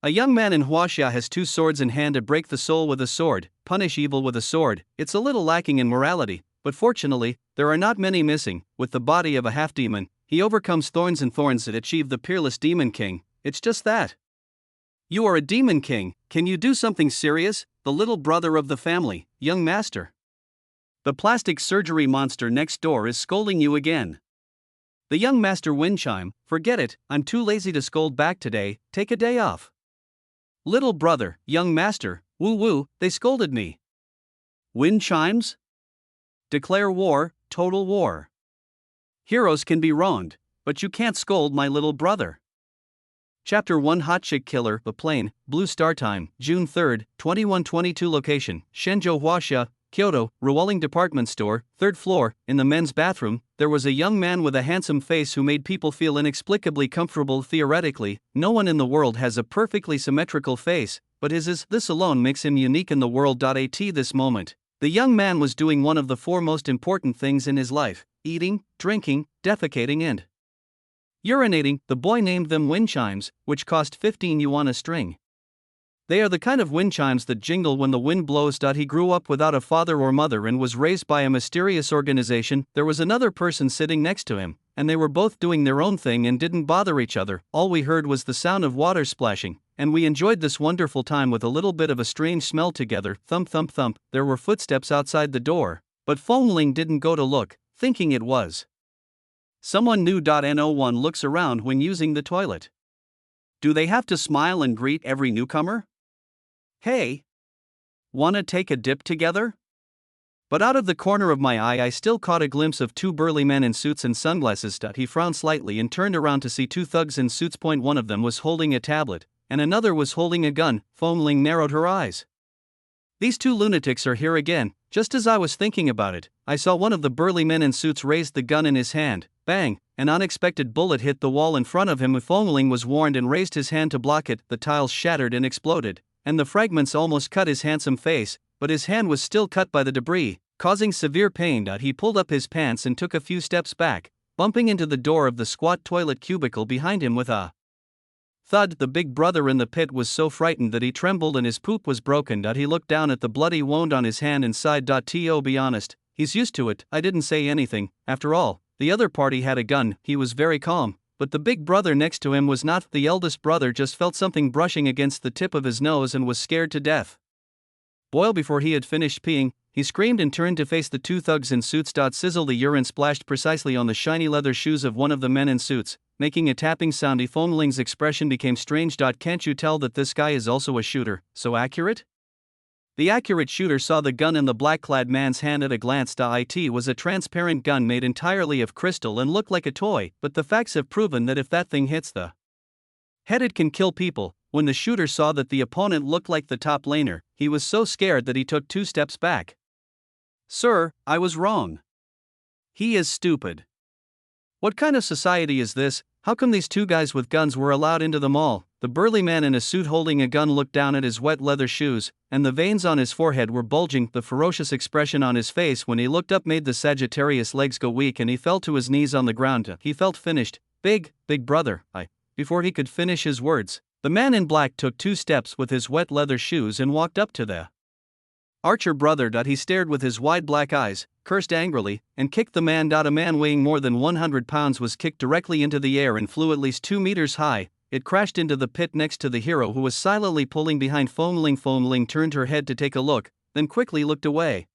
A young man in Huaxia has two swords in hand to break the soul with a sword, punish evil with a sword. It's a little lacking in morality, but fortunately, there are not many missing. With the body of a half-demon, he overcomes thorns and thorns that achieve the peerless Demon King. It's just that. You are a Demon King, can you do something serious? The little brother of the family, young master. The plastic surgery monster next door is scolding you again. The young master wind chime, forget it, I'm too lazy to scold back today, take a day off. Little brother, young master, woo woo, they scolded me. Wind chimes? Declare war, total war. Heroes can be wronged, but you can't scold my little brother. Chapter 1 Hot Chick Killer, The Plane, Blue Star Time, June 3, 2122 Location, Shenzhou Huaxia, Kyoto, Ruoling Department Store, 3rd floor. In the men's bathroom, there was a young man with a handsome face who made people feel inexplicably comfortable. Theoretically, no one in the world has a perfectly symmetrical face, but this alone makes him unique in the world. At this moment, the young man was doing one of the four most important things in his life: eating, drinking, defecating and urinating. The boy named them wind chimes, which cost 15 yuan a string. They are the kind of wind chimes that jingle when the wind blows. He grew up without a father or mother and was raised by a mysterious organization. There was another person sitting next to him, and they were both doing their own thing and didn't bother each other. All we heard was the sound of water splashing, and we enjoyed this wonderful time with a little bit of a strange smell together. Thump thump thump. There were footsteps outside the door, but Fengling didn't go to look, thinking it was someone new. No one looks around when using the toilet. Do they have to smile and greet every newcomer? Hey! Wanna take a dip together? But out of the corner of my eye I still caught a glimpse of two burly men in suits and sunglasses. He frowned slightly and turned around to see two thugs in suits. One of them was holding a tablet, and another was holding a gun. Fengling narrowed her eyes. These two lunatics are here again. Just as I was thinking about it, I saw one of the burly men in suits raise the gun in his hand. Bang! An unexpected bullet hit the wall in front of him. Fengling was warned and raised his hand to block it. The tiles shattered and exploded, and the fragments almost cut his handsome face, but his hand was still cut by the debris, causing severe pain. He pulled up his pants and took a few steps back, bumping into the door of the squat toilet cubicle behind him with a thud. The big brother in the pit was so frightened that he trembled and his poop was broken. He looked down at the bloody wound on his hand and sighed. To be honest, he's used to it. I didn't say anything. After all, the other party had a gun. He was very calm. But the big brother next to him was not. The eldest brother just felt something brushing against the tip of his nose and was scared to death. Boil! Before he had finished peeing, he screamed and turned to face the two thugs in suits. Sizzle! The urine splashed precisely on the shiny leather shoes of one of the men in suits, making a tapping sound. Fengling's expression became strange. Can't you tell that this guy is also a shooter? So accurate? The accurate shooter saw the gun in the black-clad man's hand at a glance. It was a transparent gun made entirely of crystal and looked like a toy, but the facts have proven that if that thing hits the head it can kill people. When the shooter saw that the opponent looked like the top laner, he was so scared that he took 2 steps back. Sir, I was wrong. He is stupid. What kind of society is this? How come these two guys with guns were allowed into the mall? The burly man in a suit holding a gun looked down at his wet leather shoes, and the veins on his forehead were bulging. The ferocious expression on his face when he looked up made the Sagittarius legs go weak and he fell to his knees on the ground. He felt finished. Big brother, Before he could finish his words, the man in black took 2 steps with his wet leather shoes and walked up to the archer brother. He stared with his wide black eyes, cursed angrily, and kicked the man. A man weighing more than 100 pounds was kicked directly into the air and flew at least 2 meters high. It crashed into the pit next to the hero who was silently pulling behind Fengling. Fengling turned her head to take a look, then quickly looked away.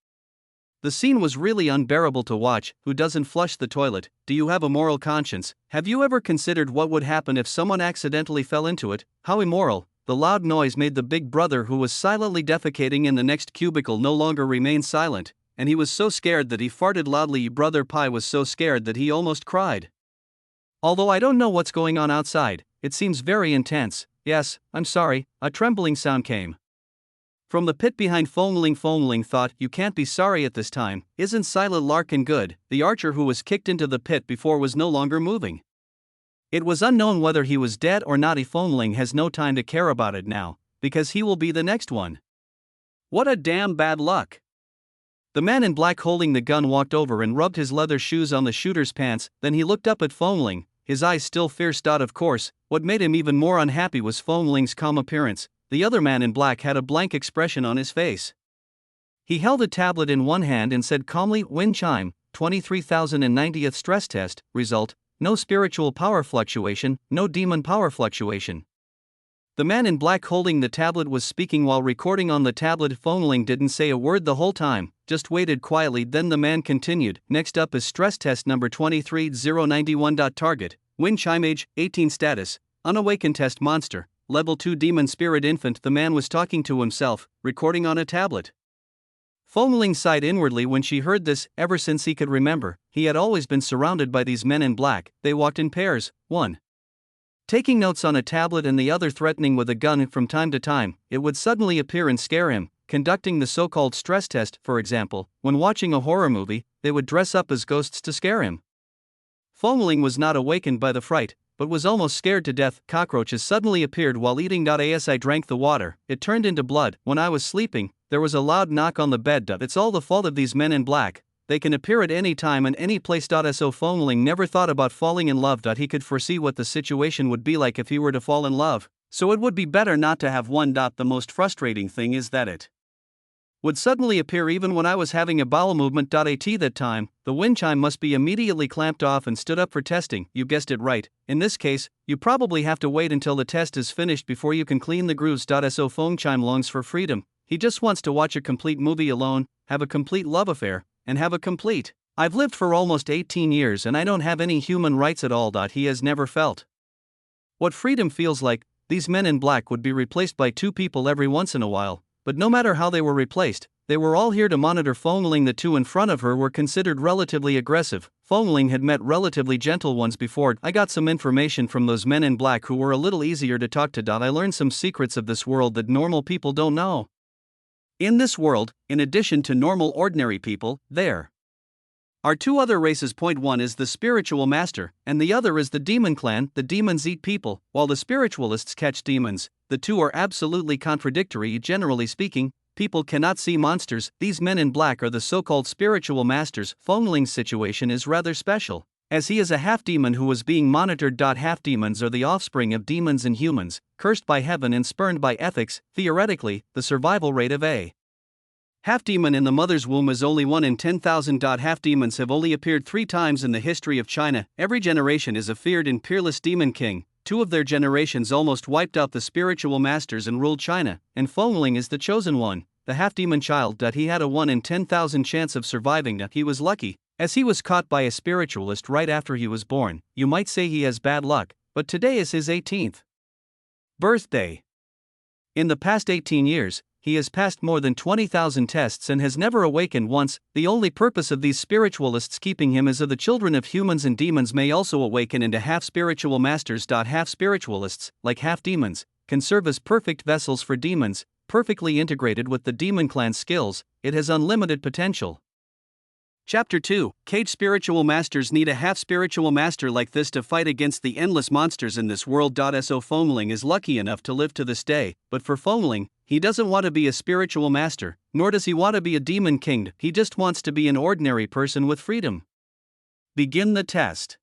The scene was really unbearable to watch. Who doesn't flush the toilet? Do you have a moral conscience? Have you ever considered what would happen if someone accidentally fell into it? How immoral! The loud noise made the big brother who was silently defecating in the next cubicle no longer remain silent, and he was so scared that he farted loudly. Brother Pi was so scared that he almost cried. Although I don't know what's going on outside, it seems very intense. Yes, I'm sorry, a trembling sound came from the pit behind Fengling. Fengling thought, you can't be sorry at this time. Isn't Silent Larkin good? The archer who was kicked into the pit before was no longer moving. It was unknown whether he was dead or not. Fengling has no time to care about it now, because he will be the next one. What a damn bad luck. The man in black holding the gun walked over and rubbed his leather shoes on the shooter's pants, then he looked up at Fengling. his eyes still fierce. Of course, what made him even more unhappy was Foamling's calm appearance. The other man in black had a blank expression on his face. He held a tablet in one hand and said calmly, "Wind chime, 23,090th stress test, result, no spiritual power fluctuation, no demon power fluctuation." The man in black holding the tablet was speaking while recording on the tablet. Foamling didn't say a word the whole time, just waited quietly. Then the man continued, "Next up is stress test number 23091. Target, wind chime, age, 18, status, unawakened, test monster, level 2 demon spirit infant." The man was talking to himself, recording on a tablet. Foamling sighed inwardly when she heard this. Ever since he could remember, he had always been surrounded by these men in black. They walked in pairs, one taking notes on a tablet and the other threatening with a gun. From time to time, it would suddenly appear and scare him. Conducting the so-called stress test, for example, when watching a horror movie, they would dress up as ghosts to scare him. Foamling was not awakened by the fright, but was almost scared to death. Cockroaches suddenly appeared while eating. As I drank the water, it turned into blood. When I was sleeping, there was a loud knock on the bed. It's all the fault of these men in black. They can appear at any time and any place. So Foamling never thought about falling in love. He could foresee what the situation would be like if he were to fall in love, so it would be better not to have one. The most frustrating thing is that it would suddenly appear even when I was having a bowel movement. At that time, the wind chime must be immediately clamped off and stood up for testing. You guessed it right. In this case, you probably have to wait until the test is finished before you can clean the grooves. So Foam chime longs for freedom. He just wants to watch a complete movie alone, have a complete love affair, and have a complete "I've lived for almost 18 years and I don't have any human rights at all." He has never felt what freedom feels like. These men in black would be replaced by two people every once in a while, but no matter how they were replaced, they were all here to monitor Foamling. The two in front of her were considered relatively aggressive. Foamling had met relatively gentle ones before. I got some information from those men in black who were a little easier to talk to. I learned some secrets of this world that normal people don't know. In this world, in addition to normal ordinary people, there are two other races. One is the spiritual master, and the other is the demon clan. The demons eat people, while the spiritualists catch demons. The two are absolutely contradictory. Generally speaking, people cannot see monsters. These men in black are the so-called spiritual masters. Foamling's situation is rather special, as he is a half-demon who was being monitored. Half-demons are the offspring of demons and humans, cursed by heaven and spurned by ethics. Theoretically, the survival rate of a half-demon in the mother's womb is only 1 in 10,000. Half-demons have only appeared 3 times in the history of China. Every generation is a feared and peerless demon king. 2 of their generations almost wiped out the spiritual masters and ruled China, and Foamling is the chosen one, the half-demon child. He had a 1 in 10,000 chance of surviving. He was lucky, as he was caught by a spiritualist right after he was born. You might say he has bad luck, but today is his 18th birthday. In the past 18 years, he has passed more than 20,000 tests and has never awakened once. The only purpose of these spiritualists keeping him is that the children of humans and demons may also awaken into half-spiritual masters. Half-spiritualists, like half-demons, can serve as perfect vessels for demons, perfectly integrated with the demon clan skills. It has unlimited potential. Chapter 2. Cage spiritual masters need a half-spiritual master like this to fight against the endless monsters in this world. So Foamling is lucky enough to live to this day, but for Foamling, he doesn't want to be a spiritual master, nor does he want to be a demon king. He just wants to be an ordinary person with freedom. Begin the test.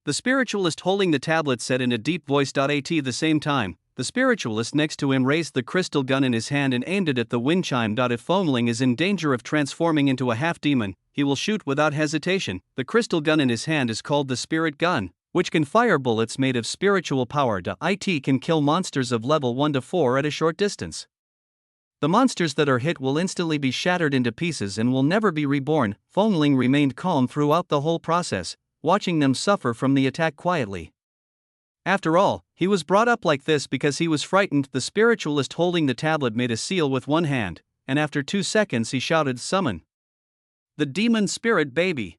The spiritualist holding the tablet said in a deep voice. At the same time, the spiritualist next to him raised the crystal gun in his hand and aimed it at the wind chime. If Foamling is in danger of transforming into a half-demon, he will shoot without hesitation. The crystal gun in his hand is called the spirit gun, which can fire bullets made of spiritual power. It can kill monsters of level 1 to 4 at a short distance. The monsters that are hit will instantly be shattered into pieces and will never be reborn. Foamling remained calm throughout the whole process, watching them suffer from the attack quietly. After all, he was brought up like this because he was frightened. The spiritualist holding the tablet made a seal with one hand, and after 2 seconds he shouted, "Summon the demon spirit baby."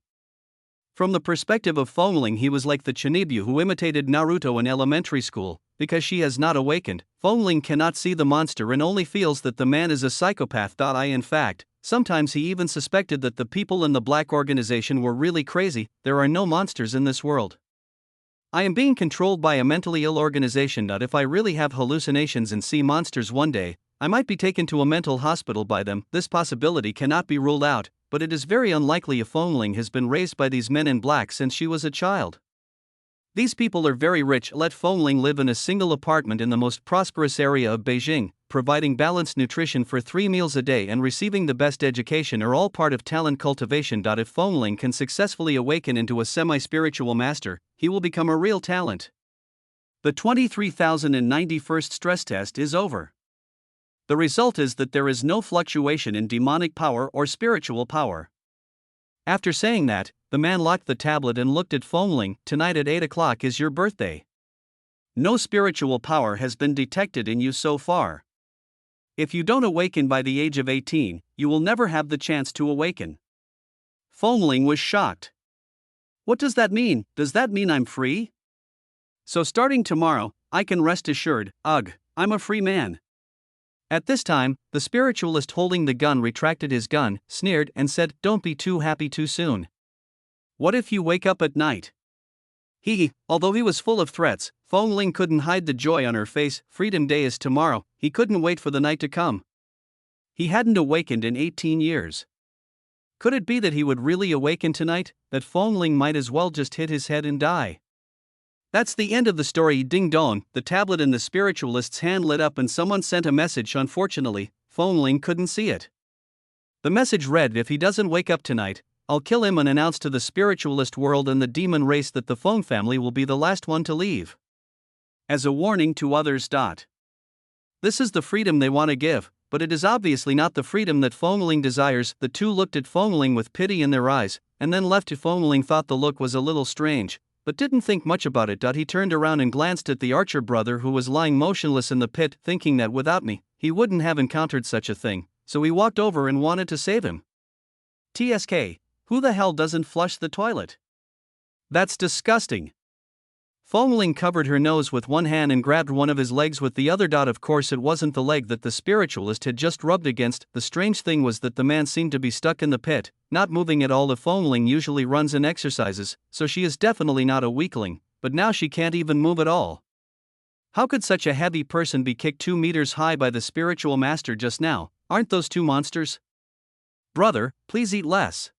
From the perspective of Foamling, he was like the Chunibyo who imitated Naruto in elementary school. Because she has not awakened, Foamling cannot see the monster and only feels that the man is a psychopath. In fact, sometimes he even suspected that the people in the black organization were really crazy. There are no monsters in this world. I am being controlled by a mentally ill organization. If I really have hallucinations and see monsters one day, I might be taken to a mental hospital by them. This possibility cannot be ruled out, but it is very unlikely. If Foamling has been raised by these men in black since she was a child. These people are very rich. Let Fengling live in a single apartment in the most prosperous area of Beijing, providing balanced nutrition for 3 meals a day and receiving the best education are all part of talent cultivation. If Fengling can successfully awaken into a semi-spiritual master, he will become a real talent. The 23,091st stress test is over. The result is that there is no fluctuation in demonic power or spiritual power. After saying that, the man locked the tablet and looked at Fengling. Tonight at 8 o'clock is your birthday. No spiritual power has been detected in you so far. If you don't awaken by the age of 18, you will never have the chance to awaken. Fengling was shocked. What does that mean? Does that mean I'm free? So starting tomorrow, I can rest assured, ugh, I'm a free man. At this time, the spiritualist holding the gun retracted his gun, sneered, and said, "Don't be too happy too soon. What if you wake up at night?" Although he was full of threats, Fengling couldn't hide the joy on her face. Freedom Day is tomorrow. He couldn't wait for the night to come. He hadn't awakened in 18 years. Could it be that he would really awaken tonight, that Fengling might as well just hit his head and die? That's the end of the story. Ding dong, the tablet in the spiritualist's hand lit up and someone sent a message. Unfortunately, Fengling couldn't see it. The message read, "If he doesn't wake up tonight, I'll kill him," and announced to the spiritualist world and the demon race that the Feng family will be the last one to leave. As a warning to others. This is the freedom they want to give, but it is obviously not the freedom that Fengling desires. The two looked at Fengling with pity in their eyes, and then left. Fengling thought the look was a little strange, but didn't think much about it. He turned around and glanced at the archer brother who was lying motionless in the pit, thinking that without me, he wouldn't have encountered such a thing, so he walked over and wanted to save him. TSK, who the hell doesn't flush the toilet? That's disgusting. Fengling covered her nose with one hand and grabbed one of his legs with the other. Of course it wasn't the leg that the spiritualist had just rubbed against. The strange thing was that the man seemed to be stuck in the pit, not moving at all. Fengling usually runs and exercises, so she is definitely not a weakling, but now she can't even move at all. How could such a heavy person be kicked 2 meters high by the spiritual master just now? Aren't those two monsters? Brother, please eat less.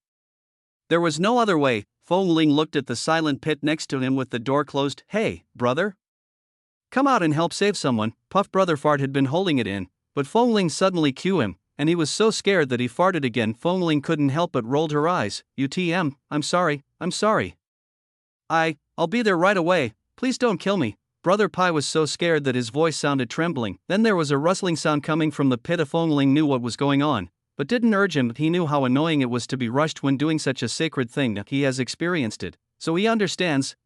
There was no other way. Fengling looked at the silent pit next to him with the door closed. Hey, brother? Come out and help save someone. Puff Brother Fart had been holding it in, but Fengling suddenly cued him, and he was so scared that he farted again. Fengling couldn't help but rolled her eyes. I'm sorry. I'll be there right away. Please don't kill me. Brother Pi was so scared that his voice sounded trembling. Then there was a rustling sound coming from the pit. Fengling knew what was going on, but didn't urge him. He knew how annoying it was to be rushed when doing such a sacred thing. He has experienced it, so he understands.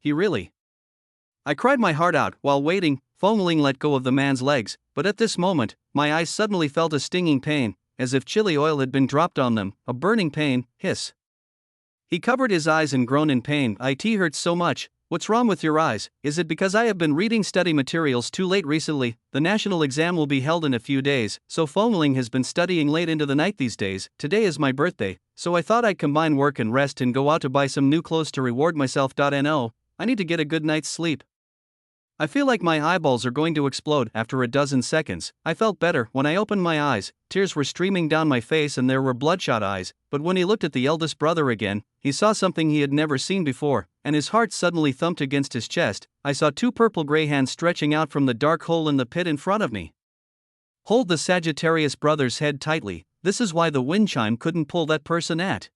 I cried my heart out. While waiting, Fengling let go of the man's legs, but at this moment, my eyes suddenly felt a stinging pain, as if chili oil had been dropped on them, a burning pain. Hiss. He covered his eyes and groaned in pain. It hurts so much. What's wrong with your eyes? Is it because I have been reading study materials too late recently? The national exam will be held in a few days, so Fengling has been studying late into the night these days. Today is my birthday, so I thought I'd combine work and rest and go out to buy some new clothes to reward myself. No, I need to get a good night's sleep. I feel like my eyeballs are going to explode. After a dozen seconds, I felt better. When I opened my eyes, tears were streaming down my face and there were bloodshot eyes, but when he looked at the eldest brother again, he saw something he had never seen before, and his heart suddenly thumped against his chest. I saw 2 purple-gray hands stretching out from the dark hole in the pit in front of me. Hold the Sagittarius brother's head tightly. This is why the wind chime couldn't pull that person at.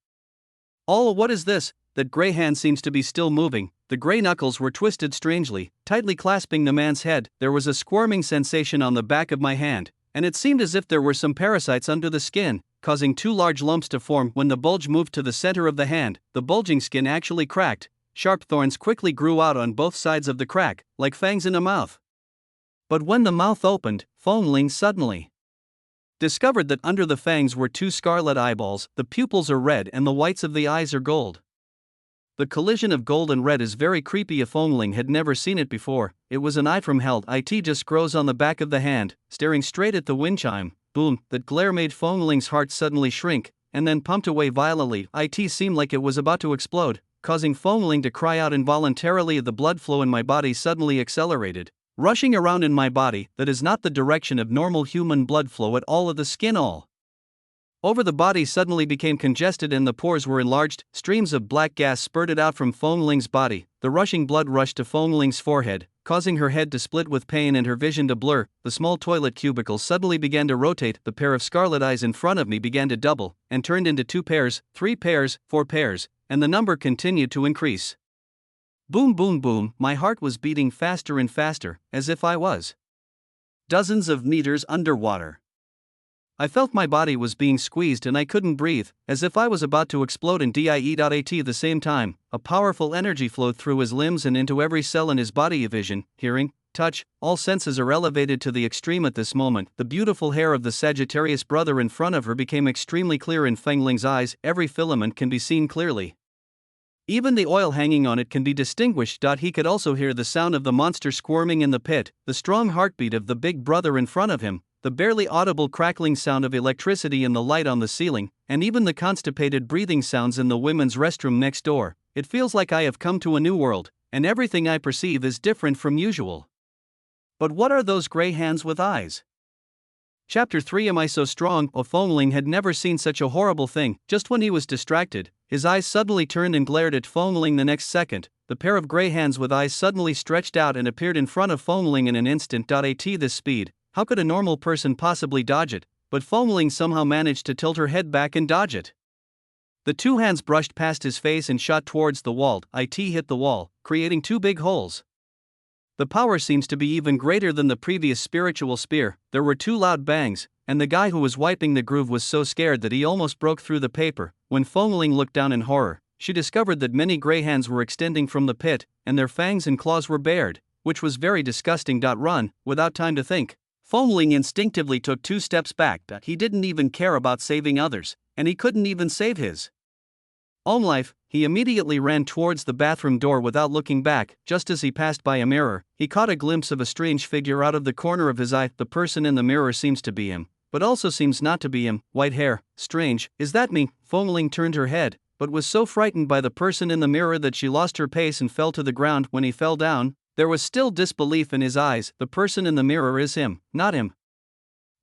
Oh, what is this? That gray hand seems to be still moving. The gray knuckles were twisted strangely, tightly clasping the man's head. There was a squirming sensation on the back of my hand, and it seemed as if there were some parasites under the skin, causing 2 large lumps to form. When the bulge moved to the center of the hand, the bulging skin actually cracked. Sharp thorns quickly grew out on both sides of the crack, like fangs in a mouth. But when the mouth opened, Fengling suddenly discovered that under the fangs were 2 scarlet eyeballs. The pupils are red and the whites of the eyes are gold. The collision of gold and red is very creepy. Fengling had never seen it before. It was an eye from hell. It just grows on the back of the hand, staring straight at the wind chime. Boom! That glare made Fengling's heart suddenly shrink, and then pumped away violently. It seemed like it was about to explode, causing Fengling to cry out involuntarily. The blood flow in my body suddenly accelerated, rushing around in my body. That is not the direction of normal human blood flow at all. Of the skin all over the body suddenly became congested and the pores were enlarged. Streams of black gas spurted out from Fengling's body. the rushing blood rushed to Fengling's forehead, causing her head to split with pain and her vision to blur. The small toilet cubicle suddenly began to rotate, the pair of scarlet eyes in front of me began to double, and turned into 2 pairs, 3 pairs, 4 pairs, and the number continued to increase. Boom boom boom, my heart was beating faster and faster, as if I was dozens of meters underwater. I felt my body was being squeezed and I couldn't breathe, as if I was about to explode in die.at the same time. A powerful energy flowed through his limbs and into every cell in his body. Vision, hearing, touch, all senses are elevated to the extreme at this moment. The beautiful hair of the Sagittarius brother in front of her became extremely clear in Fengling's eyes. Every filament can be seen clearly. Even the oil hanging on it can be distinguished. He could also hear the sound of the monster squirming in the pit, the strong heartbeat of the big brother in front of him, the barely audible crackling sound of electricity in the light on the ceiling, and even the constipated breathing sounds in the women's restroom next door. It feels like I have come to a new world, and everything I perceive is different from usual. But what are those gray hands with eyes? Chapter 3. Am I so strong? Fengling had never seen such a horrible thing. Just when he was distracted, his eyes suddenly turned and glared at Fengling. The next second, the pair of gray hands with eyes suddenly stretched out and appeared in front of Fengling in an instant. At this speed, how could a normal person possibly dodge it? But Fengling somehow managed to tilt her head back and dodge it. The 2 hands brushed past his face and shot towards the wall. It hit the wall, creating 2 big holes. The power seems to be even greater than the previous spiritual spear. There were 2 loud bangs, and the guy who was wiping the groove was so scared that he almost broke through the paper. When Fengling looked down in horror, she discovered that many gray hands were extending from the pit, and their fangs and claws were bared, which was very disgusting. Run, without time to think. Fengling instinctively took 2 steps back. He didn't even care about saving others, and he couldn't even save his own life. He immediately ran towards the bathroom door without looking back. Just as he passed by a mirror, he caught a glimpse of a strange figure out of the corner of his eye. The person in the mirror seems to be him, but also seems not to be him. White hair, strange. Is that me? Fengling turned her head, but was so frightened by the person in the mirror that she lost her pace and fell to the ground. When he fell down, there was still disbelief in his eyes. The person in the mirror is him, not him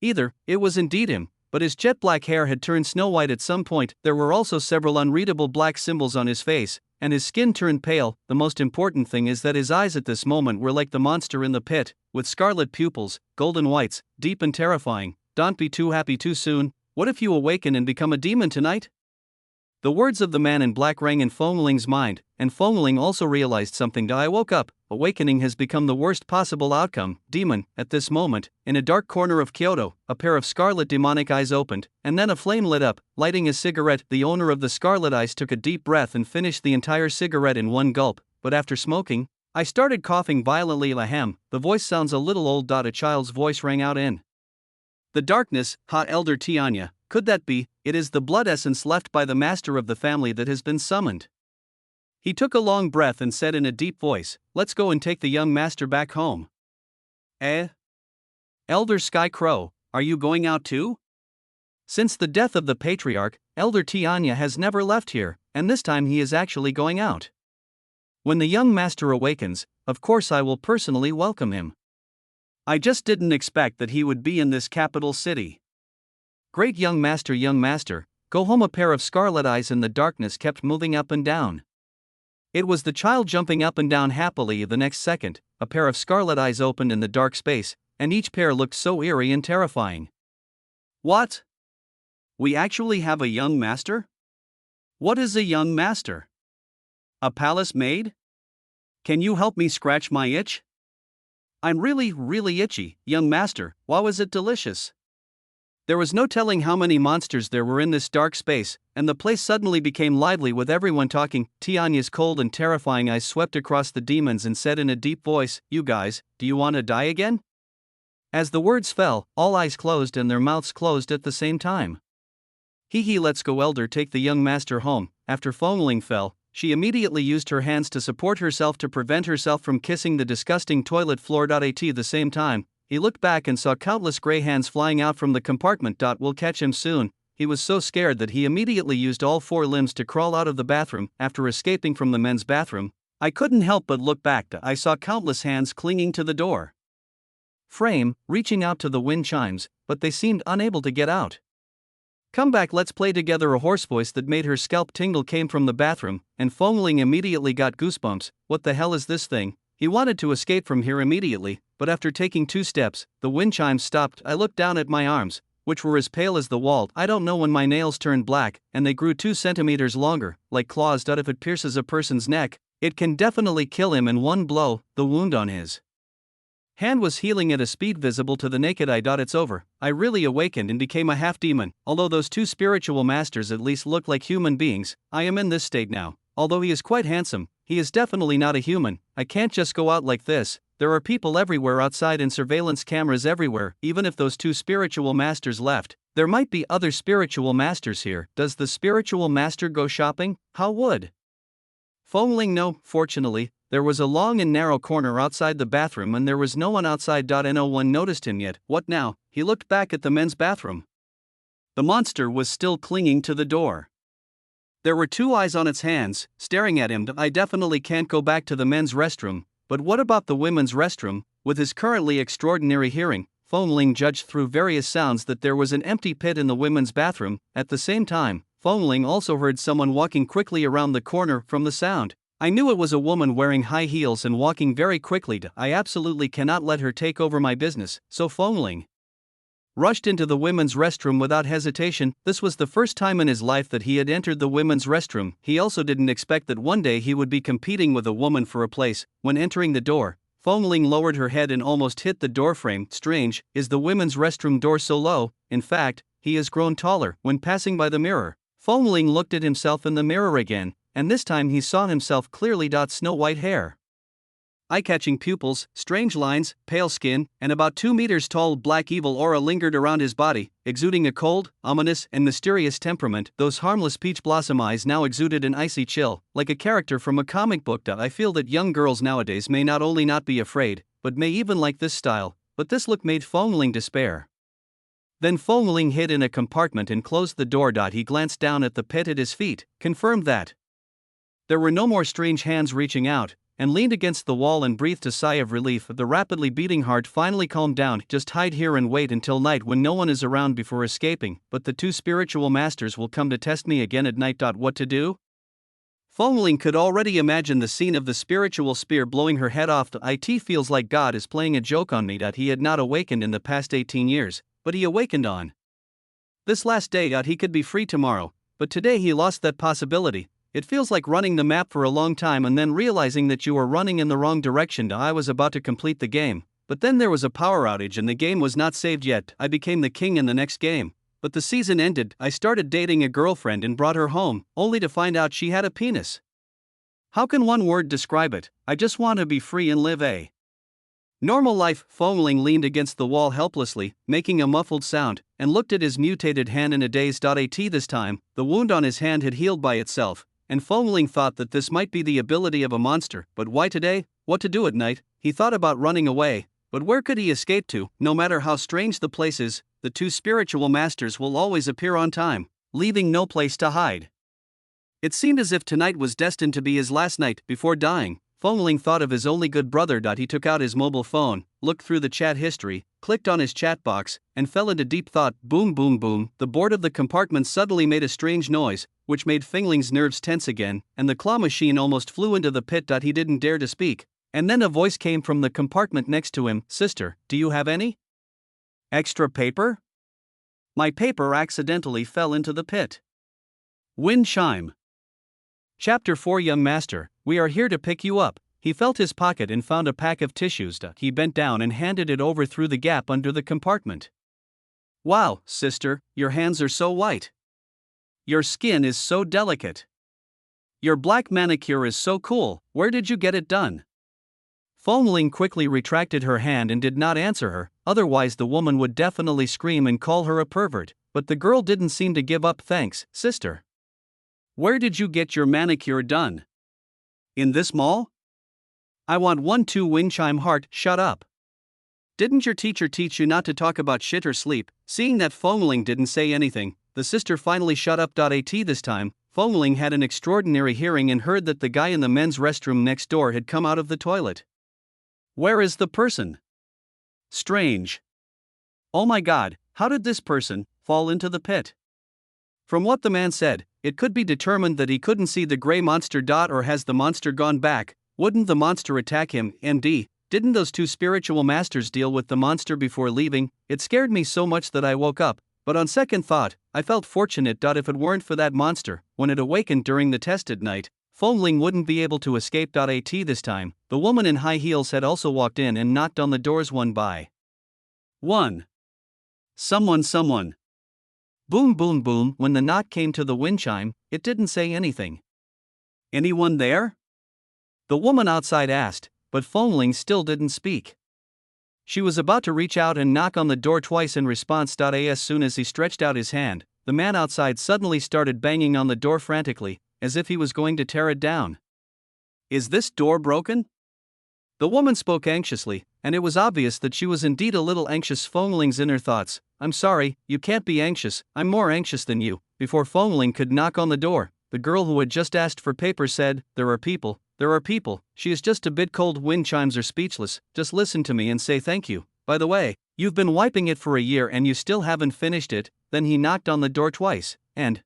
either. It was indeed him, but his jet black hair had turned snow white at some point. There were also several unreadable black symbols on his face, and his skin turned pale. The most important thing is that his eyes at this moment were like the monster in the pit, with scarlet pupils, golden whites, deep and terrifying. Don't be too happy too soon. What if you awaken and become a demon tonight? The words of the man in black rang in Fengling's mind, and Fengling also realized something. I woke up. Awakening has become the worst possible outcome. Demon. At this moment, in a dark corner of Kyoto, a pair of scarlet demonic eyes opened, and then a flame lit up. Lighting a cigarette, the owner of the scarlet eyes took a deep breath and finished the entire cigarette in one gulp. But after smoking, I started coughing violently. Ahem. The voice sounds a little old. A child's voice rang out in the darkness. Elder Tianya. Could that be? It is the blood essence left by the master of the family that has been summoned. He took a long breath and said in a deep voice, let's go and take the young master back home. Elder Sky Crow, are you going out too? Since the death of the patriarch, Elder Tianya has never left here, and this time he is actually going out. When the young master awakens, of course I will personally welcome him. I just didn't expect that he would be in this capital city. Great young master, go home. A pair of scarlet eyes in the darkness kept moving up and down. It was the child jumping up and down happily. The next second, a pair of scarlet eyes opened in the dark space, and each pair looked so eerie and terrifying. What? We actually have a young master? What is a young master? A palace maid? Can you help me scratch my itch? I'm really itchy, young master. Wow, is it delicious? There was no telling how many monsters there were in this dark space, and the place suddenly became lively with everyone talking. Tianya's cold and terrifying eyes swept across the demons and said in a deep voice, you guys, do you want to die again? As the words fell, all eyes closed and their mouths closed at the same time. Let's go elder, take the young master home. After Fengling fell, she immediately used her hands to support herself to prevent herself from kissing the disgusting toilet floor. At the same time, he looked back and saw countless gray hands flying out from the compartment. We'll catch him soon. He was so scared that he immediately used all 4 limbs to crawl out of the bathroom. After escaping from the men's bathroom, I couldn't help but look back. I saw countless hands clinging to the door frame, reaching out to the wind chimes, but they seemed unable to get out. Come back, let's play together. A hoarse voice that made her scalp tingle came from the bathroom, and Fengling immediately got goosebumps. What the hell is this thing? He wanted to escape from here immediately, but after taking 2 steps, the wind chimes stopped. I looked down at my arms, which were as pale as the wall. I don't know when my nails turned black, and they grew 2 centimeters longer, like claws. If it pierces a person's neck, it can definitely kill him in one blow. The wound on his hand was healing at a speed visible to the naked eye. It's over. I really awakened and became a half-demon. Although those 2 spiritual masters at least look like human beings, I am in this state now. Although he is quite handsome, he is definitely not a human. I can't just go out like this. There are people everywhere outside and surveillance cameras everywhere. Even if those 2 spiritual masters left, there might be other spiritual masters here. Does the spiritual master go shopping? How would Fengling know? Fortunately, there was a long and narrow corner outside the bathroom and there was no one outside. No one noticed him yet. What now? He looked back at the men's bathroom. The monster was still clinging to the door. There were 2 eyes on its hands, staring at him. I definitely can't go back to the men's restroom, but what about the women's restroom? With his currently extraordinary hearing, Fengling judged through various sounds that there was an empty pit in the women's bathroom. At the same time, Fengling also heard someone walking quickly around the corner. From the sound, I knew it was a woman wearing high heels and walking very quickly. I absolutely cannot let her take over my business, so Fengling rushed into the women's restroom without hesitation. This was the first time in his life that he had entered the women's restroom. He also didn't expect that one day he would be competing with a woman for a place. When entering the door, Fengling lowered her head and almost hit the doorframe. Strange, is the women's restroom door so low? In fact, he has grown taller. When passing by the mirror, Fengling looked at himself in the mirror again, and this time he saw himself clearly. Snow white hair, eye-catching pupils, strange lines, pale skin, and about 2 meters tall black evil aura lingered around his body, exuding a cold, ominous, and mysterious temperament. Those harmless peach blossom eyes now exuded an icy chill, like a character from a comic book. I feel that young girls nowadays may not only not be afraid, but may even like this style, but this look made Fengling despair. Then Fengling hid in a compartment and closed the door. He glanced down at the pit at his feet, confirmed that there were no more strange hands reaching out, and leaned against the wall and breathed a sigh of relief. The rapidly beating heart finally calmed down. Just hide here and wait until night when no one is around before escaping. But the 2 spiritual masters will come to test me again at night. What to do? Fengling could already imagine the scene of the spiritual spear blowing her head off. It feels like God is playing a joke on me. He had not awakened in the past 18 years, but he awakened on this last day. He could be free tomorrow, but today he lost that possibility. It feels like running the map for a long time and then realizing that you are running in the wrong direction. I was about to complete the game, but then there was a power outage and the game was not saved yet. I became the king in the next game, but the season ended. I started dating a girlfriend and brought her home, only to find out she had a penis. How can one word describe it? I just want to be free and live a normal life. Fengling leaned against the wall helplessly, making a muffled sound, and looked at his mutated hand in a daze. This time, the wound on his hand had healed by itself, and Fengling thought that this might be the ability of a monster. But why today? What to do at night? He thought about running away, but where could he escape to? No matter how strange the place is, the 2 spiritual masters will always appear on time, leaving no place to hide. It seemed as if tonight was destined to be his last night. Before dying, Fengling thought of his only good brother. He took out his mobile phone, looked through the chat history, clicked on his chat box, and fell into deep thought. Boom, boom, boom. The board of the compartment suddenly made a strange noise, which made Fengling's nerves tense again, and the claw machine almost flew into the pit. He didn't dare to speak, and then a voice came from the compartment next to him. Sister, do you have any extra paper? My paper accidentally fell into the pit. Wind chime. Chapter 4. Young master, we are here to pick you up. He felt his pocket and found a pack of tissues. He bent down and handed it over through the gap under the compartment. Wow, sister, your hands are so white. Your skin is so delicate. Your black manicure is so cool. Where did you get it done? Fengling quickly retracted her hand and did not answer her, otherwise the woman would definitely scream and call her a pervert, but the girl didn't seem to give up. Thanks, sister. Where did you get your manicure done? In this mall? I want 1-2 wind chime heart. Shut up. Didn't your teacher teach you not to talk about shit or sleep? Seeing that Fengling didn't say anything, the sister finally shut up. This time, Fengling had an extraordinary hearing and heard that the guy in the men's restroom next door had come out of the toilet. Where is the person? Strange. Oh my god, how did this person fall into the pit? From what the man said, it could be determined that he couldn't see the gray monster. Or has the monster gone back? Wouldn't the monster attack him? MD, didn't those two spiritual masters deal with the monster before leaving? It scared me so much that I woke up, but on second thought, I felt fortunate. If it weren't for that monster, when it awakened during the test at night, Fongling wouldn't be able to escape. At this time, the woman in high heels had also walked in and knocked on the doors one by one. Someone. Boom boom boom. When the knock came to the wind chime, it didn't say anything. Anyone there? The woman outside asked, but Fongling still didn't speak. She was about to reach out and knock on the door twice in response. As soon as he stretched out his hand, the man outside suddenly started banging on the door frantically, as if he was going to tear it down. Is this door broken? The woman spoke anxiously, and it was obvious that she was indeed a little anxious. Fongling's inner thoughts: I'm sorry, you can't be anxious, I'm more anxious than you. Before Fongling could knock on the door, the girl who had just asked for papers said, There are people. She is just a bit cold. Wind chimes are speechless, just listen to me and say thank you. By the way, you've been wiping it for a year and you still haven't finished it. Then he knocked on the door twice, and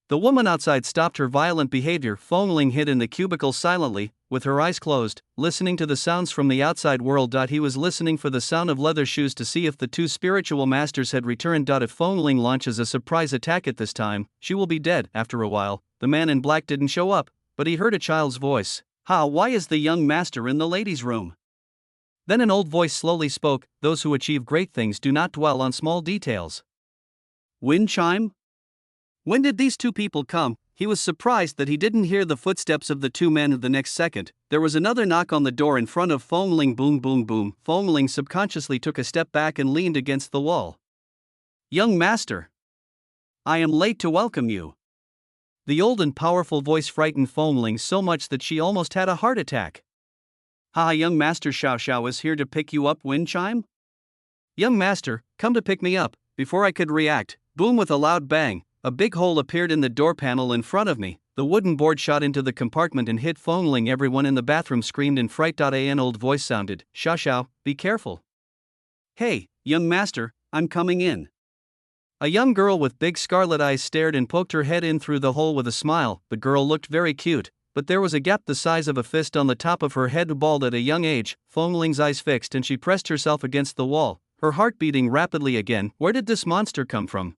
the woman outside stopped her violent behavior. Fongling hid in the cubicle silently, with her eyes closed, listening to the sounds from the outside world. He was listening for the sound of leather shoes to see if the two spiritual masters had returned. If Fongling launches a surprise attack at this time, she will be dead. After a while, the man in black didn't show up, but he heard a child's voice. Why is the young master in the ladies' room? Then an old voice slowly spoke, Those who achieve great things do not dwell on small details. Wind chime? When did these two people come? He was surprised that he didn't hear the footsteps of the two men. The next second, there was another knock on the door in front of Fongling. Boom boom boom. Fongling subconsciously took a step back and leaned against the wall. Young master, I am late to welcome you. The old and powerful voice frightened Fongling so much that she almost had a heart attack. Young master, Xiao is here to pick you up. Wind chime? Young master, come to pick me up. Before I could react, boom, with a loud bang, a big hole appeared in the door panel in front of me. The wooden board shot into the compartment and hit Fongling. Everyone in the bathroom screamed in fright. An old voice sounded, Xiao, be careful. Hey, young master, I'm coming in. A young girl with big scarlet eyes stared and poked her head in through the hole with a smile. The girl looked very cute, but there was a gap the size of a fist on the top of her head. Bald at a young age, Fongling's eyes fixed and she pressed herself against the wall, her heart beating rapidly again. Where did this monster come from?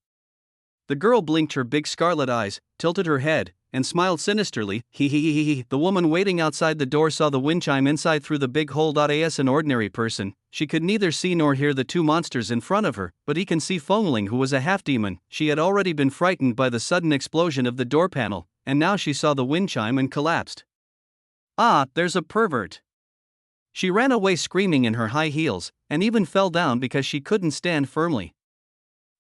The girl blinked her big scarlet eyes, tilted her head, and smiled sinisterly. He. The woman waiting outside the door saw the wind chime inside through the big hole. As an ordinary person, she could neither see nor hear the two monsters in front of her, but he can see Fongling, who was a half-demon. She had already been frightened by the sudden explosion of the door panel, and now she saw the wind chime and collapsed. There's a pervert. She ran away screaming in her high heels, and even fell down because she couldn't stand firmly.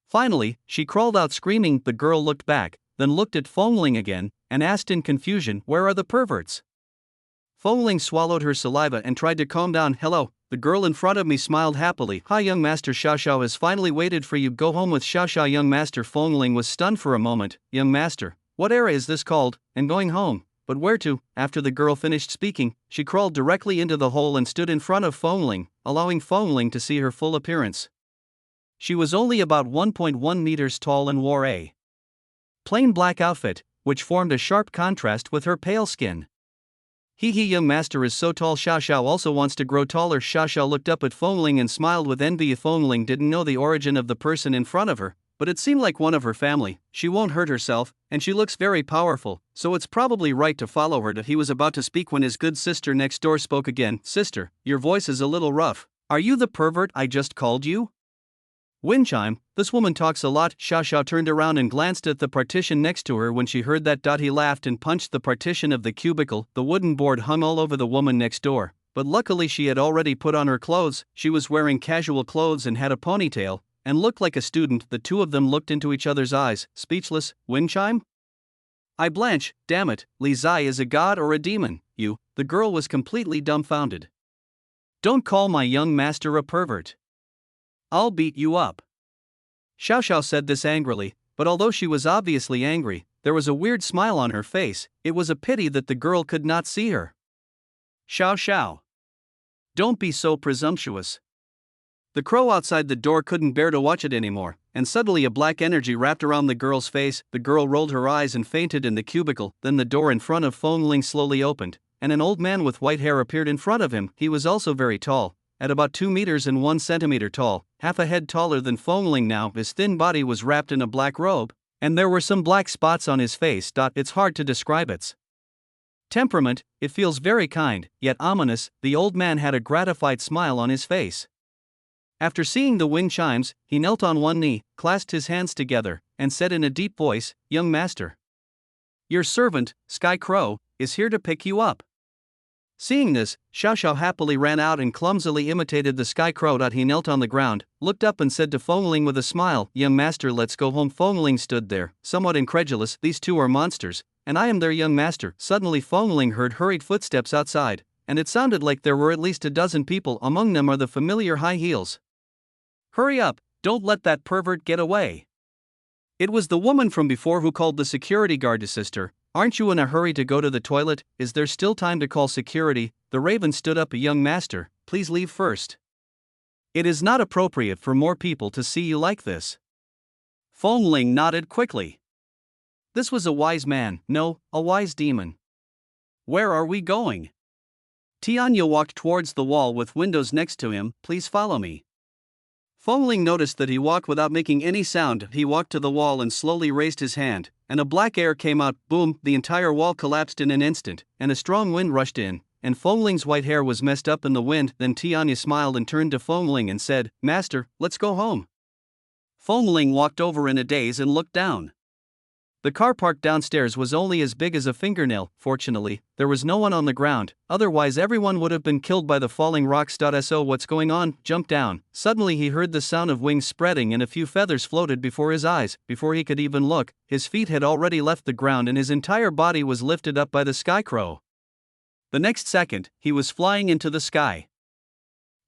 Finally, she crawled out screaming. The girl looked back, then looked at Fongling again, and asked in confusion, Where are the perverts? Fongling swallowed her saliva and tried to calm down. Hello, the girl in front of me smiled happily. Hi young master, Xiao has finally waited for you. Go home with Xiao. Young master. Fongling was stunned for a moment. Young master, what era is this called? And going home? But where to? After the girl finished speaking, she crawled directly into the hole and stood in front of Fongling, allowing Fongling to see her full appearance. She was only about 1.1 meters tall and wore a plain black outfit, which formed a sharp contrast with her pale skin. Young master is so tall. Xiao also wants to grow taller. Xiao looked up at Fongling and smiled with envy. Fongling didn't know the origin of the person in front of her, but it seemed like one of her family. She won't hurt herself, and she looks very powerful, so it's probably right to follow her. He was about to speak when his good sister next door spoke again. Sister, your voice is a little rough. Are you the pervert I just called you? Wind chime, this woman talks a lot. Xiao turned around and glanced at the partition next to her. When she heard that, he laughed and punched the partition of the cubicle. The wooden board hung all over the woman next door, but luckily she had already put on her clothes. She was wearing casual clothes and had a ponytail, and looked like a student. The two of them looked into each other's eyes, speechless. Wind chime? I blanch, damn it, Li Zai is a god or a demon, you? The girl was completely dumbfounded. Don't call my young master a pervert. I'll beat you up. Xiao said this angrily, but although she was obviously angry, there was a weird smile on her face. It was a pity that the girl could not see her. Xiao. Don't be so presumptuous. The crow outside the door couldn't bear to watch it anymore. and suddenly a black energy wrapped around the girl's face. The girl rolled her eyes and fainted in the cubicle. Then the door in front of Feng Ling slowly opened, and an old man with white hair appeared in front of him. He was also very tall, at about 2 meters and 1 centimeter tall, half a head taller than Feng Ling now. His thin body was wrapped in a black robe, and there were some black spots on his face. It's hard to describe its temperament. It feels very kind, yet ominous. The old man had a gratified smile on his face. After seeing the wind chimes, he knelt on one knee, clasped his hands together, and said in a deep voice, "Young master, your servant, Sky Crow, is here to pick you up." Seeing this, Xiao Xiao happily ran out and clumsily imitated the Sky Crow. He knelt on the ground, looked up and said to Feng Ling with a smile, "Young master, let's go home." Feng Ling stood there, somewhat incredulous. These two are monsters, and I am their young master. Suddenly Feng Ling heard hurried footsteps outside, and it sounded like there were at least a dozen people. Among them are the familiar high heels. "Hurry up, don't let that pervert get away." It was the woman from before who called the security guard to sister. "Aren't you in a hurry to go to the toilet? Is there still time to call security?" The raven stood up. "Young master, please leave first. It is not appropriate for more people to see you like this." Feng Ling nodded quickly. This was a wise man, no, a wise demon. "Where are we going?" Tianya walked towards the wall with windows next to him. "Please follow me." Feng Ling noticed that he walked without making any sound. He walked to the wall and slowly raised his hand, and a black air came out. Boom, the entire wall collapsed in an instant, and a strong wind rushed in, and Feng Ling's white hair was messed up in the wind. Then Tianya smiled and turned to Feng Ling and said, "Master, let's go home." Feng Ling walked over in a daze and looked down. The car parked downstairs was only as big as a fingernail. Fortunately, there was no one on the ground, otherwise everyone would have been killed by the falling rocks. So what's going on? Jump down. Suddenly he heard the sound of wings spreading and a few feathers floated before his eyes. Before he could even look, his feet had already left the ground and his entire body was lifted up by the Sky Crow. The next second, he was flying into the sky.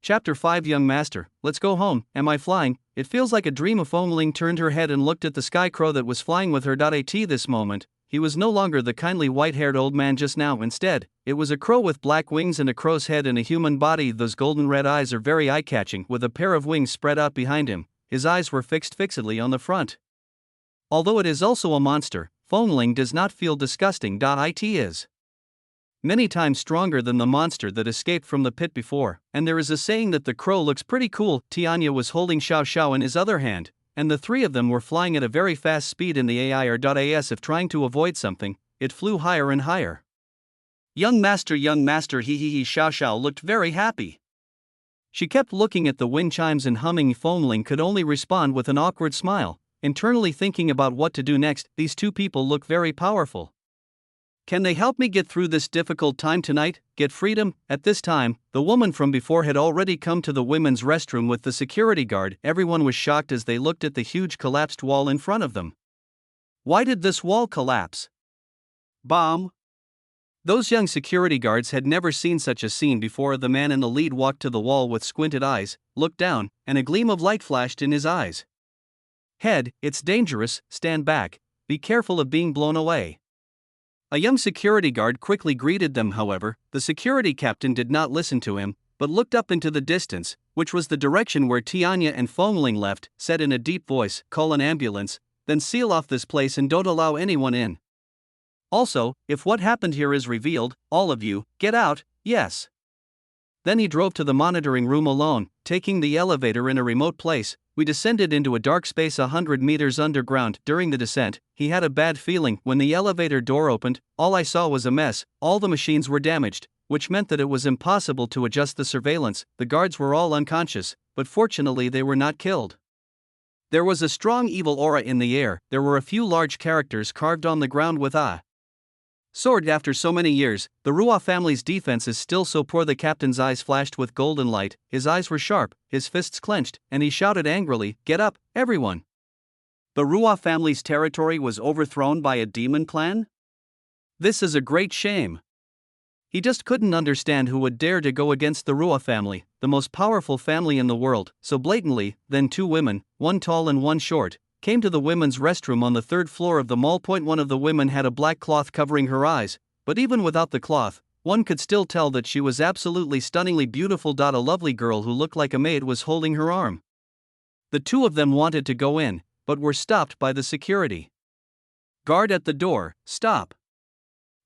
Chapter 5. Young master, let's go home. Am I flying? It feels like a dream. Feng Ling turned her head and looked at the Sky Crow that was flying with her. At this moment, he was no longer the kindly white-haired old man just now. Instead, it was a crow with black wings and a crow's head and a human body. Those golden red eyes are very eye-catching. With a pair of wings spread out behind him, his eyes were fixed fixedly on the front. Although it is also a monster, Feng Ling does not feel disgusting. It is many times stronger than the monster that escaped from the pit before, and there is a saying that the crow looks pretty cool. Tianya was holding Xiao Xiao in his other hand, and the three of them were flying at a very fast speed in the air. As if trying to avoid something, it flew higher and higher. Young master, he Xiao Xiao looked very happy. She kept looking at the wind chimes and humming. Feng Ling could only respond with an awkward smile, internally thinking about what to do next. These two people look very powerful. Can they help me get through this difficult time tonight? Get freedom? At this time, the woman from before had already come to the women's restroom with the security guard. Everyone was shocked as they looked at the huge collapsed wall in front of them. Why did this wall collapse? Bomb! Those young security guards had never seen such a scene before. The man in the lead walked to the wall with squinted eyes, looked down, and a gleam of light flashed in his eyes. Head, it's dangerous, stand back, be careful of being blown away. A young security guard quickly greeted them. However, the security captain did not listen to him, but looked up into the distance, which was the direction where Tianya and Feng Ling left, said in a deep voice, "Call an ambulance, then seal off this place and don't allow anyone in. Also, if what happened here is revealed, all of you, get out, yes." Then he drove to the monitoring room alone, taking the elevator in a remote place. We descended into a dark space 100 meters underground. During the descent, he had a bad feeling. When the elevator door opened, all I saw was a mess. All the machines were damaged, which meant that it was impossible to adjust the surveillance. The guards were all unconscious, but fortunately they were not killed. There was a strong evil aura in the air. There were a few large characters carved on the ground with a sword. After so many years, the Ruo family's defense is still so poor. The captain's eyes flashed with golden light, his eyes were sharp, his fists clenched, and he shouted angrily, "Get up, everyone! The Ruo family's territory was overthrown by a demon clan? This is a great shame." He just couldn't understand who would dare to go against the Ruo family, the most powerful family in the world, so blatantly. Then two women, one tall and one short, came to the women's restroom on the third floor of the mall. One of the women had a black cloth covering her eyes, but even without the cloth, one could still tell that she was absolutely stunningly beautiful. A lovely girl who looked like a maid was holding her arm. The two of them wanted to go in, but were stopped by the security guard at the door. Stop.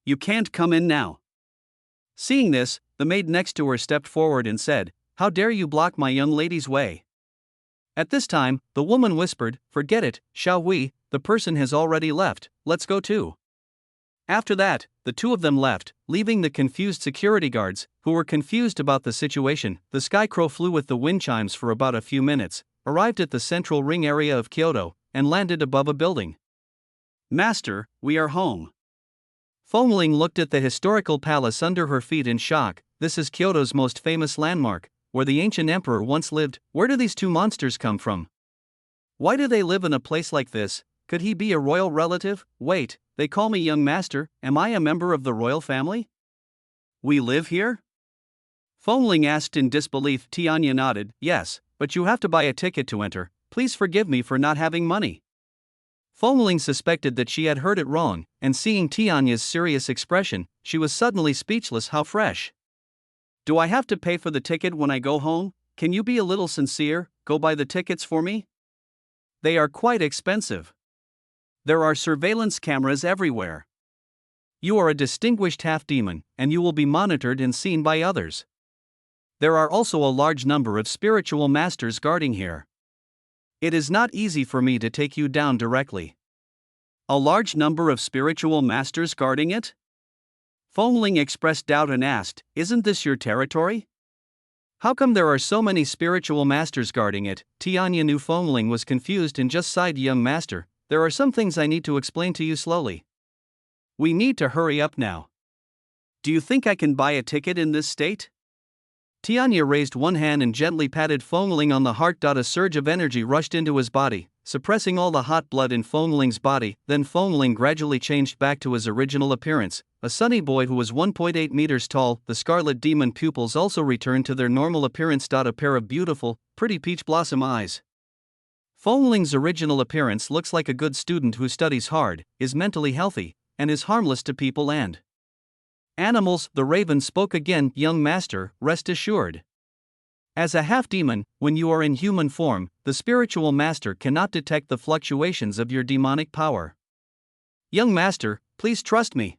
You can't come in now. Seeing this, the maid next to her stepped forward and said, "How dare you block my young lady's way?" At this time, the woman whispered, "Forget it, shall we? The person has already left, let's go too." After that, the two of them left, leaving the confused security guards, who were confused about the situation. The skycrow flew with the wind chimes for about a few minutes, arrived at the central ring area of Kyoto, and landed above a building. "Master, we are home." Fengling looked at the historical palace under her feet in shock. This is Kyoto's most famous landmark, where the ancient emperor once lived. Where do these two monsters come from? Why do they live in a place like this? Could he be a royal relative? Wait, they call me young master, am I a member of the royal family? We live here? Fengling asked in disbelief. Tianya nodded, yes, but you have to buy a ticket to enter. Please forgive me for not having money. Fengling suspected that she had heard it wrong, and seeing Tianya's serious expression, she was suddenly speechless. How fresh. Do I have to pay for the ticket when I go home? Can you be a little sincere, go buy the tickets for me? They are quite expensive. There are surveillance cameras everywhere. You are a distinguished half-demon, and you will be monitored and seen by others. There are also a large number of spiritual masters guarding here. It is not easy for me to take you down directly. A large number of spiritual masters guarding it? Fengling expressed doubt and asked, "Isn't this your territory? How come there are so many spiritual masters guarding it?" Tianya knew Fengling was confused and just sighed, "Young master, there are some things I need to explain to you slowly. We need to hurry up now. Do you think I can buy a ticket in this state?" Tianya raised one hand and gently patted Fengling on the heart. A surge of energy rushed into his body, suppressing all the hot blood in Fengling's body. Then Fengling gradually changed back to his original appearance, a sunny boy who was 1.8 meters tall. The scarlet demon pupils also returned to their normal appearance. A pair of beautiful, pretty peach blossom eyes. Fengling's original appearance looks like a good student who studies hard, is mentally healthy, and is harmless to people and animals. The raven spoke again, "Young master, rest assured. As a half-demon, when you are in human form, the spiritual master cannot detect the fluctuations of your demonic power. Young master, please trust me."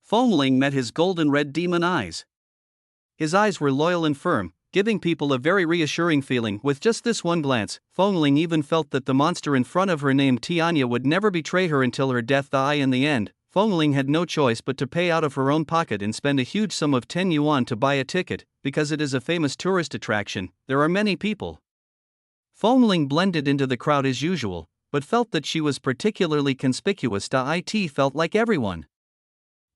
Fengling met his golden red demon eyes. His eyes were loyal and firm, giving people a very reassuring feeling. With just this one glance, Fengling even felt that the monster in front of her named Tianya would never betray her until her death. In the end, Fengling had no choice but to pay out of her own pocket and spend a huge sum of 10 yuan to buy a ticket, because it is a famous tourist attraction. There are many people. Fengling blended into the crowd as usual, but felt that she was particularly conspicuous. It felt like everyone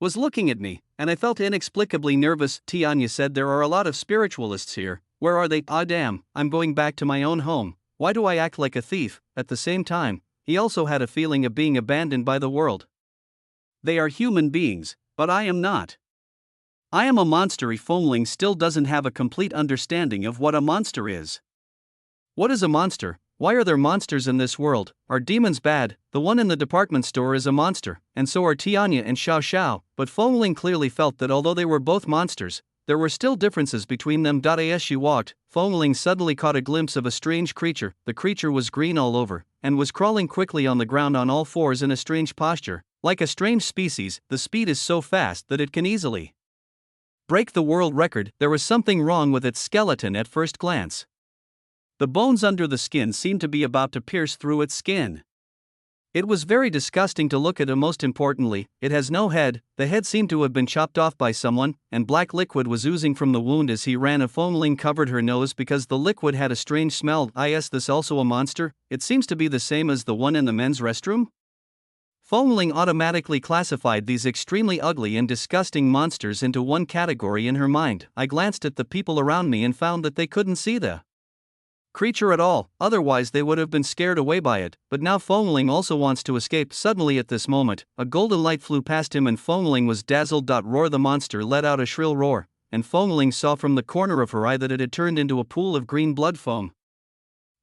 was looking at me, and I felt inexplicably nervous. Tianya said, "There are a lot of spiritualists here. Where are they? Ah damn, I'm going back to my own home. Why do I act like a thief?" At the same time, he also had a feeling of being abandoned by the world. They are human beings, but I am not. I am a monster. Fengling still doesn't have a complete understanding of what a monster is. What is a monster? Why are there monsters in this world? Are demons bad? The one in the department store is a monster, and so are Tianya and Xiao Xiao. But Fengling clearly felt that although they were both monsters, there were still differences between them. As she walked, Fengling suddenly caught a glimpse of a strange creature. The creature was green all over, and was crawling quickly on the ground on all fours in a strange posture. Like a strange species, the speed is so fast that it can easily break the world record. There was something wrong with its skeleton at first glance. The bones under the skin seemed to be about to pierce through its skin. It was very disgusting to look at, and most importantly, it has no head. The head seemed to have been chopped off by someone, and black liquid was oozing from the wound as he ran. A Fengling covered her nose because the liquid had a strange smell. Is this also a monster? It seems to be the same as the one in the men's restroom. Fengling automatically classified these extremely ugly and disgusting monsters into one category in her mind. I glanced at the people around me and found that they couldn't see the creature at all, otherwise they would have been scared away by it. But now Fengling also wants to escape. Suddenly at this moment, a golden light flew past him and Fengling was dazzled. Roar! The monster let out a shrill roar, and Fengling saw from the corner of her eye that it had turned into a pool of green blood foam.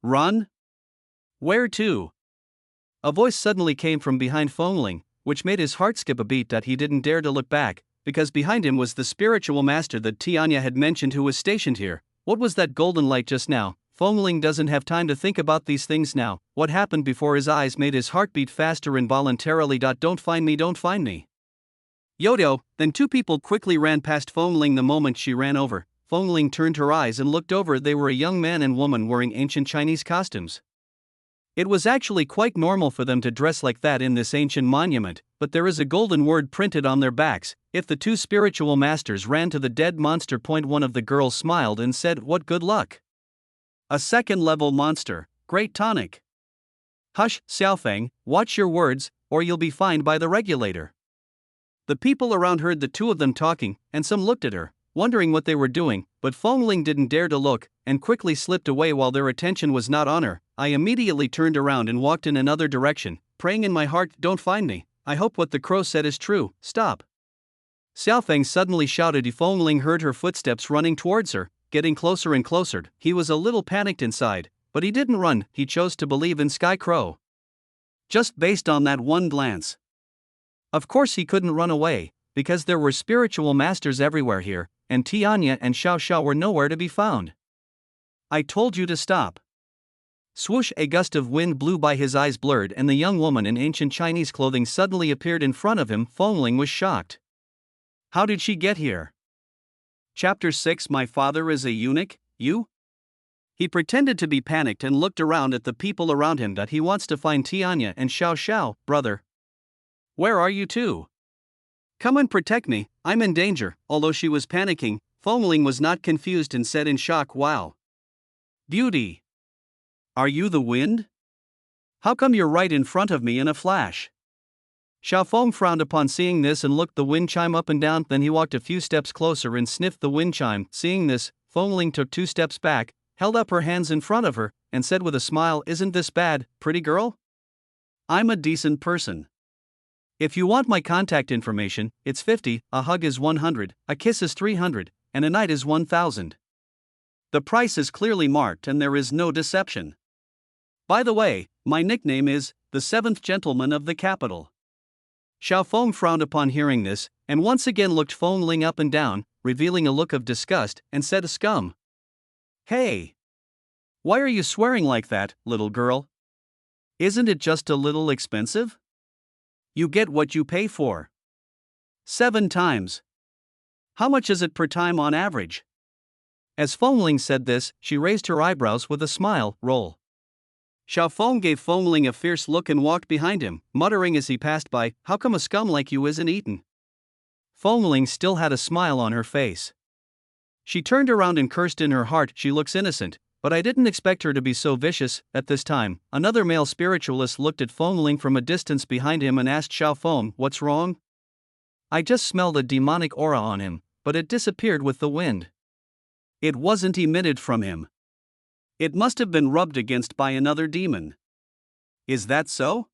"Run? Where to?" A voice suddenly came from behind Fengling, which made his heart skip a beat. He didn't dare to look back, because behind him was the spiritual master that Tianya had mentioned, who was stationed here. What was that golden light just now? Fengling doesn't have time to think about these things now. What happened before his eyes made his heart beat faster involuntarily. Don't find me, don't find me. Yodo. Then two people quickly ran past Fengling the moment she ran over. Fengling turned her eyes and looked over. They were a young man and woman wearing ancient Chinese costumes. It was actually quite normal for them to dress like that in this ancient monument, but there is a golden word printed on their backs. If the two spiritual masters ran to the dead monster. One of the girls smiled and said, "What good luck. A second-level monster, great tonic." "Hush, Xiaofeng, watch your words, or you'll be fined by the regulator." The people around heard the two of them talking, and some looked at her, wondering what they were doing, but Fengling didn't dare to look, and quickly slipped away while their attention was not on her. I immediately turned around and walked in another direction, praying in my heart, "Don't find me. I hope what the crow said is true. Stop." Xiaofeng suddenly shouted. Fengling heard her footsteps running towards her, getting closer and closer. He was a little panicked inside, but he didn't run. He chose to believe in Sky Crow. Just based on that one glance. Of course he couldn't run away, because there were spiritual masters everywhere here, and Tianya and Xiao Xiao were nowhere to be found. "I told you to stop." Swoosh! A gust of wind blew by. His eyes blurred and the young woman in ancient Chinese clothing suddenly appeared in front of him. Fengling was shocked. How did she get here? Chapter 6. My father is a eunuch, you? He pretended to be panicked and looked around at the people around him. He wants to find Tianya and Xiao Xiao, brother. Where are you two? Come and protect me, I'm in danger. Although she was panicking, Fengling was not confused and said in shock, "Wow. Beauty. Are you the wind? How come you're right in front of me in a flash?" Xiaofeng frowned upon seeing this and looked the wind chime up and down. Then he walked a few steps closer and sniffed the wind chime. Seeing this, Fengling took 2 steps back, held up her hands in front of her, and said with a smile, "Isn't this bad, pretty girl? I'm a decent person. If you want my contact information, it's 50, a hug is 100, a kiss is 300, and a night is 1000. The price is clearly marked and there is no deception. By the way, my nickname is the 7th Gentleman of the Capital." Xiaofeng frowned upon hearing this, and once again looked Fengling up and down, revealing a look of disgust, and said, "Scum. Hey! Why are you swearing like that, little girl? Isn't it just a little expensive? You get what you pay for. 7 times. How much is it per time on average?" As Fengling said this, she raised her eyebrows with a smile. Roll. Xiaofeng gave Fengling a fierce look and walked behind him, muttering as he passed by, "How come a scum like you isn't eaten?" Fengling still had a smile on her face. She turned around and cursed in her heart, "She looks innocent, but I didn't expect her to be so vicious." At this time, another male spiritualist looked at Fengling from a distance behind him and asked Xiaofeng, "What's wrong?" "I just smelled a demonic aura on him, but it disappeared with the wind. It wasn't emitted from him. It must have been rubbed against by another demon." "Is that so?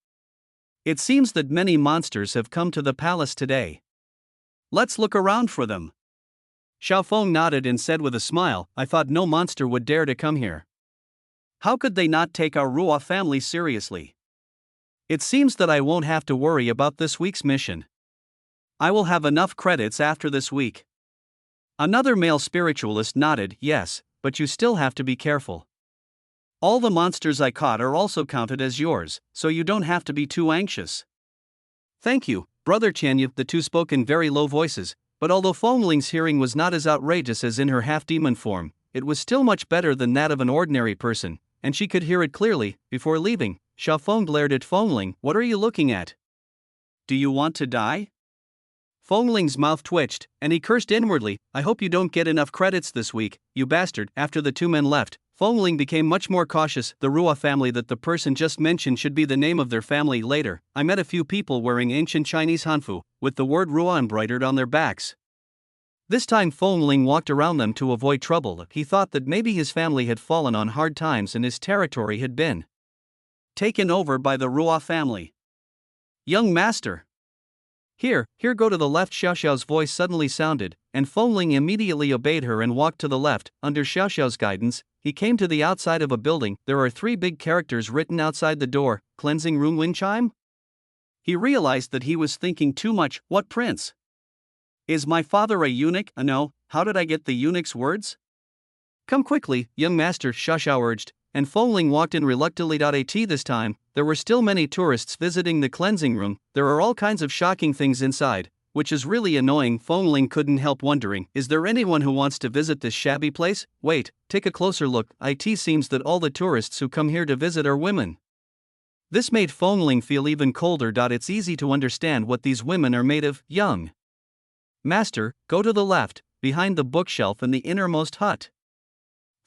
It seems that many monsters have come to the palace today. Let's look around for them." Xiaofeng nodded and said with a smile, "I thought no monster would dare to come here. How could they not take our Ruo family seriously? It seems that I won't have to worry about this week's mission. I will have enough credits after this week." Another male spiritualist nodded, "Yes, but you still have to be careful. All the monsters I caught are also counted as yours, so you don't have to be too anxious." "Thank you, Brother Chanyu." The two spoke in very low voices, but although Fengling's hearing was not as outrageous as in her half-demon form, it was still much better than that of an ordinary person, and she could hear it clearly. Before leaving, Xiaofeng glared at Fengling. "What are you looking at? Do you want to die?" Fengling's mouth twitched, and he cursed inwardly, "I hope you don't get enough credits this week, you bastard." After the two men left, Fengling became much more cautious. The Ruo family that the person just mentioned should be the name of their family. Later, I met a few people wearing ancient Chinese hanfu, with the word Ruo embroidered on their backs. This time Fengling walked around them to avoid trouble. He thought that maybe his family had fallen on hard times and his territory had been taken over by the Ruo family. "Young master! Here, go to the left." Xiao Xiao's voice suddenly sounded, and Fengling immediately obeyed her and walked to the left. Under Xiao Xiao's guidance, he came to the outside of a building. There are 3 big characters written outside the door, "Cleansing Room Wind Chime." He realized that he was thinking too much. What prince? Is my father a eunuch? No, how did I get the eunuch's words? Come quickly, young master, Xiaoxiao urged, and Fengling walked in reluctantly. At this time, there were still many tourists visiting the cleansing room. There are all kinds of shocking things inside, which is really annoying. Fengling couldn't help wondering, is there anyone who wants to visit this shabby place? Wait, take a closer look. It seems that all the tourists who come here to visit are women. This made Fengling feel even colder. It's easy to understand what these women are made of. Young master, go to the left, behind the bookshelf in the innermost hut.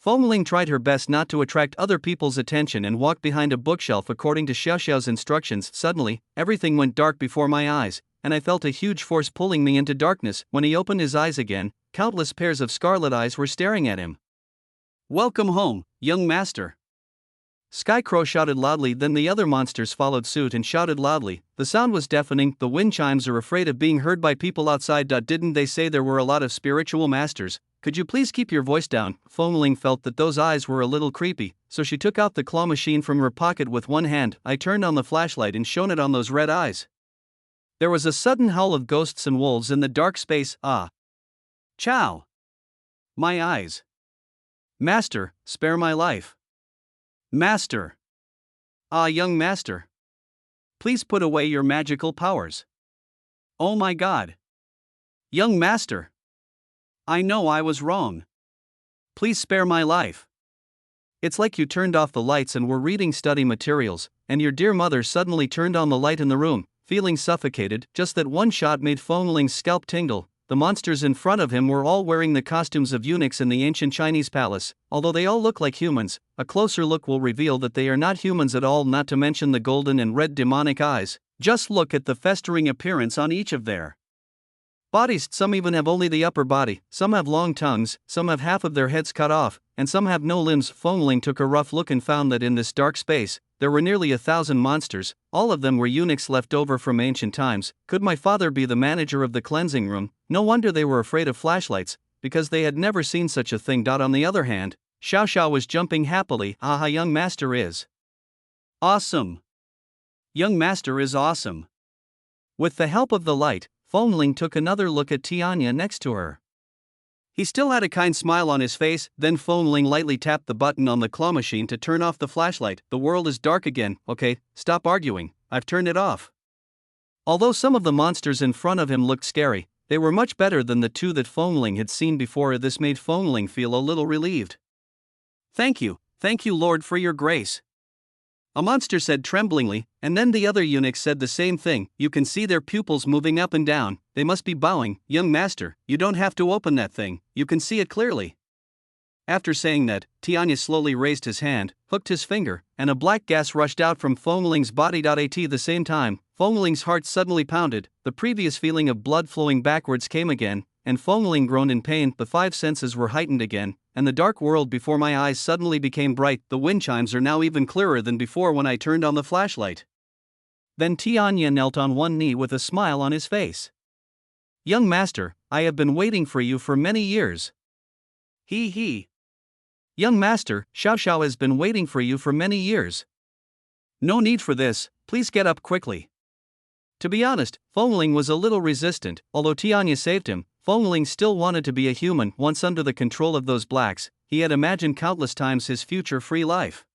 Fengling tried her best not to attract other people's attention and walked behind a bookshelf according to Xiaoxiao's instructions. Suddenly, everything went dark before my eyes, and I felt a huge force pulling me into darkness. When he opened his eyes again, countless pairs of scarlet eyes were staring at him. Welcome home, young master. Skycrow shouted loudly, then the other monsters followed suit and shouted loudly. The sound was deafening. The wind chimes are afraid of being heard by people outside. Didn't they say there were a lot of spiritual masters? Could you please keep your voice down? Fengling felt that those eyes were a little creepy, so she took out the claw machine from her pocket with one hand. I turned on the flashlight and shone it on those red eyes. There was a sudden howl of ghosts and wolves in the dark space. Ah! Chow! My eyes! Master, spare my life! Master! Ah, young master! Please put away your magical powers. Oh my God! Young master! I know I was wrong. Please spare my life. It's like you turned off the lights and were reading study materials, and your dear mother suddenly turned on the light in the room, feeling suffocated. Just that one shot made Fengling's scalp tingle. The monsters in front of him were all wearing the costumes of eunuchs in the ancient Chinese palace. Although they all look like humans, a closer look will reveal that they are not humans at all, not to mention the golden and red demonic eyes. Just look at the festering appearance on each of their bodies. Some even have only the upper body, some have long tongues, some have half of their heads cut off, and some have no limbs. Fengling took a rough look and found that in this dark space, there were nearly 1,000 monsters. All of them were eunuchs left over from ancient times. Could my father be the manager of the cleansing room? No wonder they were afraid of flashlights, because they had never seen such a thing. On the other hand, Xiaoxiao was jumping happily. Aha, young master is awesome! Young master is awesome! With the help of the light, Fengling took another look at Tianya next to her. He still had a kind smile on his face. Then Fengling lightly tapped the button on the claw machine to turn off the flashlight. The world is dark again. Okay, stop arguing, I've turned it off. Although some of the monsters in front of him looked scary, they were much better than the two that Fengling had seen before. This made Fengling feel a little relieved. Thank you, Lord, for your grace. A monster said tremblingly, and then the other eunuchs said the same thing. You can see their pupils moving up and down, they must be bowing. Young master, you don't have to open that thing, you can see it clearly. After saying that, Tianya slowly raised his hand, hooked his finger, and a black gas rushed out from Fengling's body. At the same time, Fengling's heart suddenly pounded. The previous feeling of blood flowing backwards came again, and Fengling groaned in pain. The five senses were heightened again, and the dark world before my eyes suddenly became bright. The wind chimes are now even clearer than before when I turned on the flashlight. Then Tianya knelt on one knee with a smile on his face. Young master, I have been waiting for you for many years. He. Young master, Xiaoxiao has been waiting for you for many years. No need for this, please get up quickly. To be honest, Fengling was a little resistant. Although Tianya saved him, Fengling still wanted to be a human. Once under the control of those blacks, he had imagined countless times his future free life.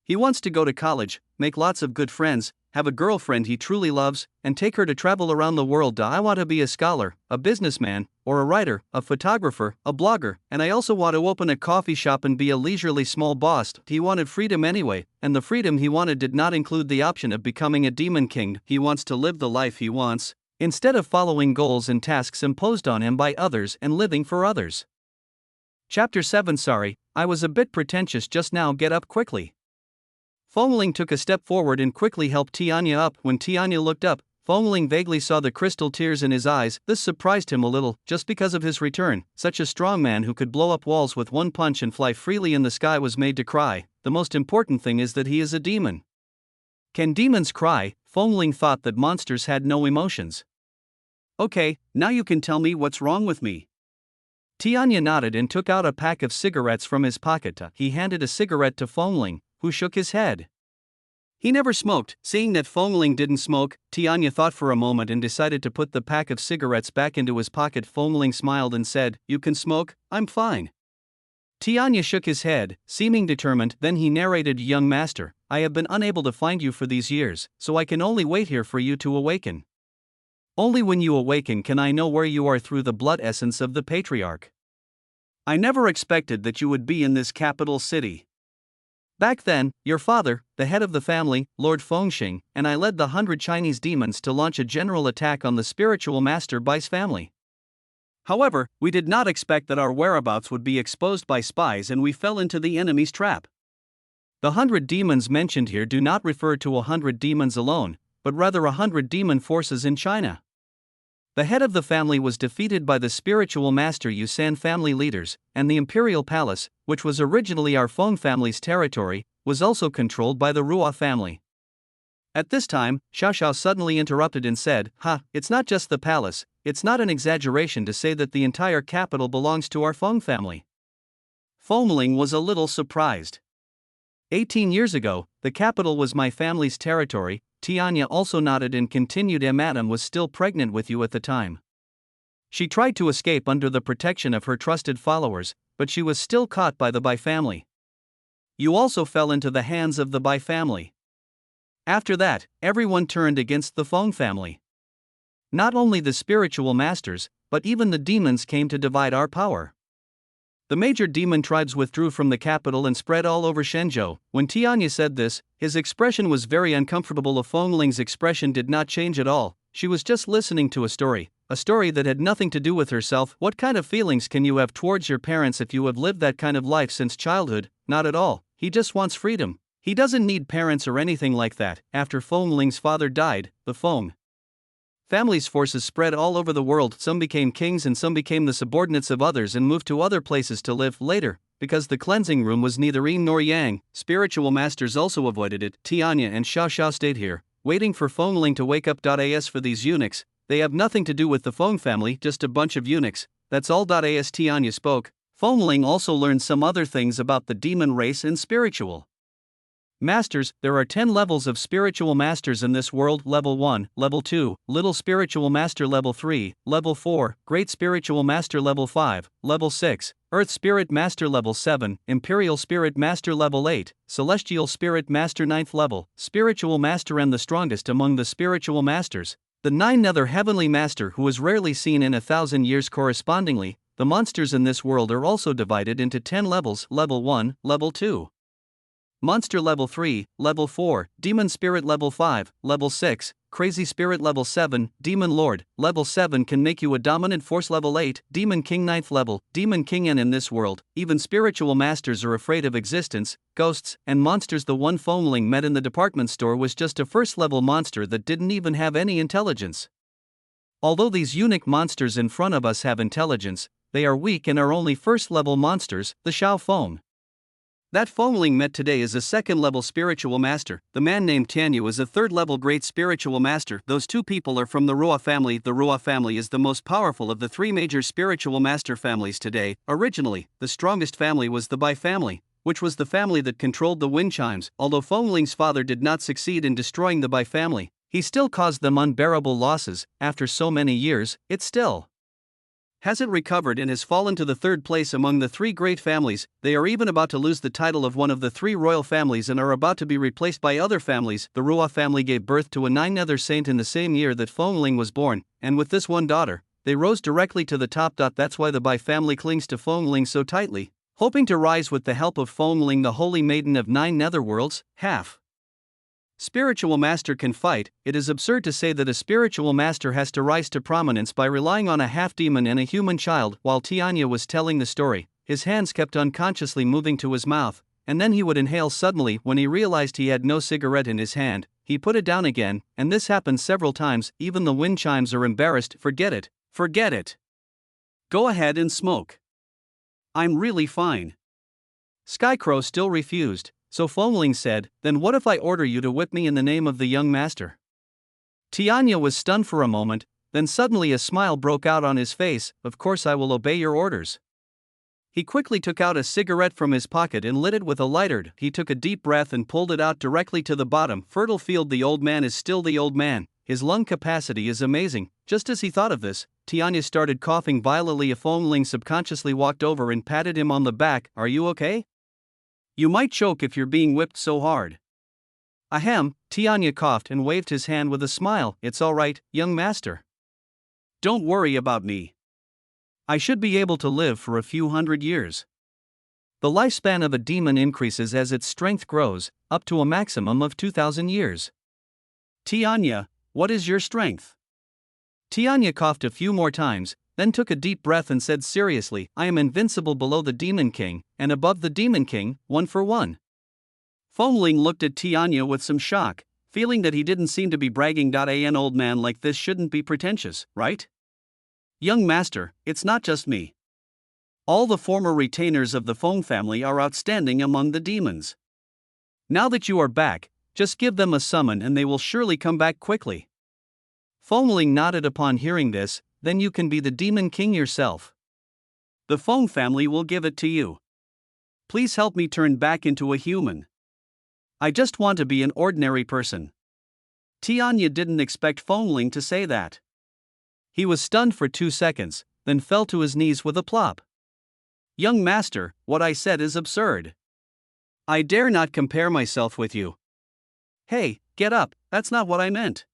He wants to go to college, make lots of good friends, have a girlfriend he truly loves, and take her to travel around the world. I want to be a scholar, a businessman, or a writer, a photographer, a blogger, and I also want to open a coffee shop and be a leisurely small boss. He wanted freedom anyway, and the freedom he wanted did not include the option of becoming a demon king. He wants to live the life he wants, instead of following goals and tasks imposed on him by others and living for others. Chapter 7. Sorry, I was a bit pretentious just now. Get up quickly. Fengling took a step forward and quickly helped Tianya up. When Tianya looked up, Fengling vaguely saw the crystal tears in his eyes. This surprised him a little, just because of his return. Such a strong man who could blow up walls with one punch and fly freely in the sky was made to cry. The most important thing is that he is a demon. Can demons cry? Fengling thought that monsters had no emotions. Okay, now you can tell me what's wrong with me. Tianya nodded and took out a pack of cigarettes from his pocket. He handed a cigarette to Fengling, who shook his head. He never smoked. Seeing that Fengling didn't smoke, Tianya thought for a moment and decided to put the pack of cigarettes back into his pocket. Fengling smiled and said, You can smoke, I'm fine. Tianya shook his head, seeming determined. Then he narrated, young master, I have been unable to find you for these years, so I can only wait here for you to awaken. Only when you awaken can I know where you are through the blood essence of the patriarch. I never expected that you would be in this capital city. Back then, your father, the head of the family, Lord Fengxing, and I led the 100 Chinese demons to launch a general attack on the spiritual master Bai's family. However, we did not expect that our whereabouts would be exposed by spies and we fell into the enemy's trap. The 100 demons mentioned here do not refer to 100 demons alone, but rather 100 demon forces in China. The head of the family was defeated by the spiritual master Yusan family leaders, and the imperial palace, which was originally our Feng family's territory, was also controlled by the Ruo family. At this time, Xiao Xiao suddenly interrupted and said, it's not just the palace, it's not an exaggeration to say that the entire capital belongs to our Feng family. Fengling was a little surprised. 18 years ago, the capital was my family's territory. Tianya also nodded and continued, Madam was still pregnant with you at the time. She tried to escape under the protection of her trusted followers, but she was still caught by the Bai family. You also fell into the hands of the Bai family. After that, everyone turned against the Feng family. Not only the spiritual masters, but even the demons came to divide our power. The major demon tribes withdrew from the capital and spread all over Shenzhou. When Tianya said this, his expression was very uncomfortable. Fengling's expression did not change at all. She was just listening to a story that had nothing to do with herself. What kind of feelings can you have towards your parents if you have lived that kind of life since childhood? Not at all. He just wants freedom. He doesn't need parents or anything like that. After Fengling's father died, the Feng family's forces spread all over the world. Some became kings and some became the subordinates of others and moved to other places to live. Later, because the cleansing room was neither yin nor yang, spiritual masters also avoided it. Tianya and Xiao Xiao stayed here, waiting for Fengling to wake up. As for these eunuchs, they have nothing to do with the Feng family, just a bunch of eunuchs, that's all. As Tianya spoke, Fengling also learned some other things about the demon race and spiritual masters. There are 10 levels of spiritual masters in this world. Level 1, Level 2, Little Spiritual Master. Level 3, Level 4, Great Spiritual Master. Level 5, Level 6, Earth Spirit Master. Level 7, Imperial Spirit Master. Level 8, Celestial Spirit Master. 9th level, Spiritual Master. And the strongest among the spiritual masters, the 9th Nether Heavenly Master, who is rarely seen in 1,000 years. Correspondingly, the monsters in this world are also divided into 10 levels. Level 1, Level 2, Monster. Level 3, Level 4, Demon Spirit. Level 5, Level 6, Crazy Spirit. Level 7, Demon Lord. Level 7 can make you a dominant force. Level 8, Demon King. 9th level, Demon King. And in this world, even spiritual masters are afraid of existence, ghosts, and monsters. The one Fengling met in the department store was just a first level monster that didn't even have any intelligence. Although these unique monsters in front of us have intelligence, they are weak and are only first level monsters. The Xiao Feng that Fengling met today is a second-level spiritual master. The man named Tianyu is a third-level great spiritual master. Those two people are from the Ruo family. The Ruo family is the most powerful of the three major spiritual master families today. Originally, the strongest family was the Bai family, which was the family that controlled the wind chimes. Although Fengling's father did not succeed in destroying the Bai family, he still caused them unbearable losses. After so many years, it still hasn't recovered and has fallen to the third place among the three great families. They are even about to lose the title of one of the three royal families and are about to be replaced by other families. The Ruo family gave birth to a 9th Nether saint in the same year that Fengling was born, and with this one daughter, they rose directly to the top. That's why the Bai family clings to Fengling so tightly, hoping to rise with the help of Fengling, the holy maiden of 9 netherworlds. Half spiritual master can fight. It is absurd to say that a spiritual master has to rise to prominence by relying on a half-demon and a human child. While Tianya was telling the story, his hands kept unconsciously moving to his mouth, and then he would inhale suddenly. When he realized he had no cigarette in his hand, he put it down again, and this happened several times. Even the wind chimes are embarrassed. Forget it. Forget it. Go ahead and smoke. I'm really fine. Skycrow still refused. So Fengling said, then what if I order you to whip me in the name of the young master? Tianya was stunned for a moment, then suddenly a smile broke out on his face. Of course I will obey your orders. He quickly took out a cigarette from his pocket and lit it with a lighter. He took a deep breath and pulled it out directly to the bottom. Fertile field. The old man is still the old man. his lung capacity is amazing. Just as he thought of this, Tianya started coughing violently. A Fengling subconsciously walked over and patted him on the back. Are you okay? You might choke if you're being whipped so hard. Ahem, Tianya coughed and waved his hand with a smile. It's all right, young master. Don't worry about me. I should be able to live for a few hundred years. The lifespan of a demon increases as its strength grows, up to a maximum of 2,000 years. Tianya, what is your strength? Tianya coughed a few more times, then took a deep breath and said seriously, I am invincible below the Demon King, and above the Demon King, 1 for 1. Fengling looked at Tianya with some shock, feeling that he didn't seem to be bragging. An old man like this shouldn't be pretentious, right? Young master, it's not just me. All the former retainers of the Feng family are outstanding among the demons. Now that you are back, just give them a summon and they will surely come back quickly. Fengling nodded upon hearing this. Then you can be the Demon King yourself. The Feng family will give it to you. Please help me turn back into a human. I just want to be an ordinary person. Tianya didn't expect Fengling to say that. He was stunned for 2 seconds, then fell to his knees with a plop. Young master, what I said is absurd. I dare not compare myself with you. Hey, get up, that's not what I meant.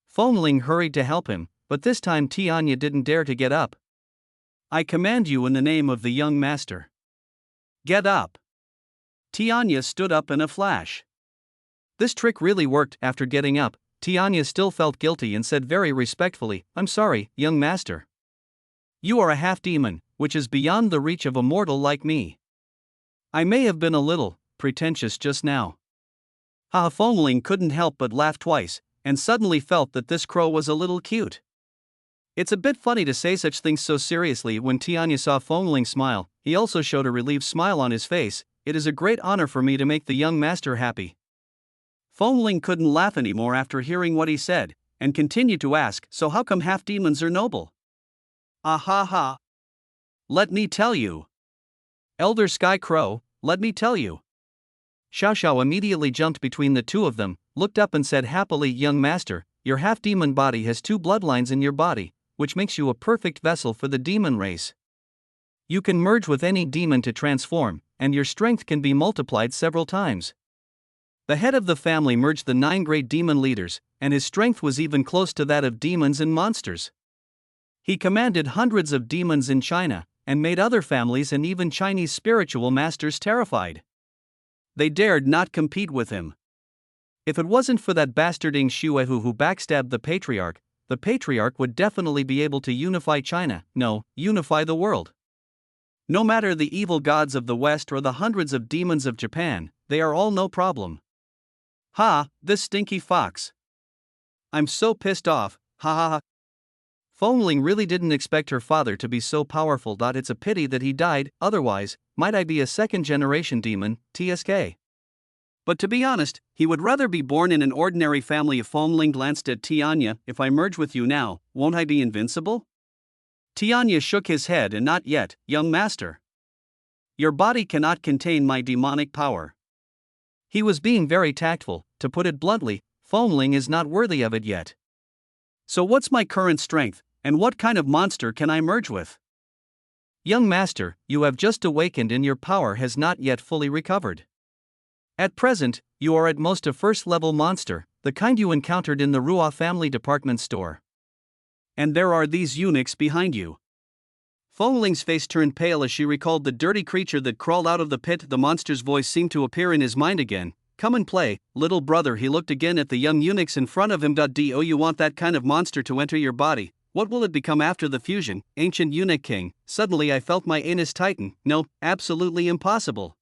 Fengling hurried to help him, but this time Tianya didn't dare to get up. I command you in the name of the young master. Get up. Tianya stood up in a flash. This trick really worked. After getting up, Tianya still felt guilty and said very respectfully, I'm sorry, young master. You are a half-demon, which is beyond the reach of a mortal like me. I may have been a little pretentious just now. Fengling couldn't help but laugh twice, and suddenly felt that this crow was a little cute. It's a bit funny to say such things so seriously. When Tianya saw Fengling smile, he also showed a relieved smile on his face. It is a great honor for me to make the young master happy. Fengling couldn't laugh anymore after hearing what he said, and continued to ask, so how come half-demons are noble? Ha. Let me tell you. Elder Sky Crow, let me tell you. Xiao Xiao immediately jumped between the two of them, looked up and said happily, young master, your half-demon body has 2 bloodlines in your body, which makes you a perfect vessel for the demon race. You can merge with any demon to transform, and your strength can be multiplied several times. The head of the family merged the 9 great demon leaders, and his strength was even close to that of demons and monsters. He commanded hundreds of demons in China, and made other families and even Chinese spiritual masters terrified. They dared not compete with him. If it wasn't for that bastard Ing Xuehu who backstabbed the patriarch would definitely be able to unify China, unify the world. No matter the evil gods of the West or the hundreds of demons of Japan, they are all no problem. This stinky fox. I'm so pissed off, ha. Fengling really didn't expect her father to be so powerful. It's a pity that he died, otherwise, might I be a second-generation demon, TSK. But to be honest, he would rather be born in an ordinary family. Fengling glanced at Tianya, if I merge with you now, won't I be invincible? Tianya shook his head and not yet, young master. Your body cannot contain my demonic power. He was being very tactful. To put it bluntly, Fengling is not worthy of it yet. So what's my current strength, and what kind of monster can I merge with? Young master, you have just awakened and your power has not yet fully recovered. At present, you are at most a first-level monster, the kind you encountered in the Ruo family department store. And there are these eunuchs behind you. Fengling's face turned pale as she recalled the dirty creature that crawled out of the pit. The monster's voice seemed to appear in his mind again. Come and play, little brother. He looked again at the young eunuchs in front of him. Do you want that kind of monster to enter your body? What will it become after the fusion, ancient eunuch king? Suddenly I felt my anus tighten. No, absolutely impossible.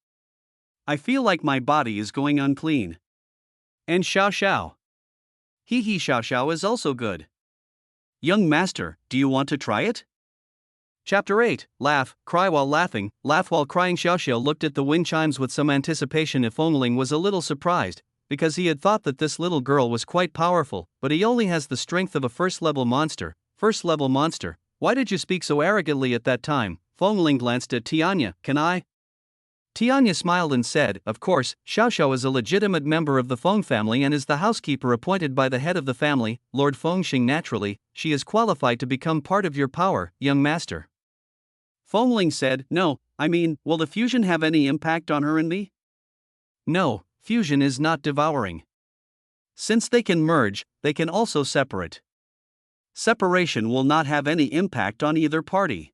I feel like my body is going unclean. And Xiao Xiao. Xiao Xiao is also good. Young master, do you want to try it? Chapter 8, Laugh, Cry While Laughing, Laugh While Crying. Xiao Xiao looked at the wind chimes with some anticipation. Fengling was a little surprised, because he had thought that this little girl was quite powerful, but he only has the strength of a first-level monster. First-level monster, why did you speak so arrogantly at that time? Fengling glanced at Tianya. Can I? Tianya smiled and said, "Of course, Xiao Xiao is a legitimate member of the Feng family and is the housekeeper appointed by the head of the family, Lord Fengxing. Naturally, she is qualified to become part of your power, young master." Fengling said, "No, I mean, will the fusion have any impact on her and me?" "No, fusion is not devouring. Since they can merge, they can also separate. Separation will not have any impact on either party.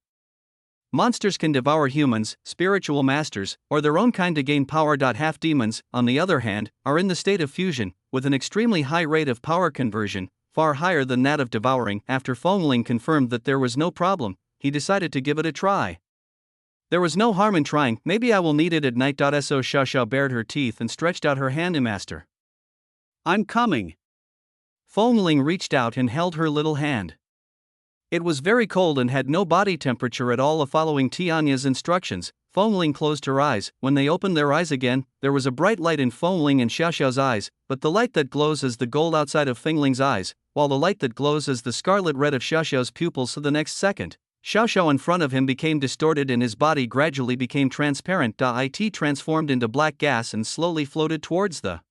Monsters can devour humans, spiritual masters, or their own kind to gain power. Half demons, on the other hand, are in the state of fusion, with an extremely high rate of power conversion, far higher than that of devouring." After Fengling confirmed that there was no problem, he decided to give it a try. "There was no harm in trying, maybe I will need it at night." So Xiao Xiao bared her teeth and stretched out her hand. "Master, I'm coming." Fengling reached out and held her little hand. It was very cold and had no body temperature at all. Following Tianya's instructions, Fengling closed her eyes. When they opened their eyes again, there was a bright light in Fengling and Xiao Xiao's eyes, but the light that glows is the gold outside of Fengling's eyes, while the light that glows is the scarlet red of Xiao Xiao's pupils. So the next second, Xiao Xiao in front of him became distorted and his body gradually became transparent. It transformed into black gas and slowly floated towards the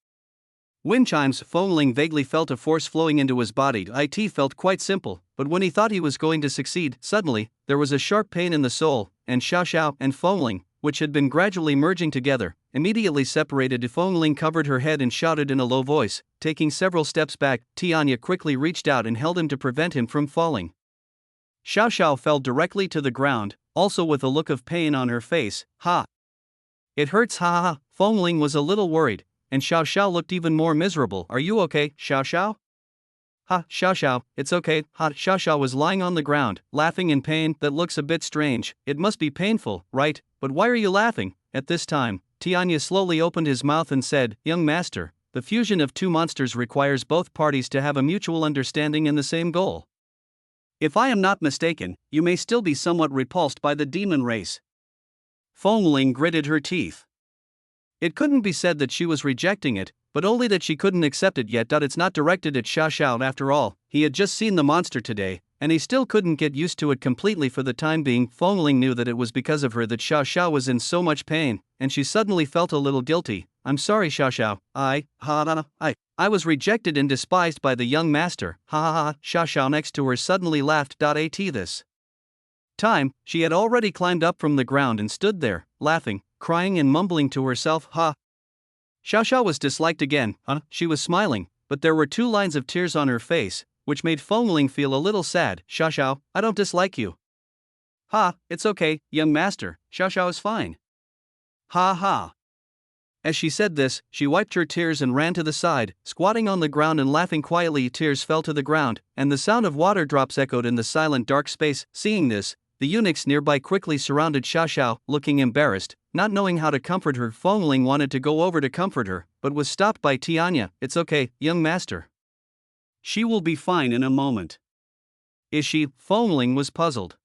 wind chimes. Fengling vaguely felt a force flowing into his body. It felt quite simple, but when he thought he was going to succeed, suddenly, there was a sharp pain in the soul, and Xiao Xiao and Fengling, which had been gradually merging together, immediately separated. Fengling covered her head and shouted in a low voice, taking several steps back. Tianya quickly reached out and held him to prevent him from falling. Xiao Xiao fell directly to the ground, also with a look of pain on her face. "Ha! It hurts, ha ha ha." Fengling was a little worried, and Xiao Xiao looked even more miserable. "Are you okay, Xiao Xiao?" "Ha, Xiao Xiao, it's okay." Ha, Xiao Xiao was lying on the ground, laughing in pain. "That looks a bit strange. It must be painful, right? But why are you laughing?" At this time, Tianya slowly opened his mouth and said, "Young master, the fusion of two monsters requires both parties to have a mutual understanding and the same goal. If I am not mistaken, you may still be somewhat repulsed by the demon race." Fengling gritted her teeth. It couldn't be said that she was rejecting it, but only that she couldn't accept it yet. It's not directed at Xiao Xiao after all. He had just seen the monster today, and he still couldn't get used to it completely for the time being. Fengling knew that it was because of her that Xiao Xiao was in so much pain, and she suddenly felt a little guilty. "I'm sorry, Xiao Xiao. I was rejected and despised by the young master." Ha ha ha. Xiao Xiao next to her suddenly laughed. At this time, she had already climbed up from the ground and stood there, laughing, crying and mumbling to herself. "Ha." Xiao Xiao was disliked again. She was smiling, but there were 2 lines of tears on her face, which made Fengling feel a little sad. "Xiao Xiao, I don't dislike you." "Ha, it's okay, young master, Xiao Xiao is fine." "Ha ha." As she said this, she wiped her tears and ran to the side, squatting on the ground and laughing quietly. Tears fell to the ground, and the sound of water drops echoed in the silent dark space. Seeing this, the eunuchs nearby quickly surrounded Xiao Xiao, looking embarrassed, not knowing how to comfort her. Fengling wanted to go over to comfort her, but was stopped by Tianya. "It's okay, young master. She will be fine in a moment." "Is she?" Fengling was puzzled.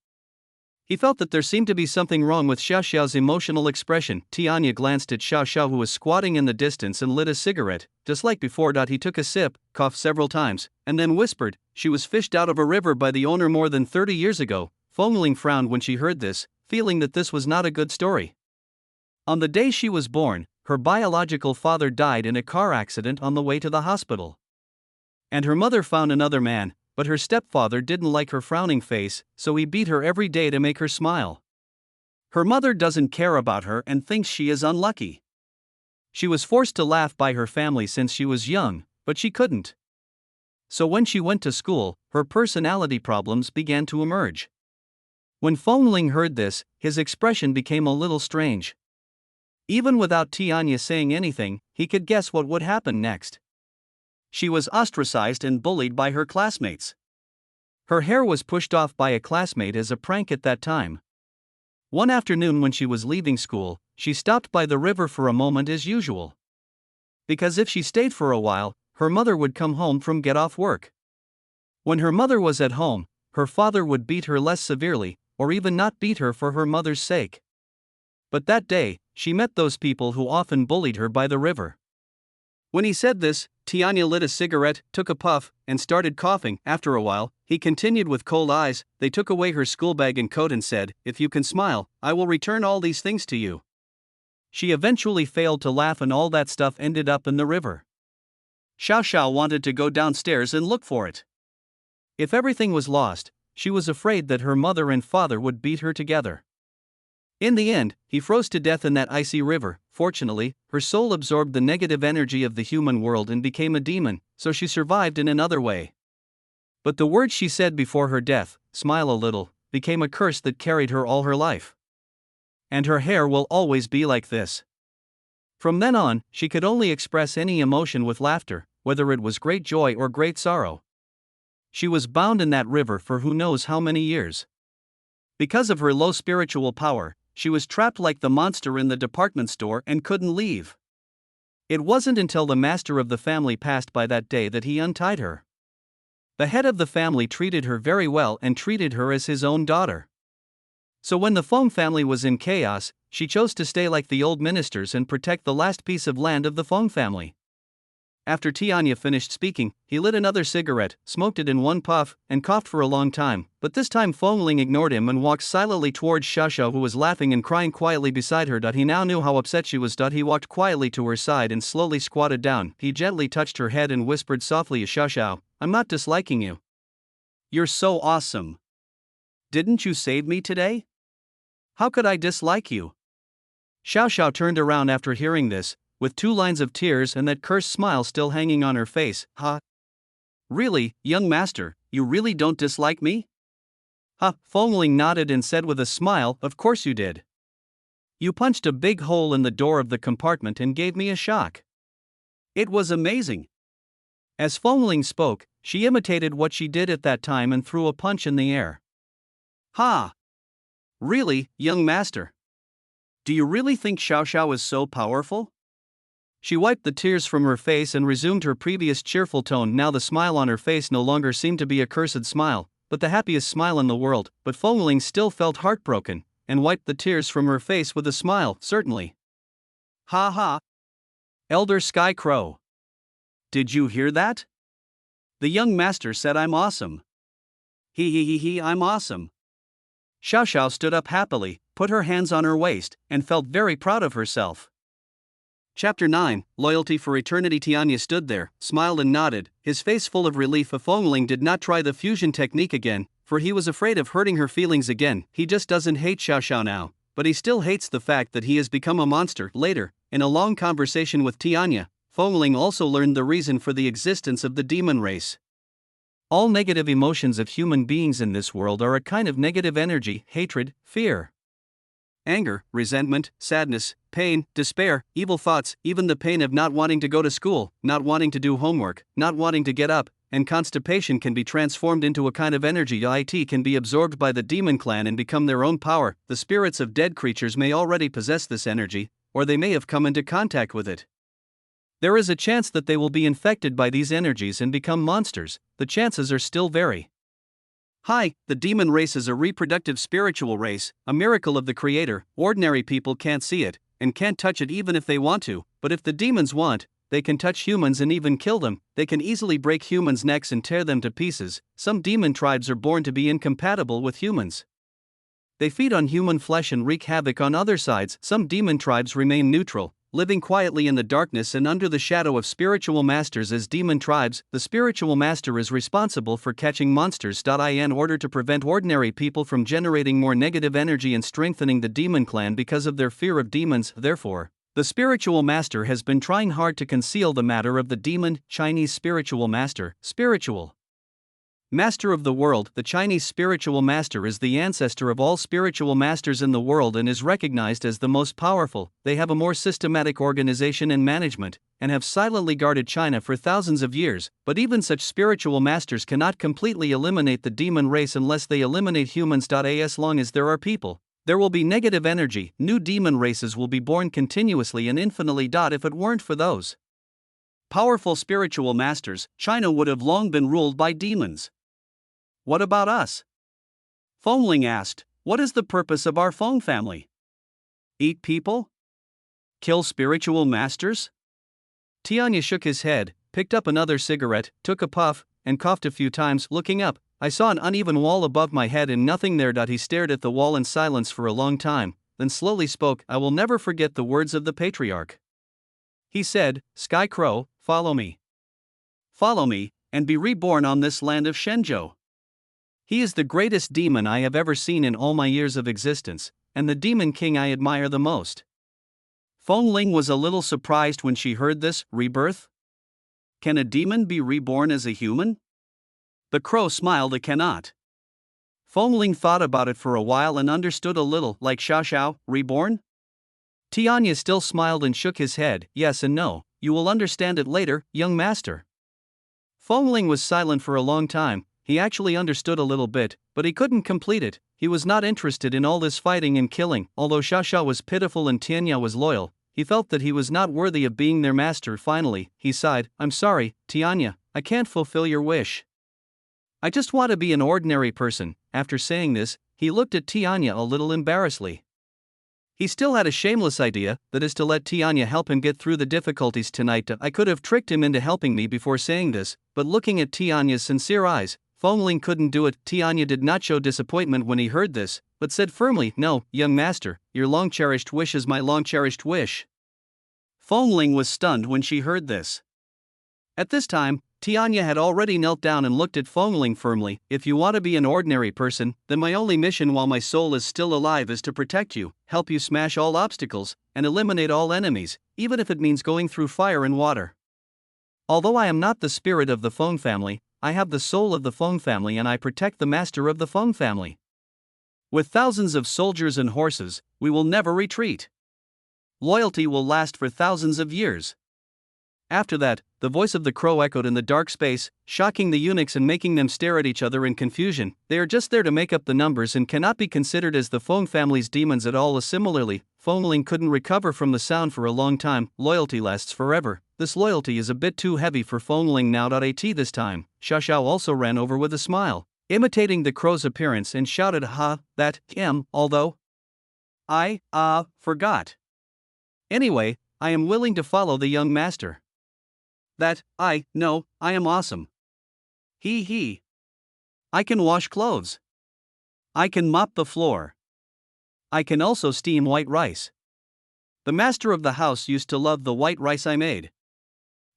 He felt that there seemed to be something wrong with Xiao Xiao's emotional expression. Tianya glanced at Xiao Xiao, who was squatting in the distance, and lit a cigarette. Just like before, he took a sip, coughed several times, and then whispered, "She was fished out of a river by the owner more than 30 years ago. Fengling frowned when she heard this, feeling that this was not a good story. On the day she was born, her biological father died in a car accident on the way to the hospital. And her mother found another man, but her stepfather didn't like her frowning face, so he beat her every day to make her smile. Her mother doesn't care about her and thinks she is unlucky. She was forced to laugh by her family since she was young, but she couldn't. So when she went to school, her personality problems began to emerge." When Fengling heard this, his expression became a little strange. Even without Tianya saying anything, he could guess what would happen next. She was ostracized and bullied by her classmates. Her hair was pushed off by a classmate as a prank at that time. One afternoon when she was leaving school, she stopped by the river for a moment as usual. Because if she stayed for a while, her mother would come home from get off work. When her mother was at home, her father would beat her less severely, or even not beat her for her mother's sake. But that day, she met those people who often bullied her by the river. When he said this, Tianya lit a cigarette, took a puff, and started coughing. After a while, he continued with cold eyes. "They took away her schoolbag and coat and said, 'If you can smile, I will return all these things to you.' She eventually failed to laugh and all that stuff ended up in the river. Xiao Xiao wanted to go downstairs and look for it. If everything was lost, she was afraid that her mother and father would beat her together. In the end, he froze to death in that icy river. Fortunately, her soul absorbed the negative energy of the human world and became a demon, so she survived in another way. But the words she said before her death, "Smile a little," became a curse that carried her all her life. And her hair will always be like this. From then on, she could only express any emotion with laughter, whether it was great joy or great sorrow. She was bound in that river for who knows how many years. Because of her low spiritual power, she was trapped like the monster in the department store and couldn't leave. It wasn't until the master of the family passed by that day that he untied her. The head of the family treated her very well and treated her as his own daughter. So when the Feng family was in chaos, she chose to stay like the old ministers and protect the last piece of land of the Feng family. After Tianya finished speaking, he lit another cigarette, smoked it in one puff, and coughed for a long time, but this time Fengling ignored him and walked silently towards Xiao Xiao, who was laughing and crying quietly beside her. He now knew how upset she was. He walked quietly to her side and slowly squatted down. He gently touched her head and whispered softly, "Xiao Xiao, I'm not disliking you. You're so awesome. Didn't you save me today? How could I dislike you?" Xiao Xiao turned around after hearing this, with 2 lines of tears and that cursed smile still hanging on her face. "Huh? Really, young master, you really don't dislike me?" "Huh?" Fengling nodded and said with a smile, "Of course you did. You punched a big hole in the door of the compartment and gave me a shock. It was amazing." As Fengling spoke, she imitated what she did at that time and threw a punch in the air. "Ha! Really, young master? Do you really think Xiao Xiao is so powerful?" She wiped the tears from her face and resumed her previous cheerful tone. Now the smile on her face no longer seemed to be a cursed smile, but the happiest smile in the world. But Fengling still felt heartbroken, and wiped the tears from her face with a smile. "Certainly. Ha ha. Elder Sky Crow. Did you hear that? The young master said I'm awesome. He, I'm awesome." Xiao Xiao stood up happily, put her hands on her waist, and felt very proud of herself. Chapter 9, Loyalty for Eternity. Tianya stood there, smiled and nodded, his face full of relief. Fengling did not try the fusion technique again, for he was afraid of hurting her feelings again. He just doesn't hate Xiao Xiao now, but he still hates the fact that he has become a monster. Later, in a long conversation with Tianya, Fengling also learned the reason for the existence of the demon race. All negative emotions of human beings in this world are a kind of negative energy: hatred, fear, anger, resentment, sadness, pain, despair, evil thoughts, even the pain of not wanting to go to school, not wanting to do homework, not wanting to get up, and constipation can be transformed into a kind of energy. It can be absorbed by the demon clan and become their own power. The spirits of dead creatures may already possess this energy, or they may have come into contact with it. There is a chance that they will be infected by these energies and become monsters. The chances are still very high. The demon race is a reproductive spiritual race, a miracle of the Creator. Ordinary people can't see it, and can't touch it even if they want to, but if the demons want, they can touch humans and even kill them. They can easily break humans' necks and tear them to pieces. Some demon tribes are born to be incompatible with humans. They feed on human flesh and wreak havoc on other sides. Some demon tribes remain neutral, living quietly in the darkness and under the shadow of spiritual masters as demon tribes. The spiritual master is responsible for catching monsters. In order to prevent ordinary people from generating more negative energy and strengthening the demon clan because of their fear of demons, therefore, the spiritual master has been trying hard to conceal the matter of the demon. Chinese spiritual master. Spiritual master of the world. The Chinese spiritual master is the ancestor of all spiritual masters in the world and is recognized as the most powerful. They have a more systematic organization and management, and have silently guarded China for thousands of years. But even such spiritual masters cannot completely eliminate the demon race unless they eliminate humans. As long as there are people, there will be negative energy. New demon races will be born continuously and infinitely. If it weren't for those powerful spiritual masters, China would have long been ruled by demons. What about us? Fengling asked. What is the purpose of our Feng family? Eat people? Kill spiritual masters? Tianya shook his head, picked up another cigarette, took a puff, and coughed a few times. Looking up, I saw an uneven wall above my head and nothing there. He stared at the wall in silence for a long time, then slowly spoke. I will never forget the words of the patriarch. He said, Sky Crow, follow me. Follow me, and be reborn on this land of Shenzhou. He is the greatest demon I have ever seen in all my years of existence, and the demon king I admire the most. Feng Ling was a little surprised when she heard this. Rebirth? Can a demon be reborn as a human? The crow smiled. It cannot. Feng Ling thought about it for a while and understood a little. Like Xiao, reborn? Tianya still smiled and shook his head. Yes and no, you will understand it later, young master. Feng Ling was silent for a long time. He actually understood a little bit, but he couldn't complete it. He was not interested in all this fighting and killing. Although Xiao was pitiful and Tianya was loyal, he felt that he was not worthy of being their master. Finally, he sighed. I'm sorry, Tianya, I can't fulfill your wish. I just want to be an ordinary person. After saying this, he looked at Tianya a little embarrassedly. He still had a shameless idea, that is to let Tianya help him get through the difficulties tonight. I could have tricked him into helping me before saying this, but looking at Tianya's sincere eyes, Feng Ling couldn't do it. Tianya did not show disappointment when he heard this, but said firmly, No, young master, your long-cherished wish is my long-cherished wish. Feng Ling was stunned when she heard this. At this time, Tianya had already knelt down and looked at Feng Ling firmly. If you want to be an ordinary person, then my only mission while my soul is still alive is to protect you, help you smash all obstacles, and eliminate all enemies, even if it means going through fire and water. Although I am not the spirit of the Feng family, I have the soul of the Feng family and I protect the master of the Feng family. With thousands of soldiers and horses, we will never retreat. Loyalty will last for thousands of years. After that, the voice of the crow echoed in the dark space, shocking the eunuchs and making them stare at each other in confusion. They are just there to make up the numbers and cannot be considered as the Feng family's demons at all. Similarly, Feng Ling couldn't recover from the sound for a long time. Loyalty lasts forever. This loyalty is a bit too heavy for Feng Ling now. At this time, Xiao also ran over with a smile, imitating the crow's appearance, and shouted, although I forgot. Anyway, I am willing to follow the young master. I am awesome. He. I can wash clothes. I can mop the floor. I can also steam white rice. The master of the house used to love the white rice I made.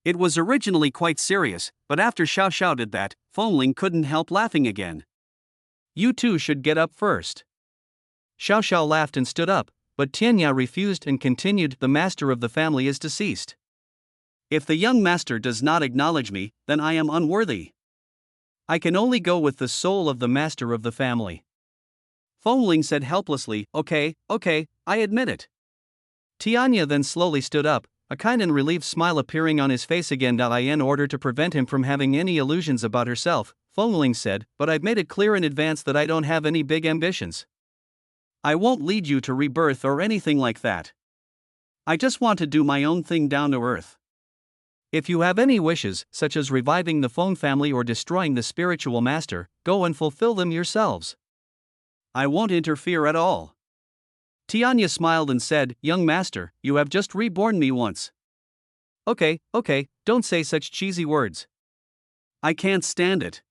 It was originally quite serious, but after Xiao did that, Feng Ling couldn't help laughing again. You two should get up first. Xiao laughed and stood up, but Tianya refused and continued. The master of the family is deceased. If the young master does not acknowledge me, then I am unworthy. I can only go with the soul of the master of the family. Feng Ling said helplessly, Okay, I admit it. Tianya then slowly stood up, a kind and relieved smile appearing on his face again. In order to prevent him from having any illusions about herself, Feng Ling said, But I've made it clear in advance that I don't have any big ambitions. I won't lead you to rebirth or anything like that. I just want to do my own thing down to earth. If you have any wishes, such as reviving the Feng family or destroying the spiritual master, go and fulfill them yourselves. I won't interfere at all. Tianya smiled and said, Young master, you have just reborn me once. Okay, don't say such cheesy words. I can't stand it.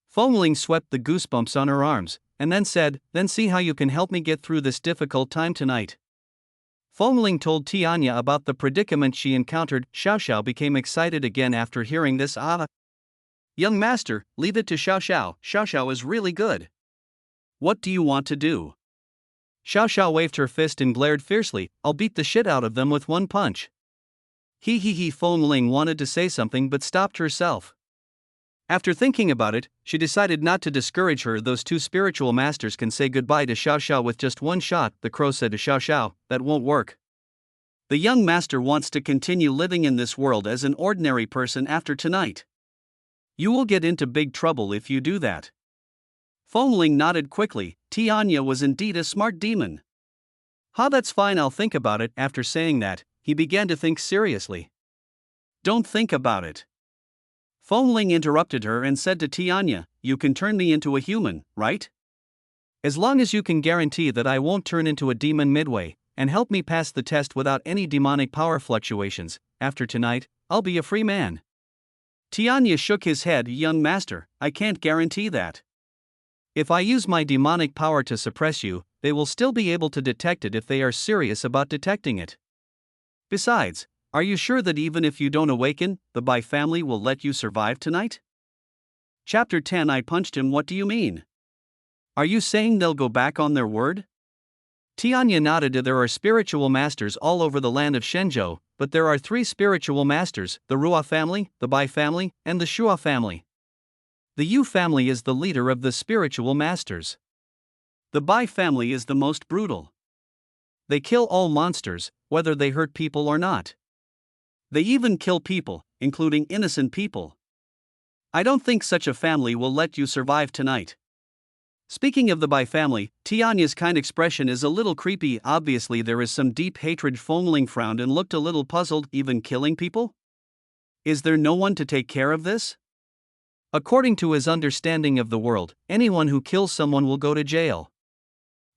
Feng Ling swept the goosebumps on her arms, and then said, Then see how you can help me get through this difficult time tonight. Feng Ling told Tianya about the predicament she encountered. Xiao became excited again after hearing this. Young master, leave it to Xiao. Xiao is really good. What do you want to do? Xiao waved her fist and glared fiercely. I'll beat the shit out of them with one punch. Feng Ling wanted to say something but stopped herself. After thinking about it, she decided not to discourage her. Those two spiritual masters can say goodbye to Xiao with just one shot, the crow said to Xiao. That won't work. The young master wants to continue living in this world as an ordinary person after tonight. You will get into big trouble if you do that. Feng Ling nodded quickly. Tianya was indeed a smart demon. That's fine, I'll think about it. After saying that, he began to think seriously. Don't think about it. Feng Ling interrupted her and said to Tianya, You can turn me into a human, right? As long as you can guarantee that I won't turn into a demon midway, and help me pass the test without any demonic power fluctuations, after tonight, I'll be a free man. Tianya shook his head. Young master, I can't guarantee that. If I use my demonic power to suppress you, they will still be able to detect it if they are serious about detecting it. Besides, are you sure that even if you don't awaken, the Bai family will let you survive tonight? Chapter 10. I punched him. What do you mean? Are you saying they'll go back on their word? Tianya nodded. There are spiritual masters all over the land of Shenzhou, but there are 3 spiritual masters: the Ruo family, the Bai family, and the Shua family. The Yu family is the leader of the spiritual masters. The Bai family is the most brutal. They kill all monsters, whether they hurt people or not. They even kill people, including innocent people. I don't think such a family will let you survive tonight. Speaking of the Bai family, Tianya's kind expression is a little creepy. Obviously there is some deep hatred. Feng frowned and looked a little puzzled. Even killing people? Is there no one to take care of this? According to his understanding of the world, anyone who kills someone will go to jail.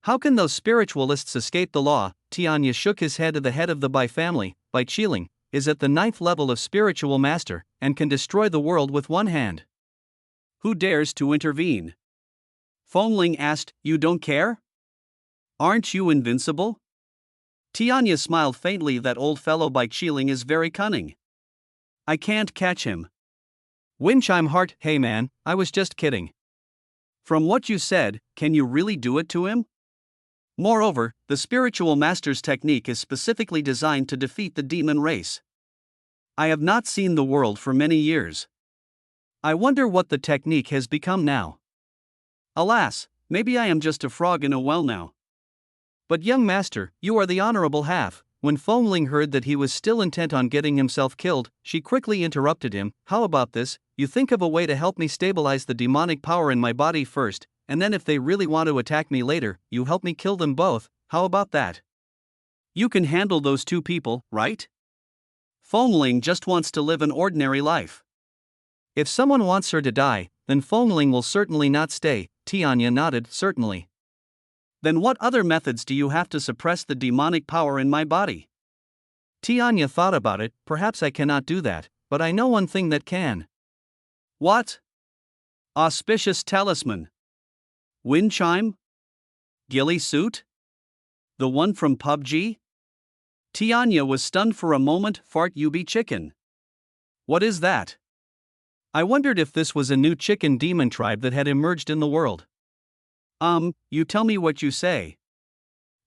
How can those spiritualists escape the law? Tianya shook his head. The head of the Bai family, Bai Qiling, is at the 9th level of spiritual master, and can destroy the world with one hand. Who dares to intervene? Feng asked. You don't care? Aren't you invincible? Tianya smiled faintly. That old fellow Bai Qiling is very cunning. I can't catch him. Winchime Heart. Hey man, I was just kidding. From what you said, can you really do it to him? Moreover, the spiritual master's technique is specifically designed to defeat the demon race. I have not seen the world for many years. I wonder what the technique has become now. Alas, maybe I am just a frog in a well now. But young master, you are the honorable half. When Feng heard that he was still intent on getting himself killed, she quickly interrupted him. How about this? You think of a way to help me stabilize the demonic power in my body first, and then if they really want to attack me later, you help me kill them both. How about that? You can handle those 2 people, right? Feng just wants to live an ordinary life. If someone wants her to die, then Feng will certainly not stay. Tianya nodded. Certainly. Then what other methods do you have to suppress the demonic power in my body? Tianya thought about it. Perhaps I cannot do that, but I know one thing that can. What? Auspicious talisman. Wind chime? Ghillie suit? The one from PUBG? Tianya was stunned for a moment. Fart Yubi chicken. What is that? I wondered if this was a new chicken demon tribe that had emerged in the world. You tell me what you say.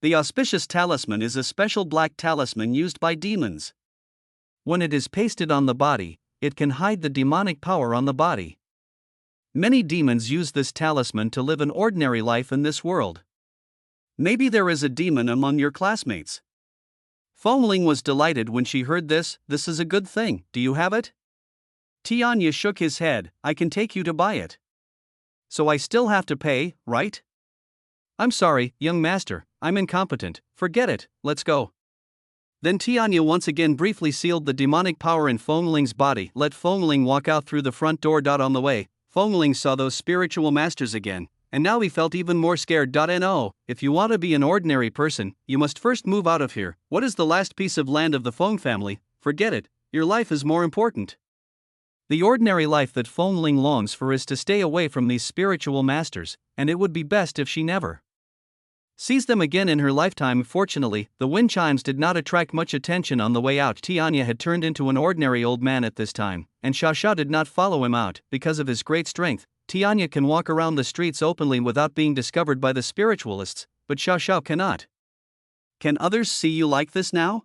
The auspicious talisman is a special black talisman used by demons. When it is pasted on the body, it can hide the demonic power on the body. Many demons use this talisman to live an ordinary life in this world. Maybe there is a demon among your classmates. Feng was delighted when she heard this. This is a good thing. Do you have it? Tianya shook his head. I can take you to buy it. So I still have to pay, right? I'm sorry, young master, I'm incompetent. Forget it, let's go. Then Tianya once again briefly sealed the demonic power in Feng body. Let Feng walk out through the front door. On the way, Feng saw those spiritual masters again, and now he felt even more scared. No, if you want to be an ordinary person, you must first move out of here. What is the last piece of land of the Feng family? Forget it, your life is more important. The ordinary life that Feng longs for is to stay away from these spiritual masters, and it would be best if she never sees them again in her lifetime. Fortunately, the wind chimes did not attract much attention on the way out. Tianya had turned into an ordinary old man at this time, and Xiao did not follow him out. Because of his great strength, Tianya can walk around the streets openly without being discovered by the spiritualists, but Xiao cannot. Can others see you like this now?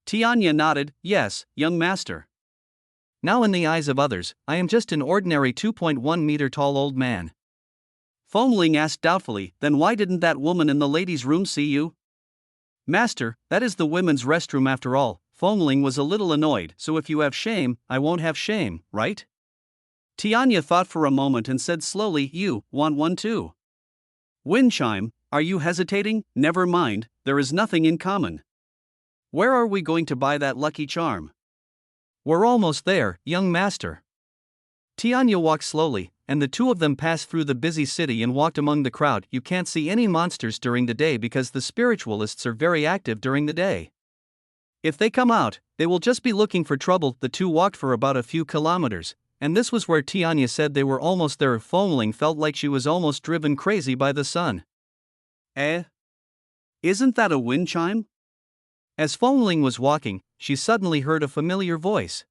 Tianya nodded. Yes, young master. Now in the eyes of others, I am just an ordinary 2.1 meter tall old man. Feng asked doubtfully. Then why didn't that woman in the ladies' room see you? Master, that is the women's restroom after all. Feng was a little annoyed. So if you have shame, I won't have shame, right? Tianya thought for a moment and said slowly, You want one too? Wind chime, are you hesitating? Never mind, there is nothing in common. Where are we going to buy that lucky charm? We're almost there, young master. Tianya walked slowly, and the 2 of them passed through the busy city and walked among the crowd. You can't see any monsters during the day because the spiritualists are very active during the day. If they come out, they will just be looking for trouble. The 2 walked for about a few kilometers, and this was where Tianya said they were almost there. Feng felt like she was almost driven crazy by the sun. Eh? Isn't that a wind chime? As Fengling was walking, she suddenly heard a familiar voice.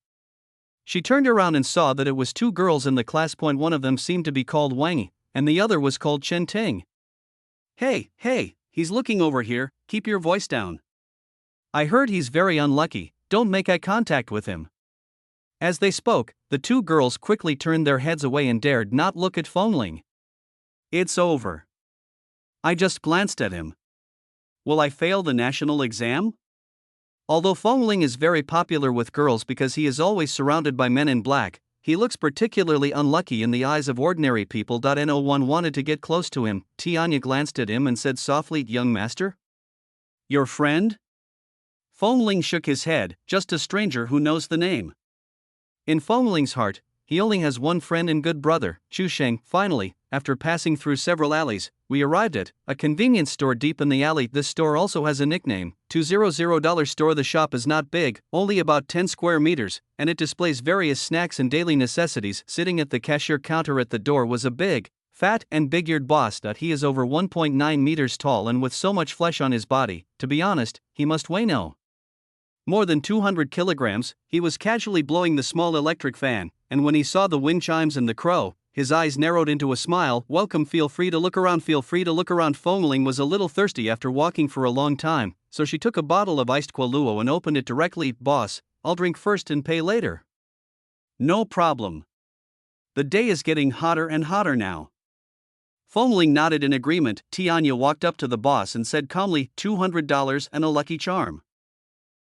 She turned around and saw that it was two girls in the class. One of them seemed to be called Wang, and the other was called Chen Ting. Hey, hey, he's looking over here, keep your voice down. I heard he's very unlucky, don't make eye contact with him. As they spoke, the two girls quickly turned their heads away and dared not look at Fengling. It's over. I just glanced at him. Will I fail the national exam? Although Fengling is very popular with girls because he is always surrounded by men in black, he looks particularly unlucky in the eyes of ordinary people. No one wanted to get close to him. Tianya glanced at him and said softly, "Young master? Your friend?" Fengling shook his head, just a stranger who knows the name. In Fengling's heart, he only has one friend and good brother, Chu Sheng. Finally, after passing through several alleys, we arrived at a convenience store deep in the alley. This store also has a nickname, $200 store. The shop is not big, only about 10 square meters, and it displays various snacks and daily necessities. Sitting at the cashier counter at the door was a big, fat and big-eared boss. He is over 1.9 meters tall and with so much flesh on his body, to be honest, he must weigh no more than 200 kilograms. He was casually blowing the small electric fan, and when he saw the wind chimes and the crow, his eyes narrowed into a smile. Welcome, feel free to look around, feel free to look around. Fengling was a little thirsty after walking for a long time, so she took a bottle of iced Kualuo and opened it directly. Boss, I'll drink first and pay later. No problem. The day is getting hotter and hotter now. Fengling nodded in agreement. Tianya walked up to the boss and said calmly, $200 and a lucky charm.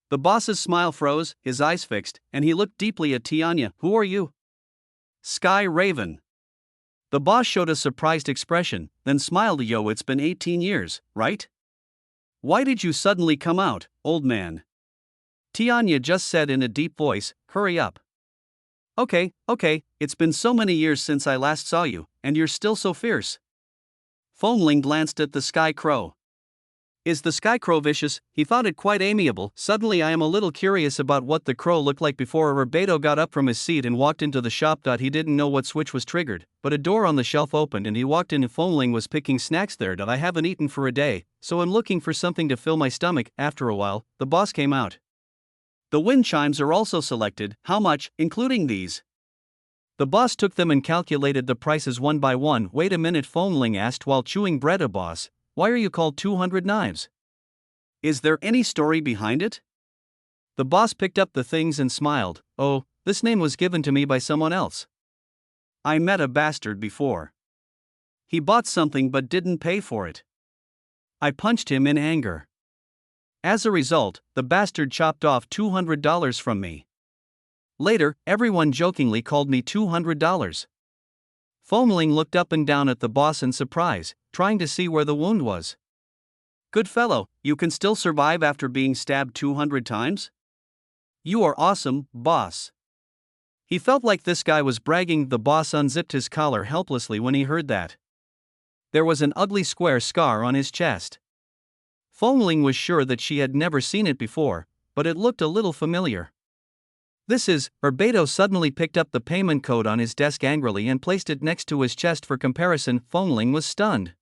The boss's smile froze, his eyes fixed, and he looked deeply at Tianya. Who are you? Sky Raven. The boss showed a surprised expression, then smiled. Yo, it's been 18 years, right? Why did you suddenly come out, old man? Tianya just said in a deep voice, hurry up. Okay, it's been so many years since I last saw you, and you're still so fierce. Fengling glanced at the sky crow. Is the sky crow vicious? He found it quite amiable. Suddenly I am a little curious about what the crow looked like before. Roberto got up from his seat and walked into the shop. He didn't know what switch was triggered, but a door on the shelf opened and he walked in. Fengling was picking snacks there. I haven't eaten for a day, so I'm looking for something to fill my stomach. After a while, the boss came out. The wind chimes are also selected. How much, including these? The boss took them and calculated the prices one by one. Wait a minute, Fengling asked while chewing bread. A boss, why are you called 200 knives? Is there any story behind it? The boss picked up the things and smiled. Oh, this name was given to me by someone else. I met a bastard before. He bought something but didn't pay for it. I punched him in anger. As a result, the bastard chopped off $200 from me. Later, everyone jokingly called me $200. Fengling looked up and down at the boss in surprise, trying to see where the wound was. Good fellow, you can still survive after being stabbed 200 times? You are awesome, boss. He felt like this guy was bragging. The boss unzipped his collar helplessly when he heard that. There was an ugly square scar on his chest. Fengling was sure that she had never seen it before, but it looked a little familiar. This is, Urbeto suddenly picked up the payment code on his desk angrily and placed it next to his chest for comparison. Fengling was stunned.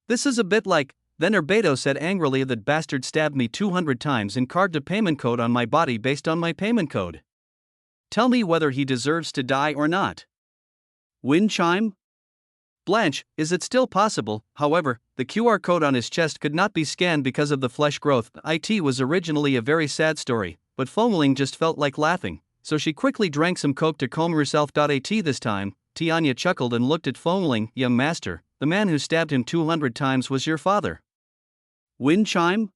This is a bit like, then Urbeto said angrily, that bastard stabbed me 200 times and carved a payment code on my body based on my payment code. Tell me whether he deserves to die or not. Wind chime? Blanche, is it still possible? However, the QR code on his chest could not be scanned because of the flesh growth. It was originally a very sad story, but Fengling just felt like laughing, so she quickly drank some coke to calm herself. At this time, Tianya chuckled and looked at Fengling. Young master, the man who stabbed him 200 times was your father. Wind chime?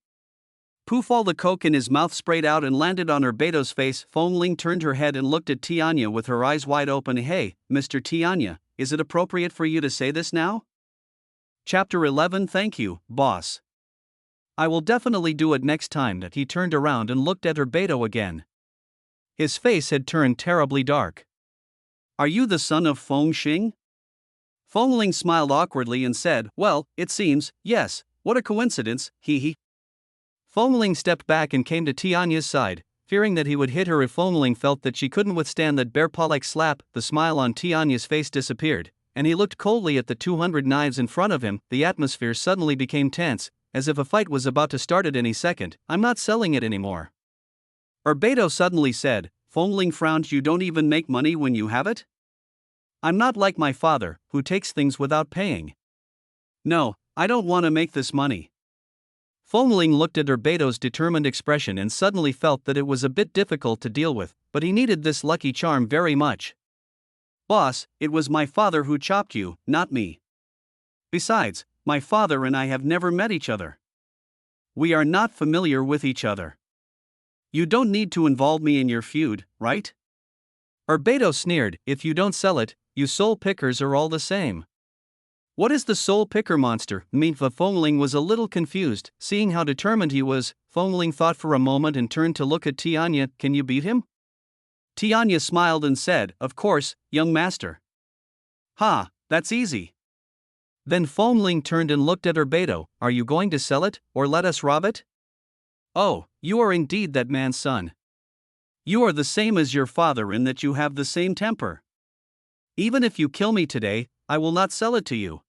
Poof! All the coke in his mouth sprayed out and landed on Urbeto's face. Fengling turned her head and looked at Tianya with her eyes wide open. Hey, Mr. Tianya, is it appropriate for you to say this now? Chapter 11. Thank you, boss. I will definitely do it next time. He turned around and looked at Urbeto again. His face had turned terribly dark. Are you the son of Feng Xing? Fengling smiled awkwardly and said, well, it seems, yes, what a coincidence, hee. Fengling stepped back and came to Tianya's side, fearing that he would hit her if Fengling felt that she couldn't withstand that bear paw-like slap. The smile on Tianya's face disappeared, and he looked coldly at the 200 knives in front of him. The atmosphere suddenly became tense, as if a fight was about to start at any second. I'm not selling it anymore. Urbeto suddenly said. Fongling frowned. You don't even make money when you have it? I'm not like my father, who takes things without paying. No, I don't want to make this money. Fongling looked at Urbeto's determined expression and suddenly felt that it was a bit difficult to deal with, but he needed this lucky charm very much. Boss, it was my father who chopped you, not me. Besides, my father and I have never met each other. We are not familiar with each other. You don't need to involve me in your feud, right? Urbeto sneered. If you don't sell it, you soul pickers are all the same. What is the soul picker monster? Fongling was a little confused, seeing how determined he was. Fongling thought for a moment and turned to look at Tianya. Can you beat him? Tianya smiled and said, of course, young master. Ha, that's easy. Then Fongling turned and looked at Urbeto. Are you going to sell it, or let us rob it? Oh, you are indeed that man's son. You are the same as your father in that you have the same temper. Even if you kill me today, I will not sell it to you.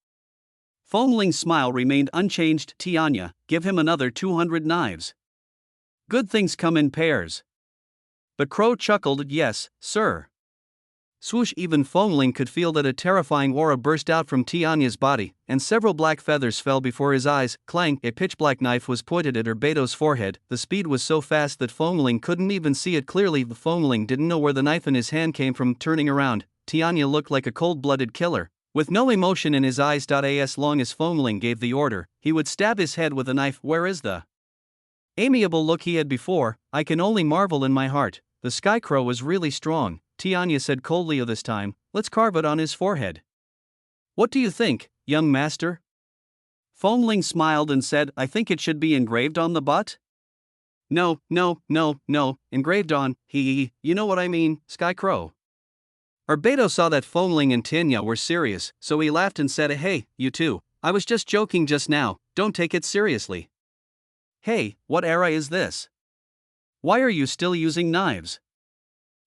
Fongling's smile remained unchanged. Tianya, give him another 200 knives. Good things come in pairs. The crow chuckled. Yes, sir. Swoosh! Even Fongling could feel that a terrifying aura burst out from Tianya's body, and several black feathers fell before his eyes. Clang! A pitch-black knife was pointed at Urbeto's forehead. The speed was so fast that Fongling couldn't even see it clearly. Fongling didn't know where the knife in his hand came from. Turning around, Tianya looked like a cold-blooded killer, with no emotion in his eyes. As long as Fongling gave the order, he would stab his head with a knife. Where is the amiable look he had before? I can only marvel in my heart. The skycrow was really strong, Tianya said coldly. This time, let's carve it on his forehead. What do you think, young master? Fongling smiled and said, I think it should be engraved on the butt. No, engraved on, you know what I mean, skycrow. Urbeto saw that Fongling and Tianya were serious, so he laughed and said, hey, you two, I was just joking just now, don't take it seriously. Hey, what era is this? Why are you still using knives?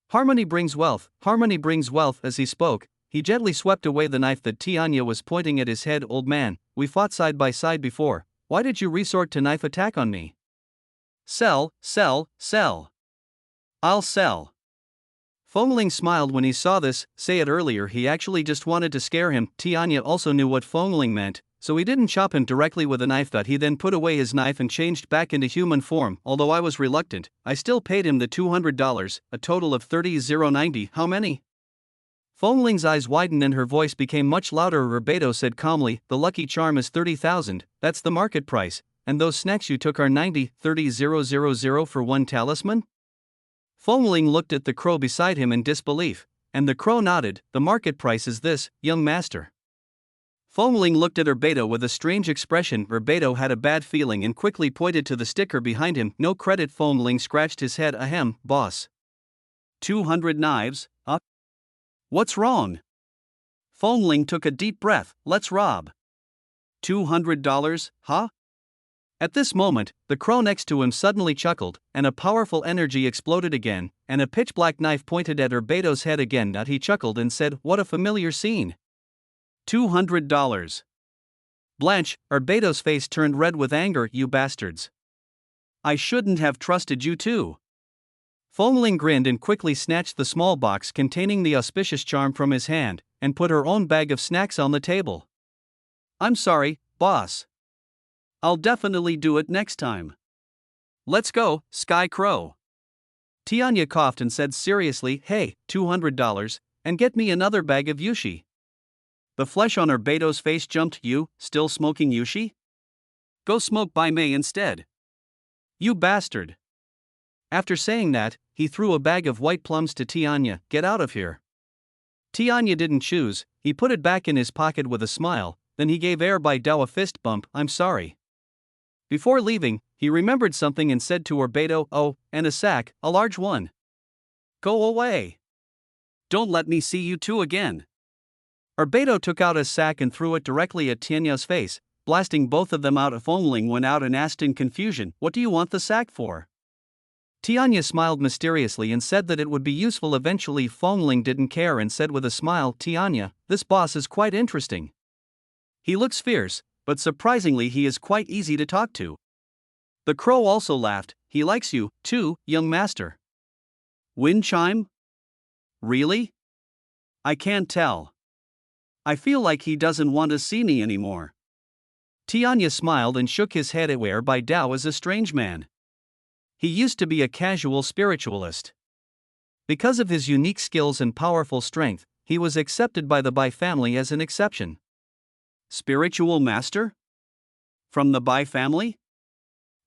Harmony brings wealth. As he spoke, he gently swept away the knife that Tianya was pointing at his head. Old man, we fought side by side before, why did you resort to knife attack on me? Sell. I'll sell. Fongling smiled when he saw this. Say it earlier, he actually just wanted to scare him. Tianya also knew what Fongling meant, so he didn't chop him directly with a knife. He then put away his knife and changed back into human form. Although I was reluctant, I still paid him the $200, a total of 30,090. How many? Fongling's eyes widened and her voice became much louder. Urbeto said calmly, the lucky charm is 30,000, that's the market price, and those snacks you took are 30,000 for one talisman? Fongling looked at the crow beside him in disbelief, and the crow nodded. The market price is this, young master. Fongling looked at Urbeto with a strange expression. Urbeto had a bad feeling and quickly pointed to the sticker behind him. No credit. Fongling scratched his head. Ahem, boss. 200 knives, huh? What's wrong? Fongling took a deep breath. Let's rob. $200, huh? At this moment, the crow next to him suddenly chuckled, and a powerful energy exploded again, and a pitch-black knife pointed at Urbeto's head again. He chuckled and said, what a familiar scene. $200. Blanche, Urbeto's face turned red with anger. You bastards. I shouldn't have trusted you too. Fongling grinned and quickly snatched the small box containing the auspicious charm from his hand, and put her own bag of snacks on the table. I'm sorry, boss. I'll definitely do it next time. Let's go, Sky Crow. Tianya coughed and said seriously, hey, $200, and get me another bag of Yushi. The flesh on Urbeto's face jumped. You, still smoking Yushi? Go smoke by May instead. You bastard. After saying that, he threw a bag of white plums to Tianya. Get out of here. Tianya didn't choose, he put it back in his pocket with a smile, then he gave Urbeto a fist bump. I'm sorry. Before leaving, he remembered something and said to Urbeto, oh, and a sack, a large one. Go away. Don't let me see you two again. Urbeto took out a sack and threw it directly at Tianya's face, blasting both of them out. Fongling went out and asked in confusion, what do you want the sack for? Tianya smiled mysteriously and said that it would be useful eventually. Fongling didn't care and said with a smile, Tianya, this boss is quite interesting. He looks fierce, but surprisingly he is quite easy to talk to. The crow also laughed, he likes you, too, young master. Wind chime? Really? I can't tell. I feel like he doesn't want to see me anymore. Tianya smiled and shook his head. Aware by Dao is a strange man. He used to be a casual spiritualist. Because of his unique skills and powerful strength, he was accepted by the Bai family as an exception. Spiritual master? From the Bai family?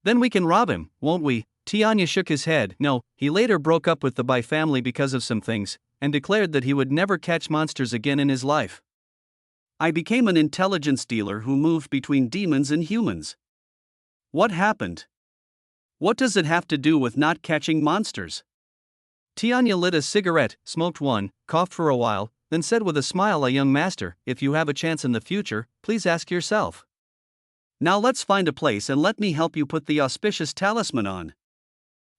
Then we can rob him, won't we? Tianya shook his head. No, he later broke up with the Bai family because of some things, and declared that he would never catch monsters again in his life. I became an intelligence dealer who moved between demons and humans. What happened? What does it have to do with not catching monsters? Tianya lit a cigarette, smoked one, coughed for a while, then said with a smile, a young master, if you have a chance in the future, please ask yourself. Now let's find a place and let me help you put the auspicious talisman on.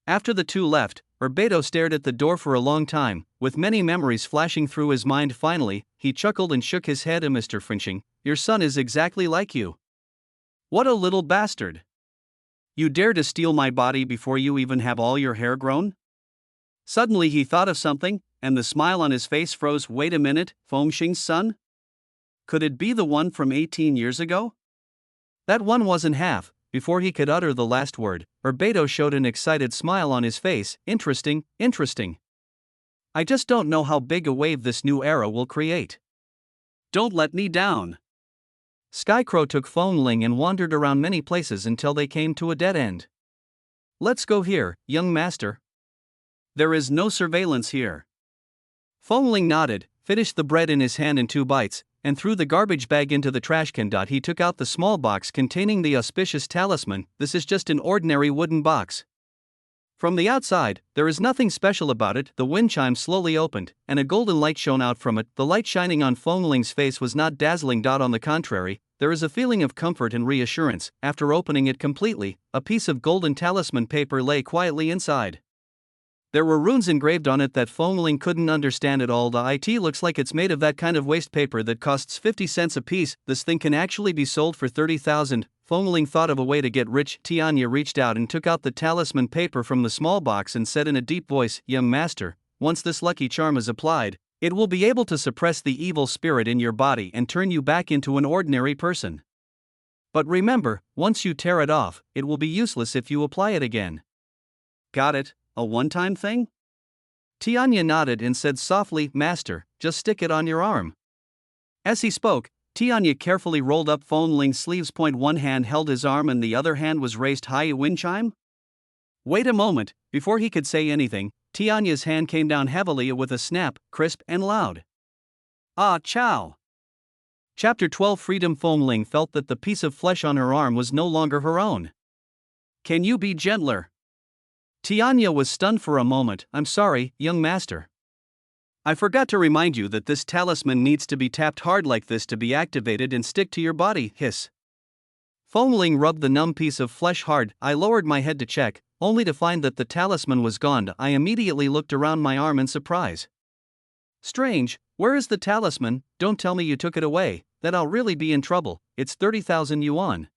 After the two left, Urbeto stared at the door for a long time, with many memories flashing through his mind. Finally, he chuckled and shook his head. Mr. Frinching, your son is exactly like you. What a little bastard. You dare to steal my body before you even have all your hair grown? Suddenly he thought of something, and the smile on his face froze. Wait a minute, Fengxing's son? Could it be the one from 18 years ago? That one wasn't half. Before he could utter the last word, Urbeto showed an excited smile on his face. Interesting, interesting. I just don't know how big a wave this new era will create. Don't let me down. Skycrow took Fongling and wandered around many places until they came to a dead end. Let's go here, young master. There is no surveillance here. Fongling nodded, finished the bread in his hand in 2 bites, and threw the garbage bag into the trash can. He took out the small box containing the auspicious talisman. This is just an ordinary wooden box. From the outside, there is nothing special about it. The wind chime slowly opened, and a golden light shone out from it. The light shining on Fongling's face was not dazzling. On the contrary, there is a feeling of comfort and reassurance. After opening it completely, a piece of golden talisman paper lay quietly inside. There were runes engraved on it that Fongling couldn't understand at all. It looks like it's made of that kind of waste paper that costs 50 cents a piece. This thing can actually be sold for 30,000. Fongling thought of a way to get rich. Tianya reached out and took out the talisman paper from the small box and said in a deep voice, young master, once this lucky charm is applied, it will be able to suppress the evil spirit in your body and turn you back into an ordinary person. But remember, once you tear it off, it will be useless if you apply it again. Got it? A one-time thing? Tianya nodded and said softly, Master, just stick it on your arm. As he spoke, Tianya carefully rolled up Fongling's sleeves. One hand held his arm and the other hand was raised high. A wind chime? Wait a moment. Before he could say anything, Tianya's hand came down heavily with a snap, crisp and loud. Ah, chow. Chapter 12. Freedom. Fongling felt that the piece of flesh on her arm was no longer her own. Can you be gentler? Tianya was stunned for a moment. I'm sorry, young master. I forgot to remind you that this talisman needs to be tapped hard like this to be activated and stick to your body. Hiss. Fongling rubbed the numb piece of flesh hard. I lowered my head to check, only to find that the talisman was gone. I immediately looked around my arm in surprise. Strange, where is the talisman? Don't tell me you took it away, then I'll really be in trouble. It's 30,000 yuan.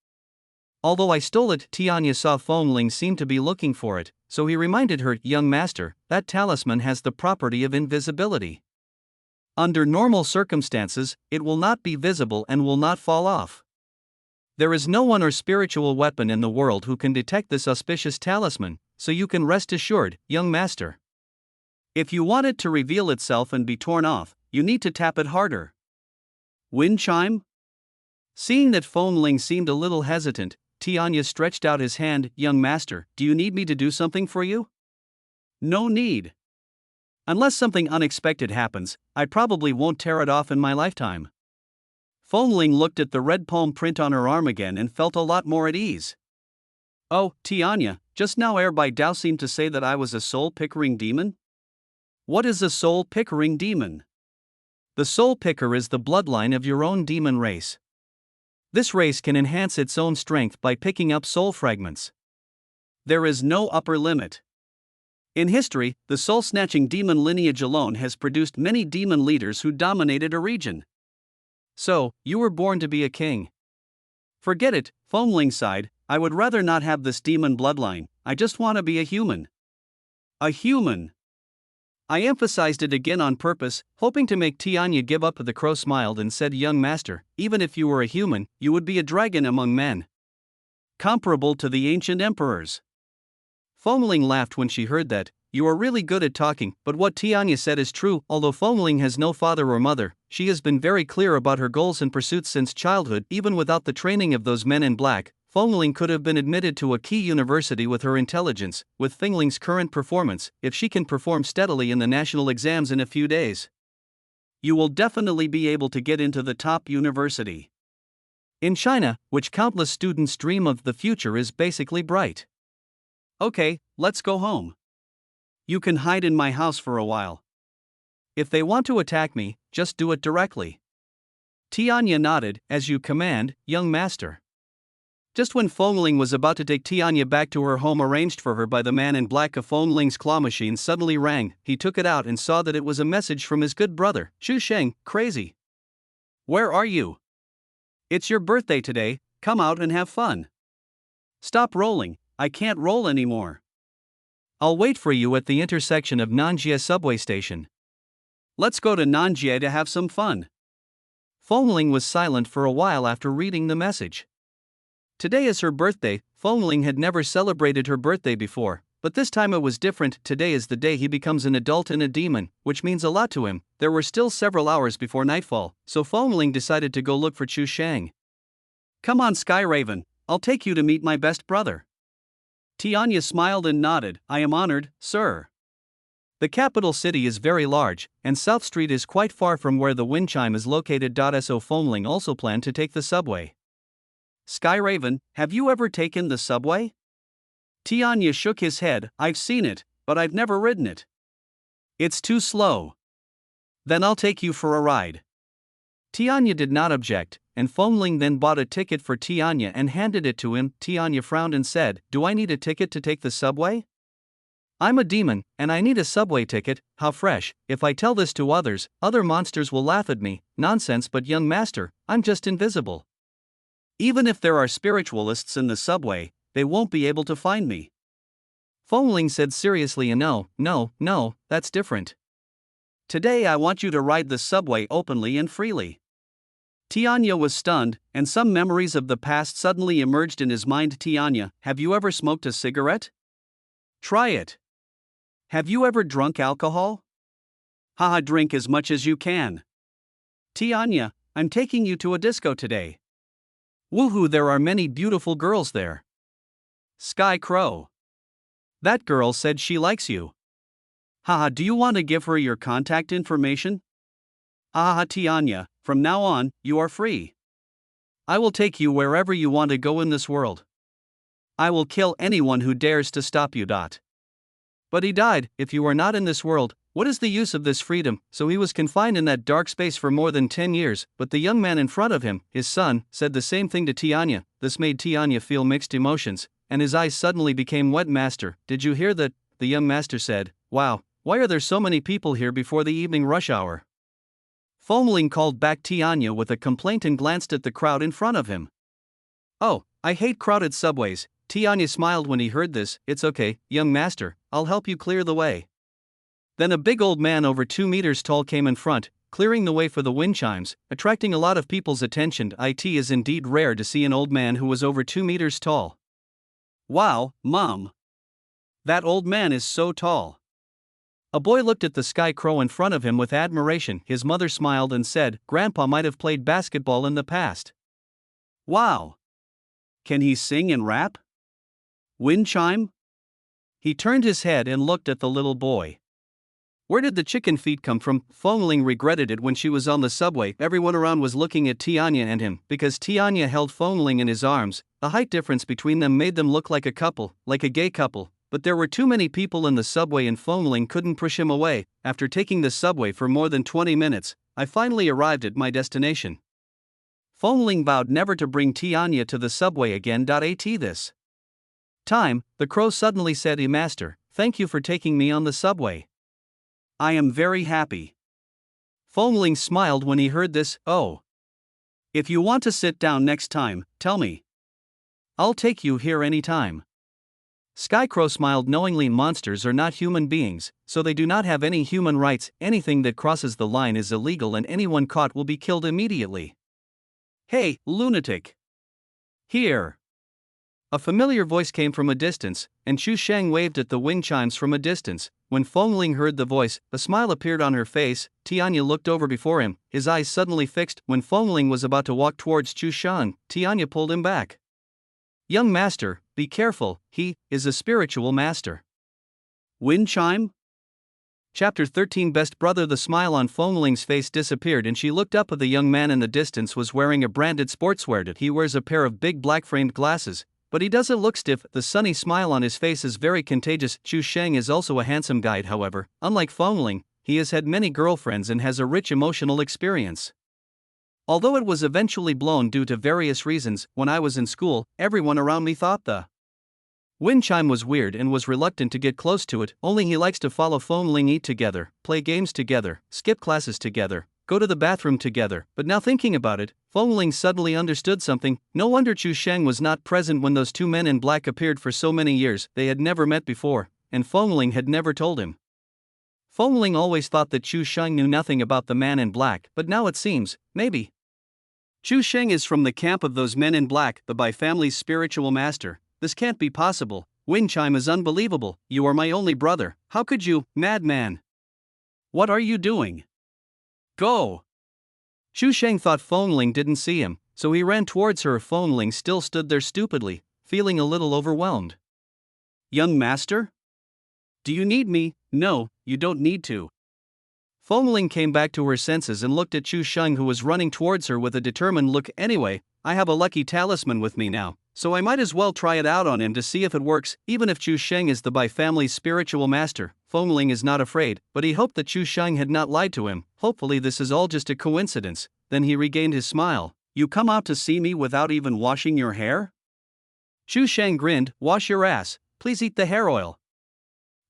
Although I stole it, Tianya saw Fongling seemed to be looking for it, so he reminded her, young master, that talisman has the property of invisibility. Under normal circumstances, it will not be visible and will not fall off. There is no one or spiritual weapon in the world who can detect this auspicious talisman, so you can rest assured, young master. If you want it to reveal itself and be torn off, you need to tap it harder. Wind chime? Seeing that Fongling seemed a little hesitant, Tianya stretched out his hand. Young master, do you need me to do something for you? No need. Unless something unexpected happens, I probably won't tear it off in my lifetime. Fongling looked at the red palm print on her arm again and felt a lot more at ease. Oh, Tianya, just now Bai Dao seemed to say that I was a soul-pickering demon? What is a soul-pickering demon? The soul picker is the bloodline of your own demon race. This race can enhance its own strength by picking up soul fragments. There is no upper limit. In history, the soul-snatching demon lineage alone has produced many demon leaders who dominated a region. So, you were born to be a king. Forget it, Foamling sighed, I would rather not have this demon bloodline, I just want to be a human. A human. I emphasized it again on purpose, hoping to make Tianya give up. The crow smiled and said, young master, even if you were a human, you would be a dragon among men. Comparable to the ancient emperors. Foamling laughed when she heard that. You are really good at talking, but what Tianya said is true. Although Foamling has no father or mother, she has been very clear about her goals and pursuits since childhood. Even without the training of those men in black, Foamling could have been admitted to a key university with her intelligence. With Fingling's current performance, if she can perform steadily in the national exams in a few days, you will definitely be able to get into the top university. In China, which countless students dream of, the future is basically bright. Okay, let's go home. You can hide in my house for a while. If they want to attack me, just do it directly. Tianya nodded, as you command, young master. Just when Foamling was about to take Tianya back to her home arranged for her by the man in black, a Foamling's claw machine suddenly rang. He took it out and saw that it was a message from his good brother, Chu Sheng. Crazy. Where are you? It's your birthday today, come out and have fun. Stop rolling, I can't roll anymore. I'll wait for you at the intersection of Nanjie subway station. Let's go to Nanjie to have some fun. Foamling was silent for a while after reading the message. Today is her birthday. Foamling had never celebrated her birthday before, but this time it was different. Today is the day he becomes an adult and a demon, which means a lot to him. There were still several hours before nightfall, so Foamling decided to go look for Chu Sheng. Come on, Skyraven, I'll take you to meet my best brother. Tianya smiled and nodded. I am honored, sir. The capital city is very large, and South Street is quite far from where the wind chime is located. So Foamling also planned to take the subway. Skyraven, have you ever taken the subway? Tianya shook his head. I've seen it, but I've never ridden it. It's too slow. Then I'll take you for a ride. Tianya did not object, and Foamling then bought a ticket for Tianya and handed it to him. Tianya frowned and said, do I need a ticket to take the subway? I'm a demon, and I need a subway ticket. How fresh. If I tell this to others, other monsters will laugh at me. Nonsense, but young master, I'm just invisible. Even if there are spiritualists in the subway, they won't be able to find me. Foamling said seriously, no, that's different. Today I want you to ride the subway openly and freely. Tianya was stunned, and some memories of the past suddenly emerged in his mind. Tianya, have you ever smoked a cigarette? Try it. Have you ever drunk alcohol? Haha, drink as much as you can. Tianya, I'm taking you to a disco today. Woohoo, there are many beautiful girls there. Sky Crow. That girl said she likes you. Haha, do you want to give her your contact information? Haha, Tianya, from now on, you are free. I will take you wherever you want to go in this world. I will kill anyone who dares to stop you. But he died. If you are not in this world, what is the use of this freedom? So he was confined in that dark space for more than 10 years, but the young man in front of him, his son, said the same thing to Tianya. This made Tianya feel mixed emotions, and his eyes suddenly became wet. Master, did you hear that? The young master said, wow, why are there so many people here before the evening rush hour? Foamling called back Tianya with a complaint and glanced at the crowd in front of him. Oh, I hate crowded subways. Tianya smiled when he heard this. It's okay, young master, I'll help you clear the way. Then a big old man over 2 meters tall came in front, clearing the way for the wind chimes, attracting a lot of people's attention. It is indeed rare to see an old man who was over 2 meters tall. Wow, Mom. That old man is so tall. A boy looked at the Sky Crow in front of him with admiration. His mother smiled and said, Grandpa might have played basketball in the past. Wow. Can he sing and rap? Wind chime? He turned his head and looked at the little boy. Where did the chicken feet come from? Foamling regretted it when she was on the subway. Everyone around was looking at Tianya and him, because Tianya held Foamling in his arms. The height difference between them made them look like a couple, like a gay couple. But there were too many people in the subway and Foamling couldn't push him away. After taking the subway for more than 20 minutes, I finally arrived at my destination. Foamling vowed never to bring Tianya to the subway again. At this time, the crow suddenly said, Master, thank you for taking me on the subway. I am very happy. Fongling smiled when he heard this. Oh. If you want to sit down next time, tell me. I'll take you here anytime. Skycrow smiled knowingly. Monsters are not human beings, so they do not have any human rights. Anything that crosses the line is illegal and anyone caught will be killed immediately. Hey, lunatic! Here! A familiar voice came from a distance, and Chu Sheng waved at the wind chimes from a distance. When Fongling heard the voice, a smile appeared on her face. Tianya looked over before him, his eyes suddenly fixed. When Fongling was about to walk towards Chu Sheng, Tianya pulled him back. Young master, be careful, he is a spiritual master. Wind chime? Chapter 13. Best brother. The smile on Fongling's face disappeared and she looked up at the young man in the distance. Was wearing a branded sportswear. He wears a pair of big black-framed glasses, but he doesn't look stiff. The sunny smile on his face is very contagious. Chu Sheng is also a handsome guy. However, unlike Fongling, he has had many girlfriends and has a rich emotional experience. Although it was eventually blown due to various reasons, when I was in school, everyone around me thought the wind chime was weird and was reluctant to get close to it. Only he likes to follow Fongling, eat together, play games together, skip classes together, go to the bathroom together. But now thinking about it, Fongling suddenly understood something. No wonder Chu Sheng was not present when those two men in black appeared. For so many years, they had never met before, and Fongling had never told him. Fongling always thought that Chu Sheng knew nothing about the man in black, but now it seems, maybe. Chu Sheng is from the camp of those men in black, the Bai family's spiritual master. This can't be possible. Wind chime is unbelievable. You are my only brother. How could you, madman? What are you doing? Go! Chu Sheng thought Fongling didn't see him, so he ran towards her. Fongling still stood there stupidly, feeling a little overwhelmed. Young master? Do you need me? No, you don't need to. Fongling came back to her senses and looked at Chu Sheng, who was running towards her with a determined look. Anyway, I have a lucky talisman with me now, so I might as well try it out on him to see if it works. Even if Chu Sheng is the Bai family's spiritual master, Fongling is not afraid, but he hoped that Chu Sheng had not lied to him. Hopefully this is all just a coincidence. Then he regained his smile. You come out to see me without even washing your hair? Chu Sheng grinned. Wash your ass, please eat the hair oil.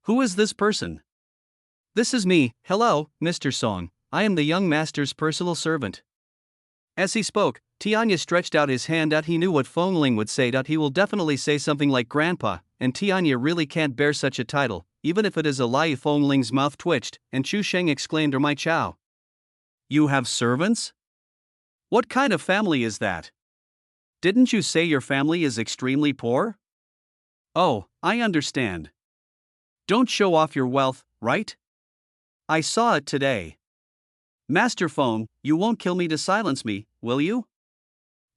Who is this person? This is me. Hello, Mr. Song. I am the young master's personal servant. As he spoke, Tianya stretched out his hand. He knew what Fongling would say. He will definitely say something like grandpa, and Tianya really can't bear such a title, even if it is a lie. Fongling's mouth twitched, and Chu Sheng exclaimed, my chow. You have servants? What kind of family is that? Didn't you say your family is extremely poor? Oh, I understand. Don't show off your wealth, right? I saw it today. Master Fong, you won't kill me to silence me, will you?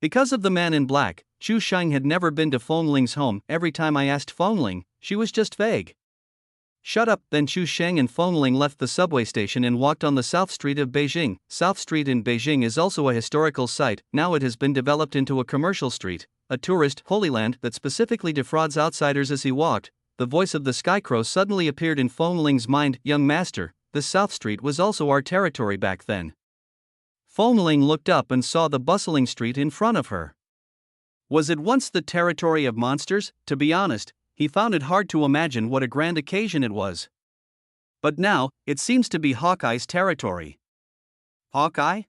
Because of the man in black, Chu Sheng had never been to Fongling's home. Every time I asked Fongling, she was just vague. Shut up. Then Chu Sheng and Fongling left the subway station and walked on the South Street of Beijing. South Street in Beijing is also a historical site. Now it has been developed into a commercial street, a tourist holy land that specifically defrauds outsiders. As he walked, the voice of the Skycrow suddenly appeared in Fongling's mind. Young master, this South Street was also our territory back then. Fongling looked up and saw the bustling street in front of her. Was it once the territory of monsters? To be honest, he found it hard to imagine what a grand occasion it was. But now, it seems to be Hawkeye's territory. Hawkeye?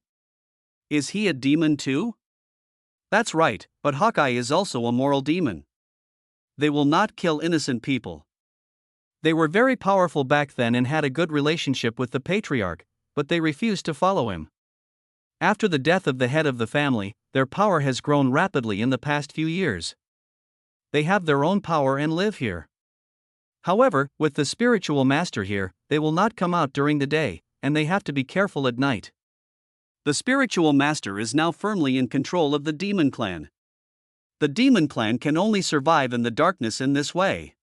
Is he a demon too? That's right, but Hawkeye is also a moral demon. They will not kill innocent people. They were very powerful back then and had a good relationship with the patriarch, but they refused to follow him. After the death of the head of the family, their power has grown rapidly in the past few years. They have their own power and live here. However, with the spiritual master here, they will not come out during the day, and they have to be careful at night. The spiritual master is now firmly in control of the demon clan. The demon clan can only survive in the darkness in this way.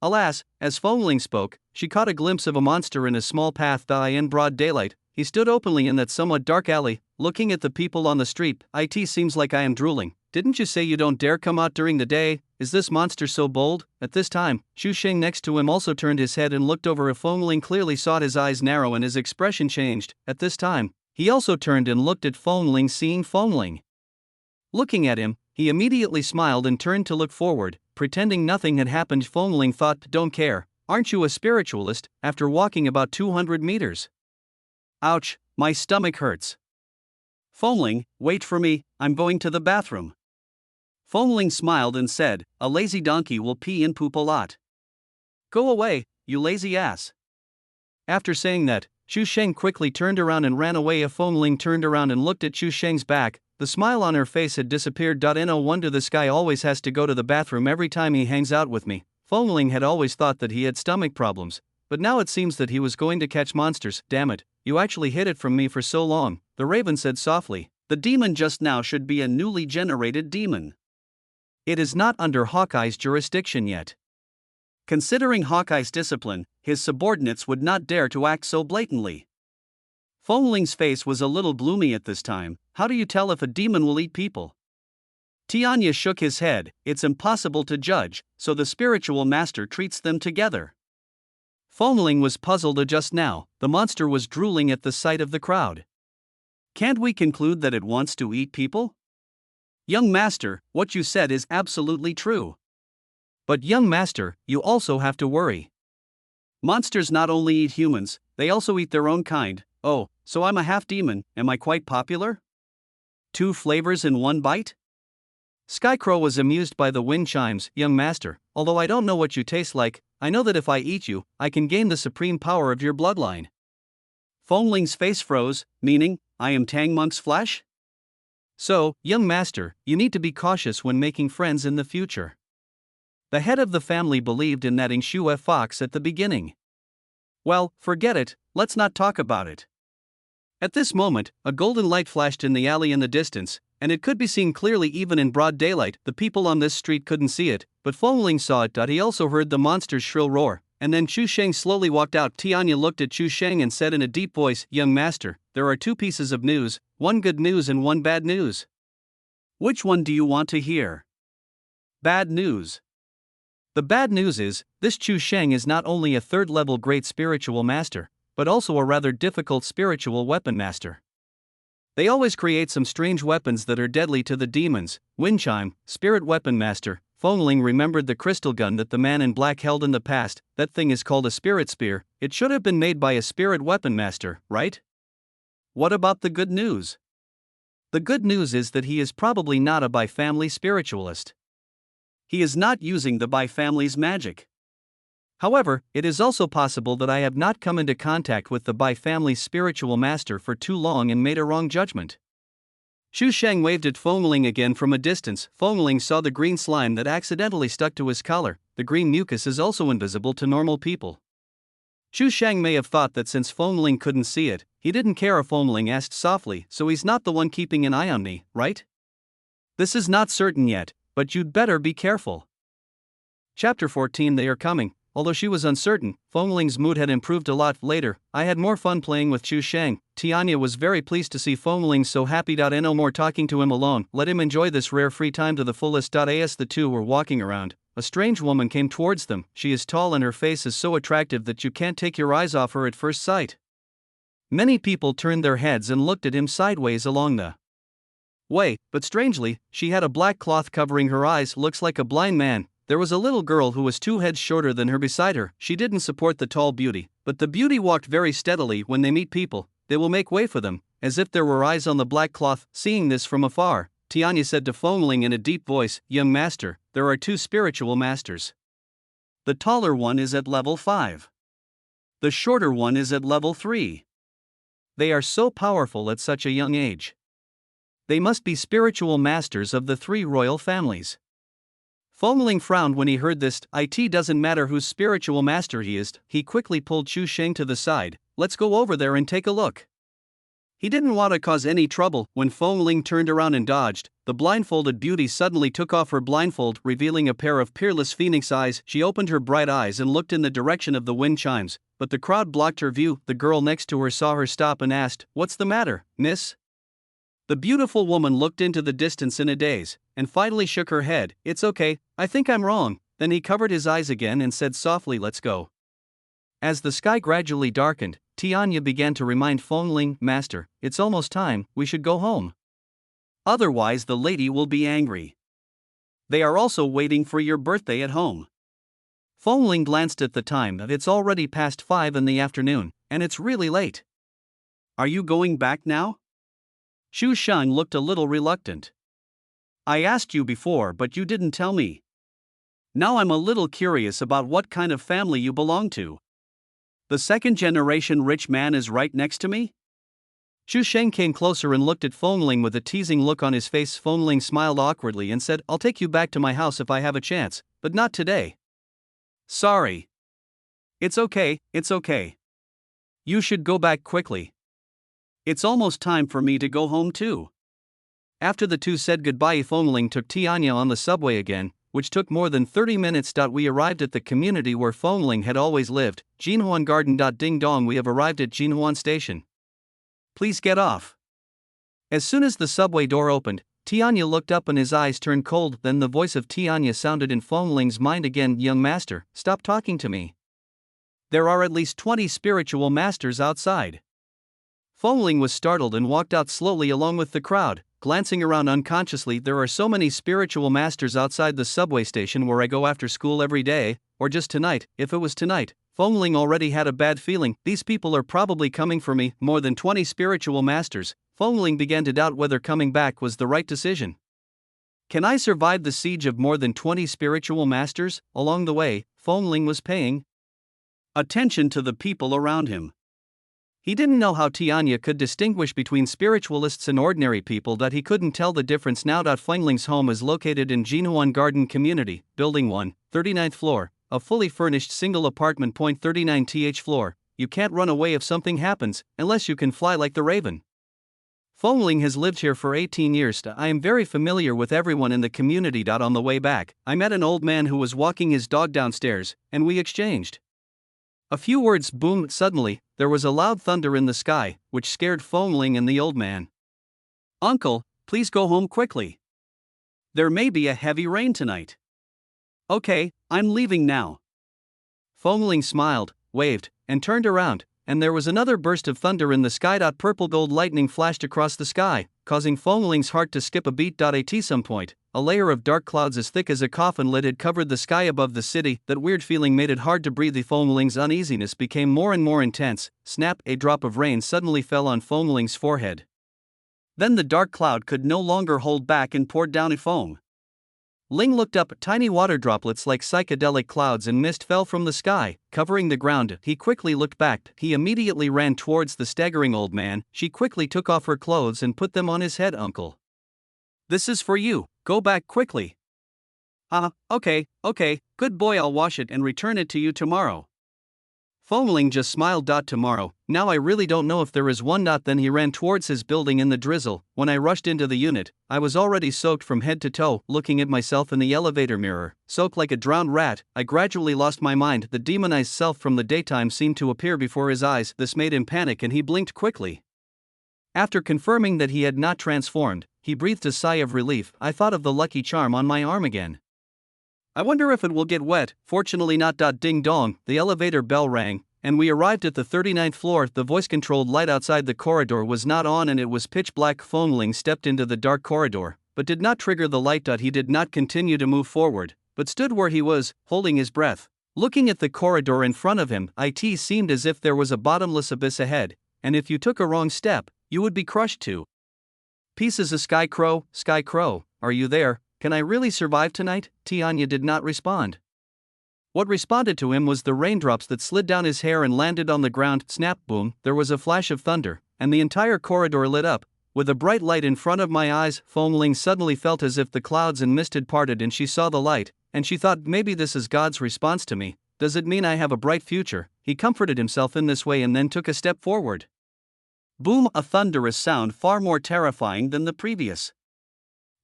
Alas, as Fongling spoke, she caught a glimpse of a monster in a small path. In broad daylight, he stood openly in that somewhat dark alley, looking at the people on the street. It seems like I am drooling. Didn't you say you don't dare come out during the day? Is this monster so bold? At this time, Chu Sheng next to him also turned his head and looked over. Fongling clearly saw his eyes narrow and his expression changed. At this time, he also turned and looked at Fongling. Seeing Fongling looking at him, he immediately smiled and turned to look forward, pretending nothing had happened. Fongling thought, don't care, Aren't you a spiritualist, after walking about 200 meters? Ouch, my stomach hurts. Foamling, wait for me, I'm going to the bathroom. Foamling smiled and said, a lazy donkey will pee and poop a lot. Go away, you lazy ass. After saying that, Chu Sheng quickly turned around and ran away. Foamling turned around and looked at Chu Sheng's back. The smile on her face had disappeared. No wonder this guy always has to go to the bathroom every time he hangs out with me. Foamling had always thought that he had stomach problems, but now it seems that he was going to catch monsters. Damn it, you actually hid it from me for so long, the raven said softly. The demon just now should be a newly generated demon. It is not under Hawkeye's jurisdiction yet. Considering Hawkeye's discipline, his subordinates would not dare to act so blatantly. Foamling's face was a little gloomy at this time. How do you tell if a demon will eat people? Tianya shook his head. It's impossible to judge, so the spiritual master treats them together. Foamling was puzzled just now. The monster was drooling at the sight of the crowd. Can't we conclude that it wants to eat people? Young master, what you said is absolutely true. But young master, you also have to worry. Monsters not only eat humans, they also eat their own kind. Oh, so I'm a half-demon, am I quite popular? 2 flavors in one bite? Skycrow was amused by the wind chimes. Young master, although I don't know what you taste like, I know that if I eat you, I can gain the supreme power of your bloodline. Foamling's face froze, meaning, I am Tang Monk's flesh? So, young master, you need to be cautious when making friends in the future. The head of the family believed in that Shu Fox at the beginning. Well, forget it, let's not talk about it. At this moment, a golden light flashed in the alley in the distance, and it could be seen clearly even in broad daylight. The people on this street couldn't see it, but Foamling saw it. He also heard the monster's shrill roar, and then Chu Sheng slowly walked out. Tianya looked at Chu Sheng and said in a deep voice, young master, there are 2 pieces of news, one good news and one bad news. Which one do you want to hear? Bad news. The bad news is, this Chu Sheng is not only a 3rd-level great spiritual master, but also a rather difficult spiritual weapon master. They always create some strange weapons that are deadly to the demons. Wind chime, spirit weapon master. Foamling remembered the crystal gun that the man in black held in the past. That thing is called a spirit spear. It should have been made by a spirit weapon master, right? What about the good news? The good news is that he is probably not a Bai family spiritualist. He is not using the Bai family's magic. However, it is also possible that I have not come into contact with the Bai family's spiritual master for too long and made a wrong judgment. Chu Sheng waved at Foamling again from a distance. Foamling saw the green slime that accidentally stuck to his collar. The green mucus is also invisible to normal people. Chu Sheng may have thought that since Foamling couldn't see it, he didn't care. Foamling asked softly, so he's not the one keeping an eye on me, right? This is not certain yet, but you'd better be careful. Chapter 14. They are coming. Although she was uncertain, Foamling's mood had improved a lot. Later, I had more fun playing with Chu Sheng. Tianya was very pleased to see Foamling so happy. No more talking to him alone, let him enjoy this rare free time to the fullest. As the two were walking around, a strange woman came towards them. She is tall and her face is so attractive that you can't take your eyes off her at first sight. Many people turned their heads and looked at him sideways along the way, but strangely, she had a black cloth covering her eyes. Looks like a blind man. There was a little girl who was 2 heads shorter than her beside her. She didn't support the tall beauty, but the beauty walked very steadily. When they meet people, they will make way for them, as if there were eyes on the black cloth. Seeing this from afar, Tianya said to Foamling in a deep voice, young master, there are 2 spiritual masters. The taller one is at level 5. The shorter one is at level 3. They are so powerful at such a young age. They must be spiritual masters of the 3 royal families. Foamling frowned when he heard this. It doesn't matter whose spiritual master he is. He quickly pulled Chu Sheng to the side. Let's go over there and take a look. He didn't want to cause any trouble. When Foamling turned around and dodged, the blindfolded beauty suddenly took off her blindfold, revealing a pair of peerless phoenix eyes. She opened her bright eyes and looked in the direction of the wind chimes, but the crowd blocked her view. The girl next to her saw her stop and asked, "What's the matter, miss?" The beautiful woman looked into the distance in a daze, and finally shook her head. "It's okay, I think I'm wrong." Then he covered his eyes again and said softly, "Let's go." As the sky gradually darkened, Tianya began to remind Foamling, "Master, it's almost time, we should go home. Otherwise the lady will be angry. They are also waiting for your birthday at home." Fengling glanced at the time. It's already past 5 in the afternoon, and it's really late. Are you going back now? Xu Sheng looked a little reluctant. I asked you before, but you didn't tell me. Now I'm a little curious about what kind of family you belong to. The second-generation rich man is right next to me? Xu Sheng came closer and looked at Fengling with a teasing look on his face. Fengling smiled awkwardly and said, I'll take you back to my house if I have a chance, but not today. Sorry. It's okay, it's okay. You should go back quickly. It's almost time for me to go home too. After the two said goodbye, Fengling took Tianya on the subway again, which took more than 30 minutes. We arrived at the community where Fengling had always lived, Jinhuan Garden. Ding dong, we have arrived at Jinhuan Station. Please get off. As soon as the subway door opened, Tianya looked up and his eyes turned cold. Then the voice of Tianya sounded in Fengling's mind again, Young master, stop talking to me. There are at least 20 spiritual masters outside. Fengling was startled and walked out slowly along with the crowd, glancing around unconsciously. There are so many spiritual masters outside the subway station where I go after school every day, or just tonight. If it was tonight, Fengling already had a bad feeling. These people are probably coming for me. More than 20 spiritual masters. Fengling began to doubt whether coming back was the right decision. Can I survive the siege of more than 20 spiritual masters? Along the way, Fengling was paying attention to the people around him. He didn't know how Tianya could distinguish between spiritualists and ordinary people. That he couldn't tell the difference now. Fengling's home is located in Jinhuan Garden Community, Building 1, 39th floor, a fully furnished single apartment. 39th floor. You can't run away if something happens, unless you can fly like the raven. Fengling has lived here for 18 years. I am very familiar with everyone in the community. On the way back, I met an old man who was walking his dog downstairs, and we exchanged a few words. Boom! Suddenly, there was a loud thunder in the sky, which scared Fengling and the old man. Uncle, please go home quickly. There may be a heavy rain tonight. Okay, I'm leaving now. Fengling smiled, waved, and turned around, and there was another burst of thunder in the sky. Purple gold lightning flashed across the sky, causing Fengling's heart to skip a beat. At some point, a layer of dark clouds as thick as a coffin lid had covered the sky above the city. That weird feeling made it hard to breathe. Fengling's uneasiness became more and more intense. Snap! A drop of rain suddenly fell on Fengling's forehead. Then the dark cloud could no longer hold back and poured down a foam. Ling looked up. Tiny water droplets like psychedelic clouds and mist fell from the sky, covering the ground. He quickly looked back. He immediately ran towards the staggering old man. She quickly took off her clothes and put them on his head. Uncle, this is for you. Go back quickly. Okay, good boy. I'll wash it and return it to you tomorrow. Fengling just smiled. Tomorrow, now I really don't know if there is one. Then he ran towards his building in the drizzle. When I rushed into the unit, I was already soaked from head to toe. Looking at myself in the elevator mirror, soaked like a drowned rat, I gradually lost my mind. The demonized self from the daytime seemed to appear before his eyes. This made him panic and he blinked quickly. After confirming that he had not transformed, he breathed a sigh of relief. I thought of the lucky charm on my arm again. I wonder if it will get wet. Fortunately not. Ding dong, the elevator bell rang, and we arrived at the 39th floor. The voice-controlled light outside the corridor was not on and it was pitch black. Fengling stepped into the dark corridor, but did not trigger the light. He did not continue to move forward, but stood where he was, holding his breath. Looking at the corridor in front of him, it seemed as if there was a bottomless abyss ahead, and if you took a wrong step, you would be crushed too. Pieces of Sky Crow, are you there? Can I really survive tonight? Tianya did not respond. What responded to him was the raindrops that slid down his hair and landed on the ground. Snap! Boom! There was a flash of thunder, and the entire corridor lit up, with a bright light in front of my eyes. Fengling suddenly felt as if the clouds and mist had parted and she saw the light, and she thought, maybe this is God's response to me. Does it mean I have a bright future? He comforted himself in this way and then took a step forward. Boom! A thunderous sound far more terrifying than the previous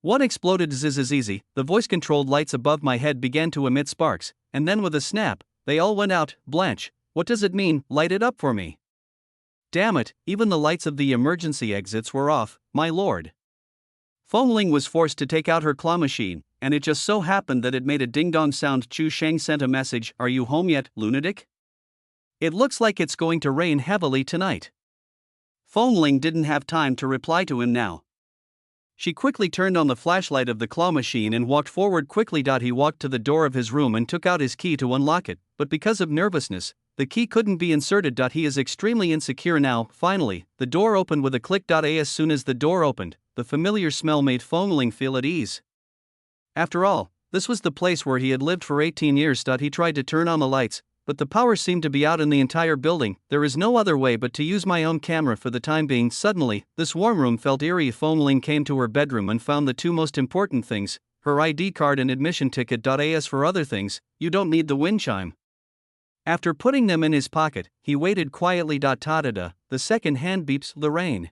one exploded. Easy. The voice-controlled lights above my head began to emit sparks, and then with a snap, they all went out. Blanche, what does it mean? Light it up for me. Damn it, even the lights of the emergency exits were off, my lord. Fengling was forced to take out her claw machine, and it just so happened that it made a ding-dong sound. Xu Sheng sent a message, are you home yet, lunatic? It looks like it's going to rain heavily tonight. Fengling didn't have time to reply to him now. She quickly turned on the flashlight of the claw machine and walked forward quickly. He walked to the door of his room and took out his key to unlock it, but because of nervousness, the key couldn't be inserted. He is extremely insecure now. Finally, the door opened with a click. As soon as the door opened, the familiar smell made Fengling feel at ease. After all, this was the place where he had lived for 18 years. He tried to turn on the lights, but the power seemed to be out in the entire building. There is no other way but to use my own camera for the time being. Suddenly, this warm room felt eerie. Fengling came to her bedroom and found the two most important things, her ID card and admission ticket. As for other things, you don't need the wind chime. After putting them in his pocket, he waited quietly. The second hand beeps. The rain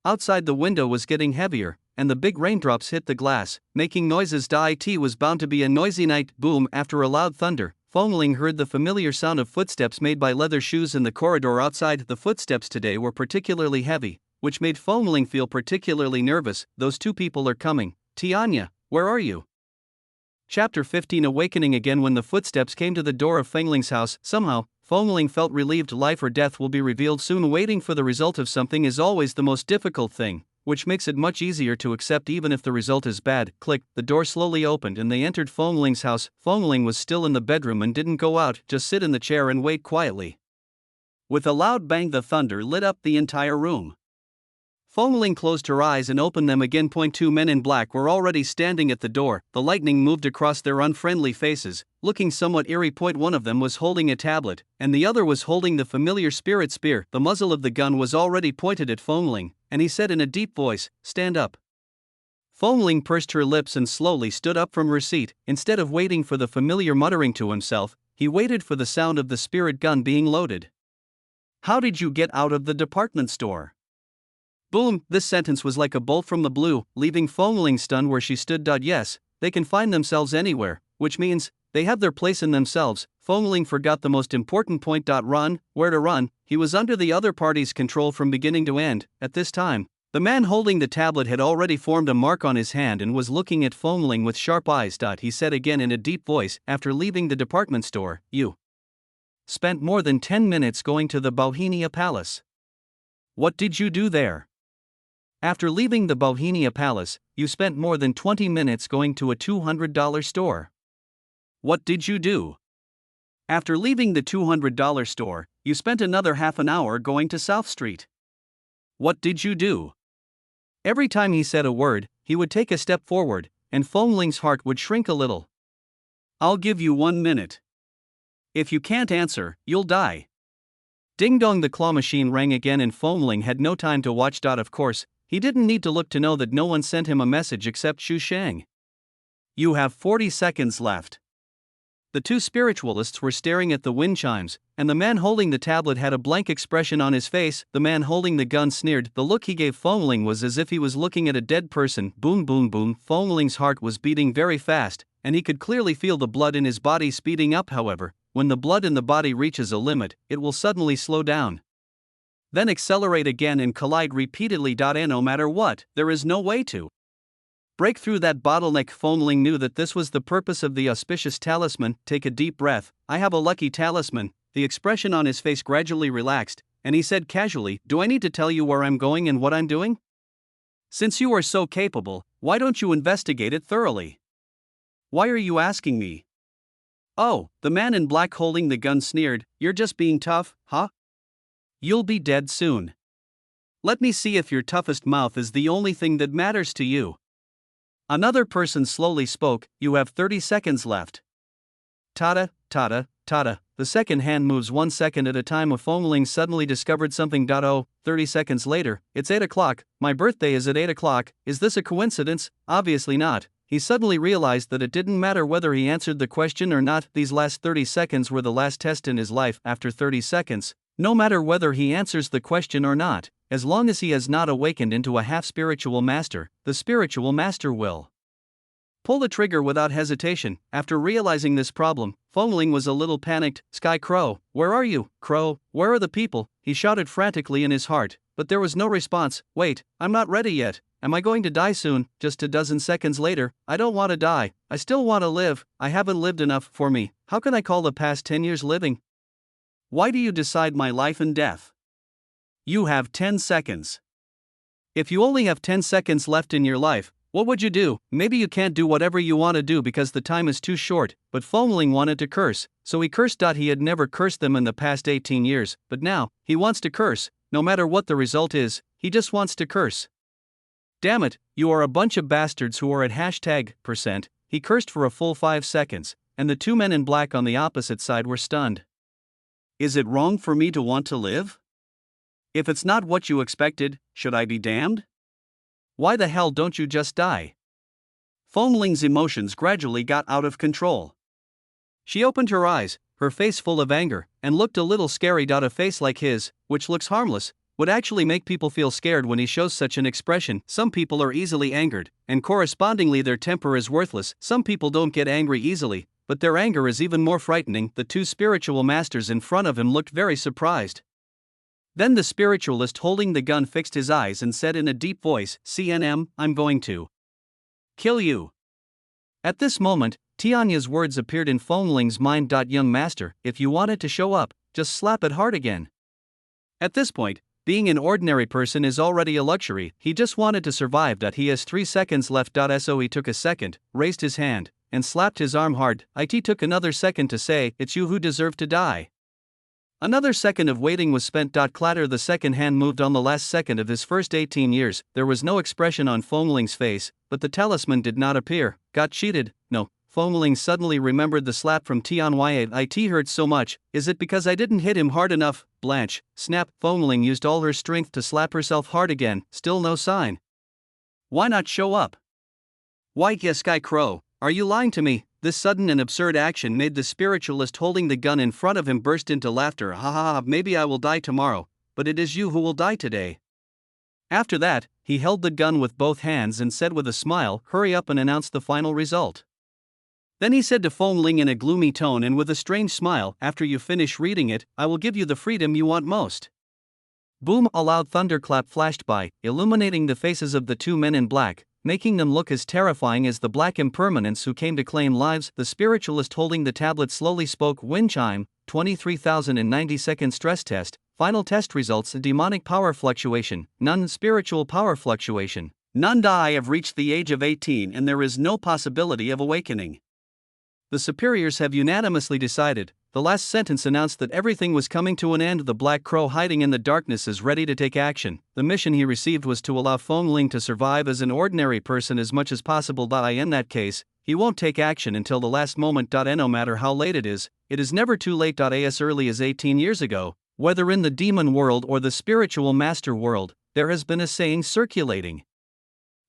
outside the window was getting heavier, and the big raindrops hit the glass, making noises. It was bound to be a noisy night. Boom! After a loud thunder, Fengling heard the familiar sound of footsteps made by leather shoes in the corridor outside. The footsteps today were particularly heavy, which made Fengling feel particularly nervous. Those two people are coming. Tianya, where are you? Chapter 15. Awakening again. When the footsteps came to the door of Fengling's house, somehow, Fengling felt relieved. Life or death will be revealed soon. Waiting for the result of something is always the most difficult thing, which makes it much easier to accept even if the result is bad. Click, the door slowly opened and they entered Fengling's house. Fengling was still in the bedroom and didn't go out, just sit in the chair and wait quietly. With a loud bang, the thunder lit up the entire room. Fengling closed her eyes and opened them again. Two men in black were already standing at the door. The lightning moved across their unfriendly faces, looking somewhat eerie. One of them was holding a tablet, and the other was holding the familiar spirit spear. The muzzle of the gun was already pointed at Fengling, and he said in a deep voice, "Stand up." Fengling pursed her lips and slowly stood up from her seat. Instead of waiting for the familiar muttering to himself, he waited for the sound of the spirit gun being loaded. "How did you get out of the department store?" Boom! This sentence was like a bolt from the blue, leaving Fengling stunned where she stood. Yes, they can find themselves anywhere, which means they have their place in themselves. Fengling forgot the most important point. Run, where to run? He was under the other party's control from beginning to end. At this time, the man holding the tablet had already formed a mark on his hand and was looking at Fengling with sharp eyes. He said again in a deep voice, after leaving the department store, "You spent more than 10 minutes going to the Bohemia Palace. What did you do there?" "After leaving the Bohemia Palace, you spent more than 20 minutes going to a $200 store. What did you do?" "After leaving the $200 store, you spent another half an hour going to South Street. What did you do?" Every time he said a word, he would take a step forward, and Fengling's heart would shrink a little. "I'll give you 1 minute. If you can't answer, you'll die." Ding dong, the claw machine rang again and Fengling had no time to watch. Of course, he didn't need to look to know that no one sent him a message except Xu Shang. "You have 40 seconds left." The two spiritualists were staring at the wind chimes, and the man holding the tablet had a blank expression on his face. The man holding the gun sneered. The look he gave Fengling was as if he was looking at a dead person. Boom boom boom. Fengling's heart was beating very fast, and he could clearly feel the blood in his body speeding up. However, when the blood in the body reaches a limit, it will suddenly slow down, then accelerate again and collide repeatedly. And no matter what, there is no way to break through that bottleneck. Fengling knew that this was the purpose of the auspicious talisman. Take a deep breath. "I have a lucky talisman." The expression on his face gradually relaxed, and he said casually, "Do I need to tell you where I'm going and what I'm doing? Since you are so capable, why don't you investigate it thoroughly?" "Why are you asking me?" "Oh," the man in black holding the gun sneered, "you're just being tough, huh? You'll be dead soon. Let me see if your toughest mouth is the only thing that matters to you." Another person slowly spoke, "You have 30 seconds left." Tada, tada, tada. The second hand moves 1 second at a time. Fengling suddenly discovered something. 30 seconds later, it's 8 o'clock, my birthday is at 8 o'clock, is this a coincidence? Obviously not. He suddenly realized that it didn't matter whether he answered the question or not. These last 30 seconds were the last test in his life. After 30 seconds, no matter whether he answers the question or not, as long as he has not awakened into a half-spiritual master, the spiritual master will pull the trigger without hesitation. After realizing this problem, Fengling was a little panicked. "Sky Crow, where are you? Crow, where are the people?" he shouted frantically in his heart, but there was no response. "Wait, I'm not ready yet. Am I going to die soon?" Just a dozen seconds later, "I don't want to die, I still want to live. I haven't lived enough for me. How can I call the past 10 years living? Why do you decide my life and death? You have 10 seconds. If you only have 10 seconds left in your life, what would you do? Maybe you can't do whatever you want to do because the time is too short, but Foamling wanted to curse, so he cursed. He had never cursed them in the past 18 years, but now, he wants to curse, no matter what the result is, he just wants to curse. Damn it, you are a bunch of bastards who are at #%. He cursed for a full 5 seconds, and the two men in black on the opposite side were stunned. Is it wrong for me to want to live? If it's not what you expected, should I be damned? Why the hell don't you just die? Foamling's emotions gradually got out of control. She opened her eyes, her face full of anger, and looked a little scary. A face like his, which looks harmless, would actually make people feel scared when he shows such an expression. Some people are easily angered, and correspondingly their temper is worthless. Some people don't get angry easily, but their anger is even more frightening. The two spiritual masters in front of him looked very surprised. Then the spiritualist holding the gun fixed his eyes and said in a deep voice, "CNM, I'm going to kill you." At this moment, Tianya's words appeared in Foamling's mind. "Young master, if you wanted to show up, just slap it hard again." At this point, being an ordinary person is already a luxury. He just wanted to survive. He has 3 seconds left. So he took a second, raised his hand, and slapped his arm hard. It took another second to say, "It's you who deserve to die." Another second of waiting was spent. Clatter. The second hand moved on the last second of his first 18 years. There was no expression on Foamling's face, but the talisman did not appear. Got cheated? No. Foamling suddenly remembered the slap from Tianya. It hurt so much. Is it because I didn't hit him hard enough? Blanche. Snap. Foamling used all her strength to slap herself hard again. Still no sign. Why not show up? Why, yes, Sky Crow, are you lying to me? This sudden and absurd action made the spiritualist holding the gun in front of him burst into laughter. Ha ha ha, maybe I will die tomorrow, but it is you who will die today. After that, he held the gun with both hands and said with a smile, "Hurry up and announce the final result." Then he said to Foamling in a gloomy tone and with a strange smile, "After you finish reading it, I will give you the freedom you want most." Boom! A loud thunderclap flashed by, illuminating the faces of the two men in black, making them look as terrifying as the black impermanents who came to claim lives. The spiritualist holding the tablet slowly spoke. "Wind chime, 23,090-second stress test, final test results: demonic power fluctuation, none; spiritual power fluctuation, none. I have reached the age of 18 and there is no possibility of awakening. The superiors have unanimously decided." The last sentence announced that everything was coming to an end. The Black Crow hiding in the darkness is ready to take action. The mission he received was to allow Foamling to survive as an ordinary person as much as possible. In that case, he won't take action until the last moment. No matter how late it is never too late. As early as 18 years ago, whether in the demon world or the spiritual master world, there has been a saying circulating.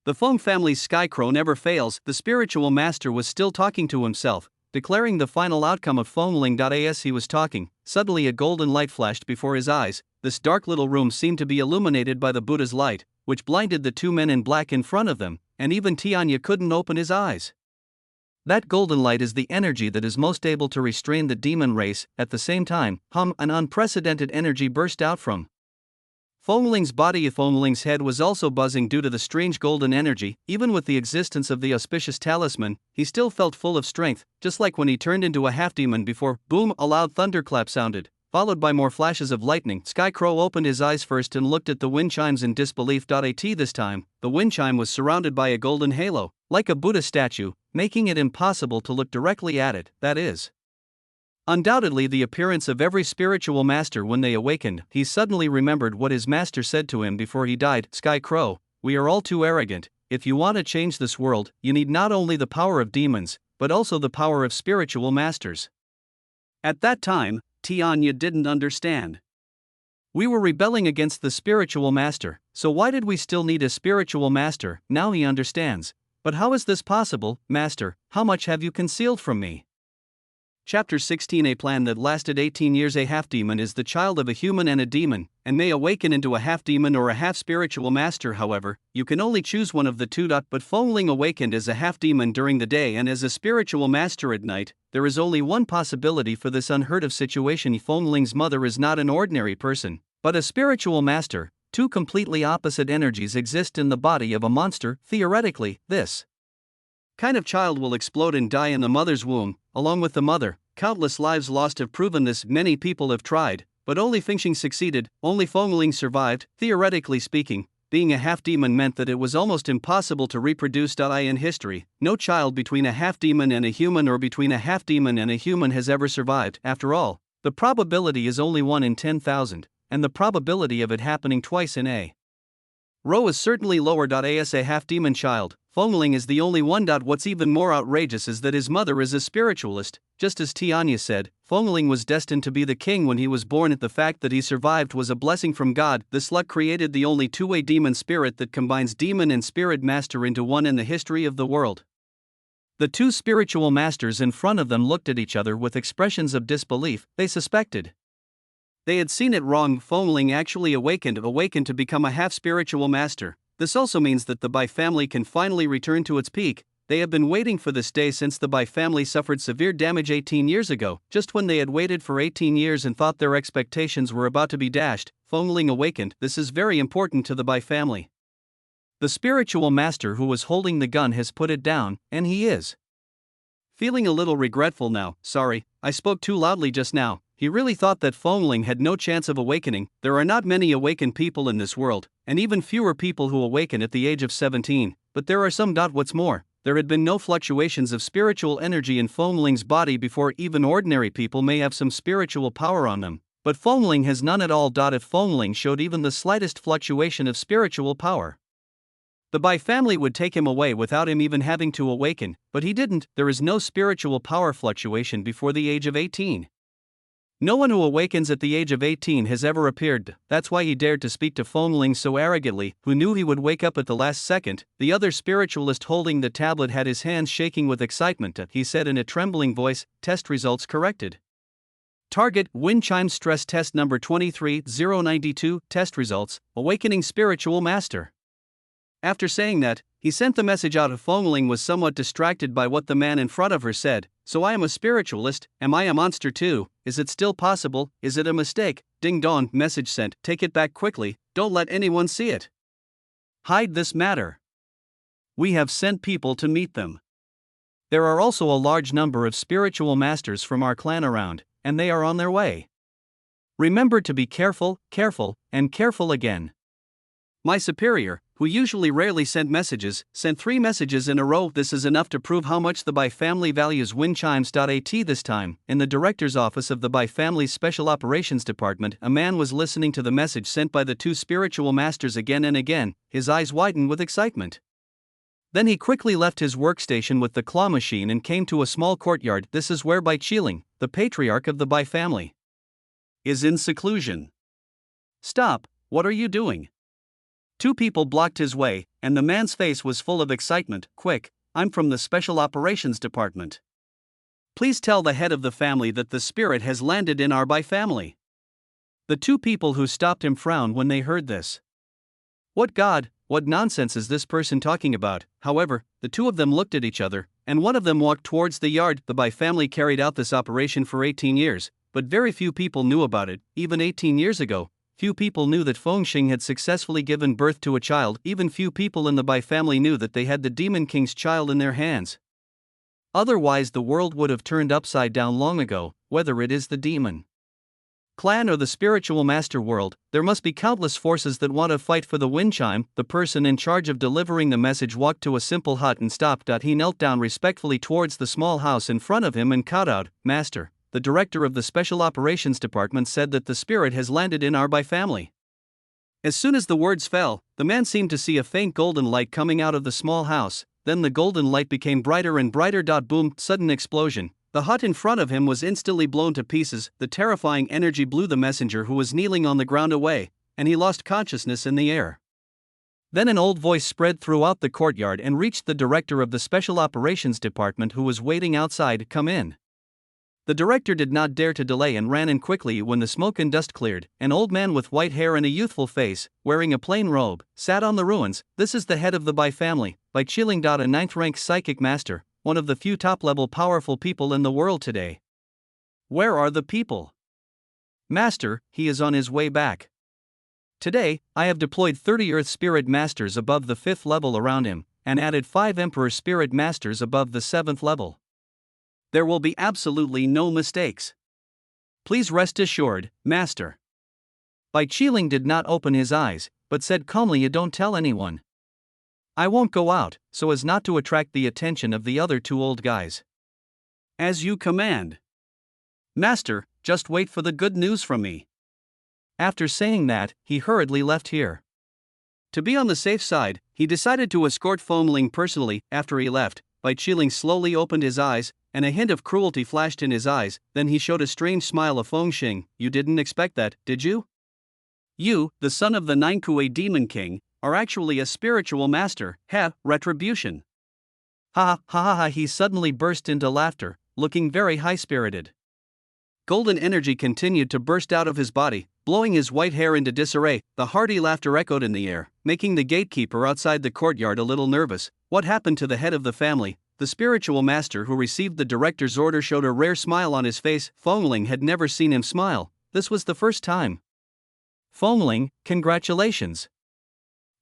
The Foam family's Skycrow never fails. The spiritual master was still talking to himself, declaring the final outcome of Foamling. As he was talking, suddenly a golden light flashed before his eyes. This dark little room seemed to be illuminated by the Buddha's light, which blinded the two men in black in front of them, and even Tianya couldn't open his eyes. That golden light is the energy that is most able to restrain the demon race. At the same time, an unprecedented energy burst out from Foamling's body. Foamling's head was also buzzing due to the strange golden energy. Even with the existence of the auspicious talisman, he still felt full of strength, just like when he turned into a half-demon before. Boom! A loud thunderclap sounded, followed by more flashes of lightning. Skycrow opened his eyes first and looked at the wind chimes in disbelief. This time, the wind chime was surrounded by a golden halo, like a Buddha statue, making it impossible to look directly at it. That is undoubtedly the appearance of every spiritual master when they awakened. He suddenly remembered what his master said to him before he died. "Sky Crow, we are all too arrogant. If you want to change this world, you need not only the power of demons, but also the power of spiritual masters." At that time, Tianya didn't understand. We were rebelling against the spiritual master, so why did we still need a spiritual master? Now he understands. But how is this possible, master? How much have you concealed from me? Chapter 16. A plan that lasted 18 years. A half-demon is the child of a human and a demon, and may awaken into a half-demon or a half-spiritual master. However, you can only choose one of the two. But Foamling awakened as a half-demon during the day and as a spiritual master at night. There is only one possibility for this unheard-of situation. Foamling's mother is not an ordinary person, but a spiritual master. Two completely opposite energies exist in the body of a monster. Theoretically, this kind of child will explode and die in the mother's womb, along with the mother. Countless lives lost have proven this. Many people have tried, but only Fengxing succeeded, only Foamling survived. Theoretically speaking, being a half-demon meant that it was almost impossible to reproduce. In history, no child between a half-demon and a human or between a half-demon and a human has ever survived. After all, the probability is only 1 in 10,000, and the probability of it happening twice in a row is certainly lower. As a half-demon child, Fengling is the only one. What's even more outrageous is that his mother is a spiritualist. Just as Tianya said, Fengling was destined to be the king when he was born. The fact that he survived was a blessing from God. This luck created the only two-way demon spirit that combines demon and spirit master into one in the history of the world. The two spiritual masters in front of them looked at each other with expressions of disbelief. They suspected they had seen it wrong. Fengling actually awakened to become a half-spiritual master. This also means that the Bai family can finally return to its peak. They have been waiting for this day since the Bai family suffered severe damage 18 years ago. Just when they had waited for 18 years and thought their expectations were about to be dashed, Fengling awakened. This is very important to the Bai family. The spiritual master who was holding the gun has put it down, and he is feeling a little regretful now. Sorry, I spoke too loudly just now. He really thought that Fengling had no chance of awakening. There are not many awakened people in this world, and even fewer people who awaken at the age of 17, but there are some. What's more, there had been no fluctuations of spiritual energy in Fengling's body before. Even ordinary people may have some spiritual power on them, but Fengling has none at all. If Fengling showed even the slightest fluctuation of spiritual power, the Bai family would take him away without him even having to awaken, but he didn't. There is no spiritual power fluctuation before the age of 18. No one who awakens at the age of 18 has ever appeared. That's why he dared to speak to Fengling so arrogantly, who knew he would wake up at the last second. The other spiritualist holding the tablet had his hands shaking with excitement. He said in a trembling voice, "Test results corrected. Target, wind chime stress test number 23092, test results, awakening spiritual master." After saying that, he sent the message out. Fengling was somewhat distracted by what the man in front of her said. "So I am a spiritualist, am I a monster too? Is it still possible? Is it a mistake?" Ding dong, message sent. Take it back quickly, don't let anyone see it. Hide this matter. We have sent people to meet them. There are also a large number of spiritual masters from our clan around, and they are on their way. Remember to be careful, careful, and careful again. My superior, who usually rarely sent messages, sent 3 messages in a row. This is enough to prove how much the Bai family values wind chimes. This time, in the director's office of the Bai family's Special Operations Department, a man was listening to the message sent by the 2 spiritual masters again and again. His eyes widened with excitement. Then he quickly left his workstation with the claw machine and came to a small courtyard. This is where Bai Qiling, the patriarch of the Bai family, is in seclusion. "Stop, what are you doing?" 2 people blocked his way, and the man's face was full of excitement. "Quick, I'm from the Special Operations Department. Please tell the head of the family that the spirit has landed in our Bai family." The 2 people who stopped him frowned when they heard this. What God, what nonsense is this person talking about? However, the 2 of them looked at each other, and one of them walked towards the yard. The Bai family carried out this operation for 18 years, but very few people knew about it. Even 18 years ago, few people knew that Fengling had successfully given birth to a child. Even few people in the Bai family knew that they had the Demon King's child in their hands. Otherwise the world would have turned upside down long ago. Whether it is the demon clan or the spiritual master world, there must be countless forces that want to fight for the wind chime. The person in charge of delivering the message walked to a simple hut and stopped. He knelt down respectfully towards the small house in front of him and called out, "Master, the director of the Special Operations Department said that the spirit has landed in our Bai family." As soon as the words fell, the man seemed to see a faint golden light coming out of the small house. Then the golden light became brighter and brighter. Boom, sudden explosion. The hut in front of him was instantly blown to pieces. The terrifying energy blew the messenger who was kneeling on the ground away, and he lost consciousness in the air. Then an old voice spread throughout the courtyard and reached the director of the Special Operations Department who was waiting outside. "Come in." The director did not dare to delay and ran in quickly. When the smoke and dust cleared, an old man with white hair and a youthful face, wearing a plain robe, sat on the ruins. This is the head of the Bai family, Bai Qiling. A 9th-rank psychic master, one of the few top-level powerful people in the world today. "Where are the people?" "Master, he is on his way back. Today, I have deployed 30 Earth Spirit Masters above the 5th level around him, and added 5 Emperor Spirit Masters above the 7th level. There will be absolutely no mistakes. Please rest assured, Master." Bai Qiling did not open his eyes. but said calmly, "You don't tell anyone. I won't go out, so as not to attract the attention of the other two old guys." "As you command." "Master, just wait for the good news from me." After saying that, he hurriedly left here. To be on the safe side, he decided to escort Fengling personally. After he left, Bai Qiling slowly opened his eyes, and a hint of cruelty flashed in his eyes. Then he showed a strange smile of Fengxing. "You didn't expect that, did you? You, the son of the Ninkui Demon King, are actually a spiritual master. Heh, retribution." Ha ha ha ha! He suddenly burst into laughter, looking very high-spirited. Golden energy continued to burst out of his body, blowing his white hair into disarray. The hearty laughter echoed in the air, making the gatekeeper outside the courtyard a little nervous. What happened to the head of the family? The spiritual master who received the director's order showed a rare smile on his face. Fengling had never seen him smile. This was the first time. "Fengling, congratulations.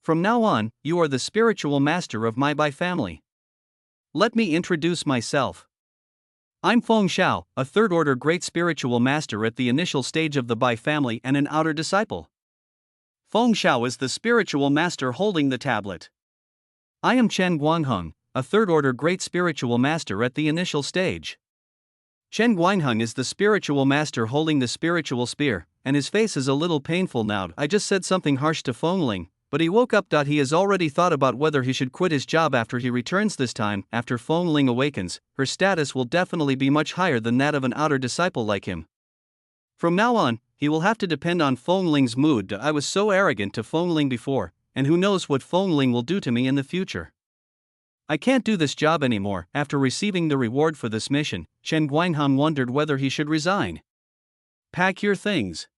From now on, you are the spiritual master of my Bai family. Let me introduce myself. I'm Feng Xiao, a third-order great spiritual master at the initial stage of the Bai family and an outer disciple." Feng Xiao is the spiritual master holding the tablet. "I am Chen Guangheng, a third-order great spiritual master at the initial stage." Chen Guangheng is the spiritual master holding the spiritual spear, and his face is a little painful now. "I just said something harsh to Fengling, but he woke up. He has already thought about whether he should quit his job after he returns this time. After Fengling awakens, her status will definitely be much higher than that of an outer disciple like him. From now on, he will have to depend on Fengling's mood. I was so arrogant to Fengling before, and who knows what Fengling will do to me in the future. I can't do this job anymore." After receiving the reward for this mission, Chen Guangheng wondered whether he should resign. "Pack your things.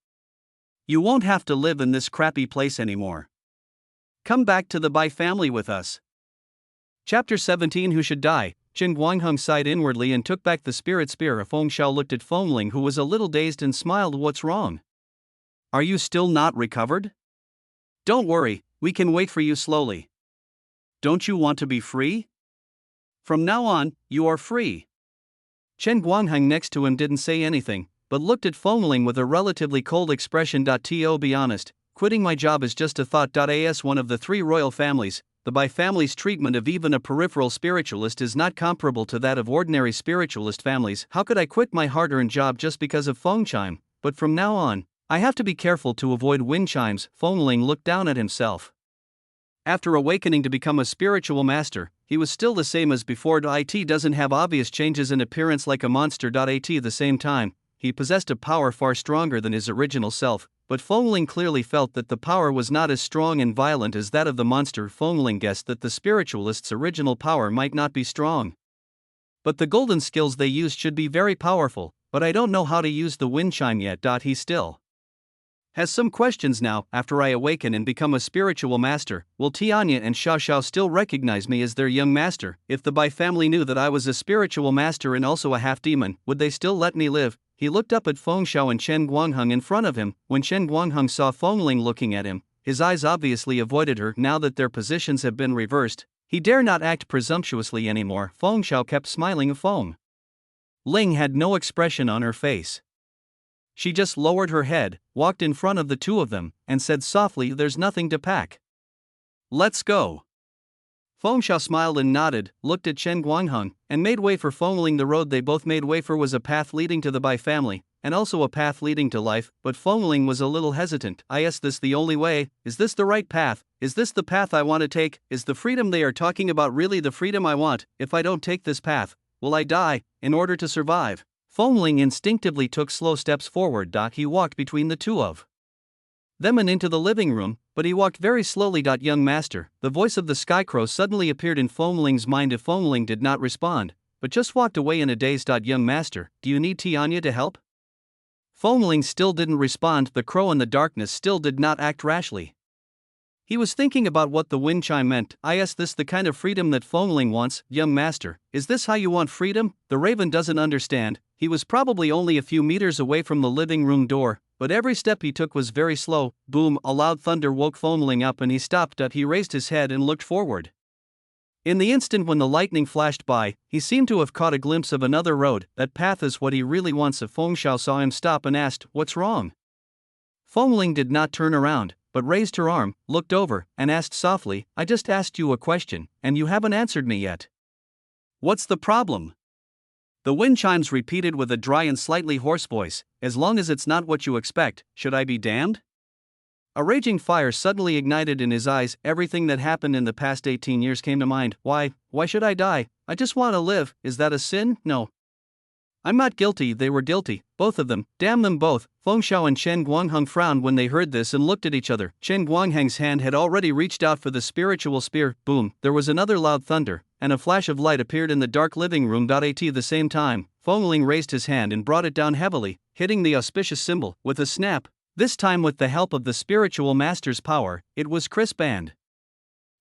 You won't have to live in this crappy place anymore. Come back to the Bai family with us." Chapter 17. Who should die? Chen Guangheng sighed inwardly and took back the spirit spear. Feng Xiao looked at Fengling, who was a little dazed, and smiled. "What's wrong? Are you still not recovered? Don't worry, we can wait for you slowly. Don't you want to be free? From now on, you are free." Chen Guangheng next to him didn't say anything, but looked at Fengling with a relatively cold expression. To be honest, quitting my job is just a thought. As one of the three royal families, the Bai family's treatment of even a peripheral spiritualist is not comparable to that of ordinary spiritualist families. How could I quit my hard-earned job just because of phone chime? But from now on, I have to be careful to avoid wind chimes. Fengling looked down at himself. After awakening to become a spiritual master, he was still the same as before. It doesn't have obvious changes in appearance like a monster. At the same time, he possessed a power far stronger than his original self, but Fengling clearly felt that the power was not as strong and violent as that of the monster. Fengling guessed that the spiritualist's original power might not be strong, but the golden skills they used should be very powerful. But I don't know how to use the wind chime yet. He still has some questions now. After I awaken and become a spiritual master, will Tianya and Xiao still recognize me as their young master? If the Bai family knew that I was a spiritual master and also a half-demon, would they still let me live? He looked up at Feng Xiao and Chen Guangheng in front of him. When Chen Guangheng saw Fengling looking at him, his eyes obviously avoided her. Now that their positions have been reversed, he dare not act presumptuously anymore. Feng Xiao kept smiling. Feng Ling had no expression on her face. She just lowered her head, walked in front of the two of them, and said softly, "There's nothing to pack. Let's go." Feng Xiao smiled and nodded, looked at Chen Guangheng, and made way for Fengling. The road they both made way for was a path leading to the Bai family, and also a path leading to life, but Fengling was a little hesitant. Is this the only way? Is this the right path? Is this the path I want to take? Is the freedom they are talking about really the freedom I want? If I don't take this path, will I die? In order to survive, Fengling instinctively took slow steps forward. He walked between the two of them and into the living room, but he walked very slowly. Young master, the voice of the Skycrow suddenly appeared in Fengling's mind. If Fengling did not respond, but just walked away in a daze. Young master, do you need Tianya to help? Fengling still didn't respond. The crow in the darkness still did not act rashly. He was thinking about what the wind chime meant. Is this the kind of freedom that Fengling wants? Young master, is this how you want freedom? The raven doesn't understand. He was probably only a few meters away from the living room door, but every step he took was very slow. Boom, a loud thunder woke Fengling up and he stopped. He raised his head and looked forward. In the instant when the lightning flashed by, he seemed to have caught a glimpse of another road. That path is what he really wants. If Feng Xiao saw him stop and asked, "What's wrong?" Fengling did not turn around, but raised her arm, looked over, and asked softly, "I just asked you a question, and you haven't answered me yet. What's the problem?" The wind chimes repeated with a dry and slightly hoarse voice, "As long as it's not what you expect, should I be damned?" A raging fire suddenly ignited in his eyes. Everything that happened in the past 18 years came to mind. Why should I die? I just want to live. Is that a sin? No. I'm not guilty. They were guilty, both of them, damn them both. Feng Xiao and Chen Guangheng frowned when they heard this and looked at each other. Chen Guangheng's hand had already reached out for the spiritual spear. Boom, there was another loud thunder, and a flash of light appeared in the dark living room. At the same time, Feng Ling raised his hand and brought it down heavily, hitting the auspicious symbol. With a snap, this time with the help of the spiritual master's power, it was crisp and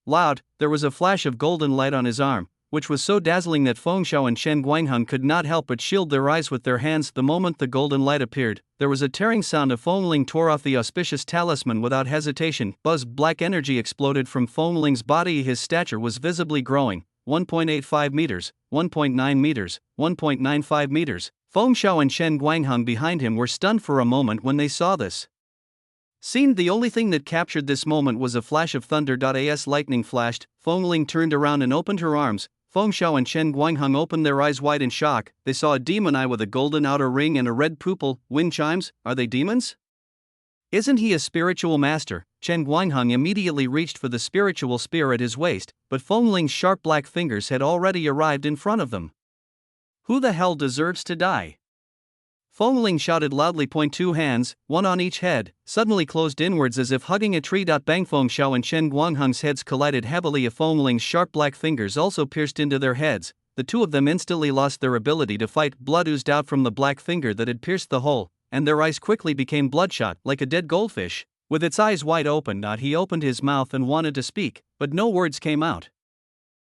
loud. There was a flash of golden light on his arm, which was so dazzling that Feng Xiao and Chen Guangheng could not help but shield their eyes with their hands. The moment the golden light appeared, there was a tearing sound as Feng Ling tore off the auspicious talisman without hesitation. Black energy exploded from Feng Ling's body. His stature was visibly growing. 1.85 meters, 1.9 meters, 1.95 meters. Feng Xiao and Chen Guangheng behind him were stunned for a moment when they saw this scene. The only thing that captured this moment was a flash of thunder. As lightning flashed, Feng Ling turned around and opened her arms. Feng Xiao and Chen Guangheng opened their eyes wide in shock. They saw a demon eye with a golden outer ring and a red pupil. Wind chimes? Are they demons? Isn't he a spiritual master? Chen Guangheng immediately reached for the spiritual spear at his waist, but Feng Ling's sharp black fingers had already arrived in front of them. Who the hell deserves to die? Feng Ling shouted loudly. Two hands, one on each head, suddenly closed inwards as if hugging a tree. Bang! Feng Xiao and Chen Guangheng's heads collided heavily. Feng Ling's sharp black fingers also pierced into their heads. The two of them instantly lost their ability to fight. Blood oozed out from the black finger that had pierced the hole, and their eyes quickly became bloodshot, like a dead goldfish. With its eyes wide open, he opened his mouth and wanted to speak, but no words came out.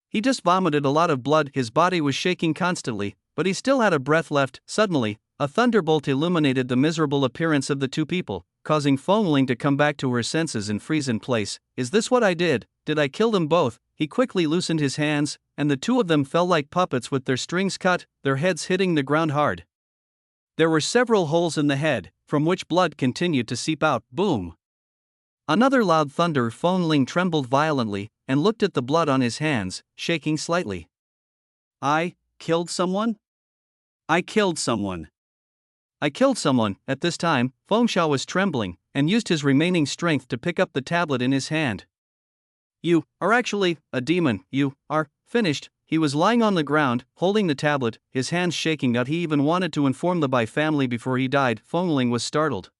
He just vomited a lot of blood. His body was shaking constantly, but he still had a breath left. Suddenly, a thunderbolt illuminated the miserable appearance of the two people, causing Feng Ling to come back to her senses and freeze in place. Is this what I did? Did I kill them both? He quickly loosened his hands, and the two of them fell like puppets with their strings cut, their heads hitting the ground hard. There were several holes in the head, from which blood continued to seep out. Boom! Another loud thunder. Feng Ling trembled violently, and looked at the blood on his hands, shaking slightly. I killed someone? I killed someone. I killed someone. At this time, Feng Xiao was trembling, and used his remaining strength to pick up the tablet in his hand. You are actually a demon. You are finished. He was lying on the ground, holding the tablet, his hands shaking. He even wanted to inform the Bai family before he died. Feng Ling was startled.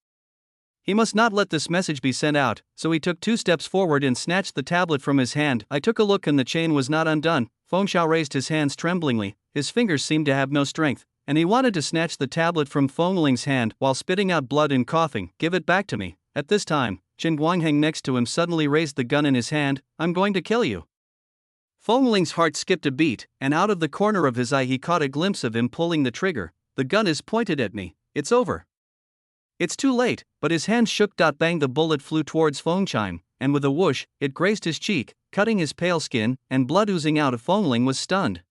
He must not let this message be sent out, so he took 2 steps forward and snatched the tablet from his hand. I took a look and the chain was not undone. Feng Xiao raised his hands tremblingly, his fingers seemed to have no strength, and he wanted to snatch the tablet from Feng Ling's hand while spitting out blood and coughing. Give it back to me. At this time, Chen Guangheng next to him suddenly raised the gun in his hand. I'm going to kill you. Feng Ling's heart skipped a beat, and out of the corner of his eye he caught a glimpse of him pulling the trigger. The gun is pointed at me. It's over. It's too late, but his hand shook. Bang! The bullet flew towards Feng Chime, and with a whoosh, it grazed his cheek, cutting his pale skin, and blood oozing out. Feng Ling was stunned.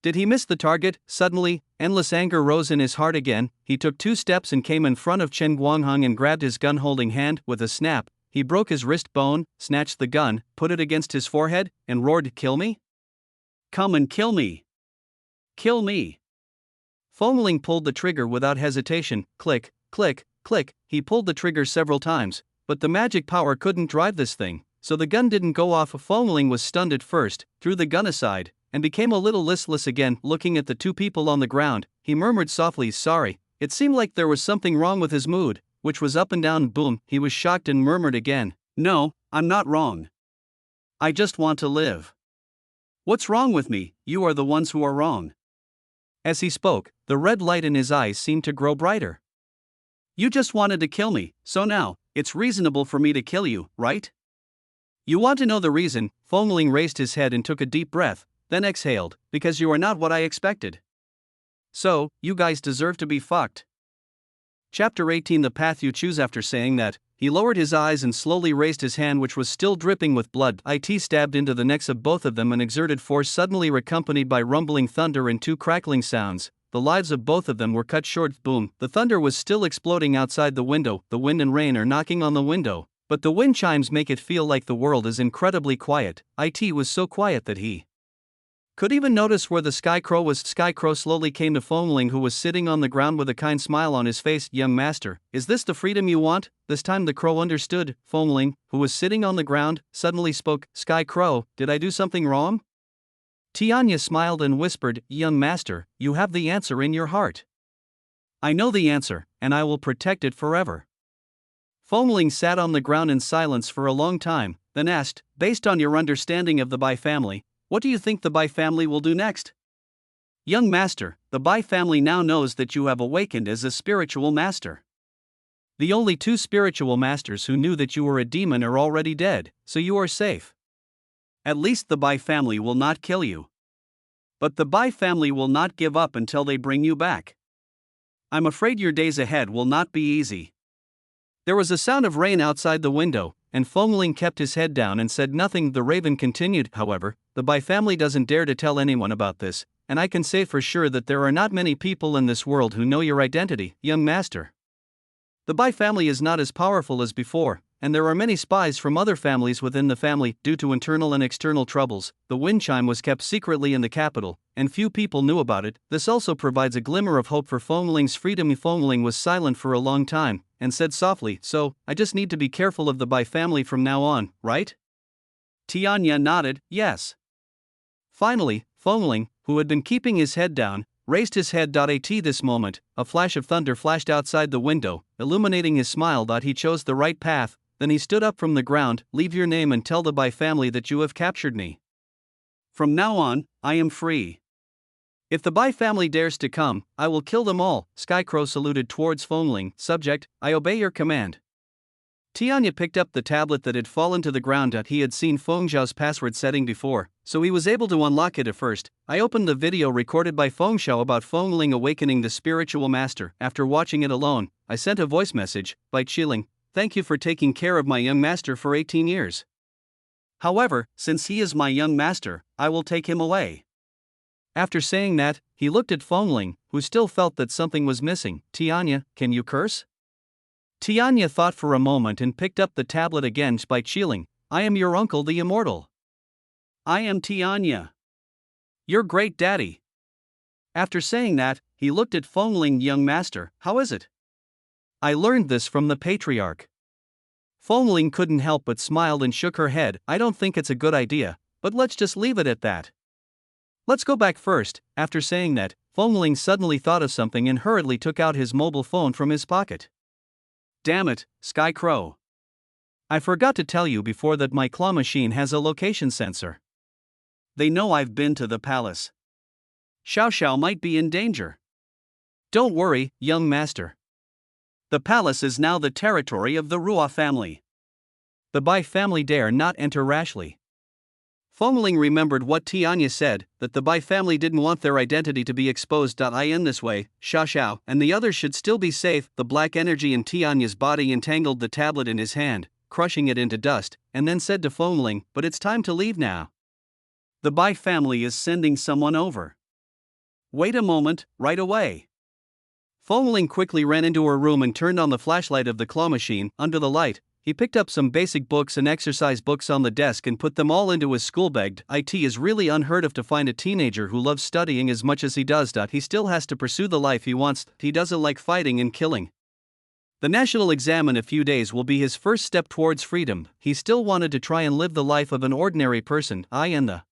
Did he miss the target? Suddenly, endless anger rose in his heart again. He took 2 steps and came in front of Chen Guangheng and grabbed his gun-holding hand. With a snap, he broke his wrist bone, snatched the gun, put it against his forehead, and roared, "Kill me? Come and kill me! Kill me!" Feng Ling pulled the trigger without hesitation. Click, click, click. He pulled the trigger several times, but the magic power couldn't drive this thing, so the gun didn't go off. Feng Ling was stunned at first, threw the gun aside, and became a little listless again. Looking at the 2 people on the ground, he murmured softly, "Sorry." It seemed like there was something wrong with his mood, which was up and down. Boom! He was shocked and murmured again, "No, I'm not wrong. I just want to live. What's wrong with me? You are the ones who are wrong." As he spoke, the red light in his eyes seemed to grow brighter. "You just wanted to kill me, so now, it's reasonable for me to kill you, right? You want to know the reason?" Feng Ling raised his head and took a deep breath, then exhaled, "Because you are not what I expected. So, you guys deserve to be fucked." Chapter 18. The path you choose. After saying that, he lowered his eyes and slowly raised his hand, which was still dripping with blood. It stabbed into the necks of both of them and exerted force, suddenly accompanied by rumbling thunder and 2 crackling sounds. The lives of both of them were cut short. Boom! The thunder was still exploding outside the window. The wind and rain are knocking on the window. But the wind chimes make it feel like the world is incredibly quiet. It was so quiet that he could even notice where the Sky Crow was. Sky Crow slowly came to Fongling, who was sitting on the ground with a kind smile on his face. Young master, is this the freedom you want? This time the crow understood. Fongling, who was sitting on the ground, suddenly spoke. Sky Crow, did I do something wrong? Tianya smiled and whispered, young master, you have the answer in your heart. I know the answer, and I will protect it forever. Fongling sat on the ground in silence for a long time, then asked, based on your understanding of the Bai family, what do you think the Bai family will do next? Young master, the Bai family now knows that you have awakened as a spiritual master. The only two spiritual masters who knew that you were a demon are already dead, so you are safe. At least the Bai family will not kill you. But the Bai family will not give up until they bring you back. I'm afraid your days ahead will not be easy. There was a sound of rain outside the window, and Fongling kept his head down and said nothing. The raven continued, however, the Bai family doesn't dare to tell anyone about this, and I can say for sure that there are not many people in this world who know your identity, young master. The Bai family is not as powerful as before, and there are many spies from other families within the family. Due to internal and external troubles, the wind chime was kept secretly in the capital, and few people knew about it. This also provides a glimmer of hope for Fongling's freedom. Fongling was silent for a long time, and said softly, so, I just need to be careful of the Bai family from now on, right? Tianya nodded, yes. Finally, Fongling, who had been keeping his head down, raised his head. At this moment, a flash of thunder flashed outside the window, illuminating his smile. He chose the right path. Then he stood up from the ground. Leave your name and tell the Bai family that you have captured me. From now on, I am free. If the Bai family dares to come, I will kill them all. Sky Crow saluted towards Fongling. Subject, I obey your command. Tianya picked up the tablet that had fallen to the ground. He had seen Feng Zhao's password setting before, so he was able to unlock it at first. I opened the video recorded by Feng Zhao about Fongling awakening the spiritual master. After watching it alone, I sent a voice message, by Qiling, thank you for taking care of my young master for 18 years. However, since he is my young master, I will take him away. After saying that, he looked at Fongling, who still felt that something was missing. Tianya, can you curse? Tianya thought for a moment and picked up the tablet again. By Qiling, I am your uncle the immortal. I am Tianya. Your great daddy. After saying that, he looked at Fongling. Young master, how is it? I learned this from the patriarch. Fongling couldn't help but smiled and shook her head. I don't think it's a good idea, but let's just leave it at that. Let's go back first. After saying that, Fongling suddenly thought of something and hurriedly took out his mobile phone from his pocket. Damn it, Sky Crow. I forgot to tell you before that my claw machine has a location sensor. They know I've been to the palace. Xiao Xiao might be in danger. Don't worry, young master. The palace is now the territory of the Ruo family. The Bai family dare not enter rashly. Fongling remembered what Tianya said, that the Bai family didn't want their identity to be exposed. In this way, Xiao Xiao and the others should still be safe. The black energy in Tianya's body entangled the tablet in his hand, crushing it into dust, and then said to Fongling, but it's time to leave now. The Bai family is sending someone over. Wait a moment, right away. Fongling quickly ran into her room and turned on the flashlight of the claw machine. Under the light, he picked up some basic books and exercise books on the desk and put them all into his school bag. It is really unheard of to find a teenager who loves studying as much as he does. He still has to pursue the life he wants. He doesn't like fighting and killing. The national exam in a few days will be his first step towards freedom. He still wanted to try and live the life of an ordinary person. In the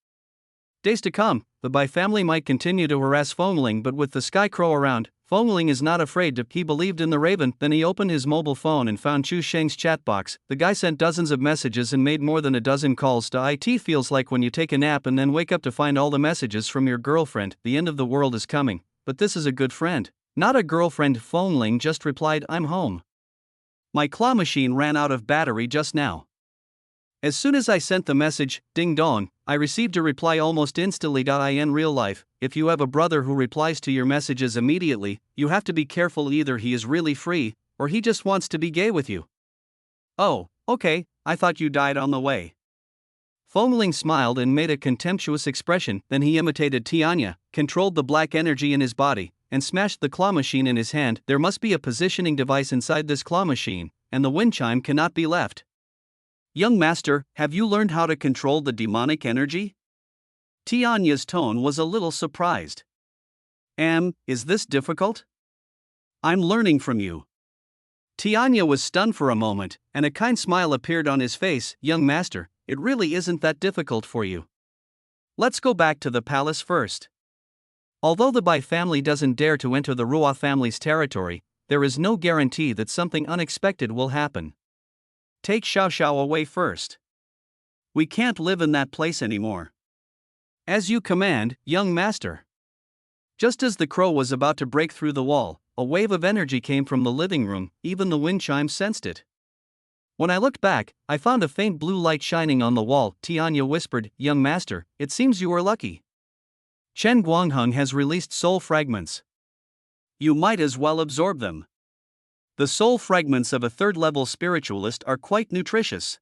days to come, the Bai family might continue to harass Fongling, but with the Sky Crow around, Fongling is not afraid to. He believed in the raven. Then he opened his mobile phone and found Chu Sheng's chat box. The guy sent dozens of messages and made more than a dozen calls. It feels like when you take a nap and then wake up to find all the messages from your girlfriend. The end of the world is coming, but this is a good friend. Not a girlfriend. Fongling just replied, I'm home. My claw machine ran out of battery just now. As soon as I sent the message, ding dong, I received a reply almost instantly. In real life, if you have a brother who replies to your messages immediately, you have to be careful. Either he is really free, or he just wants to be gay with you. Oh, okay, I thought you died on the way. Fongling smiled and made a contemptuous expression. Then he imitated Tianya, controlled the black energy in his body, and smashed the claw machine in his hand. There must be a positioning device inside this claw machine, and the wind chime cannot be left. Young master, have you learned how to control the demonic energy? Tianya's tone was a little surprised. Is this difficult? I'm learning from you. Tianya was stunned for a moment, and a kind smile appeared on his face. Young master, it really isn't that difficult for you. Let's go back to the palace first. Although the Bai family doesn't dare to enter the Ruo family's territory, there is no guarantee that something unexpected will happen. Take Xiao Xiao away first. We can't live in that place anymore. As you command, young master. Just as the crow was about to break through the wall, a wave of energy came from the living room. Even the wind chime sensed it. When I looked back, I found a faint blue light shining on the wall. Tianya whispered, young master, it seems you are lucky. Chen Guangheng has released soul fragments. You might as well absorb them. The soul fragments of a third-level spiritualist are quite nutritious.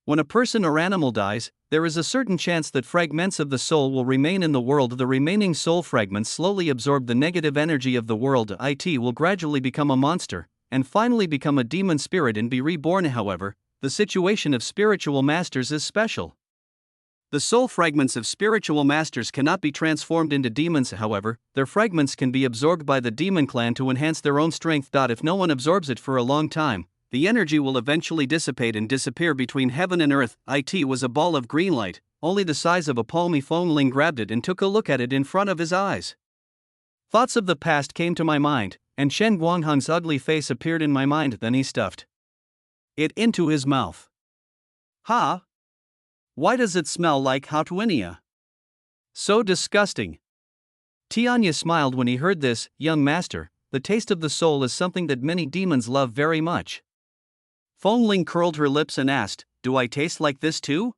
When a person or animal dies, there is a certain chance that fragments of the soul will remain in the world. The remaining soul fragments slowly absorb the negative energy of the world. It will gradually become a monster, and finally become a demon spirit and be reborn. However, the situation of spiritual masters is special. The soul fragments of spiritual masters cannot be transformed into demons. However, their fragments can be absorbed by the demon clan to enhance their own strength. If no one absorbs it for a long time, the energy will eventually dissipate and disappear between heaven and earth. It was a ball of green light, only the size of a palm. Feng Ling grabbed it and took a look at it in front of his eyes. Thoughts of the past came to my mind, and Chen Guangheng's ugly face appeared in my mind. Then he stuffed it into his mouth. Ha! Why does it smell like Hatuinia? So disgusting. Tianya smiled when he heard this. Young master, the taste of the soul is something that many demons love very much. Feng Ling curled her lips and asked, do I taste like this too?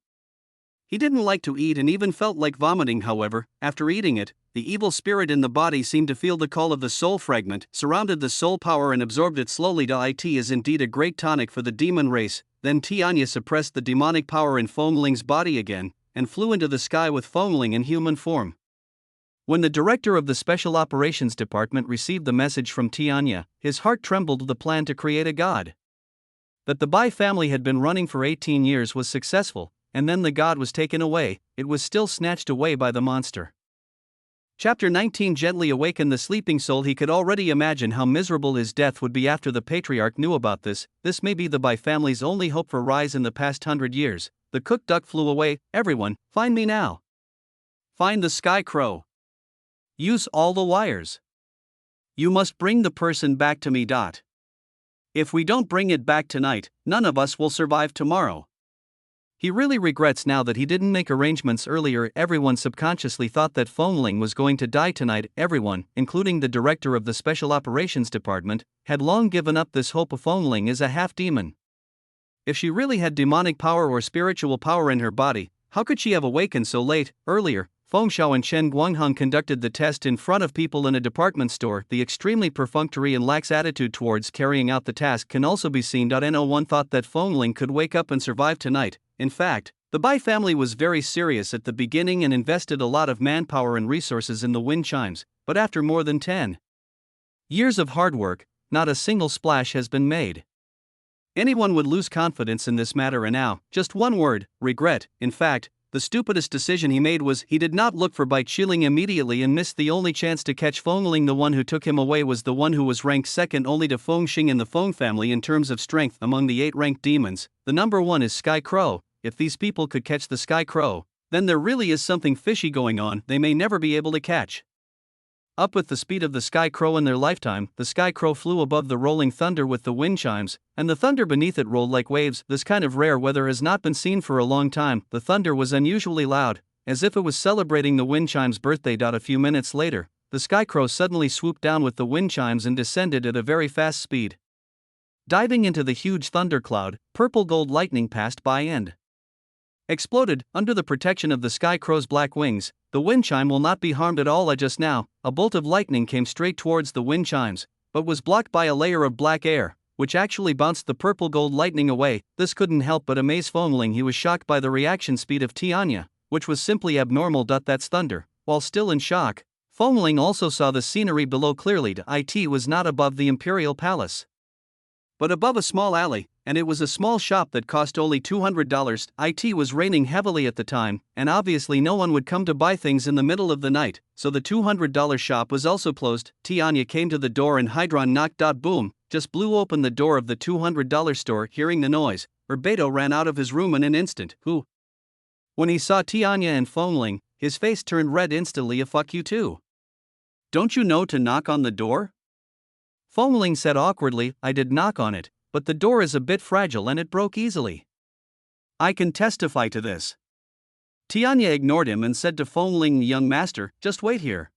He didn't like to eat and even felt like vomiting. However, after eating it, the evil spirit in the body seemed to feel the call of the soul fragment, surrounded the soul power and absorbed it slowly. It is indeed a great tonic for the demon race. Then Tianya suppressed the demonic power in Feng Ling's body again, and flew into the sky with Feng Ling in human form. When the director of the Special Operations Department received the message from Tianya, his heart trembled. The plan to create a god that the Bai family had been running for 18 years was successful, and then the god was taken away. It was still snatched away by the monster. Chapter 19 Gently awaken the sleeping soul. He could already imagine how miserable his death would be after the patriarch knew about this. This may be the Bai family's only hope for rise in the past 100 years. The cooked duck flew away. Everyone, find me now. Find the sky crow. Use all the wires. You must bring the person back to me. If we don't bring it back tonight, none of us will survive tomorrow. He really regrets now that he didn't make arrangements earlier. Everyone subconsciously thought that Feng Ling was going to die tonight. Everyone, including the director of the Special Operations Department, had long given up this hope. Feng Ling is a half-demon. If she really had demonic power or spiritual power in her body, how could she have awakened so late? Earlier, Feng Xiao and Chen Guangheng conducted the test in front of people in a department store. The extremely perfunctory and lax attitude towards carrying out the task can also be seen. No one thought that Feng Ling could wake up and survive tonight. In fact, the Bai family was very serious at the beginning and invested a lot of manpower and resources in the wind chimes, but after more than 10 years of hard work, not a single splash has been made. Anyone would lose confidence in this matter, and now, just one word, regret. In fact, the stupidest decision he made was he did not look for Bai Qiling immediately and missed the only chance to catch Feng Ling. The one who took him away was the one who was ranked second only to Feng Xing in the Feng family in terms of strength. Among the 8 ranked demons, the number 1 is Sky Crow. If these people could catch the Sky Crow, then there really is something fishy going on they may never be able to catch. Up with the speed of the Sky Crow in their lifetime, the Sky Crow flew above the rolling thunder with the wind chimes, and the thunder beneath it rolled like waves. This kind of rare weather has not been seen for a long time. The thunder was unusually loud, as if it was celebrating the wind chimes' birthday. A few minutes later, the Sky Crow suddenly swooped down with the wind chimes and descended at a very fast speed. Diving into the huge thundercloud, purple gold lightning passed by and exploded. Under the protection of the Sky Crow's black wings, the wind chime will not be harmed at all. Just now, a bolt of lightning came straight towards the wind chimes, but was blocked by a layer of black air, which actually bounced the purple gold lightning away. This couldn't help but amaze Feng Ling. He was shocked by the reaction speed of Tianya, which was simply abnormal. That's thunder. While still in shock, Feng Ling also saw the scenery below clearly. It was not above the imperial palace, but above a small alley, and it was a small shop that cost only $200. It was raining heavily at the time, and obviously no one would come to buy things in the middle of the night, so the $200 shop was also closed. Tianya came to the door and Hydron knocked. Boom, just blew open the door of the $200 store. Hearing the noise, Urbeto ran out of his room in an instant. Who? When he saw Tianya and Fongling, his face turned red instantly. Fuck you too. Don't you know to knock on the door? Fongling said awkwardly. I did knock on it, but the door is a bit fragile and it broke easily. I can testify to this. Tianya ignored him and said to Fongling, young master, just wait here.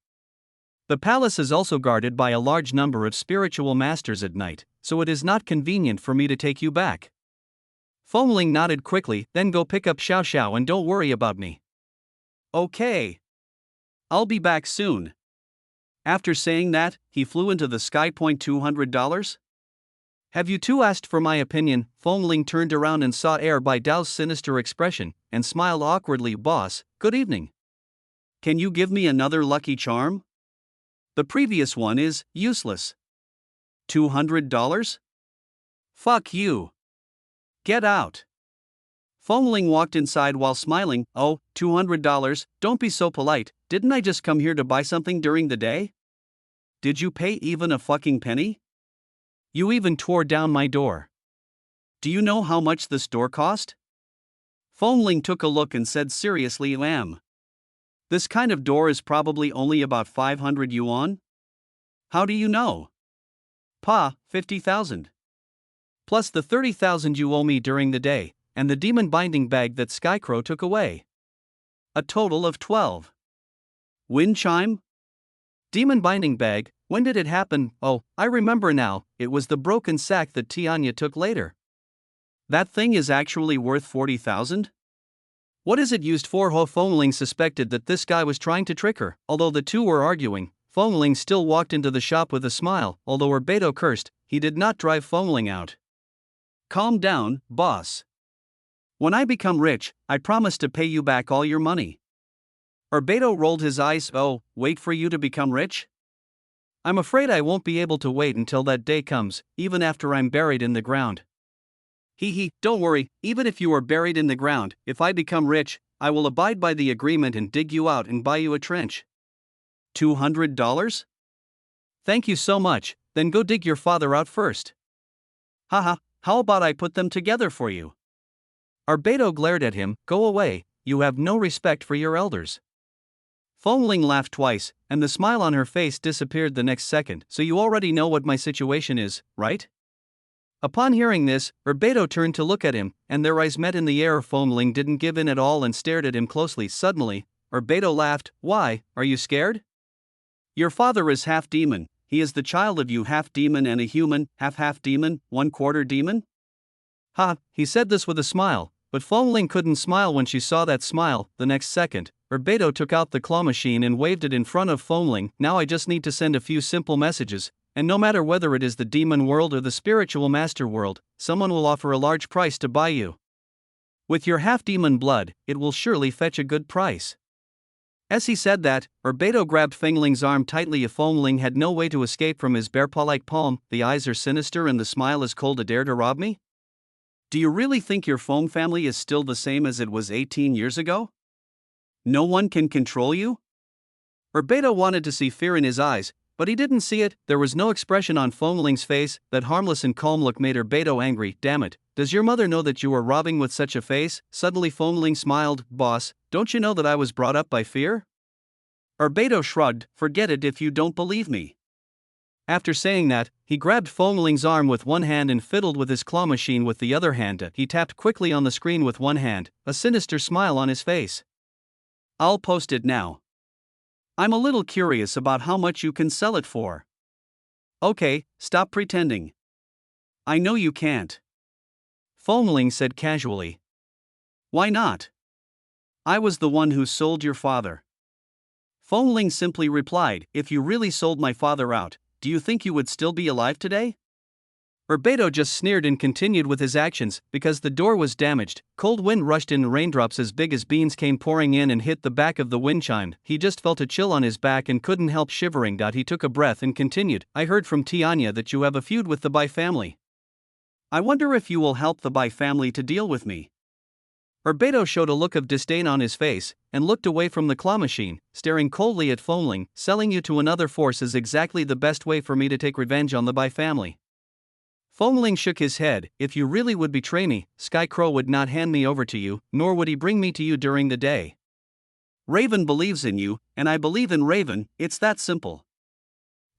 The palace is also guarded by a large number of spiritual masters at night, so it is not convenient for me to take you back. Fongling nodded quickly, then go pick up Xiao Xiao and don't worry about me. Okay. I'll be back soon. After saying that, he flew into the sky. $200? Have you two asked for my opinion? Fongling turned around and saw Air Bai Dao's sinister expression, and smiled awkwardly. Boss, good evening. Can you give me another lucky charm? The previous one is useless. $200? Fuck you. Get out. Fongling walked inside while smiling. Oh, $200, don't be so polite, didn't I just come here to buy something during the day? Did you pay even a fucking penny? You even tore down my door. Do you know how much this door cost? Fongling took a look and said seriously, this kind of door is probably only about 500 yuan? How do you know? Pa, 50,000. Plus the 30,000 you owe me during the day, and the demon binding bag that Skycrow took away. A total of 12. Wind chime? Demon binding bag, when did it happen? Oh, I remember now, it was the broken sack that Tianya took later. That thing is actually worth 40,000? What is it used for? Fongling suspected that this guy was trying to trick her. Although the two were arguing, Fongling still walked into the shop with a smile. Although Urbeto cursed, he did not drive Fongling out. Calm down, boss. When I become rich, I promise to pay you back all your money. Urbeto rolled his eyes. Oh, wait for you to become rich? I'm afraid I won't be able to wait until that day comes, even after I'm buried in the ground. Don't worry, even if you are buried in the ground, if I become rich, I will abide by the agreement and dig you out and buy you a trench. $200? Thank you so much, then go dig your father out first. Haha, how about I put them together for you? Urbeto glared at him. Go away, you have no respect for your elders. Fongling laughed twice, and the smile on her face disappeared the next second. So you already know what my situation is, right? Upon hearing this, Urbeto turned to look at him, and their eyes met in the air. Fongling didn't give in at all and stared at him closely. Suddenly, Urbeto laughed. Why, are you scared? Your father is half demon. He is the child of you, half demon and a human, half demon, 1/4 demon? Ha, he said this with a smile, but Fongling couldn't smile when she saw that smile. The next second, Urbeto took out the claw machine and waved it in front of Fongling. Now I just need to send a few simple messages, and no matter whether it is the demon world or the spiritual master world, someone will offer a large price to buy you. With your half-demon blood, it will surely fetch a good price. As he said that, Urbeto grabbed Fongling's arm tightly. If Fongling had no way to escape from his bear-paw-like palm, the eyes are sinister and the smile is cold. To dare to rob me? Do you really think your Fong family is still the same as it was 18 years ago? No one can control you? Urbeto wanted to see fear in his eyes, but he didn't see it. There was no expression on Fongling's face. That harmless and calm look made Urbeto angry. Damn it, does your mother know that you are robbing with such a face? Suddenly Fongling smiled. Boss, don't you know that I was brought up by fear? Urbeto shrugged. Forget it if you don't believe me. After saying that, he grabbed Fongling's arm with one hand and fiddled with his claw machine with the other hand. He tapped quickly on the screen with one hand, a sinister smile on his face. I'll post it now. I'm a little curious about how much you can sell it for. Okay, stop pretending. I know you can't. Fongling said casually. Why not? I was the one who sold your father. Fongling simply replied, if you really sold my father out, do you think you would still be alive today? Urbeto just sneered and continued with his actions. Because the door was damaged, cold wind rushed in. Raindrops as big as beans came pouring in and hit the back of the wind chime. He just felt a chill on his back and couldn't help shivering. He took a breath and continued, I heard from Tianya that you have a feud with the Bai family. I wonder if you will help the Bai family to deal with me. Urbeto showed a look of disdain on his face, and looked away from the claw machine, staring coldly at Foamling. Selling you to another force is exactly the best way for me to take revenge on the Bai family. Foamling shook his head. If you really would betray me, Sky Crow would not hand me over to you, nor would he bring me to you during the day. Raven believes in you, and I believe in Raven, it's that simple.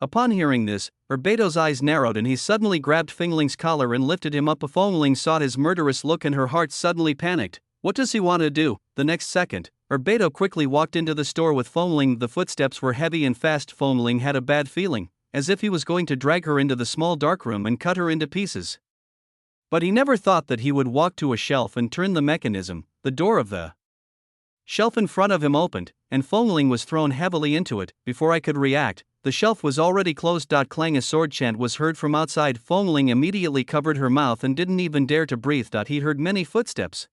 Upon hearing this, Urbeto's eyes narrowed and he suddenly grabbed Fingling's collar and lifted him up. Foamling saw his murderous look and her heart suddenly panicked. What does he want to do? The next second, Urbeto quickly walked into the store with Foamling. The footsteps were heavy and fast. Foamling had a bad feeling, as if he was going to drag her into the small dark room and cut her into pieces. But he never thought that he would walk to a shelf and turn the mechanism. The door of the shelf in front of him opened, and Foamling was thrown heavily into it. Before I could react, the shelf was already closed. Clang, a sword chant was heard from outside. Foamling immediately covered her mouth and didn't even dare to breathe. He heard many footsteps.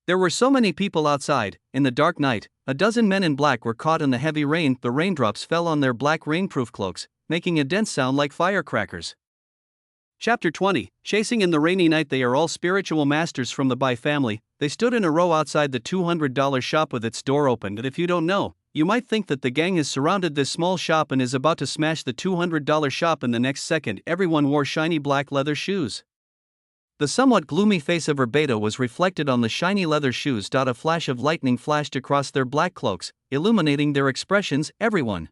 There were so many people outside. In the dark night, a dozen men in black were caught in the heavy rain. The raindrops fell on their black rainproof cloaks, making a dense sound like firecrackers. Chapter 20, Chasing in the Rainy Night. They are all spiritual masters from the Bai family. They stood in a row outside the $200 shop with its door open. And if you don't know, you might think that the gang has surrounded this small shop and is about to smash the $200 shop in the next second. Everyone wore shiny black leather shoes. The somewhat gloomy face of Urbeto was reflected on the shiny leather shoes. A flash of lightning flashed across their black cloaks, illuminating their expressions. Everyone's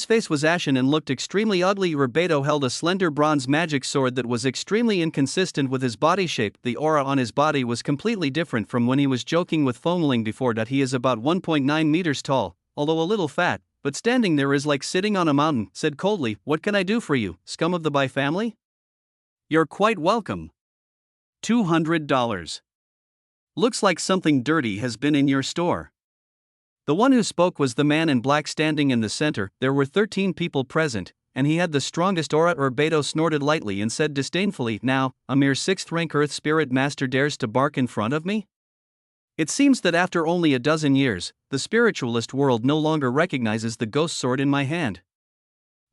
face was ashen and looked extremely ugly. Urbeto held a slender bronze magic sword that was extremely inconsistent with his body shape. The aura on his body was completely different from when he was joking with Foamling before. He is about 1.9 meters tall, although a little fat, but standing there is like sitting on a mountain. Said coldly, "What can I do for you, scum of the Bai family?" "You're quite welcome. $200. Looks like something dirty has been in your store." The one who spoke was the man in black standing in the center. There were 13 people present, and he had the strongest aura. Urbeto snorted lightly and said disdainfully, "Now, a mere 6th rank Earth Spirit Master dares to bark in front of me? It seems that after only a dozen years, the spiritualist world no longer recognizes the ghost sword in my hand."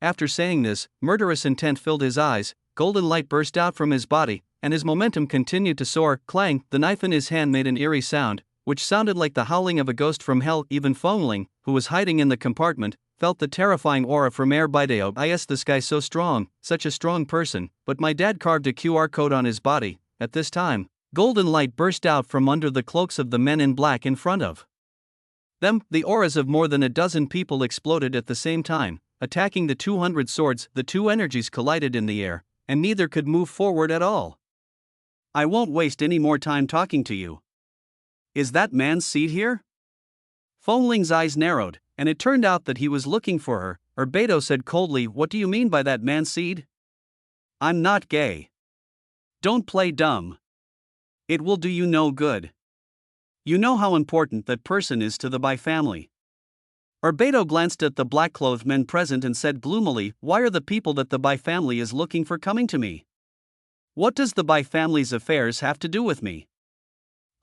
After saying this, murderous intent filled his eyes, golden light burst out from his body, and his momentum continued to soar. Clang, the knife in his hand made an eerie sound, which sounded like the howling of a ghost from hell. Even Foamling, who was hiding in the compartment, felt the terrifying aura from Urbeto. This guy so strong, such a strong person, but my dad carved a QR code on his body." At this time, golden light burst out from under the cloaks of the men in black in front of them. The auras of more than a dozen people exploded at the same time, attacking the 200 swords. The two energies collided in the air, and neither could move forward at all. "I won't waste any more time talking to you. Is that man's seed here?" Foamling's eyes narrowed, and it turned out that he was looking for her. Urbeto said coldly, "What do you mean by that man's seed?" "I'm not gay. Don't play dumb. It will do you no good. You know how important that person is to the Bai family." Urbeto glanced at the black-clothed men present and said gloomily, "Why are the people that the Bai family is looking for coming to me? What does the Bai family's affairs have to do with me?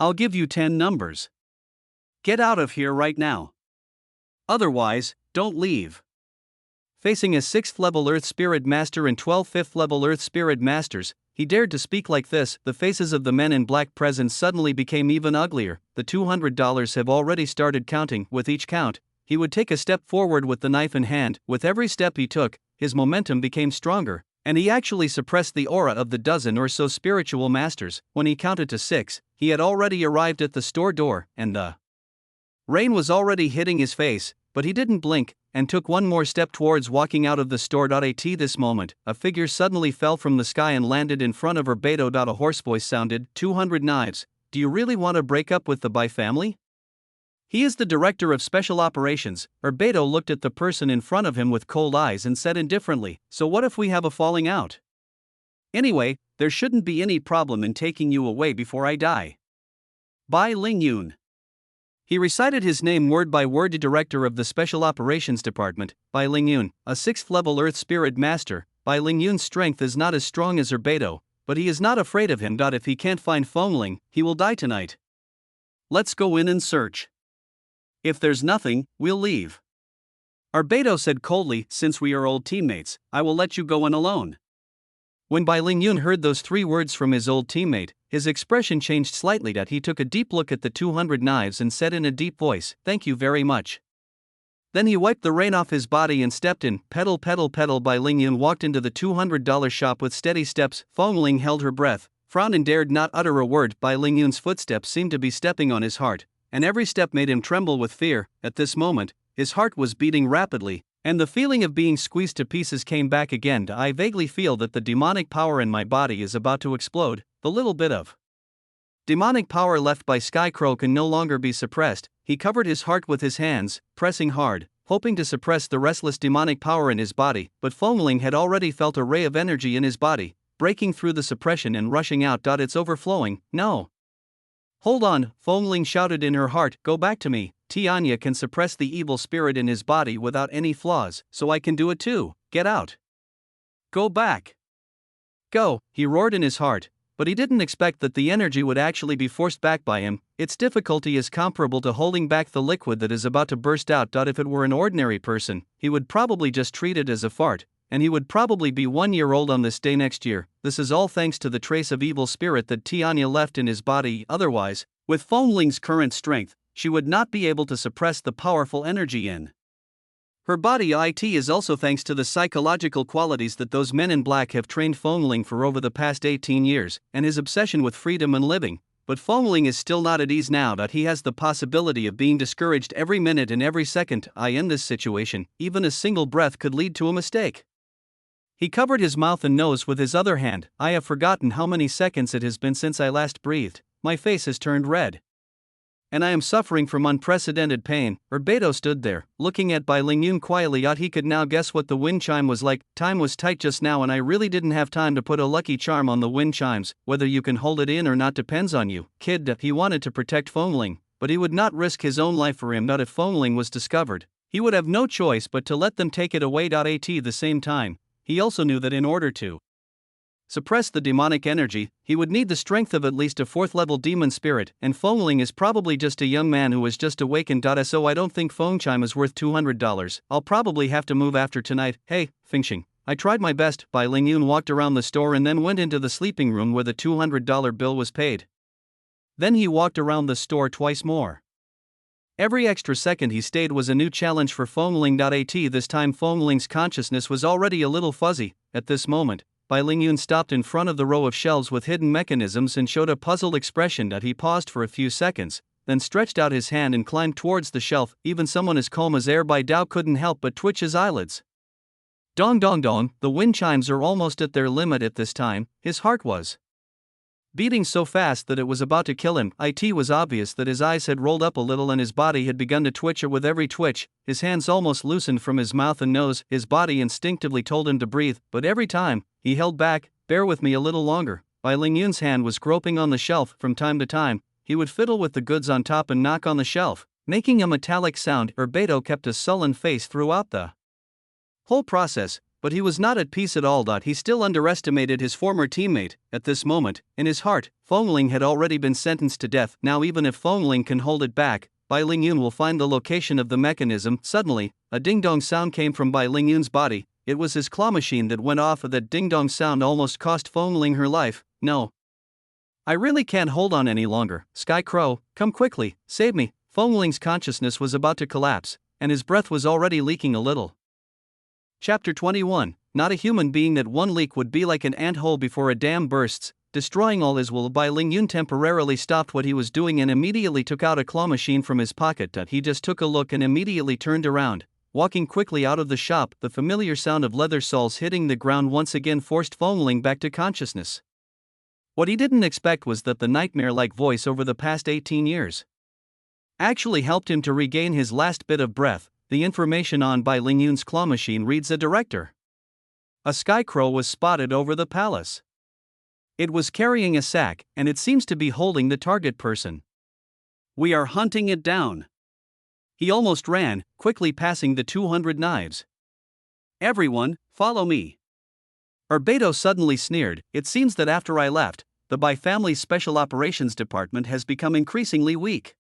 I'll give you 10 numbers. Get out of here right now. Otherwise, don't leave." Facing a 6th level Earth Spirit Master and 12 5th level Earth Spirit Masters, he dared to speak like this. The faces of the men in black present suddenly became even uglier. The $200 have already started counting. With each count, he would take a step forward with the knife in hand. With every step he took, his momentum became stronger, and he actually suppressed the aura of the dozen or so spiritual masters. When he counted to 6, he had already arrived at the store door, and the rain was already hitting his face, but he didn't blink, and took one more step towards walking out of the store. At this moment, a figure suddenly fell from the sky and landed in front of Urbeto. A hoarse voice sounded, 200 knives, do you really want to break up with the Bai family? He is the director of special operations. Urbeto looked at the person in front of him with cold eyes and said indifferently, "So what if we have a falling out? Anyway, there shouldn't be any problem in taking you away before I die. Bai Lingyun." He recited his name word by word. The director of the Special Operations Department, Bai Lingyun, a 6th level Earth Spirit Master. Bai Lingyun's strength is not as strong as Urbeto, but he is not afraid of him. If he can't find Foamling, he will die tonight. Let's go in and search. If there's nothing, we'll leave. Urbeto said coldly, "Since we are old teammates, I will let you go in alone." When Bai Lingyun heard those 3 words from his old teammate, his expression changed slightly. That he took a deep look at the 200 knives and said in a deep voice, "Thank you very much." Then he wiped the rain off his body and stepped in. Pedal, pedal, pedal. Bai Lingyun walked into the $200 shop with steady steps. Feng Ling held her breath, frowned and dared not utter a word. Bai Lingyun's footsteps seemed to be stepping on his heart, and every step made him tremble with fear. At this moment, his heart was beating rapidly, and the feeling of being squeezed to pieces came back again. I vaguely feel that the demonic power in my body is about to explode. The little bit of demonic power left by Sky Crow can no longer be suppressed. He covered his heart with his hands, pressing hard, hoping to suppress the restless demonic power in his body, but Feng Ling had already felt a ray of energy in his body, breaking through the suppression and rushing out. It's overflowing. No. Hold on, Feng Ling shouted in her heart, go back to me. Tianya can suppress the evil spirit in his body without any flaws, so I can do it too. Get out. Go back. Go, he roared in his heart, but he didn't expect that the energy would actually be forced back by him. Its difficulty is comparable to holding back the liquid that is about to burst out. If it were an ordinary person, he would probably just treat it as a fart, and he would probably be 1 year old on this day next year. This is all thanks to the trace of evil spirit that Tianya left in his body. Otherwise, with Feng Ling's current strength, she would not be able to suppress the powerful energy in her body. It is also thanks to the psychological qualities that those men in black have trained Feng Ling for over the past 18 years, and his obsession with freedom and living. But Feng Ling is still not at ease now that he has the possibility of being discouraged every minute and every second. In this situation, even a single breath could lead to a mistake. He covered his mouth and nose with his other hand. I have forgotten how many seconds it has been since I last breathed. My face has turned red, and I am suffering from unprecedented pain. Beidou stood there, looking at Bai Lingyun quietly. He could now guess what the wind chime was like. Time was tight just now, and I really didn't have time to put a lucky charm on the wind chimes. Whether you can hold it in or not depends on you, kid. He wanted to protect Feng Ling, but he would not risk his own life for him. Not if Feng Ling was discovered, he would have no choice but to let them take it away. At the same time, he also knew that in order to suppress the demonic energy, he would need the strength of at least a 4th-level demon spirit, and Feng Ling is probably just a young man who has just awakened. So I don't think Feng Chime is worth $200. I'll probably have to move after tonight. Hey, Fengxing, I tried my best. Bai Lingyun walked around the store and then went into the sleeping room where the $200 bill was paid. Then he walked around the store twice more. Every extra second he stayed was a new challenge for Feng Ling. This time Feng Ling's consciousness was already a little fuzzy. At this moment, Bai Lingyun stopped in front of the row of shelves with hidden mechanisms and showed a puzzled expression. He paused for a few seconds, then stretched out his hand and climbed towards the shelf. Even someone as calm as Bai Dao couldn't help but twitch his eyelids. Dong dong dong, the wind chimes are almost at their limit at this time. His heart was beating so fast that it was about to kill him. It was obvious that his eyes had rolled up a little and his body had begun to twitch. With every twitch, his hands almost loosened from his mouth and nose. His body instinctively told him to breathe, but every time, he held back. Bear with me a little longer. Bai Lingyun's hand was groping on the shelf. From time to time, he would fiddle with the goods on top and knock on the shelf, making a metallic sound. Beidou kept a sullen face throughout the whole process, but he was not at peace at all. He still underestimated his former teammate. At this moment, in his heart, Feng Ling had already been sentenced to death. Now even if Feng Ling can hold it back, Bai Lingyun will find the location of the mechanism. Suddenly, a ding-dong sound came from Bai Lingyun's body. It was his claw machine that went off. That ding-dong sound almost cost Feng Ling her life. No. I really can't hold on any longer. Sky Crow, come quickly, save me. Feng Ling's consciousness was about to collapse, and his breath was already leaking a little. Chapter 21. Not a human being. That one leak would be like an ant-hole before a dam bursts, destroying all his will. Bai Lingyun temporarily stopped what he was doing and immediately took out a claw machine from his pocket. He just took a look and immediately turned around, walking quickly out of the shop. The familiar sound of leather soles hitting the ground once again forced Feng Ling back to consciousness. What he didn't expect was that the nightmare-like voice over the past 18 years actually helped him to regain his last bit of breath. The information on Bai Lingyun's claw machine reads: a director. A sky crow was spotted over the palace. It was carrying a sack, and it seems to be holding the target person. We are hunting it down. He almost ran, quickly passing the 200 knives. Everyone, follow me. Beidou suddenly sneered. It seems that after I left, the Bai family's special operations department has become increasingly weak.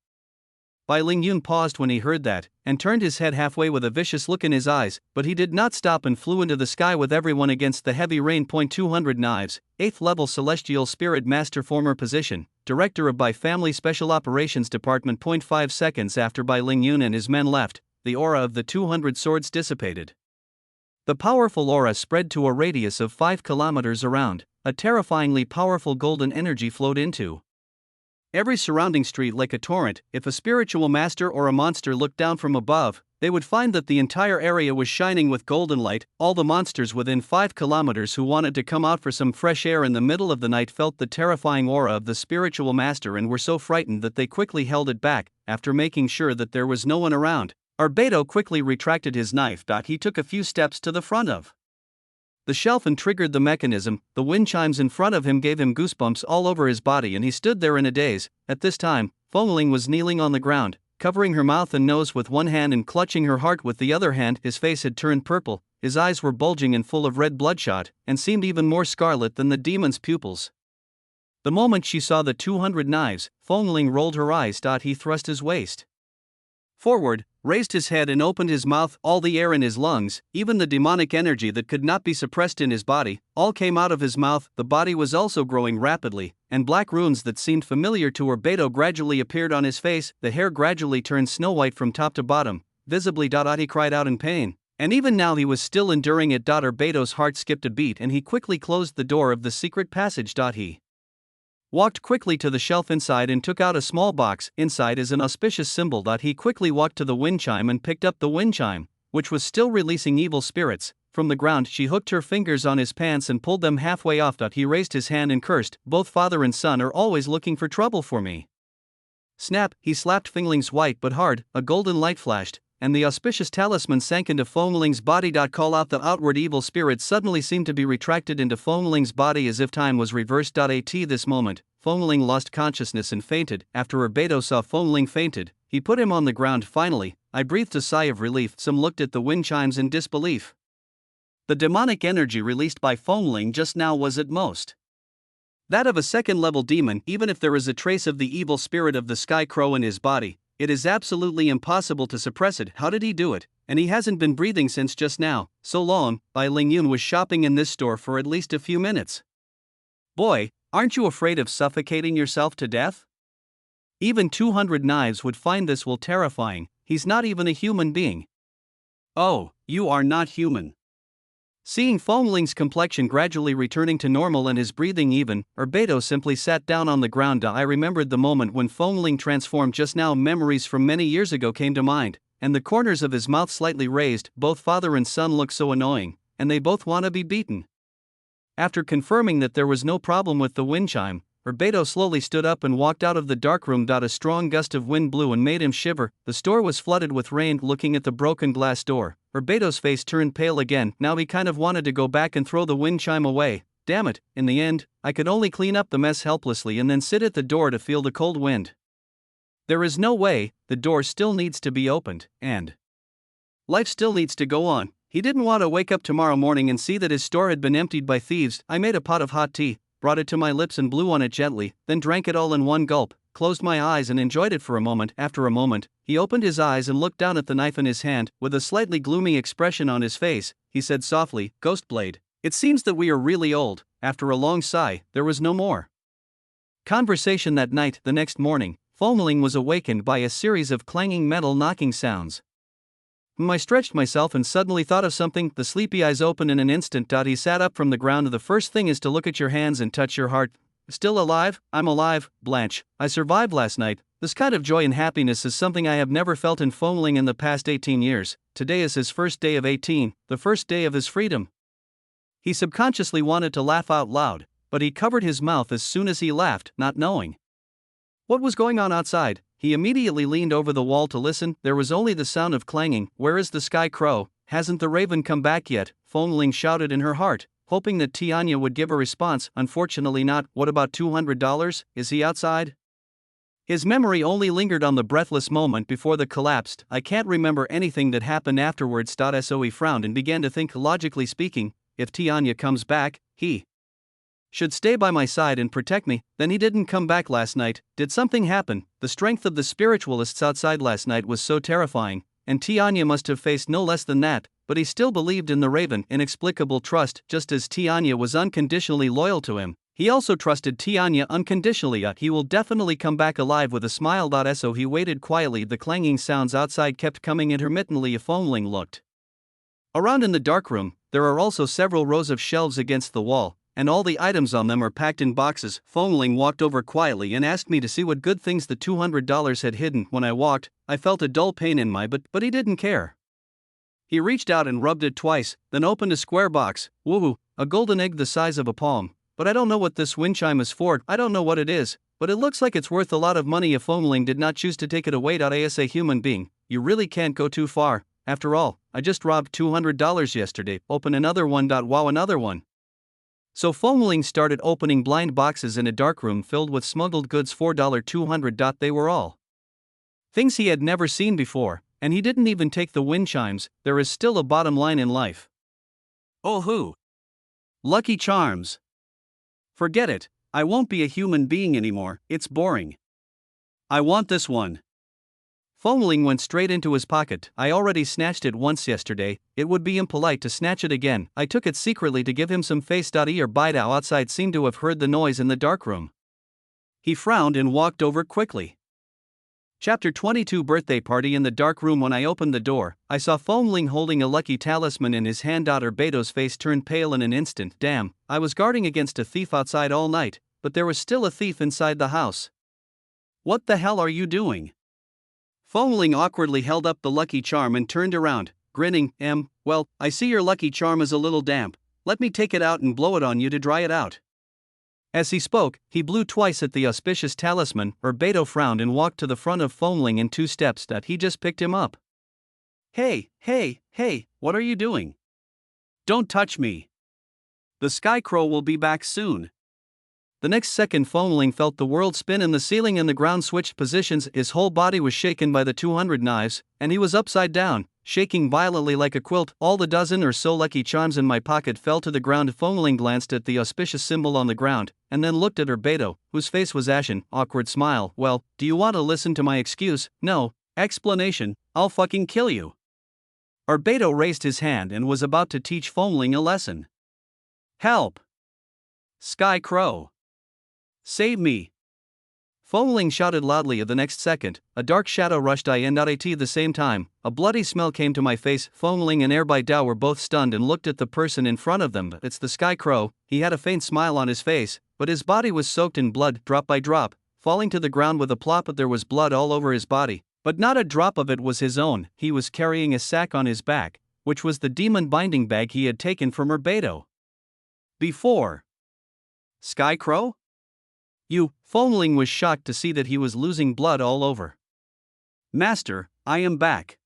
Bai Lingyun paused when he heard that, and turned his head halfway with a vicious look in his eyes, but he did not stop and flew into the sky with everyone against the heavy rain. 200 Knives, 8th level Celestial Spirit Master, former position, Director of Bai Family Special Operations Department. 5 seconds after Bai Lingyun and his men left, the aura of the 200 swords dissipated. The powerful aura spread to a radius of 5 kilometers around. A terrifyingly powerful golden energy flowed into every surrounding street like a torrent. If a spiritual master or a monster looked down from above, they would find that the entire area was shining with golden light. All the monsters within 5 kilometers who wanted to come out for some fresh air in the middle of the night felt the terrifying aura of the spiritual master and were so frightened that they quickly held it back. After making sure that there was no one around, Arbedo quickly retracted his knife. He took a few steps to the front of the shelf and triggered the mechanism. The wind chimes in front of him gave him goosebumps all over his body, and he stood there in a daze. At this time, Fengling was kneeling on the ground, covering her mouth and nose with one hand and clutching her heart with the other hand. His face had turned purple, his eyes were bulging and full of red bloodshot, and seemed even more scarlet than the demon's pupils. The moment she saw the 200 knives, Fengling rolled her eyes. He thrust his waist forward, raised his head and opened his mouth. All the air in his lungs, even the demonic energy that could not be suppressed in his body, all came out of his mouth. The body was also growing rapidly, and black runes that seemed familiar to Arbedo gradually appeared on his face. The hair gradually turned snow white from top to bottom, visibly. He cried out in pain, and even now he was still enduring it. Arbedo's heart skipped a beat and he quickly closed the door of the secret passage. He walked quickly to the shelf inside and took out a small box. Inside is an auspicious symbol. He quickly walked to the wind chime and picked up the wind chime, which was still releasing evil spirits. From the ground she hooked her fingers on his pants and pulled them halfway off. He raised his hand and cursed, "Both father and son are always looking for trouble for me." Snap, he slapped Fengling's white but hard. A golden light flashed, and the auspicious talisman sank into Fengling's body. Call out. The outward evil spirits suddenly seemed to be retracted into Fengling's body as if time was reversed. At this moment, Fengling lost consciousness and fainted. After Arbedo saw Fengling fainted, he put him on the ground. Finally, I breathed a sigh of relief. Some looked at the wind chimes in disbelief. The demonic energy released by Fengling just now was at most that of a second-level demon. Even if there is a trace of the evil spirit of the Sky Crow in his body, it is absolutely impossible to suppress it. How did he do it? And he hasn't been breathing since just now. So long. Bai Lingyun was shopping in this store for at least a few minutes. Boy, aren't you afraid of suffocating yourself to death? Even 200 knives would find this will terrifying. He's not even a human being. Oh, you are not human. Seeing Fengling's complexion gradually returning to normal and his breathing even, Arbedo simply sat down on the ground. I remembered the moment when Fengling transformed just now. Memories from many years ago came to mind, and the corners of his mouth slightly raised. Both father and son look so annoying, and they both want to be beaten. After confirming that there was no problem with the wind chime, Arbedo slowly stood up and walked out of the dark room. A strong gust of wind blew and made him shiver. The store was flooded with rain. Looking at the broken glass door, Arbedo's face turned pale again. Now he kind of wanted to go back and throw the wind chime away. Damn it, in the end, I could only clean up the mess helplessly and then sit at the door to feel the cold wind. There is no way. The door still needs to be opened, and life still needs to go on. He didn't want to wake up tomorrow morning and see that his store had been emptied by thieves. I made a pot of hot tea, brought it to my lips and blew on it gently, then drank it all in one gulp, closed my eyes and enjoyed it for a moment. After a moment, he opened his eyes and looked down at the knife in his hand. With a slightly gloomy expression on his face, he said softly, "Ghostblade, it seems that we are really old." After a long sigh, there was no more conversation that night. The next morning, Fengling was awakened by a series of clanging metal knocking sounds. I stretched myself and suddenly thought of something. The sleepy eyes opened in an instant. He sat up from the ground. The first thing is to look at your hands and touch your heart. Still alive? I'm alive, Blanche. I survived last night. This kind of joy and happiness is something I have never felt in Fengling in the past 18 years. Today is his first day of 18, the first day of his freedom. He subconsciously wanted to laugh out loud, but he covered his mouth as soon as he laughed, not knowing what was going on outside. He immediately leaned over the wall to listen. There was only the sound of clanging. Where is the Sky Crow? Hasn't the raven come back yet? Fengling shouted in her heart, hoping that Tianya would give a response. Unfortunately not. What about $200? Is he outside? His memory only lingered on the breathless moment before the collapsed. I can't remember anything that happened afterwards. So he frowned and began to think. Logically speaking, if Tianya comes back, he Should stay by my side and protect me, then he didn't come back last night. Did something happen? The strength of the spiritualists outside last night was so terrifying, and Tianya must have faced no less than that, but he still believed in the Raven, inexplicable trust, just as Tianya was unconditionally loyal to him. He also trusted Tianya unconditionally. He will definitely come back alive with a smile. So he waited quietly. The clanging sounds outside kept coming intermittently. A Foamling looked around in the dark room. There are also several rows of shelves against the wall, and all the items on them are packed in boxes. Foamling walked over quietly and asked me to see what good things the $200 had hidden. When I walked, I felt a dull pain in my butt, but he didn't care. He reached out and rubbed it twice, then opened a square box. Woohoo, a golden egg the size of a palm. But I don't know what this wind chime is for. I don't know what it is, but it looks like it's worth a lot of money. If Foamling did not choose to take it away. As a human being, you really can't go too far. After all, I just robbed $200 yesterday. Open another one. Wow, another one. So Foamling started opening blind boxes in a dark room filled with smuggled goods for $200. They were all things he had never seen before, and he didn't even take the wind chimes. There is still a bottom line in life. Oh who? Lucky Charms. Forget it, I won't be a human being anymore, it's boring. I want this one. Foamling went straight into his pocket. I already snatched it once yesterday, it would be impolite to snatch it again. I took it secretly to give him some face. Bidao outside seemed to have heard the noise in the dark room. He frowned and walked over quickly. Chapter 22 Birthday Party. In the dark room, when I opened the door, I saw Foamling holding a lucky talisman in his hand. Beto's face turned pale in an instant. Damn, I was guarding against a thief outside all night, but there was still a thief inside the house. What the hell are you doing? Foamling awkwardly held up the lucky charm and turned around, grinning. Well, I see your lucky charm is a little damp. Let me take it out and blow it on you to dry it out. As he spoke, he blew twice at the auspicious talisman. Beto frowned and walked to the front of Foamling in 2 steps. He just picked him up. Hey, what are you doing? Don't touch me. The Sky Crow will be back soon. The next second, Foamling felt the world spin and the ceiling and the ground switched positions. His whole body was shaken by the 200 knives, and he was upside down, shaking violently like a quilt. All the dozen or so lucky charms in my pocket fell to the ground. Foamling glanced at the auspicious symbol on the ground, and then looked at Beto, whose face was ashen. Awkward smile. Well, do you want to listen to my excuse? No. Explanation, I'll fucking kill you. Beto raised his hand and was about to teach Foamling a lesson. Help! Sky Crow! Save me! Foamling shouted loudly. The next second, a dark shadow rushed in. At the same time, a bloody smell came to my face. Foamling and Bidao were both stunned and looked at the person in front of them. It's the Sky Crow. He had a faint smile on his face, but his body was soaked in blood, drop by drop, falling to the ground with a plop. But there was blood all over his body, but not a drop of it was his own. He was carrying a sack on his back, which was the demon binding bag he had taken from Beto before. Sky Crow? You, Foamling was shocked to see that he was losing blood all over. Master, I am back.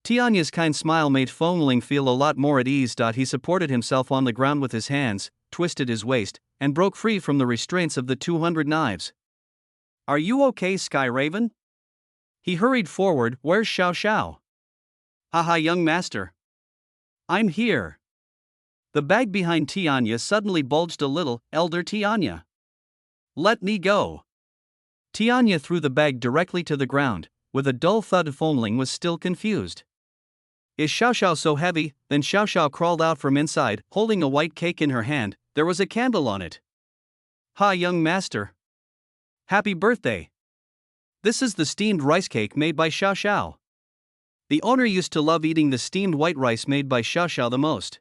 Tianya's kind smile made Foamling feel a lot more at ease. He supported himself on the ground with his hands, twisted his waist, and broke free from the restraints of the 200 knives. Are you okay, Sky Raven? He hurried forward. Where's Xiao Xiao? Haha, young master. I'm here. The bag behind Tianya suddenly bulged a little. Elder Tianya. Let me go. Tianya threw the bag directly to the ground. With a dull thud, Foamling was still confused. Is Xiao Xiao so heavy? Then Xiao Xiao crawled out from inside, holding a white cake in her hand. There was a candle on it. Ha, young master. Happy birthday. This is the steamed rice cake made by Xiao Xiao. The owner used to love eating the steamed white rice made by Xiao Xiao the most.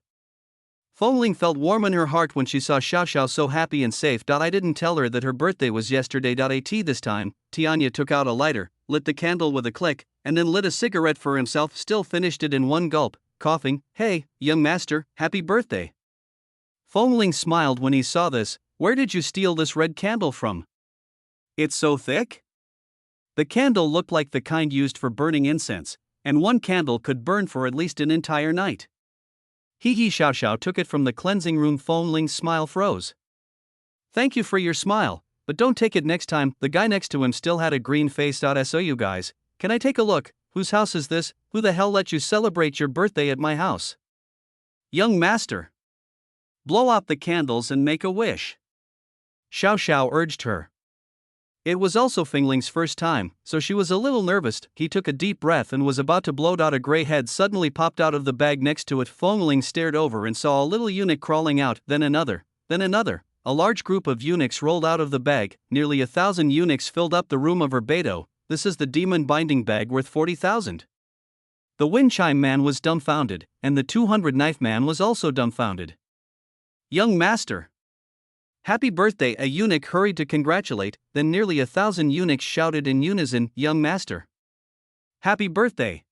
Foamling felt warm in her heart when she saw Xiao Xiao so happy and safe. I didn't tell her that her birthday was yesterday. This time, Tianya took out a lighter, lit the candle with a click, and then lit a cigarette for himself. Still finished it in one gulp, coughing. Hey, young master, happy birthday. Foamling smiled when he saw this. Where did you steal this red candle from? It's so thick? The candle looked like the kind used for burning incense, and one candle could burn for at least an entire night. Xiao Xiao took it from the cleansing room. Foamling's smile froze. Thank you for your smile, but don't take it next time. The guy next to him still had a green face. So you guys, can I take a look? Whose house is this? Who the hell let you celebrate your birthday at my house? Young master. Blow out the candles and make a wish, Xiao Xiao urged her. It was also Fengling's first time, so she was a little nervous. He took a deep breath and was about to blow out. A gray head suddenly popped out of the bag next to it. Fengling stared over and saw a little eunuch crawling out, then another, then another. A large group of eunuchs rolled out of the bag. Nearly 1,000 eunuchs filled up the room of her Beidou. This is the demon binding bag worth 40,000. The wind chime man was dumbfounded, and the 200 knife man was also dumbfounded. Young master! Happy birthday! A eunuch hurried to congratulate, then nearly 1,000 eunuchs shouted in unison, Young master! Happy birthday!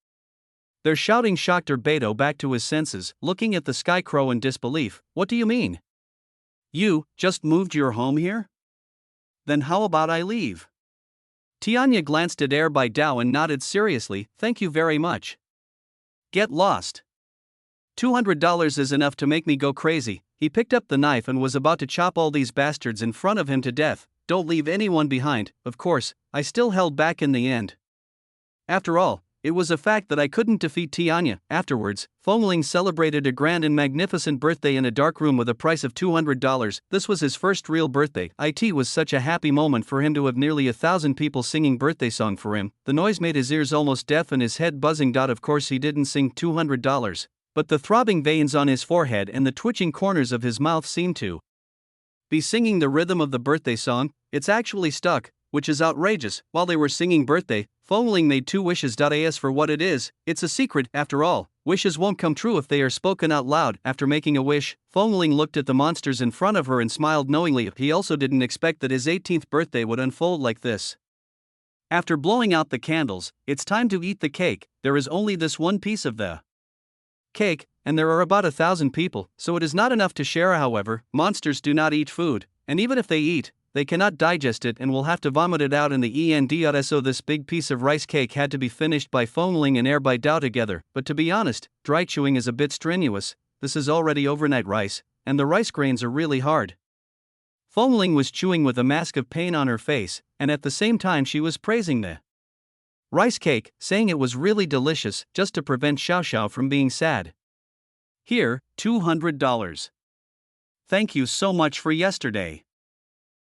Their shouting shocked her Beidou back to his senses, looking at the sky crow in disbelief. What do you mean? You just moved your home here? Then how about I leave? Tianya glanced at Air by Dao and nodded seriously, thank you very much. Get lost. $200 is enough to make me go crazy. He picked up the knife and was about to chop all these bastards in front of him to death. Don't leave anyone behind. Of course, I still held back in the end. After all, it was a fact that I couldn't defeat Tianya. Afterwards, Fengling celebrated a grand and magnificent birthday in a dark room with a price of $200. This was his first real birthday. It was such a happy moment for him to have nearly 1,000 people singing birthday song for him. The noise made his ears almost deaf and his head buzzing. Of course he didn't sing $200. But the throbbing veins on his forehead and the twitching corners of his mouth seemed to be singing the rhythm of the birthday song. It's actually stuck, which is outrageous. While they were singing birthday, Fengling made 2 wishes. As for what it is, it's a secret. After all, wishes won't come true if they are spoken out loud. After making a wish, Fengling looked at the monsters in front of her and smiled knowingly. He also didn't expect that his 18th birthday would unfold like this. After blowing out the candles, it's time to eat the cake. There is only this one piece of the cake, and there are about 1,000 people, so it is not enough to share. However, monsters do not eat food, and even if they eat, they cannot digest it and will have to vomit it out in the end. So this big piece of rice cake had to be finished by Fengling and Air by Dao together. But to be honest, dry chewing is a bit strenuous. This is already overnight rice, and the rice grains are really hard. Fengling was chewing with a mask of pain on her face, and at the same time she was praising the rice cake, saying it was really delicious, just to prevent Xiao Xiao from being sad. Here, $200. Thank you so much for yesterday.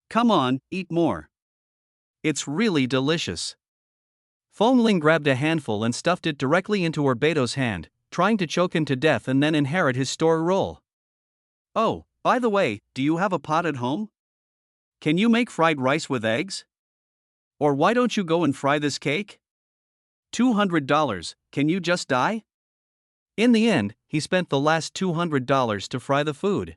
Come on, eat more. It's really delicious. Fengling grabbed a handful and stuffed it directly into her Beidou's hand, trying to choke him to death and then inherit his store roll. Oh, by the way, do you have a pot at home? Can you make fried rice with eggs? Or why don't you go and fry this cake? $200, can you just die? In the end, he spent the last $200 to fry the food.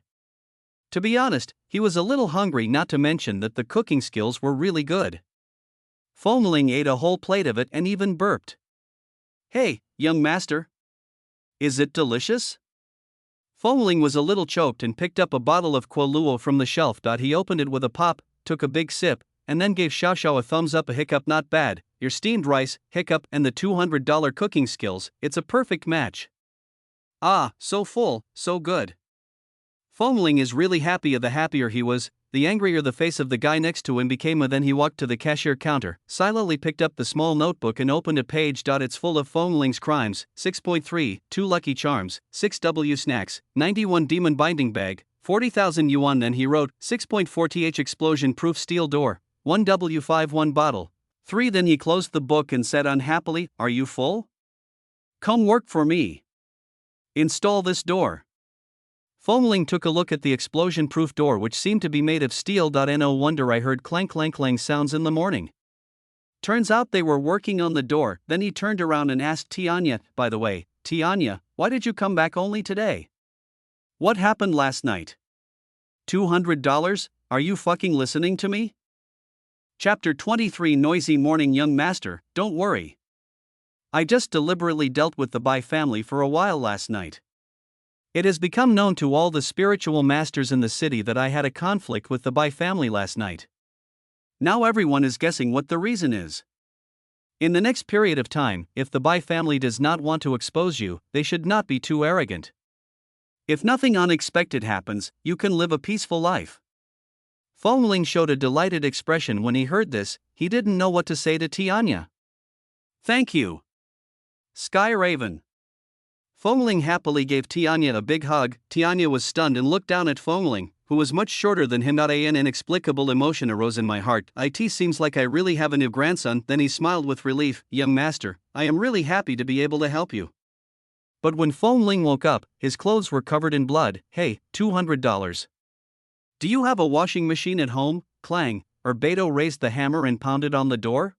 To be honest, he was a little hungry, not to mention that the cooking skills were really good. Fengling ate a whole plate of it and even burped. Hey, young master. Is it delicious? Fengling was a little choked and picked up a bottle of Kuoluo from the shelf. He opened it with a pop, took a big sip, and then gave Xiao Xiao a thumbs up. A hiccup, not bad. Your steamed rice, hiccup, and the $200 cooking skills, it's a perfect match. Ah, so full, so good. Fengling is really happy. The happier he was, the angrier the face of the guy next to him became. Then he walked to the cashier counter, silently picked up the small notebook and opened a page. It's full of Fengling's crimes, 6.3, 2 Lucky Charms, 6 W snacks, 91 demon binding bag, 40,000 yuan. Then he wrote, 6.4 th explosion proof steel door, 1 W5 1 bottle, 3. Then he closed the book and said unhappily, are you full? Come work for me. Install this door. Fengling took a look at the explosion-proof door, which seemed to be made of steel. No wonder I heard clank clank clang sounds in the morning. Turns out they were working on the door. Then he turned around and asked Tianya, by the way, Tianya, why did you come back only today? What happened last night? $200? Are you fucking listening to me? Chapter 23 Noisy morning. Young master, don't worry. I just deliberately dealt with the Bai family for a while last night. It has become known to all the spiritual masters in the city that I had a conflict with the Bai family last night. Now everyone is guessing what the reason is. In the next period of time, if the Bai family does not want to expose you, they should not be too arrogant. If nothing unexpected happens, you can live a peaceful life. Fengling showed a delighted expression when he heard this. He didn't know what to say to Tianya. Thank you, Sky Raven. Fengling happily gave Tianya a big hug. Tianya was stunned and looked down at Fengling, who was much shorter than him. An inexplicable emotion arose in my heart. It seems like I really have a new grandson. Then he smiled with relief. Young master, I am really happy to be able to help you. But when Fengling woke up, his clothes were covered in blood. Hey, $200. Do you have a washing machine at home? Clang. Beto raised the hammer and pounded on the door.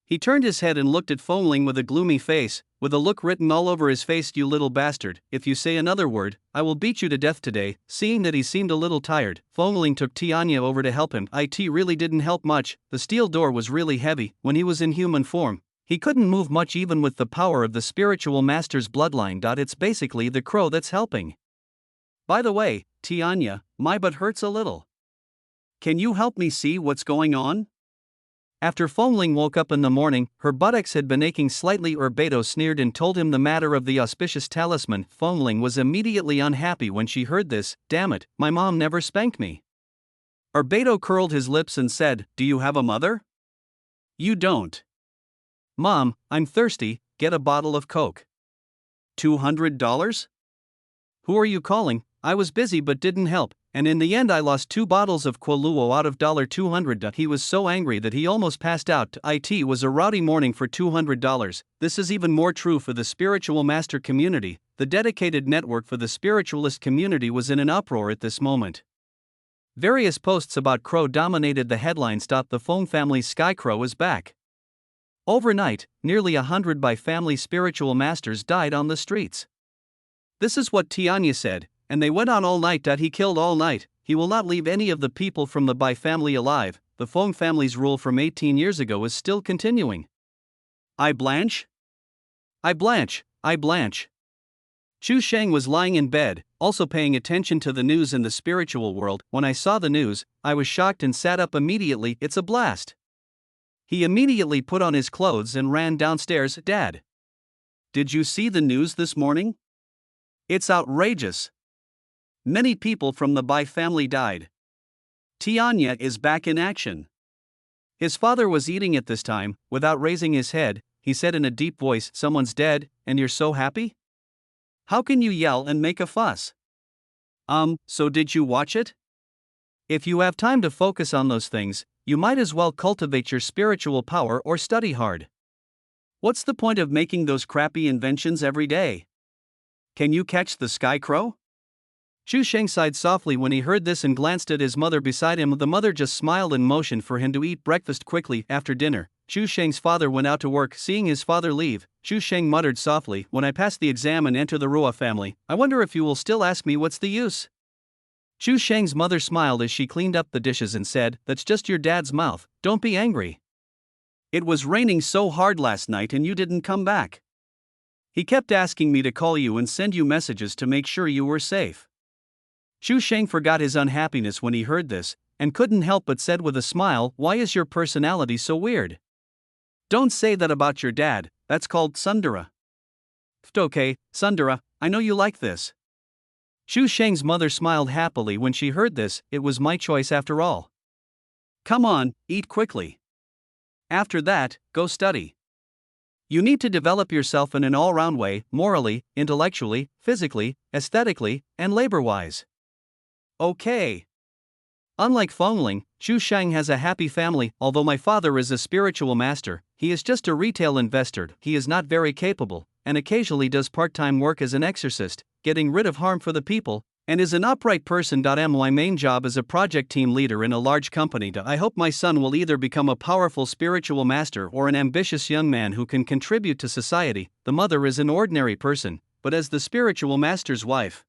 He turned his head and looked at Fengling with a gloomy face, with a look written all over his face. You little bastard, if you say another word, I will beat you to death today. Seeing that he seemed a little tired, Fengling took Tianya over to help him. It really didn't help much. The steel door was really heavy. When he was in human form, he couldn't move much even with the power of the spiritual master's bloodline. It's basically the crow that's helping. By the way, Tianya, my butt hurts a little. Can you help me see what's going on? After Fengling woke up in the morning, her buttocks had been aching slightly. Beto sneered and told him the matter of the auspicious talisman. Fengling was immediately unhappy when she heard this. Damn it, my mom never spanked me. Beto curled his lips and said, do you have a mother? You don't. Mom, I'm thirsty, get a bottle of Coke. $200? Who are you calling? I was busy but didn't help, and in the end I lost 2 bottles of Qualuo out of $200. He was so angry that he almost passed out. It was a rowdy morning for $200. This is even more true for the spiritual master community. The dedicated network for the spiritualist community was in an uproar at this moment. Various posts about Crow dominated the headlines. The Feng family's Sky Crow is back. Overnight, nearly 100 Bai family spiritual masters died on the streets. This is what Tianya said, and they went on all night. He killed all night. He will not leave any of the people from the Bai family alive. The Feng family's rule from 18 years ago is still continuing. I blanch. Chu Sheng was lying in bed, also paying attention to the news in the spiritual world. When I saw the news, I was shocked and sat up immediately. It's a blast. He immediately put on his clothes and ran downstairs. Dad, did you see the news this morning? It's outrageous. Many people from the Bai family died. Tianya is back in action. His father was eating at this time. Without raising his head, he said in a deep voice, someone's dead, and you're so happy? How can you yell and make a fuss? So did you watch it? If you have time to focus on those things, you might as well cultivate your spiritual power or study hard. What's the point of making those crappy inventions every day? Can you catch the Sky Crow? Chu Sheng sighed softly when he heard this and glanced at his mother beside him. The mother just smiled and motioned for him to eat breakfast quickly. After dinner, Chu Sheng's father went out to work. Seeing his father leave, Chu Sheng muttered softly, when I pass the exam and enter the Rua family, I wonder if you will still ask me what's the use? Chu Sheng's mother smiled as she cleaned up the dishes and said, that's just your dad's mouth, don't be angry. It was raining so hard last night and you didn't come back. He kept asking me to call you and send you messages to make sure you were safe. Chu Sheng forgot his unhappiness when he heard this, and couldn't help but said with a smile, why is your personality so weird? Don't say that about your dad, that's called Sundara. Okay, Sundara, I know you like this. Chu Sheng's mother smiled happily when she heard this. It was my choice after all. Come on, eat quickly. After that, go study. You need to develop yourself in an all-round way, morally, intellectually, physically, aesthetically, and labor-wise. Okay. Unlike Fengling, Chu Sheng has a happy family. Although my father is a spiritual master, he is just a retail investor. He is not very capable, and occasionally does part-time work as an exorcist, getting rid of harm for the people, and is an upright person. My main job is a project team leader in a large company. I hope my son will either become a powerful spiritual master or an ambitious young man who can contribute to society. The mother is an ordinary person, but as the spiritual master's wife,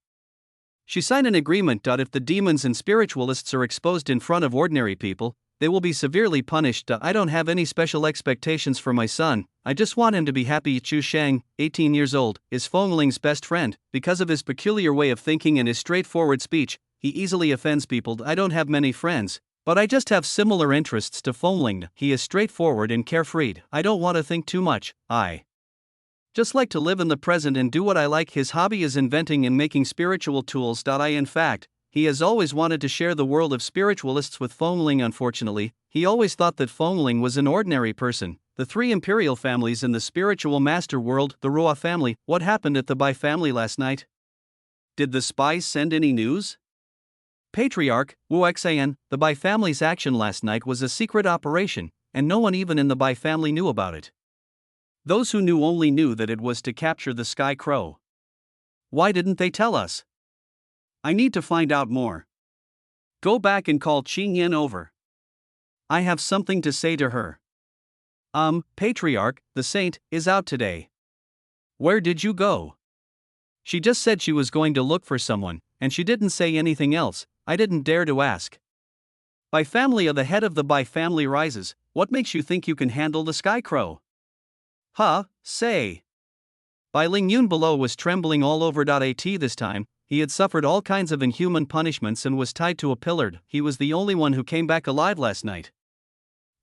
she signed an agreement. If the demons and spiritualists are exposed in front of ordinary people, they will be severely punished. I don't have any special expectations for my son, I just want him to be happy. Chu Sheng, 18 years old, is Fengling's best friend. Because of his peculiar way of thinking and his straightforward speech, he easily offends people. I don't have many friends, but I just have similar interests to Fengling. He is straightforward and carefree. I don't want to think too much, I just like to live in the present and do what I like. His hobby is inventing and making spiritual tools. In fact, he has always wanted to share the world of spiritualists with Fengling. Unfortunately, he always thought that Fengling was an ordinary person. the three imperial families in the spiritual master world, the Ruo family. What happened at the Bai family last night? Did the spies send any news? Patriarch, Wu Xan, the Bai family's action last night was a secret operation, and no one even in the Bai family knew about it. Those who knew only knew that it was to capture the Sky Crow. Why didn't they tell us? I need to find out more. Go back and call Qing Yan over. I have something to say to her. Patriarch, the saint, is out today. Where did you go? She just said she was going to look for someone, and she didn't say anything else. I didn't dare to ask. Bai family of the head of the Bai family rises. What makes you think you can handle the Sky Crow? Say. Bai Ling Yun below was trembling all over. At this time, he had suffered all kinds of inhuman punishments and was tied to a pillar. He was the only one who came back alive last night.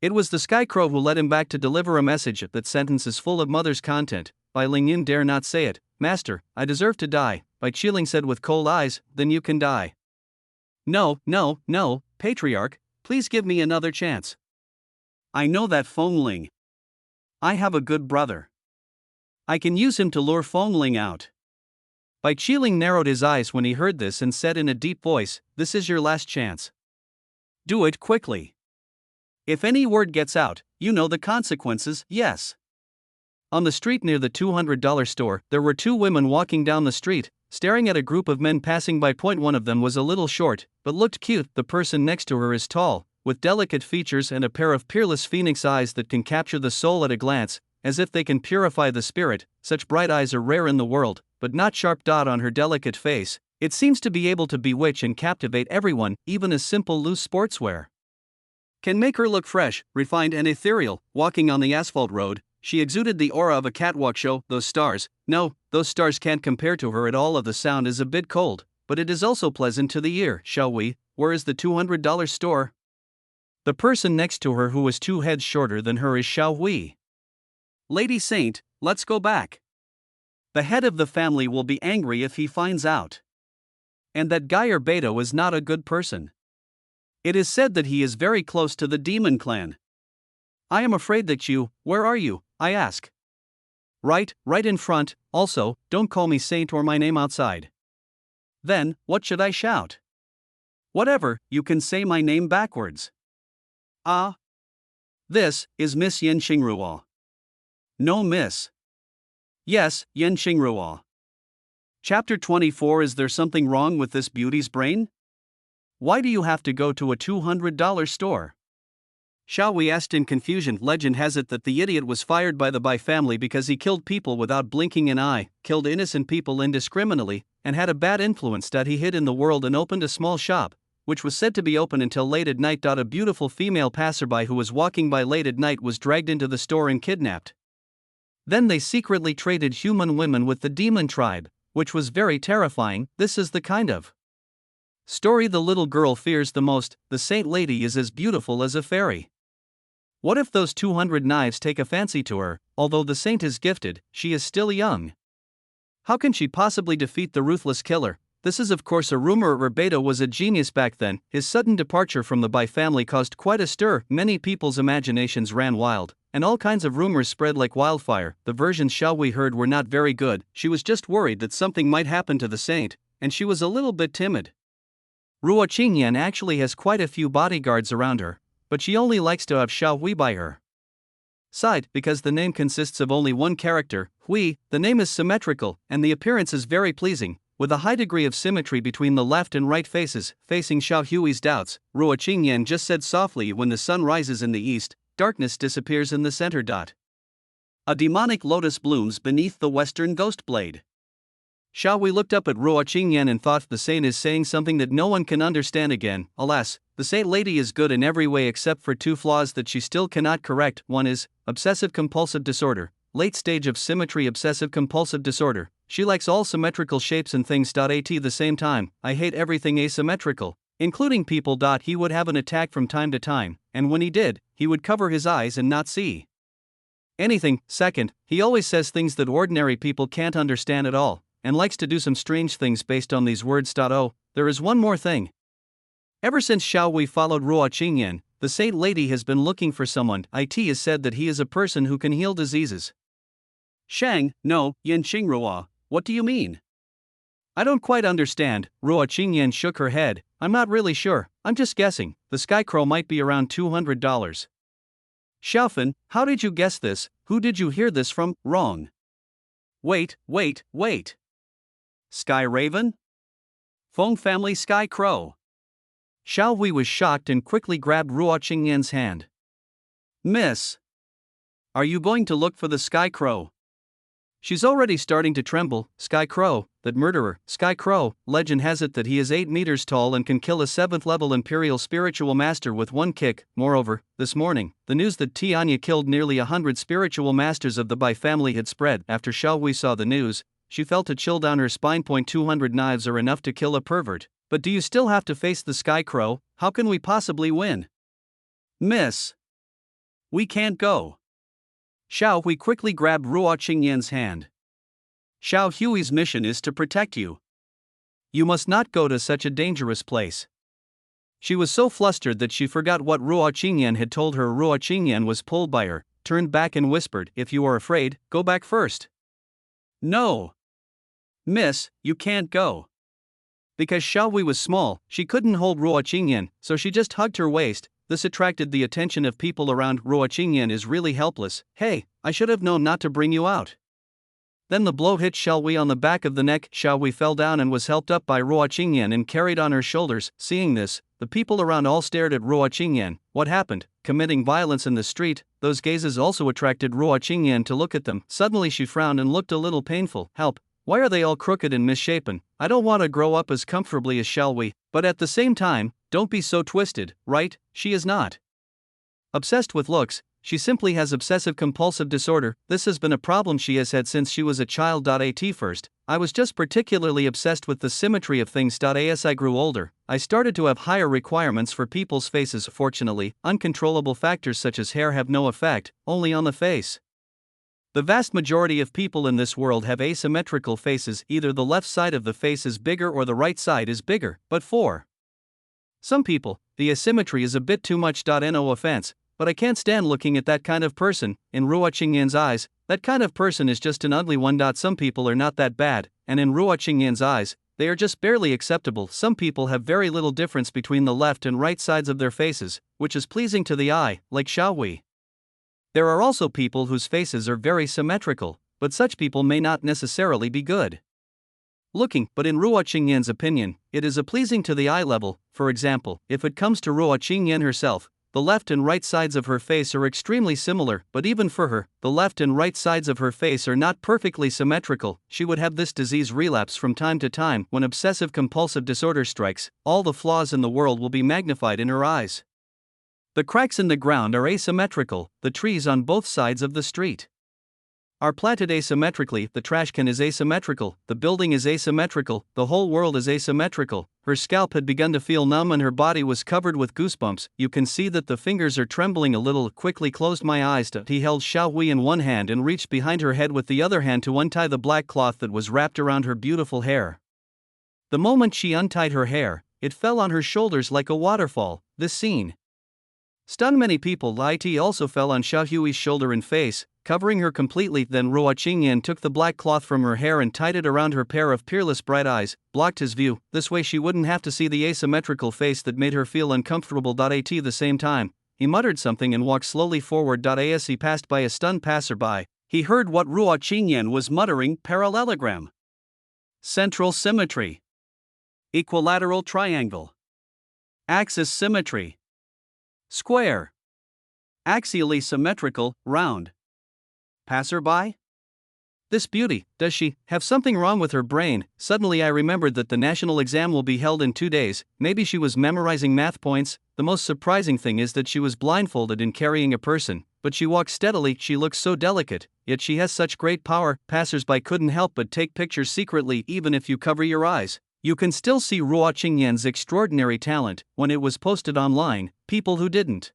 It was the Sky Crow who led him back to deliver a message. That sentence is full of mother's content. Bai Ling Yun dare not say it. Master, I deserve to die, Bai Qiling said with cold eyes. Then you can die. No, Patriarch, please give me another chance. I know that Feng Ling. I have a good brother. I can use him to lure Feng Ling out. Bai Qiling narrowed his eyes when he heard this and said in a deep voice, this is your last chance. Do it quickly. If any word gets out, you know the consequences, yes. On the street near the $200 store, there were two women walking down the street, staring at a group of men passing by. One of them was a little short, but looked cute. The person next to her is tall, with delicate features and a pair of peerless phoenix eyes that can capture the soul at a glance, as if they can purify the spirit. Such bright eyes are rare in the world, but not sharp. On her delicate face, it seems to be able to bewitch and captivate everyone, even as simple loose sportswear can make her look fresh, refined and ethereal. Walking on the asphalt road, she exuded the aura of a catwalk show. Those stars can't compare to her at all. The sound is a bit cold, but it is also pleasant to the ear. Shall we? Where is the $200 store? The person next to her who was 2 heads shorter than her is Xiao Hui. Lady Saint, let's go back. The head of the family will be angry if he finds out. And that Geyer Beidou is not a good person. It is said that he is very close to the demon clan. I am afraid that where are you? I ask. Right in front. Also, don't call me saint or my name outside. Then, what should I shout? Whatever, you can say my name backwards. This is Miss Yan Xingruo. No, miss. Yes, Yan Xingruo. Chapter 24. Is there something wrong with this beauty's brain? Why do you have to go to a $200 store? Xiao Hui asked in confusion. Legend has it that the idiot was fired by the Bai family because he killed people without blinking an eye, killed innocent people indiscriminately, and had a bad influence. He hid in the world and opened a small shop, which was said to be open until late at night. A beautiful female passerby who was walking by late at night was dragged into the store and kidnapped. Then they secretly traded human women with the demon tribe, which was very terrifying. This is the kind of story the little girl fears the most. The saint lady is as beautiful as a fairy. What if those 200 knives take a fancy to her? Although the saint is gifted, she is still young. How can she possibly defeat the ruthless killer? This is of course a rumor. Beidou was a genius back then. His sudden departure from the Bai family caused quite a stir. Many people's imaginations ran wild, and all kinds of rumors spread like wildfire. The versions Xiao Hui heard were not very good. She was just worried that something might happen to the saint, and she was a little bit timid. Ruo Qingyan actually has quite a few bodyguards around her, but she only likes to have Xiao Hui by her side because the name consists of only one character, Hui. The name is symmetrical, and the appearance is very pleasing, with a high degree of symmetry between the left and right faces. Facing Xiao Hui's doubts, Ruo Qingyan just said softly, when the sun rises in the east, darkness disappears in the center. A demonic lotus blooms beneath the western ghost blade. Xiao Hui looked up at Ruo Qingyan and thought the saint is saying something that no one can understand again. Alas, the saint lady is good in every way except for 2 flaws that she still cannot correct. One is obsessive-compulsive disorder, late stage of symmetry. Obsessive-compulsive disorder. She likes all symmetrical shapes and things. At the same time, I hate everything asymmetrical, including people. He would have an attack from time to time, and when he did, he would cover his eyes and not see anything. Second, he always says things that ordinary people can't understand at all, and likes to do some strange things based on these words. Oh, there is one more thing. Ever since Xiao Hui followed Ruo Qingyan, the saint lady has been looking for someone. It is said that he is a person who can heal diseases. Shang, no, Yan Qingrua, what do you mean? I don't quite understand. Ruo Qingyan shook her head. I'm not really sure, I'm just guessing. The skycrow might be around $200. Xiaofan, how did you guess this? Who did you hear this from? Wrong. Wait. Sky Raven? Feng family Sky Crow. Xiao Hui was shocked and quickly grabbed Ruo Qingyan's hand. Miss, are you going to look for the Sky Crow? She's already starting to tremble. Sky Crow, that murderer. Sky Crow, legend has it that he is 8 meters tall and can kill a 7th level Imperial Spiritual Master with one kick. Moreover, this morning, the news that Tianya killed nearly 100 Spiritual Masters of the Bai family had spread. After Xiao Hui saw the news, she felt a chill down her spine. 200 knives are enough to kill a pervert. But do you still have to face the Sky Crow? How can we possibly win? Miss, we can't go. Xiao Hui quickly grabbed Ruo Qingyan's hand. Xiao Hui's mission is to protect you. You must not go to such a dangerous place. She was so flustered that she forgot what Ruo Qingyan had told her. Ruo Qingyan was pulled by her, turned back and whispered, if you are afraid, go back first. No. Miss, you can't go. Because Xiao Hui was small, she couldn't hold Ruo Qingyan, so she just hugged her waist. This attracted the attention of people around. Ruo Qingyan is really helpless. Hey, I should have known not to bring you out. Then the blow hit Xiao Hui on the back of the neck. Xiao Hui fell down and was helped up by Ruo Qingyan and carried on her shoulders. Seeing this, the people around all stared at Ruo Qingyan. What happened? Committing violence in the street. Those gazes also attracted Ruo Qingyan to look at them. Suddenly she frowned and looked a little painful. Help. Why are they all crooked and misshapen? I don't want to grow up as comfortably as Xiao Hui, but at the same time, don't be so twisted, right? She is not obsessed with looks, she simply has obsessive compulsive disorder. This has been a problem she has had since she was a child. At first, I was just particularly obsessed with the symmetry of things. As I grew older, I started to have higher requirements for people's faces. Fortunately, uncontrollable factors such as hair have no effect, only on the face. The vast majority of people in this world have asymmetrical faces. Either the left side of the face is bigger or the right side is bigger, but for some people, the asymmetry is a bit too much. No offense, but I can't stand looking at that kind of person. In Ruo Qingyan's eyes, that kind of person is just an ugly one. Some people are not that bad, and in Ruo Qingyan's eyes, they are just barely acceptable. Some people have very little difference between the left and right sides of their faces, which is pleasing to the eye, like Xiao Hui. There are also people whose faces are very symmetrical, but such people may not necessarily be good looking, but in Ruo Qingyan's opinion, it is a pleasing to the eye level. For example, if it comes to Ruo Qingyan herself, the left and right sides of her face are extremely similar, but even for her, the left and right sides of her face are not perfectly symmetrical. She would have this disease relapse from time to time. When obsessive compulsive disorder strikes, all the flaws in the world will be magnified in her eyes. The cracks in the ground are asymmetrical, the trees on both sides of the street are planted asymmetrically, the trash can is asymmetrical, the building is asymmetrical, the whole world is asymmetrical. Her scalp had begun to feel numb and her body was covered with goosebumps. You can see that the fingers are trembling a little. Quickly closed my eyes. He held Xiao Hui in one hand and reached behind her head with the other hand to untie the black cloth that was wrapped around her beautiful hair. The moment she untied her hair, it fell on her shoulders like a waterfall. This scene stunned many people. It also fell on Xiao Hui's shoulder and face, covering her completely. Then Ruo Qingyan took the black cloth from her hair and tied it around her pair of peerless bright eyes, blocked his view. This way she wouldn't have to see the asymmetrical face that made her feel uncomfortable. At the same time, he muttered something and walked slowly forward. As he passed by a stunned passerby, he heard what Ruo Qingyan was muttering: parallelogram, central symmetry, equilateral triangle, axis symmetry, square, axially symmetrical, round. Passerby? This beauty, does she have something wrong with her brain? Suddenly I remembered that the national exam will be held in 2 days. Maybe she was memorizing math points. The most surprising thing is that she was blindfolded and carrying a person, but she walks steadily. She looks so delicate, yet she has such great power. Passersby couldn't help but take pictures secretly. Even if you cover your eyes, you can still see Ruo Qingyan's extraordinary talent. When it was posted online, people who didn't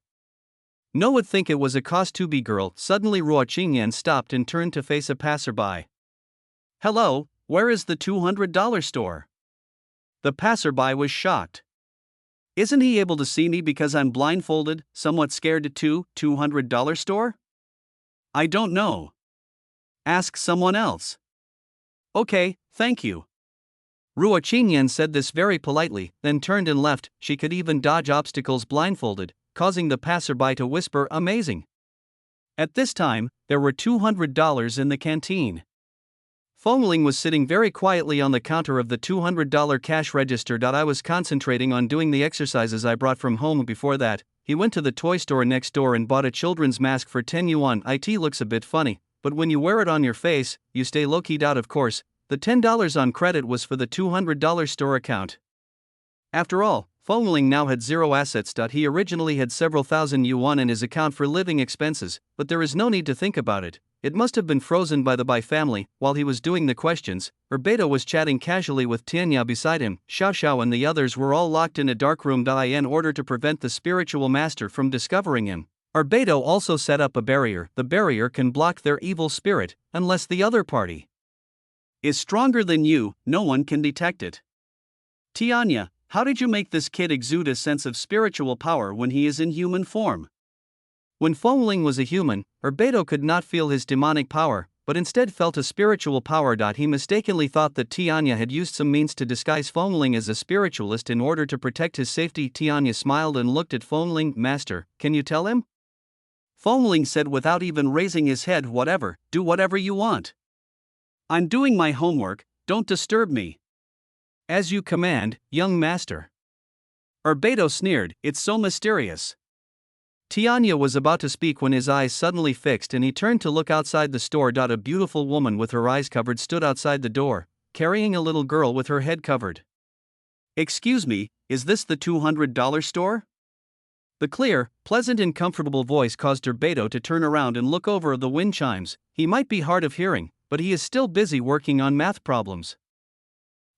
know would think it was a cos-to-be girl. Suddenly Ruo Qingyan stopped and turned to face a passerby. Hello, where is the $200 store? The passerby was shocked. Isn't he able to see me because I'm blindfolded, somewhat scared too? $200 store? I don't know. Ask someone else. Okay, thank you. Ruo Qingyan said this very politely, then turned and left. She could even dodge obstacles blindfolded, causing the passerby to whisper, "Amazing." At this time, there were $200 in the canteen. Fengling was sitting very quietly on the counter of the $200 cash register. I was concentrating on doing the exercises I brought from home. Before that, he went to the toy store next door and bought a children's mask for 10 yuan. It looks a bit funny, but when you wear it on your face, you stay low-keyed out. Of course, the $10 on credit was for the $200 store account. After all, Fengling now had zero assets. He originally had several thousand yuan in his account for living expenses, but there is no need to think about it. It must have been frozen by the Bai family. While he was doing the questions, Beidou was chatting casually with Tianya beside him. Xiao Xiao and the others were all locked in a dark room in order to prevent the spiritual master from discovering him. Beidou also set up a barrier. The barrier can block their evil spirit, unless the other party is stronger than you, no one can detect it. Tianya, how did you make this kid exude a sense of spiritual power when he is in human form? When Fengling was a human, Beidou could not feel his demonic power, but instead felt a spiritual power. He mistakenly thought that Tianya had used some means to disguise Fengling as a spiritualist in order to protect his safety. Tianya smiled and looked at Fengling. "Master, can you tell him?" Fengling said without even raising his head. "Whatever, do whatever you want. I'm doing my homework, don't disturb me." "As you command, young master." Beidou sneered, "It's so mysterious." Tianya was about to speak when his eyes suddenly fixed and he turned to look outside the store. A beautiful woman with her eyes covered stood outside the door, carrying a little girl with her head covered. "Excuse me, is this the $200 store?" The clear, pleasant and comfortable voice caused Beidou to turn around and look over the wind chimes. He might be hard of hearing, but he is still busy working on math problems.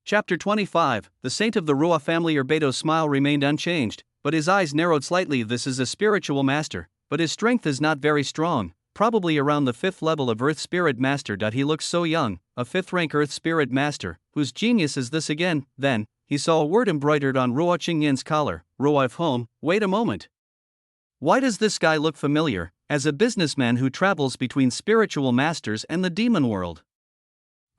Chapter 25, The Saint of the Ruo Family. Beidou's smile remained unchanged, but his eyes narrowed slightly. This is a spiritual master, but his strength is not very strong, probably around the 5th level of Earth Spirit Master. He looks so young, a 5th rank Earth Spirit Master, whose genius is this again? Then, he saw a word embroidered on Ruo Qingyan's collar, Ruo of Home. Wait a moment. Why does this guy look familiar, as a businessman who travels between spiritual masters and the demon world?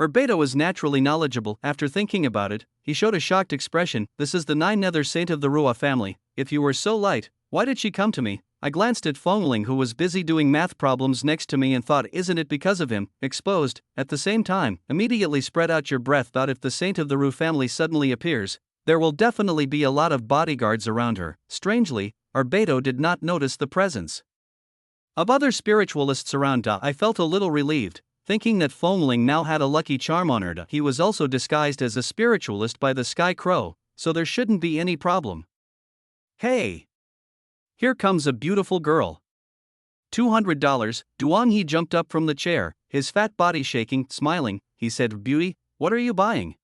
Beidou was naturally knowledgeable. After thinking about it, he showed a shocked expression. "This is the 9th Saint of the Ruo family. If you were so light, why did she come to me?" I glanced at Fengling, who was busy doing math problems next to me, and thought, isn't it because of him? Exposed. At the same time, immediately spread out your breath. If the Saint of the Ruo family suddenly appears, there will definitely be a lot of bodyguards around her. Strangely, Beidou did not notice the presence of other spiritualists around. I felt a little relieved, thinking that Fengling now had a lucky charm on her. He was also disguised as a spiritualist by the Sky Crow, so there shouldn't be any problem. Hey! Here comes a beautiful girl. $200, Duan. He jumped up from the chair, his fat body shaking. Smiling, he said, "Beauty, what are you buying?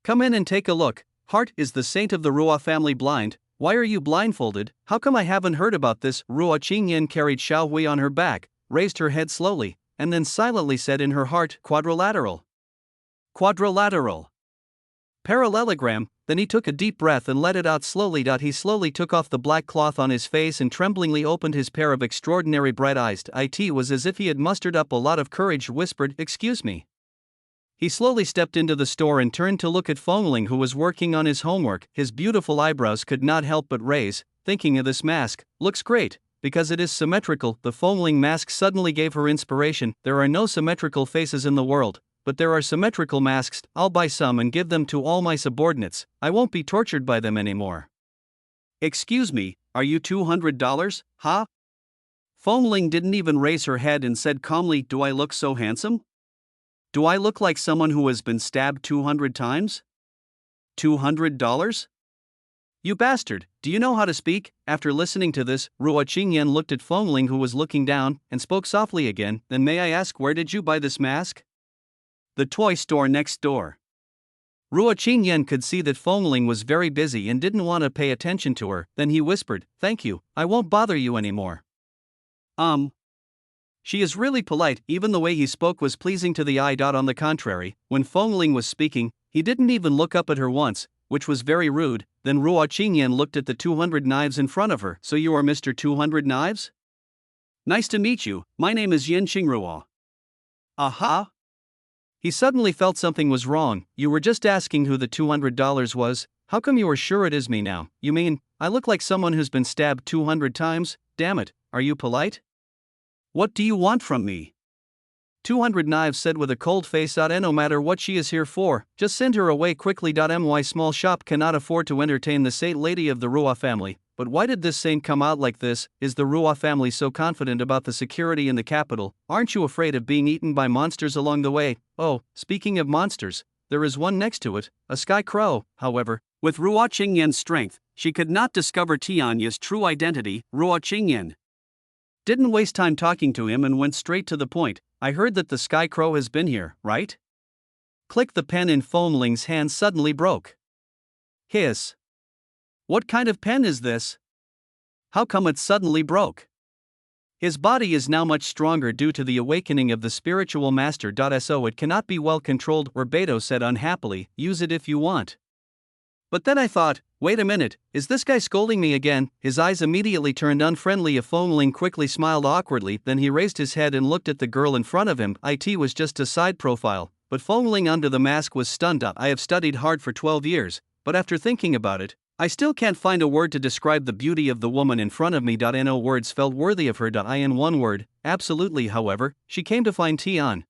Come in and take a look." Heart, is the Saint of the Ruo family blind? Why are you blindfolded? How come I haven't heard about this? Ruo Qingyan carried Xiao Hui on her back, raised her head slowly, and then silently said in her heart, "Quadrilateral. Quadrilateral. Parallelogram." Then he took a deep breath and let it out slowly. He slowly took off the black cloth on his face and tremblingly opened his pair of extraordinary bright eyes. It was as if he had mustered up a lot of courage. Whispered, "Excuse me." He slowly stepped into the store and turned to look at Fengling, who was working on his homework. His beautiful eyebrows could not help but raise, thinking of this mask. Looks great, because it is symmetrical. The Fengling mask suddenly gave her inspiration. There are no symmetrical faces in the world, but there are symmetrical masks. I'll buy some and give them to all my subordinates. I won't be tortured by them anymore. Excuse me, are you $200, huh? Fengling didn't even raise her head and said calmly, "Do I look so handsome? Do I look like someone who has been stabbed 200 times? $200? You bastard, do you know how to speak?" After listening to this, Ruo Qingyan looked at Fengling, who was looking down, and spoke softly again. "Then may I ask, where did you buy this mask?" "The toy store next door." Ruo Qingyan could see that Fengling was very busy and didn't want to pay attention to her. Then he whispered, "Thank you, I won't bother you anymore." She is really polite. Even the way he spoke was pleasing to the eye. On the contrary, when Fengling was speaking, he didn't even look up at her once, which was very rude. Then Ruo Qingyan looked at the 200 knives in front of her. So you are Mr. 200 Knives? Nice to meet you, my name is Yin Qingruo. Aha! He suddenly felt something was wrong. You were just asking who the $200 was. How come you are sure it is me now? You mean, I look like someone who's been stabbed 200 times? Damn it, are you polite? What do you want from me? 200 Knives said with a cold face. No matter what she is here for, just send her away quickly. My small shop cannot afford to entertain the saint lady of the Ruo family. But why did this saint come out like this? Is the Ruo family so confident about the security in the capital? Aren't you afraid of being eaten by monsters along the way? Oh, speaking of monsters, there is one next to it, a sky crow. However, with Ruo Qingyan's strength, she could not discover Tianya's true identity. Ruo Qingyan didn't waste time talking to him and went straight to the point. I heard that the sky crow has been here, right? Click. The pen in Foamling's hand suddenly broke. Hiss. What kind of pen is this? How come it suddenly broke? His body is now much stronger due to the awakening of the spiritual master. So it cannot be well controlled, Beidou said unhappily. Use it if you want. But then I thought, wait a minute, is this guy scolding me again? His eyes immediately turned unfriendly. A Foamling quickly smiled awkwardly, then he raised his head and looked at the girl in front of him. It was just a side profile, but Foamling under the mask was stunned. I have studied hard for 12 years, but after thinking about it, I still can't find a word to describe the beauty of the woman in front of me. No words felt worthy of her. In one word, absolutely. However, she came to find Tian.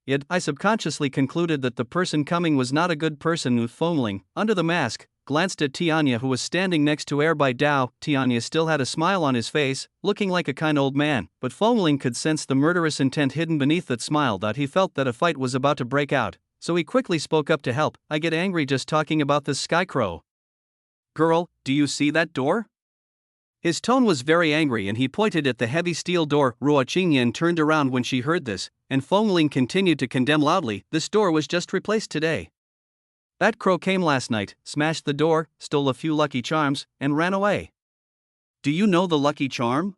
Yet, I subconsciously concluded that the person coming was not a good person. Foamling, under the mask, glanced at Tianya, who was standing next to Bai Dao. Tianya still had a smile on his face, looking like a kind old man, but Foamling could sense the murderous intent hidden beneath that smile. He felt that a fight was about to break out, so he quickly spoke up to help. I get angry just talking about this sky crow. Girl, do you see that door? His tone was very angry and he pointed at the heavy steel door. Ruo Qingyan turned around when she heard this, and Foamling continued to condemn loudly. This door was just replaced today. That crow came last night, smashed the door, stole a few lucky charms, and ran away. Do you know the lucky charm?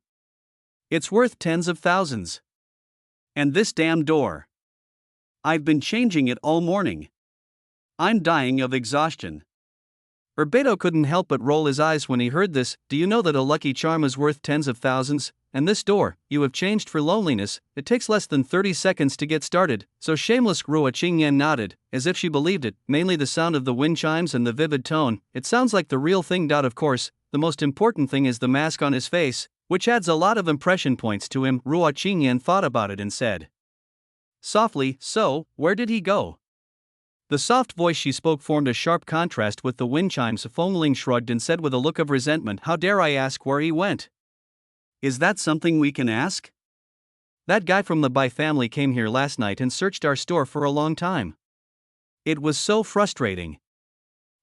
It's worth tens of thousands. And this damn door. I've been changing it all morning. I'm dying of exhaustion. Beidou couldn't help but roll his eyes when he heard this. Do you know that a lucky charm is worth tens of thousands? And this door, you have changed for loneliness. It takes less than 30 seconds to get started. So shameless. Ruo Qingyan nodded, as if she believed it, mainly the sound of the wind chimes and the vivid tone. It sounds like the real thing. Of course, the most important thing is the mask on his face, which adds a lot of impression points to him. Ruo Qingyan thought about it and said softly, so, where did he go? The soft voice she spoke formed a sharp contrast with the wind chimes. Foamling shrugged and said with a look of resentment, how dare I ask where he went? Is that something we can ask? That guy from the Bai family came here last night and searched our store for a long time. It was so frustrating.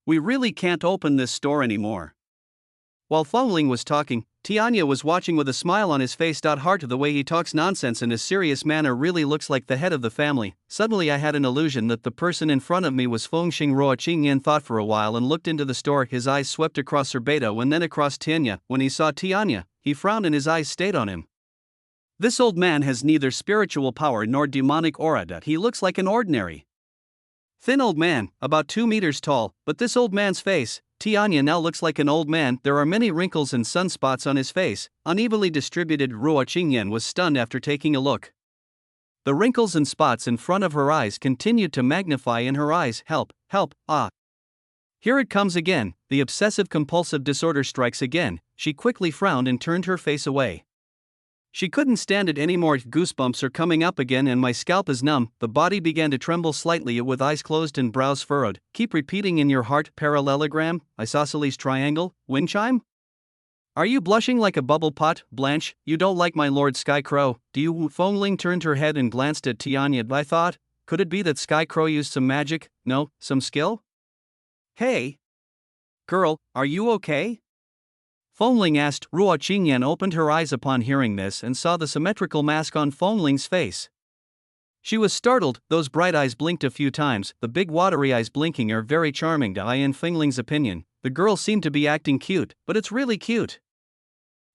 We really can't open this store anymore. While Foamling was talking, Tianya was watching with a smile on his face. Hard to the way he talks nonsense in a serious manner really looks like the head of the family. Suddenly I had an illusion that the person in front of me was Foamling. Ruo Qingyan thought for a while and looked into the store. His eyes swept across Beidou and then across Tianya. When he saw Tianya, he frowned and his eyes stayed on him. This old man has neither spiritual power nor demonic aura. He looks like an ordinary thin old man, about 2 meters tall, but this old man's face, Tianya, now looks like an old man. There are many wrinkles and sunspots on his face, unevenly distributed. Ruo Qingyan was stunned after taking a look. The wrinkles and spots in front of her eyes continued to magnify in her eyes. Help, help, ah. Here it comes again, the obsessive-compulsive disorder strikes again. She quickly frowned and turned her face away. She couldn't stand it anymore. Goosebumps are coming up again and my scalp is numb. The body began to tremble slightly with eyes closed and brows furrowed. Keep repeating in your heart. Parallelogram, isosceles triangle, wind chime? Are you blushing like a bubble pot, Blanche? You don't like my Lord Sky Crow, do you? Foamling turned her head and glanced at Tianya. I thought, could it be that Sky Crow used some magic? No, some skill? Hey! Girl, are you okay? Foamling asked. Ruo Qingyan opened her eyes upon hearing this and saw the symmetrical mask on Foamling's face. She was startled. Those bright eyes blinked a few times. The big watery eyes blinking are very charming. In Foamling's opinion, the girl seemed to be acting cute, but it's really cute.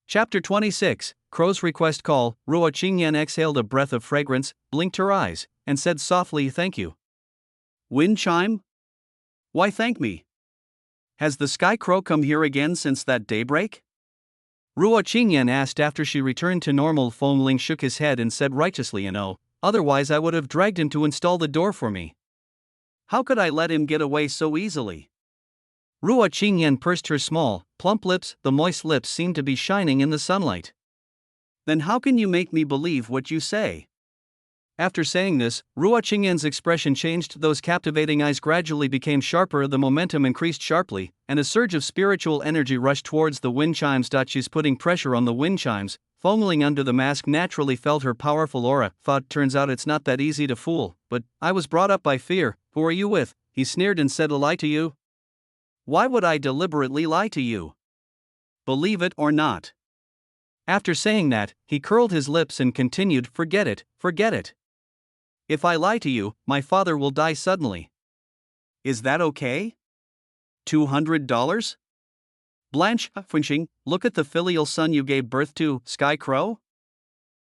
Chapter 26, Crow's Request Call. Ruo Qingyan exhaled a breath of fragrance, blinked her eyes, and said softly, thank you. Wind chime? Why thank me? Has the Sky Crow come here again since that daybreak? Ruo Qingyan asked after she returned to normal. Fengling shook his head and said righteously, no, otherwise I would have dragged him to install the door for me. How could I let him get away so easily? Ruo Qingyan pursed her small, plump lips. The moist lips seemed to be shining in the sunlight. Then how can you make me believe what you say? After saying this, Ruo Qingyan's expression changed. Those captivating eyes gradually became sharper. The momentum increased sharply, and a surge of spiritual energy rushed towards the wind chimes. She's putting pressure on the wind chimes. Fengling under the mask naturally felt her powerful aura. Thought, turns out it's not that easy to fool, but I was brought up by fear. Who are you with? He sneered and said, a lie to you? Why would I deliberately lie to you? Believe it or not. After saying that, he curled his lips and continued, forget it, forget it. If I lie to you, my father will die suddenly. Is that okay? $200? Blanche, flinching, look at the filial son you gave birth to, Sky Crow.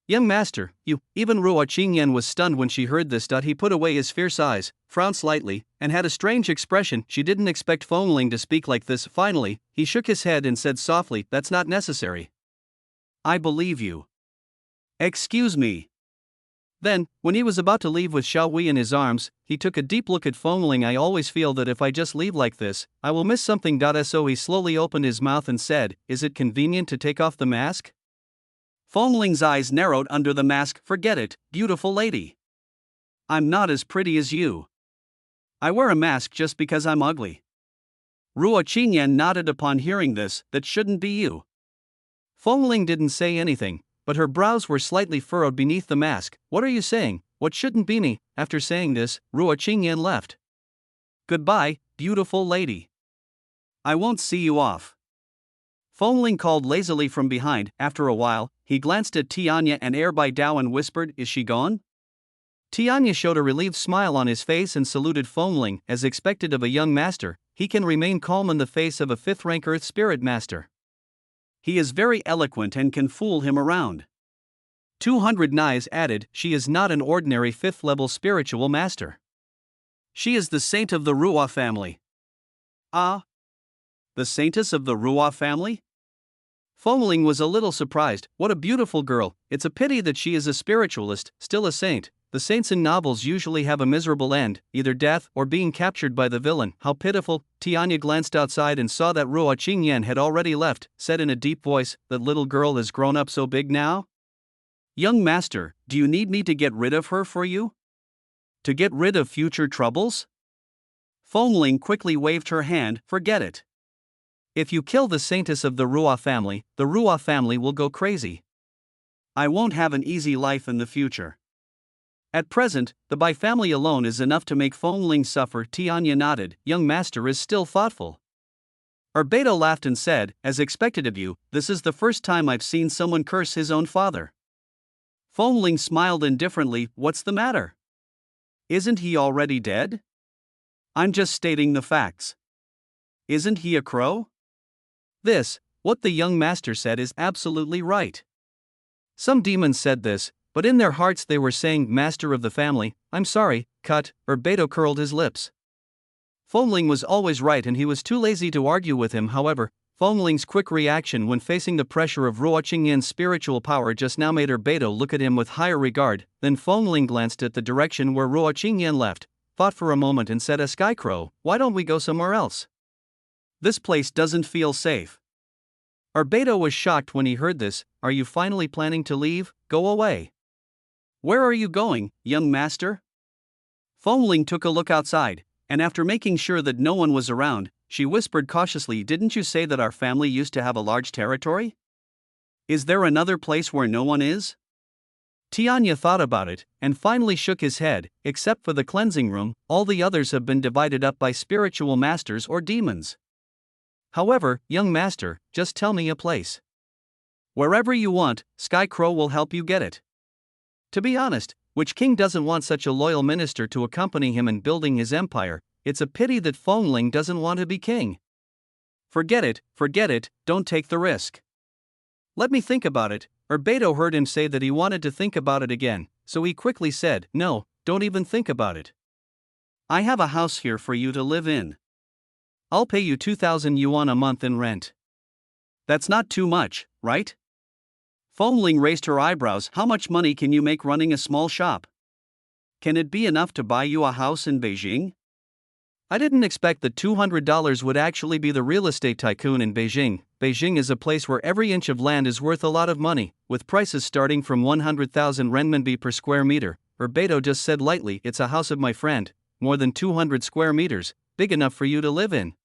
Young master, you. Even Ruo Qingyan was stunned when she heard this. He put away his fierce eyes, frowned slightly, and had a strange expression. She didn't expect Fengling to speak like this. Finally, he shook his head and said softly, that's not necessary. I believe you. Excuse me. Then, when he was about to leave with Xiao Wei in his arms, he took a deep look at Fengling. I always feel that if I just leave like this, I will miss something. So he slowly opened his mouth and said, is it convenient to take off the mask? Fengling's eyes narrowed under the mask. Forget it, beautiful lady. I'm not as pretty as you. I wear a mask just because I'm ugly. Ruo Qingyan nodded upon hearing this. That shouldn't be you. Fengling didn't say anything, but her brows were slightly furrowed beneath the mask. What are you saying? What shouldn't be me? After saying this, Ruo Qingyan left. Goodbye, beautiful lady. I won't see you off. Fengling called lazily from behind. After a while, he glanced at Tianya and Bai Dao and whispered, is she gone? Tianya showed a relieved smile on his face and saluted Fengling. As expected of a young master, he can remain calm in the face of a 5th-rank Earth Spirit Master. He is very eloquent and can fool him around. 200 Nais added, she is not an ordinary 5th-level spiritual master. She is the saint of the Ruo family. Ah? The saintess of the Ruo family? Fengling was a little surprised. What a beautiful girl. It's a pity that she is a spiritualist, still a saint. The saints in novels usually have a miserable end, either death or being captured by the villain. How pitiful. Tianya glanced outside and saw that Ruo Qingyan had already left, said in a deep voice, that little girl has grown up so big now? Young master, do you need me to get rid of her for you? To get rid of future troubles? Fengling quickly waved her hand, forget it. If you kill the saintess of the Ruo family will go crazy. I won't have an easy life in the future. At present, the Bai family alone is enough to make Fengling suffer. Tianya nodded, young master is still thoughtful. Beidou laughed and said, as expected of you, this is the first time I've seen someone curse his own father. Fengling smiled indifferently, what's the matter? Isn't he already dead? I'm just stating the facts. Isn't he a crow? What the young master said is absolutely right. Some demons said this, but in their hearts they were saying, master of the family, I'm sorry, cut. Beidou curled his lips. Fengling was always right and he was too lazy to argue with him. However, Fengling's quick reaction when facing the pressure of Ruo Qingyan's spiritual power just now made Beidou look at him with higher regard. Then Fengling glanced at the direction where Ruo Qingyan left, thought for a moment and said, a Sky Crow, why don't we go somewhere else? This place doesn't feel safe. Beidou was shocked when he heard this. Are you finally planning to leave? Go away. Where are you going, young master? Fengling took a look outside, and after making sure that no one was around, she whispered cautiously, didn't you say that our family used to have a large territory? Is there another place where no one is? Tianya thought about it, and finally shook his head. Except for the cleansing room, all the others have been divided up by spiritual masters or demons. However, young master, just tell me a place. Wherever you want, Sky Crow will help you get it. To be honest, which king doesn't want such a loyal minister to accompany him in building his empire? It's a pity that Fengling doesn't want to be king. Forget it, don't take the risk. Let me think about it. Beidou heard him say that he wanted to think about it again, so he quickly said, no, don't even think about it. I have a house here for you to live in. I'll pay you 2,000 yuan a month in rent. That's not too much, right? Fengling raised her eyebrows. How much money can you make running a small shop? Can it be enough to buy you a house in Beijing? I didn't expect that $200 would actually be the real estate tycoon in Beijing. Beijing is a place where every inch of land is worth a lot of money, with prices starting from 100,000 renminbi per square meter. Beidou just said lightly, it's a house of my friend, more than 200 square meters, big enough for you to live in.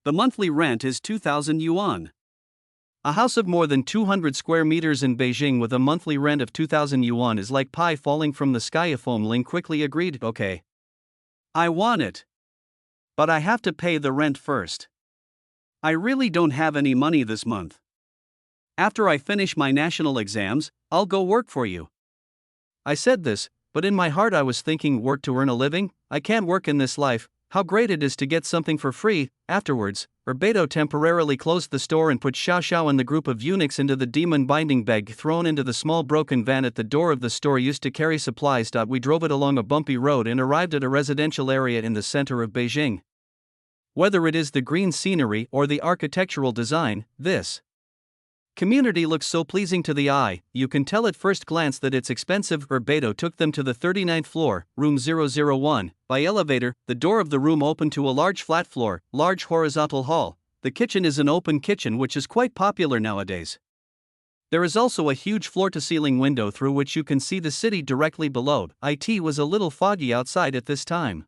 The monthly rent is 2,000 yuan. A house of more than 200 square meters in Beijing with a monthly rent of 2,000 yuan is like pie falling from the sky. Fengling quickly agreed, okay. I want it. But I have to pay the rent first. I really don't have any money this month. After I finish my national exams, I'll go work for you. I said this, but in my heart I was thinking, work to earn a living? I can't work in this life. How great it is to get something for free. Afterwards, Beidou temporarily closed the store and put Xiao Xiao and the group of eunuchs into the demon binding bag thrown into the small broken van at the door of the store used to carry supplies. We drove it along a bumpy road and arrived at a residential area in the center of Beijing. Whether it is the green scenery or the architectural design, this community looks so pleasing to the eye, you can tell at first glance that it's expensive. Beidou took them to the 39th floor, room 001. By elevator, the door of the room opened to a large flat floor, large horizontal hall. The kitchen is an open kitchen, which is quite popular nowadays. There is also a huge floor-to-ceiling window through which you can see the city directly below. It was a little foggy outside at this time.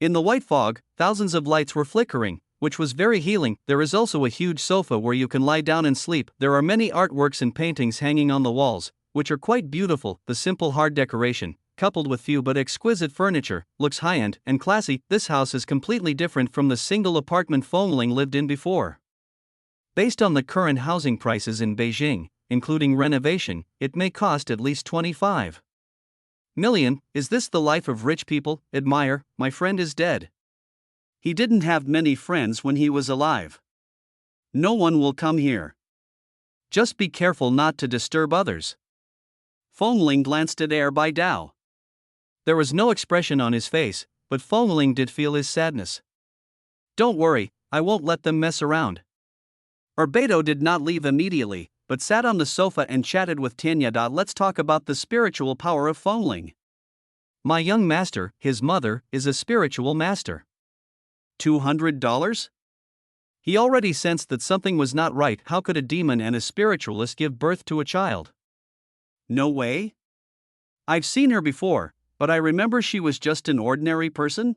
In the white fog, thousands of lights were flickering, which was very healing. There is also a huge sofa where you can lie down and sleep. There are many artworks and paintings hanging on the walls, which are quite beautiful. The simple hard decoration, coupled with few but exquisite furniture, looks high-end and classy. This house is completely different from the single apartment Fengling lived in before. Based on the current housing prices in Beijing, including renovation, it may cost at least 25 million. Is this the life of rich people? Admire, my friend is dead. He didn't have many friends when he was alive. No one will come here. Just be careful not to disturb others. Fengling glanced at Beidou. There was no expression on his face, but Fengling did feel his sadness. Don't worry, I won't let them mess around. Beidou did not leave immediately, but sat on the sofa and chatted with Tianya. Let's talk about the spiritual power of Fengling. My young master, his mother, is a spiritual master. $200? He already sensed that something was not right. How could a demon and a spiritualist give birth to a child? No way. I've seen her before, but I remember she was just an ordinary person.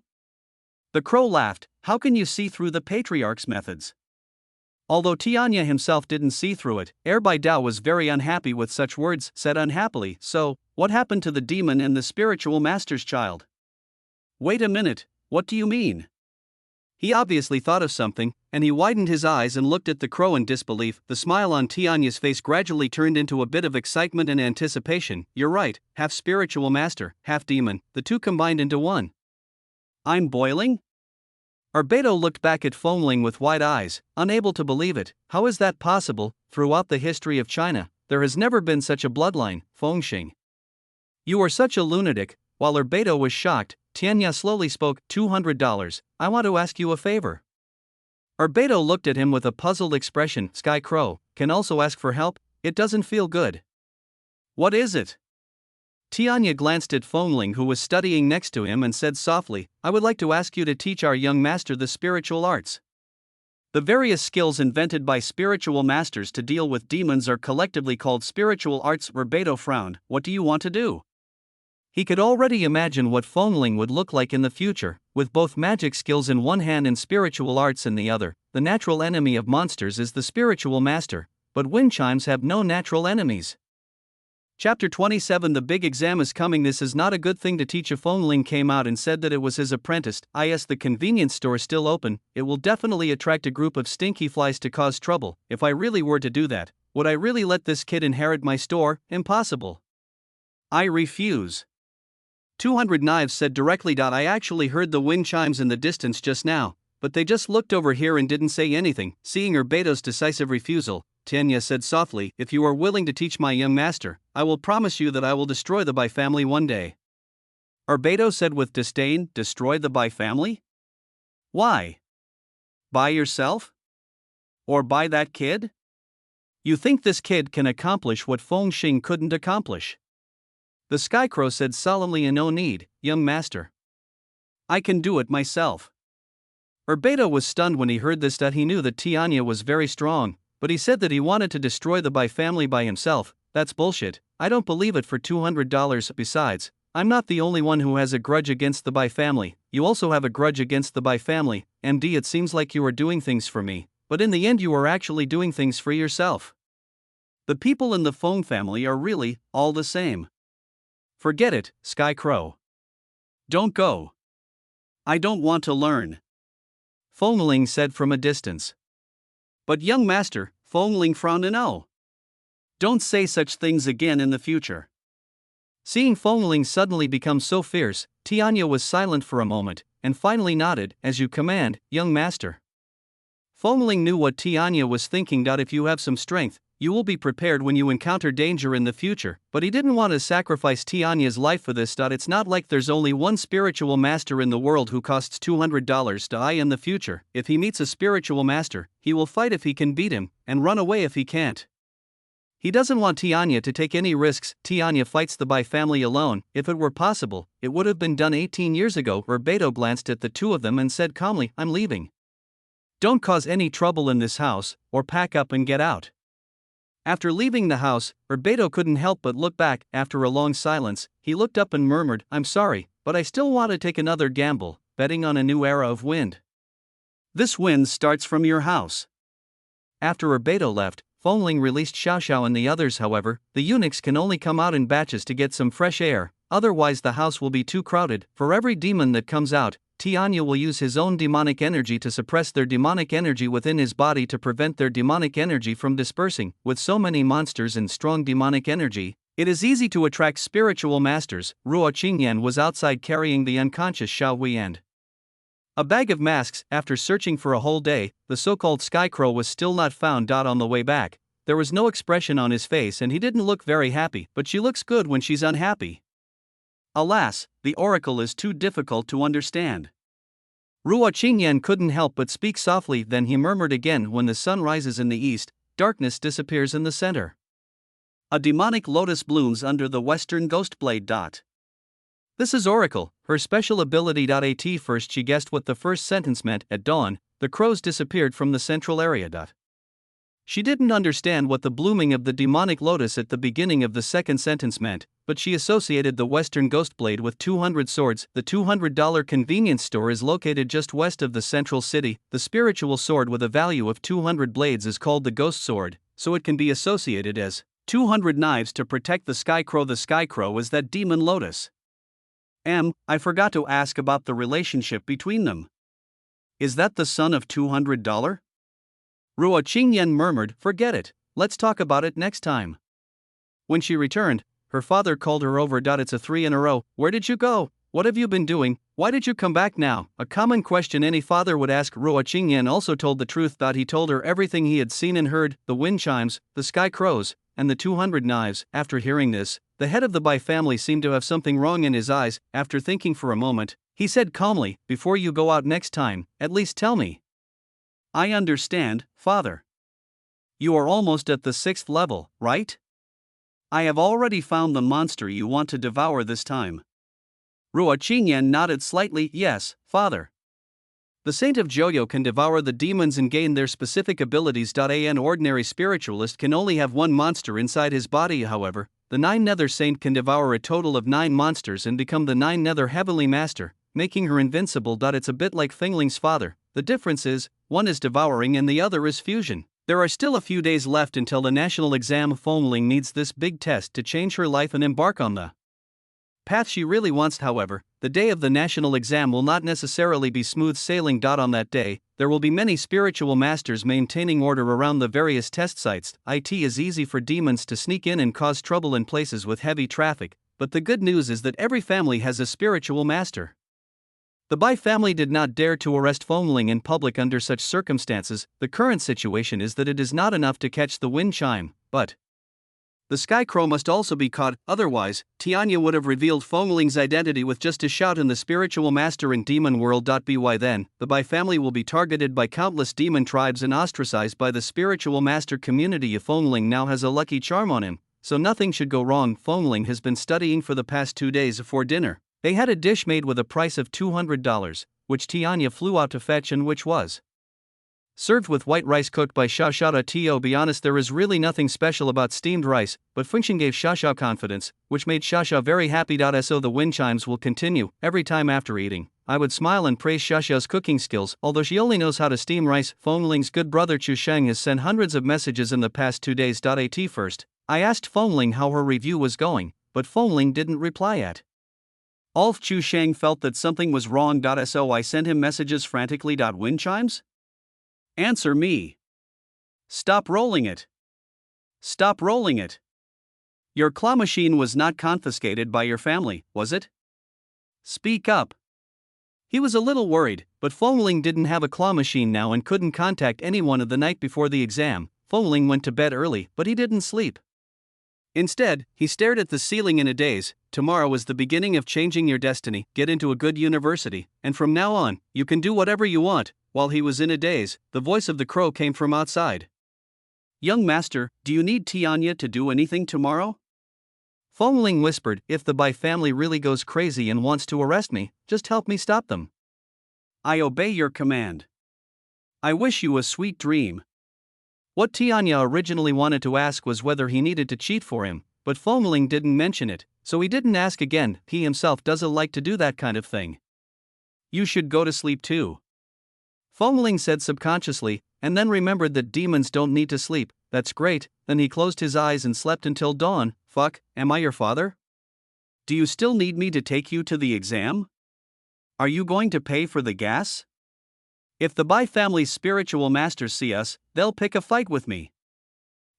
The crow laughed. How can you see through the patriarch's methods? Although Tianya himself didn't see through it, Beidou was very unhappy with such words said unhappily. So, what happened to the demon and the spiritual master's child? Wait a minute, what do you mean? He obviously thought of something, and he widened his eyes and looked at the crow in disbelief. The smile on Tianya's face gradually turned into a bit of excitement and anticipation. You're right, half spiritual master, half demon, the two combined into one. I'm boiling? Beidou looked back at Fengling with wide eyes, unable to believe it. How is that possible? Throughout the history of China, there has never been such a bloodline. Fengxing, you are such a lunatic. While Beidou was shocked, Tianya slowly spoke. $200. I want to ask you a favor. Beidou looked at him with a puzzled expression. Sky Crow can also ask for help. It doesn't feel good. What is it? Tianya glanced at Fengling, who was studying next to him, and said softly, I would like to ask you to teach our young master the spiritual arts. The various skills invented by spiritual masters to deal with demons are collectively called spiritual arts. Beidou frowned. What do you want to do? He could already imagine what Fengling would look like in the future, with both magic skills in one hand and spiritual arts in the other. The natural enemy of monsters is the spiritual master, but wind chimes have no natural enemies. Chapter 27. The big exam is coming. This is not a good thing to teach. A Fengling came out and said that it was his apprentice. The convenience store still open. It will definitely attract a group of stinky flies to cause trouble. If I really were to do that, would I really let this kid inherit my store? Impossible. I refuse. 200 Knives said directly. I actually heard the wind chimes in the distance just now, but they just looked over here and didn't say anything. Seeing Beidou's decisive refusal, Tianya said softly, if you are willing to teach my young master, I will promise you that I will destroy the Bai family one day. Beidou said with disdain, destroy the Bai family? Why? By yourself? Or by that kid? You think this kid can accomplish what Feng Xing couldn't accomplish? The Skycrow said solemnly. No need, young master. I can do it myself. Urbeto was stunned when he heard this. That he knew that Tianya was very strong, but he said that he wanted to destroy the Bai family by himself. That's bullshit, I don't believe it for $200. Besides, I'm not the only one who has a grudge against the Bai family. You also have a grudge against the Bai family, MD. It seems like you are doing things for me, but in the end you are actually doing things for yourself. The people in the Feng family are really all the same. Forget it, Skycrow. Don't go. I don't want to learn, Feng Ling said from a distance. But young master, Feng Ling frowned. No. Don't say such things again in the future. Seeing Feng Ling suddenly become so fierce, Tianya was silent for a moment, and finally nodded. As you command, young master. Feng Ling knew what Tianya was thinking. If you have some strength, you will be prepared when you encounter danger in the future, but he didn't want to sacrifice Tianya's life for this. It's not like there's only one spiritual master in the world who costs $200 to die in the future. If he meets a spiritual master, he will fight if he can beat him, and run away if he can't. He doesn't want Tianya to take any risks. Tianya fights the Bai family alone. If it were possible, it would have been done 18 years ago. Urbeto glanced at the two of them and said calmly, I'm leaving. Don't cause any trouble in this house, or pack up and get out. After leaving the house, Urbeto couldn't help but look back. After a long silence, he looked up and murmured, I'm sorry, but I still want to take another gamble, betting on a new era of wind. This wind starts from your house. After Urbeto left, Feng Ling released Xiao Xiao and the others. However, the eunuchs can only come out in batches to get some fresh air, otherwise the house will be too crowded. For every demon that comes out, Tianya will use his own demonic energy to suppress their demonic energy within his body to prevent their demonic energy from dispersing. With so many monsters and strong demonic energy, it is easy to attract spiritual masters. Ruo Qingyan was outside carrying the unconscious Xiao Hui and a bag of masks. After searching for a whole day, the so-called Skycrow was still not found. On the way back, there was no expression on his face and he didn't look very happy, but she looks good when she's unhappy. Alas, the oracle is too difficult to understand. Ruo Qingyan couldn't help but speak softly. Then he murmured again. When the sun rises in the east, darkness disappears in the center. A demonic lotus blooms under the western ghost blade. This is Oracle, her special ability. At first she guessed what the first sentence meant. At dawn, the crows disappeared from the central area. She didn't understand what the blooming of the demonic lotus at the beginning of the second sentence meant, but she associated the Western Ghost Blade with 200 swords. The $200 convenience store is located just west of the central city. The spiritual sword with a value of 200 blades is called the Ghost Sword, so it can be associated as 200 knives to protect the Skycrow. The Skycrow is that demon lotus. I forgot to ask about the relationship between them. Is that the son of $200? Ruo Qingyan murmured, forget it, let's talk about it next time. When she returned, her father called her over. It's a 3 in a row. Where did you go? What have you been doing? Why did you come back now? A common question any father would ask. Ruo Qingyan also told the truth. He told her everything he had seen and heard, the wind chimes, the sky crows, and the 200 knives. After hearing this, the head of the Bai family seemed to have something wrong in his eyes. After thinking for a moment, he said calmly, before you go out next time, at least tell me. I understand, father. You are almost at the 6th level, right? I have already found the monster you want to devour this time. Ruo Qingyan nodded slightly. Yes, father. The Saint of Joyo can devour the demons and gain their specific abilities. An ordinary spiritualist can only have one monster inside his body. However, the 9 Nether Saint can devour a total of 9 monsters and become the 9 Nether Heavenly Master, making her invincible. It's a bit like Feng Ling's father. The difference is, one is devouring and the other is fusion. There are still a few days left until the national exam. Feng Ling needs this big test to change her life and embark on the path she really wants. However, the day of the national exam will not necessarily be smooth sailing. On that day, there will be many spiritual masters maintaining order around the various test sites. It is easy for demons to sneak in and cause trouble in places with heavy traffic, but the good news is that every family has a spiritual master. The Bai family did not dare to arrest Feng Ling in public under such circumstances. The current situation is that it is not enough to catch the wind chime, but The Sky Crow must also be caught, otherwise, Tianya would have revealed Foamling's identity with just a shout in the spiritual master in demon world. By then, the Bai family will be targeted by countless demon tribes and ostracized by the spiritual master community. If Foamling now has a lucky charm on him, so nothing should go wrong. Foamling has been studying for the past 2 days. For dinner, they had a dish made with a price of $200, which Tianya flew out to fetch and which was served with white rice cooked by Shashada. To be honest, there is really nothing special about steamed rice, but Function gave Shasha confidence, which made Shasha very happy. So the wind chimes will continue. Every time after eating, I would smile and praise Shasha's cooking skills, although she only knows how to steam rice. Foamling's good brother Chu Sheng has sent hundreds of messages in the past 2 days. At first, I asked Foamling how her review was going, but Foamling didn't reply yet. Alf Chu Sheng felt that something was wrong. So I sent him messages frantically. Wind chimes? Answer me. Stop rolling it. Stop rolling it. Your claw machine was not confiscated by your family, was it? Speak up. He was a little worried, but Foamling didn't have a claw machine now and couldn't contact anyone of the night before the exam. Foamling went to bed early, but he didn't sleep. Instead, he stared at the ceiling in a daze. Tomorrow is the beginning of changing your destiny. Get into a good university, and from now on, you can do whatever you want. While he was in a daze, the voice of the crow came from outside. Young master, do you need Tianya to do anything tomorrow? Foamling whispered, if the Bai family really goes crazy and wants to arrest me, just help me stop them. I obey your command. I wish you a sweet dream. What Tianya originally wanted to ask was whether he needed to cheat for him, but Foamling didn't mention it, so he didn't ask again. He himself doesn't like to do that kind of thing. You should go to sleep too. Foamling said subconsciously, and then remembered that demons don't need to sleep. That's great. Then he closed his eyes and slept until dawn. Fuck, am I your father? Do you still need me to take you to the exam? Are you going to pay for the gas? If the Bai family's spiritual masters see us, they'll pick a fight with me.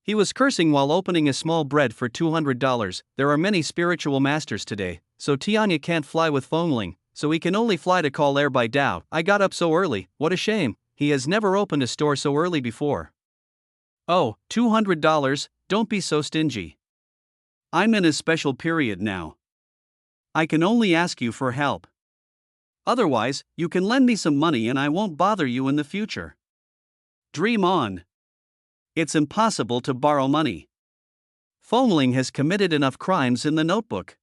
He was cursing while opening a small bread for $200. There are many spiritual masters today, so Tianya can't fly with Foamling, so he can only fly to Call Air by Dao. I got up so early, what a shame, he has never opened a store so early before. Oh, $200, don't be so stingy. I'm in a special period now. I can only ask you for help. Otherwise, you can lend me some money and I won't bother you in the future. Dream on. It's impossible to borrow money. Foamling has committed enough crimes in the notebook.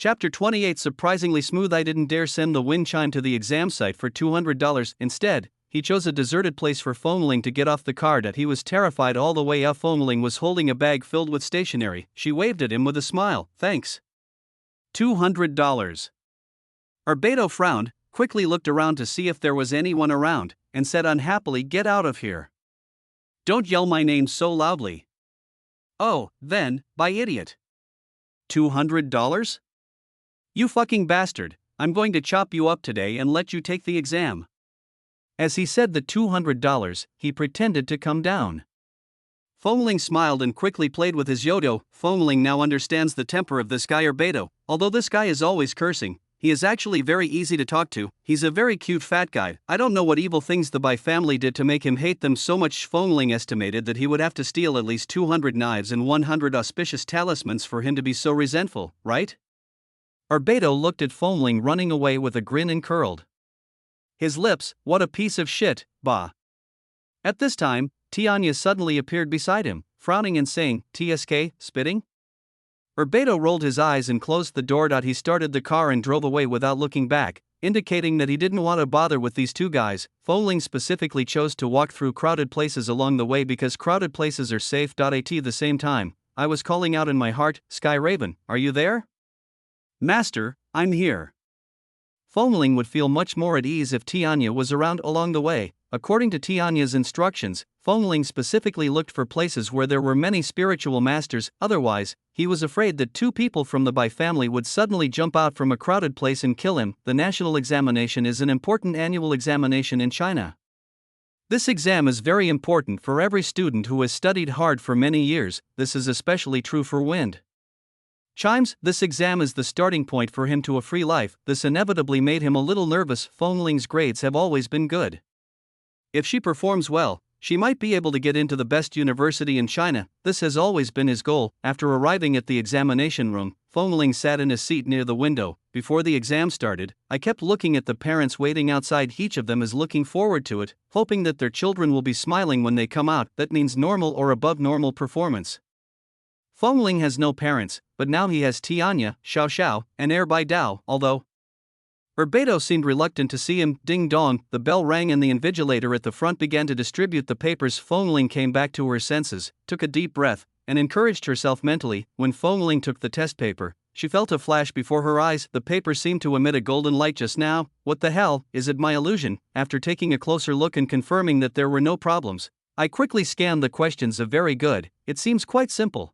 Chapter 28 Surprisingly smooth. I didn't dare send the wind chime to the exam site for $200. Instead, he chose a deserted place for Foamling to get off the car. He was terrified all the way up. Foamling was holding a bag filled with stationery. She waved at him with a smile. Thanks. $200. Arbedo frowned, quickly looked around to see if there was anyone around, and said unhappily, get out of here. Don't yell my name so loudly. Oh, then, by idiot. $200? You fucking bastard, I'm going to chop you up today and let you take the exam. As he said the $200, he pretended to come down. Foamling smiled and quickly played with his yodo. Foamling now understands the temper of this guy Arbedo. Although this guy is always cursing, he is actually very easy to talk to. He's a very cute fat guy. I don't know what evil things the Bai family did to make him hate them so much. Foamling estimated that he would have to steal at least 200 knives and 100 auspicious talismans for him to be so resentful, right? Arbedo looked at Foamling running away with a grin and curled his lips. What a piece of shit, bah. At this time, Tianya suddenly appeared beside him, frowning and saying, TSK, spitting? Arbedo rolled his eyes and closed the door. He started the car and drove away without looking back, indicating that he didn't want to bother with these two guys. Foamling specifically chose to walk through crowded places along the way because crowded places are safe. At the same time, I was calling out in my heart, Sky Raven, are you there? Master, I'm here. Foamling would feel much more at ease if Tianya was around along the way, According to Tianya's instructions, Fengling specifically looked for places where there were many spiritual masters, otherwise, he was afraid that two people from the Bai family would suddenly jump out from a crowded place and kill him. The national examination is an important annual examination in China. This exam is very important for every student who has studied hard for many years. This is especially true for wind chimes. This exam is the starting point for him to a free life. This inevitably made him a little nervous. Fengling's grades have always been good. If she performs well, she might be able to get into the best university in China. This has always been his goal. After arriving at the examination room, Fengling sat in a seat near the window. Before the exam started, I kept looking at the parents waiting outside. Each of them is looking forward to it, hoping that their children will be smiling when they come out. That means normal or above normal performance. Fengling has no parents, but now he has Tianya, Xiao Xiao, and Bai Dao, although Beidou seemed reluctant to see him. Ding dong, the bell rang and the invigilator at the front began to distribute the papers. Fengling came back to her senses, took a deep breath, and encouraged herself mentally. When Fengling took the test paper, she felt a flash before her eyes. The paper seemed to emit a golden light just now. What the hell, is it my illusion? After taking a closer look and confirming that there were no problems, I quickly scanned the questions. Very good, it seems quite simple.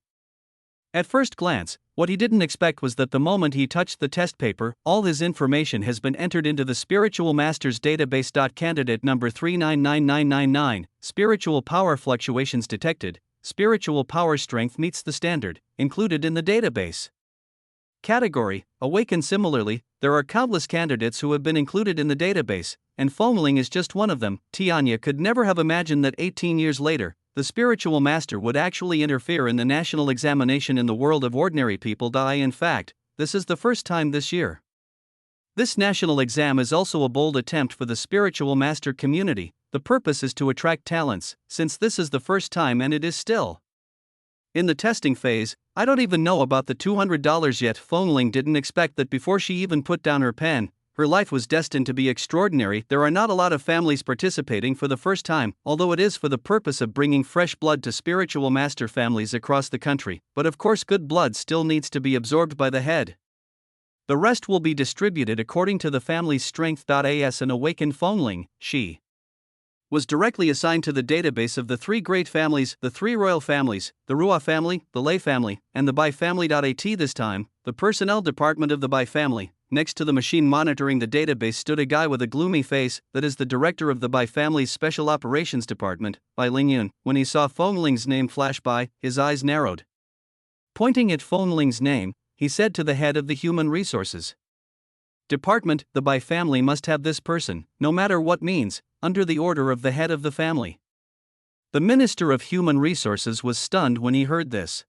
At first glance, what he didn't expect was that the moment he touched the test paper, all his information has been entered into the Spiritual Masters database. Candidate number 399999, spiritual power fluctuations detected, spiritual power strength meets the standard, included in the database. Category, awakened. Similarly, there are countless candidates who have been included in the database, and Fengling is just one of them. Tianya could never have imagined that 18 years later, the spiritual master would actually interfere in the national examination in the world of ordinary people. In fact, this is the first time this year. This national exam is also a bold attempt for the spiritual master community. The purpose is to attract talents, since this is the first time and it is still in the testing phase. I don't even know about the $200 yet. Fengling didn't expect that before she even put down her pen. Her life was destined to be extraordinary. There are not a lot of families participating for the first time, although it is for the purpose of bringing fresh blood to spiritual master families across the country. But of course, good blood still needs to be absorbed by the head. The rest will be distributed according to the family's strength. As an awakened Fengling, she was directly assigned to the database of the three great families, the three royal families, the Ruo family, the Lei family, and the Bai family. This time, the personnel department of the Bai family. Next to the machine monitoring the database stood a guy with a gloomy face. That is the director of the Bai family's special operations department, Bai Lingyun. When he saw Fengling's name flash by, his eyes narrowed. Pointing at Fengling's name, he said to the head of the human resources department, the Bai family must have this person, no matter what means, under the order of the head of the family. The Minister of Human Resources was stunned when he heard this.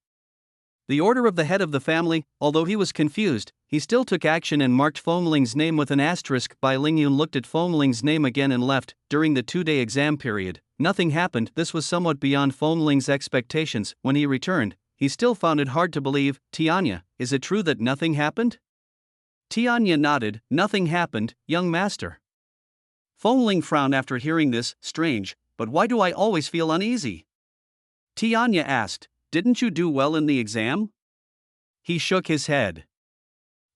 The order of the head of the family. Although he was confused, he still took action and marked Fengling's name with an asterisk. Bai Lingyun looked at Fengling's name again and left. During the 2-day exam period, nothing happened. This was somewhat beyond Fengling's expectations. When he returned, he still found it hard to believe. Tianya, is it true that nothing happened? Tianya nodded. Nothing happened, young master. Fengling frowned after hearing this. Strange, but why do I always feel uneasy? Tianya asked. Didn't you do well in the exam? He shook his head.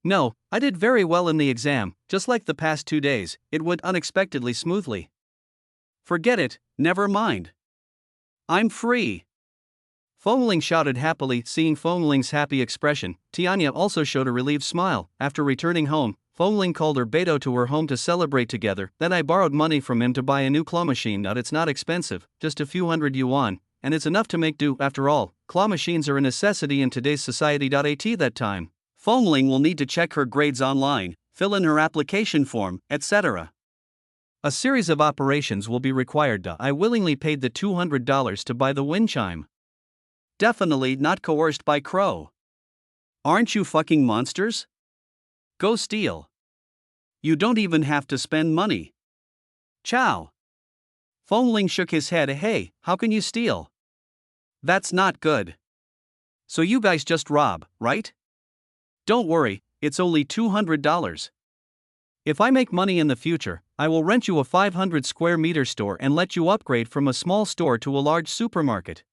No, I did very well in the exam. Just like the past 2 days, it went unexpectedly smoothly. Forget it, never mind. I'm free. Fengling shouted happily. Seeing Fengling's happy expression, Tianya also showed a relieved smile. After returning home, Fengling called Beidou to her home to celebrate together. Then I borrowed money from him to buy a new claw machine. It's not expensive, just a few hundred yuan, and it's enough to make do. After all, claw machines are a necessity in today's society. That time, Fengling will need to check her grades online, fill in her application form, etc. A series of operations will be required. I willingly paid the $200 to buy the wind chime. Definitely not coerced by Crow. Aren't you fucking monsters? Go steal. You don't even have to spend money. Chow. Fengling shook his head. Hey, how can you steal? That's not good. So you guys just rob, right? Don't worry, it's only $200. If I make money in the future, I will rent you a 500 square meter store and let you upgrade from a small store to a large supermarket.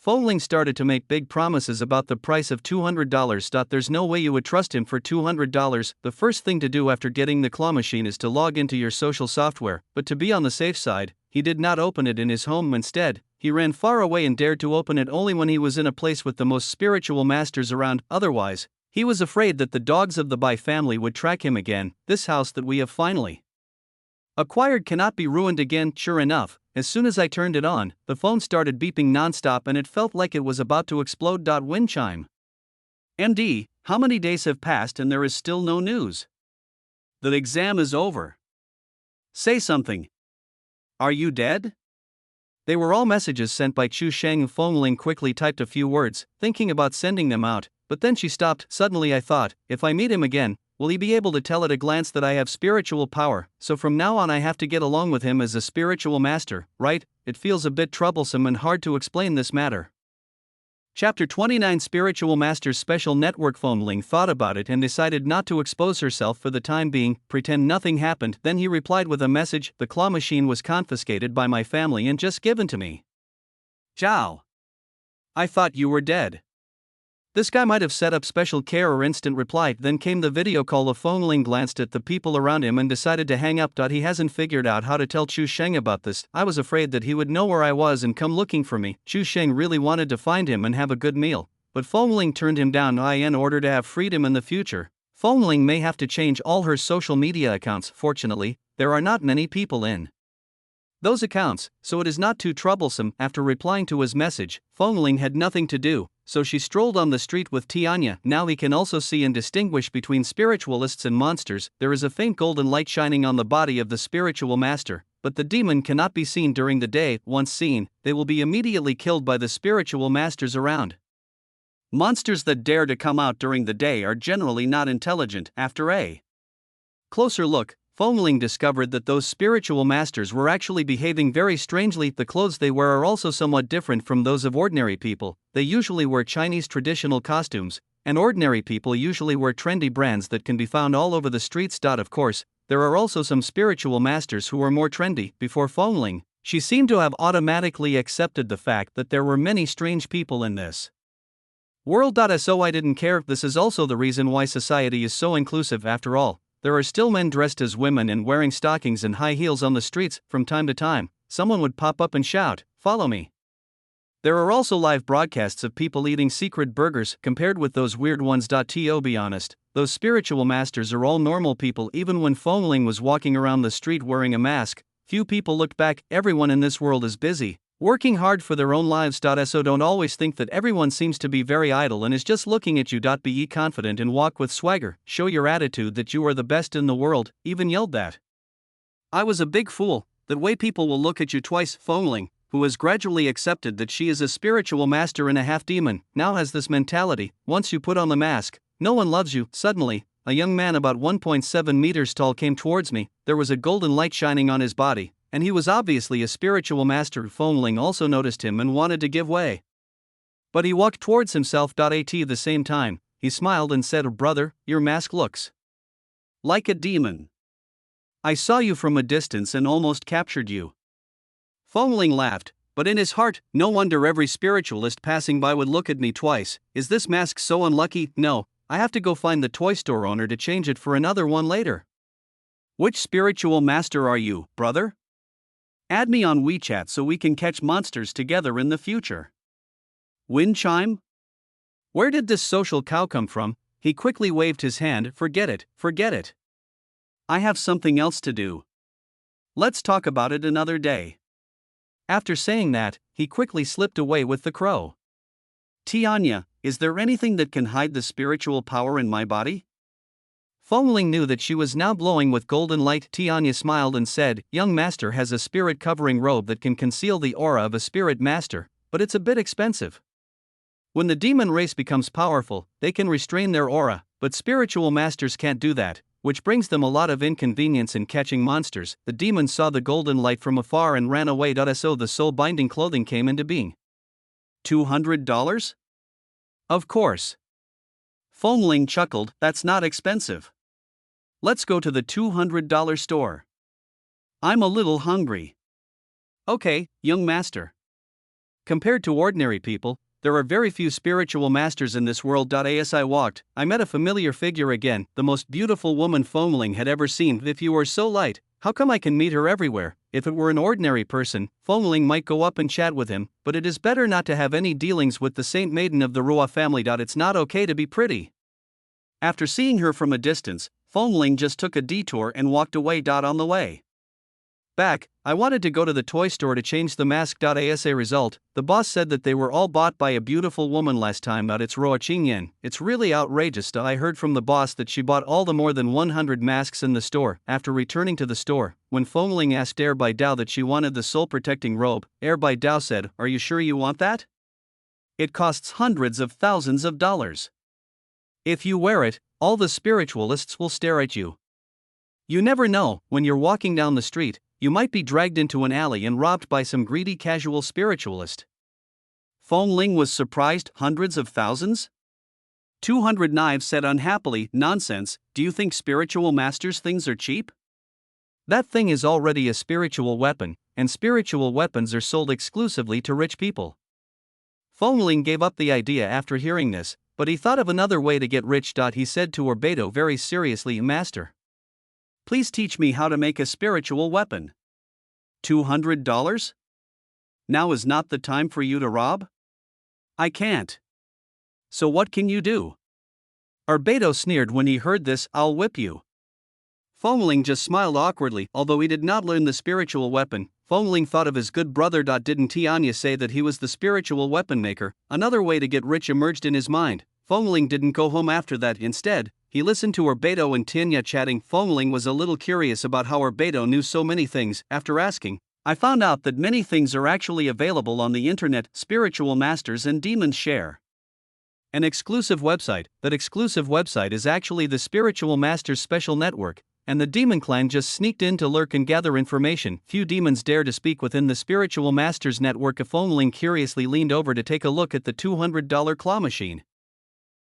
Fengling started to make big promises about the price of $200. There's no way you would trust him for $200. The first thing to do after getting the claw machine is to log into your social software, but to be on the safe side, he did not open it in his home. Instead, he ran far away and dared to open it only when he was in a place with the most spiritual masters around. Otherwise, he was afraid that the dogs of the Bai family would track him again. This house that we have finally acquired cannot be ruined again. Sure enough, as soon as I turned it on, the phone started beeping nonstop and it felt like it was about to explode. Wind chime. MD, how many days have passed and there is still no news? The exam is over. Say something. Are you dead? They were all messages sent by Chu Sheng. Fengling quickly typed a few words, thinking about sending them out, but then she stopped. Suddenly I thought, if I meet him again, will he be able to tell at a glance that I have spiritual power? So from now on I have to get along with him as a spiritual master, right? It feels a bit troublesome and hard to explain this matter. Chapter 29 Spiritual Masters Special Network. Fengling thought about it and decided not to expose herself for the time being, pretend nothing happened. Then he replied with a message, the claw machine was confiscated by my family and just given to me. Zhao. I thought you were dead. This guy might have set up special care or instant reply. Then came the video call. Fengling glanced at the people around him and decided to hang up. He hasn't figured out how to tell Chu Sheng about this. I was afraid that he would know where I was and come looking for me. Chu Sheng really wanted to find him and have a good meal, but Fengling turned him down in order to have freedom in the future. Fengling may have to change all her social media accounts. Fortunately, there are not many people in those accounts, so it is not too troublesome. After replying to his message, Fengling had nothing to do, so she strolled on the street with Tianya. Now he can also see and distinguish between spiritualists and monsters. There is a faint golden light shining on the body of the spiritual master, but the demon cannot be seen during the day. Once seen, they will be immediately killed by the spiritual masters around. Monsters that dare to come out during the day are generally not intelligent. After a closer look, Fengling discovered that those spiritual masters were actually behaving very strangely. The clothes they wear are also somewhat different from those of ordinary people. They usually wear Chinese traditional costumes, and ordinary people usually wear trendy brands that can be found all over the streets. Of course, there are also some spiritual masters who are more trendy. Before Fengling, she seemed to have automatically accepted the fact that there were many strange people in this world. So I didn't care. This is also the reason why society is so inclusive. After all, there are still men dressed as women and wearing stockings and high heels on the streets. From time to time, someone would pop up and shout, "Follow me." There are also live broadcasts of people eating secret burgers compared with those weird ones. To be honest, those spiritual masters are all normal people. Even when Fengling was walking around the street wearing a mask, few people looked back. Everyone in this world is busy, working hard for their own lives. So don't always think that everyone seems to be very idle and is just looking at you. Be confident and walk with swagger. Show your attitude that you are the best in the world. Even yelled that I was a big fool. That way people will look at you twice. Fengling, who has gradually accepted that she is a spiritual master and a half-demon, now has this mentality: once you put on the mask, no one loves you. Suddenly, a young man about 1.7 meters tall came towards me. There was a golden light shining on his body, and he was obviously a spiritual master. Fengling also noticed him and wanted to give way, but he walked towards himself. At the same time, he smiled and said, "Brother, your mask looks like a demon. I saw you from a distance and almost captured you." Fengling laughed, but in his heart, no wonder every spiritualist passing by would look at me twice. Is this mask so unlucky? No, I have to go find the toy store owner to change it for another one later. Which spiritual master are you, brother? Add me on WeChat so we can catch monsters together in the future. Wind chime? Where did this social cow come from? He quickly waved his hand. Forget it, forget it. I have something else to do. Let's talk about it another day. After saying that, he quickly slipped away with the crow. Tianya, is there anything that can hide the spiritual power in my body? Fengling knew that she was now glowing with golden light. Tianya smiled and said, "Young master has a spirit covering robe that can conceal the aura of a spirit master, but it's a bit expensive. When the demon race becomes powerful, they can restrain their aura, but spiritual masters can't do that, which brings them a lot of inconvenience in catching monsters." The demon saw the golden light from afar and ran away. So the soul-binding clothing came into being. $200? Of course. Fengling chuckled, that's not expensive. Let's go to the $200 store. I'm a little hungry. Okay, young master. Compared to ordinary people, there are very few spiritual masters in this world. As I walked, I met a familiar figure again, the most beautiful woman Fongling had ever seen. If you were so light, how come I can meet her everywhere? If it were an ordinary person, Fongling might go up and chat with him, but it is better not to have any dealings with the Saint Maiden of the Rua family. It's not okay to be pretty. After seeing her from a distance, Fongling just took a detour and walked away. On the way back, I wanted to go to the toy store to change the mask. As a result, the boss said that they were all bought by a beautiful woman last time. It's Roa Qingyan. It's really outrageous. I heard from the boss that she bought all the more than 100 masks in the store. After returning to the store, when Fongling asked Air Bai Dao that she wanted the soul protecting robe, Air Bai Dao said, "Are you sure you want that? It costs hundreds of thousands of dollars. If you wear it, all the spiritualists will stare at you. You never know, when you're walking down the street, you might be dragged into an alley and robbed by some greedy casual spiritualist." Fongling was surprised. Hundreds of thousands? 200 Knives said unhappily, "Nonsense, do you think spiritual masters' things are cheap? That thing is already a spiritual weapon, and spiritual weapons are sold exclusively to rich people." Fongling gave up the idea after hearing this, but he thought of another way to get rich. He said to Orbedo very seriously, "Master, please teach me how to make a spiritual weapon." $200? Now is not the time for you to rob? I can't. So what can you do? Orbedo sneered when he heard this. "I'll whip you." Fongling just smiled awkwardly. Although he did not learn the spiritual weapon, Fongling thought of his good brother. Didn't Tianya say that he was the spiritual weapon maker? Another way to get rich emerged in his mind. Fongling didn't go home after that. Instead, he listened to Orbedo and Tianya chatting. Fongling was a little curious about how Orbedo knew so many things. After asking, I found out that many things are actually available on the internet. Spiritual masters and demons share an exclusive website. That exclusive website is actually the Spiritual Masters special network, and the demon clan just sneaked in to lurk and gather information. Few demons dare to speak within the Spiritual Masters network. Fongling curiously leaned over to take a look at the $200 claw machine.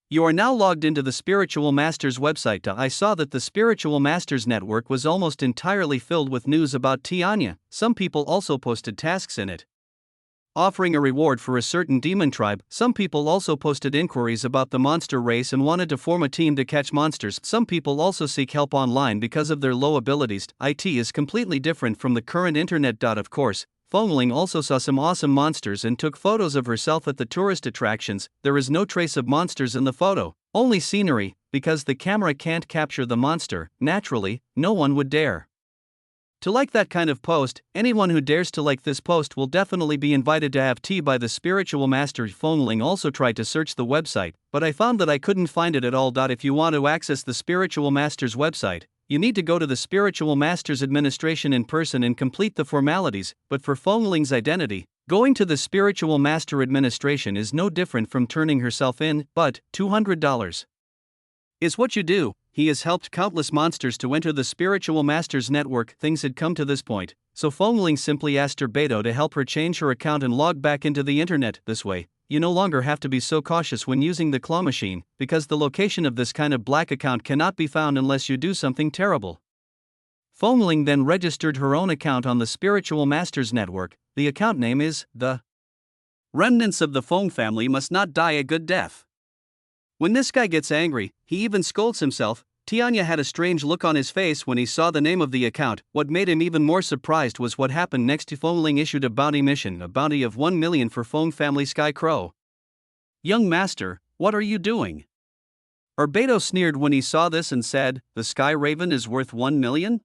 You are now logged into the Spiritual Masters website. I saw that the Spiritual Masters network was almost entirely filled with news about Tianya. Some people also posted tasks in it, offering a reward for a certain demon tribe. Some people also posted inquiries about the monster race and wanted to form a team to catch monsters. Some people also seek help online because of their low abilities. IT is completely different from the current internet. Of course, Fongling also saw some awesome monsters and took photos of herself at the tourist attractions. There is no trace of monsters in the photo, only scenery. Because the camera can't capture the monster, naturally, no one would dare to like that kind of post. Anyone who dares to like this post will definitely be invited to have tea by the spiritual master. Fongling also tried to search the website, but I found that I couldn't find it at all. If you want to access the spiritual master's website, you need to go to the Spiritual Masters Administration in person and complete the formalities. But for Fongling's identity, going to the Spiritual Master Administration is no different from turning herself in. But $200 is what you do. He has helped countless monsters to enter the Spiritual Masters network. Things had come to this point, so Fongling simply asked Orbedo to help her change her account and log back into the internet. This way, you no longer have to be so cautious when using the claw machine, because the location of this kind of black account cannot be found unless you do something terrible. Fongling then registered her own account on the Spiritual Masters network. The account name is The Remnants of the Fong Family Must Not Die a Good Death. When this guy gets angry, he even scolds himself. Tianya had a strange look on his face when he saw the name of the account. What made him even more surprised was what happened next. Fongling issued a bounty mission, a bounty of 1 million for Fong Family Sky Crow. "Young master, what are you doing?" Orbedo sneered when he saw this and said, "The Sky Raven is worth 1 million?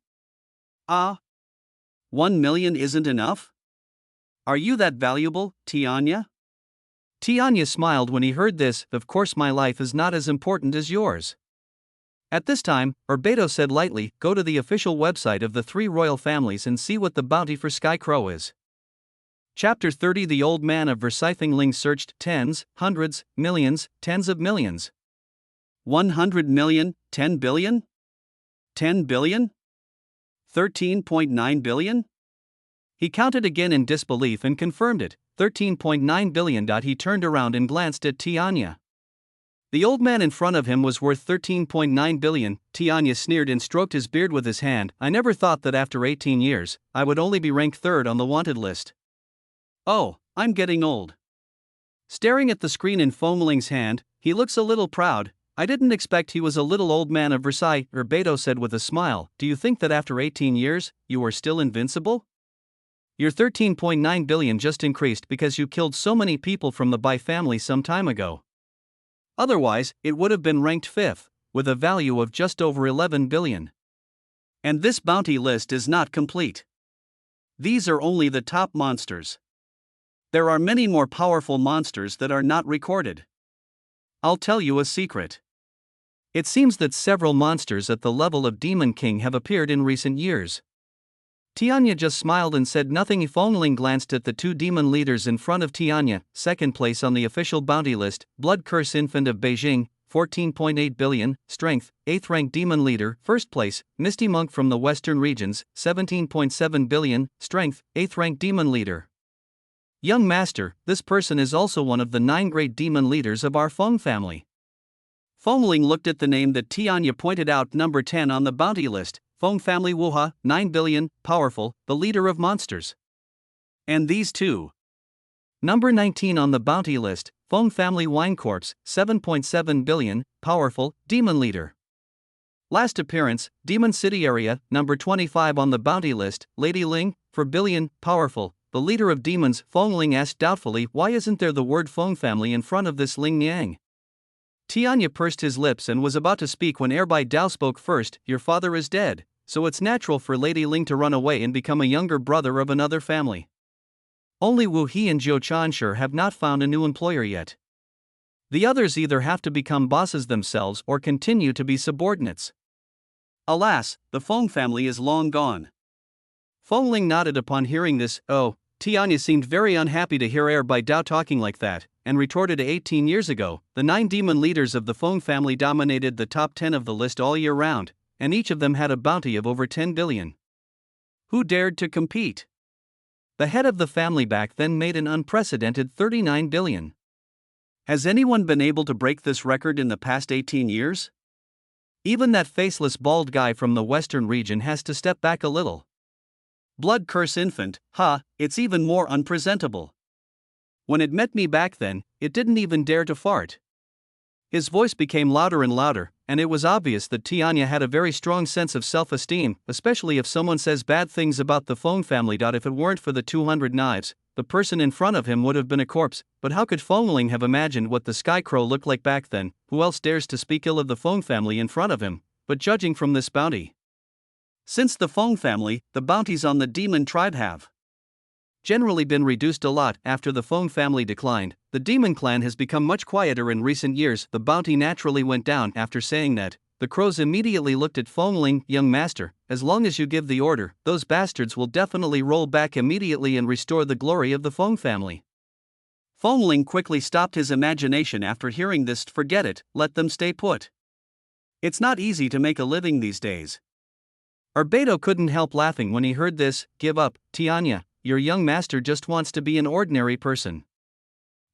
Ah, 1 million isn't enough? Are you that valuable, Tianya?" Tianya smiled when he heard this. "Of course, my life is not as important as yours." At this time, Orbedo said lightly, "Go to the official website of the 3 royal families and see what the bounty for Sky Crow is." Chapter 30. The old man of Versifingling searched tens, hundreds, millions, tens of millions. 100 million, 10 billion? 10 billion? 13.9 billion? He counted again in disbelief and confirmed it. 13.9 billion. He turned around and glanced at Tianya. The old man in front of him was worth 13.9 billion. Tianya sneered and stroked his beard with his hand. "I never thought that after 18 years, I would only be ranked 3rd on the wanted list." "Oh, I'm getting old. Staring at the screen in Foamling's hand, he looks a little proud. I didn't expect he was a little old man of Versailles, Beto said with a smile. Do you think that after 18 years, you are still invincible? Your 13.9 billion just increased because you killed so many people from the Bai family some time ago. Otherwise, it would have been ranked 5th, with a value of just over 11 billion. And this bounty list is not complete. These are only the top monsters. There are many more powerful monsters that are not recorded. I'll tell you a secret. It seems that several monsters at the level of Demon King have appeared in recent years. Tianya just smiled and said nothing. Foamling glanced at the two demon leaders in front of Tianya, second place on the official bounty list, Blood Curse Infant of Beijing, 14.8 billion, strength, 8th rank demon leader, first place, Misty Monk from the western regions, 17.7 billion, strength, 8th rank demon leader. Young master, this person is also one of the 9 great demon leaders of our Feng family. Foamling looked at the name that Tianya pointed out, number 10 on the bounty list, Feng family Wuha, 9 billion, powerful, the leader of monsters. And these two. Number 19 on the bounty list, Feng family Wine Corpse, 7.7 billion, powerful, demon leader. Last appearance, Demon City area, number 25 on the bounty list, Lady Ling, 4 billion, powerful, the leader of demons. Foamling asked doubtfully, why isn't there the word Feng family in front of this Ling Niang? Tianya pursed his lips and was about to speak when Erbai Dao spoke first. Your father is dead, so it's natural for Lady Ling to run away and become a younger brother of another family. Only Wu He and Zhou Chansher have not found a new employer yet. The others either have to become bosses themselves or continue to be subordinates. Alas, the Feng family is long gone. Foamling nodded upon hearing this. Oh, Tianya seemed very unhappy to hear Erbai Dao talking like that, and retorted 18 years ago, the 9 demon leaders of the Feng family dominated the top 10 of the list all year round, and each of them had a bounty of over 10 billion. Who dared to compete? The head of the family back then made an unprecedented 39 billion. Has anyone been able to break this record in the past 18 years? Even that faceless bald guy from the western region has to step back a little. Blood Curse Infant, it's even more unpresentable. When it met me back then, it didn't even dare to fart. His voice became louder and louder, and it was obvious that Tianya had a very strong sense of self-esteem, especially if someone says bad things about the Feng family. If it weren't for the 200 knives, the person in front of him would have been a corpse. But how could Foamling have imagined what the Sky Crow looked like back then? Who else dares to speak ill of the Feng family in front of him? But judging from this bounty, since the Feng family, the bounties on the demon tribe have generally been reduced a lot after the Feng family declined. The demon clan has become much quieter in recent years. The bounty naturally went down. After saying that, the crows immediately looked at Foamling. Young master, as long as you give the order, those bastards will definitely roll back immediately and restore the glory of the Feng family. Foamling quickly stopped his imagination after hearing this. Forget it, let them stay put. It's not easy to make a living these days. Beto couldn't help laughing when he heard this. Give up, Tianya, your young master just wants to be an ordinary person.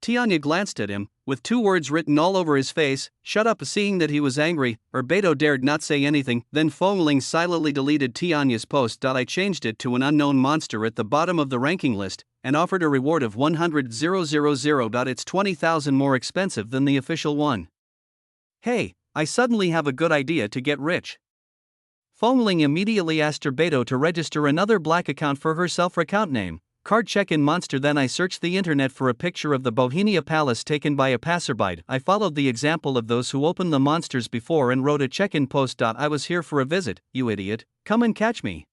Tianya glanced at him, with 2 words written all over his face, shut up. Seeing that he was angry, Beto dared not say anything. Then Foamling silently deleted Tianya's post. I changed it to an unknown monster at the bottom of the ranking list, and offered a reward of 100,000. It's 20,000 more expensive than the official one. Hey, I suddenly have a good idea to get rich. Foamling immediately asked Beto to register another black account for her self-account name, Card Check-in Monster. Then I searched the internet for a picture of the Bohemia Palace taken by a passerby. I followed the example of those who opened the monsters before and wrote a check-in post. I was here for a visit, you idiot, come and catch me.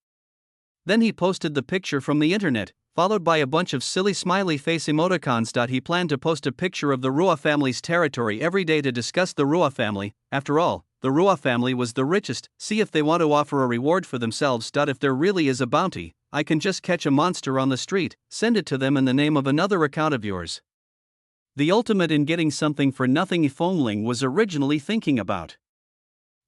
Then he posted the picture from the internet, followed by a bunch of silly smiley face emoticons. He planned to post a picture of the Rua family's territory every day to discuss the Rua family. After all, the Rua family was the richest. See if they want to offer a reward for themselves. If there really is a bounty, I can just catch a monster on the street, send it to them in the name of another account of yours. The ultimate in getting something for nothing. Foamling was originally thinking about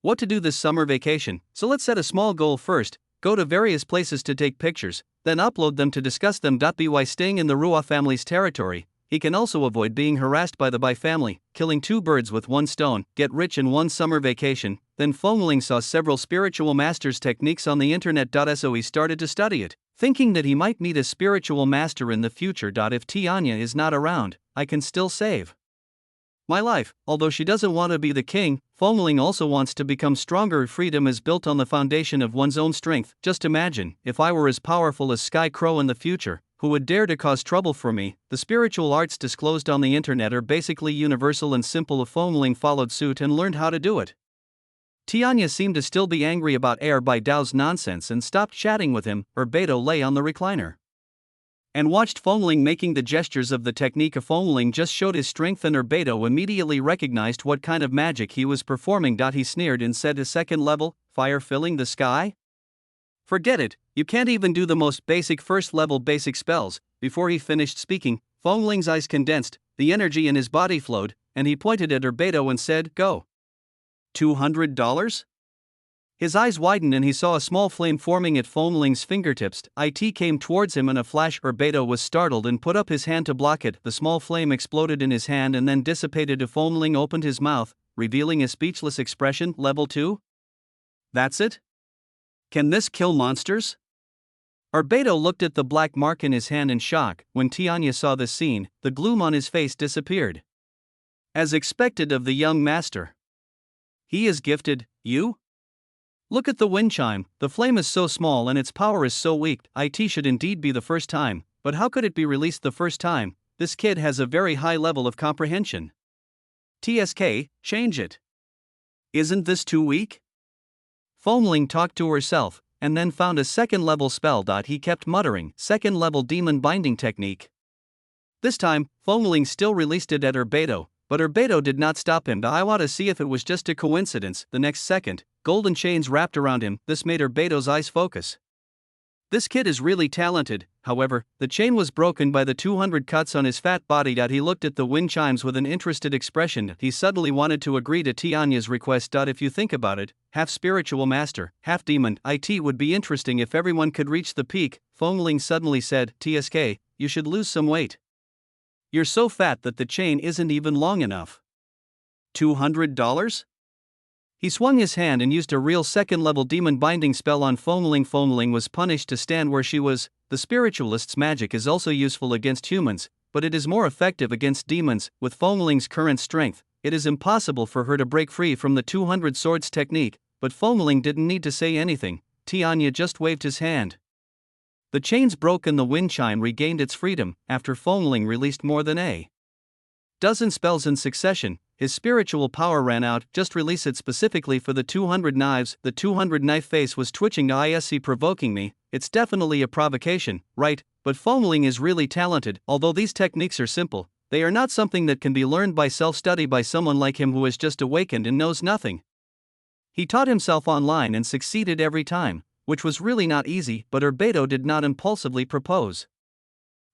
what to do this summer vacation, so let's set a small goal first. Go to various places to take pictures, then upload them to discuss them. By staying in the Rua family's territory, he can also avoid being harassed by the Bai family, killing 2 birds with 1 stone, get rich in 1 summer vacation. Then Foamling saw several spiritual masters' techniques on the internet. So he started to study it. thinking that he might meet a spiritual master in the future. If Tianya is not around, I can still save my life. Although she doesn't want to be the king, Fengling also wants to become stronger. Freedom is built on the foundation of one's own strength. Just imagine, if I were as powerful as Sky Crow in the future, who would dare to cause trouble for me? The spiritual arts disclosed on the internet are basically universal and simple. Fengling followed suit and learned how to do it. Tianya seemed to still be angry about Air by Dao's nonsense and stopped chatting with him. Beto lay on the recliner and watched Fengling making the gestures of the technique. Fengling just showed his strength, and Beto immediately recognized what kind of magic he was performing. He sneered and said, "A second level, fire filling the sky? Forget it, you can't even do the most basic first level basic spells." Before he finished speaking, Fengling's eyes condensed, the energy in his body flowed, and he pointed at Beto and said, "Go." $200? His eyes widened and he saw a small flame forming at Fengling's fingertips. It came towards him in a flash. Beto was startled and put up his hand to block it. The small flame exploded in his hand and then dissipated. Fengling opened his mouth, revealing a speechless expression. Level 2? That's it? Can this kill monsters? Beto looked at the black mark in his hand in shock. When Tianya saw this scene, the gloom on his face disappeared. As expected of the young master. He is gifted, you? Look at the wind chime, the flame is so small and its power is so weak. It should indeed be the first time, but how could it be released the first time? This kid has a very high level of comprehension. TSK, change it. Isn't this too weak? Fengling talked to herself, and then found a second level spell. He kept muttering, second level demon binding technique. This time, Fengling still released it at Beto, but Beto did not stop him. I want to see if it was just a coincidence. The next second, golden chains wrapped around him. This made Beto's eyes focus. This kid is really talented. However, the chain was broken by the 200 cuts on his fat body. He looked at the wind chimes with an interested expression. He suddenly wanted to agree to Tianya's request. If you think about it, half spiritual master, half demon, it would be interesting if everyone could reach the peak. Fengling suddenly said, "TSK, you should lose some weight. You're so fat that the chain isn't even long enough." $200? He swung his hand and used a real second-level demon binding spell on Fengling. Fengling was punished to stand where she was. The spiritualist's magic is also useful against humans, but it is more effective against demons. With Fengling's current strength, it is impossible for her to break free from the 200 swords technique, but Fengling didn't need to say anything. Tianya just waved his hand. The chains broke and the wind chime regained its freedom. After Fengling released more than a dozen spells in succession, his spiritual power ran out. Just release it specifically for the 200 knives. The 200 knife face was twitching. Isc provoking me, it's definitely a provocation, right? But Fengling is really talented. Although these techniques are simple, they are not something that can be learned by self-study by someone like him who has just awakened and knows nothing. He taught himself online and succeeded every time, which was really not easy. But Beto did not impulsively propose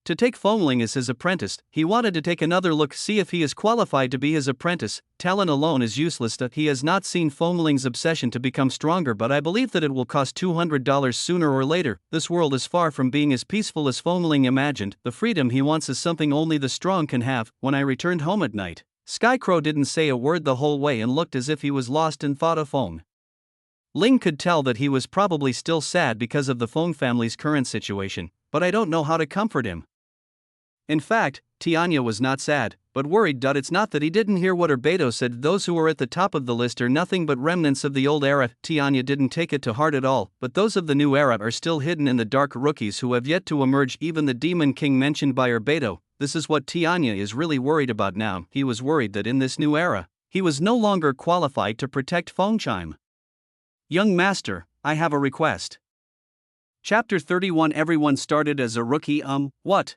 to take Fengling as his apprentice. He wanted to take another look, see if he is qualified to be his apprentice. Talent alone is useless. He has not seen Fengling's obsession to become stronger, but I believe that it will cost $200 sooner or later. This world is far from being as peaceful as Fengling imagined. The freedom he wants is something only the strong can have. When I returned home at night, Sky Crow didn't say a word the whole way and looked as if he was lost in thought of Feng. Ling could tell that he was probably still sad because of the Feng family's current situation, but I don't know how to comfort him. In fact, Tianya was not sad, but worried. It's not that he didn't hear what Beto said. Those who are at the top of the list are nothing but remnants of the old era. Tianya didn't take it to heart at all, but those of the new era are still hidden in the dark, rookies who have yet to emerge. Even the Demon King mentioned by Beto. This is what Tianya is really worried about now. He was worried that in this new era, he was no longer qualified to protect Fengchime. Young master, I have a request. Chapter 31. Everyone started as a rookie. What?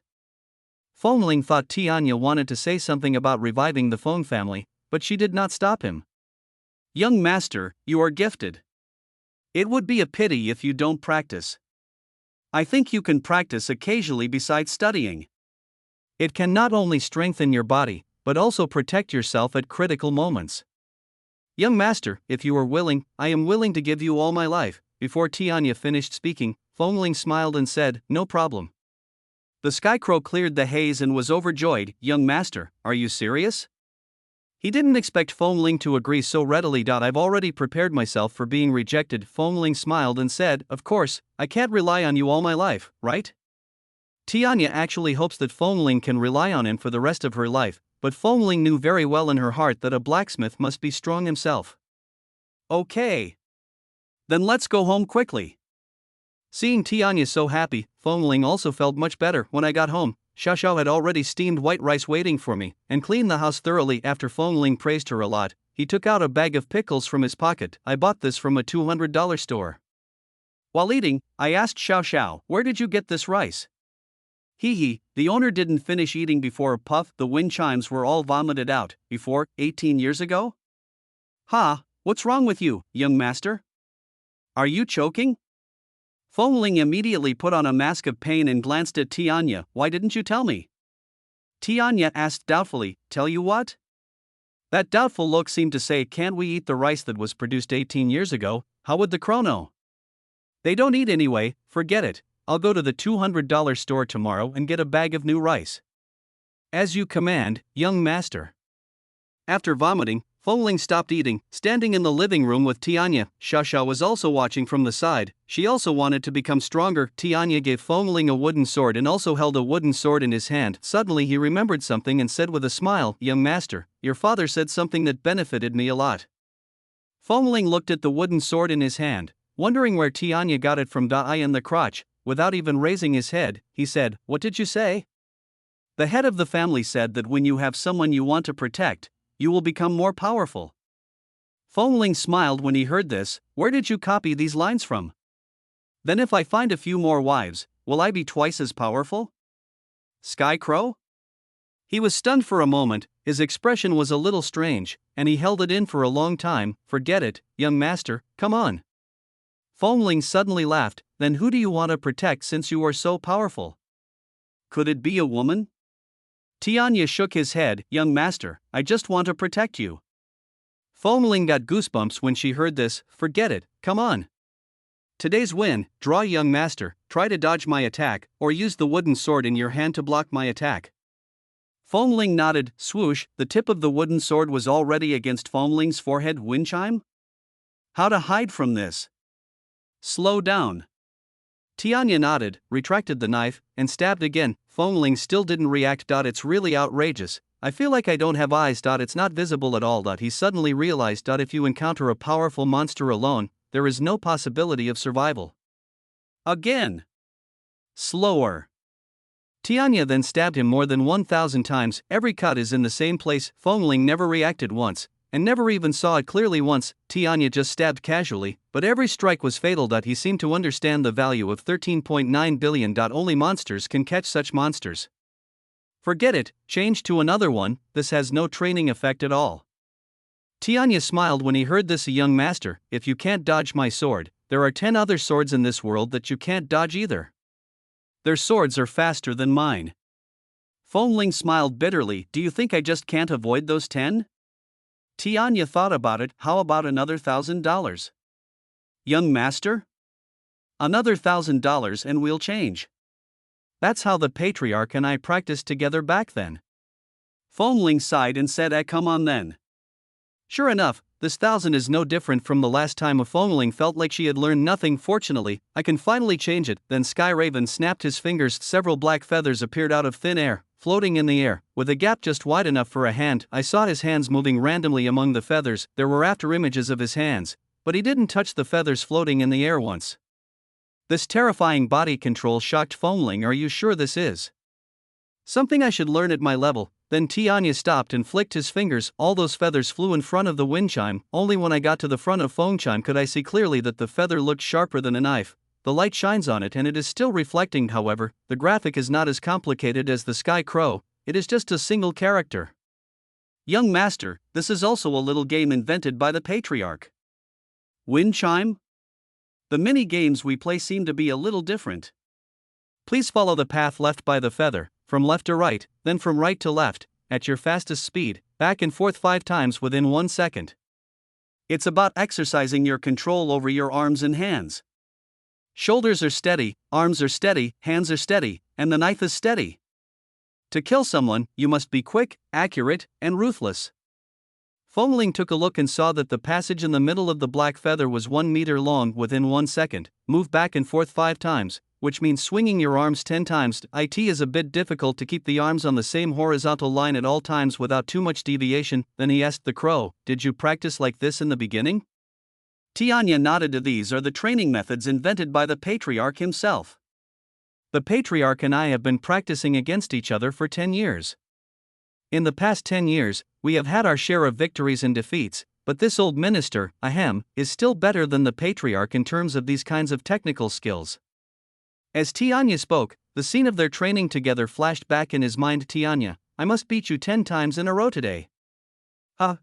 Fengling thought Tianya wanted to say something about reviving the Feng family, but she did not stop him. Young master, you are gifted. It would be a pity if you don't practice. I think you can practice occasionally besides studying. It can not only strengthen your body, but also protect yourself at critical moments. Young master, if you are willing, I am willing to give you all my life. Before Tianya finished speaking, Fengling smiled and said, no problem. The Sky Crow cleared the haze and was overjoyed. Young master, are you serious? He didn't expect Fong Ling to agree so readily. I've already prepared myself for being rejected. Fong Ling smiled and said, of course, I can't rely on you all my life, right? Tianya actually hopes that Fong Ling can rely on him for the rest of her life, but Fong Ling knew very well in her heart that a blacksmith must be strong himself. Okay. Then let's go home quickly. Seeing Tianya so happy, Fong Ling also felt much better. When I got home, Xiao had already steamed white rice waiting for me, and cleaned the house thoroughly. After Fong Ling praised her a lot, he took out a bag of pickles from his pocket. I bought this from a $200 store. While eating, I asked Xiao, where did you get this rice? Hee, the owner didn't finish eating before puff, the wind chimes were all vomited out. Before, 18 years ago? Ha, what's wrong with you, young master? Are you choking? Fong Ling immediately put on a mask of pain and glanced at Tianya. Why didn't you tell me? Tianya asked doubtfully, tell you what? That doubtful look seemed to say, can't we eat the rice that was produced 18 years ago? How would the crow know? They don't eat anyway, forget it. I'll go to the $200 store tomorrow and get a bag of new rice. As you command, young master. After vomiting, Fong Ling stopped eating, standing in the living room with Tianya. Xiao was also watching from the side. She also wanted to become stronger. Tianya gave Fong Ling a wooden sword and also held a wooden sword in his hand. Suddenly he remembered something and said with a smile, young master, your father said something that benefited me a lot. Fong Ling looked at the wooden sword in his hand, wondering where Tianya got it from. Eye in the crotch. Without even raising his head, he said, what did you say? The head of the family said that when you have someone you want to protect, you will become more powerful. Fong Ling smiled when he heard this. Where did you copy these lines from? Then if I find a few more wives, will I be twice as powerful? Sky Crow? He was stunned for a moment, his expression was a little strange, and he held it in for a long time. Forget it, young master, come on. Fong Ling suddenly laughed. Then who do you want to protect since you are so powerful? Could it be a woman? Tianya shook his head. Young master, I just want to protect you. Fong Ling got goosebumps when she heard this. Forget it, come on. Today's win, draw young master, try to dodge my attack, or use the wooden sword in your hand to block my attack. Fong Ling nodded. Swoosh, the tip of the wooden sword was already against Fong Ling's forehead. Wind chime? How to hide from this? Slow down. Tianya nodded, retracted the knife, and stabbed again. Fong Ling still didn't react. It's really outrageous. I feel like I don't have eyes. It's not visible at all. He suddenly realized. If you encounter a powerful monster alone, there is no possibility of survival. Again. Slower. Tianya then stabbed him more than 1,000 times. Every cut is in the same place. Fong Ling never reacted once, and never even saw it clearly once. Tianya just stabbed casually, but every strike was fatal. He seemed to understand the value of 13.9 billion. Only monsters can catch such monsters. Forget it, change to another one, this has no training effect at all. Tianya smiled when he heard this. A young master, if you can't dodge my sword, there are 10 other swords in this world that you can't dodge either. Their swords are faster than mine. Fong Ling smiled bitterly. Do you think I just can't avoid those 10? Tianya thought about it. How about another $1,000? Young master? Another $1,000 and we'll change. That's how the patriarch and I practiced together back then. Fong Ling sighed and said, come on then. Sure enough, this 1,000 is no different from the last time. Fong Ling felt like she had learned nothing. Fortunately, I can finally change it. Then Sky Raven snapped his fingers. Several black feathers appeared out of thin air, floating in the air, with a gap just wide enough for a hand. I saw his hands moving randomly among the feathers. There were after images of his hands, but he didn't touch the feathers floating in the air once. This terrifying body control shocked Fong Ling. Are you sure this is something I should learn at my level? Then Tianya stopped and flicked his fingers. All those feathers flew in front of the wind chime. Only when I got to the front of Fong Chime could I see clearly that the feather looked sharper than a knife. The light shines on it and it is still reflecting. However, the graphic is not as complicated as the Sky Crow, it is just a single character. Young master, this is also a little game invented by the patriarch. Wind chime? The mini games we play seem to be a little different. Please follow the path left by the feather, from left to right, then from right to left, at your fastest speed, back and forth 5 times within 1 second. It's about exercising your control over your arms and hands. Shoulders are steady, arms are steady, hands are steady, and the knife is steady. To kill someone, you must be quick, accurate, and ruthless. Feng Ling took a look and saw that the passage in the middle of the black feather was 1 meter long within 1 second. Move back and forth 5 times, which means swinging your arms 10 times. It is a bit difficult to keep the arms on the same horizontal line at all times without too much deviation. Then he asked the crow, "Did you practice like this in the beginning?" Tianya nodded. These are the training methods invented by the patriarch himself. The patriarch and I have been practicing against each other for 10 years. In the past 10 years, we have had our share of victories and defeats, but this old minister, Ahem, is still better than the patriarch in terms of these kinds of technical skills. As Tianya spoke, the scene of their training together flashed back in his mind. Tianya, I must beat you 10 times in a row today.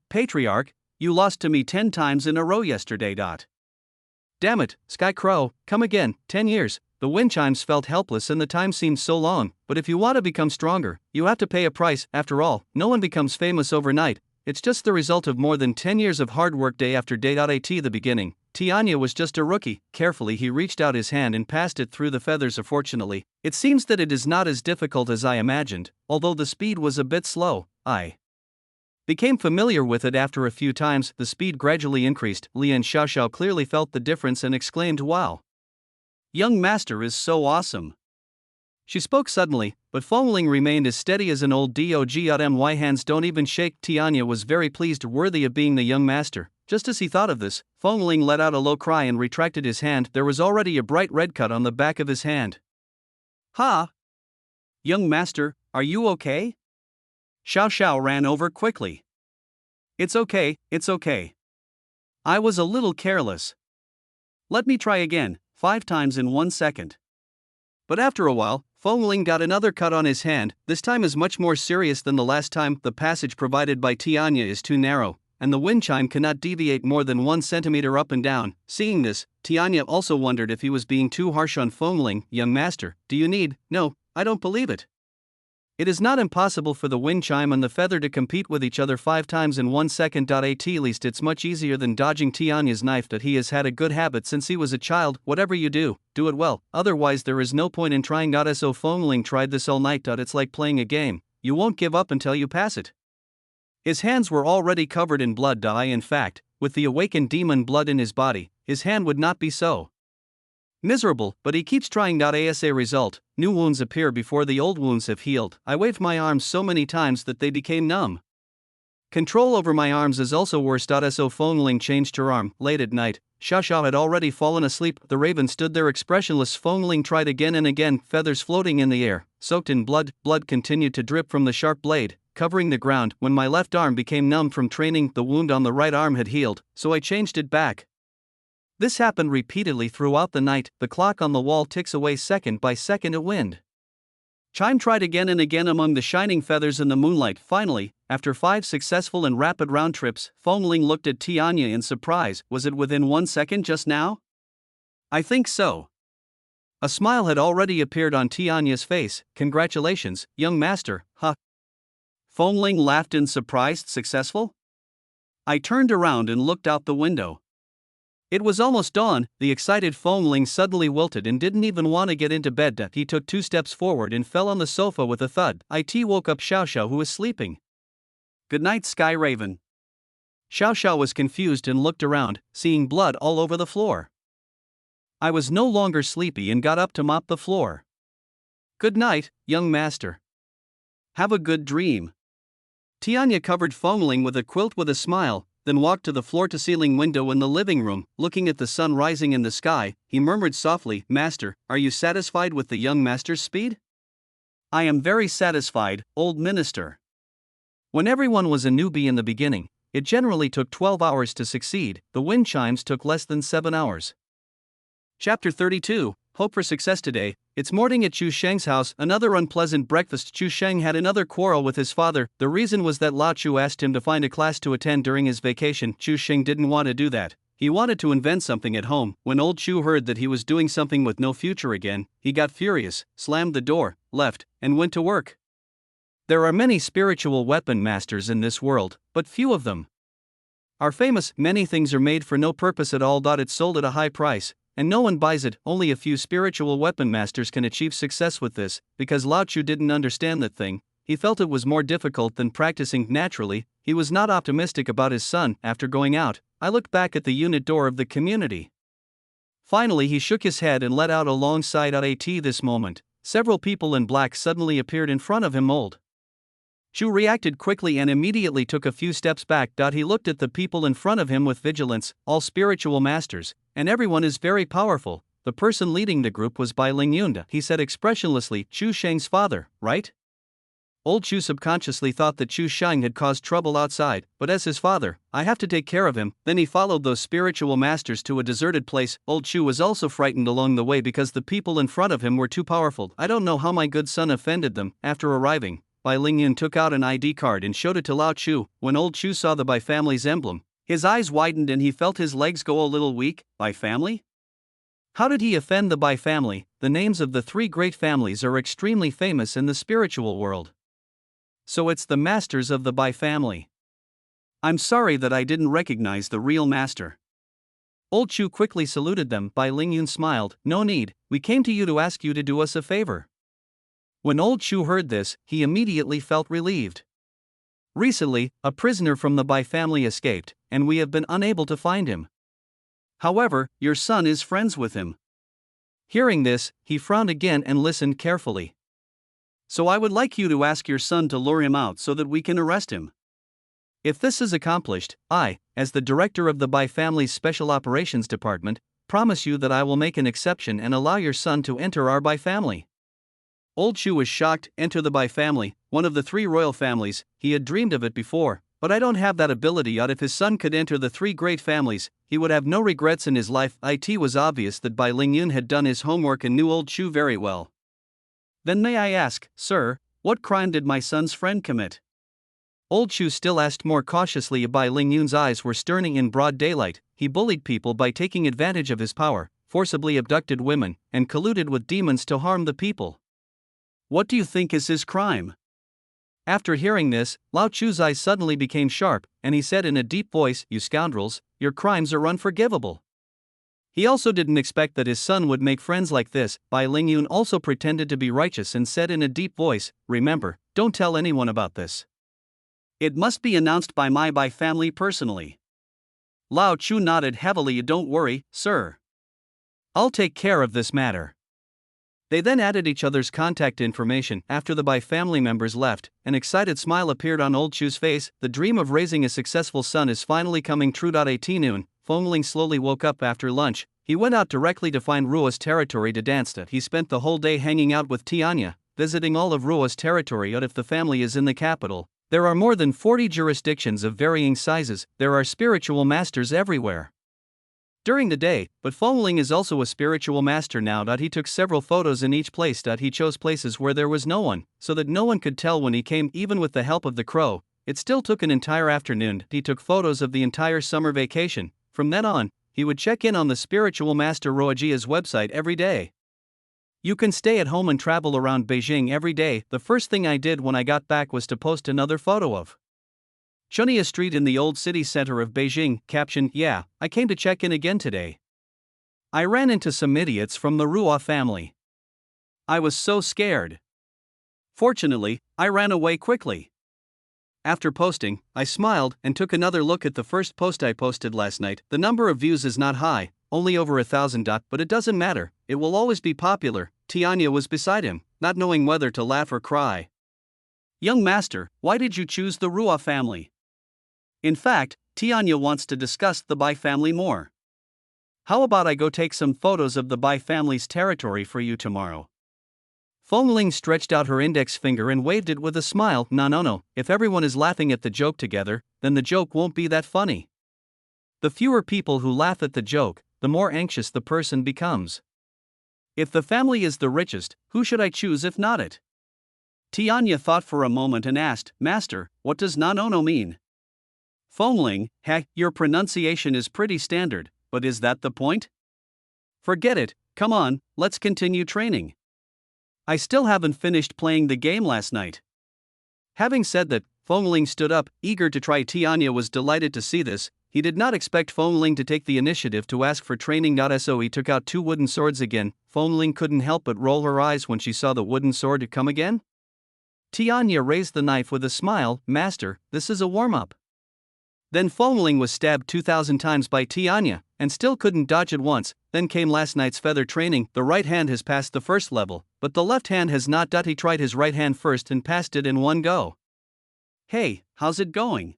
Patriarch, you lost to me 10 times in a row yesterday. Damn it, Sky Crow, come again. 10 years. The wind chimes felt helpless and the time seemed so long, but if you want to become stronger, you have to pay a price. After all, no one becomes famous overnight. It's just the result of more than 10 years of hard work day after day. At the beginning, Tianya was just a rookie. Carefully he reached out his hand and passed it through the feathers. Fortunately, it seems that it is not as difficult as I imagined, although the speed was a bit slow. I became familiar with it after a few times. The speed gradually increased. Lian Xiaoxiao clearly felt the difference and exclaimed, "Wow! Young master is so awesome." She spoke suddenly, but Feng Ling remained as steady as an old dog. My hands don't even shake. Tianya was very pleased, worthy of being the young master. Just as he thought of this, Feng Ling let out a low cry and retracted his hand. There was already a bright red cut on the back of his hand. "Ha! Young master, are you okay?" Xiao ran over quickly. It's okay. I was a little careless. Let me try again, 5 times in 1 second. But after a while, Feng Ling got another cut on his hand. This time is much more serious than the last time. The passage provided by Tianya is too narrow, and the wind chime cannot deviate more than 1 centimeter up and down. Seeing this, Tianya also wondered if he was being too harsh on Feng Ling. "Young master, do you need..." "No, I don't believe it. It is not impossible for the wind chime and the feather to compete with each other 5 times in 1 second. At least it's much easier than dodging Tianya's knife. That he has had a good habit since he was a child. Whatever you do, do it well, otherwise there is no point in trying. So Feng Ling tried this all night. It's like playing a game, you won't give up until you pass it. His hands were already covered in blood. In fact, with the awakened demon blood in his body, his hand would not be so miserable, but he keeps trying. As a result, new wounds appear before the old wounds have healed. I waved my arms so many times that they became numb. Control over my arms is also worse. So Feng Ling changed her arm. Late at night, Xiaoxiao had already fallen asleep. The raven stood there expressionless. Feng Ling tried again and again, feathers floating in the air, soaked in blood. Blood continued to drip from the sharp blade, covering the ground. When my left arm became numb from training, the wound on the right arm had healed, so I changed it back. This happened repeatedly throughout the night. The clock on the wall ticks away second by second. A wind chime tried again and again among the shining feathers in the moonlight. Finally, after 5 successful and rapid round trips, Feng Ling looked at Tianya in surprise. "Was it within 1 second just now?" "I think so." A smile had already appeared on Tianya's face. "Congratulations, young master." Feng Ling laughed in surprise. "Successful?" I turned around and looked out the window. It was almost dawn. The excited Feng Ling suddenly wilted and didn't even want to get into bed. He took 2 steps forward and fell on the sofa with a thud. It woke up Xiaoxiao, who was sleeping. "Good night, Sky Raven." Xiaoxiao was confused and looked around, seeing blood all over the floor. I was no longer sleepy and got up to mop the floor. "Good night, young master. Have a good dream." Tianya covered Feng Ling with a quilt with a smile, then walked to the floor-to-ceiling window in the living room. Looking at the sun rising in the sky, he murmured softly, "Master, are you satisfied with the young master's speed?" "I am very satisfied, old minister." When everyone was a newbie in the beginning, it generally took 12 hours to succeed. The wind chimes took less than 7 hours. Chapter 32. Hope for success. Today, it's morning at Chu Sheng's house. Another unpleasant breakfast. Chu Sheng had another quarrel with his father. The reason was that Lao Chu asked him to find a class to attend during his vacation. Chu Sheng didn't want to do that. He wanted to invent something at home. When old Chu heard that he was doing something with no future again, he got furious, slammed the door, left, and went to work. There are many spiritual weapon masters in this world, but few of them are famous. Many things are made for no purpose at all. It's sold at a high price, and no one buys it. Only a few spiritual weapon masters can achieve success with this, because Lao Chu didn't understand that thing. he felt it was more difficult than practicing naturally. He was not optimistic about his son. After going out, I looked back at the unit door of the community. Finally, he shook his head and let out a long sigh. At this moment, several people in black suddenly appeared in front of him. Old Chu reacted quickly and immediately took a few steps back. He looked at the people in front of him with vigilance, all spiritual masters, and everyone is very powerful. The person leading the group was Bai Lingyun. He said expressionlessly, Chu Sheng's father, right? Old Chu subconsciously thought that Chu Sheng had caused trouble outside, but as his father, I have to take care of him. Then he followed those spiritual masters to a deserted place. Old Chu was also frightened along the way because the people in front of him were too powerful. I don't know how my good son offended them. After arriving, Bai Lingyun took out an ID card and showed it to Lao Chu. When Old Chu saw the Bai family's emblem, his eyes widened and he felt his legs go a little weak. Bai family? How did he offend the Bai family? The names of the three great families are extremely famous in the spiritual world. So it's the masters of the Bai family. I'm sorry that I didn't recognize the real master. Old Chu quickly saluted them. Bai Lingyun smiled. No need, we came to you to ask you to do us a favor. When Old Chu heard this, he immediately felt relieved. Recently, a prisoner from the Bai family escaped, and we have been unable to find him. However, your son is friends with him. Hearing this, he frowned again and listened carefully. So I would like you to ask your son to lure him out so that we can arrest him. If this is accomplished, I, as the director of the Bai family's Special Operations Department, promise you that I will make an exception and allow your son to enter our Bai family. Old Chu was shocked. Enter the Bai family, one of the three royal families. He had dreamed of it before, but I don't have that ability. Yet if his son could enter the three great families, he would have no regrets in his life. It was obvious that Bai Lingyun had done his homework and knew Old Chu very well. Then may I ask, sir, what crime did my son's friend commit? Old Chu still asked more cautiously. Bai Lingyun's eyes were stern. In broad daylight, he bullied people by taking advantage of his power, forcibly abducted women, and colluded with demons to harm the people. What do you think is his crime? After hearing this, Lao Chu's eyes suddenly became sharp, and he said in a deep voice, You scoundrels, your crimes are unforgivable. He also didn't expect that his son would make friends like this. Bai Lingyun also pretended to be righteous and said in a deep voice, Remember, don't tell anyone about this. It must be announced by my Bai family personally. Lao Chu nodded heavily. Don't worry, sir. I'll take care of this matter. They then added each other's contact information. After the Bai family members left, an excited smile appeared on Old Chu's face. The dream of raising a successful son is finally coming true. At noon, Fengling slowly woke up after lunch. He went out directly to find Ruo's territory to dance. He spent the whole day hanging out with Tianya, visiting all of Ruo's territory. If the family is in the capital, there are more than 40 jurisdictions of varying sizes. There are spiritual masters everywhere during the day, but Fengling is also a spiritual master now. He took several photos in each place. He chose places where there was no one, so that no one could tell when he came. Even with the help of the crow, it still took an entire afternoon. He took photos of the entire summer vacation. From then on, he would check in on the spiritual master Ruojia's website every day. You can stay at home and travel around Beijing every day. The first thing I did when I got back was to post another photo of Chunia Street in the old city center of Beijing. Caption, Yeah, I came to check in again today. I ran into some idiots from the Ruo family. I was so scared. Fortunately, I ran away quickly. After posting, I smiled and took another look at the first post I posted last night. The number of views is not high, only over 1,000. But it doesn't matter, it will always be popular. Tianya was beside him, not knowing whether to laugh or cry. Young master, why did you choose the Ruo family? In fact, Tianya wants to discuss the Bai family more. How about I go take some photos of the Bai family's territory for you tomorrow? Fengling stretched out her index finger and waved it with a smile. No. If everyone is laughing at the joke together, then the joke won't be that funny. The fewer people who laugh at the joke, the more anxious the person becomes. If the family is the richest, who should I choose if not it? Tianya thought for a moment and asked, Master, what does Nanono mean? Fengling, your pronunciation is pretty standard, but is that the point? Forget it, come on, let's continue training. I still haven't finished playing the game last night. Having said that, Fengling stood up, eager to try. Tianya was delighted to see this. He did not expect Fengling to take the initiative to ask for training. So he took out 2 wooden swords again. Fengling couldn't help but roll her eyes when she saw the wooden sword come again. Tianya raised the knife with a smile. Master, this is a warm-up. Then Fengling was stabbed 2,000 times by Tianya, and still couldn't dodge it once. Then came last night's feather training. The right hand has passed the first level, but the left hand has not. He tried his right hand first and passed it in one go. Hey, how's it going?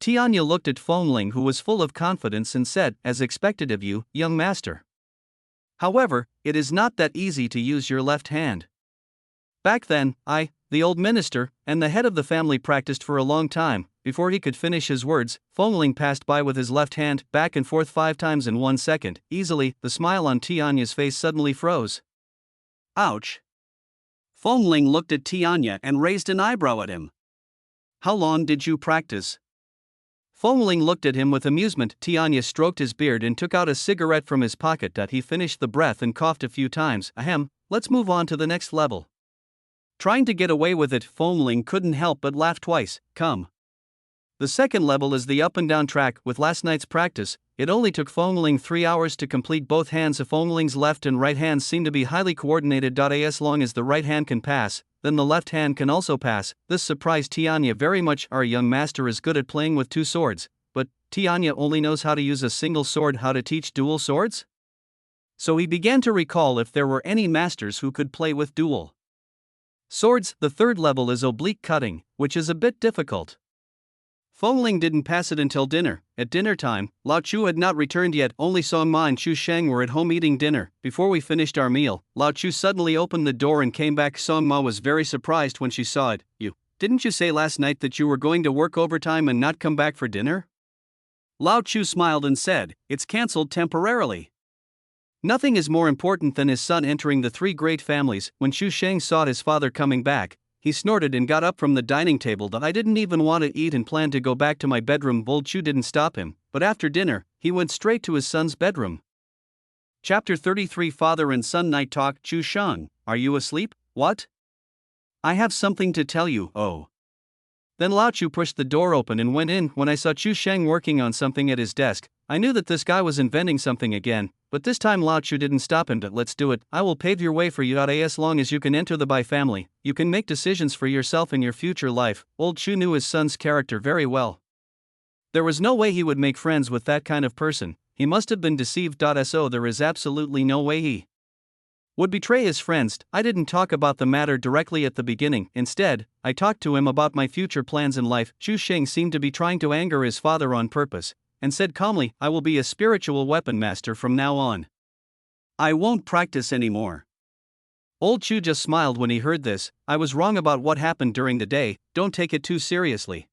Tianya looked at Fengling, who was full of confidence, and said, as expected of you, young master. However, it is not that easy to use your left hand. Back then, the old minister, and the head of the family practiced for a long time. Before he could finish his words, Fengling passed by with his left hand, back and forth 5 times in 1 second, easily. The smile on Tianya's face suddenly froze. Ouch. Fengling looked at Tianya and raised an eyebrow at him. How long did you practice? Fengling looked at him with amusement. Tianya stroked his beard and took out a cigarette from his pocket. He finished the breath and coughed a few times. Ahem, let's move on to the next level. Trying to get away with it, Fengling couldn't help but laugh twice. Come. The second level is the up and down track. With last night's practice, it only took Fengling 3 hours to complete both hands. If Fengling's left and right hands seem to be highly coordinated. As long as the right hand can pass, then the left hand can also pass. This surprised Tianya very much. Our young master is good at playing with 2 swords, but Tianya only knows how to use a single sword. How to teach dual swords? So he began to recall if there were any masters who could play with dual swords. The third level is oblique cutting, which is a bit difficult. Fengling didn't pass it until dinner. At dinner time, Lao Chu had not returned yet. Only Song Ma and Chu Sheng were at home eating dinner. Before we finished our meal, Lao Chu suddenly opened the door and came back. Song Ma was very surprised when she saw it. Didn't you say last night that you were going to work overtime and not come back for dinner? Lao Chu smiled and said, it's cancelled temporarily. Nothing is more important than his son entering the 3 great families. When Chu Sheng saw his father coming back, he snorted and got up from the dining table. I didn't even want to eat and planned to go back to my bedroom. Old Chu didn't stop him, but after dinner, he went straight to his son's bedroom. Chapter 33 Father and Son Night Talk. Chu Sheng, are you asleep? What? I have something to tell you. Oh. Then Lao Chu pushed the door open and went in. When I saw Chu Sheng working on something at his desk, I knew that this guy was inventing something again, but this time Lao Chu didn't stop him. Let's do it. I will pave your way for you. As long as you can enter the Bai family, you can make decisions for yourself in your future life. Old Chu knew his son's character very well. There was no way he would make friends with that kind of person. He must have been deceived. So there is absolutely no way he would betray his friends. I didn't talk about the matter directly at the beginning. Instead, I talked to him about my future plans in life. Chu Sheng seemed to be trying to anger his father on purpose, and said calmly, I will be a spiritual weapon master from now on. I won't practice anymore. Old Chu just smiled when he heard this. I was wrong about what happened during the day. Don't take it too seriously.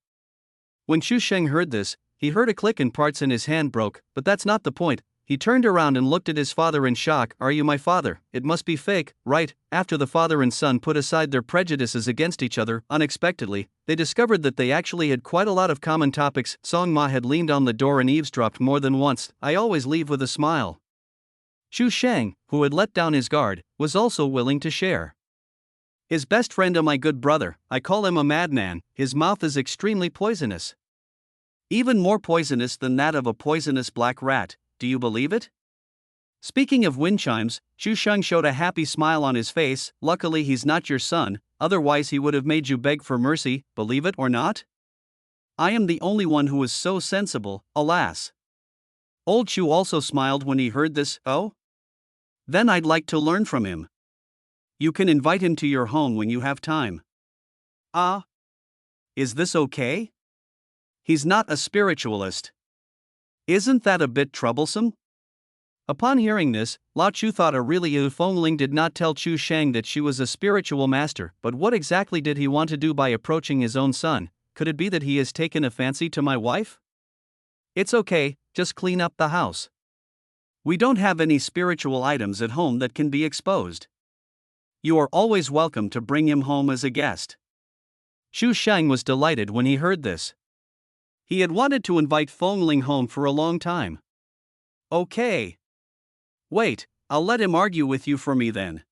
When Chu Sheng heard this, he heard a click and parts in his hand broke, but that's not the point. He turned around and looked at his father in shock. Are you my father? It must be fake, right? After the father and son put aside their prejudices against each other, unexpectedly, they discovered that they actually had quite a lot of common topics. Song Ma had leaned on the door and eavesdropped more than once. I always leave with a smile. Chu Sheng, who had let down his guard, was also willing to share. His best friend, my good brother, I call him a madman. His mouth is extremely poisonous. Even more poisonous than that of a poisonous black rat. Do you believe it? Speaking of wind chimes, Chu Sheng showed a happy smile on his face. Luckily he's not your son, otherwise he would have made you beg for mercy, believe it or not? I am the only one who is so sensible, alas. Old Chu also smiled when he heard this. Oh? Then I'd like to learn from him. You can invite him to your home when you have time. Ah? Is this okay? He's not a spiritualist. Isn't that a bit troublesome? Upon hearing this, Lao Chu thought Fengling did not tell Chu Sheng that she was a spiritual master, but what exactly did he want to do by approaching his own son? Could it be that he has taken a fancy to my wife? It's okay, just clean up the house. We don't have any spiritual items at home that can be exposed. You are always welcome to bring him home as a guest. Chu Sheng was delighted when he heard this. He had wanted to invite Fengling home for a long time. Okay. Wait, I'll let him argue with you for me then.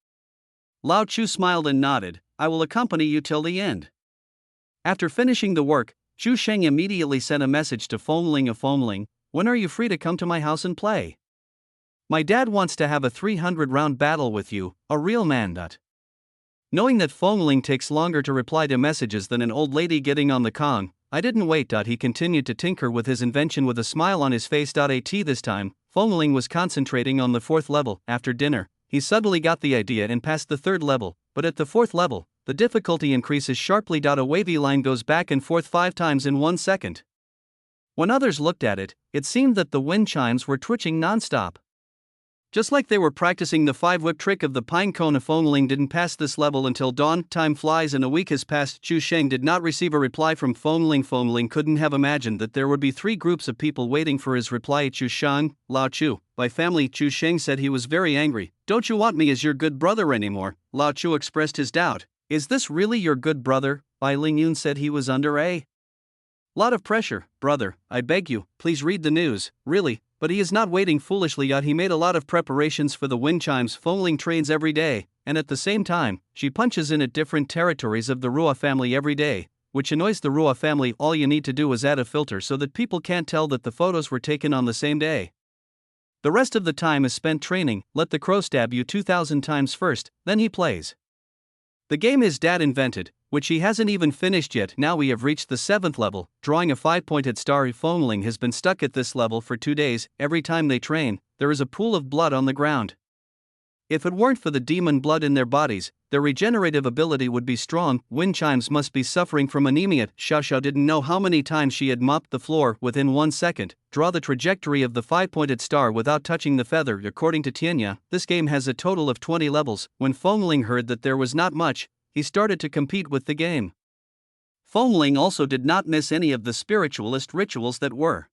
Lao Chu smiled and nodded. I will accompany you till the end. After finishing the work, Chu Sheng immediately sent a message to Fengling. When are you free to come to my house and play? My dad wants to have a 300-round battle with you, a real man. Knowing that Fongling takes longer to reply to messages than an old lady getting on the Kong, I didn't wait. He continued to tinker with his invention with a smile on his face. At this time, Fongling was concentrating on the 4th level. After dinner, he suddenly got the idea and passed the 3rd level, but at the 4th level, the difficulty increases sharply. A wavy line goes back and forth 5 times in 1 second. When others looked at it, it seemed that the wind chimes were twitching non-stop. Just like they were practicing the 5-whip trick of the pine cone. Fongling didn't pass this level until dawn. Time flies and a week has passed. Chu Sheng did not receive a reply from Fongling. Fongling couldn't have imagined that there would be 3 groups of people waiting for his reply. Chu Sheng, Lao Chu, by family. Chu Sheng said he was very angry. "Don't you want me as your good brother anymore?" Lao Chu expressed his doubt. "Is this really your good brother?" Bai Ling Yun said he was under a lot of pressure. "Brother, I beg you, please read the news." "Really?" But he is not waiting foolishly. He made a lot of preparations for the wind chimes. Fongling trains every day, and at the same time, she punches in at different territories of the Rua family every day, which annoys the Rua family. All you need to do is add a filter so that people can't tell that the photos were taken on the same day. The rest of the time is spent training. Let the crow stab you 2,000 times first, then he plays. The game his dad invented, which he hasn't even finished yet. Now we have reached the 7th level, drawing a 5-pointed star. Fongling has been stuck at this level for 2 days. Every time they train, there is a pool of blood on the ground. If it weren't for the demon blood in their bodies, their regenerative ability would be strong. Wind chimes must be suffering from anemia. Xiaoxiao didn't know how many times she had mopped the floor within 1 second. Draw the trajectory of the 5-pointed star without touching the feather. According to Tianya, this game has a total of 20 levels. When Fongling heard that there was not much, he started to compete with the game. Fongling also did not miss any of the spiritualist rituals that were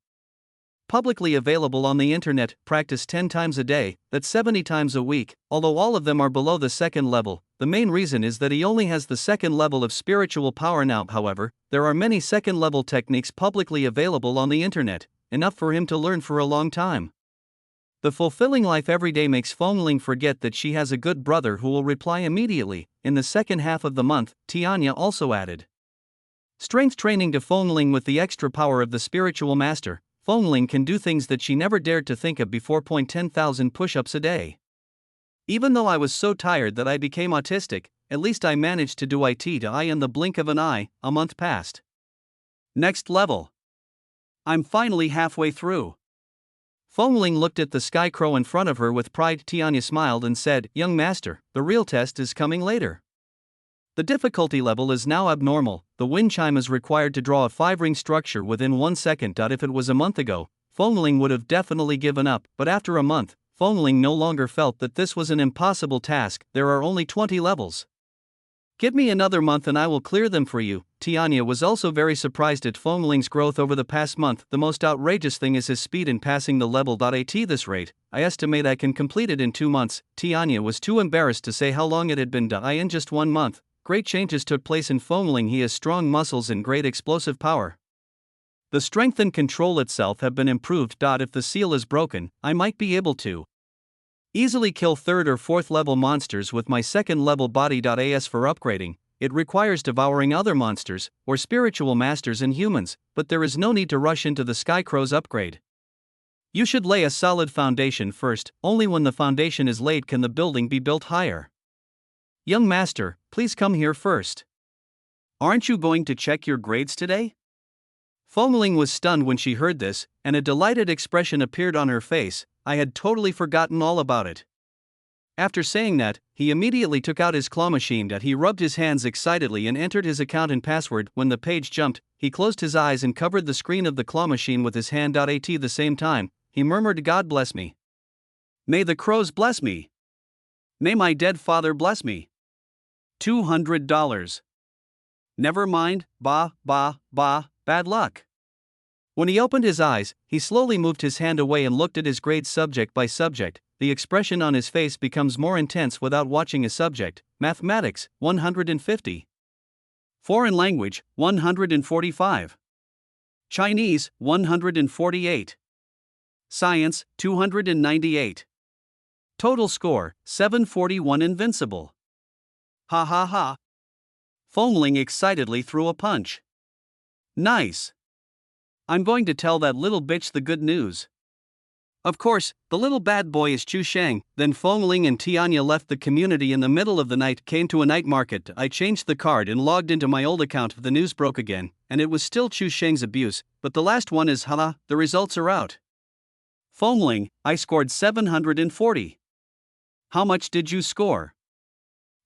publicly available on the internet. Practice 10 times a day, that's 70 times a week. Although all of them are below the 2nd level, the main reason is that he only has the 2nd level of spiritual power now. However, there are many 2nd level techniques publicly available on the internet, enough for him to learn for a long time. The fulfilling life every day makes Fongling forget that she has a good brother who will reply immediately. In the 2nd half of the month, Tianya also added strength training to Fongling. With the extra power of the spiritual master, Fongling can do things that she never dared to think of before. 10,000 push-ups a day. Even though I was so tired that I became autistic, at least I managed to do it to I in the blink of an eye. A month passed. Next level. I'm finally halfway through. Fongling looked at the sky crow in front of her with pride. Tianya smiled and said, "Young master, the real test is coming later." The difficulty level is now abnormal. The wind chime is required to draw a 5-ring structure within 1 second. If it was a month ago, Fongling would have definitely given up, but after a month, Fongling no longer felt that this was an impossible task. There are only 20 levels. "Give me another month and I will clear them for you." Tianya was also very surprised at Fongling's growth over the past month. The most outrageous thing is his speed in passing the level. At this rate, I estimate I can complete it in 2 months. Tianya was too embarrassed to say how long it had been. In just 1 month, great changes took place in Fongling. He has strong muscles and great explosive power. The strength and control itself have been improved. If the seal is broken, I might be able to easily kill 3rd or 4th level monsters with my 2nd level body. As for upgrading, it requires devouring other monsters, or spiritual masters and humans, but there is no need to rush into the Skycrow's upgrade. You should lay a solid foundation first. Only when the foundation is laid can the building be built higher. "Young master, please come here first." "Aren't you going to check your grades today?" Fongling was stunned when she heard this, and a delighted expression appeared on her face. I had totally forgotten all about it. After saying that, he immediately took out his claw machine. He rubbed his hands excitedly and entered his account and password. When the page jumped, he closed his eyes and covered the screen of the claw machine with his hand. At the same time, he murmured, "God bless me. May the crows bless me. May my dead father bless me." $200. Never mind, bad luck. When he opened his eyes, he slowly moved his hand away and looked at his grades subject by subject. The expression on his face becomes more intense without watching a subject. Mathematics, 150. Foreign language, 145. Chinese, 148. Science, 298. Total score, 741. Invincible. Ha ha ha. Fongling excitedly threw a punch. Nice. I'm going to tell that little bitch the good news. Of course, the little bad boy is Chu Shang. Then Feng Ling and Tianya left the community in the middle of the night, came to a night market. I changed the card and logged into my old account. The news broke again, and it was still Chu Shang's abuse, but the last one is haha, the results are out. Feng Ling, I scored 740. How much did you score?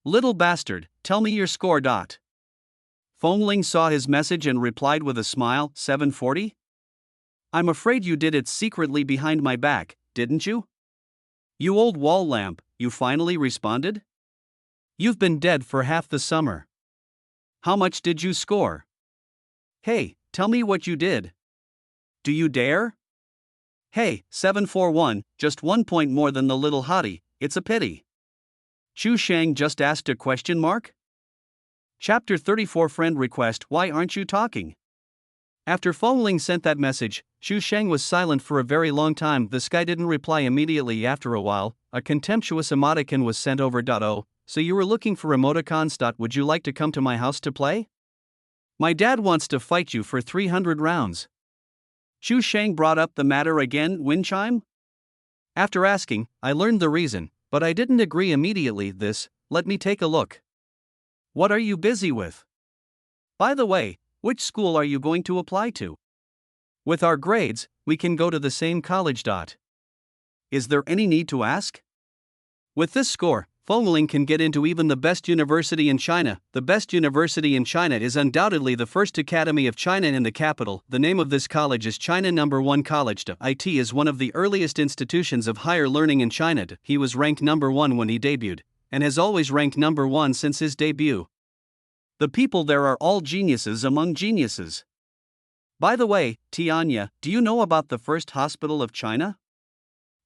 Little bastard, tell me your score. Feng Ling saw his message and replied with a smile, 740? I'm afraid you did it secretly behind my back, didn't you? You old wall lamp, you finally responded? You've been dead for half the summer. How much did you score? Hey, tell me what you did. Do you dare? Hey, 741, just 1 point more than the little hottie, it's a pity. Chu Shang just asked a question mark? Chapter 34 Friend Request. Why aren't you talking? After Feng Ling sent that message, Chu Shang was silent for a very long time. This guy didn't reply immediately. After a while, a contemptuous emoticon was sent over. Oh, so you were looking for emoticons. Would you like to come to my house to play? My dad wants to fight you for 300 rounds. Chu Shang brought up the matter again. Wind chime? After asking, I learned the reason, but I didn't agree immediately. Let me take a look. What are you busy with? By the way, which school are you going to apply to? With our grades, we can go to the same college. Is there any need to ask? With this score, Feng Ling can get into even the best university in China. The best university in China is undoubtedly the First Academy of China in the capital. The name of this college is China No.1 College. IT is one of the earliest institutions of higher learning in China. He was ranked #1 when he debuted, and has always ranked #1 since his debut. The people there are all geniuses among geniuses. By the way, Tianya, do you know about the first hospital of China?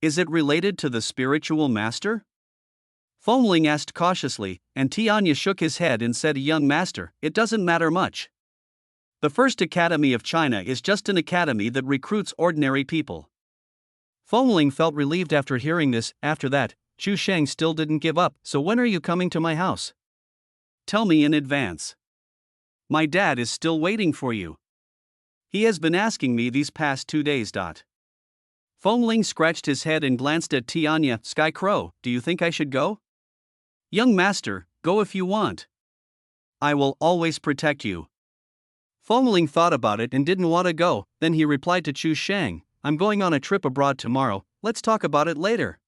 Is it related to the spiritual master? Feng Ling asked cautiously, and Tianya shook his head and said, Young master, it doesn't matter much. The First Academy of China is just an academy that recruits ordinary people. Feng Ling felt relieved after hearing this. After that, Chu Shang still didn't give up. So when are you coming to my house? Tell me in advance. My dad is still waiting for you. He has been asking me these past 2 days. Feng Ling scratched his head and glanced at Tianya. Sky Crow, do you think I should go? Young master, go if you want. I will always protect you. Feng Ling thought about it and didn't want to go. Then he replied to Chu Shang, I'm going on a trip abroad tomorrow, let's talk about it later.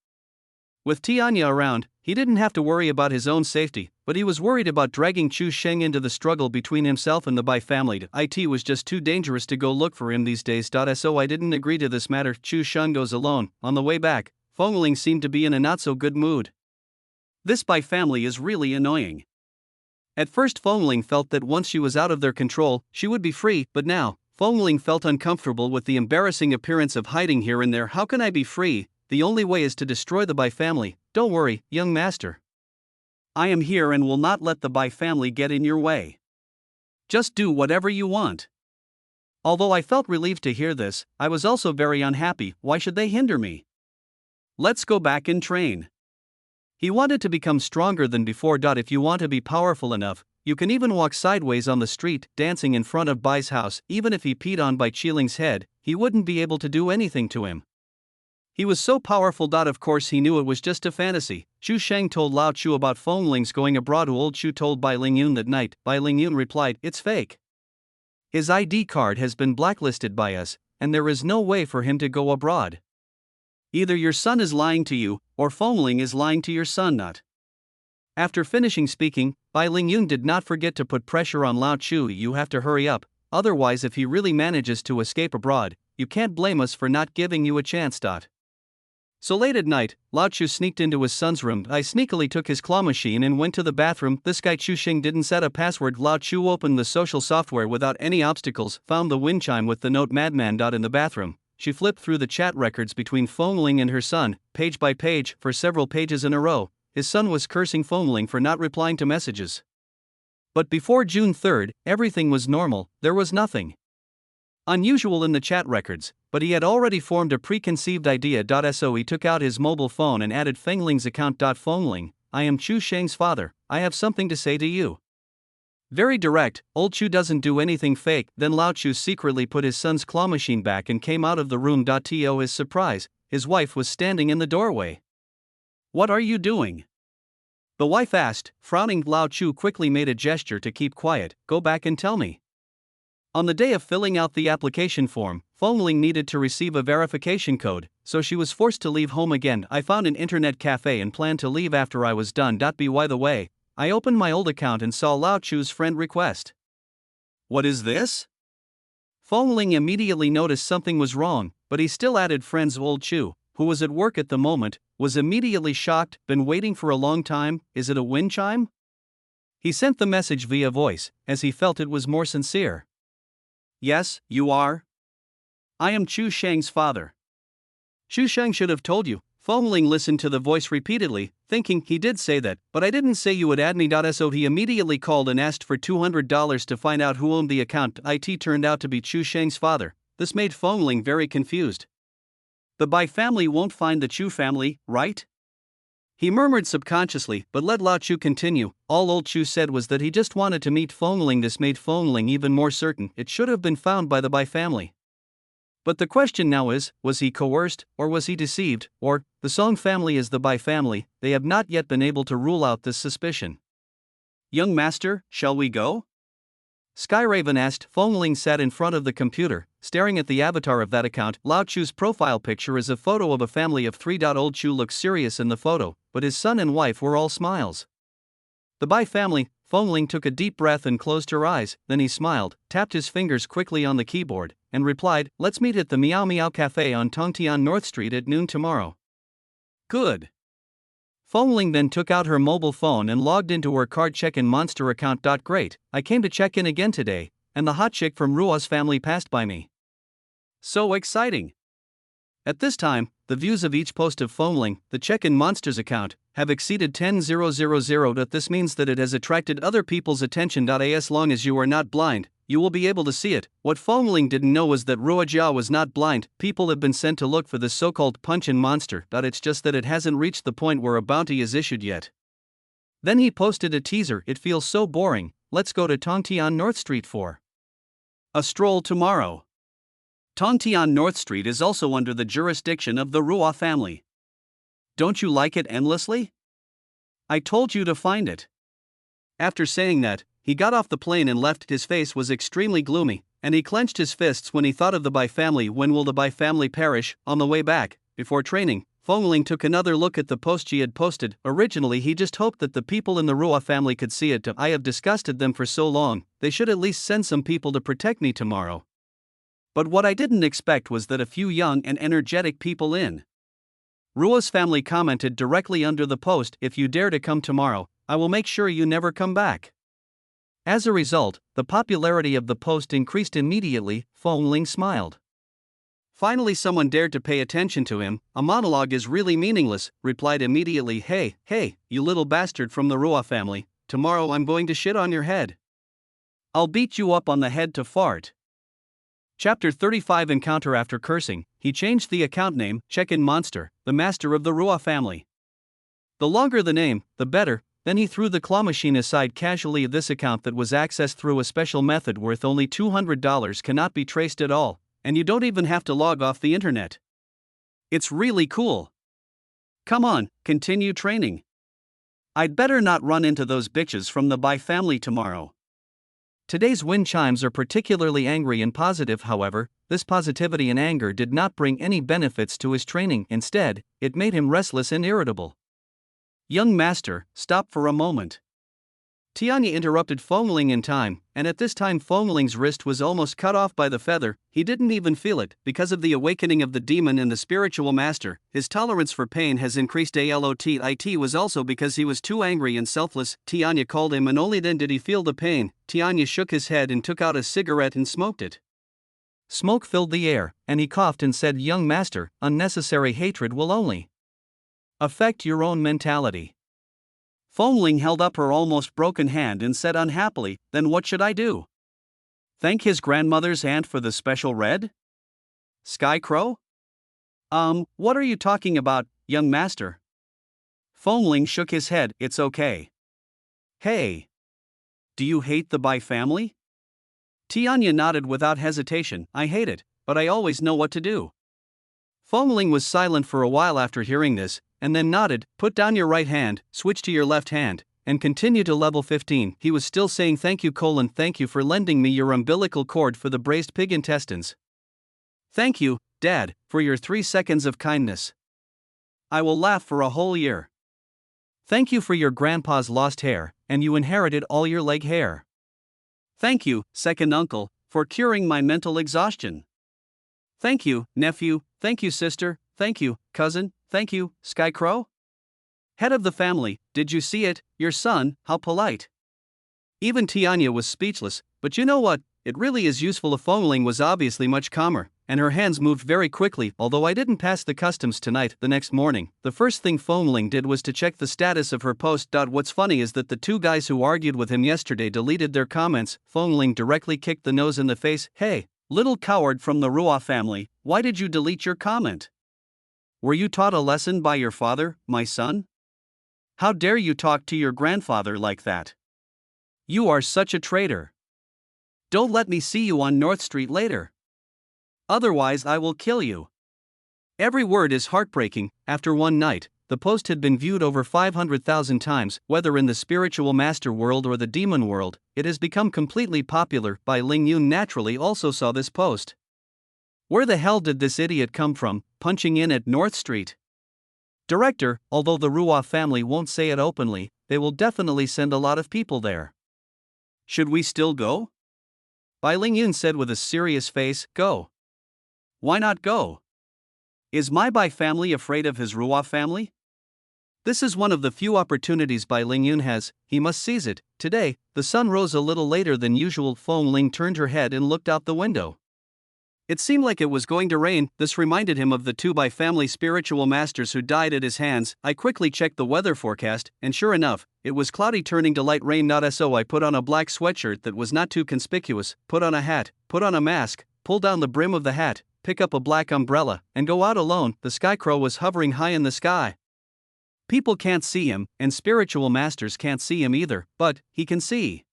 With Tianya around, he didn't have to worry about his own safety, but he was worried about dragging Chu Shang into the struggle between himself and the Bai family. It was just too dangerous to go look for him these days. So I didn't agree to this matter. Chu Shang goes alone. On the way back, Feng Ling seemed to be in a not so good mood. This Bai family is really annoying. At first Feng Ling felt that once she was out of their control, she would be free, but now, Feng Ling felt uncomfortable with the embarrassing appearance of hiding here and there. How can I be free? The only way is to destroy the Bai family. Don't worry, young master. I am here and will not let the Bai family get in your way. Just do whatever you want. Although I felt relieved to hear this, I was also very unhappy. Why should they hinder me? Let's go back and train. He wanted to become stronger than before. If you want to be powerful enough, you can even walk sideways on the street, dancing in front of Bai's house. Even if he peed on Bai Qiling's head, he wouldn't be able to do anything to him. He was so powerful. Of course he knew it was just a fantasy. Chu Shang told Lao Chu about Feng Ling's going abroad. Old Chu told Bai Lingyun that night. Bai Lingyun replied, it's fake. His ID card has been blacklisted by us, and there is no way for him to go abroad. Either your son is lying to you, or Feng Ling is lying to your son. After finishing speaking, Bai Lingyun did not forget to put pressure on Lao Chu. You have to hurry up, otherwise if he really manages to escape abroad, you can't blame us for not giving you a chance. So late at night, Lao Chu sneaked into his son's room. I sneakily took his claw machine and went to the bathroom. This guy Chu Shing didn't set a password. Lao Chu opened the social software without any obstacles, found the wind chime with the note Madman. In the bathroom, she flipped through the chat records between Feng Ling and her son, page by page, for several pages in a row. His son was cursing Feng Ling for not replying to messages. But before June 3rd, everything was normal. There was nothing unusual in the chat records, but he had already formed a preconceived idea. So he took out his mobile phone and added Feng Ling's account. Feng Ling, I am Chu Sheng's father, I have something to say to you. Very direct, old Chu doesn't do anything fake. Then Lao Chu secretly put his son's claw machine back and came out of the room. To his surprise, his wife was standing in the doorway. "What are you doing?" the wife asked, frowning. Lao Chu quickly made a gesture to keep quiet. "Go back and tell me." On the day of filling out the application form, Fongling needed to receive a verification code, so she was forced to leave home again. "I found an internet cafe and planned to leave after I was done. By the way, I opened my old account and saw Lao Chu's friend request." "What is this?" Fongling immediately noticed something was wrong, but he still added friends. Old Chu, who was at work at the moment, was immediately shocked. "Been waiting for a long time, is it a wind chime?" He sent the message via voice, as he felt it was more sincere. "Yes, you are. I am Chu Shang's father." "Chu Shang should have told you." Fongling listened to the voice repeatedly, thinking he did say that, "but I didn't say you would add me." So he immediately called and asked for $200 to find out who owned the account. It turned out to be Chu Shang's father. This made Fongling very confused. "The Bai family won't find the Chu family, right?" he murmured subconsciously, but let Lao Chu continue. All old Chu said was that he just wanted to meet Fongling. This made Fongling even more certain it should have been found by the Bai family. But the question now is, was he coerced, or was he deceived, or, the Song family is the Bai family? They have not yet been able to rule out this suspicion. "Young master, shall we go?" Skyraven asked. Fongling sat in front of the computer, staring at the avatar of that account. Lao Chu's profile picture is a photo of a family of 3. Old Chu looks serious in the photo, but his son and wife were all smiles. "The Bai family." Fongling took a deep breath and closed her eyes, then he smiled, tapped his fingers quickly on the keyboard, and replied, "Let's meet at the Meow Meow Cafe on Tongtian North Street at noon tomorrow." "Good." Fongling then took out her mobile phone and logged into her card check-in monster account. "Great, I came to check in again today, and the hot chick from Ruo's family passed by me. So exciting." At this time, the views of each post of Fongling, the check-in monsters account, have exceeded 10,000. This means that it has attracted other people's attention. As long as you are not blind, you will be able to see it. What Fongling didn't know was that Ruo Jia was not blind. People have been sent to look for this so-called punch-in monster. It's just that it hasn't reached the point where a bounty is issued yet. Then he posted a teaser. "It feels so boring, let's go to Tongtian North Street for a stroll tomorrow." Tongtian North Street is also under the jurisdiction of the Ruo family. Don't you like it endlessly? I told you to find it. After saying that, he got off the plane and left. His face was extremely gloomy, and he clenched his fists when he thought of the Bai family. When will the Bai family perish? On the way back, before training, Fongling took another look at the post she had posted. Originally he just hoped that the people in the Ruo family could see it. "I have disgusted them for so long, they should at least send some people to protect me tomorrow." But what I didn't expect was that a few young and energetic people in Ruo's family commented directly under the post, "If you dare to come tomorrow, I will make sure you never come back." As a result, the popularity of the post increased immediately. Fongling smiled. Finally someone dared to pay attention to him. "A monologue is really meaningless," replied immediately. Hey, you little bastard from the Ruo family, tomorrow I'm going to shit on your head. I'll beat you up on the head to fart." Chapter 35 Encounter. After cursing, he changed the account name, Check-in Monster, the master of the Ruo family. The longer the name, the better. Then he threw the claw machine aside casually. This account that was accessed through a special method worth only $200 cannot be traced at all, and you don't even have to log off the internet. It's really cool. Come on, continue training. I'd better not run into those bitches from the Bai family tomorrow. Today's wind chimes are particularly angry and positive. However, this positivity and anger did not bring any benefits to his training. Instead, it made him restless and irritable. "Young master, stop for a moment." Tianya interrupted Fongling in time, and at this time Fongling's wrist was almost cut off by the feather. He didn't even feel it. Because of the awakening of the demon in the spiritual master, his tolerance for pain has increased a lot. It was also because he was too angry and selfless. Tianya called him and only then did he feel the pain. Tianya shook his head and took out a cigarette and smoked it. Smoke filled the air, and he coughed and said, "Young master, unnecessary hatred will only affect your own mentality." Fongling held up her almost broken hand and said unhappily, "Then what should I do? Thank his grandmother's aunt for the special red? Sky Crow? What are you talking about, young master?" Fongling shook his head. "It's okay." "Hey. Do you hate the Bai family?" Tianya nodded without hesitation. "I hate it, but I always know what to do." Fengling was silent for a while after hearing this, and then nodded. Put down your right hand, switch to your left hand, and continue to level 15. He was still saying thank you: thank you for lending me your umbilical cord for the braised pig intestines. Thank you, Dad, for your 3 seconds of kindness. I will laugh for a whole year. Thank you for your grandpa's lost hair, and you inherited all your leg hair. Thank you, second uncle, for curing my mental exhaustion. Thank you, nephew. Thank you, sister. Thank you, cousin. Thank you, Skycrow. Head of the family, did you see it? Your son, how polite. Even Tianya was speechless, but you know what? It really is useful. Fengling was obviously much calmer, and her hands moved very quickly. Although I didn't pass the customs tonight, the next morning, the first thing Fengling did was to check the status of her post. What's funny is that the 2 guys who argued with him yesterday deleted their comments. Fengling directly kicked the nose in the face. Hey, little coward from the Ruo family, why did you delete your comment? Were you taught a lesson by your father, my son? How dare you talk to your grandfather like that? You are such a traitor. Don't let me see you on North Street later. Otherwise I will kill you. Every word is heartbreaking. After one night, the post had been viewed over 500,000 times. Whether in the spiritual master world or the demon world, it has become completely popular. Bai Lingyun naturally also saw this post. Where the hell did this idiot come from, punching in at North Street? Director, although the Ruo family won't say it openly, they will definitely send a lot of people there. Should we still go? Bai Lingyun said with a serious face. Go. Why not go? Is my Bai family afraid of his Ruo family? This is one of the few opportunities Bai Lingyun has. He must seize it. Today, the sun rose a little later than usual. Fengling turned her head and looked out the window. It seemed like it was going to rain. This reminded him of the 2 Bai family spiritual masters who died at his hands. I quickly checked the weather forecast, and sure enough, it was cloudy turning to light rain. So I put on a black sweatshirt that was not too conspicuous, put on a hat, put on a mask, pull down the brim of the hat, pick up a black umbrella, and go out alone. The Skycrow was hovering high in the sky. People can't see him, and spiritual masters can't see him either, but he can see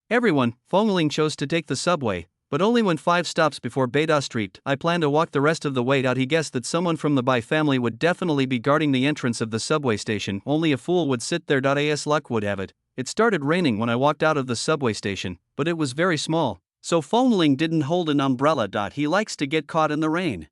everyone. Fengling chose to take the subway, but only when 5 stops before Beida Street. I planned to walk the rest of the way out. He guessed that someone from the Bai family would definitely be guarding the entrance of the subway station. Only a fool would sit there. As luck would have it, it started raining when I walked out of the subway station, but it was very small, so Fengling didn't hold an umbrella. He likes to get caught in the rain.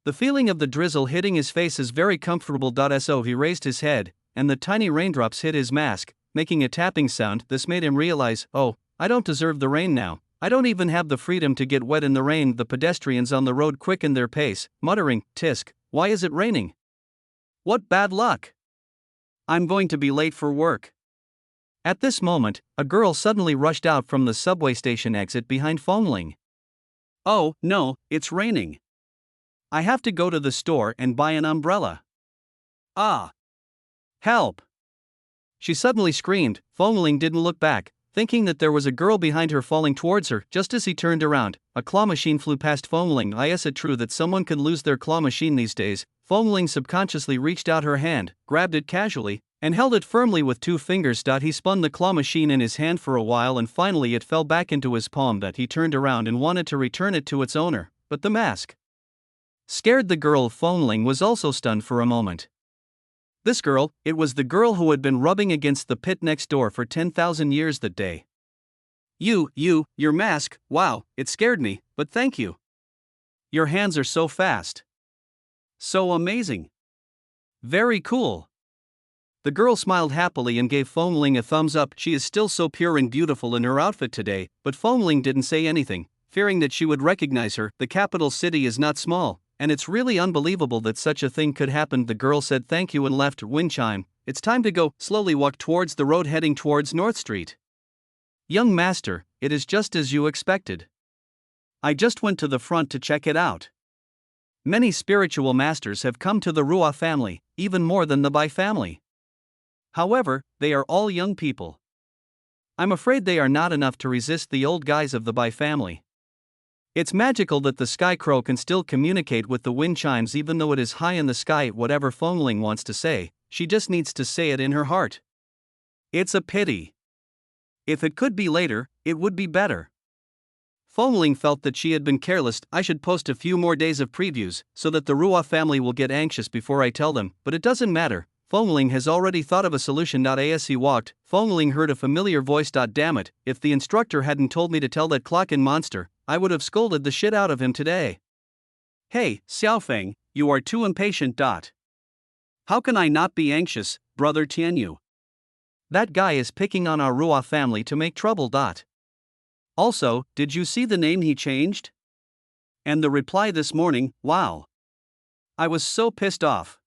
The feeling of the drizzle hitting his face is very comfortable. So he raised his head, and the tiny raindrops hit his mask, making a tapping sound. This made him realize, oh, I don't deserve the rain now. I don't even have the freedom to get wet in the rain. The pedestrians on the road quickened their pace, muttering, Tisk, why is it raining? What bad luck! I'm going to be late for work. At this moment, a girl suddenly rushed out from the subway station exit behind Fengling. Oh, no, it's raining. I have to go to the store and buy an umbrella. Ah! Help! She suddenly screamed. Fengling didn't look back, thinking that there was a girl behind her falling towards her. Just as he turned around, a claw machine flew past Fengling. Is it true that someone can lose their claw machine these days? Fengling subconsciously reached out her hand, grabbed it casually, and held it firmly with 2 fingers. He spun the claw machine in his hand for a while and finally it fell back into his palm. He turned around and wanted to return it to its owner, but the mask scared the girl. Fengling was also stunned for a moment. This girl, it was the girl who had been rubbing against the pit next door for 10,000 years that day. Your mask, wow, it scared me, but thank you. Your hands are so fast. So amazing. Very cool. The girl smiled happily and gave Fengling a thumbs up. She is still so pure and beautiful in her outfit today, but Fengling didn't say anything, fearing that she would recognize her. The capital city is not small, and it's really unbelievable that such a thing could happen. The girl said thank you and left. Wind chime. It's time to go. Slowly walked towards the road heading towards North Street. Young master, it is just as you expected. I just went to the front to check it out. Many spiritual masters have come to the Ruo family, even more than the Bai family. However, they are all young people. I'm afraid they are not enough to resist the old guys of the Bai family. It's magical that the Skycrow can still communicate with the wind chimes even though it is high in the sky. Whatever Fengling wants to say, she just needs to say it in her heart. It's a pity. If it could be later, it would be better. Fengling felt that she had been careless. I should post a few more days of previews, so that the Ruo family will get anxious before I tell them, but it doesn't matter. Fengling has already thought of a solution. As he walked, Fengling heard a familiar voice. Damn it, if the instructor hadn't told me to tell that clock-in monster, I would have scolded the shit out of him today. Hey, Xiaofeng, you are too impatient. How can I not be anxious, brother Tianyu? That guy is picking on our Ruo family to make trouble. Also, did you see the name he changed? And the reply this morning, wow. I was so pissed off.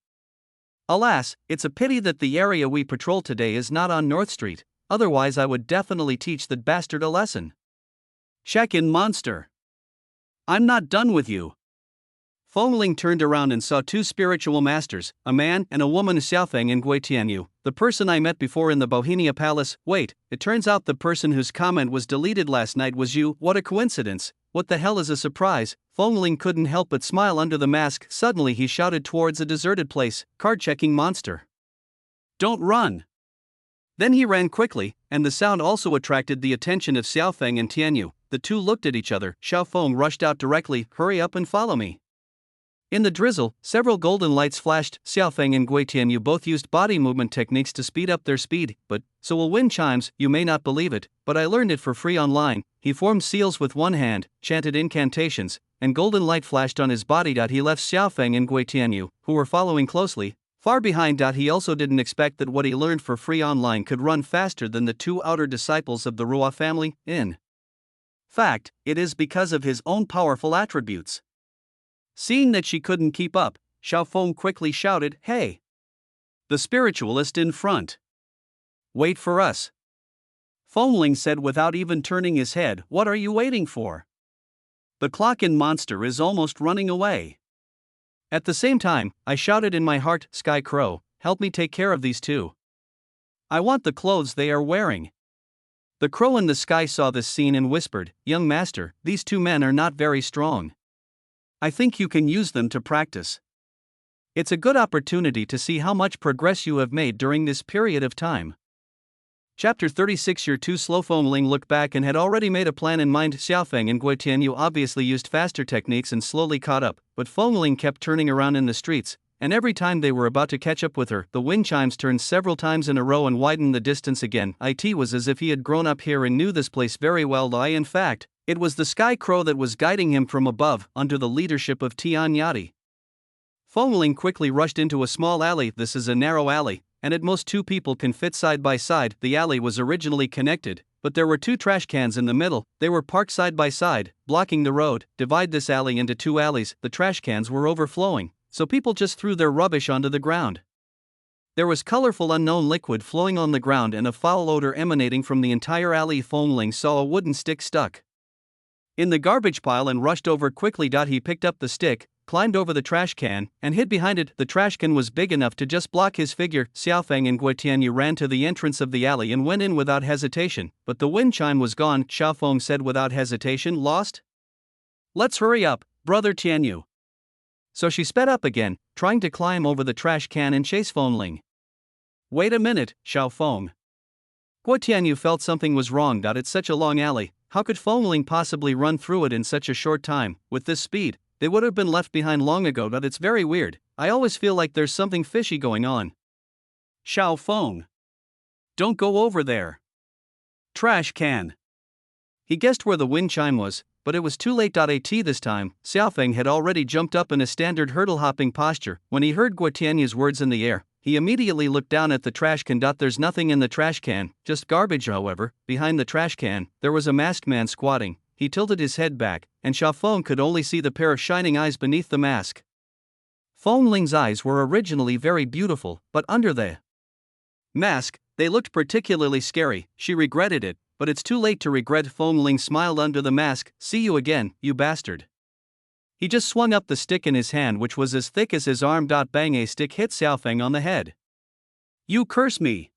Alas, it's a pity that the area we patrol today is not on North Street, otherwise I would definitely teach that bastard a lesson. Check-in monster. I'm not done with you. Fengling turned around and saw two spiritual masters, a man and a woman. Xiaofeng and Gui Tianyu, the person I met before in the Bohemia Palace. Wait, it turns out the person whose comment was deleted last night was you. What a coincidence. What the hell is a surprise? Fengling couldn't help but smile under the mask. Suddenly he shouted towards a deserted place, card-checking monster. Don't run. Then he ran quickly, and the sound also attracted the attention of Xiaofeng and Tianyu. The two looked at each other. Xiaofeng rushed out directly. Hurry up and follow me. In the drizzle, several golden lights flashed. Xiaofeng and Gui Tianyu both used body movement techniques to speed up their speed, but, so will wind chimes, you may not believe it, but I learned it for free online. He formed seals with one hand, chanted incantations, and golden light flashed on his body. He left Xiaofeng and Gui Tianyu, who were following closely, far behind. He also didn't expect that what he learned for free online could run faster than the two outer disciples of the Ruo family. In fact, it is because of his own powerful attributes. Seeing that she couldn't keep up, Xiaofeng quickly shouted, "Hey! The spiritualist in front! Wait for us!" Fengling said without even turning his head, "What are you waiting for? The clock-in monster is almost running away." At the same time, I shouted in my heart, "Sky Crow, help me take care of these two. I want the clothes they are wearing." The crow in the sky saw this scene and whispered, "Young master, these two men are not very strong. I think you can use them to practice. It's a good opportunity to see how much progress you have made during this period of time." Chapter 36. Year 2. Slow. Fengling looked back and had already made a plan in mind. Xiaofeng and Gui Tianyu obviously used faster techniques and slowly caught up, but Fengling kept turning around in the streets, and every time they were about to catch up with her, the wind chimes turned several times in a row and widened the distance again. It was as if he had grown up here and knew this place very well. In fact, it was the Sky Crow that was guiding him from above, under the leadership of Tian Yati. Fengling quickly rushed into a small alley. This is a narrow alley, and at most two people can fit side by side. The alley was originally connected, but there were two trash cans in the middle. They were parked side by side, blocking the road. Divide this alley into two alleys. The trash cans were overflowing, so people just threw their rubbish onto the ground. There was colorful unknown liquid flowing on the ground and a foul odor emanating from the entire alley. Fengling saw a wooden stick stuck in the garbage pile and rushed over quickly. He picked up the stick, climbed over the trash can, and hid behind it. The trash can was big enough to just block his figure. Xiaofeng and Gui Tianyu ran to the entrance of the alley and went in without hesitation, but the wind chime was gone. Xiaofeng said without hesitation, "Lost? Let's hurry up, brother Tianyu." So she sped up again, trying to climb over the trash can and chase Fengling. "Wait a minute, Xiaofeng." Gui Tianyu felt something was wrong. It's such a long alley. How could Fengling possibly run through it in such a short time? With this speed, they would have been left behind long ago. It's very weird. I always feel like there's something fishy going on. Xiaofeng, don't go over there. Trash can. He guessed where the wind chime was, but it was too late. This time, Xiaofeng had already jumped up in a standard hurdle-hopping posture. When he heard Gui Tianyu's words in the air, he immediately looked down at the trash can. There's nothing in the trash can, just garbage. However, behind the trash can, there was a masked man squatting. He tilted his head back, and Xiaofeng could only see the pair of shining eyes beneath the mask. Fengling's eyes were originally very beautiful, but under the mask, they looked particularly scary. She regretted it, but it's too late to regret. Fengling smiled under the mask. "See you again, you bastard." He just swung up the stick in his hand, which was as thick as his arm. Bang! A stick hit Xiaofeng on the head. "You curse me."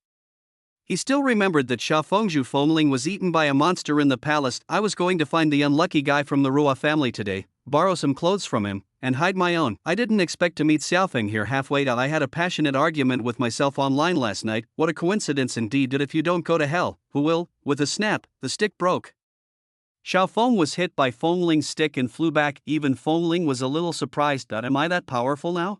He still remembered that Fengling was eaten by a monster in the palace. I was going to find the unlucky guy from the Ruo family today, borrow some clothes from him, and hide my own. I didn't expect to meet Xiaofeng here halfway. I had a passionate argument with myself online last night. What a coincidence indeed. If you don't go to hell, who will? With a snap, the stick broke. Xiao Feng was hit by Fengling's stick and flew back. Even Fengling was a little surprised. Am I that powerful now?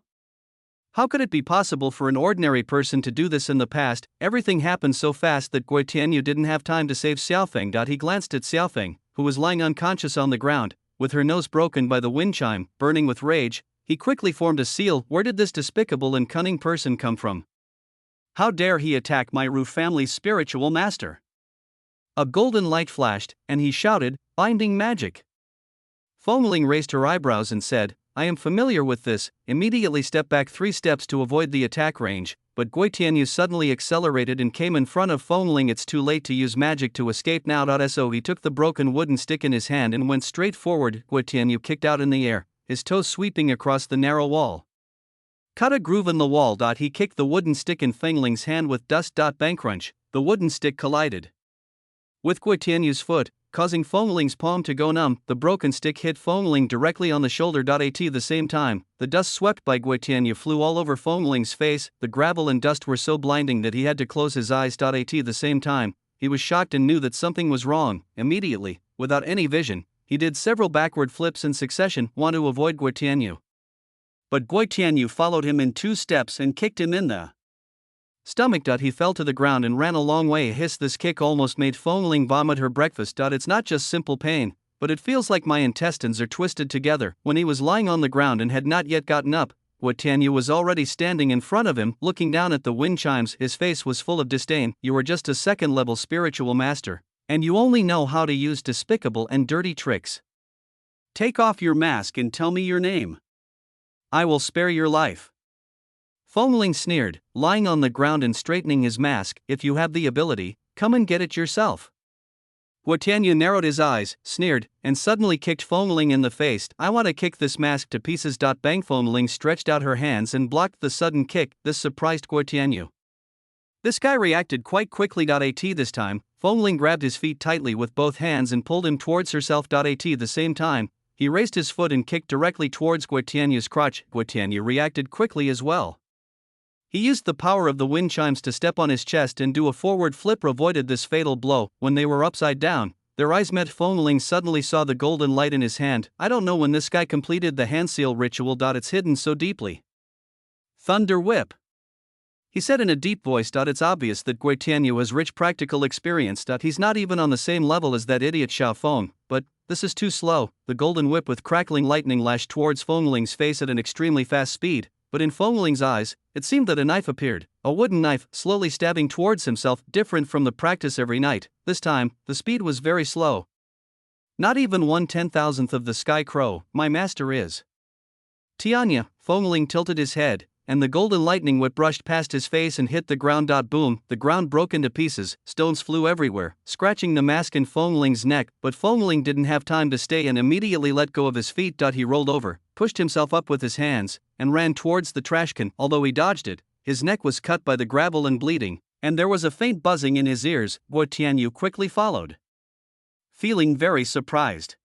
How could it be possible for an ordinary person to do this in the past? Everything happened so fast that Gui Tianyu didn't have time to save Xiaofeng. He glanced at Xiaofeng, who was lying unconscious on the ground, with her nose broken by the wind chime. Burning with rage, he quickly formed a seal. Where did this despicable and cunning person come from? How dare he attack my Ru family's spiritual master? A golden light flashed, and he shouted, "Binding magic!" Fengling raised her eyebrows and said, "I am familiar with this." Immediately stepped back 3 steps to avoid the attack range, but Gui Tianyu suddenly accelerated and came in front of Fengling. It's too late to use magic to escape now. So he took the broken wooden stick in his hand and went straight forward. Gui Tianyu kicked out in the air, his toes sweeping across the narrow wall. Cut a groove in the wall. He kicked the wooden stick in Fengling's hand with dust. Bang crunch, the wooden stick collided with Gui Tianyu's foot, causing Fengling's palm to go numb. The broken stick hit Fengling directly on the shoulder. At the same time, the dust swept by Gui Tianyu flew all over Fengling's face. The gravel and dust were so blinding that he had to close his eyes. At the same time, he was shocked and knew that something was wrong. Immediately, without any vision, he did several backward flips in succession, want to avoid Gui Tianyu. But Gui Tianyu followed him in 2 steps and kicked him in the stomach. He fell to the ground and ran a long way. Hiss, this kick almost made Fengling vomit her breakfast. It's not just simple pain, but it feels like my intestines are twisted together. When he was lying on the ground and had not yet gotten up, Gui Tianyu was already standing in front of him, looking down at the wind chimes. His face was full of disdain. You are just a second-level spiritual master, and you only know how to use despicable and dirty tricks. Take off your mask and tell me your name. I will spare your life. Fengling sneered, lying on the ground and straightening his mask. If you have the ability, come and get it yourself. Gui Tianyu narrowed his eyes, sneered, and suddenly kicked Fengling in the face. I want to kick this mask to pieces. Bang. Fengling stretched out her hands and blocked the sudden kick. This surprised Gui Tianyu. This guy reacted quite quickly. This time, Fengling grabbed his feet tightly with both hands and pulled him towards herself. The same time, he raised his foot and kicked directly towards Gui Tianyu's crotch. Gui Tianyu reacted quickly as well. He used the power of the wind chimes to step on his chest and do a forward flip. Avoided this fatal blow. When they were upside down, their eyes met. Fengling suddenly saw the golden light in his hand. I don't know when this guy completed the hand seal ritual. It's hidden so deeply. Thunder whip, he said in a deep voice. It's obvious that Gui Tianyu has rich practical experience. He's not even on the same level as that idiot Xiao Feng, but this is too slow. The golden whip with crackling lightning lashed towards Fengling's face at an extremely fast speed. But in Fengling's eyes, it seemed that a knife appeared, a wooden knife, slowly stabbing towards himself. Different from the practice every night, this time, the speed was very slow. Not even 1/10,000th of the Sky Crow, my master is. Tianya, Fengling tilted his head, and the golden lightning whip brushed past his face and hit the ground. Boom, the ground broke into pieces, stones flew everywhere, scratching the mask in Fengling's neck, but Fengling didn't have time to stay and immediately let go of his feet. He rolled over, pushed himself up with his hands, and ran towards the trash can. Although he dodged it, his neck was cut by the gravel and bleeding, and there was a faint buzzing in his ears. Gui Tianyu quickly followed, feeling very surprised.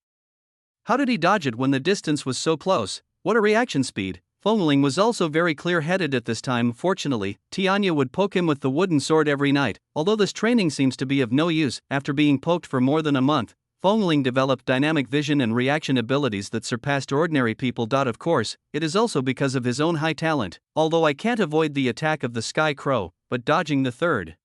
How did he dodge it when the distance was so close? What a reaction speed! Fengling was also very clear-headed at this time. Fortunately, Tianya would poke him with the wooden sword every night. Although this training seems to be of no use, after being poked for more than a month, Fengling developed dynamic vision and reaction abilities that surpassed ordinary people. Of course, it is also because of his own high talent. Although I can't avoid the attack of the Sky Crow, but dodging the 3rd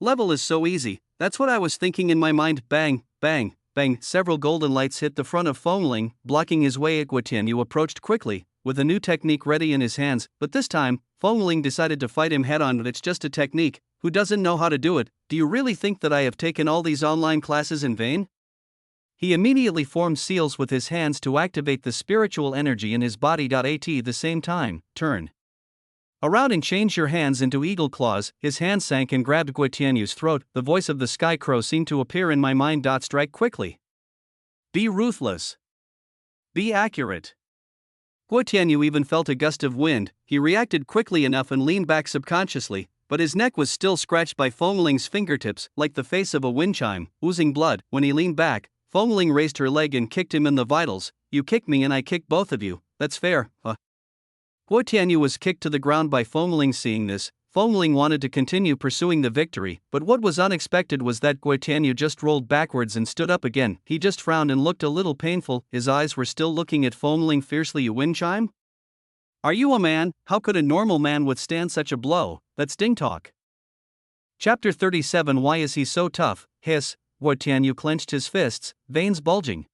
level is so easy. That's what I was thinking in my mind. Bang, bang, bang. Several golden lights hit the front of Fengling, blocking his way. Gui Tianyu approached quickly, with a new technique ready in his hands, but this time, Fengling decided to fight him head-on. But it's just a technique. Who doesn't know how to do it? Do you really think that I have taken all these online classes in vain? He immediately formed seals with his hands to activate the spiritual energy in his body. At the same time, turn around and change your hands into eagle claws. His hand sank and grabbed Gui Tianyu's throat. The voice of the Sky Crow seemed to appear in my mind. Strike quickly. Be ruthless. Be accurate. Gui Tianyu even felt a gust of wind. He reacted quickly enough and leaned back subconsciously, but his neck was still scratched by Fengling's fingertips, like the face of a wind chime, oozing blood. When he leaned back, Fengling raised her leg and kicked him in the vitals. You kick me and I kick both of you. That's fair. Gui Tianyu was kicked to the ground by Fengling. Seeing this, Feng Ling wanted to continue pursuing the victory, but what was unexpected was that Guo Tianyu just rolled backwards and stood up again. He just frowned and looked a little painful, his eyes were still looking at Feng Ling fiercely. "You win, Chime? Are you a man? How could a normal man withstand such a blow?" That's Ding talk. Chapter 37. Why is he so tough? Hiss. Guo Tianyu clenched his fists, veins bulging.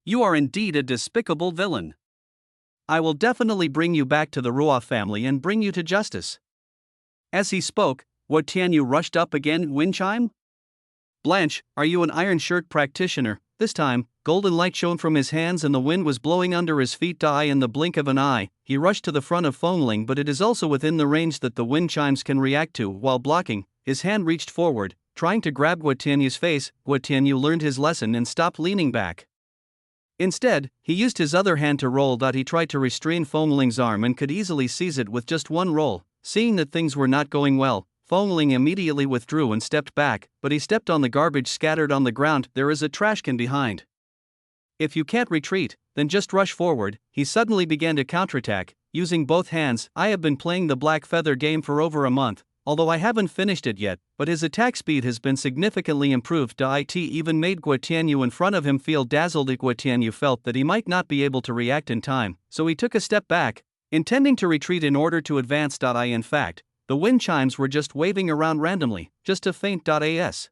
"You are indeed a despicable villain. I will definitely bring you back to the Ruo family and bring you to justice." As he spoke, Guo Tianyu rushed up again. "Wind Chime? Blanche, are you an Iron Shirt practitioner?" This time, golden light shone from his hands and the wind was blowing under his feet. In the blink of an eye, he rushed to the front of Feng Ling, but it is also within the range that the wind chimes can react to. While blocking, his hand reached forward, trying to grab Guo Tianyu's face. Guo Tianyu learned his lesson and stopped leaning back. Instead, he used his other hand to roll. He tried to restrain Feng Ling's arm and could easily seize it with just one roll. Seeing that things were not going well, Feng Ling immediately withdrew and stepped back, but he stepped on the garbage scattered on the ground. "There is a trash can behind. If you can't retreat, then just rush forward." He suddenly began to counterattack, using both hands. "I have been playing the Black Feather game for over a month, although I haven't finished it yet, but his attack speed has been significantly improved." It even made Guo Tianyu in front of him feel dazzled. Guo Tianyu felt that he might not be able to react in time, so he took a step back, intending to retreat in order to advance. In fact, the wind chimes were just waving around randomly, just a faint as.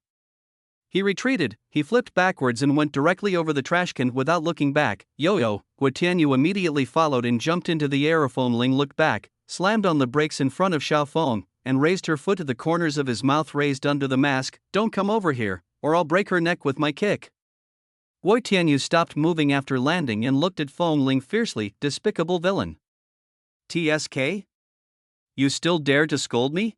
He retreated, he flipped backwards and went directly over the trash can without looking back. "Yo-yo!" Guo Tianyu immediately followed and jumped into the air. Feng Ling looked back, slammed on the brakes in front of Xiao Feng, and raised her foot to the corners of his mouth raised under the mask. "Don't come over here, or I'll break her neck with my kick." Guo Tianyu stopped moving after landing and looked at Feng Ling fiercely. "Despicable villain. TSK? You still dare to scold me?"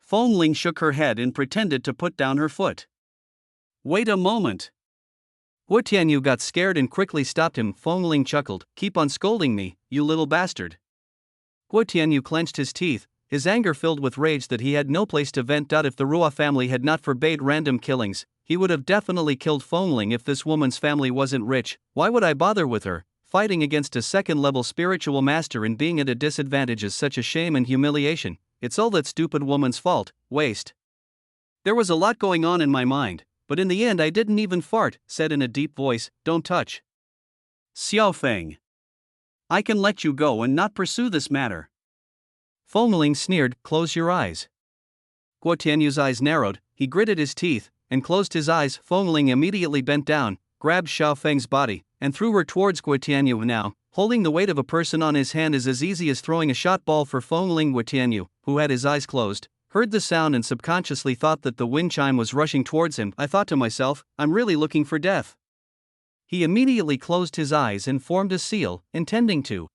Feng Ling shook her head and pretended to put down her foot. "Wait a moment." Guo Tianyu got scared and quickly stopped him. Feng Ling chuckled. "Keep on scolding me, you little bastard." Guo Tianyu clenched his teeth, his anger filled with rage that he had no place to vent. If the Ruo family had not forbade random killings, he would have definitely killed Feng Ling. If this woman's family wasn't rich, why would I bother with her? Fighting against a second-level spiritual master and being at a disadvantage is such a shame and humiliation. It's all that stupid woman's fault. Waste. There was a lot going on in my mind, but in the end I didn't even fart, said in a deep voice. "Don't touch Xiao Feng. I can let you go and not pursue this matter." Feng Ling sneered. "Close your eyes." Guo Tianyu's eyes narrowed, he gritted his teeth, and closed his eyes. Feng Ling immediately bent down, grabbed Xiao Feng's body, and threw her towards Guo Tianyu. Now, holding the weight of a person on his hand is as easy as throwing a shot ball for Feng Ling. Guo Tianyu, who had his eyes closed, heard the sound and subconsciously thought that the wind chime was rushing towards him. "I thought to myself, I'm really looking for death." He immediately closed his eyes and formed a seal, intending to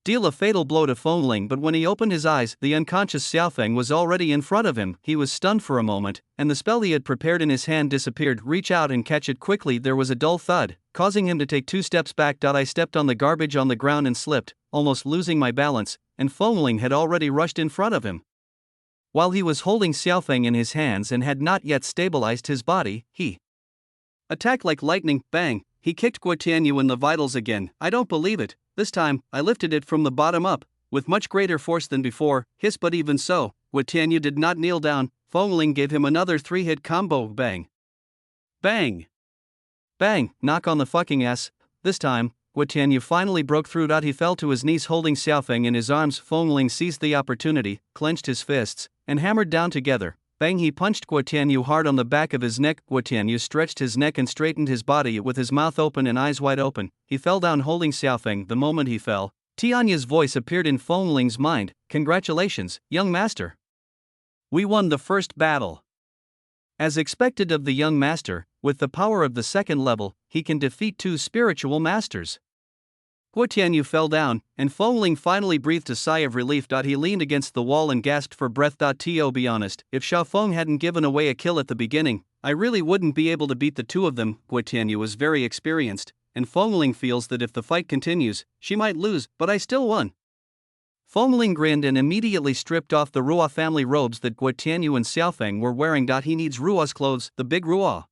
deal a fatal blow to Feng Ling, but when he opened his eyes, the unconscious Xiao Feng was already in front of him. He was stunned for a moment, and the spell he had prepared in his hand disappeared. "Reach out and catch it quickly." There was a dull thud, causing him to take 2 steps back. I stepped on the garbage on the ground and slipped, almost losing my balance, and Feng Ling had already rushed in front of him. While he was holding Xiao Feng in his hands and had not yet stabilized his body, he attacked like lightning. Bang! He kicked Guo Tianyu in the vitals again. "I don't believe it. This time, I lifted it from the bottom up, with much greater force than before." Hiss. But even so, Guo Tianyu did not kneel down. Feng Ling gave him another 3-hit combo. Bang! Bang! Bang! Knock on the fucking ass. This time, Guo Tianyu finally broke through. He fell to his knees holding Xiao Feng in his arms. Feng Ling seized the opportunity, clenched his fists, and hammered down together. Bang! He punched Guo Tianyu hard on the back of his neck. Guo Tianyu stretched his neck and straightened his body with his mouth open and eyes wide open. He fell down holding Xiao Feng. The moment he fell, Tianya's voice appeared in Feng Ling's mind. "Congratulations, young master. We won the first battle." As expected of the young master, with the power of the second level, he can defeat 2 spiritual masters. Guo Tianyu fell down, and Feng Ling finally breathed a sigh of relief. He leaned against the wall and gasped for breath. To be honest, if Xiao Feng hadn't given away a kill at the beginning, I really wouldn't be able to beat the 2 of them. Guo Tianyu was very experienced, and Feng Ling feels that if the fight continues, she might lose, but I still won. Feng Ling grinned and immediately stripped off the Ruo family robes that Guo Tianyu and Xiao Feng were wearing. He needs Ruo's clothes, the big Ruo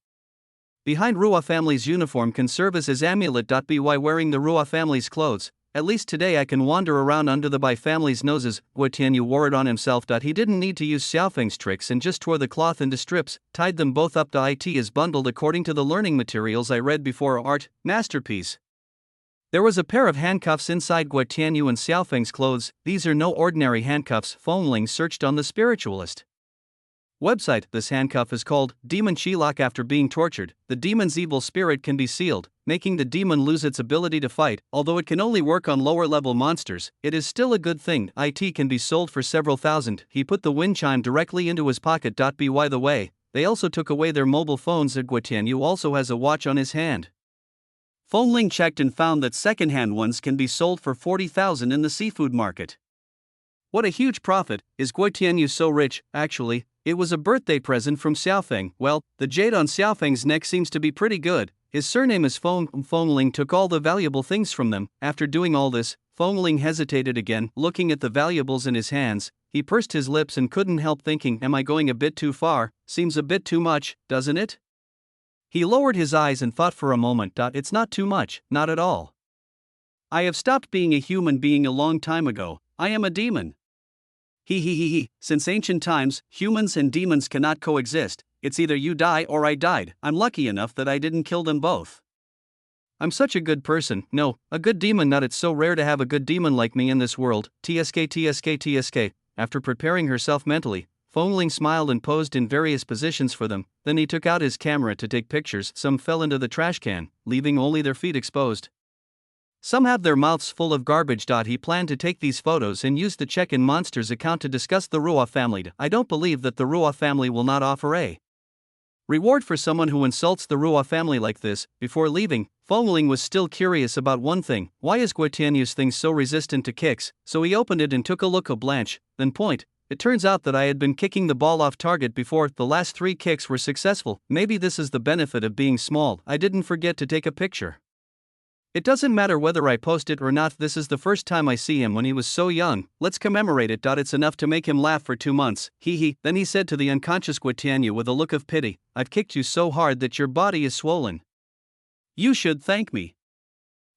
behind Ruo family's uniform can serve as his amulet. By wearing the Ruo family's clothes, at least today I can wander around under the Bai family's noses. Guo Tianyu wore it on himself. He didn't need to use Xiaofeng's tricks and just tore the cloth into strips, tied them both up. It is bundled according to the learning materials I read before. Art, masterpiece. There was a pair of handcuffs inside Guo Tianyu and Xiaofeng's clothes. These are no ordinary handcuffs. Fengling searched on the spiritualist website. This handcuff is called Demon Chi Lock. After being tortured, the demon's evil spirit can be sealed, making the demon lose its ability to fight. Although it can only work on lower level monsters, it is still a good thing. It can be sold for several thousand. He put the wind chime directly into his pocket. By the way, they also took away their mobile phones. Guo Tianyu also has a watch on his hand. Fengling checked and found that second-hand ones can be sold for 40,000 in the seafood market. What a huge profit! Is Guo Tianyu so rich? Actually, it was a birthday present from Xiaofeng. Well, the jade on Xiaofeng's neck seems to be pretty good. His surname is Feng. Fengling took all the valuable things from them. After doing all this, Fengling hesitated again, looking at the valuables in his hands. He pursed his lips and couldn't help thinking, am I going a bit too far? Seems a bit too much, doesn't it? He lowered his eyes and thought for a moment. It's not too much, not at all. I have stopped being a human being a long time ago. I am a demon. Since ancient times, humans and demons cannot coexist. It's either you die or I died. I'm lucky enough that I didn't kill them both. I'm such a good person. No, a good demon. It's so rare to have a good demon like me in this world. TSK. After preparing herself mentally, Fengling smiled and posed in various positions for them. Then he took out his camera to take pictures. Some fell into the trash can, leaving only their feet exposed. Some have their mouths full of garbage. He planned to take these photos and use the check-in monster's account to discuss the Ruo family. I don't believe that the Ruo family will not offer a reward for someone who insults the Ruo family like this. Before leaving, Fengling was still curious about one thing. Why is Guo Tianyu's thing so resistant to kicks? So he opened it and took a look. Blanche, then point. It turns out that I had been kicking the ball off target before. The last 3 kicks were successful. Maybe this is the benefit of being small. I didn't forget to take a picture. It doesn't matter whether I post it or not. This is the first time I see him when he was so young. Let's commemorate it. It's enough to make him laugh for 2 months. Then he said to the unconscious Guo Tianyu with a look of pity, I've kicked you so hard that your body is swollen. You should thank me.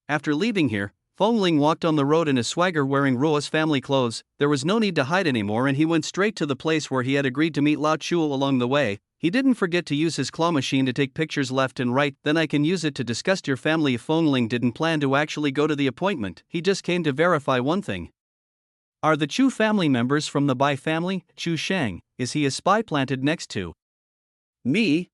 After leaving here, Fengling walked on the road in a swagger wearing Ruo's family clothes. There was no need to hide anymore and he went straight to the place where he had agreed to meet Lao Chuo along the way. He didn't forget to use his claw machine to take pictures left and right. Then I can use it to discuss your family. Fengling didn't plan to actually go to the appointment. He just came to verify one thing. Are the Chu family members from the Bai family? Chu Shang, is he a spy planted next to me?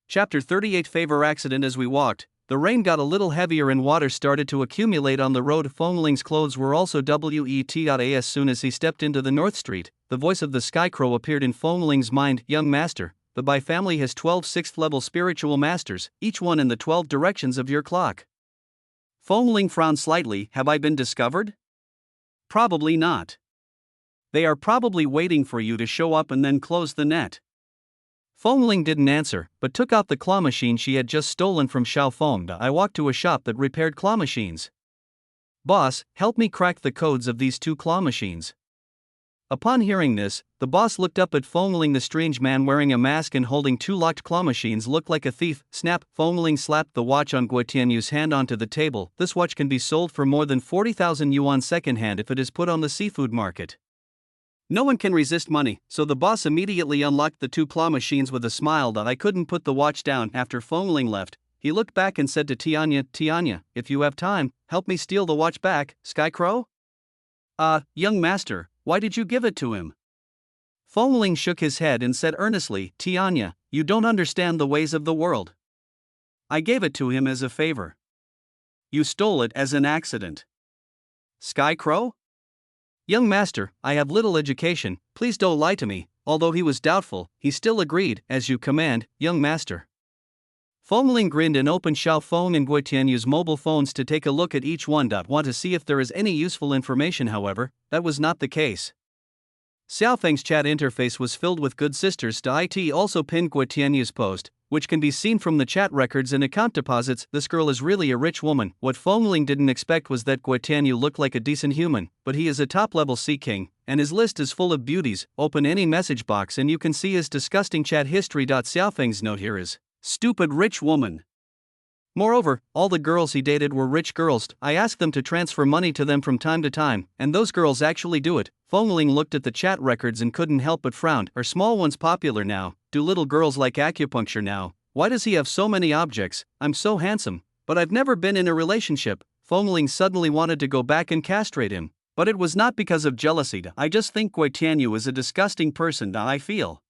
Chapter 38 Favor accident. As we walked, the rain got a little heavier and water started to accumulate on the road. Fengling's clothes were also wet. As soon as he stepped into the North Street, the voice of the Sky Crow appeared in Fengling's mind. Young master, the Bai family has 12 6th-level spiritual masters, each one in the 12 directions of your clock. Fengling frowned slightly. Have I been discovered? Probably not. They are probably waiting for you to show up and then close the net. Fengling didn't answer, but took out the claw machine she had just stolen from Xiaofeng. I walked to a shop that repaired claw machines. Boss, help me crack the codes of these 2 claw machines. Upon hearing this, the boss looked up at Fengling. The strange man wearing a mask and holding 2 locked claw machines looked like a thief. Snap! Fengling slapped the watch on Guo Tianyu's hand onto the table. This watch can be sold for more than 40,000 yuan secondhand if it is put on the seafood market. No one can resist money, so the boss immediately unlocked the 2 claw machines with a smile. I couldn't put the watch down. After Fengling left, he looked back and said to Tianya, if you have time, help me steal the watch back, Sky Crow? Young master, why did you give it to him? Fengling shook his head and said earnestly, Tianya, you don't understand the ways of the world. I gave it to him as a favor. You stole it as an accident. Sky Crow? Young master, I have little education, please don't lie to me. Although he was doubtful, he still agreed, as you command, young master. Fengling grinned and opened Xiaofeng and Guo Tianyu's mobile phones to take a look at each one. Want to see if there is any useful information. However, that was not the case. Xiaofeng's chat interface was filled with good sisters. It also pinned Guo Tianyu's post, which can be seen from the chat records and account deposits. This girl is really a rich woman. What Fengling didn't expect was that Guo Tianyu looked like a decent human, but he is a top-level sea king, and his list is full of beauties. Open any message box and you can see his disgusting chat history. Xiaofeng's note here is, stupid rich woman. Moreover, all the girls he dated were rich girls. I asked them to transfer money to them from time to time, and those girls actually do it. Fongling looked at the chat records and couldn't help but frown. Are small ones popular now? Do little girls like acupuncture now? Why does he have so many objects? I'm so handsome, but I've never been in a relationship. Fongling suddenly wanted to go back and castrate him. But it was not because of jealousy. I just think Gui Tianyu is a disgusting person. I feel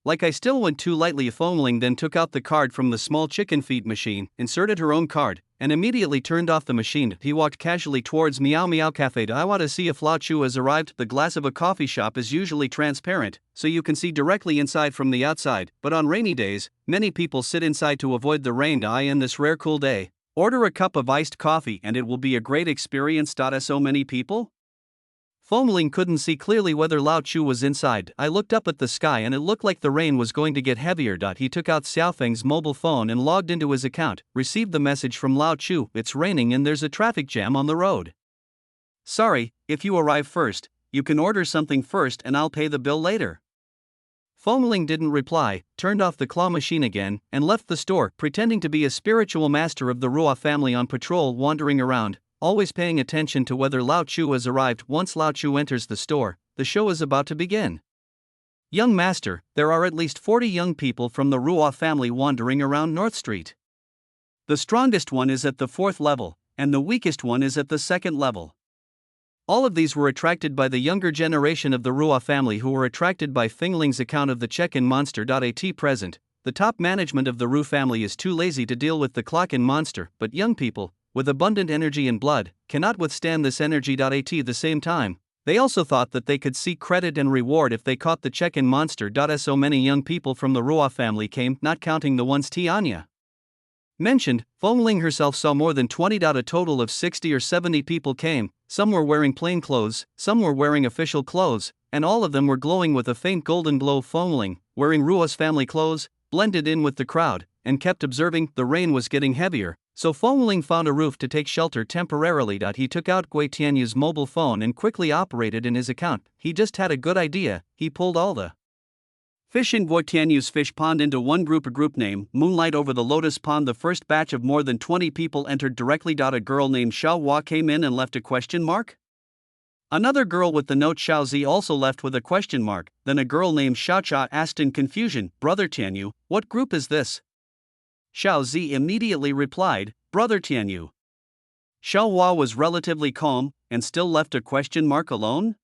like I still went too lightly. Fongling then took out the card from the small chicken feed machine, inserted her own card, and immediately turned off the machine. He walked casually towards Meow Meow Cafe. I want to see if Lao Chu has arrived. The glass of a coffee shop is usually transparent, so you can see directly inside from the outside, but on rainy days, many people sit inside to avoid the rain. In this rare cool day, order a cup of iced coffee and it will be a great experience. So many people? Fongling couldn't see clearly whether Lao Chu was inside. I looked up at the sky and it looked like the rain was going to get heavier. He took out Xiaofeng's mobile phone and logged into his account, received the message from Lao Chu. It's raining and there's a traffic jam on the road. Sorry, if you arrive first, you can order something first and I'll pay the bill later. Fongling didn't reply, turned off the claw machine again, and left the store, pretending to be a spiritual master of the Ruo family on patrol, wandering around, always paying attention to whether Lao Chu has arrived. Once Lao Chu enters the store, the show is about to begin. Young master, there are at least 40 young people from the Ruo family wandering around North Street. The strongest one is at the 4th level, and the weakest one is at the 2nd level. All of these were attracted by the younger generation of the Ruo family, who were attracted by Fongling's account of the check-in monster. At present, the top management of the Ru family is too lazy to deal with the clock-in monster, but young people, with abundant energy and blood, cannot withstand this energy. At the same time, they also thought that they could seek credit and reward if they caught the check-in monster. So many young people from the Ruo family came, not counting the ones Tianya mentioned. Fongling herself saw more than 20. A total of 60 or 70 people came. Some were wearing plain clothes, some were wearing official clothes, and all of them were glowing with a faint golden glow. Fongling, wearing Ruo's family clothes, blended in with the crowd, and kept observing. The rain was getting heavier, so Fongling found a roof to take shelter temporarily. He took out Gui Tianyu's mobile phone and quickly operated in his account. He just had a good idea. He pulled all the fish in Gui Tianyu's fish pond into one group. A group name, Moonlight over the Lotus Pond. The first batch of more than 20 people entered directly. A girl named Xiao Hua came in and left a question mark. Another girl with the note Xiao Zi also left with a question mark. Then a girl named Xiao Cha asked in confusion, Brother Tianyu, what group is this? Xiao Zi immediately replied, Brother Tianyu. Xiao Hua was relatively calm, and still left a question mark alone?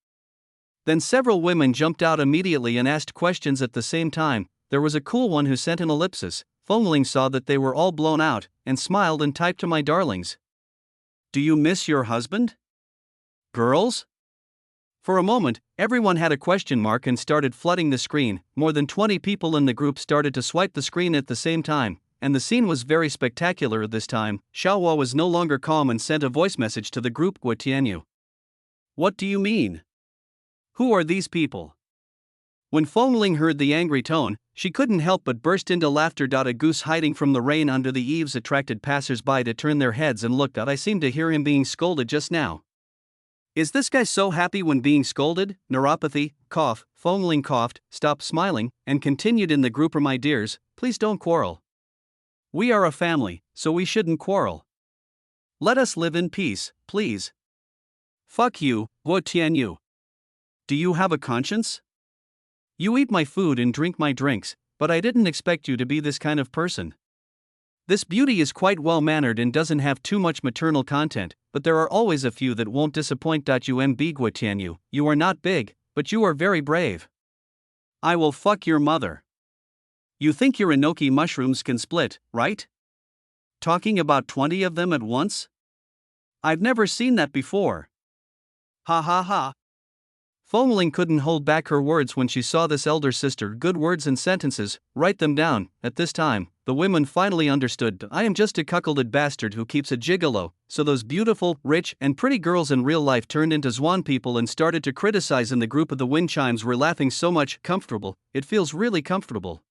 Then several women jumped out immediately and asked questions at the same time. There was a cool one who sent an ellipsis. Fongling saw that they were all blown out, and smiled and typed to my darlings. Do you miss your husband? Girls? For a moment, everyone had a question mark and started flooding the screen. More than 20 people in the group started to swipe the screen at the same time, and the scene was very spectacular this time. Xiao Hua was no longer calm and sent a voice message to the group. Gui Tianyu. What do you mean? Who are these people? When Fongling heard the angry tone, she couldn't help but burst into laughter. A goose hiding from the rain under the eaves attracted passers-by to turn their heads and look. I seemed to hear him being scolded just now. Is this guy so happy when being scolded? Neuropathy, cough. Fongling coughed, stopped smiling, and continued in the group. My dears, please don't quarrel. We are a family, so we shouldn't quarrel. Let us live in peace, please. Fuck you, Gui Tianyu. Do you have a conscience? You eat my food and drink my drinks, but I didn't expect you to be this kind of person. This beauty is quite well-mannered and doesn't have too much maternal content, but there are always a few that won't disappoint. Gui Tianyu, you are not big, but you are very brave. I will fuck your mother. You think your enoki mushrooms can split, right? Talking about 20 of them at once? I've never seen that before. Ha ha ha. Fongling couldn't hold back her words when she saw this elder sister. Good words and sentences, write them down. At this time, the women finally understood. I am just a cuckolded bastard who keeps a gigolo. So those beautiful, rich, and pretty girls in real life turned into Zwan people and started to criticize. In the group of the wind chimes were laughing so much. Comfortable, it feels really comfortable.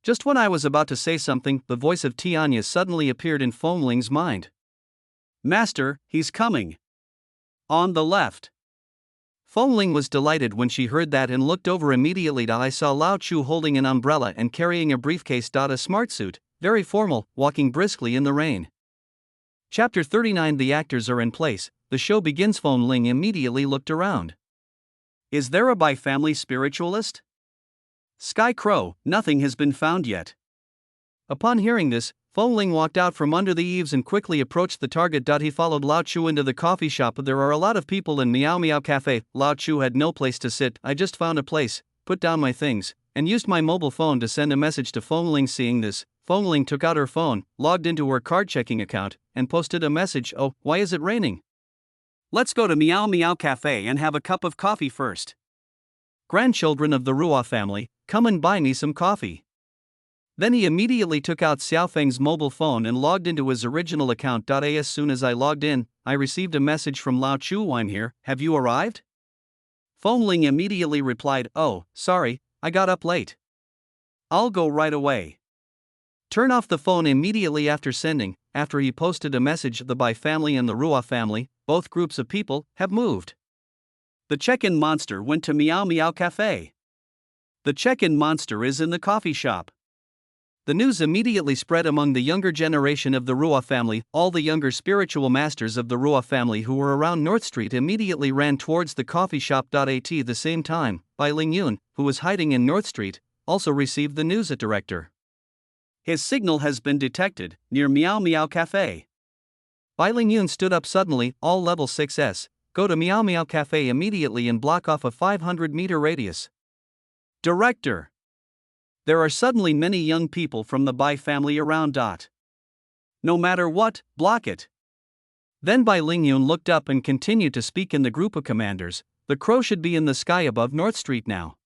Just when I was about to say something, the voice of Tianya suddenly appeared in Fongling's mind. Master, he's coming. On the left. Fongling was delighted when she heard that and looked over immediately. I saw Lao Chu holding an umbrella and carrying a briefcase. A smart suit, very formal, walking briskly in the rain. Chapter 39. The actors are in place, the show begins. Fong Ling immediately looked around. Is there a Bai family spiritualist? Sky Crow, nothing has been found yet. Upon hearing this, Fong Ling walked out from under the eaves and quickly approached the target. He followed Lao Chu into the coffee shop. There are a lot of people in Meow Meow Cafe. Lao Chu had no place to sit. I just found a place, put down my things, and used my mobile phone to send a message to Fong Ling. Seeing this, Fong Ling took out her phone, logged into her card checking account, and posted a message. Oh, why is it raining? Let's go to Meow Meow Cafe and have a cup of coffee first. Grandchildren of the Ruo family, come and buy me some coffee. Then he immediately took out Xiaofeng's mobile phone and logged into his original account. As soon as I logged in, I received a message from Lao Chu. I'm here, have you arrived? Fong Ling immediately replied, oh, sorry, I got up late. I'll go right away. Turn off the phone immediately after sending. After he posted a message, the Bai family and the Ruo family, both groups of people, have moved. The check-in monster went to Meow Meow Cafe. The check-in monster is in the coffee shop. The news immediately spread among the younger generation of the Ruo family. All the younger spiritual masters of the Ruo family who were around North Street immediately ran towards the coffee shop. At the same time, Bai Lingyun, who was hiding in North Street, also received the news. At director. His signal has been detected, near Meow Meow Cafe. Bai Lingyun stood up suddenly. All level 6s, go to Meow Meow Cafe immediately and block off a 500-meter radius. Director. There are suddenly many young people from the Bai family around. No matter what, block it. Then Bai Lingyun looked up and continued to speak in the group of commanders. The crow should be in the sky above North Street now.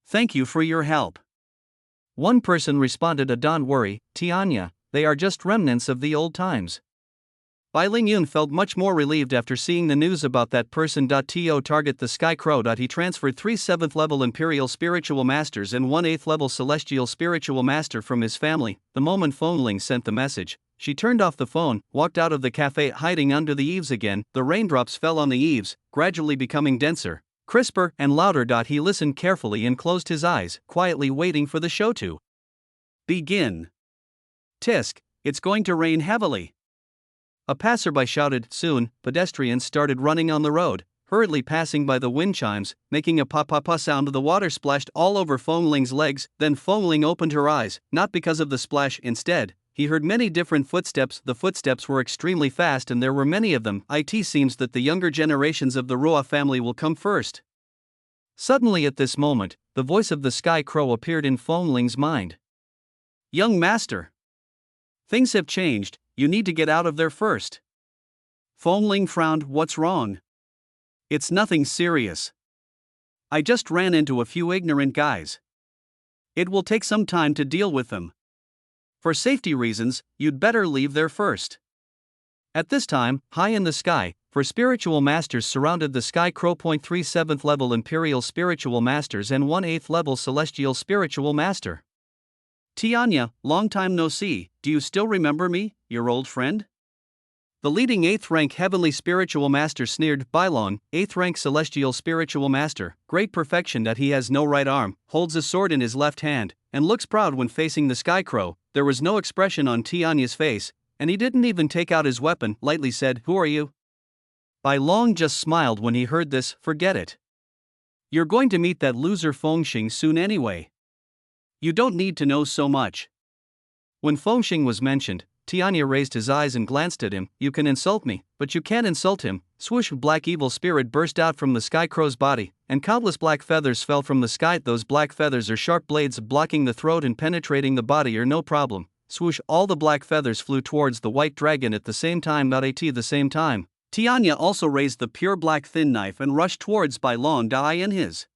Thank you for your help. One person responded, don't worry, Tianya, they are just remnants of the old times. Bai Lingyun felt much more relieved after seeing the news about that person. To target the Sky Crow. He transferred 3 7th level Imperial Spiritual Masters and 1 8th level Celestial Spiritual Master from his family. The moment Fong Ling sent the message, she turned off the phone, walked out of the cafe, hiding under the eaves again. The raindrops fell on the eaves, gradually becoming denser, crisper, and louder. He listened carefully and closed his eyes, quietly waiting for the show to begin. Tisk, it's going to rain heavily. A passerby shouted. Soon, pedestrians started running on the road, hurriedly passing by the wind chimes, making a pa-pa-pa sound. The water splashed all over Fong Ling's legs. Then Fong Ling opened her eyes, not because of the splash. Instead, he heard many different footsteps. The footsteps were extremely fast and there were many of them. It seems that the younger generations of the Ruo family will come first. Suddenly at this moment, the voice of the Sky Crow appeared in Fong Ling's mind. Young master. Things have changed, you need to get out of there first. Fong Ling frowned. What's wrong? It's nothing serious. I just ran into a few ignorant guys. It will take some time to deal with them. For safety reasons, you'd better leave there first. At this time, high in the sky, 4 spiritual masters surrounded the Sky Crow. 3 7th level Imperial Spiritual Masters and 1 8th level Celestial Spiritual Master. Tianya, long time no see, do you still remember me, your old friend? The leading 8th rank Heavenly Spiritual Master sneered. Bailong, 8th rank Celestial Spiritual Master, great perfection. He has no right arm, holds a sword in his left hand, and looks proud when facing the Sky Crow. There was no expression on Tianya's face, and he didn't even take out his weapon. Lightly said, who are you? Bailong just smiled when he heard this. Forget it. You're going to meet that loser Fengxing soon anyway. You don't need to know so much. When Fengxing was mentioned, Tianya raised his eyes and glanced at him. You can insult me, but you can't insult him. Swoosh! Black evil spirit burst out from the Sky Crow's body, and countless black feathers fell from the sky. Those black feathers are sharp blades blocking the throat and penetrating the body are no problem. Swoosh! All the black feathers flew towards the white dragon at the same time. At the same time, Tianya also raised the pure black thin knife and rushed towards Bailong. In his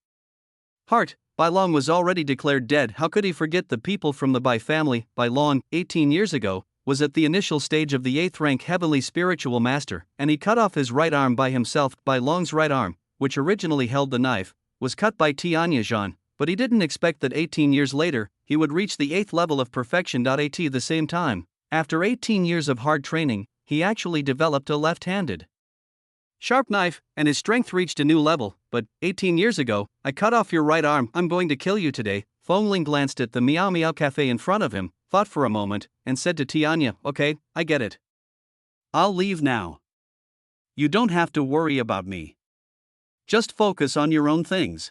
heart, Bailong was already declared dead. How could he forget the people from the Bai family? Bailong, 18 years ago, was at the initial stage of the 8th rank Heavenly Spiritual Master, and he cut off his right arm by himself. Bailong's right arm, which originally held the knife, was cut by Tianya Zhan, but he didn't expect that 18 years later, he would reach the 8th level of perfection. At the same time, after 18 years of hard training, he actually developed a left-handed sharp knife, and his strength reached a new level. But 18 years ago, I cut off your right arm. I'm going to kill you today. Fong Ling glanced at the Meow Meow Cafe in front of him. thought for a moment, and said to Tianya, "Okay, I get it. I'll leave now. You don't have to worry about me. Just focus on your own things."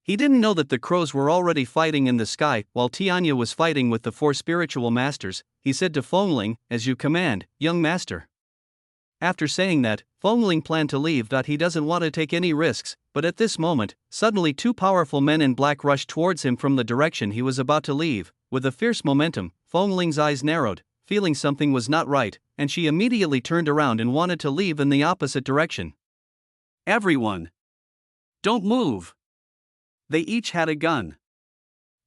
He didn't know that the crows were already fighting in the sky while Tianya was fighting with the 4 spiritual masters. He said to Fengling, "As you command, young master." After saying that, Fengling planned to leave. He doesn't want to take any risks, but at this moment, suddenly 2 powerful men in black rushed towards him from the direction he was about to leave. With a fierce momentum, Fengling's eyes narrowed, feeling something was not right, and she immediately turned around and wanted to leave in the opposite direction. "Everyone! Don't move!" They each had a gun.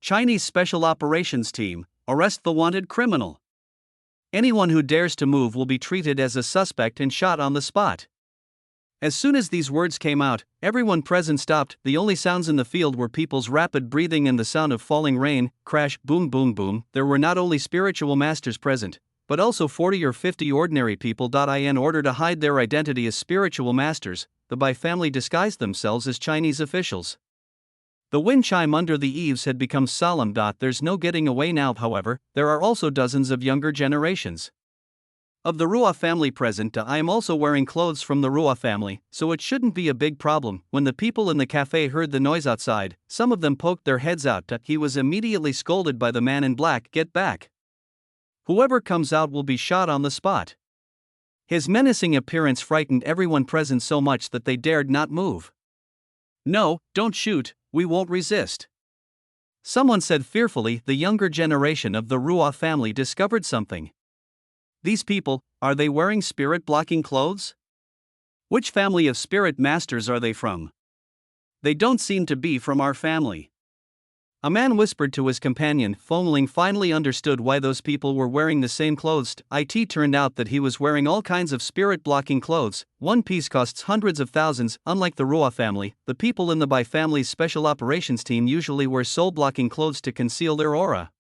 Chinese Special Operations Team, arrest the wanted criminal. Anyone who dares to move will be treated as a suspect and shot on the spot. As soon as these words came out, everyone present stopped. The only sounds in the field were people's rapid breathing and the sound of falling rain. Crash, boom, boom, boom. There were not only spiritual masters present, but also 40 or 50 ordinary people. In order to hide their identity as spiritual masters, the Bai family disguised themselves as Chinese officials. The wind chime under the eaves had become solemn. There's no getting away now. However, there are also dozens of younger generations of the Rua family present. I am also wearing clothes from the Rua family, so it shouldn't be a big problem. When the people in the cafe heard the noise outside, some of them poked their heads out. He was immediately scolded by the man in black, "Get back. Whoever comes out will be shot on the spot." His menacing appearance frightened everyone present so much that they dared not move. "No, don't shoot, we won't resist." Someone said fearfully. The younger generation of the Rua family discovered something. These people, are they wearing spirit-blocking clothes? Which family of spirit masters are they from? They don't seem to be from our family. A man whispered to his companion. Fengling finally understood why those people were wearing the same clothes. It turned out that he was wearing all kinds of spirit-blocking clothes. One piece costs hundreds of thousands. Unlike the Rua family, the people in the Bai family's special operations team usually wear soul-blocking clothes to conceal their aura.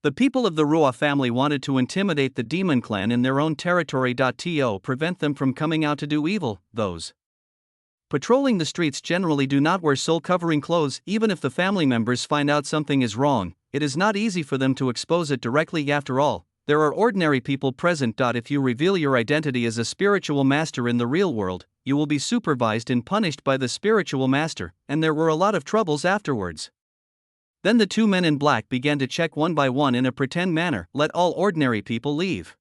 The people of the Rua family wanted to intimidate the demon clan in their own territory. To prevent them from coming out to do evil, those patrolling the streets generally do not wear soul-covering clothes. Even if the family members find out something is wrong, it is not easy for them to expose it directly. After all, there are ordinary people present. If you reveal your identity as a spiritual master in the real world, you will be supervised and punished by the spiritual master, and there were a lot of troubles afterwards. Then the 2 men in black began to check one by one in a pretend manner. Let all ordinary people leave.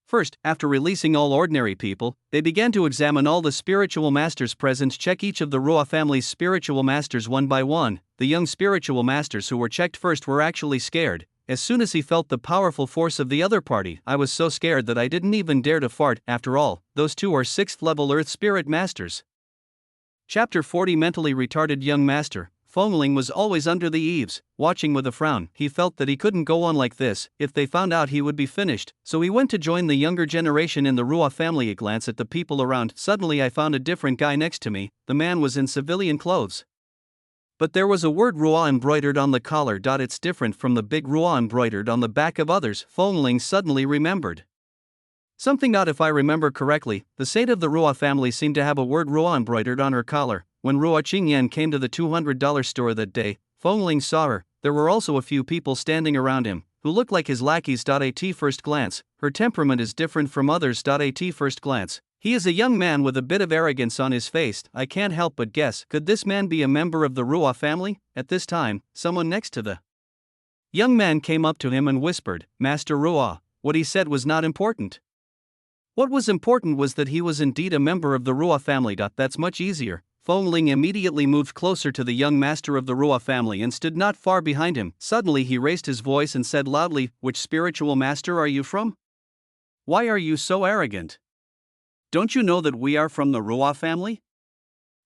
First, after releasing all ordinary people, they began to examine all the spiritual masters present. Check each of the Rua family's spiritual masters one by one. The young spiritual masters who were checked first were actually scared. As soon as he felt the powerful force of the other party, "I was so scared that I didn't even dare to fart." After all, those 2 are 6th level Earth spirit masters. Chapter 40. Mentally retarded young master. Fengling was always under the eaves, watching with a frown. He felt that he couldn't go on like this. If they found out, he would be finished, so he went to join the younger generation in the Rua family. A glance at the people around. Suddenly I found a different guy next to me. The man was in civilian clothes, but there was a word Rua embroidered on the collar. It's different from the big Rua embroidered on the back of others. Fengling suddenly remembered something. If I remember correctly, the saint of the Rua family seemed to have a word Rua embroidered on her collar. When Rua Qingyan came to the $200 store that day, Fengling saw her. There were also a few people standing around him, who looked like his lackeys. At first glance, her temperament is different from others. At first glance, he is a young man with a bit of arrogance on his face. I can't help but guess, could this man be a member of the Rua family? At this time, someone next to the young man came up to him and whispered, "Master Rua." What he said was not important. What was important was that he was indeed a member of the Rua family. That's much easier. Fengling immediately moved closer to the young master of the Rua family and stood not far behind him. Suddenly he raised his voice and said loudly, "Which spiritual master are you from? Why are you so arrogant? Don't you know that we are from the Rua family?"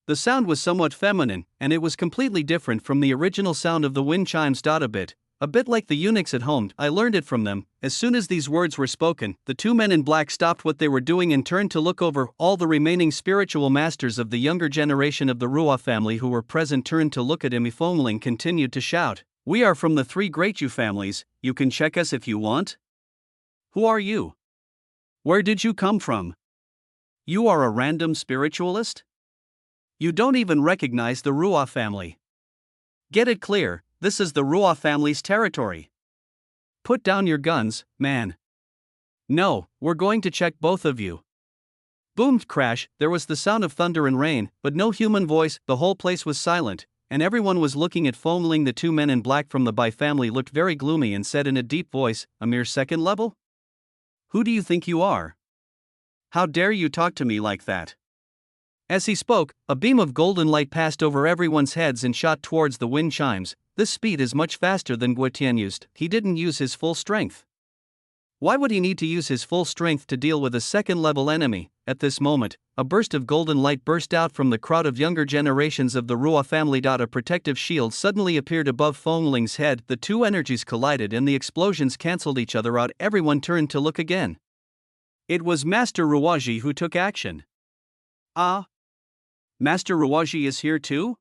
The sound was somewhat feminine, and it was completely different from the original sound of the wind chimes. A bit like the eunuchs at home. I learned it from them. As soon as these words were spoken, the 2 men in black stopped what they were doing and turned to look over. All the remaining spiritual masters of the younger generation of the Rua family who were present turned to look at him. Fengling continued to shout, "We are from the 3 great Yu families. You can check us if you want. Who are you? Where did you come from? You are a random spiritualist? You don't even recognize the Rua family. Get it clear, this is the Rua family's territory." Put down your guns, man. No, we're going to check both of you. Boomed crash, there was the sound of thunder and rain, but no human voice, the whole place was silent, and everyone was looking at Foamling. The two men in black from the Bai family looked very gloomy and said in a deep voice, a mere second level? Who do you think you are? How dare you talk to me like that? As he spoke, a beam of golden light passed over everyone's heads and shot towards the wind chimes. This speed is much faster than Guetian used. He didn't use his full strength. Why would he need to use his full strength to deal with a second-level enemy? At this moment, a burst of golden light burst out from the crowd of younger generations of the Rua family. A protective shield suddenly appeared above Foamling's head. The two energies collided and the explosions cancelled each other out. Everyone turned to look again. It was Master Ruwaji who took action. Ah? Master Ruwaji is here too?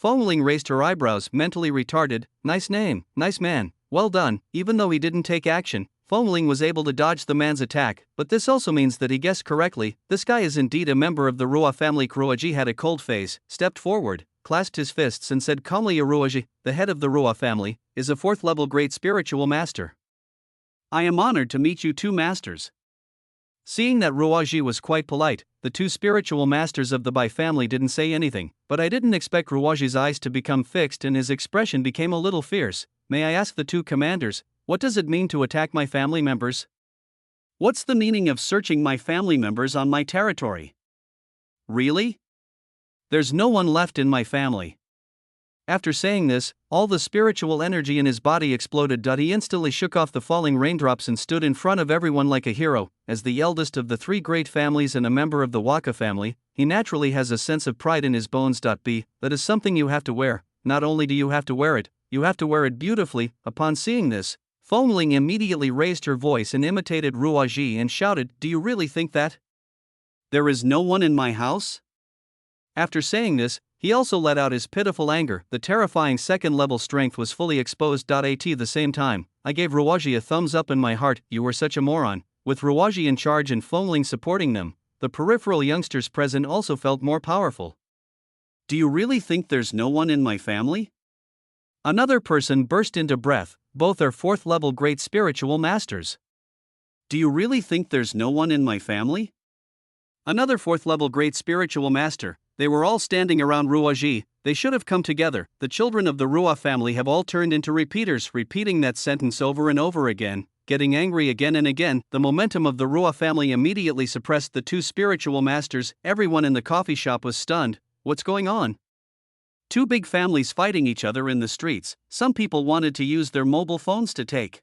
Foamling raised her eyebrows, mentally retarded. Nice name, nice man, well done. Even though he didn't take action, Foamling was able to dodge the man's attack, but this also means that he guessed correctly. This guy is indeed a member of the Rua family. Kuroji had a cold face, stepped forward, clasped his fists and said calmly, Ruwaji, the head of the Rua family, is a 4th-level great spiritual master. I am honored to meet you two masters. Seeing that Ruwaji was quite polite, the two spiritual masters of the Bai family didn't say anything, but I didn't expect Ruwaji's eyes to become fixed and his expression became a little fierce. May I ask the two commanders, what does it mean to attack my family members? What's the meaning of searching my family members on my territory? Really? There's no one left in my family. After saying this, all the spiritual energy in his body exploded. He instantly shook off the falling raindrops and stood in front of everyone like a hero. As the eldest of the 3 great families and a member of the Waka family, he naturally has a sense of pride in his bones. B. That is something you have to wear. Not only do you have to wear it, you have to wear it beautifully. Upon seeing this, Foamling immediately raised her voice and imitated Ruwaji and shouted, Do you really think that? There is no one in my house? After saying this, he also let out his pitiful anger. The terrifying second-level strength was fully exposed. At the same time, I gave Ruwaji a thumbs up in my heart. You were such a moron. With Ruwaji in charge and Foamling supporting them, the peripheral youngsters present also felt more powerful. Do you really think there's no one in my family? Another person burst into breath. Both are 4th-level great spiritual masters. Do you really think there's no one in my family? Another 4th-level great spiritual master. They were all standing around Ruwaji. They should have come together. The children of the Rua family have all turned into repeaters, repeating that sentence over and over again, getting angry again and again. The momentum of the Rua family immediately suppressed the two spiritual masters. Everyone in the coffee shop was stunned. What's going on? Two big families fighting each other in the streets. Some people wanted to use their mobile phones to take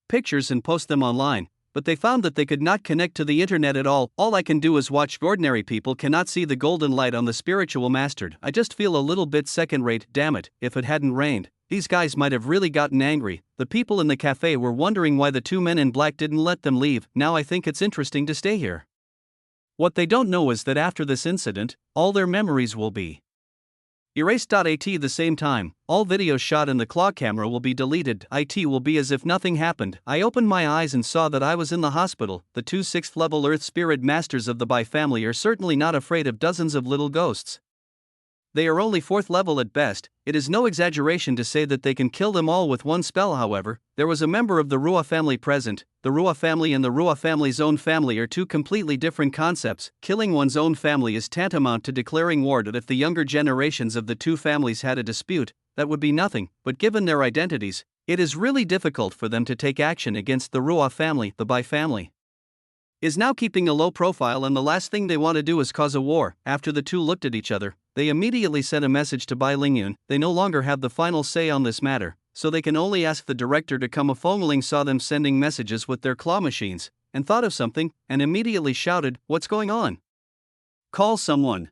pictures and post them online, but they found that they could not connect to the internet at all. All I can do is watch. Ordinary people cannot see the golden light on the spiritual master. I just feel a little bit second-rate. Damn it, if it hadn't rained, these guys might have really gotten angry. The people in the cafe were wondering why the two men in black didn't let them leave. Now I think it's interesting to stay here. What they don't know is that after this incident, all their memories will be erased. At the same time, all videos shot in the claw camera will be deleted. It will be as if nothing happened. I opened my eyes and saw that I was in the hospital. The two 6th-level Earth Spirit Masters of the Bai family are certainly not afraid of dozens of little ghosts. They are only 4th level at best. It is no exaggeration to say that they can kill them all with one spell. However, there was a member of the Rua family present. The Rua family and the Rua family's own family are two completely different concepts. Killing one's own family is tantamount to declaring war. That if the younger generations of the two families had a dispute, that would be nothing, but given their identities, it is really difficult for them to take action against the Rua family. The Bai family is now keeping a low profile, and the last thing they want to do is cause a war. After the two looked at each other, they immediately sent a message to Bai Lingyun. They no longer have the final say on this matter, so they can only ask the director to come. A Foamling saw them sending messages with their claw machines, and thought of something, and immediately shouted, What's going on? Call someone.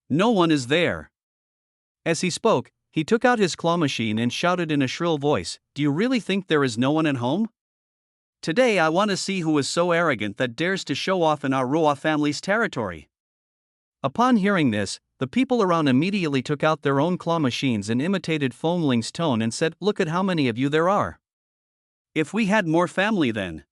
No one is there. As he spoke, he took out his claw machine and shouted in a shrill voice, Do you really think there is no one at home? Today I want to see who is so arrogant that dares to show off in our Rua family's territory. Upon hearing this, the people around immediately took out their own claw machines and imitated Foamling's tone and said, Look at how many of you there are. If we had more family then.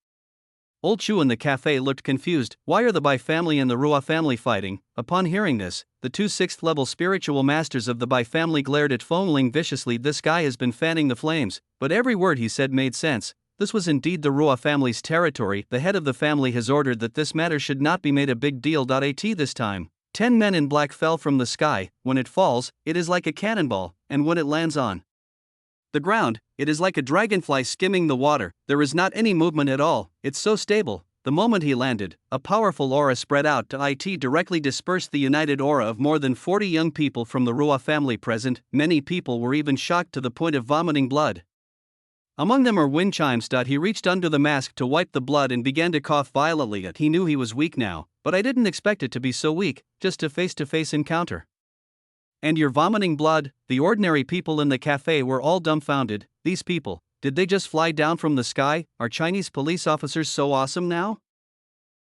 Old Chu in the cafe looked confused. Why are the Bai family and the Rua family fighting? Upon hearing this, the two 6th level spiritual masters of the Bai family glared at Fengling viciously. This guy has been fanning the flames, but every word he said made sense. This was indeed the Rua family's territory. The head of the family has ordered that this matter should not be made a big deal. At this time, 10 men in black fell from the sky. When it falls, it is like a cannonball, and when it lands on the ground, it is like a dragonfly skimming the water. There is not any movement at all, it's so stable. The moment he landed, a powerful aura spread out to it directly dispersed the united aura of more than 40 young people from the Rua family present. Many people were even shocked to the point of vomiting blood. Among them are wind chimes. He reached under the mask to wipe the blood and began to cough violently. He knew he was weak now, but I didn't expect it to be so weak, just a face-to-face encounter. And you're vomiting blood? The ordinary people in the cafe were all dumbfounded. These people, did they just fly down from the sky? Are Chinese police officers so awesome now?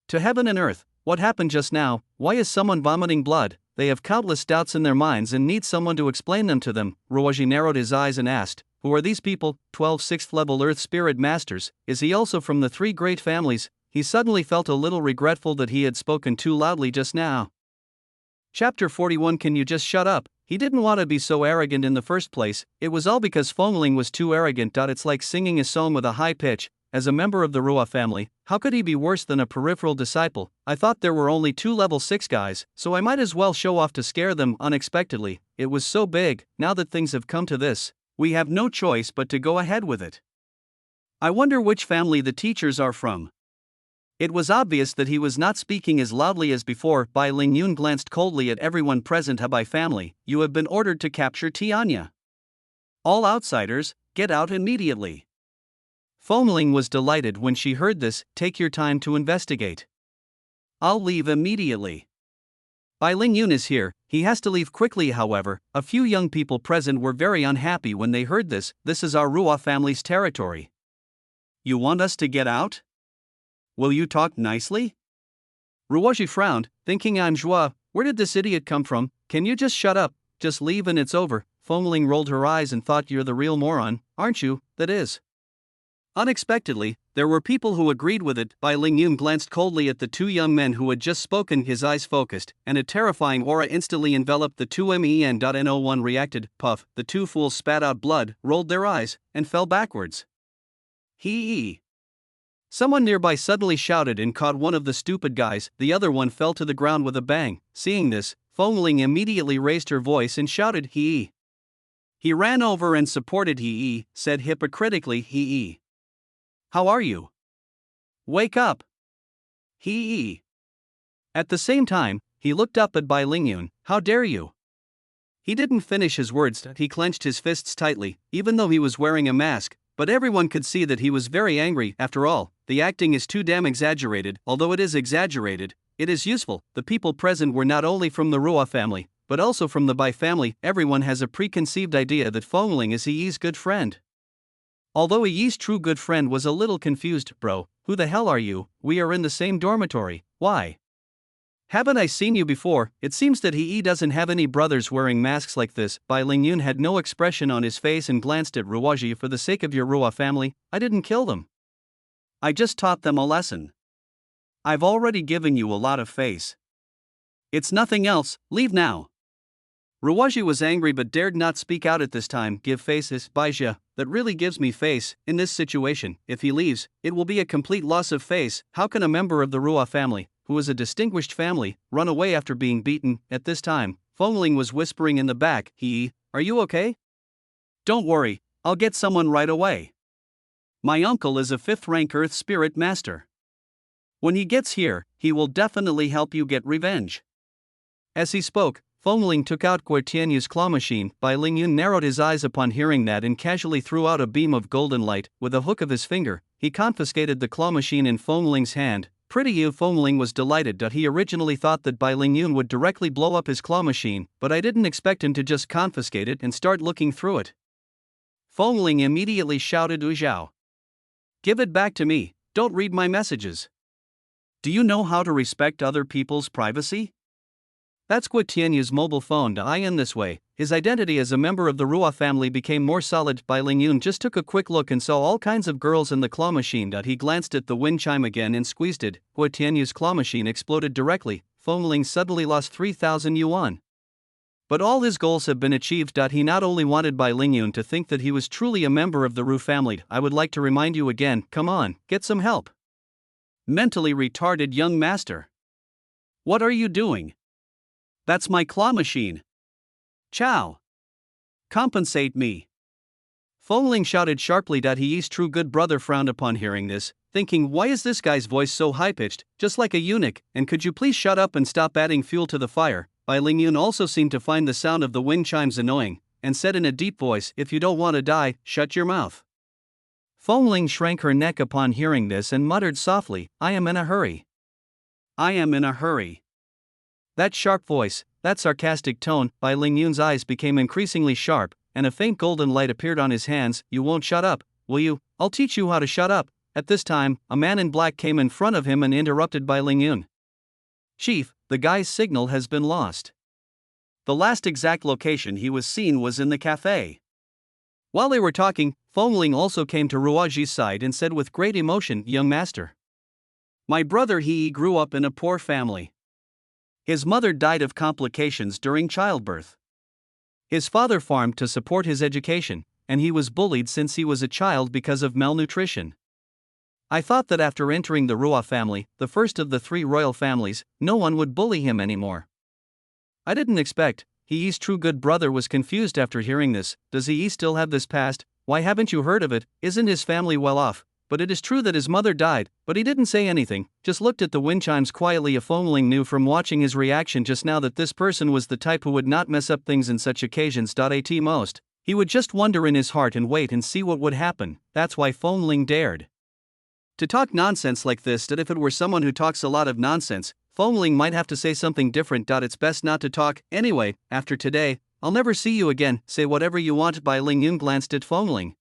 To heaven and earth, what happened just now? Why is someone vomiting blood? They have countless doubts in their minds and need someone to explain them to them. Ruoji narrowed his eyes and asked, who are these people? 12 6th level Earth Spirit Masters. Is he also from the 3 great families? He suddenly felt a little regretful that he had spoken too loudly just now. Chapter 41. Can you just shut up? He didn't want to be so arrogant in the first place. It was all because Fengling was too arrogant. It's like singing a song with a high pitch. As a member of the Rua family, how could he be worse than a peripheral disciple? I thought there were only 2 level 6 guys, so I might as well show off to scare them unexpectedly. It was so big. Now that things have come to this, we have no choice but to go ahead with it. I wonder which family the teachers are from. It was obvious that he was not speaking as loudly as before. Bai Lingyun glanced coldly at everyone present. Habai family, you have been ordered to capture Tianya. All outsiders, get out immediately. Fengling was delighted when she heard this. Take your time to investigate. I'll leave immediately. Bai Lingyun is here. He has to leave quickly. However, a few young people present were very unhappy when they heard this. This is our Rua family's territory. You want us to get out? Will you talk nicely? Ruoji frowned, thinking I'm Zhua. Where did this idiot come from? Can you just shut up? Just leave and it's over. Fengling rolled her eyes and thought, you're the real moron, aren't you? That is. Unexpectedly, there were people who agreed with it. Bai Lingyun glanced coldly at the 2 young men who had just spoken. His eyes focused, and a terrifying aura instantly enveloped the 2 men. No1 reacted. Puff, the 2 fools spat out blood, rolled their eyes, and fell backwards. Hee. Someone nearby suddenly shouted and caught one of the stupid guys. The other one fell to the ground with a bang. Seeing this, Fengling immediately raised her voice and shouted, Hee. He ran over and supported Hee, said hypocritically, Hee. How are you? Wake up. Hee. At the same time, he looked up at Bai Lingyun. How dare you? He didn't finish his words. He clenched his fists tightly, even though he was wearing a mask. But everyone could see that he was very angry. After all, the acting is too damn exaggerated. Although it is exaggerated, it is useful. The people present were not only from the Rua family, but also from the Bai family. Everyone has a preconceived idea that Fengling is Yi's good friend. Although Yi's true good friend was a little confused. Bro, who the hell are you? We are in the same dormitory. Why? Haven't I seen you before? It seems that Yi doesn't have any brothers wearing masks like this. Bai Lingyun had no expression on his face and glanced at Ruoji. For the sake of your Rua family, I didn't kill them. I just taught them a lesson. I've already given you a lot of face. It's nothing else, leave now. Ruoji was angry but dared not speak out at this time. Give faces, Baijia, that really gives me face. In this situation, if he leaves, it will be a complete loss of face. How can a member of the Rua family, who is a distinguished family, run away after being beaten? At this time, Fengling was whispering in the back, He, are you okay? Don't worry, I'll get someone right away. My uncle is a 5th rank Earth Spirit Master. When he gets here, he will definitely help you get revenge. As he spoke, Fengling took out Guo Tianyu's claw machine. Bai Lingyun narrowed his eyes upon hearing that and casually threw out a beam of golden light. With a hook of his finger, he confiscated the claw machine in Fengling's hand. Pretty you. Fengling was delighted. He originally thought that Bai Lingyun would directly blow up his claw machine, but I didn't expect him to just confiscate it and start looking through it. Fengling immediately shouted, Zhao. Give it back to me, don't read my messages. Do you know how to respect other people's privacy? That's Guo Tianyu's mobile phone. In this way, his identity as a member of the Ruo family became more solid. Bai Lingyun just took a quick look and saw all kinds of girls in the claw machine. He glanced at the wind chime again and squeezed it. Guo Tianyu's claw machine exploded directly. Fengling suddenly lost 3,000 yuan. But all his goals have been achieved. He not only wanted Bai Lingyun to think that he was truly a member of the Ru family. I would like to remind you again, come on, get some help. Mentally retarded young master. What are you doing? That's my claw machine. Chow. Compensate me. Fengling shouted sharply. He's true good brother frowned upon hearing this, thinking, why is this guy's voice so high-pitched, just like a eunuch, and could you please shut up and stop adding fuel to the fire? Bai Lingyun also seemed to find the sound of the wind chimes annoying, and said in a deep voice, if you don't want to die, shut your mouth. Fengling shrank her neck upon hearing this and muttered softly, I am in a hurry. I am in a hurry. That sharp voice, that sarcastic tone. Bai Lingyun's eyes became increasingly sharp, and a faint golden light appeared on his hands. You won't shut up, will you? I'll teach you how to shut up. At this time, a man in black came in front of him and interrupted Bai Lingyun. Chief, the guy's signal has been lost. The last exact location he was seen was in the cafe. While they were talking, Fengling also came to Ruoji's side and said with great emotion, young master. My brother he grew up in a poor family. His mother died of complications during childbirth. His father farmed to support his education, and he was bullied since he was a child because of malnutrition. I thought that after entering the Ruo family, the first of the 3 royal families, no one would bully him anymore. I didn't expect. He's true good brother was confused after hearing this. Does he still have this past? Why haven't you heard of it? Isn't his family well off? But it is true that his mother died, but he didn't say anything, just looked at the wind chimes quietly. Fengling knew from watching his reaction just now that this person was the type who would not mess up things in such occasions. At most, he would just wonder in his heart and wait and see what would happen. That's why Fengling dared to talk nonsense like this. That if it were someone who talks a lot of nonsense, Fengling might have to say something different. It's best not to talk. Anyway, after today, I'll never see you again. Say whatever you want. Bai Lingyun glanced at Fengling.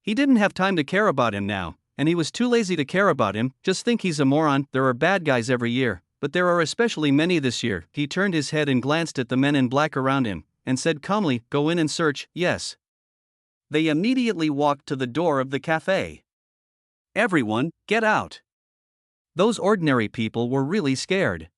He didn't have time to care about him now, and he was too lazy to care about him. Just think he's a moron. There are bad guys every year, but there are especially many this year. He turned his head and glanced at the men in black around him, and said calmly, go in and search. Yes. They immediately walked to the door of the cafe. Everyone, get out. Those ordinary people were really scared.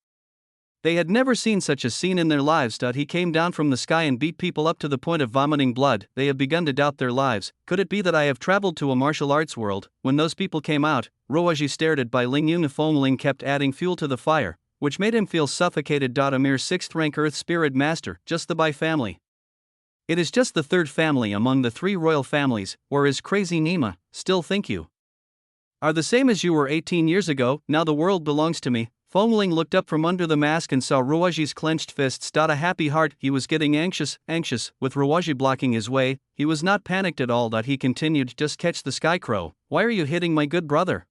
They had never seen such a scene in their lives. He came down from the sky and beat people up to the point of vomiting blood. They have begun to doubt their lives. Could it be that I have traveled to a martial arts world? When those people came out, Ruoji stared at Bai Lingyun. Fengling kept adding fuel to the fire, which made him feel suffocated. A mere 6th rank Earth Spirit Master, just the Bai family. It is just the 3rd family among the 3 royal families, or is crazy Nima, still think you are the same as you were 18 years ago. Now the world belongs to me. Fengling looked up from under the mask and saw Ruoji's clenched fists. A happy heart. He was getting anxious, with Ruoji blocking his way. He was not panicked at all. He continued, just catch the sky crow. Why are you hitting my good brother?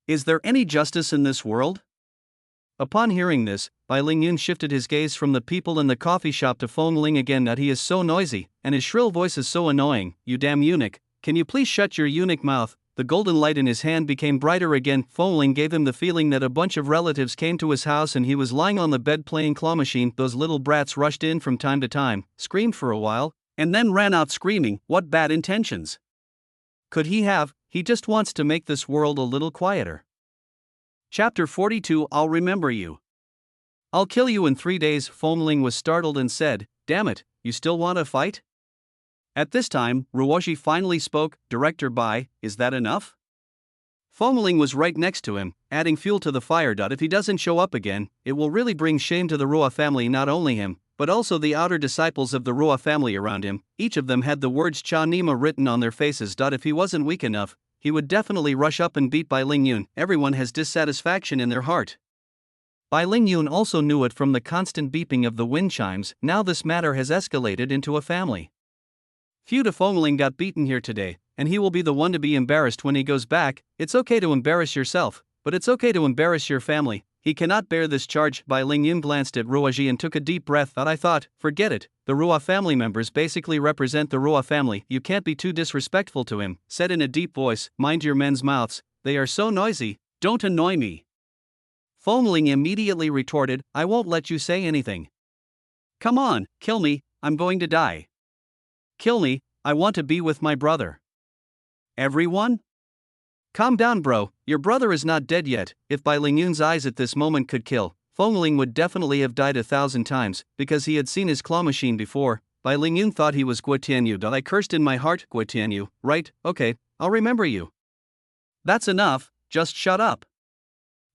Is there any justice in this world? Upon hearing this, Bai Lingyun shifted his gaze from the people in the coffee shop to Fengling again. He is so noisy, and his shrill voice is so annoying. You damn eunuch, can you please shut your eunuch mouth? The golden light in his hand became brighter again. Fengling gave him the feeling that a bunch of relatives came to his house and he was lying on the bed playing claw machine. Those little brats rushed in from time to time, screamed for a while, and then ran out screaming. What bad intentions could he have? He just wants to make this world a little quieter. Chapter 42. I'll remember you. I'll kill you in 3 days. Fengling was startled and said, damn it, you still want to fight? At this time, Ruoji finally spoke. Director Bai, is that enough? Fengling was right next to him, adding fuel to the fire. If he doesn't show up again, it will really bring shame to the Ruo family. Not only him, but also the outer disciples of the Ruo family around him. Each of them had the words Cha Nima written on their faces. If he wasn't weak enough, he would definitely rush up and beat Bai Lingyun. Everyone has dissatisfaction in their heart. Bai Lingyun also knew it from the constant beeping of the wind chimes. Now this matter has escalated into a family feud. Fengling got beaten here today, and he will be the one to be embarrassed when he goes back. It's okay to embarrass yourself, but it's okay to embarrass your family. He cannot bear this charge. Bai Lingyun glanced at Ruoji and took a deep breath. I thought, forget it, the Ruo family members basically represent the Ruo family. You can't be too disrespectful to him, said in a deep voice, mind your men's mouths, they are so noisy, don't annoy me. Fengling immediately retorted, I won't let you say anything. Come on, kill me, I'm going to die. Kill me, I want to be with my brother. Everyone? Calm down, bro, your brother is not dead yet. If Bai Lingyun's eyes at this moment could kill, Fengling would definitely have died 1,000 times, because he had seen his claw machine before. Bai Lingyun thought he was Guo Tianyu. I cursed in my heart, Guo Tianyu, right, okay, I'll remember you. That's enough, just shut up.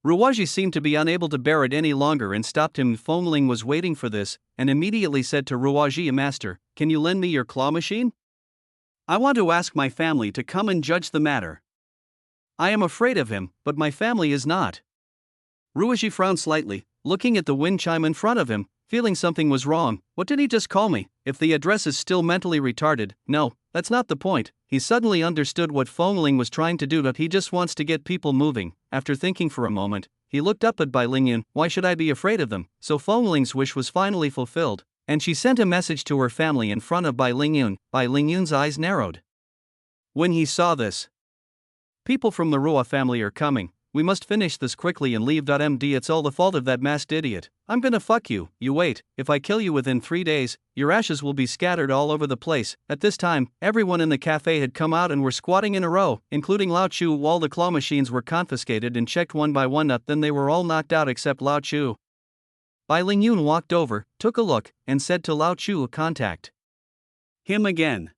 Ruwaji seemed to be unable to bear it any longer and stopped him. Fengling was waiting for this, and immediately said to Ruwaji, Master, can you lend me your claw machine? I want to ask my family to come and judge the matter. I am afraid of him, but my family is not. Ruwaji frowned slightly, looking at the wind chime in front of him, feeling something was wrong. What did he just call me? If the address is still mentally retarded, no, that's not the point. He suddenly understood what Fengling was trying to do, that he just wants to get people moving. After thinking for a moment, he looked up at Bai Lingyun. Why should I be afraid of them? So Fengling's wish was finally fulfilled, and she sent a message to her family in front of Bai Lingyun. Bai Lingyun's eyes narrowed when he saw this. People from the Ruo family are coming. We must finish this quickly and leave. MD, it's all the fault of that masked idiot. I'm gonna fuck you. You wait, if I kill you within 3 days, your ashes will be scattered all over the place. At this time, everyone in the cafe had come out and were squatting in a row, including Lao Chu. All the claw machines were confiscated and checked one by one. Then they were all knocked out except Lao Chu. Bai Lingyun walked over, took a look, and said to Lao Chu, contact him again.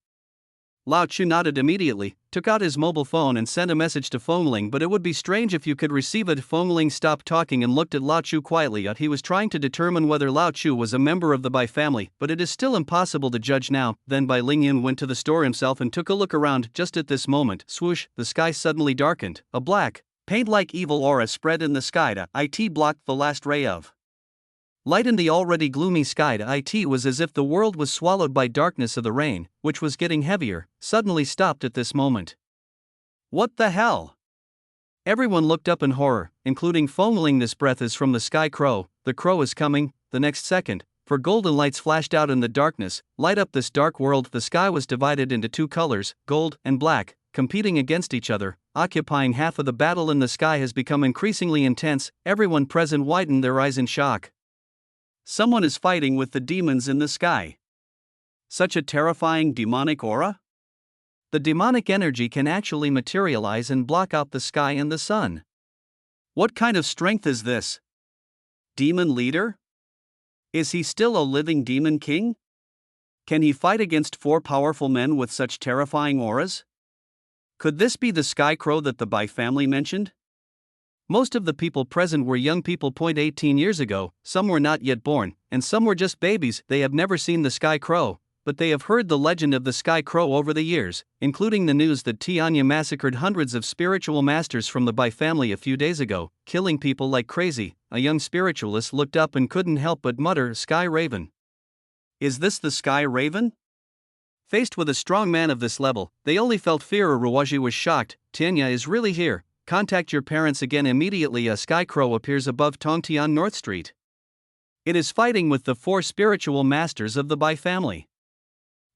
Lao Chu nodded immediately, took out his mobile phone and sent a message to Fengling. But it would be strange if you could receive it. Fengling stopped talking and looked at Lao Chu quietly. He was trying to determine whether Lao Chu was a member of the Bai family, but it is still impossible to judge now. Then Bai Lingyun went to the store himself and took a look around. Just at this moment, swoosh, the sky suddenly darkened. A black, paint-like evil aura spread in the sky. It blocked the last ray of light in the already gloomy sky. It was as if the world was swallowed by darkness. Of the rain, which was getting heavier, suddenly stopped at this moment. What the hell? Everyone looked up in horror, including Fengling. This breath is from the sky crow. The crow is coming. The next second, for golden lights flashed out in the darkness, light up this dark world. The sky was divided into two colors, gold and black, competing against each other, occupying half of the battle. In the sky has become increasingly intense. Everyone present widened their eyes in shock. Someone is fighting with the demons in the sky. Such a terrifying demonic aura? The demonic energy can actually materialize and block out the sky and the sun. What kind of strength is this? Demon leader? Is he still a living demon king? Can he fight against 4 powerful men with such terrifying auras? Could this be the sky crow that the Bai family mentioned? Most of the people present were young people. 18 years ago, some were not yet born, and some were just babies. They have never seen the sky crow, but they have heard the legend of the sky crow over the years, including the news that Tianya massacred hundreds of spiritual masters from the Bai family a few days ago, killing people like crazy. A young spiritualist looked up and couldn't help but mutter, Sky Raven. Is this the Sky Raven? Faced with a strong man of this level, they only felt fear. Ruwaji was shocked. Tianya is really here. Contact your parents again immediately. A sky crow appears above Tongtian North Street. It is fighting with the 4 spiritual masters of the Bai family.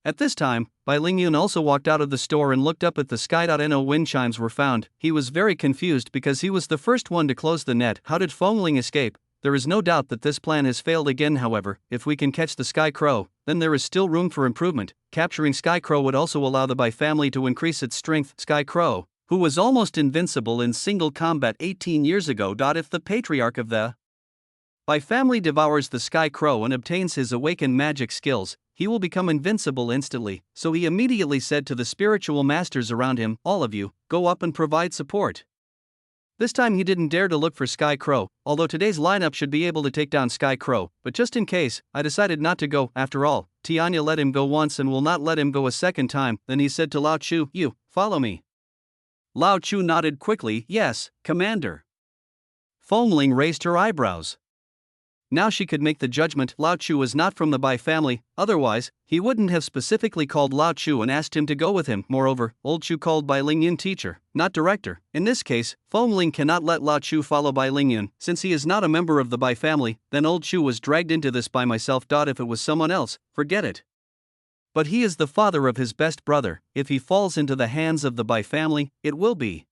At this time, Bai Lingyun also walked out of the store and looked up at the sky. No wind chimes were found. He was very confused because he was the first one to close the net. How did Fengling escape? There is no doubt that this plan has failed again. However, if we can catch the sky crow, then there is still room for improvement. Capturing sky crow would also allow the Bai family to increase its strength. Sky crow, who was almost invincible in single combat 18 years ago. If the patriarch of the Bai family devours the sky crow and obtains his awakened magic skills, he will become invincible instantly. So he immediately said to the spiritual masters around him, all of you, go up and provide support. This time he didn't dare to look for Sky Crow, although today's lineup should be able to take down Sky Crow, but just in case, I decided not to go. After all, Tianya let him go once and will not let him go a second time. Then he said to Lao Chu, you, follow me. Lao Chu nodded quickly, yes, Commander. Fengling raised her eyebrows. Now she could make the judgment. Lao Chu was not from the Bai family, otherwise, he wouldn't have specifically called Lao Chu and asked him to go with him. Moreover, old Chu called Bai Lingyun teacher, not director. In this case, Fengling cannot let Lao Chu follow Bai Lingyun. Since he is not a member of the Bai family, then old Chu was dragged into this by myself. If it was someone else, forget it. But he is the father of his best brother. If he falls into the hands of the Bai family, it will be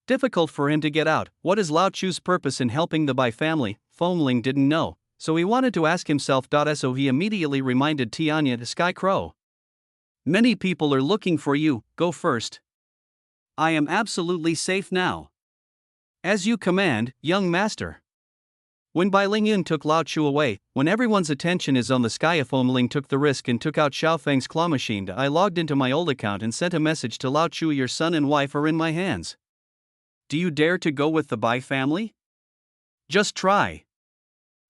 Difficult for him to get out. What is Lao Chu's purpose in helping the Bai family? Fengling didn't know, so he wanted to ask himself. So he immediately reminded Tianya the Sky Crow. Many people are looking for you, go first. I am absolutely safe now. As you command, young master. When Bai Lingyun took Lao Chu away, when everyone's attention is on the sky, Fengling took the risk and took out Xiaofeng's claw machine. I logged into my old account and sent a message to Lao Chu. Your son and wife are in my hands. Do you dare to go with the Bai family? Just try.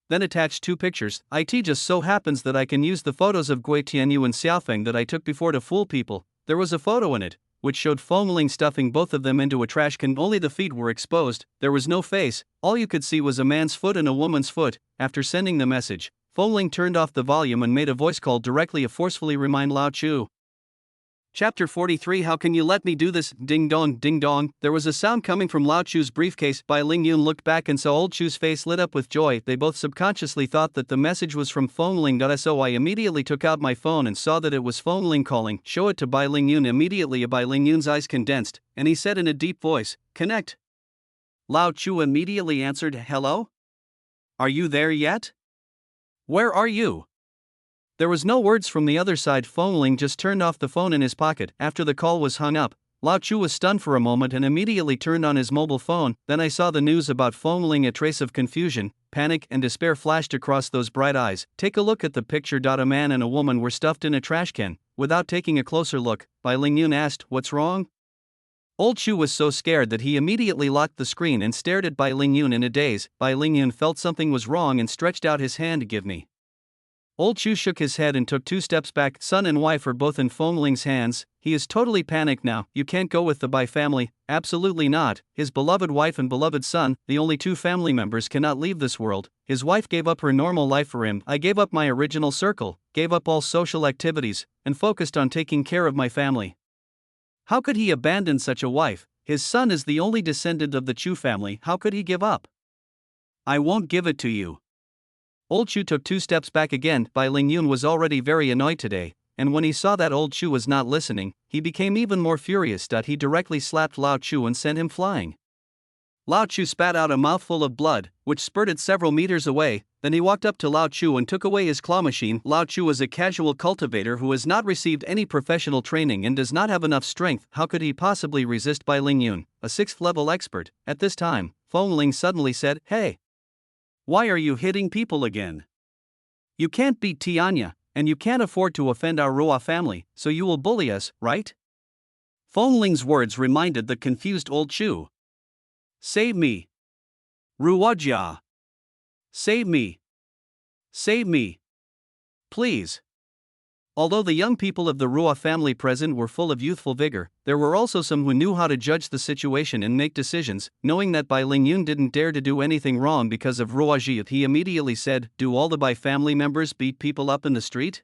Then attach 2 pictures. It just so happens that I can use the photos of Gui Tianyu and Xiaofeng that I took before to fool people. There was a photo in it, which showed Fengling stuffing both of them into a trash can. Only the feet were exposed, there was no face, all you could see was a man's foot and a woman's foot. After sending the message, Fengling turned off the volume and made a voice call directly to forcefully remind Lao Chu. Chapter 43. How can you let me do this? Ding dong, ding dong. There was a sound coming from Lao Chu's briefcase. Bai Lingyun looked back and saw old Chu's face lit up with joy. They both subconsciously thought that the message was from Fengling. So I immediately took out my phone and saw that it was Fengling calling. Show it to Bai Lingyun. Immediately Bai Lingyun's eyes condensed, and he said in a deep voice, "Connect." Lao Chu immediately answered, "Hello? Are you there yet? Where are you?" There was no words from the other side. Fengling just turned off the phone in his pocket. After the call was hung up, Lao Chu was stunned for a moment and immediately turned on his mobile phone. Then I saw the news about Fengling. A trace of confusion, panic and despair flashed across those bright eyes. Take a look at the picture. A man and a woman were stuffed in a trash can. Without taking a closer look, Bai Lingyun asked, "What's wrong?" Old Chu was so scared that he immediately locked the screen and stared at Bai Lingyun in a daze. Bai Lingyun felt something was wrong and stretched out his hand to give me. Old Chu shook his head and took 2 steps back. Son and wife are both in Fengling's hands. He is totally panicked now. You can't go with the Bai family. Absolutely not. His beloved wife and beloved son, the only 2 family members, cannot leave this world. His wife gave up her normal life for him. I gave up my original circle, gave up all social activities, and focused on taking care of my family. How could he abandon such a wife? His son is the only descendant of the Chu family. How could he give up? I won't give it to you. Old Chu took 2 steps back again. Bai Lingyun was already very annoyed today, and when he saw that Old Chu was not listening, he became even more furious. He directly slapped Lao Chu and sent him flying. Lao Chu spat out a mouthful of blood, which spurted several meters away. Then he walked up to Lao Chu and took away his claw machine. Lao Chu is a casual cultivator who has not received any professional training and does not have enough strength. How could he possibly resist Bai Lingyun, a 6th level expert? At this time, Fengling suddenly said, "Hey! Why are you hitting people again? You can't beat Tianya, and you can't afford to offend our Ruo family, so you will bully us, right?" Fengling's words reminded the confused Old Chu. "Save me! Ruojia! Save me! Save me! Please!" Although the young people of the Ruo family present were full of youthful vigor, there were also some who knew how to judge the situation and make decisions. Knowing that Bai Lingyun didn't dare to do anything wrong because of Ruojia, he immediately said, "Do all the Bai family members beat people up in the street?"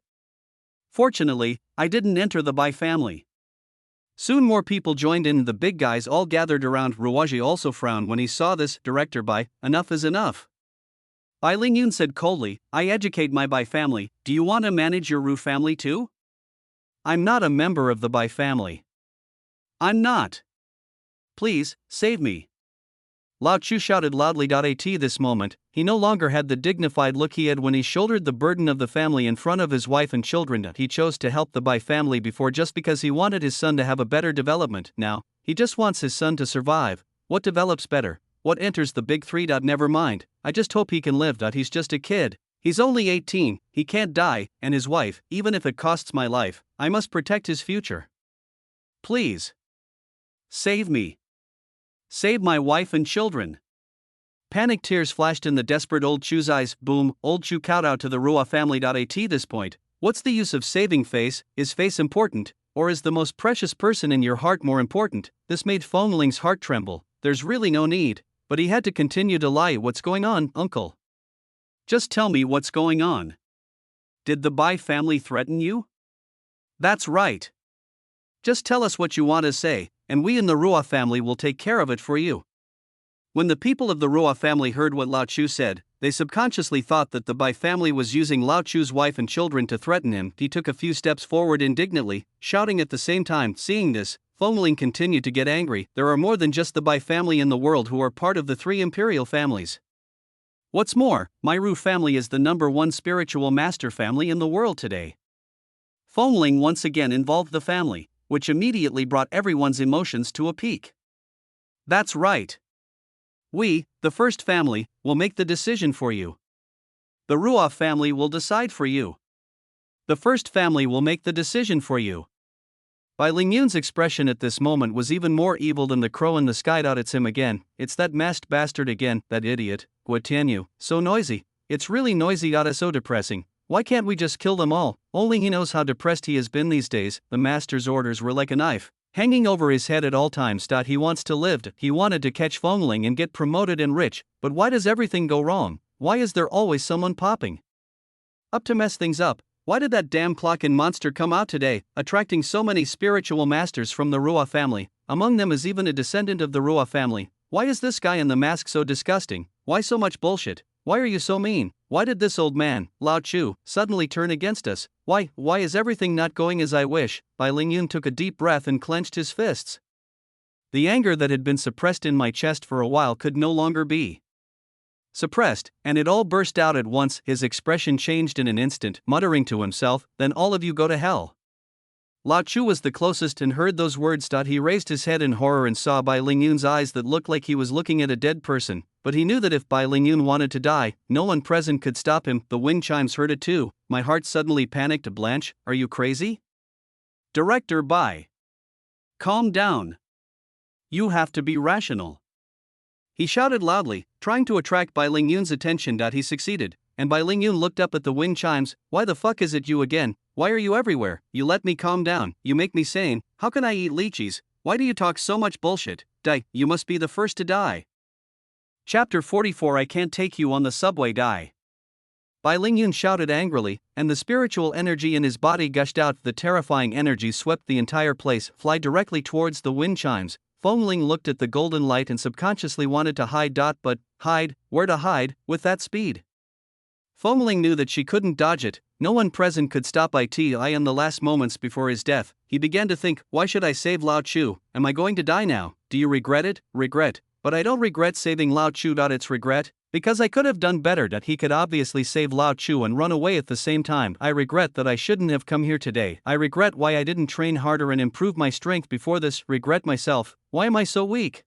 Fortunately, I didn't enter the Bai family. Soon more people joined in. The big guys all gathered around. Ruojia also frowned when he saw this. "Director Bai, enough is enough." Bai Lingyun said coldly, "I educate my Bai family. Do you want to manage your Ru family too?" "I'm not a member of the Bai family." "I'm not. Please, save me." Lao Chu shouted loudly. At this moment, he no longer had the dignified look he had when he shouldered the burden of the family in front of his wife and children. He chose to help the Bai family before just because he wanted his son to have a better development. Now, he just wants his son to survive. What develops better? What enters the big 3? Never mind, I just hope he can live. He's just a kid. He's only 18, he can't die, and his wife, even if it costs my life, I must protect his future. Please. Save me. Save my wife and children. Panic tears flashed in the desperate Old Chu's eyes. Boom, Old Chu kowtowed to the Ruo family. At this point, what's the use of saving face? Is face important, or is the most precious person in your heart more important? This made Fengling's heart tremble. There's really no need. But he had to continue to lie. "What's going on, uncle? Just tell me what's going on. Did the Bai family threaten you?" "That's right. Just tell us what you want to say, and we in the Ruo family will take care of it for you." When the people of the Ruo family heard what Lao Chu said, they subconsciously thought that the Bai family was using Lao Chu's wife and children to threaten him. He took a few steps forward indignantly, shouting at the same time. Seeing this, Fengling continued to get angry. There are more than just the Bai family in the world who are part of the 3 imperial families. What's more, my Ru family is the #1 spiritual master family in the world today. Fengling once again involved the family, which immediately brought everyone's emotions to a peak. That's right. We, the first family, will make the decision for you. The Ruoff family will decide for you. The first family will make the decision for you. Bai Lingyun's expression at this moment was even more evil than the crow in the sky. It's him again, it's that masked bastard again, that idiot, Guo Tianyu, so noisy, it's really noisy. So depressing, why can't we just kill them all? Only he knows how depressed he has been these days. The master's orders were like a knife, hanging over his head at all times. He wants to live, he wanted to catch Fengling and get promoted and rich, but why does everything go wrong? Why is there always someone popping up to mess things up? Why did that damn Clocken monster come out today, attracting so many spiritual masters from the Ruoff family? Among them is even a descendant of the Ruoff family. Why is this guy in the mask so disgusting? Why so much bullshit? Why are you so mean? Why did this old man, Lao Chu, suddenly turn against us? Why is everything not going as I wish? Bai Lingyun took a deep breath and clenched his fists. The anger that had been suppressed in my chest for a while could no longer be suppressed, and it all burst out at once. His expression changed in an instant, muttering to himself, "Then all of you go to hell." Lao Chu was the closest and heard those words. He raised his head in horror and saw Bai Lingyun's eyes that looked like he was looking at a dead person, but he knew that if Bai Lingyun wanted to die, no one present could stop him. The wind chimes heard it too. My heart suddenly panicked. Blanche, are you crazy? Director Bai. Calm down. You have to be rational. He shouted loudly, trying to attract Bai Lingyun's attention. He succeeded, and Bai Lingyun looked up at the wind chimes. Why the fuck is it you again? Why are you everywhere? You let me calm down, you make me sane. How can I eat lychees? Why do you talk so much bullshit? Die, you must be the first to die. Chapter 44. I can't take you on the subway. Die. Bai Lingyun shouted angrily, and the spiritual energy in his body gushed out. The terrifying energy swept the entire place, fly directly towards the wind chimes. Fengling looked at the golden light and subconsciously wanted to hide. But hide, where to hide, with that speed? Fengling knew that she couldn't dodge it. No one present could stop it. In the last moments before his death, he began to think, why should I save Lao Chu? Am I going to die now? Do you regret it? Regret. But I don't regret saving Lao Chu. It's regret, because I could have done better. He could obviously save Lao Chu and run away at the same time. I regret that I shouldn't have come here today. I regret why I didn't train harder and improve my strength before this. Regret myself. Why am I so weak?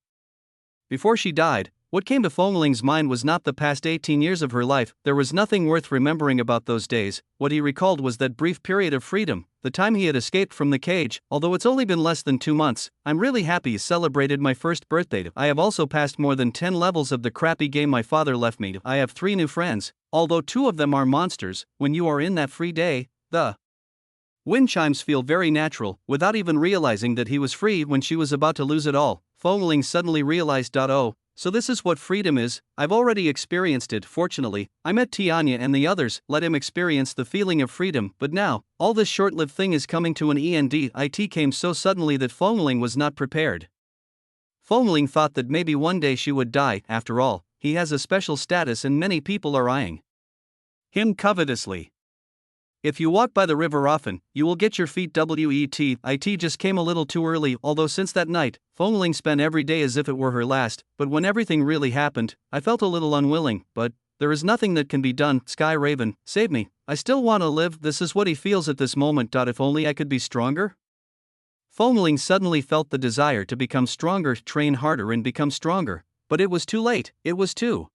Before she died, what came to Fengling's mind was not the past 18 years of her life. There was nothing worth remembering about those days. What he recalled was that brief period of freedom, the time he had escaped from the cage. Although it's only been less than 2 months, I'm really happy. Celebrated my first birthday. I have also passed more than 10 levels of the crappy game my father left me. I have 3 new friends, although 2 of them are monsters. When you are in that free day, the wind chimes feel very natural. Without even realizing that he was free when she was about to lose it all, Fengling suddenly realized, oh, so this is what freedom is. I've already experienced it. Fortunately, I met Tianya and the others, let him experience the feeling of freedom. But now, all this short-lived thing is coming to an end. It came so suddenly that Fengling was not prepared. Fengling thought that maybe one day she would die. After all, he has a special status and many people are eyeing him covetously. If you walk by the river often, you will get your feet wet. It just came a little too early. Although since that night, Fengling spent every day as if it were her last. But when everything really happened, I felt a little unwilling. But there is nothing that can be done. Sky Raven, save me. I still want to live. This is what he feels at this moment. If only I could be stronger. Fengling suddenly felt the desire to become stronger, train harder and become stronger. But it was too late. It was too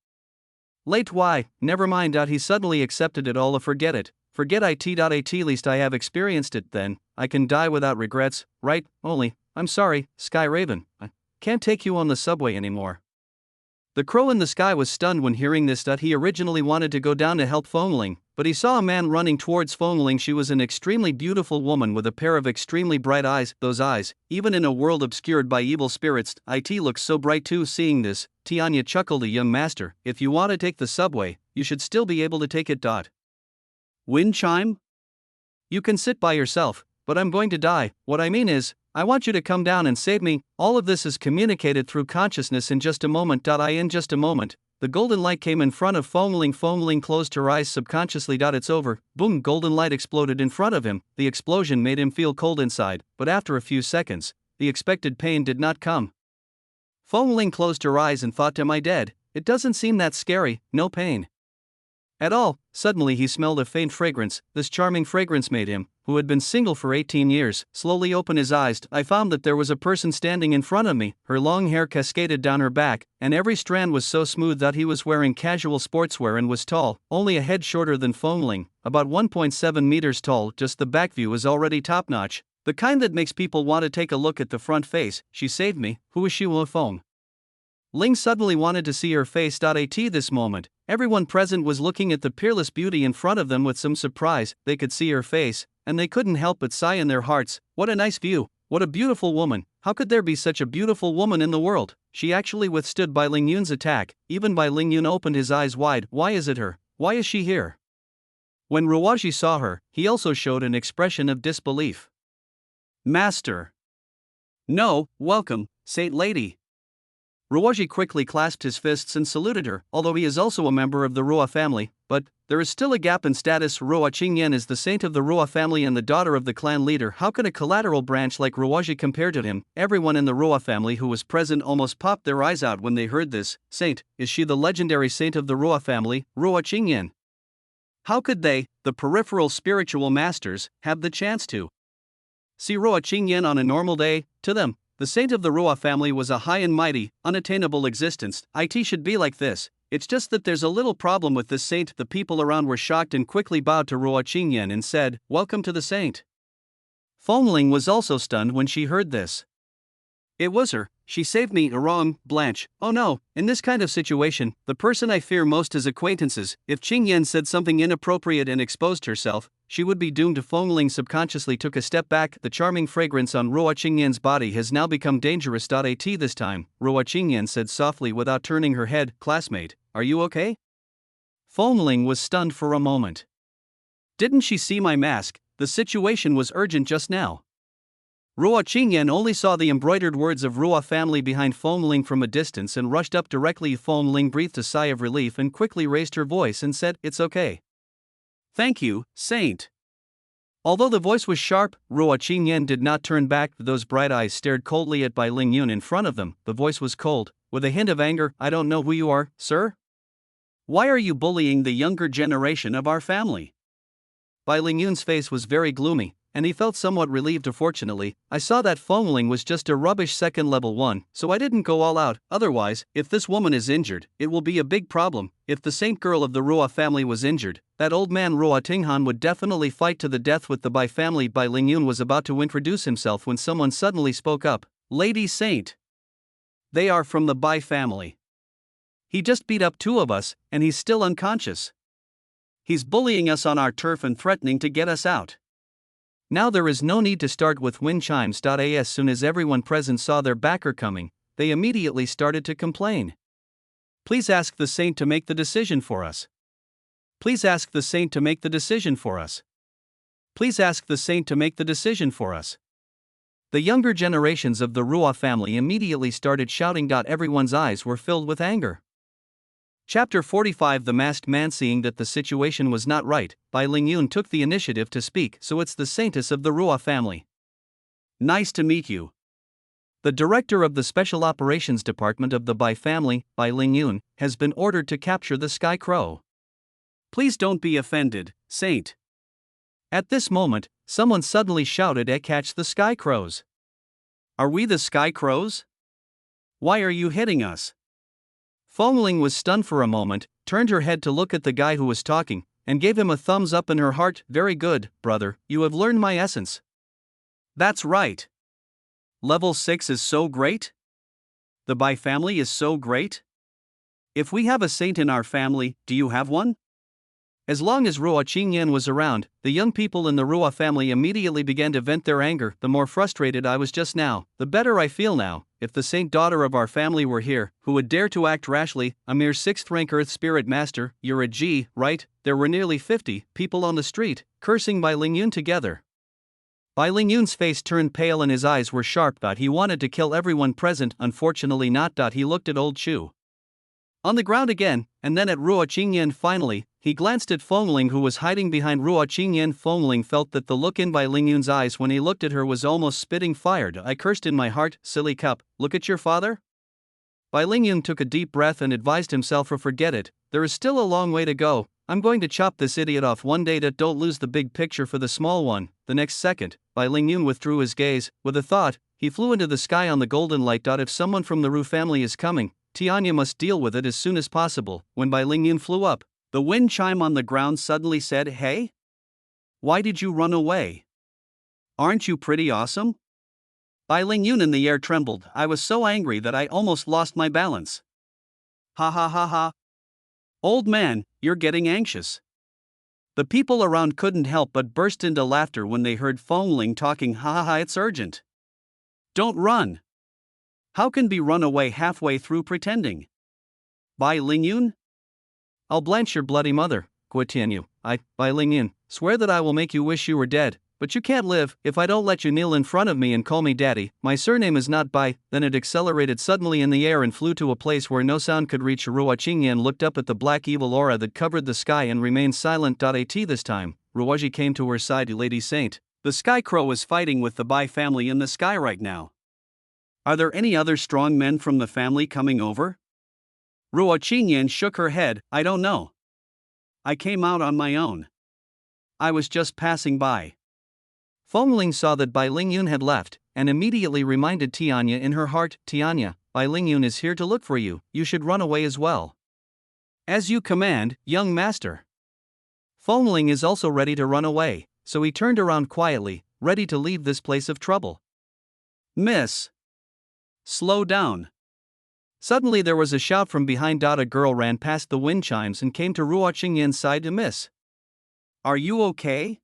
late. Why? Never mind. He suddenly accepted it all. Forget it. Forget it. At least I have experienced it. Then I can die without regrets, right? Only, I'm sorry, Sky Raven, I can't take you on the subway anymore. The crow in the sky was stunned when hearing this. He originally wanted to go down to help Fengling, but he saw a man running towards Fengling. She was an extremely beautiful woman with a pair of extremely bright eyes. Those eyes, even in a world obscured by evil spirits, it looks so bright too. Seeing this, Tianya chuckled. A young master, if you want to take the subway, you should still be able to take it. Wind chime? You can sit by yourself, but I'm going to die. What I mean is, I want you to come down and save me. All of this is communicated through consciousness in just a moment. In just a moment, the golden light came in front of Fengling. Fengling closed her eyes subconsciously. It's over. Boom, golden light exploded in front of him. The explosion made him feel cold inside, but after a few seconds, the expected pain did not come. Feng Ling closed her eyes and thought, am I dead? It doesn't seem that scary, no pain at all. Suddenly he smelled a faint fragrance. This charming fragrance made him, who had been single for 18 years, slowly open his eyes. I found that there was a person standing in front of me. Her long hair cascaded down her back, and every strand was so smooth that he was wearing casual sportswear and was tall, only a head shorter than Feng Ling, about 1.7 meters tall. Just the back view is already top-notch, the kind that makes people want to take a look at the front face. She saved me. Who is she? Feng Ling suddenly wanted to see her face. At this moment, everyone present was looking at the peerless beauty in front of them with some surprise. They could see her face, and they couldn't help but sigh in their hearts. What a nice view! What a beautiful woman! How could there be such a beautiful woman in the world? She actually withstood Bai Lingyun's attack. Even Bai Lingyun opened his eyes wide. Why is it her? Why is she here? When Ruoji saw her, he also showed an expression of disbelief. Master! No, welcome, Saint Lady! Ruoji quickly clasped his fists and saluted her, although he is also a member of the Ruo family, but there is still a gap in status. Ruo Qingyan is the saint of the Ruo family and the daughter of the clan leader. How can a collateral branch like Ruoji compare to him? Everyone in the Ruo family who was present almost popped their eyes out when they heard this. Saint, is she the legendary saint of the Ruo family, Ruo Qingyan? How could they, the peripheral spiritual masters, have the chance to see Ruo Qingyan on a normal day? To them, the saint of the Ruo family was a high and mighty, unattainable existence. It should be like this. It's just that there's a little problem with this saint. The people around were shocked and quickly bowed to Ruo Qingyan and said, welcome to the saint. Feng Ling was also stunned when she heard this. It was her. She saved me. Wrong, Blanche. Oh no, in this kind of situation, the person I fear most is acquaintances. If Qingyan said something inappropriate and exposed herself, she would be doomed. Feng Ling subconsciously took a step back. The charming fragrance on Ruo Qingyan's body has now become dangerous. This time, Ruo Qingyan said softly without turning her head, classmate, are you okay? Feng Ling was stunned for a moment. Didn't she see my mask? The situation was urgent just now. Ruo Qingyan only saw the embroidered words of Ruo family behind Feng Ling from a distance and rushed up directly. Feng Ling breathed a sigh of relief and quickly raised her voice and said, it's okay. Thank you, Saint. Although the voice was sharp, Ruo Qingyan did not turn back. Those bright eyes stared coldly at Bai Lingyun in front of them. The voice was cold, with a hint of anger. I don't know who you are, sir? Why are you bullying the younger generation of our family? Bai Lingyun's face was very gloomy, and he felt somewhat relieved. Fortunately, I saw that Feng Ling was just a rubbish second level 1, so I didn't go all out. Otherwise, if this woman is injured, it will be a big problem. If the saint girl of the Ruo family was injured, that old man Ruo Tinghan would definitely fight to the death with the Bai family. Bai Lingyun was about to introduce himself when someone suddenly spoke up. Lady Saint. They are from the Bai family. He just beat up 2 of us, and he's still unconscious. He's bullying us on our turf and threatening to get us out. Now there is no need to start with wind chimes. As soon as everyone present saw their backer coming, they immediately started to complain. Please ask the saint to make the decision for us. Please ask the saint to make the decision for us. Please ask the saint to make the decision for us. The younger generations of the Ruo family immediately started shouting. Everyone's eyes were filled with anger. Chapter 45. The masked man. Seeing that the situation was not right, Bai Lingyun took the initiative to speak. So it's the saintess of the Ruo family. Nice to meet you. The director of the Special Operations Department of the Bai family, Bai Lingyun, has been ordered to capture the Sky Crow. Please don't be offended, Saint. At this moment, someone suddenly shouted, catch the Sky Crows. Are we the Sky Crows? Why are you hitting us? Feng Ling was stunned for a moment, turned her head to look at the guy who was talking, and gave him a thumbs up in her heart. Very good, brother, you have learned my essence. That's right. Level 6 is so great? The Bai family is so great? If we have a saint in our family, do you have one? As long as Ruo Qingyan was around, the young people in the Ruo family immediately began to vent their anger. The more frustrated I was just now, the better I feel now. If the saint daughter of our family were here, who would dare to act rashly? A mere 6th rank Earth Spirit Master, you're a G, right? There were nearly 50 people on the street, cursing Bai Lingyun together. Bai Lingyun's face turned pale and his eyes were sharp. He wanted to kill everyone present, unfortunately not. He looked at old Chu on the ground again, and then at Ruo Qingyan. Finally, He glanced at Fengling, who was hiding behind Ruo Qingyan. Fengling felt that the look in Bai Lingyun's eyes when he looked at her was almost spitting fire. I cursed in my heart, silly cup, look at your father? Bai Lingyun took a deep breath and advised himself, forget it, there is still a long way to go. I'm going to chop this idiot off one day. Don't lose the big picture for the small one. The next second, Bai Lingyun withdrew his gaze. With a thought, he flew into the sky on the golden light. If someone from the Ru family is coming, Tianya must deal with it as soon as possible. When Bai Lingyun flew up, the wind chime on the ground suddenly said, "Hey? Why did you run away? Aren't you pretty awesome?" Bai Lingyun in the air trembled. I was so angry that I almost lost my balance. Ha ha ha ha. Old man, you're getting anxious. The people around couldn't help but burst into laughter when they heard Fengling talking. Ha ha ha, it's urgent. Don't run. How can be run away halfway through pretending? Bai Lingyun? I'll blanch your bloody mother, Guotianyu. Bai Lingyun, swear that I will make you wish you were dead, but you can't live if I don't let you kneel in front of me and call me daddy. My surname is not Bai. Then it accelerated suddenly in the air and flew to a place where no sound could reach. Ruo Qingyan looked up at the black evil aura that covered the sky and remained silent. At this time, Ruoji came to her side. Lady Saint, the Sky Crow is fighting with the Bai family in the sky right now. Are there any other strong men from the family coming over? Ruo Qingyan shook her head. I don't know. I came out on my own. I was just passing by. Fengling saw that Bai Lingyun had left, and immediately reminded Tianya in her heart, Tianya, Bai Lingyun is here to look for you, you should run away as well. As you command, young master. Fengling is also ready to run away, so he turned around quietly, ready to leave this place of trouble. Miss! Slow down. Suddenly there was a shout from behind. A girl ran past the wind chimes and came to Ruo Qingyan's side. Miss! Are you okay?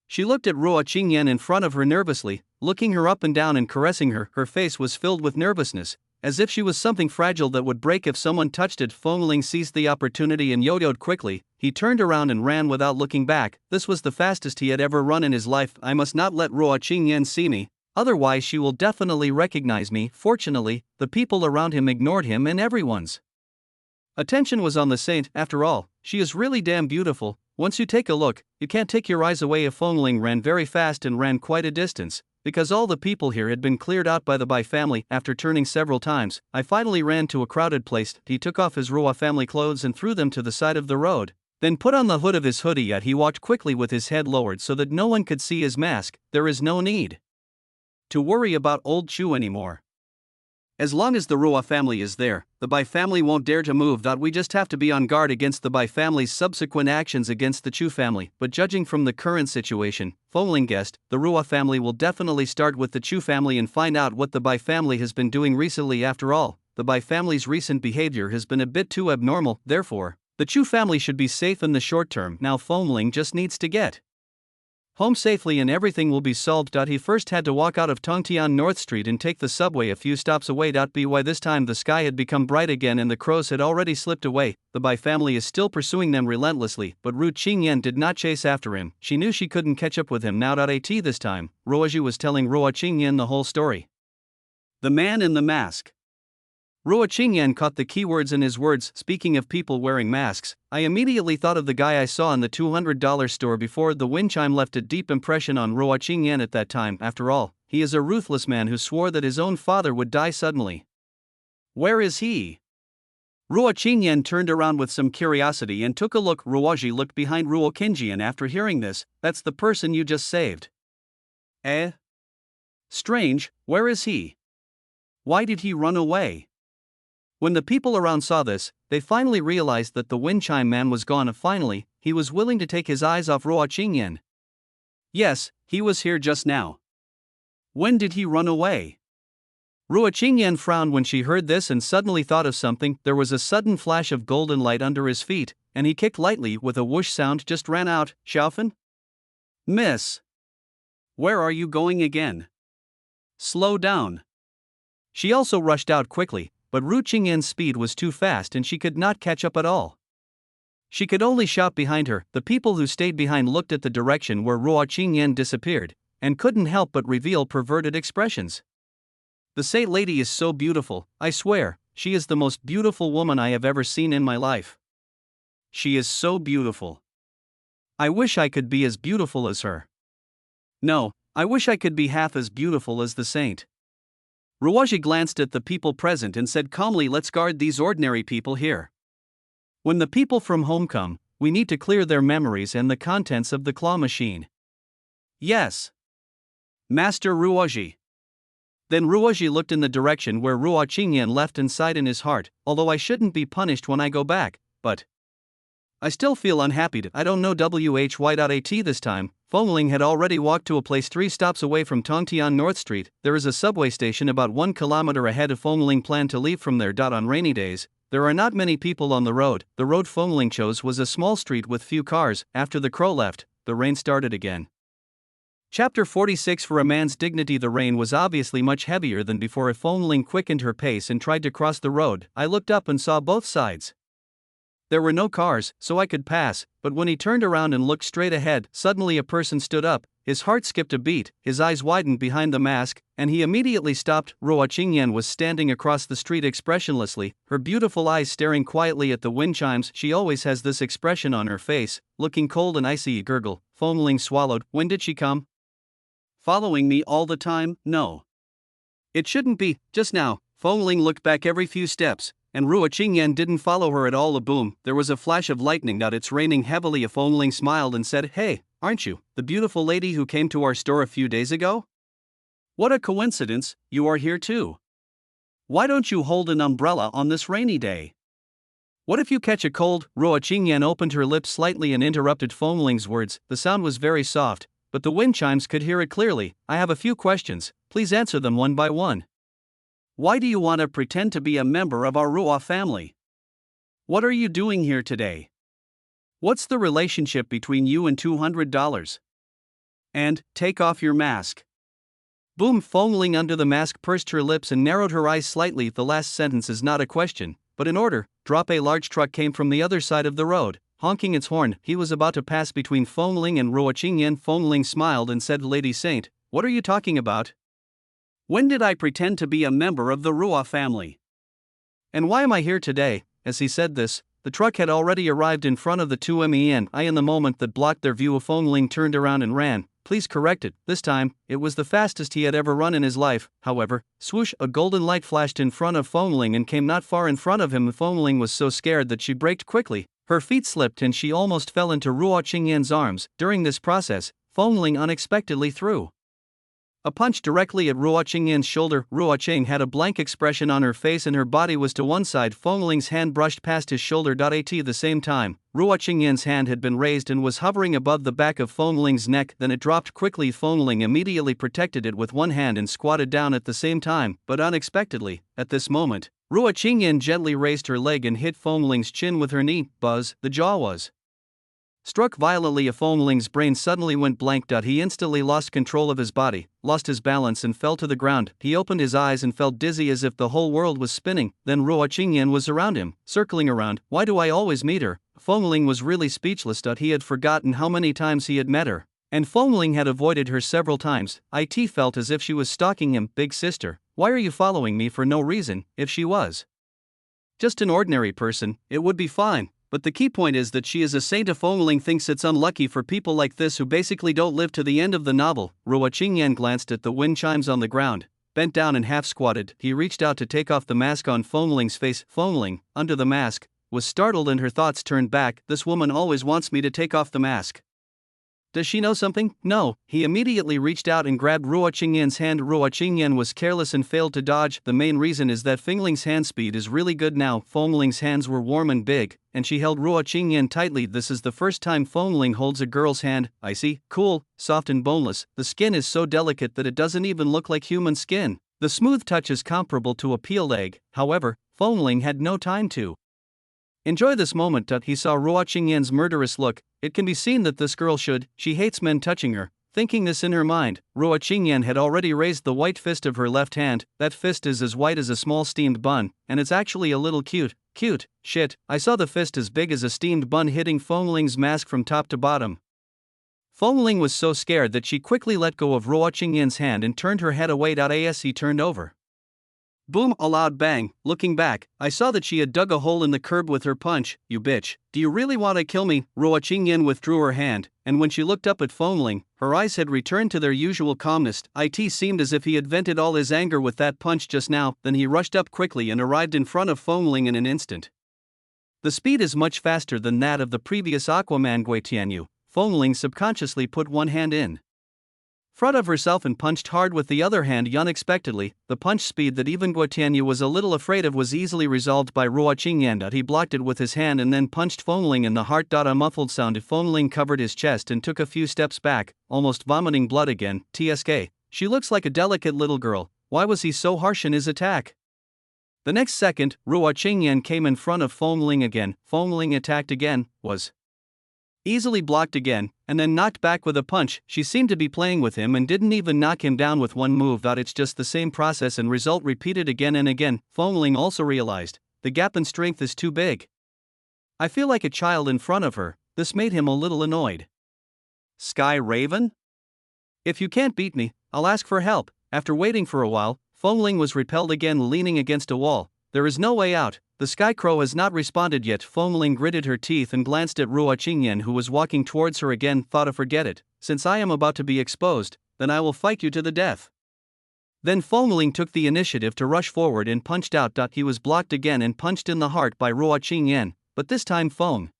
She looked at Ruo Qingyan in front of her nervously, looking her up and down and caressing her. Her face was filled with nervousness, as if she was something fragile that would break if someone touched it. Fengling seized the opportunity and yo-yoed quickly. He turned around and ran without looking back. This was the fastest he had ever run in his life. I must not let Ruo Qingyan see me, otherwise she will definitely recognize me. Fortunately, the people around him ignored him and everyone's attention was on the saint. After all, she is really damn beautiful. Once you take a look, you can't take your eyes away. Fengling ran very fast and ran quite a distance, because all the people here had been cleared out by the Bai family. After turning several times, I finally ran to a crowded place. He took off his Ruo family clothes and threw them to the side of the road, then put on the hood of his hoodie. Yet he walked quickly with his head lowered so that no one could see his mask. There is no need to worry about old Chu anymore. As long as the Ruo family is there, the Bai family won't dare to move. We just have to be on guard against the Bai family's subsequent actions against the Chu family. But judging from the current situation, Fengling guessed, the Ruo family will definitely start with the Chu family and find out what the Bai family has been doing recently. After all, the Bai family's recent behavior has been a bit too abnormal. Therefore, the Chu family should be safe in the short term. Now Fengling just needs to get home safely and everything will be solved. He first had to walk out of Tongtian North Street and take the subway a few stops away. By this time the sky had become bright again and the crows had already slipped away. The Bai family is still pursuing them relentlessly, but Ruo Qingyan did not chase after him. She knew she couldn't catch up with him now. At this time, Ruoji was telling Ruo Qingyan the whole story. The man in the mask. Ruo Qingyan caught the keywords in his words. Speaking of people wearing masks, I immediately thought of the guy I saw in the $200 store before. The wind chime left a deep impression on Ruo Qingyan at that time. After all, he is a ruthless man who swore that his own father would die suddenly. Where is he? Ruo Qingyan turned around with some curiosity and took a look. Ruoji looked behind Ruo Qingyan after hearing this. That's the person you just saved. Eh? Strange, where is he? Why did he run away? When the people around saw this, they finally realized that the wind chime man was gone. Finally, he was willing to take his eyes off Ruo Qingyan. Yes, he was here just now. When did he run away? Ruo Qingyan frowned when she heard this and suddenly thought of something. There was a sudden flash of golden light under his feet, and he kicked lightly with a whoosh sound. Just ran out. Xiaofan? Miss. Where are you going again? Slow down. She also rushed out quickly, but Ruo Qingyan's speed was too fast and she could not catch up at all. She could only shout behind her. The people who stayed behind looked at the direction where Ruo Qingyan disappeared, and couldn't help but reveal perverted expressions. The saint lady is so beautiful, I swear, she is the most beautiful woman I have ever seen in my life. She is so beautiful. I wish I could be as beautiful as her. No, I wish I could be half as beautiful as the saint. Ruwaji glanced at the people present and said calmly, let's guard these ordinary people here. When the people from home come, we need to clear their memories and the contents of the claw machine. Yes. Master Ruwaji. Then Ruwaji looked in the direction where Ruo Qingyan left and sighed in his heart, although I shouldn't be punished when I go back, but I still feel unhappy. I don't know why.at this time. Fengling had already walked to a place 3 stops away from Tongtian North Street. There is a subway station about 1 kilometer ahead of Fengling planned to leave from there. On rainy days, there are not many people on the road. The road Fengling chose was a small street with few cars. After the crow left, the rain started again. Chapter 46. For a man's dignity, the rain was obviously much heavier than before. Fengling quickened her pace and tried to cross the road. I looked up and saw both sides. There were no cars, so I could pass, but when he turned around and looked straight ahead, suddenly a person stood up. His heart skipped a beat, his eyes widened behind the mask, and he immediately stopped. Ruo Qingyan was standing across the street expressionlessly, her beautiful eyes staring quietly at the wind chimes. She always has this expression on her face, looking cold and icy. Gurgle. Fengling swallowed. When did she come? Following me all the time? No. It shouldn't be, just now. Fengling looked back every few steps, and Ruo Qingyan didn't follow her at all. A boom, there was a flash of lightning. It's raining heavily. Fengling smiled and said, hey, aren't you the beautiful lady who came to our store a few days ago? What a coincidence, you are here too. Why don't you hold an umbrella on this rainy day? What if you catch a cold? Ruo Qingyan opened her lips slightly and interrupted Fengling's words. The sound was very soft, but the wind chimes could hear it clearly. I have a few questions, please answer them one by one. Why do you want to pretend to be a member of our Ruo family? What are you doing here today? What's the relationship between you and $200? And, take off your mask. Boom. Fengling under the mask pursed her lips and narrowed her eyes slightly. The last sentence is not a question, but an order. Drop. A large truck came from the other side of the road, honking its horn. He was about to pass between Fengling and Ruo Qingyan. Fengling smiled and said, Lady Saint, what are you talking about? When did I pretend to be a member of the Ruo family? And why am I here today? As he said this, the truck had already arrived in front of the two men. In the moment that blocked their view, Fengling turned around and ran. Please correct it. This time, it was the fastest he had ever run in his life. However, swoosh, a golden light flashed in front of Fengling and came not far in front of him. Fengling was so scared that she braked quickly. Her feet slipped and she almost fell into Ruo Qingyan's arms. During this process, Fengling unexpectedly threw a punch directly at Ruo Qingyan's shoulder. Ruo Qing had a blank expression on her face and her body was to one side. Fengling's hand brushed past his shoulder. At the same time, Ruo Qingyan's hand had been raised and was hovering above the back of Fengling's neck. Then it dropped quickly. Fengling immediately protected it with one hand and squatted down at the same time, but unexpectedly, at this moment, Ruo Qingyan gently raised her leg and hit Fengling's chin with her knee. Buzz, the jaw was struck violently. Fengling's brain suddenly went blank. He instantly lost control of his body, lost his balance and fell to the ground. He opened his eyes and felt dizzy as if the whole world was spinning. Then Ruo Qingyan was around him, circling around. Why do I always meet her? Fengling was really speechless. He had forgotten how many times he had met her, and Fengling had avoided her several times. It felt as if she was stalking him. Big sister, why are you following me for no reason? If she was just an ordinary person, it would be fine. But the key point is that she is a saint. Fengling thinks it's unlucky for people like this who basically don't live to the end of the novel. Ruo Qingyan glanced at the wind chimes on the ground, bent down and half squatted. He reached out to take off the mask on Fengling's face. Fengling, under the mask, was startled and her thoughts turned back. This woman always wants me to take off the mask. Does she know something? No. He immediately reached out and grabbed Ruo Qingyan's hand. Ruo Qingyan was careless and failed to dodge. The main reason is that Fengling's hand speed is really good now. Fengling's hands were warm and big, and she held Ruo Qingyan tightly. This is the first time Fengling holds a girl's hand. Icy, cool, soft and boneless. The skin is so delicate that it doesn't even look like human skin. The smooth touch is comparable to a peeled egg. However, Fengling had no time to enjoy this moment. He saw Ruo Qingyan's murderous look. It can be seen that this girl she hates men touching her. Thinking this in her mind, Ruo Qingyan had already raised the white fist of her left hand. That fist is as white as a small steamed bun, and it's actually a little cute. Cute, shit, I saw the fist as big as a steamed bun hitting Fengling's mask from top to bottom. Fengling was so scared that she quickly let go of Ruo Qingyan's hand and turned her head away. As he turned over, Boom, a loud bang. Looking back, I saw that she had dug a hole in the curb with her punch. You bitch. Do you really want to kill me? Ruo Qingyan withdrew her hand, and when she looked up at Fengling, her eyes had returned to their usual calmness. It seemed as if he had vented all his anger with that punch just now. Then he rushed up quickly and arrived in front of Fengling in an instant. The speed is much faster than that of the previous Aquaman Gui Tianyu. Fengling subconsciously put one hand in front of herself and punched hard with the other hand unexpectedly. The punch speed that even Gui Tianyu was a little afraid of was easily resolved by Ruo Qingyan. He blocked it with his hand and then punched Fengling in the heart. A muffled sound. Fengling covered his chest and took a few steps back, almost vomiting blood again. TSK, she looks like a delicate little girl. Why was he so harsh in his attack? The next second, Ruo Qingyan came in front of Fengling again. Fengling attacked again, was easily blocked again, and then knocked back with a punch. She seemed to be playing with him and didn't even knock him down with one move. It's just the same process and result repeated again and again. Fengling also realized the gap in strength is too big. I feel like a child in front of her. This made him a little annoyed. Sky Raven? If you can't beat me, I'll ask for help. After waiting for a while, Fengling was repelled again, leaning against a wall. There is no way out. The Sky Crow has not responded yet. Fengling gritted her teeth and glanced at Ruo Qingyan, who was walking towards her again. Thought to forget it. Since I am about to be exposed, then I will fight you to the death. Then Fengling took the initiative to rush forward and punched out. He was blocked again and punched in the heart by Ruo Qingyan, but this time Fengling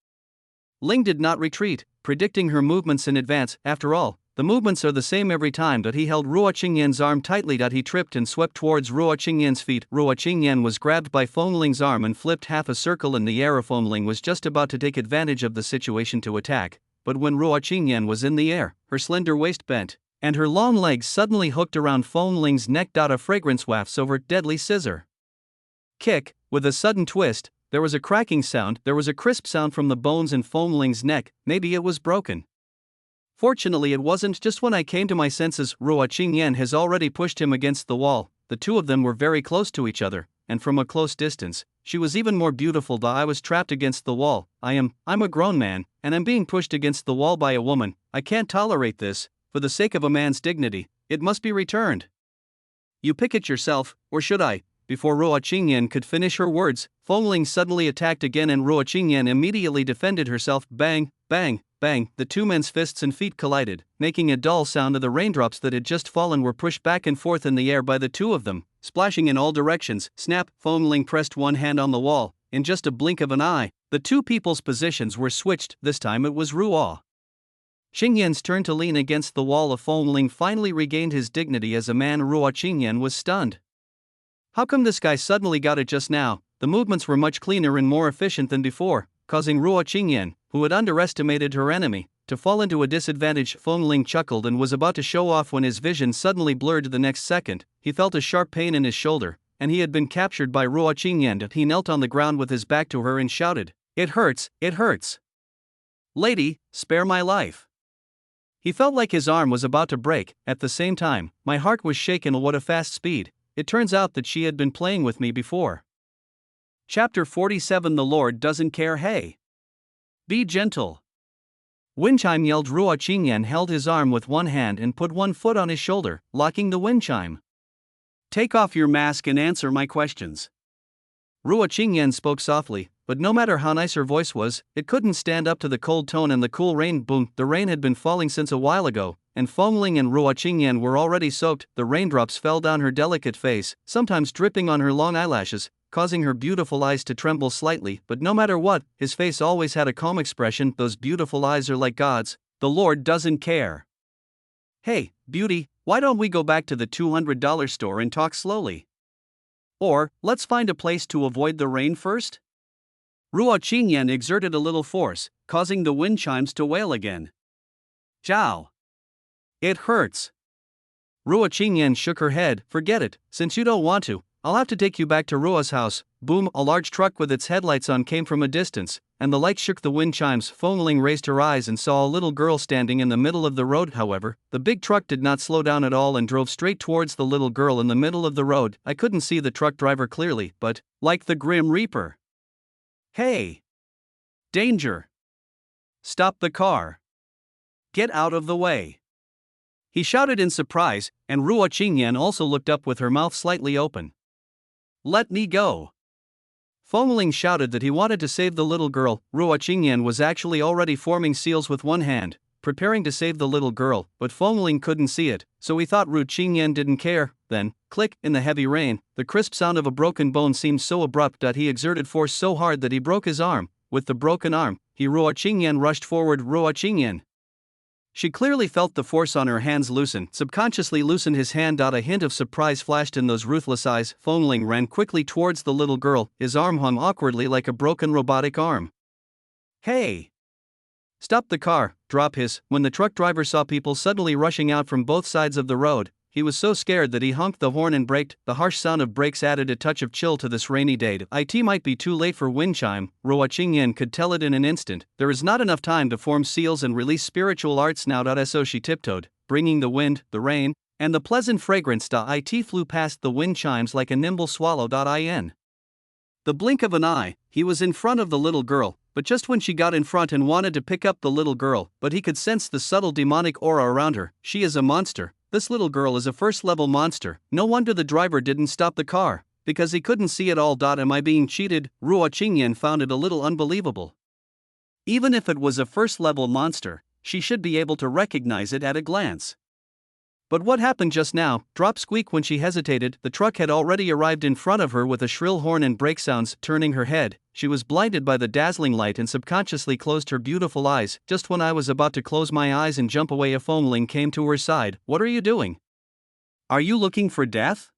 did not retreat, predicting her movements in advance. After all, the movements are the same every time. He held Ruo Qingyan's arm tightly. He tripped and swept towards Ruo Qingyan's feet. Ruo Qingyan was grabbed by Fengling's arm and flipped half a circle in the air. Fengling was just about to take advantage of the situation to attack, but when Ruo Qingyan was in the air, her slender waist bent, and her long legs suddenly hooked around Fengling's neck. A fragrance wafts over. Deadly scissor kick. With a sudden twist, there was a cracking sound. There was a crisp sound from the bones in Fengling's neck. Maybe it was broken. Fortunately, it wasn't. Just when I came to my senses, Ruo Qingyan has already pushed him against the wall. The two of them were very close to each other, and from a close distance, she was even more beautiful. I was trapped against the wall. I'm a grown man, and I'm being pushed against the wall by a woman. I can't tolerate this. For the sake of a man's dignity, it must be returned. You pick it yourself, or should I? Before Ruo Qingyan could finish her words, Fengling suddenly attacked again and Ruo Qingyan immediately defended herself. Bang, bang, bang, the two men's fists and feet collided, making a dull sound. The raindrops that had just fallen were pushed back and forth in the air by the two of them, splashing in all directions. Snap, Fengling pressed one hand on the wall. In just a blink of an eye, the two people's positions were switched. This time it was Ruo Qingyan's turn to lean against the wall. Fengling finally regained his dignity as a man. Ruo Qingyan was stunned. How come this guy suddenly got it just now? The movements were much cleaner and more efficient than before, causing Ruo Qingyan, who had underestimated her enemy, to fall into a disadvantage. Fengling chuckled and was about to show off when his vision suddenly blurred. The next second, he felt a sharp pain in his shoulder, and he had been captured by Ruo Qingyan. He knelt on the ground with his back to her and shouted, "It hurts, it hurts. Lady, spare my life." He felt like his arm was about to break. At the same time, my heart was shaken. What a fast speed. It turns out that she had been playing with me before. Chapter 47. The Lord doesn't care. Hey, be gentle. Wind chime yelled. Ruo Qingyan held his arm with one hand and put one foot on his shoulder, locking the wind chime. Take off your mask and answer my questions. Ruo Qingyan spoke softly, but no matter how nice her voice was, it couldn't stand up to the cold tone and the cool rain. Boom, the rain had been falling since a while ago, and Fengling and Ruo Qingyan were already soaked. The raindrops fell down her delicate face, sometimes dripping on her long eyelashes, causing her beautiful eyes to tremble slightly. But no matter what, his face always had a calm expression. Those beautiful eyes are like God's. The Lord doesn't care. Hey, beauty, why don't we go back to the $200 store and talk slowly? Or, let's find a place to avoid the rain first? Ruo Qingyan exerted a little force, causing the wind chimes to wail again. Zhao. It hurts. Ruo Qingyan shook her head. Forget it, since you don't want to, I'll have to take you back to Ruo's house. Boom, a large truck with its headlights on came from a distance, and the light shook the wind chimes. Fengling raised her eyes and saw a little girl standing in the middle of the road. However, the big truck did not slow down at all and drove straight towards the little girl in the middle of the road. I couldn't see the truck driver clearly, but, like the Grim Reaper. Hey! Danger! Stop the car! Get out of the way! He shouted in surprise, and Ruo Qingyan also looked up with her mouth slightly open. Let me go. Fengling shouted that he wanted to save the little girl. Ruo Qingyan was actually already forming seals with one hand, preparing to save the little girl, but Fengling couldn't see it, so he thought Ruo Qingyan didn't care. Then, click, in the heavy rain, the crisp sound of a broken bone seemed so abrupt that he exerted force so hard that he broke his arm. With the broken arm, Ruo Qingyan rushed forward. Ruo Qingyan. She clearly felt the force on her hands loosen, subconsciously loosened his hand. A hint of surprise flashed in those ruthless eyes. Fengling ran quickly towards the little girl, his arm hung awkwardly like a broken robotic arm. Hey! Stop the car, drop his. When the truck driver saw people suddenly rushing out from both sides of the road, he was so scared that he honked the horn and braked. The harsh sound of brakes added a touch of chill to this rainy day. It might be too late for wind chime. Ruo Qingyan could tell it in an instant. There is not enough time to form seals and release spiritual arts now. So she tiptoed, bringing the wind, the rain, and the pleasant fragrance. It flew past the wind chimes like a nimble swallow. In the blink of an eye, he was in front of the little girl, but just when she got in front and wanted to pick up the little girl, but he could sense the subtle demonic aura around her. She is a monster. This little girl is a first-level monster. No wonder the driver didn't stop the car, because he couldn't see it all. Am I being cheated? Ruo Qingyan found it a little unbelievable. Even if it was a first-level monster, she should be able to recognize it at a glance. But what happened just now? Drop squeak. When she hesitated, the truck had already arrived in front of her with a shrill horn and brake sounds. Turning her head, she was blinded by the dazzling light and subconsciously closed her beautiful eyes. Just when I was about to close my eyes and jump away, a Fengling came to her side. What are you doing? Are you looking for death?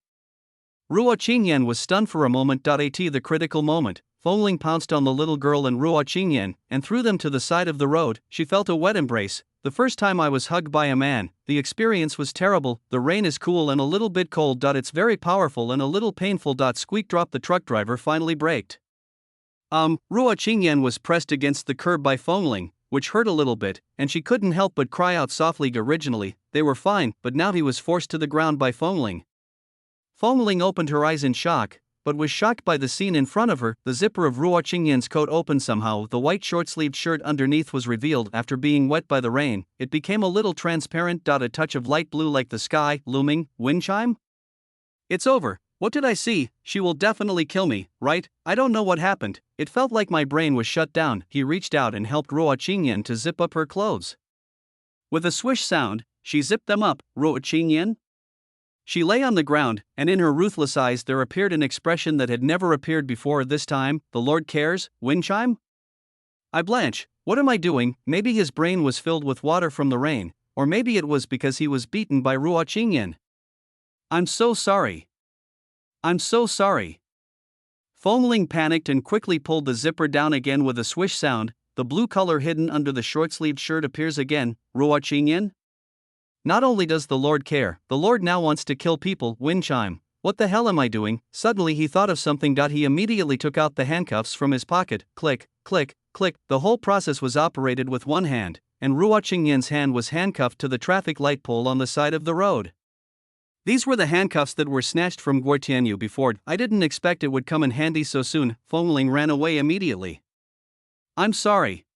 Ruo Qingyan was stunned for a moment. At the critical moment, Fengling pounced on the little girl and Ruo Qingyan and threw them to the side of the road. She felt a wet embrace. The first time I was hugged by a man, the experience was terrible. The rain is cool and a little bit cold. It's very powerful and a little painful. Squeak. Drop. The truck driver finally braked. Ruo Qingyan was pressed against the curb by Fengling, which hurt a little bit, and she couldn't help but cry out softly. Originally, they were fine, but now he was forced to the ground by Fengling. Fengling opened her eyes in shock, but was shocked by the scene in front of her. The zipper of Ruo Qingyan's coat opened somehow. The white short-sleeved shirt underneath was revealed. After being wet by the rain, it became a little transparent. A touch of light blue like the sky, looming. Wind chime? It's over. What did I see? She will definitely kill me, right? I don't know what happened. It felt like my brain was shut down. He reached out and helped Ruo Qingyan to zip up her clothes. With a swish sound, she zipped them up. Ruo Qingyan? She lay on the ground, and in her ruthless eyes there appeared an expression that had never appeared before. This time, the Lord cares. Wind chime? I blanch. What am I doing? Maybe his brain was filled with water from the rain, or maybe it was because he was beaten by Ruo Qingyan. I'm so sorry. I'm so sorry. Fengling panicked and quickly pulled the zipper down again. With a swish sound, the blue color hidden under the short-sleeved shirt appears again. Ruo Qingyan? Not only does the Lord care, the Lord now wants to kill people. Wind chime. What the hell am I doing? Suddenly he thought of something. He immediately took out the handcuffs from his pocket. Click, click, click. The whole process was operated with one hand, and Ruo Qingyan's hand was handcuffed to the traffic light pole on the side of the road. These were the handcuffs that were snatched from Guo Tianyu before. I didn't expect it would come in handy so soon. Fengling ran away immediately. I'm sorry.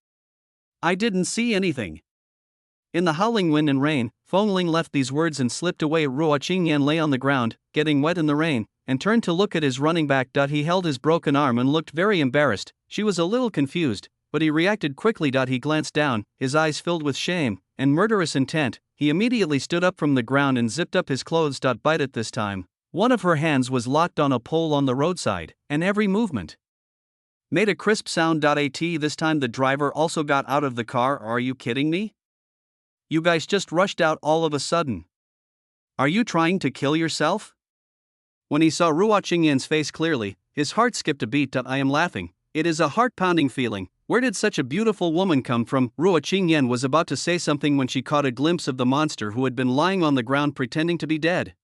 I didn't see anything. In the howling wind and rain, Fengling left these words and slipped away. Ruo Qingyan lay on the ground, getting wet in the rain, and turned to look at his running back. He held his broken arm and looked very embarrassed. She was a little confused, but he reacted quickly. He glanced down, his eyes filled with shame and murderous intent. He immediately stood up from the ground and zipped up his clothes. Bite it this time. One of her hands was locked on a pole on the roadside, and every movement made a crisp sound. This time the driver also got out of the car. Are you kidding me? You guys just rushed out all of a sudden. Are you trying to kill yourself? When he saw Ruo Qingyan's face clearly, his heart skipped a beat. I am laughing. It is a heart-pounding feeling. Where did such a beautiful woman come from? Ruo Qingyan was about to say something when she caught a glimpse of the monster who had been lying on the ground pretending to be dead.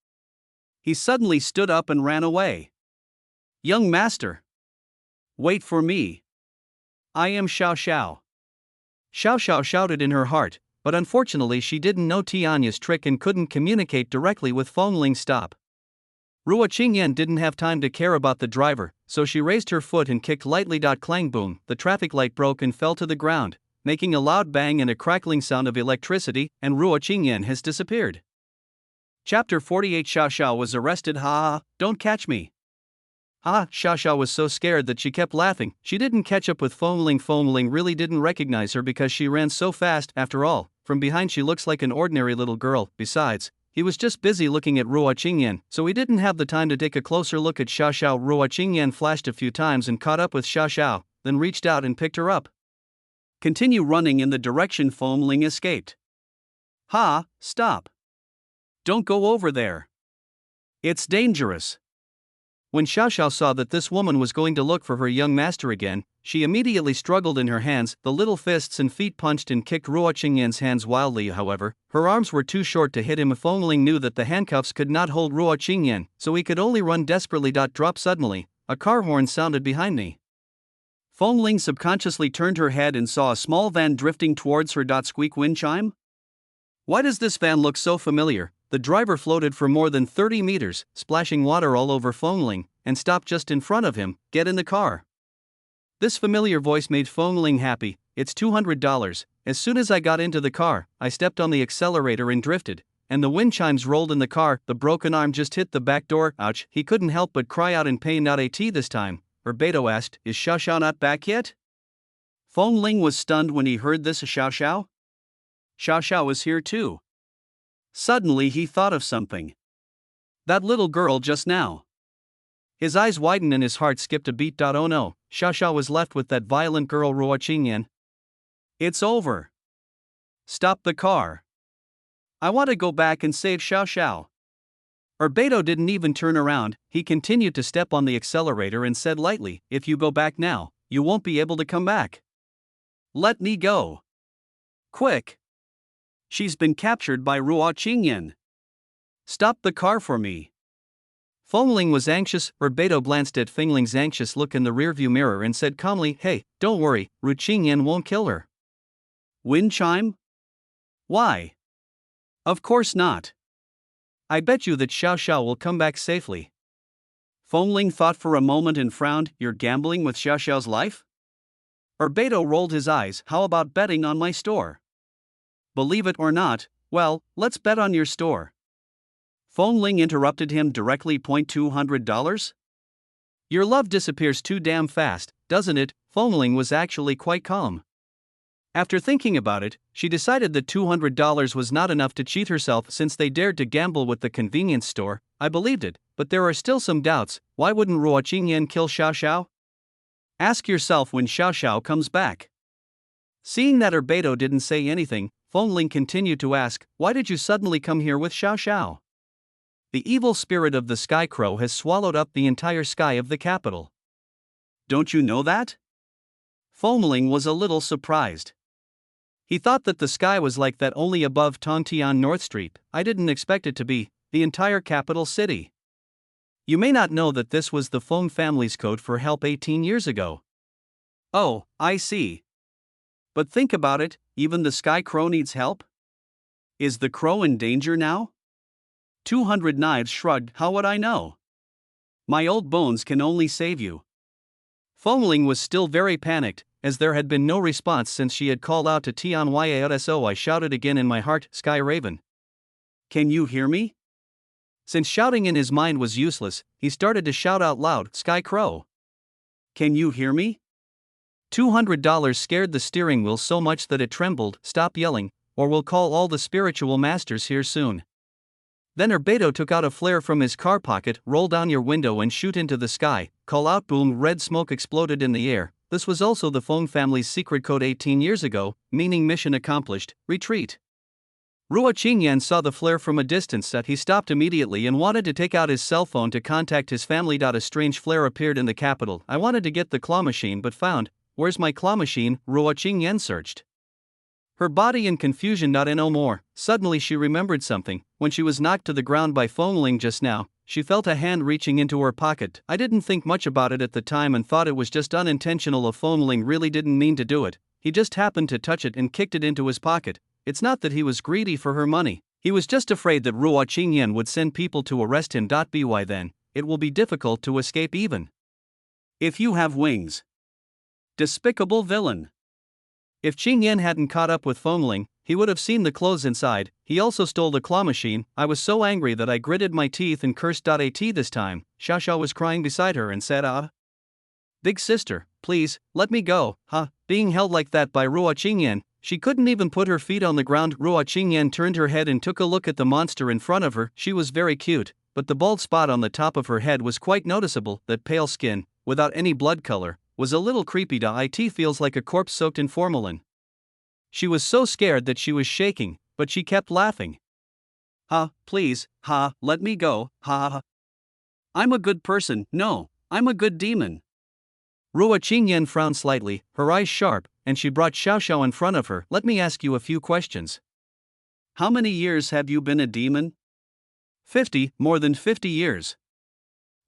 He suddenly stood up and ran away. Young master! Wait for me. I am Xiao Xiao. Xiao Xiao shouted in her heart, but unfortunately she didn't know Tianya's trick and couldn't communicate directly with Fengling. Stop. Ruo Qingyan didn't have time to care about the driver, so she raised her foot and kicked lightly. Clang boom, the traffic light broke and fell to the ground, making a loud bang and a crackling sound of electricity, and Ruo Qingyan has disappeared. Chapter 48. Xiao Xiao was arrested. Ha ha, don't catch me. Xiao Xiao was so scared that she kept laughing. She didn't catch up with Feng Ling. Feng Ling really didn't recognize her because she ran so fast. After all, from behind she looks like an ordinary little girl. Besides, he was just busy looking at Ruo Qingyan, so he didn't have the time to take a closer look at Xiao Xiao. Ruo Qingyan flashed a few times and caught up with Xiao Xiao, then reached out and picked her up. Continue running in the direction Feng Ling escaped. Stop. Don't go over there. It's dangerous. When Xiao Xiao saw that this woman was going to look for her young master again, she immediately struggled in her hands. The little fists and feet punched and kicked Ruo Qingyan's hands wildly. However, her arms were too short to hit him. Feng Ling knew that the handcuffs could not hold Ruo Qingyan, so he could only run desperately. Drop. Suddenly, a car horn sounded behind me. Feng Ling subconsciously turned her head and saw a small van drifting towards her. Squeak. Wind chime? Why does this van look so familiar? The driver floated for more than 30 meters, splashing water all over Feng Ling, and stopped just in front of him. Get in the car. This familiar voice made Feng Ling happy. It's $200. As soon as I got into the car, I stepped on the accelerator and drifted, and the wind chimes rolled in the car. The broken arm just hit the back door. Ouch. He couldn't help but cry out in pain. Not AT this time. Beidou asked, is Xiao Xiao not back yet? Feng Ling was stunned when he heard this. Xiao Xiao? Xiao Xiao is here too. Suddenly he thought of something. That little girl just now. His eyes widened and his heart skipped a beat. Oh no, Xiao Xiao was left with that violent girl Ruo Qingyan. It's over. Stop the car. I want to go back and save Xiao Xiao. Beidou didn't even turn around. He continued to step on the accelerator and said lightly, if you go back now, you won't be able to come back. Let me go. Quick. She's been captured by Ruo Qingyan. Stop the car for me. Feng Ling was anxious. Beidou glanced at Feng Ling's anxious look in the rearview mirror and said calmly, hey, don't worry, Ruo Qingyan won't kill her. Wind chime? Why? Of course not. I bet you that Xiao Xiao will come back safely. Feng Ling thought for a moment and frowned. You're gambling with Xiao Xiao's life? Beidou rolled his eyes. How about betting on my store? Believe it or not, well, let's bet on your store. Feng Ling interrupted him directly. $200? Your love disappears too damn fast, doesn't it? Feng Ling was actually quite calm. After thinking about it, she decided that $200 was not enough to cheat herself since they dared to gamble with the convenience store. I believed it, but there are still some doubts. Why wouldn't Ruo Qingyan kill Xiao Xiao? Ask yourself when Xiao Xiao comes back. Seeing that Beidou didn't say anything, Feng Ling continued to ask, why did you suddenly come here with Xiao Xiao? The evil spirit of the Sky Crow has swallowed up the entire sky of the capital. Don't you know that? Feng Ling was a little surprised. He thought that the sky was like that only above Tongtian North Street. I didn't expect it to be the entire capital city. You may not know that this was the Feng family's code for help 18 years ago. Oh, I see. But think about it, even the Sky Crow needs help? Is the crow in danger now? 200 Knives shrugged. How would I know? My old bones can only save you. Feng Ling was still very panicked, as there had been no response since she had called out to Tianyao. I shouted again in my heart, Sky Raven. Can you hear me? Since shouting in his mind was useless, he started to shout out loud, Sky Crow. Can you hear me? $200 scared the steering wheel so much that it trembled. Stop yelling, or we'll call all the spiritual masters here soon. Then Beidou took out a flare from his car pocket. Roll down your window and shoot into the sky. Call out. Boom. Red smoke exploded in the air. This was also the Feng family's secret code 18 years ago, meaning mission accomplished, retreat. Ruo Qingyan saw the flare from a distance. He stopped immediately and wanted to take out his cell phone to contact his family. A strange flare appeared in the capital. I wanted to get the claw machine but found, where's my claw machine? Ruo Qingyan searched her body in confusion. No more. Suddenly she remembered something. When she was knocked to the ground by Feng Ling just now, she felt a hand reaching into her pocket. I didn't think much about it at the time and thought it was just unintentional. Feng Ling really didn't mean to do it. He just happened to touch it and kicked it into his pocket. It's not that he was greedy for her money. He was just afraid that Ruo Qingyan would send people to arrest him. By then, it will be difficult to escape even if you have wings. Despicable villain. If Qingyan hadn't caught up with Feng Ling, he would have seen the clothes inside. He also stole the claw machine. I was so angry that I gritted my teeth and cursed. At this time, Xiao Xiao was crying beside her and said, Big sister, please, let me go, huh? Being held like that by Ruo Qingyan, she couldn't even put her feet on the ground. Ruo Qingyan turned her head and took a look at the monster in front of her. She was very cute, but the bald spot on the top of her head was quite noticeable. That pale skin, without any blood color, was a little creepy. It feels like a corpse soaked in formalin. She was so scared that she was shaking, but she kept laughing. Please, let me go, I'm a good person. No, I'm a good demon. Ruo Qingyan frowned slightly, her eyes sharp, and she brought Xiao Xiao in front of her. Let me ask you a few questions. How many years have you been a demon? 50, more than 50 years.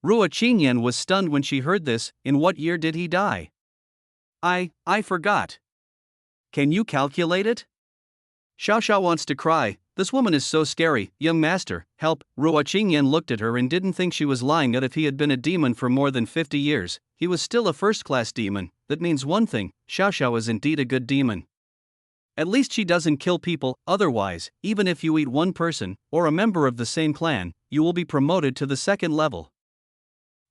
Ruo Qingyan was stunned when she heard this. In what year did he die? I forgot. Can you calculate it? Xiao Xiao wants to cry. This woman is so scary. Young master, help. Ruo Qingyan looked at her and didn't think she was lying. That if he had been a demon for more than 50 years, he was still a first-class demon. That means one thing, Xiao Xiao is indeed a good demon. At least she doesn't kill people. Otherwise, even if you eat one person, or a member of the same clan, you will be promoted to the second level.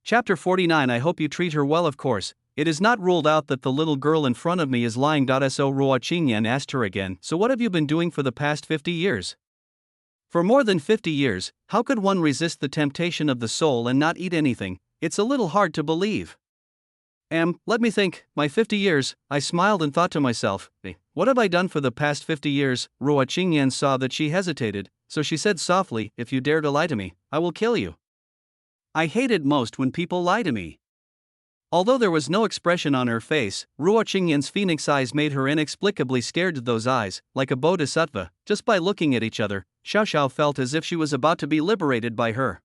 Chapter 49. I hope you treat her well. Of course, it is not ruled out that the little girl in front of me is lying. So Ruo Qingyan asked her again, so what have you been doing for the past 50 years? For more than 50 years, how could one resist the temptation of the soul and not eat anything? It's a little hard to believe. Let me think. My 50 years, I smiled and thought to myself, what have I done for the past 50 years? Ruo Qingyan saw that she hesitated, so she said softly, if you dare to lie to me, I will kill you. I hate it most when people lie to me. Although there was no expression on her face, Ruo Qingyan's phoenix eyes made her inexplicably scared. Those eyes, like a bodhisattva, just by looking at each other, Xiao Xiao felt as if she was about to be liberated by her.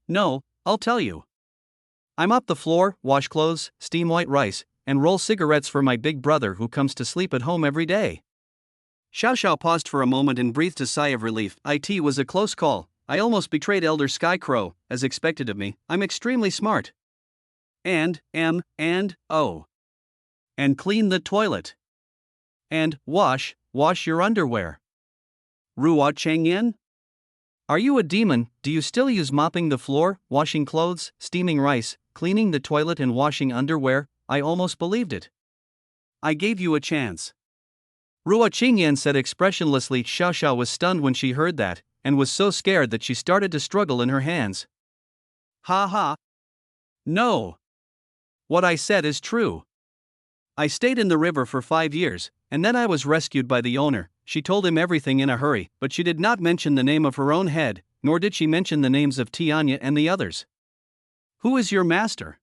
No, I'll tell you. I mop the floor, wash clothes, steam white rice, and roll cigarettes for my big brother who comes to sleep at home every day. Xiao Xiao paused for a moment and breathed a sigh of relief. It was a close call. I almost betrayed Elder Sky Crow, as expected of me. I'm extremely smart. And clean the toilet. And wash your underwear. Ruo Qingyan? Are you a demon? Do you still use mopping the floor, washing clothes, steaming rice, cleaning the toilet and washing underwear? I almost believed it. I gave you a chance. Ruo Qingyan said expressionlessly. Xiao Xiao was stunned when she heard that, and was so scared that she started to struggle in her hands. No. What I said is true. I stayed in the river for 5 years, and then I was rescued by the owner. She told him everything in a hurry, but she did not mention the name of her own head, nor did she mention the names of Tianya and the others. Who is your master?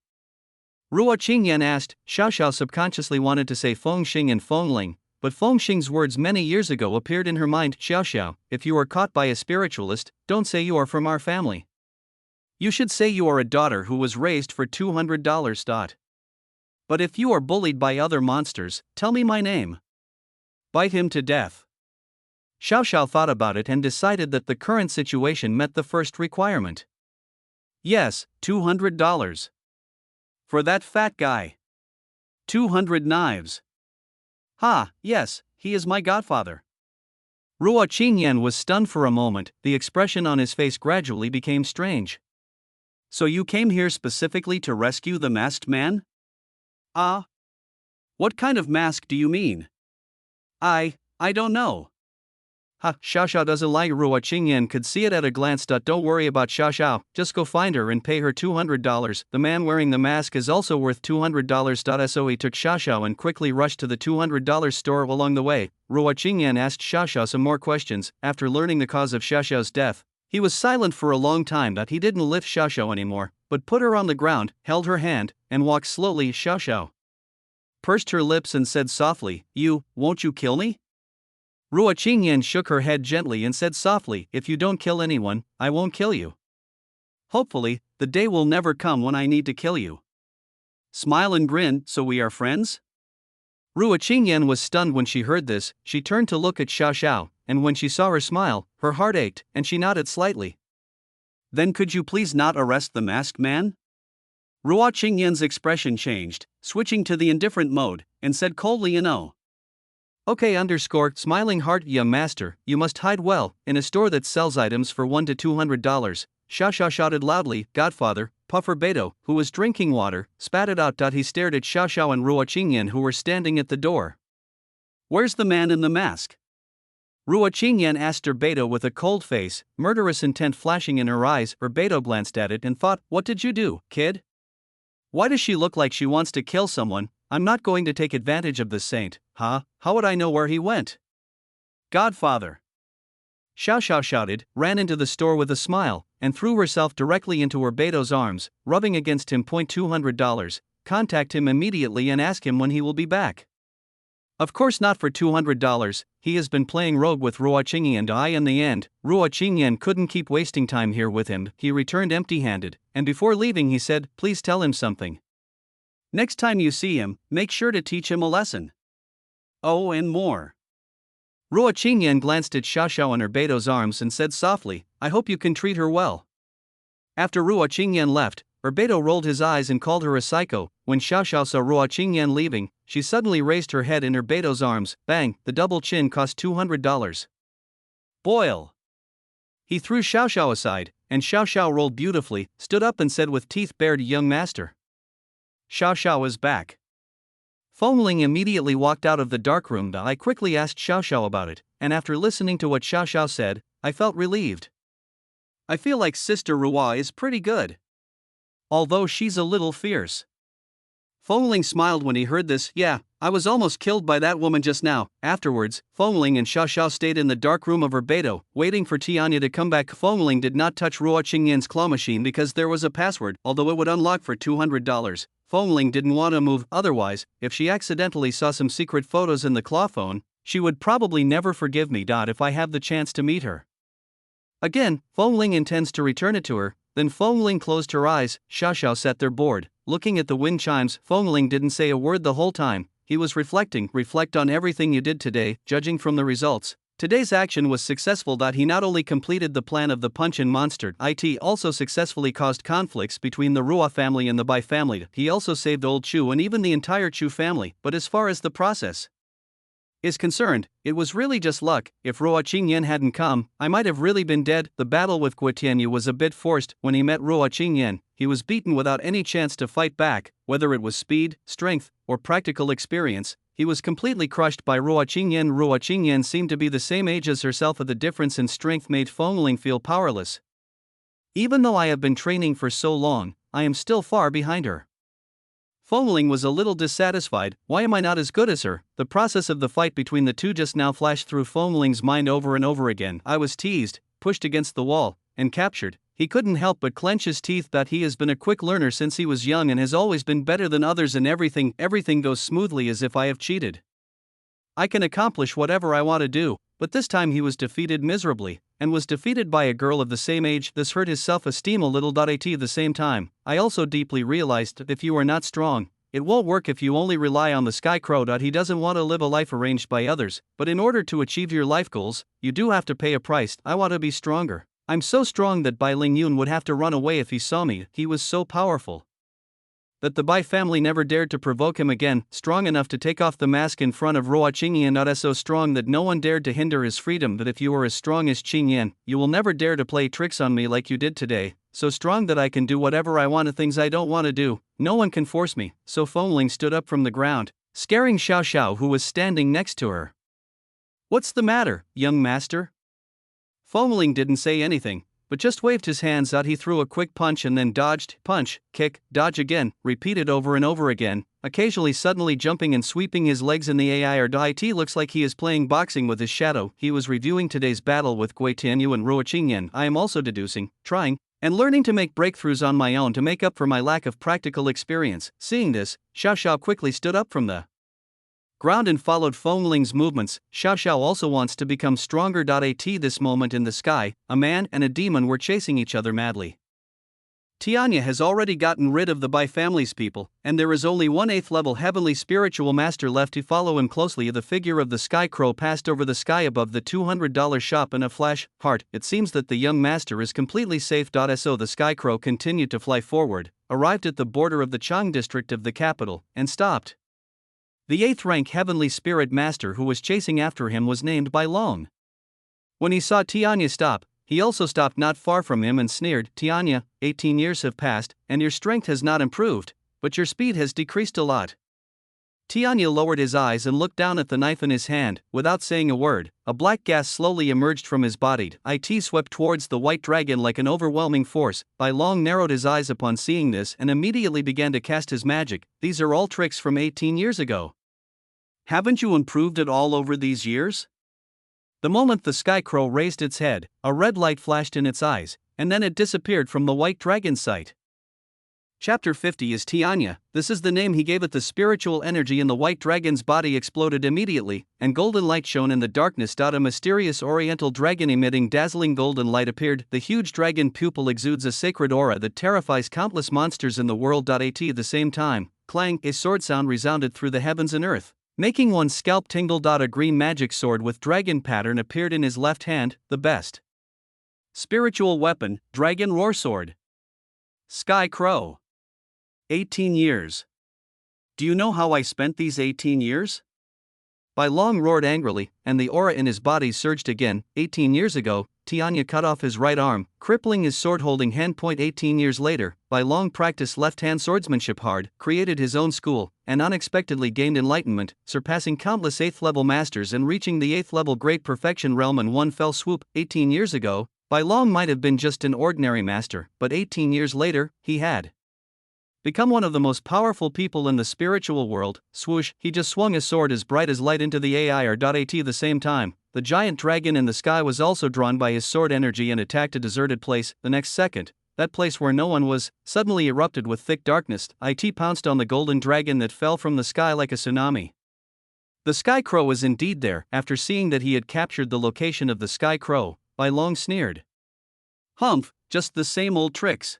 Ruo Qingyan asked. Xiao Xiao subconsciously wanted to say Fengxing and Fengling, but Fengxing's words many years ago appeared in her mind. Xiao Xiao, if you are caught by a spiritualist, don't say you are from our family. You should say you are a daughter who was raised for $200. But if you are bullied by other monsters, tell me my name. Bite him to death. Xiao Xiao thought about it and decided that the current situation met the first requirement. Yes, $200. For that fat guy. 200 knives. Yes, he is my godfather. Ruo Qingyan was stunned for a moment. The expression on his face gradually became strange. So you came here specifically to rescue the masked man? What kind of mask do you mean? I don't know. Xiao Xiao doesn't lie. Ruo Qingyan could see it at a glance. Don't worry about Xiao Xiao, just go find her and pay her $200. The man wearing the mask is also worth $200. So he took Xiao Xiao and quickly rushed to the $200 store. Along the way, Ruo Qingyan asked Xiao Xiao some more questions. After learning the cause of Xiao Xiao's death, he was silent for a long time. He didn't lift Xiao Xiao anymore, but put her on the ground, held her hand, and walked slowly. Xiao Xiao pursed her lips and said softly, won't you kill me? Ruo Qingyan shook her head gently and said softly, if you don't kill anyone, I won't kill you. Hopefully, the day will never come when I need to kill you. Smile and grin, so we are friends? Ruo Qingyan was stunned when she heard this. She turned to look at Xiao Xiao, and when she saw her smile, her heart ached, and she nodded slightly. Then could you please not arrest the masked man? Ruo Qingyan's expression changed, switching to the indifferent mode, and said coldly, Okay underscore smiling heart young master, you must hide well, in a store that sells items for $1 to $200. Xiao Xiao shouted loudly. Godfather, Puffer Beto, who was drinking water, spat it out. He stared at Xiao Xiao and Ruo Qingyan who were standing at the door. Where's the man in the mask? Ruo Qingyan asked her Beto with a cold face, murderous intent flashing in her eyes. Her Beto glanced at it and thought, what did you do, kid? Why does she look like she wants to kill someone? I'm not going to take advantage of this saint, huh? How would I know where he went? Godfather. Xiao Xiao shouted, ran into the store with a smile, and threw herself directly into her Beto's arms, rubbing against him. $200. Contact him immediately and ask him when he will be back. Of course not for $200, he has been playing rogue with Ruo Qingyan and in the end, Ruo Qingyan couldn't keep wasting time here with him. He returned empty-handed, and before leaving he said, please tell him something. Next time you see him, make sure to teach him a lesson. Oh, and more. Ruo Qingyan glanced at Xiao Xiao in her Beto's arms and said softly, I hope you can treat her well. After Ruo Qingyan left, her Beto rolled his eyes and called her a psycho. When Xiao Xiao saw Ruo Qingyan leaving, she suddenly raised her head in her Beto's arms. Bang, the double chin cost $200. Boil. He threw Xiao Xiao aside, and Xiao Xiao rolled beautifully, stood up and said with teeth bared, young master. Xiao Xiao is back. Fengling immediately walked out of the darkroom. I quickly asked Xiao Xiao about it, and after listening to what Xiao Xiao said, I felt relieved. I feel like Sister Ruo is pretty good. Although she's a little fierce. Fengling smiled when he heard this. Yeah, I was almost killed by that woman just now. Afterwards, Fengling and Xiao Xiao stayed in the dark room of her Beto, waiting for Tianya to come back. Fengling did not touch Ruo Qingyan's claw machine because there was a password, although it would unlock for $200. Fengling didn't want to move, otherwise, if she accidentally saw some secret photos in the claw phone, she would probably never forgive me. If I have the chance to meet her again, Fengling intends to return it to her. Then Fengling closed her eyes. Xiao Xiao sat there bored, looking at the wind chimes. Fengling didn't say a word the whole time. He was reflecting. Reflect on everything you did today, judging from the results. Today's action was successful. He not only completed the plan of the Punch-In monster, it also successfully caused conflicts between the Ruo family and the Bai family. He also saved old Chu and even the entire Chu family. But as far as the process is concerned, it was really just luck. If Ruo Qingyan hadn't come, I might have really been dead. The battle with Guo Tianyu was a bit forced. When he met Ruo Qingyan, he was beaten without any chance to fight back. Whether it was speed, strength, or practical experience, he was completely crushed by Ruo Qingyan. Ruo Qingyan seemed to be the same age as herself, and the difference in strength made Fengling feel powerless. Even though I have been training for so long, I am still far behind her. Fengling was a little dissatisfied. Why am I not as good as her? The process of the fight between the two just now flashed through Fengling's mind over and over again. I was teased, pushed against the wall, and captured. He couldn't help but clench his teeth. He has been a quick learner since he was young and has always been better than others in everything. Everything goes smoothly as if I have cheated. I can accomplish whatever I want to do, but this time he was defeated miserably, and was defeated by a girl of the same age. This hurt his self-esteem a little. At the same time, I also deeply realized that if you are not strong, it won't work if you only rely on the Sky Crow. He doesn't want to live a life arranged by others, but in order to achieve your life goals, you do have to pay a price. I want to be stronger. I'm so strong that Bai Lingyun would have to run away if he saw me. He was so powerful that the Bai family never dared to provoke him again, strong enough to take off the mask in front of Ruo Qingyan. Not so strong that no one dared to hinder his freedom. That if you are as strong as Qingyan, you will never dare to play tricks on me like you did today. So strong that I can do whatever I want. Things I don't want to do, no one can force me. So Fengling stood up from the ground, scaring Xiao Xiao, who was standing next to her. What's the matter, young master? Fengling didn't say anything, but just waved his hands out. He threw a quick punch and then dodged, punch, kick, dodge again, repeated over and over again, occasionally suddenly jumping and sweeping his legs in the AI or it looks like he is playing boxing with his shadow. He was reviewing today's battle with Guo Tianyu and Ruo Qingyan. I am also deducing, trying, and learning to make breakthroughs on my own to make up for my lack of practical experience. Seeing this, Xiao Xiao quickly stood up from the ground and followed Fengling's movements. Xiao Xiao also wants to become stronger. At this moment in the sky, a man and a demon were chasing each other madly. Tianya has already gotten rid of the Bai family's people, and there is only one 8th level heavenly spiritual master left to follow him closely. The figure of the Sky Crow passed over the sky above the $200 shop in a flash. Heart, it seems that the young master is completely safe. So the Sky Crow continued to fly forward, arrived at the border of the Chang district of the capital, and stopped. The 8th rank heavenly spirit master who was chasing after him was named Bai Long. When he saw Tianya stop, he also stopped not far from him and sneered, "Tianya, 18 years have passed, and your strength has not improved, but your speed has decreased a lot." Tianya lowered his eyes and looked down at the knife in his hand. Without saying a word, a black gas slowly emerged from his body. It swept towards the white dragon like an overwhelming force. Bai Long narrowed his eyes upon seeing this and immediately began to cast his magic. "These are all tricks from 18 years ago. Haven't you improved at all over these years?" The moment the sky crow raised its head, a red light flashed in its eyes, and then it disappeared from the white dragon's sight. Chapter 50 is Tianya. This is the name he gave it. The spiritual energy in the white dragon's body exploded immediately, and golden light shone in the darkness. A mysterious oriental dragon emitting dazzling golden light appeared. The huge dragon pupil exudes a sacred aura that terrifies countless monsters in the world. At the same time, clang, a sword sound resounded through the heavens and earth, making one's scalp tingle. A green magic sword with dragon pattern appeared in his left hand, the best spiritual weapon, Dragon Roar Sword. Sky Crow. 18 years. Do you know how I spent these 18 years? Bai Long roared angrily, and the aura in his body surged again. 18 years ago, Tianya cut off his right arm, crippling his sword-holding hand. 18 years later, Bai Long practiced left-hand swordsmanship hard, created his own school, and unexpectedly gained enlightenment, surpassing countless 8th-level masters and reaching the 8th-level great perfection realm in one fell swoop. 18 years ago, Bai Long might have been just an ordinary master, but 18 years later, he had become one of the most powerful people in the spiritual world. Swoosh, he just swung a sword as bright as light into the air. At the same time, the giant dragon in the sky was also drawn by his sword energy and attacked a deserted place. The next second, that place where no one was, suddenly erupted with thick darkness. It pounced on the golden dragon that fell from the sky like a tsunami. The Sky Crow was indeed there. After seeing that he had captured the location of the Sky Crow, Bai Long sneered. "Humph, just the same old tricks."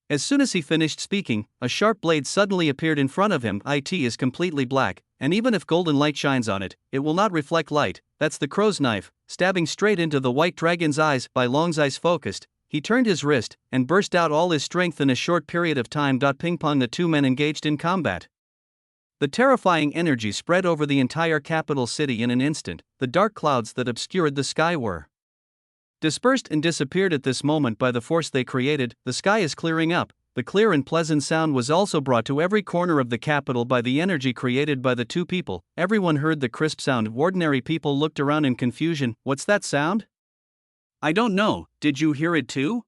As soon as he finished speaking, a sharp blade suddenly appeared in front of him. It is completely black, and even if golden light shines on it, it will not reflect light. That's the crow's knife, stabbing straight into the white dragon's eyes. Bai Long's eyes focused, he turned his wrist, and burst out all his strength in a short period of time. Ping-pong, the two men engaged in combat. The terrifying energy spread over the entire capital city in an instant. The dark clouds that obscured the sky were dispersed and disappeared at this moment by the force they created. The sky is clearing up. The clear and pleasant sound was also brought to every corner of the capital by the energy created by the two people. Everyone heard the crisp sound. Ordinary people looked around in confusion. What's that sound? I don't know, did you hear it too?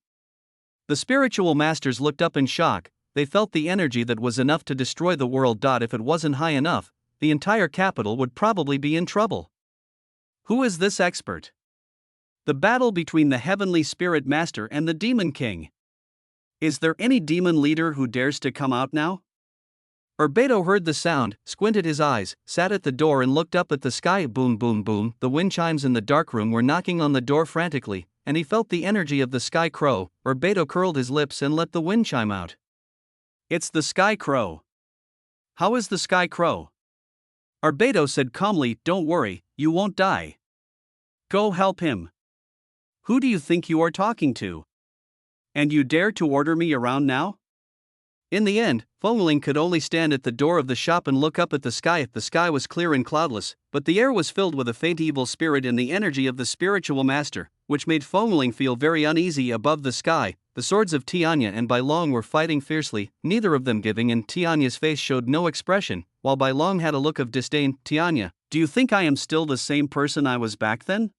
The spiritual masters looked up in shock. They felt the energy that was enough to destroy the world. If it wasn't high enough, the entire capital would probably be in trouble. Who is this expert? The battle between the heavenly spirit master and the demon king. Is there any demon leader who dares to come out now? Urbeto heard the sound, squinted his eyes, sat at the door and looked up at the sky. Boom, boom, boom. The wind chimes in the darkroom were knocking on the door frantically, and he felt the energy of the Sky Crow. Urbeto curled his lips and let the wind chime out. It's the Sky Crow. How is the Sky Crow? Urbeto said calmly, don't worry, you won't die. Go help him. Who do you think you are talking to? And you dare to order me around now? In the end, Fengling could only stand at the door of the shop and look up at the sky. The sky was clear and cloudless, but the air was filled with a faint evil spirit and the energy of the spiritual master, which made Fengling feel very uneasy. Above the sky, the swords of Tianya and Bai Long were fighting fiercely, neither of them giving in. Tianya's face showed no expression, while Bai Long had a look of disdain. Tianya, do you think I am still the same person I was back then?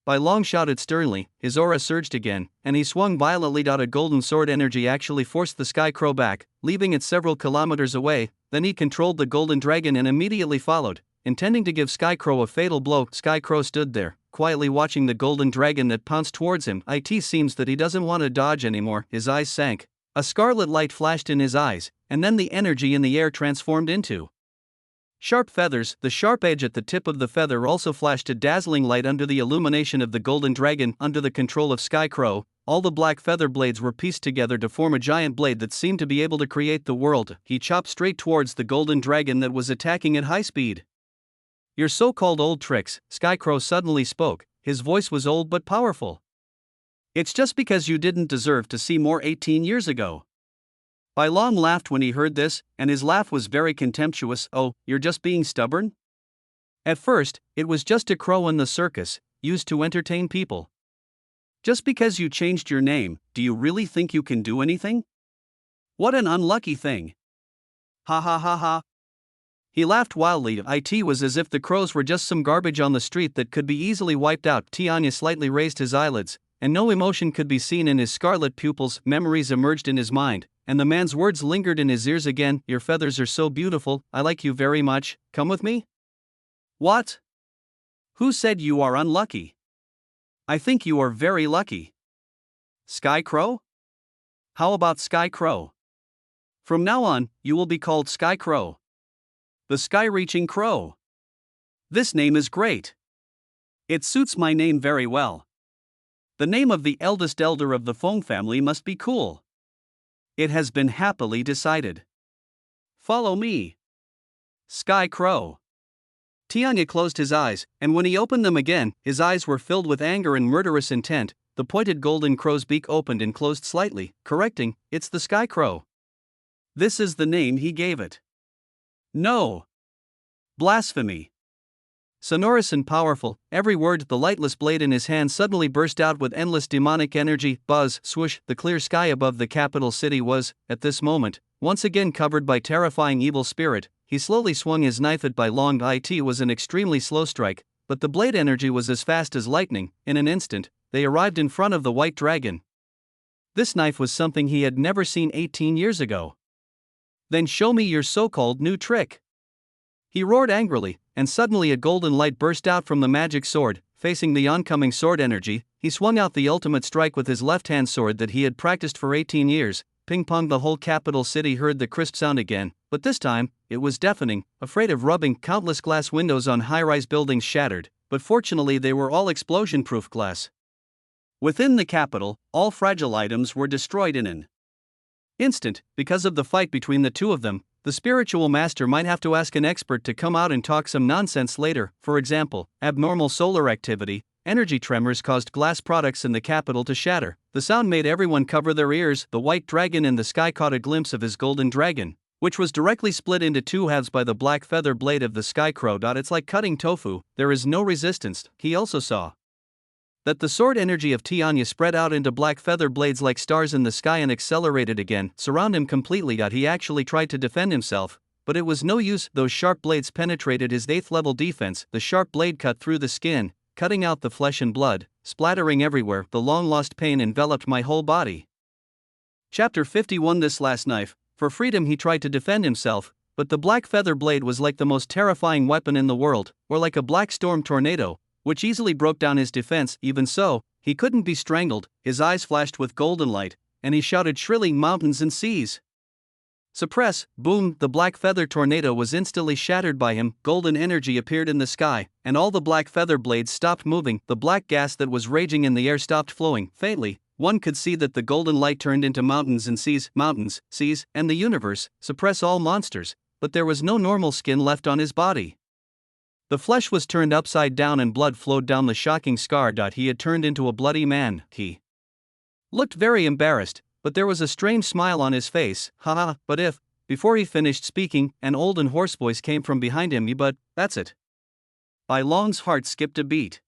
Bai Long shouted sternly. His aura surged again, and he swung violently. A golden sword energy actually forced the Sky Crow back, leaving it several kilometers away. Then he controlled the golden dragon and immediately followed, intending to give Sky Crow a fatal blow. Sky Crow stood there, quietly watching the golden dragon that pounced towards him. It seems that he doesn't want to dodge anymore. His eyes sank. A scarlet light flashed in his eyes, and then the energy in the air transformed into sharp feathers. The sharp edge at the tip of the feather also flashed a dazzling light under the illumination of the golden dragon. Under the control of Sky Crow, all the black feather blades were pieced together to form a giant blade that seemed to be able to create the world. He chopped straight towards the golden dragon that was attacking at high speed. Your so-called old tricks, Sky Crow suddenly spoke. His voice was old but powerful. It's just because you didn't deserve to see more 18 years ago. Bai Long laughed when he heard this, and his laugh was very contemptuous. Oh, you're just being stubborn? At first, it was just a crow in the circus, used to entertain people. Just because you changed your name, do you really think you can do anything? What an unlucky thing. Ha ha ha ha. He laughed wildly. It was as if the crows were just some garbage on the street that could be easily wiped out. Tianya slightly raised his eyelids, and no emotion could be seen in his scarlet pupils. Memories emerged in his mind, and the man's words lingered in his ears again. Your feathers are so beautiful, I like you very much, come with me? What? Who said you are unlucky? I think you are very lucky. Sky Crow? How about Sky Crow? From now on, you will be called Sky Crow. The sky-reaching crow. This name is great. It suits my name very well. The name of the eldest elder of the Feng family must be cool. It has been happily decided. Follow me. Sky Crow. Tianya closed his eyes, and when he opened them again, his eyes were filled with anger and murderous intent. The pointed golden crow's beak opened and closed slightly, correcting, it's the Sky Crow. This is the name he gave it. No. Blasphemy. Sonorous and powerful, every word, the lightless blade in his hand suddenly burst out with endless demonic energy. Buzz, swoosh, the clear sky above the capital city was, at this moment, once again covered by terrifying evil spirit. He slowly swung his knife at Bai Long. It was an extremely slow strike, but the blade energy was as fast as lightning. In an instant, they arrived in front of the white dragon. This knife was something he had never seen 18 years ago. Then show me your so-called new trick. He roared angrily, and suddenly a golden light burst out from the magic sword. Facing the oncoming sword energy, he swung out the ultimate strike with his left-hand sword that he had practiced for 18 years. Ping-pong. The whole capital city heard the crisp sound again, but this time, it was deafening. Afraid of rubbing, countless glass windows on high-rise buildings shattered, but fortunately they were all explosion-proof glass. Within the capital, all fragile items were destroyed in an instant. Because of the fight between the two of them, the spiritual master might have to ask an expert to come out and talk some nonsense later. For example, abnormal solar activity, energy tremors caused glass products in the capital to shatter. The sound made everyone cover their ears. The white dragon in the sky caught a glimpse of his golden dragon, which was directly split into two halves by the black feather blade of the Sky Crow. It's like cutting tofu, there is no resistance. He also saw that the sword energy of Tianya spread out into black feather blades like stars in the sky and accelerated again, surround him completely. He actually tried to defend himself, but it was no use. Those sharp blades penetrated his 8th level defense. The sharp blade cut through the skin, cutting out the flesh and blood, splattering everywhere. The long-lost pain enveloped my whole body. Chapter 51. This last knife, for freedom. He tried to defend himself, but the black feather blade was like the most terrifying weapon in the world, or like a black storm tornado, which easily broke down his defense. Even so, he couldn't be strangled. His eyes flashed with golden light, and he shouted shrilly, mountains and seas. Suppress, boom, the black feather tornado was instantly shattered by him. Golden energy appeared in the sky, and all the black feather blades stopped moving. The black gas that was raging in the air stopped flowing. Faintly, one could see that the golden light turned into mountains and seas, and the universe. Suppress all monsters, but there was no normal skin left on his body. The flesh was turned upside down and blood flowed down the shocking scar. He had turned into a bloody man. He looked very embarrassed, but there was a strange smile on his face. Haha, but if, before he finished speaking, an old and hoarse voice came from behind him. But that's it. Bai Long's heart skipped a beat.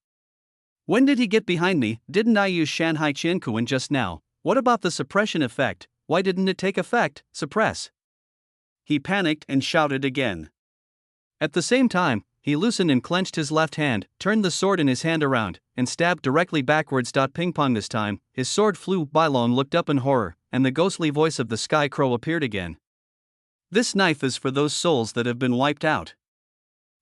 When did he get behind me? Didn't I use Shanhai Qiankuan just now? What about the suppression effect? Why didn't it take effect? Suppress. He panicked and shouted again. At the same time, he loosened and clenched his left hand, turned the sword in his hand around, and stabbed directly backwards. Ping-pong. This time, his sword flew. Bai Long looked up in horror, and the ghostly voice of the Sky Crow appeared again. This knife is for those souls that have been wiped out.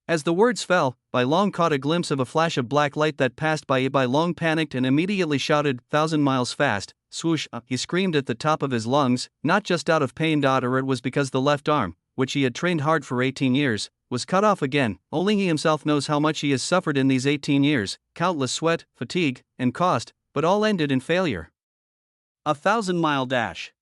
As the words fell, Bai Long caught a glimpse of a flash of black light that passed by. Bai Long panicked and immediately shouted, 1,000 miles fast, swoosh, he screamed at the top of his lungs, not just out of pain. Or it was because the left arm, which he had trained hard for 18 years, was cut off again. Only he himself knows how much he has suffered in these 18 years, countless sweat, fatigue, and cost, but all ended in failure. 1,000-mile dash.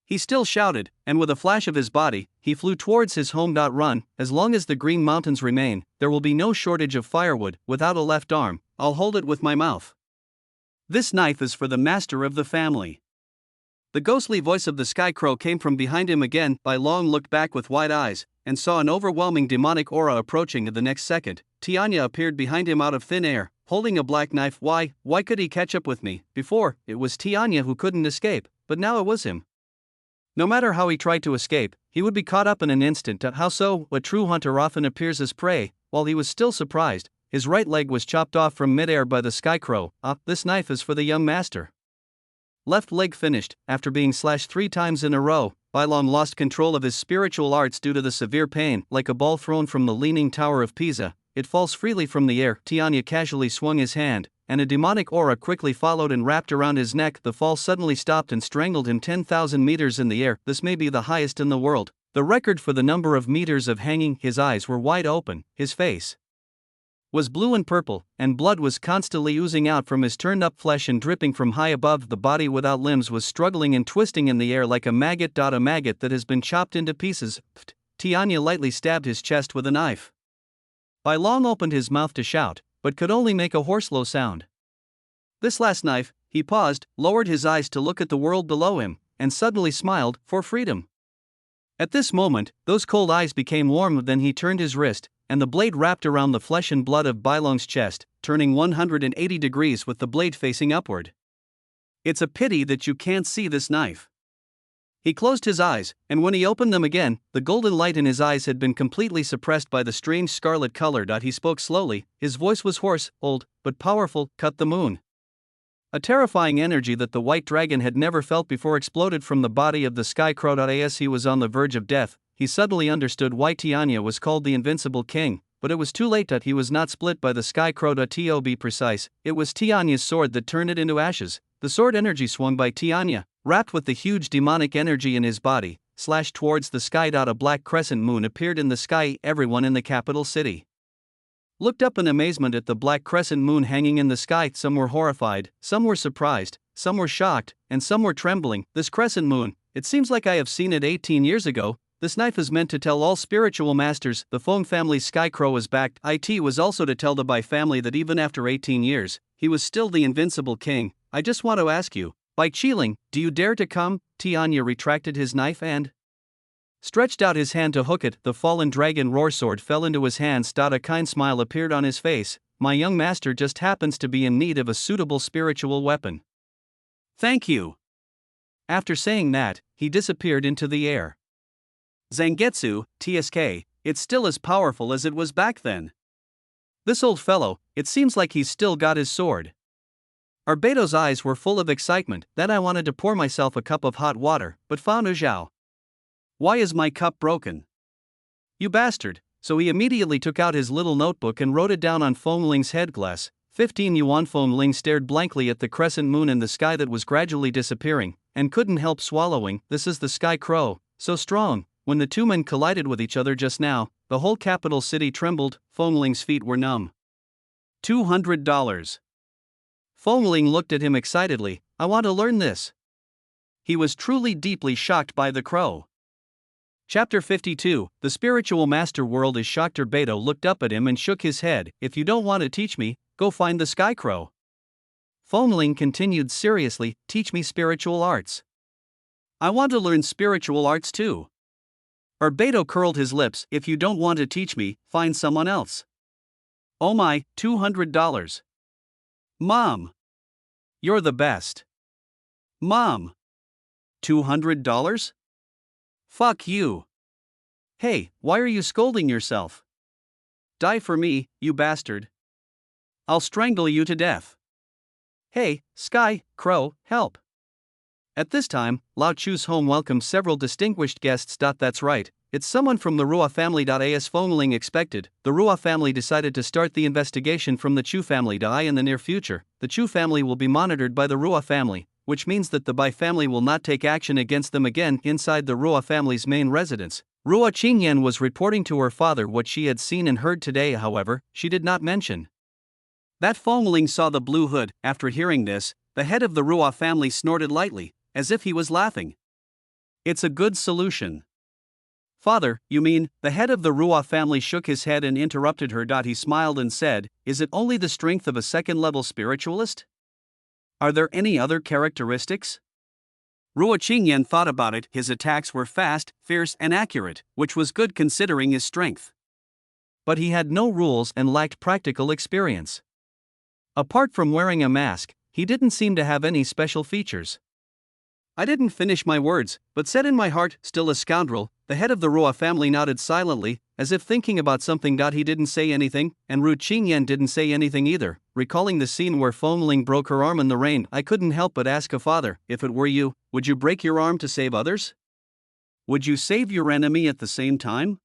He still shouted, and with a flash of his body, he flew towards his home. Run, as long as the Green Mountains remain, there will be no shortage of firewood. Without a left arm, I'll hold it with my mouth. This knife is for the master of the family. The ghostly voice of the Sky Crow came from behind him again. Bai Long looked back with wide eyes, and saw an overwhelming demonic aura approaching. The next second, Tianya appeared behind him out of thin air, holding a black knife. Why could he catch up with me? Before, it was Tianya who couldn't escape, but now it was him. No matter how he tried to escape, he would be caught up in an instant. How so? A true hunter often appears as prey. While he was still surprised, his right leg was chopped off from midair by the Sky Crow. This knife is for the young master. Left leg finished. After being slashed 3 times in a row, Bai Long lost control of his spiritual arts due to the severe pain. Like a ball thrown from the Leaning Tower of Pisa, it falls freely from the air. Tianya casually swung his hand, and a demonic aura quickly followed and wrapped around his neck. The fall suddenly stopped and strangled him 10,000 meters in the air. This may be the highest in the world, the record for the number of meters of hanging. His eyes were wide open, his face was blue and purple, and blood was constantly oozing out from his turned-up flesh and dripping from high above. The body without limbs was struggling and twisting in the air like a maggot. A maggot that has been chopped into pieces. Tianya lightly stabbed his chest with a knife. Bai Long opened his mouth to shout, but could only make a hoarse low sound. This last knife, he paused, lowered his eyes to look at the world below him, and suddenly smiled, for freedom. At this moment, those cold eyes became warm. Then he turned his wrist, and the blade wrapped around the flesh and blood of Bai Long's chest, turning 180 degrees with the blade facing upward. It's a pity that you can't see this knife. He closed his eyes, and when he opened them again, the golden light in his eyes had been completely suppressed by the strange scarlet color. He spoke slowly, his voice was hoarse, old, but powerful. Cut the moon. A terrifying energy that the white dragon had never felt before exploded from the body of the Sky Crow. As he was on the verge of death, he suddenly understood why Tianya was called the Invincible King, but it was too late. He was not split by the Sky Crow. To be precise, it was Tianya's sword that turned it into ashes. The sword energy swung by Tianya, wrapped with the huge demonic energy in his body, slashed towards the sky. A black crescent moon appeared in the sky. Everyone in the capital city looked up in amazement at the black crescent moon hanging in the sky. Some were horrified, some were surprised, some were shocked, and some were trembling. This crescent moon, it seems like I have seen it 18 years ago. This knife is meant to tell all spiritual masters the Feng family's Sky Crow is back. It was also to tell the Bai family that even after 18 years, he was still the Invincible King. I just want to ask you, Bai Qiling, do you dare to come? Tianya retracted his knife and stretched out his hand to hook it. The fallen dragon roar sword fell into his hands. A kind smile appeared on his face. My young master just happens to be in need of a suitable spiritual weapon. Thank you. After saying that, he disappeared into the air. Zangetsu, TSK, it's still as powerful as it was back then. This old fellow, it seems like he's still got his sword. Arbeido's eyes were full of excitement. Then I wanted to pour myself a cup of hot water, but found Zhao. Why is my cup broken? You bastard. So he immediately took out his little notebook and wrote it down on Feng Ling's head glass. 15 yuan. Feng Ling stared blankly at the crescent moon in the sky that was gradually disappearing, and couldn't help swallowing. This is the Sky Crow, so strong. When the two men collided with each other just now, the whole capital city trembled. Feng Ling's feet were numb. $200. Feng Ling looked at him excitedly. I want to learn this. He was truly deeply shocked by the crow. Chapter 52, The Spiritual Master World is shocked. Arbeido looked up at him and shook his head. If you don't want to teach me, go find the Sky Crow. Feng Ling continued seriously, teach me spiritual arts. I want to learn spiritual arts too. Arbeido curled his lips. If you don't want to teach me, find someone else. Oh my, $200. Mom. You're the best. Mom. $200? Fuck you. Hey, why are you scolding yourself? Die for me, you bastard. I'll strangle you to death. Hey, Sky Crow, help. At this time, Lao Chu's home welcomed several distinguished guests. That's right, it's someone from the Rua family. As Feng Ling expected, the Rua family decided to start the investigation from the Chu family. In the near future, the Chu family will be monitored by the Rua family, which means that the Bai family will not take action against them again. Inside the Rua family's main residence, Rua Qingyan was reporting to her father what she had seen and heard today. However, she did not mention that Feng Ling saw the blue hood. After hearing this, the head of the Rua family snorted lightly, as if he was laughing. It's a good solution. Father, you mean? The head of the Rua family shook his head and interrupted her. He smiled and said, is it only the strength of a second-level spiritualist? Are there any other characteristics? Ruo Qingyan thought about it. His attacks were fast, fierce, and accurate, which was good considering his strength. But he had no rules and lacked practical experience. Apart from wearing a mask, he didn't seem to have any special features. I didn't finish my words, but said in my heart, still a scoundrel. The head of the Ruo family nodded silently, as if thinking about something. He didn't say anything, and Ruo Qingyan didn't say anything either. Recalling the scene where Fengling broke her arm in the rain, I couldn't help but ask a father, if it were you, would you break your arm to save others? Would you save your enemy at the same time?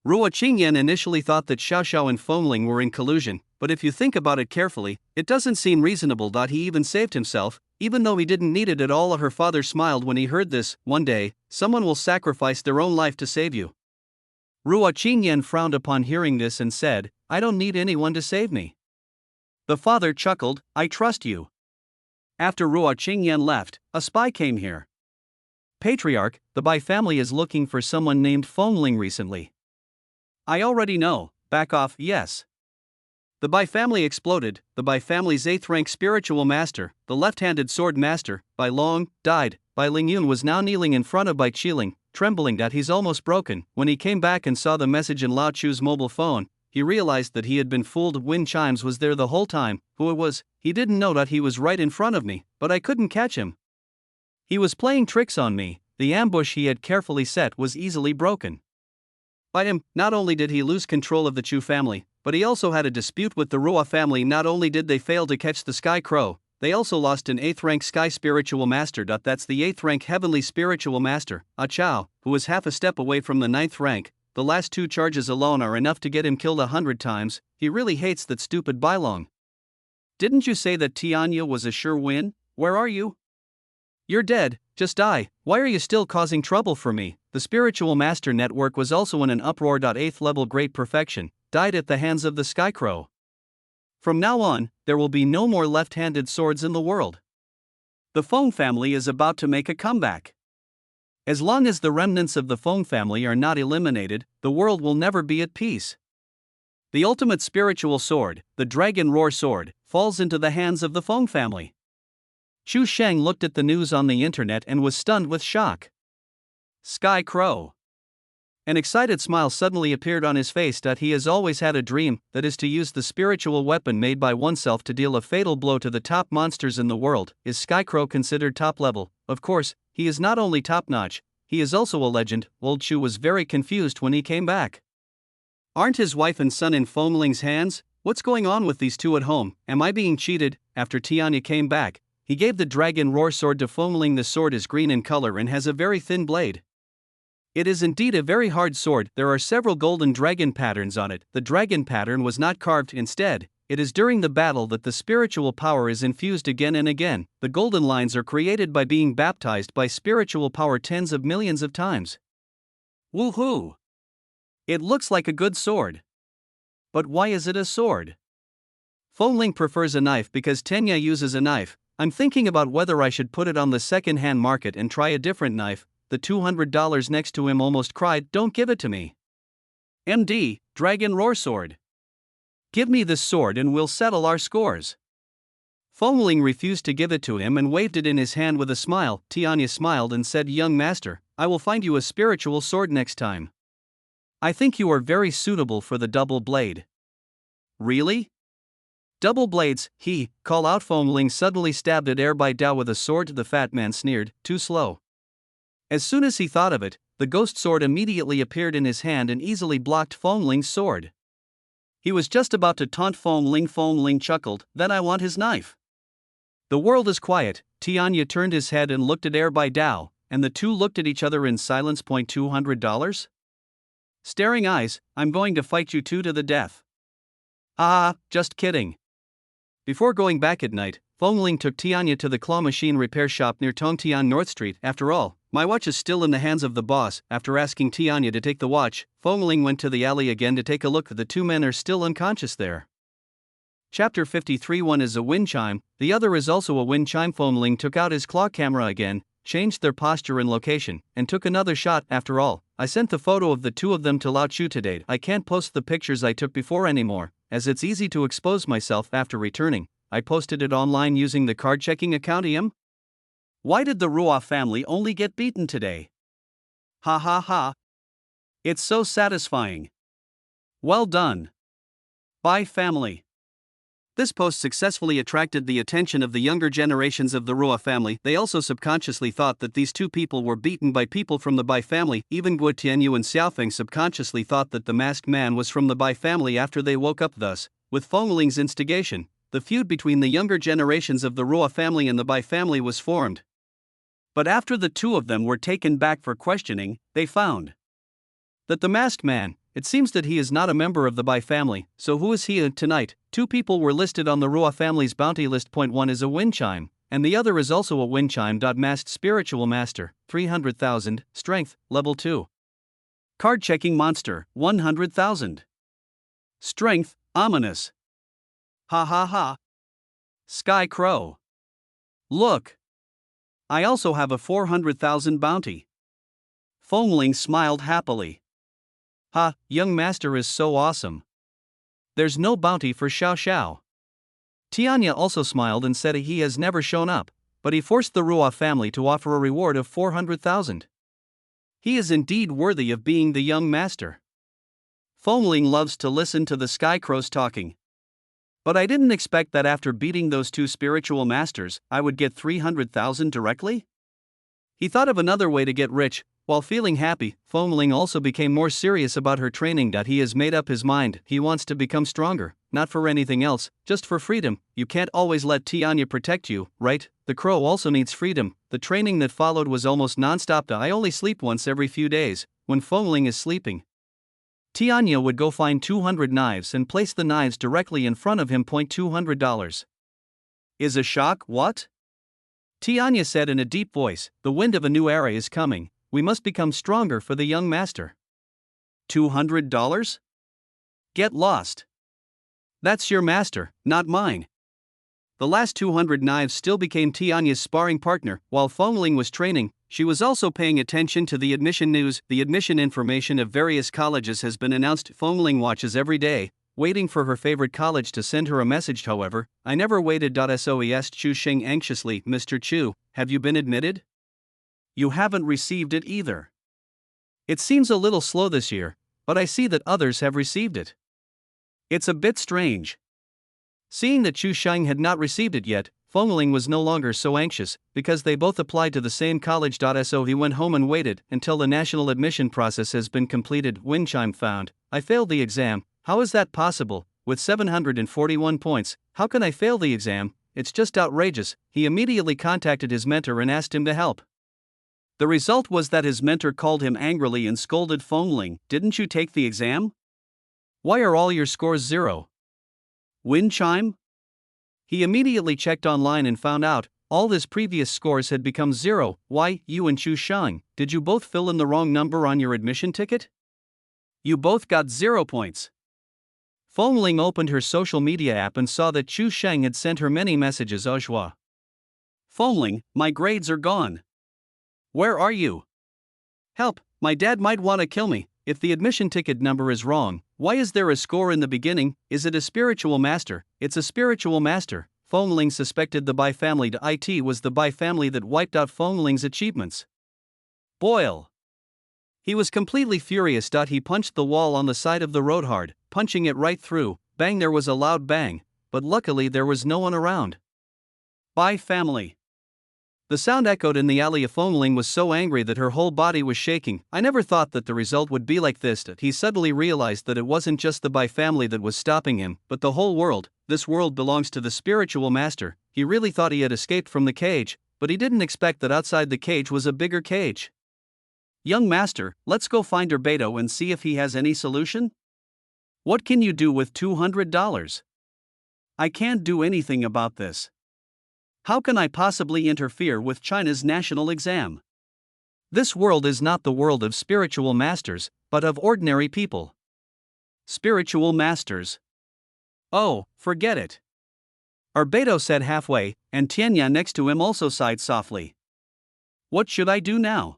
Ruo Qingyan initially thought that Xiao Xiao and Fengling were in collusion, but if you think about it carefully, it doesn't seem reasonable. He even saved himself, even though he didn't need it at all. Her father smiled when he heard this. One day, someone will sacrifice their own life to save you. Ruo Qingyan frowned upon hearing this and said, I don't need anyone to save me. The father chuckled, I trust you. After Ruo Qingyan left, a spy came here. Patriarch, the Bai family is looking for someone named Fengling recently. I already know, back off. Yes. The Bai family exploded. The Bai family's 8th rank spiritual master, the left-handed sword master, Bai Long, died. Bai Lingyun was now kneeling in front of Bai Qiling, trembling that he's almost broken. When he came back and saw the message in Lao Chu's mobile phone, he realized that he had been fooled. Wind Chimes was there the whole time. Who it was, he didn't know. He was right in front of me, but I couldn't catch him. He was playing tricks on me. The ambush he had carefully set was easily broken. By him, not only did he lose control of the Chu family, but he also had a dispute with the Ruo family. Not only did they fail to catch the Sky Crow, they also lost an 8th rank Sky Spiritual Master. That's the 8th rank Heavenly Spiritual Master, A Chao, who is half a step away from the 9th rank. The last 2 charges alone are enough to get him killed 100 times. He really hates that stupid Bai Long. Didn't you say that Tianya was a sure win? Where are you? You're dead, just die. Why are you still causing trouble for me? The Spiritual Master Network was also in an uproar. 8th level Great Perfection, died at the hands of the Sky Crow. From now on, there will be no more left-handed swords in the world. The Feng family is about to make a comeback. As long as the remnants of the Feng family are not eliminated, the world will never be at peace. The ultimate spiritual sword, the Dragon Roar Sword, falls into the hands of the Feng family. Chu Sheng looked at the news on the internet and was stunned with shock. Sky Crow. An excited smile suddenly appeared on his face. He has always had a dream, that is to use the spiritual weapon made by oneself to deal a fatal blow to the top monsters in the world. Is Sky Crow considered top level? Of course, he is not only top notch, he is also a legend. Old Chu was very confused when he came back. Aren't his wife and son in Fengling's hands? What's going on with these two at home? Am I being cheated? After Tianya came back, he gave the Dragon Roar Sword to Fengling. The sword is green in color and has a very thin blade. It is indeed a very hard sword. There are several golden dragon patterns on it. The dragon pattern was not carved. Instead, it is during the battle that the spiritual power is infused again and again. The golden lines are created by being baptized by spiritual power tens of millions of times. Woohoo! It looks like a good sword. But why is it a sword? Fengling prefers a knife because Tenya uses a knife. I'm thinking about whether I should put it on the second-hand market and try a different knife. The $200 next to him almost cried, don't give it to me. MD, Dragon Roar Sword. Give me this sword and we'll settle our scores. Fengling refused to give it to him and waved it in his hand with a smile. Tianya smiled and said, young master, I will find you a spiritual sword next time. I think you are very suitable for the double blade. Really? Double blades, call out. Fengling suddenly stabbed at Air Bai Dao with a sword. The fat man sneered, too slow. As soon as he thought of it, the ghost sword immediately appeared in his hand and easily blocked Fengling's sword. He was just about to taunt Fengling. Fengling chuckled, then I want his knife. The world is quiet. Tianya turned his head and looked at Air Bai Dao, and the two looked at each other in silence. $200? Staring eyes, I'm going to fight you two to the death. Ah, just kidding. Before going back at night, Fengling took Tianya to the claw machine repair shop near Tongtian North Street. After all, my watch is still in the hands of the boss. After asking Tianya to take the watch, Fengling went to the alley again to take a look. The two men are still unconscious there. Chapter 53. One is a wind chime, the other is also a wind chime. Fengling took out his claw camera again, changed their posture and location, and took another shot. After all, I sent the photo of the two of them to Lao Chu today. I can't post the pictures I took before anymore, as it's easy to expose myself after returning. I posted it online using the card checking account. Why did the Ruoff family only get beaten today? Ha ha ha. It's so satisfying. Well done. Bye family. This post successfully attracted the attention of the younger generations of the Ruoff family. They also subconsciously thought that these two people were beaten by people from the Bai family. Even Guo Tianyu and Xiaofeng subconsciously thought that the masked man was from the Bai family after they woke up. Thus, with Feng Ling's instigation, the feud between the younger generations of the Ruoff family and the Bai family was formed. But after the two of them were taken back for questioning, they found that the masked man, it seems that he is not a member of the Bai family. So who is he? Tonight, two people were listed on the Ruoff family's bounty list. Point one is a wind chime, and the other is also a wind chime. Masked spiritual master, 300,000, strength, level 2. Card checking monster, 100,000. Strength, ominous. Ha ha ha. Sky Crow. Look. I also have a 400,000 bounty. Feng Ling smiled happily. Ha, young master is so awesome. There's no bounty for Xiao Xiao. Tianya also smiled and said he has never shown up, but he forced the Ruoff family to offer a reward of 400,000. He is indeed worthy of being the young master. Feng Ling loves to listen to the Sky Crows talking. But I didn't expect that after beating those two spiritual masters, I would get 300,000 directly? He thought of another way to get rich. While feeling happy, Feng Ling also became more serious about her training. He has made up his mind. He wants to become stronger, not for anything else, just for freedom. You can't always let Tianya protect you, right? The crow also needs freedom. The training that followed was almost non-stop. I only sleep once every few days. When Feng Ling is sleeping, Tianya would go find 200 knives and place the knives directly in front of him. $200. Is a shock, what? Tianya said in a deep voice, the wind of a new era is coming. We must become stronger for the young master. $200? Get lost. That's your master, not mine. The last 200 knives still became Tianya's sparring partner. While Feng Ling was training, she was also paying attention to the admission news. The admission information of various colleges has been announced. Feng Ling watches every day, waiting for her favorite college to send her a message. However, I never waited. SOE asked Chu Sheng anxiously, Mr. Chu, have you been admitted? You haven't received it either. It seems a little slow this year, but I see that others have received it. It's a bit strange. Seeing that Chu Sheng had not received it yet, Feng Ling was no longer so anxious, because they both applied to the same college. So he went home and waited until the national admission process has been completed. Wind chime found. I failed the exam. How is that possible? With 741 points, how can I fail the exam? It's just outrageous. He immediately contacted his mentor and asked him to help. The result was that his mentor called him angrily and scolded Feng Ling. Didn't you take the exam? Why are all your scores 0? Wind chime? He immediately checked online and found out all his previous scores had become 0. Why, you and Chu Sheng, did you both fill in the wrong number on your admission ticket? You both got 0 points. Feng Ling opened her social media app and saw that Chu Sheng had sent her many messages. Ojua. Feng Ling, my grades are gone. Where are you? Help, my dad might want to kill me. If the admission ticket number is wrong, why is there a score in the beginning? Is it a spiritual master? It's a spiritual master. Feng Ling suspected the Bai family. It was the Bai family that wiped out Feng Ling's achievements. Boil. He was completely furious. He punched the wall on the side of the road hard, punching it right through. Bang, there was a loud bang, but luckily there was no one around. Bai family. The sound echoed in the alley. Feng Ling was so angry that her whole body was shaking. I never thought that the result would be like this. He suddenly realized that it wasn't just the Bai family that was stopping him, but the whole world. This world belongs to the spiritual master. He really thought he had escaped from the cage, but he didn't expect that outside the cage was a bigger cage. Young master, let's go find Beidou and see if he has any solution? What can you do with $200? I can't do anything about this. How can I possibly interfere with China's national exam? This world is not the world of spiritual masters, but of ordinary people. Spiritual masters. Oh, forget it. Beidou said halfway, and Tianya next to him also sighed softly. What should I do now?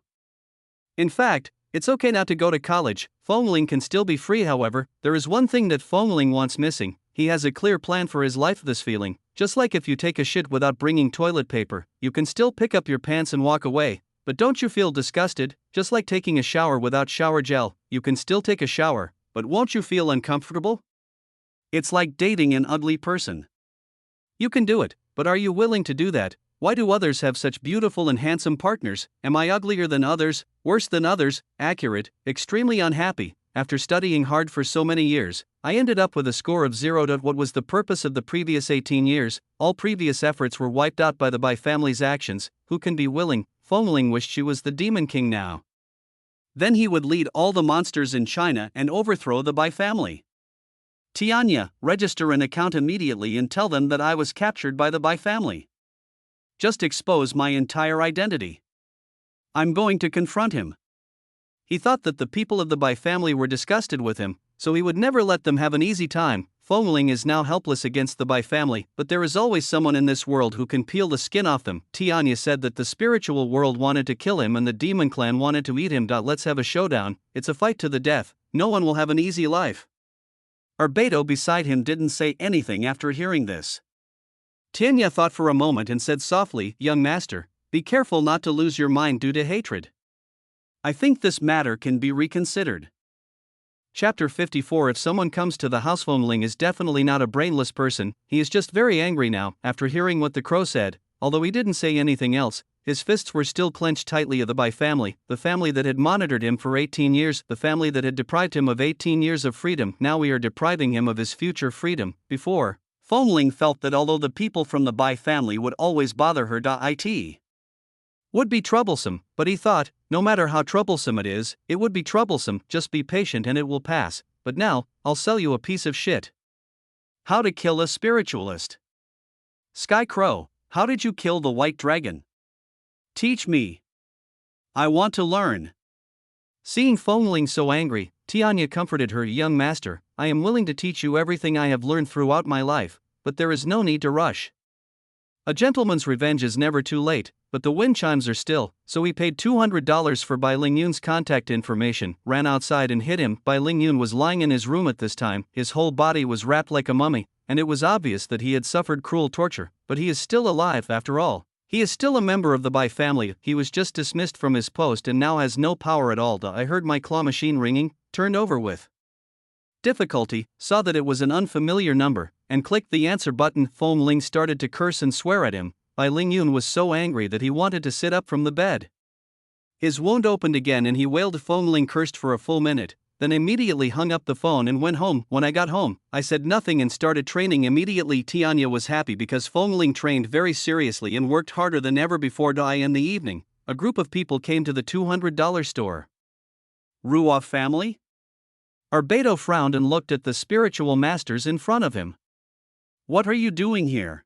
In fact, it's okay not to go to college. Feng Ling can still be free. However, there is one thing that Feng Ling wants missing. he has a clear plan for his life. This feeling, just like if you take a shit without bringing toilet paper, you can still pick up your pants and walk away. But don't you feel disgusted? Just like taking a shower without shower gel, you can still take a shower, but won't you feel uncomfortable? It's like dating an ugly person. You can do it, but are you willing to do that? Why do others have such beautiful and handsome partners? Am I uglier than others, worse than others, accurate, extremely unhappy? After studying hard for so many years, I ended up with a score of 0. What was the purpose of the previous 18 years? All previous efforts were wiped out by the Bai family's actions. Who can be willing? Fengling wished she was the Demon King now. Then he would lead all the monsters in China and overthrow the Bai family. Tianya, register an account immediately and tell them that I was captured by the Bai family. Just expose my entire identity. I'm going to confront him. He thought that the people of the Bai family were disgusted with him, so he would never let them have an easy time. Fengling is now helpless against the Bai family, but there is always someone in this world who can peel the skin off them. Tianya said that the spiritual world wanted to kill him and the demon clan wanted to eat him. Let's have a showdown, it's a fight to the death, no one will have an easy life. Arbedo beside him didn't say anything after hearing this. Tianya thought for a moment and said softly, "Young master, be careful not to lose your mind due to hatred. I think this matter can be reconsidered." Chapter 54. If someone comes to the house, Fengling is definitely not a brainless person, he is just very angry now, after hearing what the crow said. Although he didn't say anything else, his fists were still clenched tightly. Of the Bai family, the family that had monitored him for 18 years, the family that had deprived him of 18 years of freedom, now we are depriving him of his future freedom. Before, Fengling felt that although the people from the Bai family would always bother her, it would be troublesome, but he thought, no matter how troublesome it would be troublesome, just be patient and it will pass. But now, I'll sell you a piece of shit. How to kill a spiritualist. Sky Crow, how did you kill the white dragon? Teach me. I want to learn. Seeing Fengling so angry, Tianya comforted her. Young master, I am willing to teach you everything I have learned throughout my life, but there is no need to rush. A gentleman's revenge is never too late, but the wind chimes are still, so he paid $200 for Bai Lingyun's contact information, ran outside and hid him. Bai Lingyun was lying in his room at this time, his whole body was wrapped like a mummy, and it was obvious that he had suffered cruel torture, but he is still alive after all. He is still a member of the Bai family, he was just dismissed from his post and now has no power at all. I heard my claw machine ringing, turned over with difficulty, saw that it was an unfamiliar number, and clicked the answer button. Fengling started to curse and swear at him. Bai Lingyun was so angry that he wanted to sit up from the bed. His wound opened again and he wailed. Fengling cursed for a full minute, then immediately hung up the phone and went home. When I got home, I said nothing and started training immediately. Tianya was happy because Fengling trained very seriously and worked harder than ever before. In the evening, a group of people came to the $200 store. Ruoff family? Arbedo frowned and looked at the spiritual masters in front of him. What are you doing here?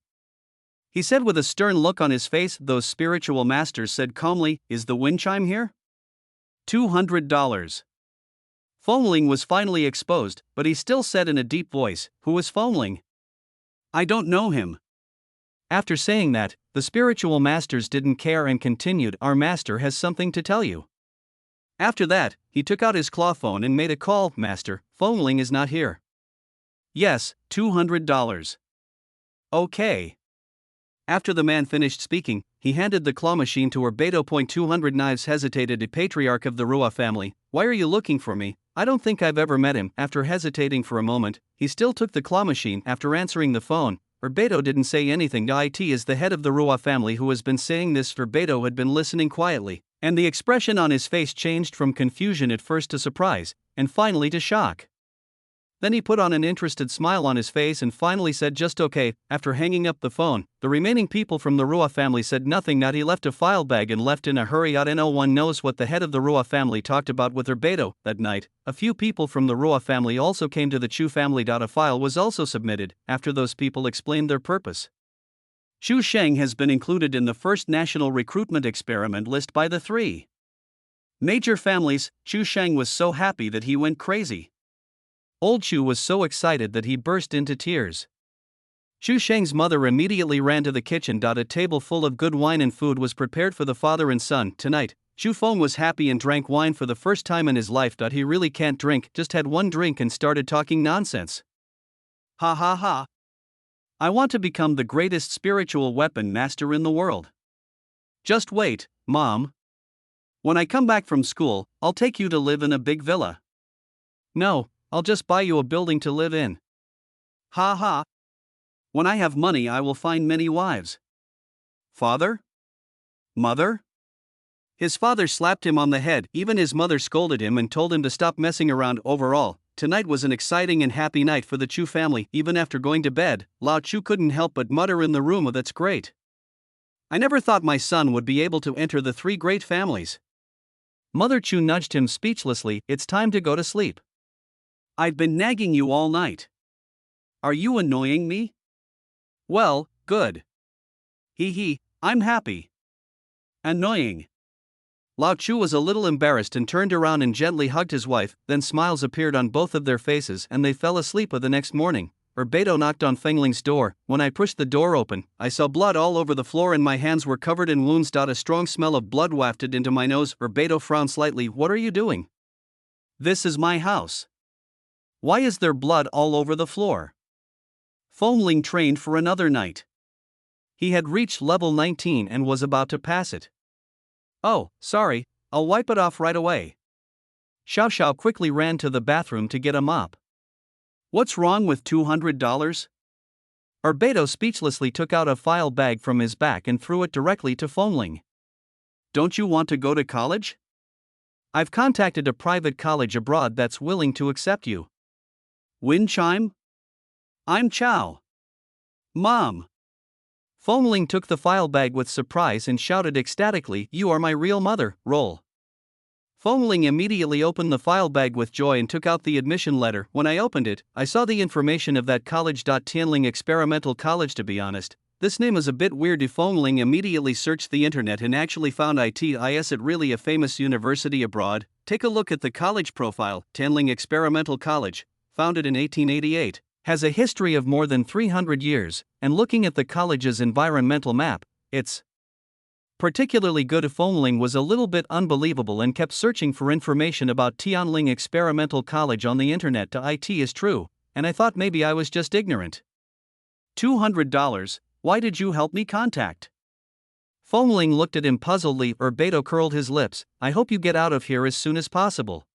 He said with a stern look on his face. Those spiritual masters said calmly, Is the wind chime here? $200. Fengling was finally exposed, but he still said in a deep voice, Who is Fengling? I don't know him. After saying that, the spiritual masters didn't care and continued, Our master has something to tell you. After that, he took out his claw phone and made a call. Master, Fengling is not here. Yes, $200. Okay. After the man finished speaking, he handed the claw machine to Arbedo. 200 Knives hesitated. The patriarch of the Ruoff family, why are you looking for me? I don't think I've ever met him. After hesitating for a moment, he still took the claw machine. After answering the phone, Arbedo didn't say anything. It is the head of the Ruoff family who has been saying this. Arbedo had been listening quietly, and the expression on his face changed from confusion at first to surprise, and finally to shock. Then he put on an interested smile on his face and finally said just okay. After hanging up the phone, the remaining people from the Ruoff family said nothing. He left a file bag and left in a hurry. No one knows what the head of the Ruoff family talked about with Arbedo. That night, a few people from the Ruoff family also came to the Chu family. A file was also submitted, after those people explained their purpose. Chu Sheng has been included in the first national recruitment experiment list by the three major families. Chu Sheng was so happy that he went crazy. Old Chu was so excited that he burst into tears. Chu Sheng's mother immediately ran to the kitchen. A table full of good wine and food was prepared for the father and son. Tonight, Chu Feng was happy and drank wine for the first time in his life. He really can't drink, just had one drink and started talking nonsense. Ha ha ha. I want to become the greatest spiritual weapon master in the world. Just wait, Mom. When I come back from school, I'll take you to live in a big villa. No, I'll just buy you a building to live in. Ha ha. When I have money, I will find many wives. Father? Mother? His father slapped him on the head, even his mother scolded him and told him to stop messing around. Overall, tonight was an exciting and happy night for the Chu family. Even after going to bed, Lao Chu couldn't help but mutter in the room, "Oh, that's great. I never thought my son would be able to enter the three great families." Mother Chu nudged him speechlessly. "It's time to go to sleep. I've been nagging you all night. Are you annoying me? Well, good. Hee hee, I'm happy. Annoying." Lao Chu was a little embarrassed and turned around and gently hugged his wife, then smiles appeared on both of their faces and they fell asleep. The next morning, Beidou knocked on Fengling's door. When I pushed the door open, I saw blood all over the floor and my hands were covered in wounds. A strong smell of blood wafted into my nose. Beidou frowned slightly. "What are you doing? This is my house. Why is there blood all over the floor?" Fengling trained for another night. He had reached level 19 and was about to pass it. "Oh, sorry, I'll wipe it off right away." Xiao Xiao quickly ran to the bathroom to get a mop. "What's wrong with $200? Beidou speechlessly took out a file bag from his back and threw it directly to Fengling. "Don't you want to go to college? I've contacted a private college abroad that's willing to accept you." "Wind chime? I'm Chow. Mom." Fengling took the file bag with surprise and shouted ecstatically, "You are my real mother, roll." Fengling immediately opened the file bag with joy and took out the admission letter. When I opened it, I saw the information of that college. Tianling Experimental College. To be honest, this name is a bit weird. Fengling immediately searched the internet and actually found it. Is it really a famous university abroad? Take a look at the college profile. Tianling Experimental College, founded in 1888. Has a history of more than 300 years, and looking at the college's environmental map, it's particularly good. Fengling was a little bit unbelievable and kept searching for information about Tianling Experimental College on the internet. It is true, and I thought maybe I was just ignorant. $200, why did you help me contact? Fengling looked at him puzzledly. Beidou curled his lips. "I hope you get out of here as soon as possible.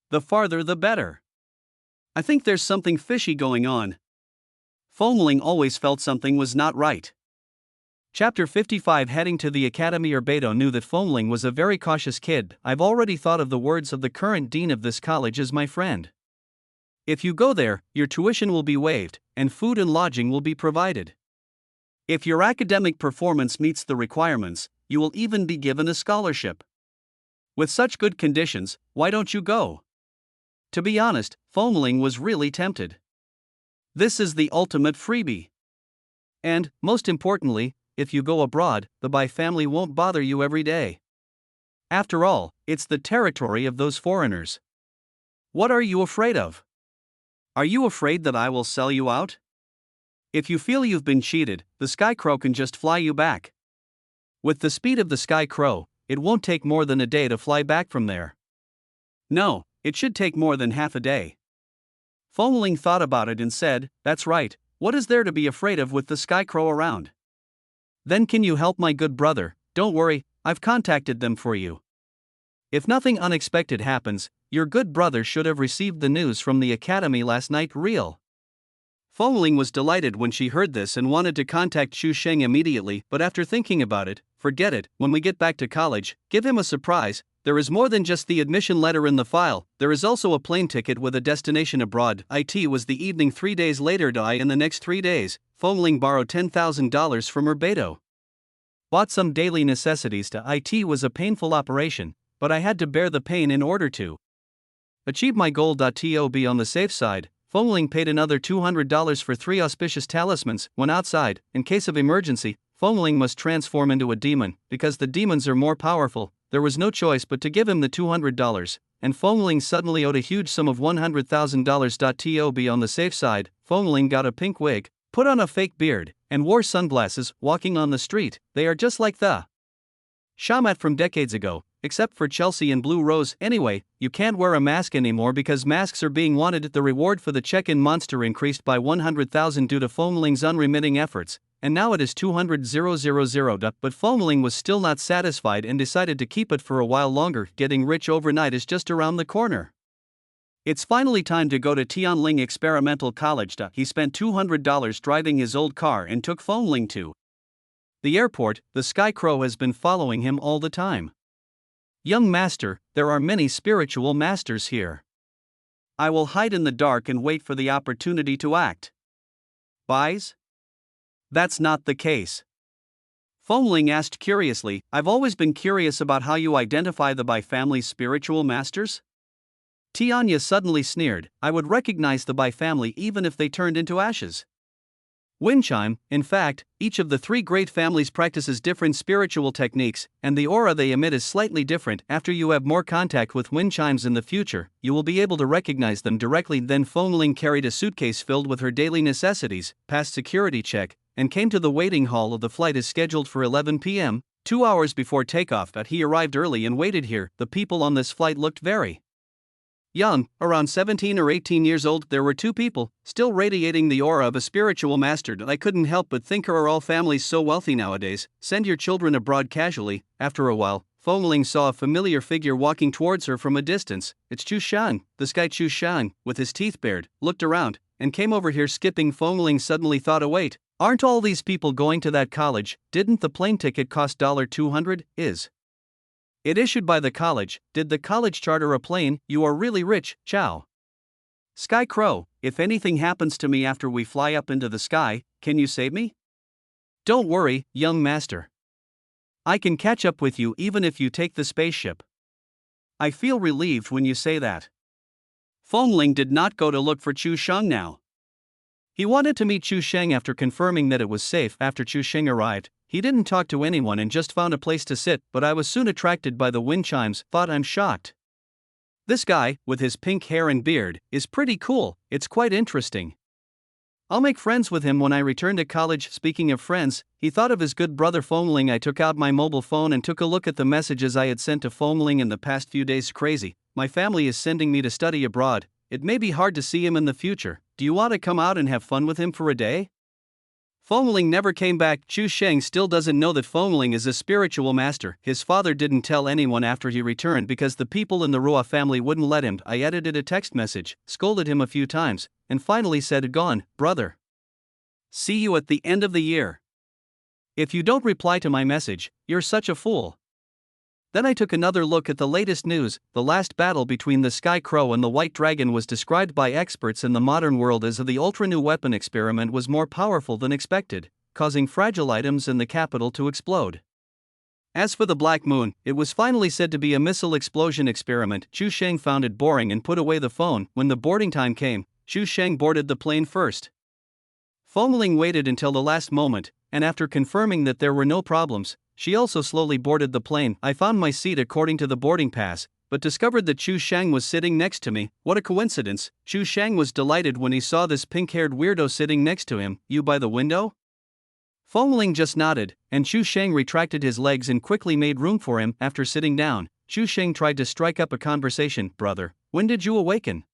The farther the better. I think there's something fishy going on." Fengling always felt something was not right. Chapter 55. Heading to the academy. Beidou knew that Fengling was a very cautious kid. "I've already thought of the words of the current dean of this college as my friend. If you go there, your tuition will be waived, and food and lodging will be provided. If your academic performance meets the requirements, you will even be given a scholarship. With such good conditions, why don't you go?" To be honest, Fengling was really tempted. This is the ultimate freebie. And, most importantly, if you go abroad, the Bai family won't bother you every day. After all, it's the territory of those foreigners. What are you afraid of? Are you afraid that I will sell you out? If you feel you've been cheated, the Sky Crow can just fly you back. With the speed of the Sky Crow, it won't take more than a day to fly back from there. No, it should take more than half a day. Fengling thought about it and said, "That's right, what is there to be afraid of with the Sky Crow around? Then can you help my good brother? Don't worry, I've contacted them for you. If nothing unexpected happens, your good brother should have received the news from the academy last night." Real. Fengling was delighted when she heard this and wanted to contact Xu Sheng immediately, but after thinking about it, forget it. When we get back to college, give him a surprise. There is more than just the admission letter in the file, there is also a plane ticket with a destination abroad. It was the evening 3 days later. In the next 3 days, Fengling borrowed $10,000 from Beidou. Bought some daily necessities. It was a painful operation, but I had to bear the pain in order to achieve my goal. To be on the safe side, Fengling paid another $200 for 3 auspicious talismans. When outside, in case of emergency, Fengling must transform into a demon, because the demons are more powerful. There was no choice but to give him the $200, and Fengling suddenly owed a huge sum of $100,000. To be on the safe side, Fengling got a pink wig, put on a fake beard, and wore sunglasses. Walking on the street, they are just like the shamat from decades ago. except for Chelsea and Blue Rose. Anyway, you can't wear a mask anymore because masks are being wanted. The reward for the check-in monster increased by 100,000 due to Foamling's unremitting efforts, and now it is 200,000. But Foamling was still not satisfied and decided to keep it for a while longer. Getting rich overnight is just around the corner. It's finally time to go to Tianling Experimental College. He spent $200 driving his old car and took Foamling to the airport. The Sky Crow has been following him all the time. Young master, there are many spiritual masters here. I will hide in the dark and wait for the opportunity to act. Buys? That's not the case. Foamling asked curiously, I've always been curious about how you identify the Bai family's spiritual masters? Tianya suddenly sneered, I would recognize the Bai family even if they turned into ashes. Windchime, in fact, each of the three great families practices different spiritual techniques, and the aura they emit is slightly different. After you have more contact with Windchimes in the future, you will be able to recognize them directly. Then Foamling carried a suitcase filled with her daily necessities, passed security check, and came to the waiting hall of the flight is scheduled for 11 p.m., 2 hours before takeoff. But he arrived early and waited here. The people on this flight looked very young, around 17 or 18 years old. There were two people, still radiating the aura of a spiritual master. I couldn't help but think, are all families so wealthy nowadays? Send your children abroad casually. After a while, Foamling saw a familiar figure walking towards her from a distance. It's Chu Shang. This guy Chu Shang, with his teeth bared, looked around, and came over here skipping. Foamling suddenly thought, oh wait, aren't all these people going to that college? Didn't the plane ticket cost $200? Is it issued by the college? Did the college charter a plane? You are really rich, Chow. Sky Crow, if anything happens to me after we fly up into the sky, can you save me? Don't worry, young master. I can catch up with you even if you take the spaceship. I feel relieved when you say that. Foamling did not go to look for Chu Shang now. He wanted to meet Chu Sheng after confirming that it was safe. After Chu Sheng arrived, he didn't talk to anyone and just found a place to sit, but I was soon attracted by the wind chimes. Thought, I'm shocked. This guy, with his pink hair and beard, is pretty cool. It's quite interesting. I'll make friends with him when I return to college. Speaking of friends, he thought of his good brother Foamling. I took out my mobile phone and took a look at the messages I had sent to Foamling in the past few days. Crazy. My family is sending me to study abroad. It may be hard to see him in the future. Do you want to come out and have fun with him for a day? Foamling never came back. Chu Sheng still doesn't know that Foamling is a spiritual master. His father didn't tell anyone after he returned because the people in the Rua family wouldn't let him. I edited a text message, scolded him a few times, and finally said, "Gone, brother. See you at the end of the year. If you don't reply to my message, you're such a fool." Then I took another look at the latest news. The last battle between the Sky Crow and the White Dragon was described by experts in the modern world as the ultra-new weapon experiment was more powerful than expected, causing fragile items in the capital to explode. As for the Black Moon, it was finally said to be a missile explosion experiment. Chu Sheng found it boring and put away the phone. When the boarding time came, Chu Sheng boarded the plane first. Foamling waited until the last moment, and after confirming that there were no problems, she also slowly boarded the plane. I found my seat according to the boarding pass, but discovered that Chu Shang was sitting next to me. What a coincidence. Chu Shang was delighted when he saw this pink-haired weirdo sitting next to him. You by the window? Foamling just nodded, and Chu Shang retracted his legs and quickly made room for him. After sitting down, Chu Shang tried to strike up a conversation. Brother, when did you awaken?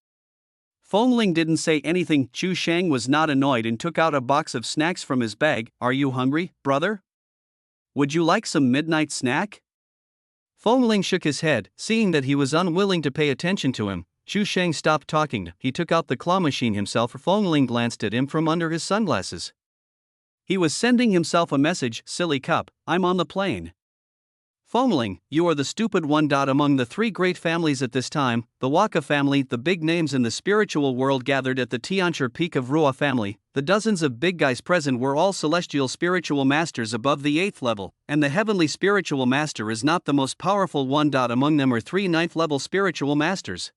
Foamling didn't say anything. Chu Shang was not annoyed and took out a box of snacks from his bag. Are you hungry, brother? Would you like some midnight snack? Foamling shook his head, seeing that he was unwilling to pay attention to him. Chu Sheng stopped talking. He took out the claw machine himself. Foamling glanced at him from under his sunglasses. He was sending himself a message. Silly cup, I'm on the plane. Foamling, you are the stupid one. Among the three great families at this time, the Waka family, the big names in the spiritual world gathered at the Tianchi peak of Rua family. The dozens of big guys present were all celestial spiritual masters above the 8th level, and the heavenly spiritual master is not the most powerful one. Among them are 3 9th level spiritual masters.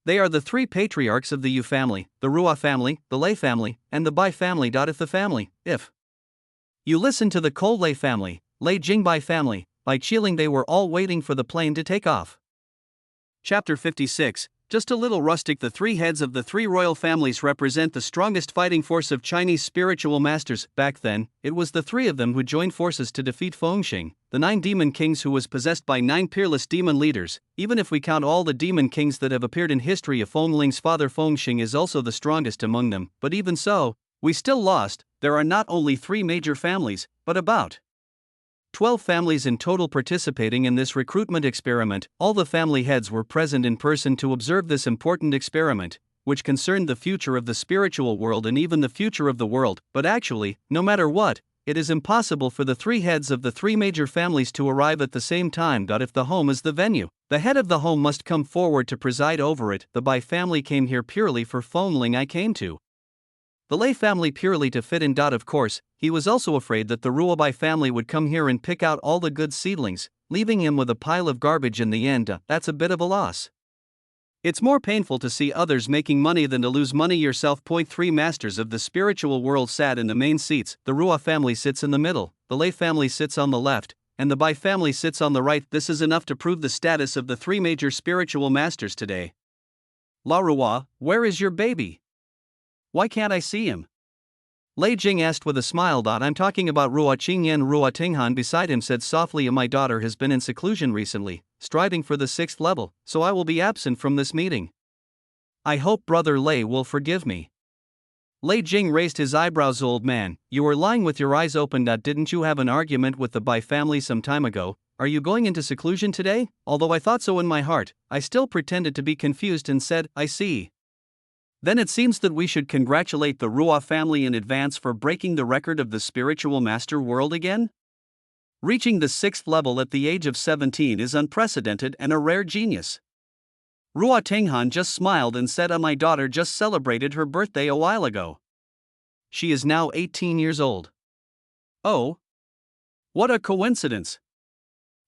They are the 3 patriarchs of the Yu family, the Rua family, the Lei family, and the Bai family. If you listen to the Ko Lei family, Lei Jingbai family, by Qiling, they were all waiting for the plane to take off. Chapter 56, Just a little rustic. The three heads of the three royal families represent the strongest fighting force of Chinese spiritual masters. Back then, it was the three of them who joined forces to defeat Fengxing, the 9 demon kings, who was possessed by 9 peerless demon leaders. Even if we count all the demon kings that have appeared in history, Fengling's father Fengxing is also the strongest among them. But even so, we still lost. There are not only 3 major families, but about 12 families in total participating in this recruitment experiment. All the family heads were present in person to observe this important experiment, which concerned the future of the spiritual world and even the future of the world. But actually, no matter what, it is impossible for the 3 heads of the 3 major families to arrive at the same time. If the home is the venue, the head of the home must come forward to preside over it. The Bai family came here purely for Fengling. I came to the Lei family purely to fit in. Of course, he was also afraid that the Ruobai family would come here and pick out all the good seedlings, leaving him with a pile of garbage in the end. That's a bit of a loss. It's more painful to see others making money than to lose money yourself. 3 Masters of the spiritual world sat in the main seats. The Rua family sits in the middle, the Lei family sits on the left, and the Bai family sits on the right. This is enough to prove the status of the 3 major spiritual masters today. La Rua, where is your baby? Why can't I see him? Lei Jing asked with a smile. I'm talking about Rua Qingyan. Rua Tinghan beside him said softly, my daughter has been in seclusion recently, striving for the 6th level, so I will be absent from this meeting. I hope Brother Lei will forgive me. Lei Jing raised his eyebrows. Old man, you were lying with your eyes open. Didn't you have an argument with the Bai family some time ago? Are you going into seclusion today? Although I thought so in my heart, I still pretended to be confused and said, I see. Then it seems that we should congratulate the Rua family in advance for breaking the record of the spiritual master world again? Reaching the 6th level at the age of 17 is unprecedented and a rare genius. Rua Tinghan just smiled and said, my daughter just celebrated her birthday a while ago. She is now 18 years old. Oh, what a coincidence.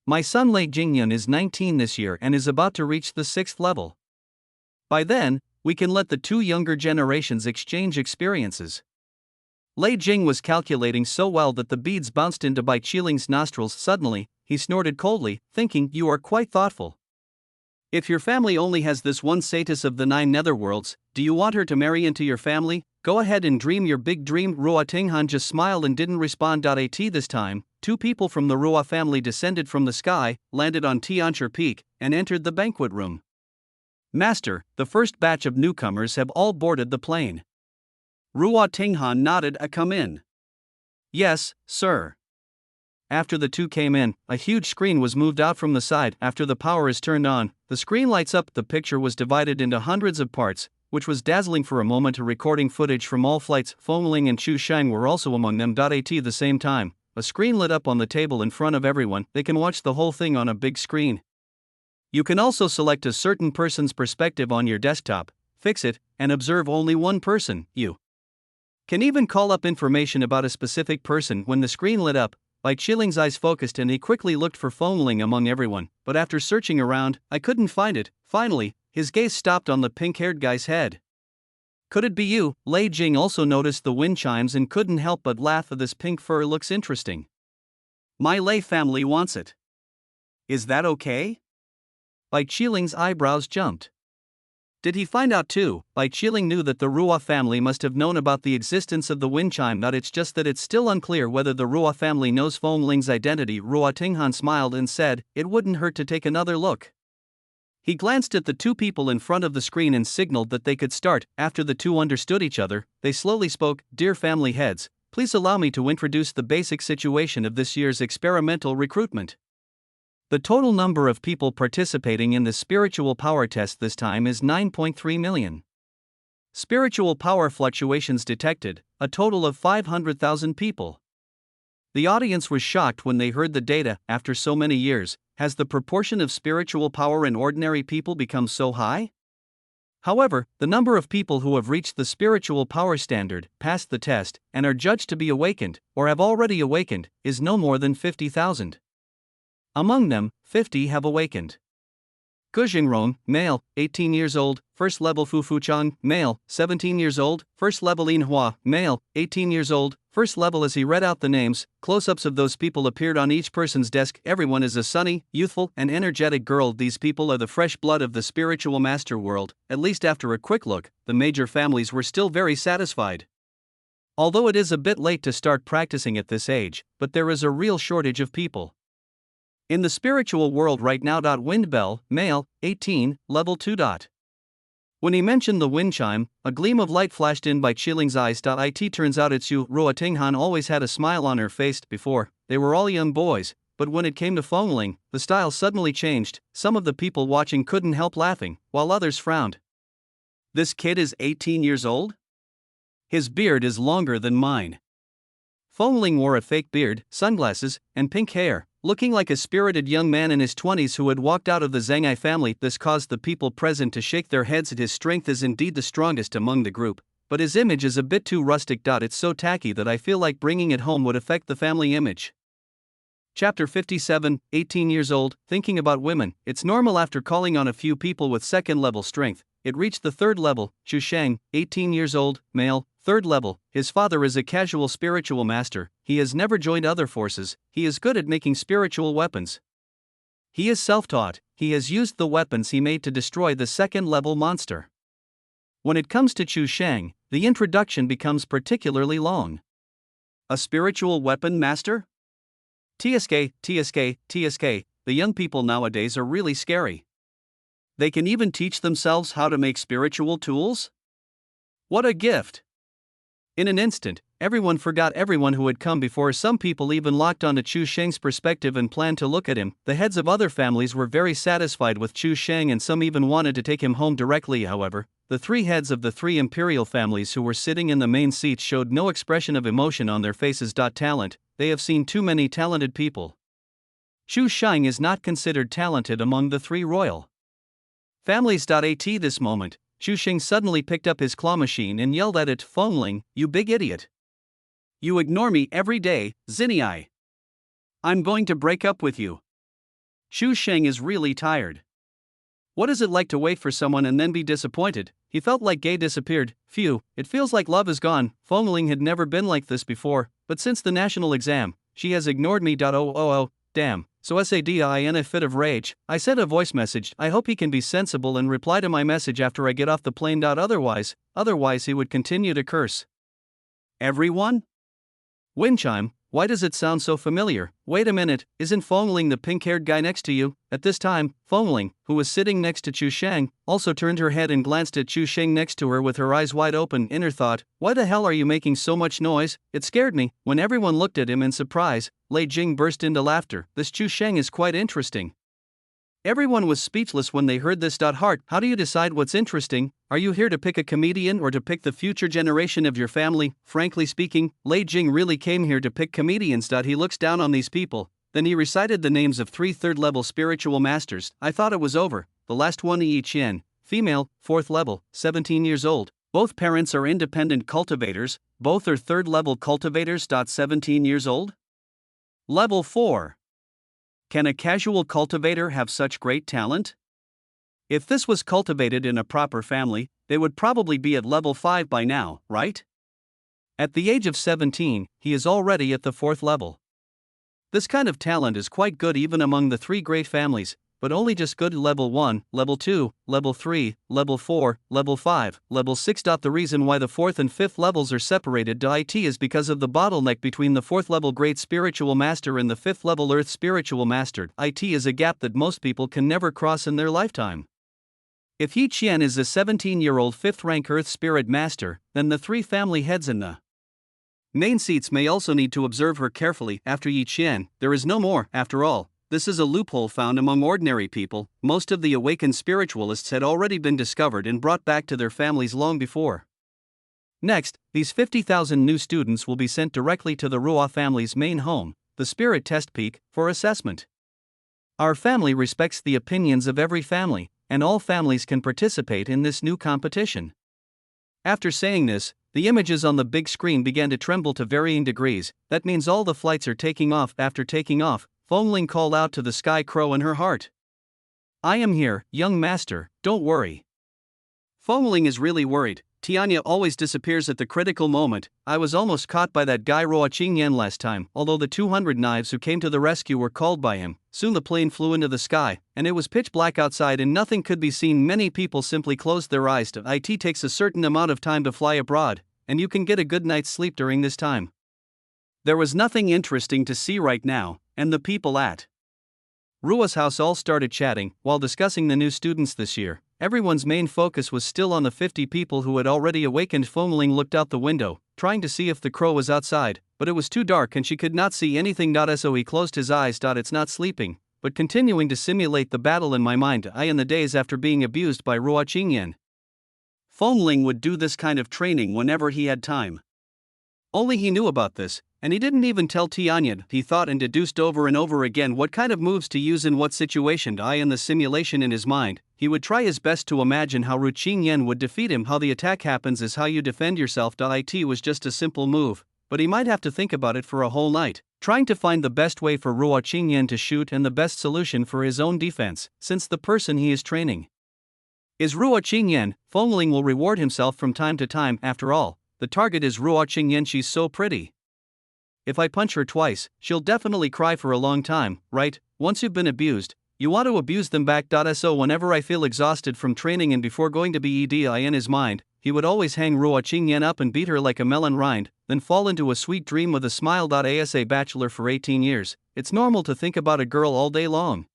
My son Lei Jingyan is 19 this year and is about to reach the 6th level. By then, we can let the 2 younger generations exchange experiences. Lei Jing was calculating so well that the beads bounced into Bai Qiling's nostrils. Suddenly, he snorted coldly, thinking, you are quite thoughtful. If your family only has this one satis of the 9 netherworlds, do you want her to marry into your family? Go ahead and dream your big dream. Rua Tinghan just smiled and didn't respond. At this time, 2 people from the Rua family descended from the sky, landed on Tianchi Peak, and entered the banquet room. Master, the first batch of newcomers have all boarded the plane. Rua Tinghan nodded. Come in. Yes, sir. After the 2 came in, a huge screen was moved out from the side. After the power is turned on, the screen lights up. The picture was divided into hundreds of parts, which was dazzling. For a moment, recording footage from all flights. Fengling and Chu Shang were also among them. At the same time, a screen lit up on the table in front of everyone. They can watch the whole thing on a big screen. You can also select a certain person's perspective on your desktop, fix it, and observe only one person. You can even call up information about a specific person. When the screen lit up, Bai Qiling's eyes focused and he quickly looked for Fengling among everyone, but after searching around, I couldn't find it. Finally, his gaze stopped on the pink-haired guy's head. Could it be you? Lei Jing also noticed the wind chimes and couldn't help but laugh. This pink fur looks interesting. My Lei family wants it. Is that okay? Bai Qiling's eyebrows jumped. Did he find out too? Bai Qiling knew that the Rua family must have known about the existence of the wind chime. It's just that it's still unclear whether the Rua family knows Fengling's identity. Rua Tinghan smiled and said, it wouldn't hurt to take another look. He glanced at the 2 people in front of the screen and signaled that they could start. After the 2 understood each other, they slowly spoke, dear family heads, please allow me to introduce the basic situation of this year's experimental recruitment. The total number of people participating in the spiritual power test this time is 9.3 million. Spiritual power fluctuations detected, a total of 500,000 people. The audience was shocked when they heard the data. After so many years, has the proportion of spiritual power in ordinary people become so high? However, the number of people who have reached the spiritual power standard, passed the test, and are judged to be awakened, or have already awakened, is no more than 50,000. Among them, 50 have awakened. Gu Jingrong, male, 18 years old, first level. Fu Fuchang, male, 17 years old, first level. Lin Hua, male, 18 years old, First level. As he read out the names, close-ups of those people appeared on each person's desk. Everyone is a sunny, youthful, and energetic girl. These people are the fresh blood of the spiritual master world. At least after a quick look, the major families were still very satisfied. Although it is a bit late to start practicing at this age, but there is a real shortage of people in the spiritual world right now. Wind bell, male, 18, level 2. When he mentioned the wind chime, a gleam of light flashed in by Qiling's eyes. It turns out it's you. Ruo Tinghan always had a smile on her face before, they were all young boys, but when it came to Fengling, the style suddenly changed. Some of the people watching couldn't help laughing, while others frowned. This kid is 18 years old? His beard is longer than mine. Fengling wore a fake beard, sunglasses, and pink hair, looking like a spirited young man in his 20s who had walked out of the Zhang family. This caused the people present to shake their heads. His strength is indeed the strongest among the group, but his image is a bit too rustic. It's so tacky that I feel like bringing it home would affect the family image. Chapter 57, 18 years old, thinking about women. It's normal after calling on a few people with second level strength. It reached the third level. Chu Sheng, 18 years old, male, third level. His father is a casual spiritual master. He has never joined other forces. He is good at making spiritual weapons. He is self-taught. He has used the weapons he made to destroy the second level monster. When it comes to Chu Sheng, the introduction becomes particularly long. A spiritual weapon master? TSK, TSK, TSK, the young people nowadays are really scary. They can even teach themselves how to make spiritual tools? What a gift! In an instant, everyone forgot everyone who had come before. Some people even locked onto Chu Sheng's perspective and planned to look at him. The heads of other families were very satisfied with Chu Sheng and some even wanted to take him home directly. However, the three heads of the three imperial families who were sitting in the main seats showed no expression of emotion on their faces. Talent, they have seen too many talented people. Chu Sheng is not considered talented among the three royal families. At this moment, Chu Sheng suddenly picked up his claw machine and yelled at it. Fengling, you big idiot. You ignore me every day, Zinniai. I'm going to break up with you. Chu Sheng is really tired. What is it like to wait for someone and then be disappointed? He felt like Gay disappeared. Phew, it feels like love is gone. Fengling had never been like this before, but since the national exam, she has ignored me. Oh, damn. So in a fit of rage, I sent a voice message. I hope he can be sensible and reply to my message after I get off the plane. Otherwise he would continue to curse. Everyone? Wind chime, why does it sound so familiar? Wait a minute, isn't Fengling the pink-haired guy next to you? At this time, Fengling, who was sitting next to Chu Sheng, also turned her head and glanced at Chu Sheng next to her with her eyes wide open. Inner thought, why the hell are you making so much noise? It scared me. When everyone looked at him in surprise, Lei Jing burst into laughter. This Chu Sheng is quite interesting. Everyone was speechless when they heard this. Heart, how do you decide what's interesting? Are you here to pick a comedian or to pick the future generation of your family? Frankly speaking, Lei Jing really came here to pick comedians. He looks down on these people. Then he recited the names of 3 third-level spiritual masters. I thought it was over. The last one, Yi Qian, female, 4th level, 17 years old. Both parents are independent cultivators. Both are third-level cultivators. 17 years old? Level 4. Can a casual cultivator have such great talent? If this was cultivated in a proper family, they would probably be at level 5 by now, right? At the age of 17, he is already at the 4th level. This kind of talent is quite good even among the 3 great families, but only just good. Level 1, Level 2, Level 3, Level 4, Level 5, Level 6. The reason why the 4th and 5th levels are separated is because of the bottleneck between the 4th level Great Spiritual Master and the 5th level Earth Spiritual Master. It is a gap that most people can never cross in their lifetime. If Yi Qian is a 17-year-old 5th rank Earth Spirit Master, then the 3 family heads in the main seats may also need to observe her carefully. After Yi Qian, there is no more. After all, this is a loophole found among ordinary people. Most of the awakened spiritualists had already been discovered and brought back to their families long before. Next, these 50,000 new students will be sent directly to the Ruo family's main home, the Spirit Test Peak, for assessment. Our family respects the opinions of every family, and all families can participate in this new competition. After saying this, the images on the big screen began to tremble to varying degrees. That means all the flights are taking off. After taking off, Fengling called out to the sky crow in her heart. I am here, young master, don't worry. Fengling is really worried. Tianya always disappears at the critical moment. I was almost caught by that guy Ruo Qingyan last time, although the 200 knives who came to the rescue were called by him. Soon the plane flew into the sky, and it was pitch black outside and nothing could be seen. Many people simply closed their eyes. It takes a certain amount of time to fly abroad, and you can get a good night's sleep during this time. There was nothing interesting to see right now, and the people at Ruo's house all started chatting while discussing the new students this year. Everyone's main focus was still on the 50 people who had already awakened. Fengling looked out the window, trying to see if the crow was outside, but it was too dark and she could not see anything. So he closed his eyes. It's not sleeping, but continuing to simulate the battle in my mind. In the days after being abused by Ruo Qingyan, Fengling would do this kind of training whenever he had time. Only he knew about this, and he didn't even tell Tianya. He thought and deduced over and over again what kind of moves to use in what situation. In the simulation in his mind, he would try his best to imagine how Ruo Qingyan would defeat him. How the attack happens is how you defend yourself. It was just a simple move, but he might have to think about it for a whole night, trying to find the best way for Ruo Qingyan to shoot and the best solution for his own defense, since the person he is training is Ruo Qingyan. Fengling will reward himself from time to time. After all, the target is Ruo Qingyan. She's so pretty. If I punch her twice, she'll definitely cry for a long time, right? Once you've been abused, you want to abuse them back. So whenever I feel exhausted from training and before going to bed, in his mind, he would always hang Ruo Qingyan up and beat her like a melon rind, then fall into a sweet dream with a smile. As a bachelor for 18 years, it's normal to think about a girl all day long.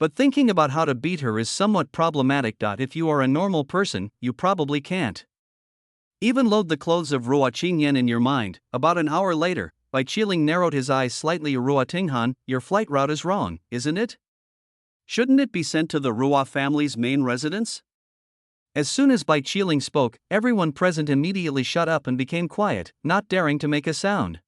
But thinking about how to beat her is somewhat problematic. If you are a normal person, you probably can't even load the clothes of Ruo Qingyan in your mind. About an hour later, Bai Qiling narrowed his eyes slightly. Ruo Tinghan, your flight route is wrong, isn't it? Shouldn't it be sent to the Ruo family's main residence? As soon as Bai Qiling spoke, everyone present immediately shut up and became quiet, not daring to make a sound.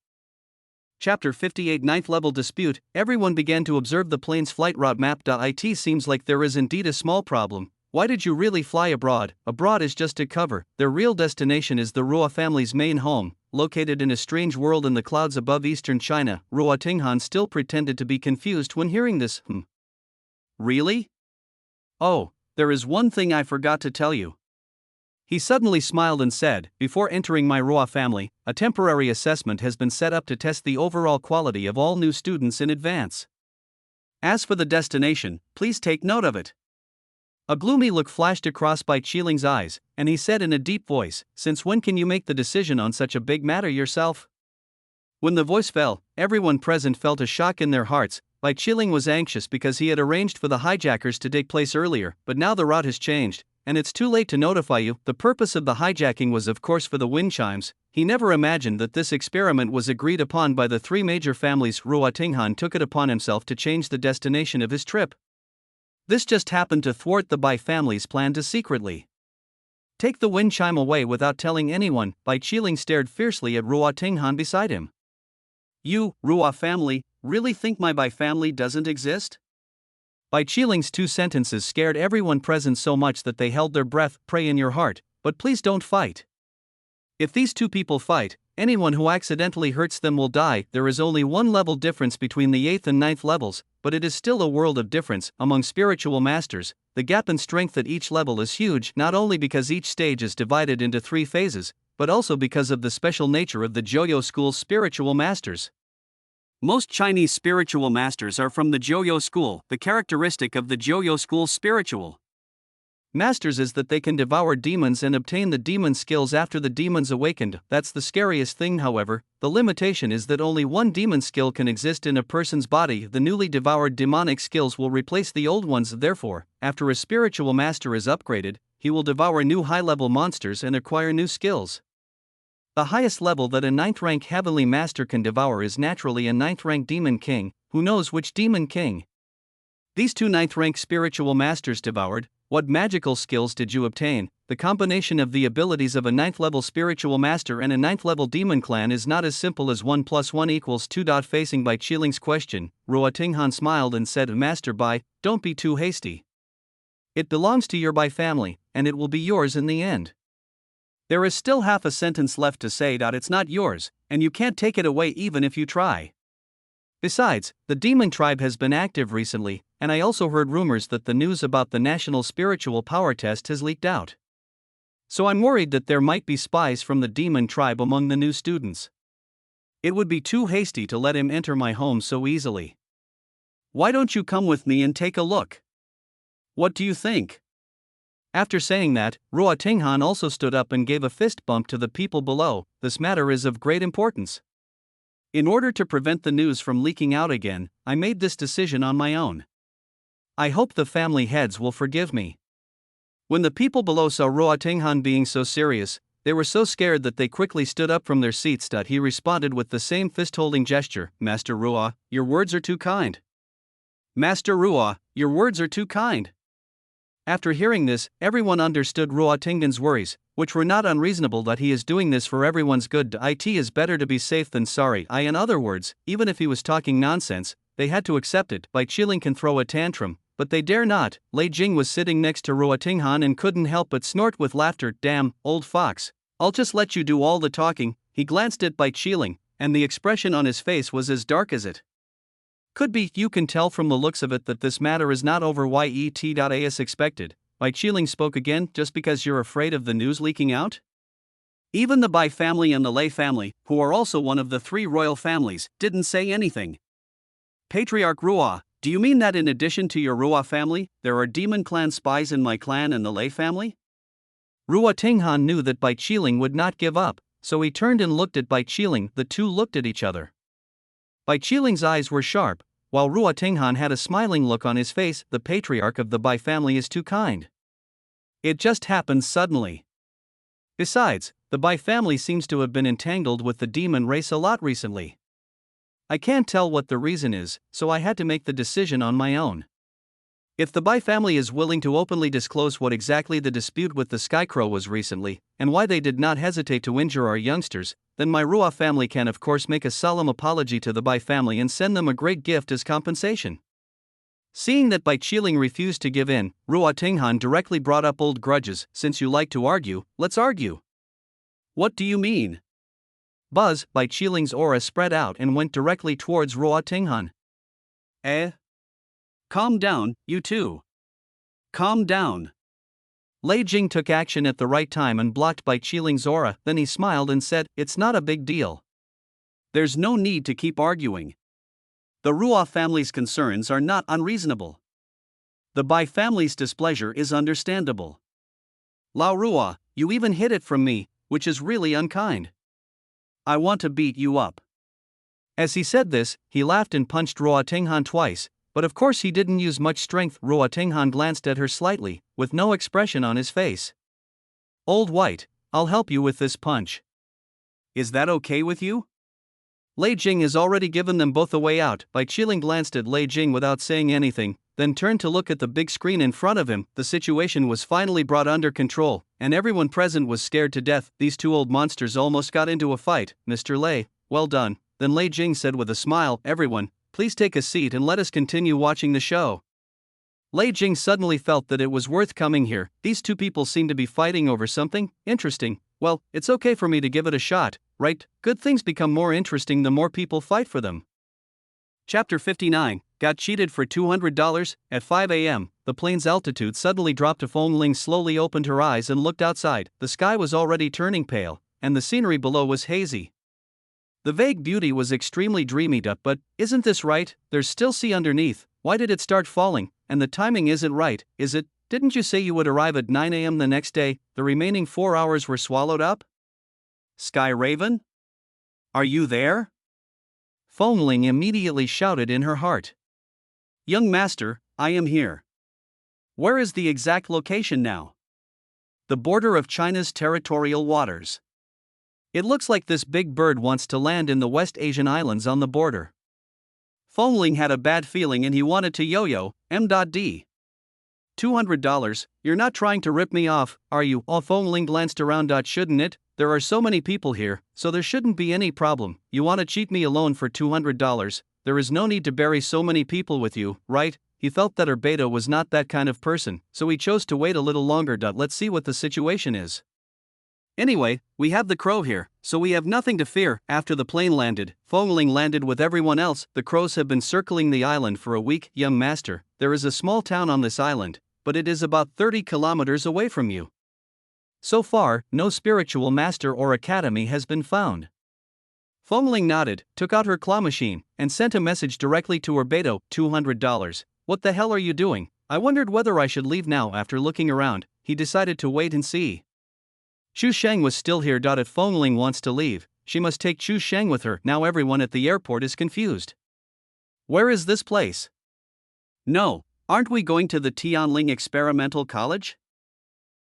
Chapter 58 Ninth Level Dispute. Everyone began to observe the plane's flight route map. It seems like there is indeed a small problem. Why did you really fly abroad? Abroad is just a cover. Their real destination is the Ruo family's main home, located in a strange world in the clouds above eastern China. Ruo Tinghan still pretended to be confused when hearing this. Really? Oh, there is one thing I forgot to tell you. He suddenly smiled and said, before entering my Ruo family, a temporary assessment has been set up to test the overall quality of all new students in advance. As for the destination, please take note of it. A gloomy look flashed across Bai Qiling's eyes, and he said in a deep voice, since when can you make the decision on such a big matter yourself? When the voice fell, everyone present felt a shock in their hearts. Bai Qiling was anxious because he had arranged for the hijackers to take place earlier, but now the route has changed, and it's too late to notify you. The purpose of the hijacking was of course for the wind chimes. He never imagined that this experiment was agreed upon by the three major families. Ruo Tinghan took it upon himself to change the destination of his trip. This just happened to thwart the Bai family's plan to secretly take the wind chime away without telling anyone. Bai Qiling stared fiercely at Ruo Tinghan beside him. You, Ruo family, really think my Bai family doesn't exist? Bai Qiling's two sentences scared everyone present so much that they held their breath. Pray in your heart, but please don't fight. If these two people fight, anyone who accidentally hurts them will die. There is only one level difference between the 8th and 9th levels, but it is still a world of difference among spiritual masters. The gap in strength at each level is huge, not only because each stage is divided into 3 phases, but also because of the special nature of the Joyo school's spiritual masters. Most Chinese spiritual masters are from the Joyo school. The characteristic of the Joyo school's spiritual masters is that they can devour demons and obtain the demon skills after the demons awakened. That's the scariest thing. However, the limitation is that only one demon skill can exist in a person's body. The newly devoured demonic skills will replace the old ones. Therefore, after a spiritual master is upgraded, he will devour new high-level monsters and acquire new skills. The highest level that a 9th rank heavenly master can devour is naturally a 9th rank demon king. Who knows which demon king these two 9th rank spiritual masters devoured? What magical skills did you obtain? The combination of the abilities of a 9th level spiritual master and a 9th level demon clan is not as simple as 1 + 1 = 2. Facing Bai Qiling's question, Ruo Tinghan smiled and said, Master Bai, don't be too hasty. It belongs to your Bai family, and it will be yours in the end. There is still half a sentence left to say. It's not yours, and you can't take it away even if you try. Besides, the demon tribe has been active recently, and I also heard rumors that the news about the National Spiritual Power Test has leaked out. So I'm worried that there might be spies from the demon tribe among the new students. It would be too hasty to let him enter my home so easily. Why don't you come with me and take a look? What do you think? After saying that, Ruo Tinghan also stood up and gave a fist bump to the people below. This matter is of great importance. In order to prevent the news from leaking out again, I made this decision on my own. I hope the family heads will forgive me. When the people below saw Ruo Tinghan being so serious, they were so scared that they quickly stood up from their seats. He responded with the same fist-holding gesture. Master Ruo, your words are too kind. Master Ruo, your words are too kind. After hearing this, everyone understood Ruo Tinghan's worries, which were not unreasonable. That he is doing this for everyone's good. It is better to be safe than sorry. In other words, even if he was talking nonsense, they had to accept it. Bai Qiling can throw a tantrum, but they dare not. Lei Jing was sitting next to Ruo Tinghan and couldn't help but snort with laughter. Damn, old fox. I'll just let you do all the talking. He glanced at Bai Qiling, and the expression on his face was as dark as it could be. You can tell from the looks of it that this matter is not over yet as expected. Bai Qiling spoke again. Just because you're afraid of the news leaking out? Even the Bai family and the Lei family, who are also one of the 3 royal families, didn't say anything. Patriarch Ruo, do you mean that in addition to your Ruo family, there are demon clan spies in my clan and the Lei family? Ruo Tinghan knew that Bai Qiling would not give up, so he turned and looked at Bai Qiling. The two looked at each other. Bai Qiling's eyes were sharp, while Ruo Tinghan had a smiling look on his face. The patriarch of the Bai family is too kind. It just happened suddenly. Besides, the Bai family seems to have been entangled with the demon race a lot recently. I can't tell what the reason is, so I had to make the decision on my own. If the Bai family is willing to openly disclose what exactly the dispute with the Skycrow was recently, and why they did not hesitate to injure our youngsters, then my Ruo family can of course make a solemn apology to the Bai family and send them a great gift as compensation. Seeing that Bai Qiling refused to give in, Ruo Tinghan directly brought up old grudges. Since you like to argue, let's argue. What do you mean? Buzz, Bai Qiling's aura spread out and went directly towards Ruo Tinghan. Calm down, you two. Calm down. Lei Jing took action at the right time and blocked Bai Qiling's aura. Then he smiled and said, "It's not a big deal. There's no need to keep arguing. The Ruo family's concerns are not unreasonable. The Bai family's displeasure is understandable. Lao Ruo, you even hid it from me, which is really unkind. I want to beat you up." As he said this, he laughed and punched Ruo Tinghan twice, but of course he didn't use much strength. Ruo Tinghan glanced at her slightly, with no expression on his face. "Old White, I'll help you with this punch. Is that okay with you?" Lei Jing has already given them both a way out. Bai Qiling glanced at Lei Jing without saying anything, then turned to look at the big screen in front of him. The situation was finally brought under control, and everyone present was scared to death. These two old monsters almost got into a fight. "Mr. Lei, well done." Then Lei Jing said with a smile, "Everyone, please take a seat and let us continue watching the show." Lei Jing suddenly felt that it was worth coming here. These two people seem to be fighting over something interesting. Well, it's okay for me to give it a shot, right? Good things become more interesting the more people fight for them. Chapter 59, Got Cheated for $200? At 5 a.m., the plane's altitude suddenly dropped. Feng Ling slowly opened her eyes and looked outside. The sky was already turning pale, and the scenery below was hazy. The vague beauty was extremely dreamy. But isn't this right? There's still sea underneath. Why did it start falling? And the timing isn't right, is it? Didn't you say you would arrive at 9 a.m. the next day? The remaining 4 hours were swallowed up? Sky Raven? Are you there? Feng Ling immediately shouted in her heart. "Young master, I am here." "Where is the exact location now?" "The border of China's territorial waters. It looks like this big bird wants to land in the West Asian islands on the border." Feng Ling had a bad feeling and he wanted to yo-yo. M.D. $200? You're not trying to rip me off, are you? Oh, Feng Ling glanced around. Shouldn't it? There are so many people here, so there shouldn't be any problem. You want to cheat me alone for $200? There is no need to bury so many people with you, right? He felt that her beta was not that kind of person, so he chose to wait a little longer. Let's see what the situation is. Anyway, we have the crow here, so we have nothing to fear. After the plane landed, Feng Ling landed with everyone else. The crows have been circling the island for a week. Young master, there is a small town on this island, but it is about 30 kilometers away from you. So far, no spiritual master or academy has been found. Fengling nodded, took out her claw machine, and sent a message directly to Beidou, $200. What the hell are you doing? I wondered whether I should leave now. After looking around, he decided to wait and see. Chu Sheng was still here. If Fengling wants to leave, she must take Chu Sheng with her. Now everyone at the airport is confused. Where is this place? No, aren't we going to the Tianling Experimental College?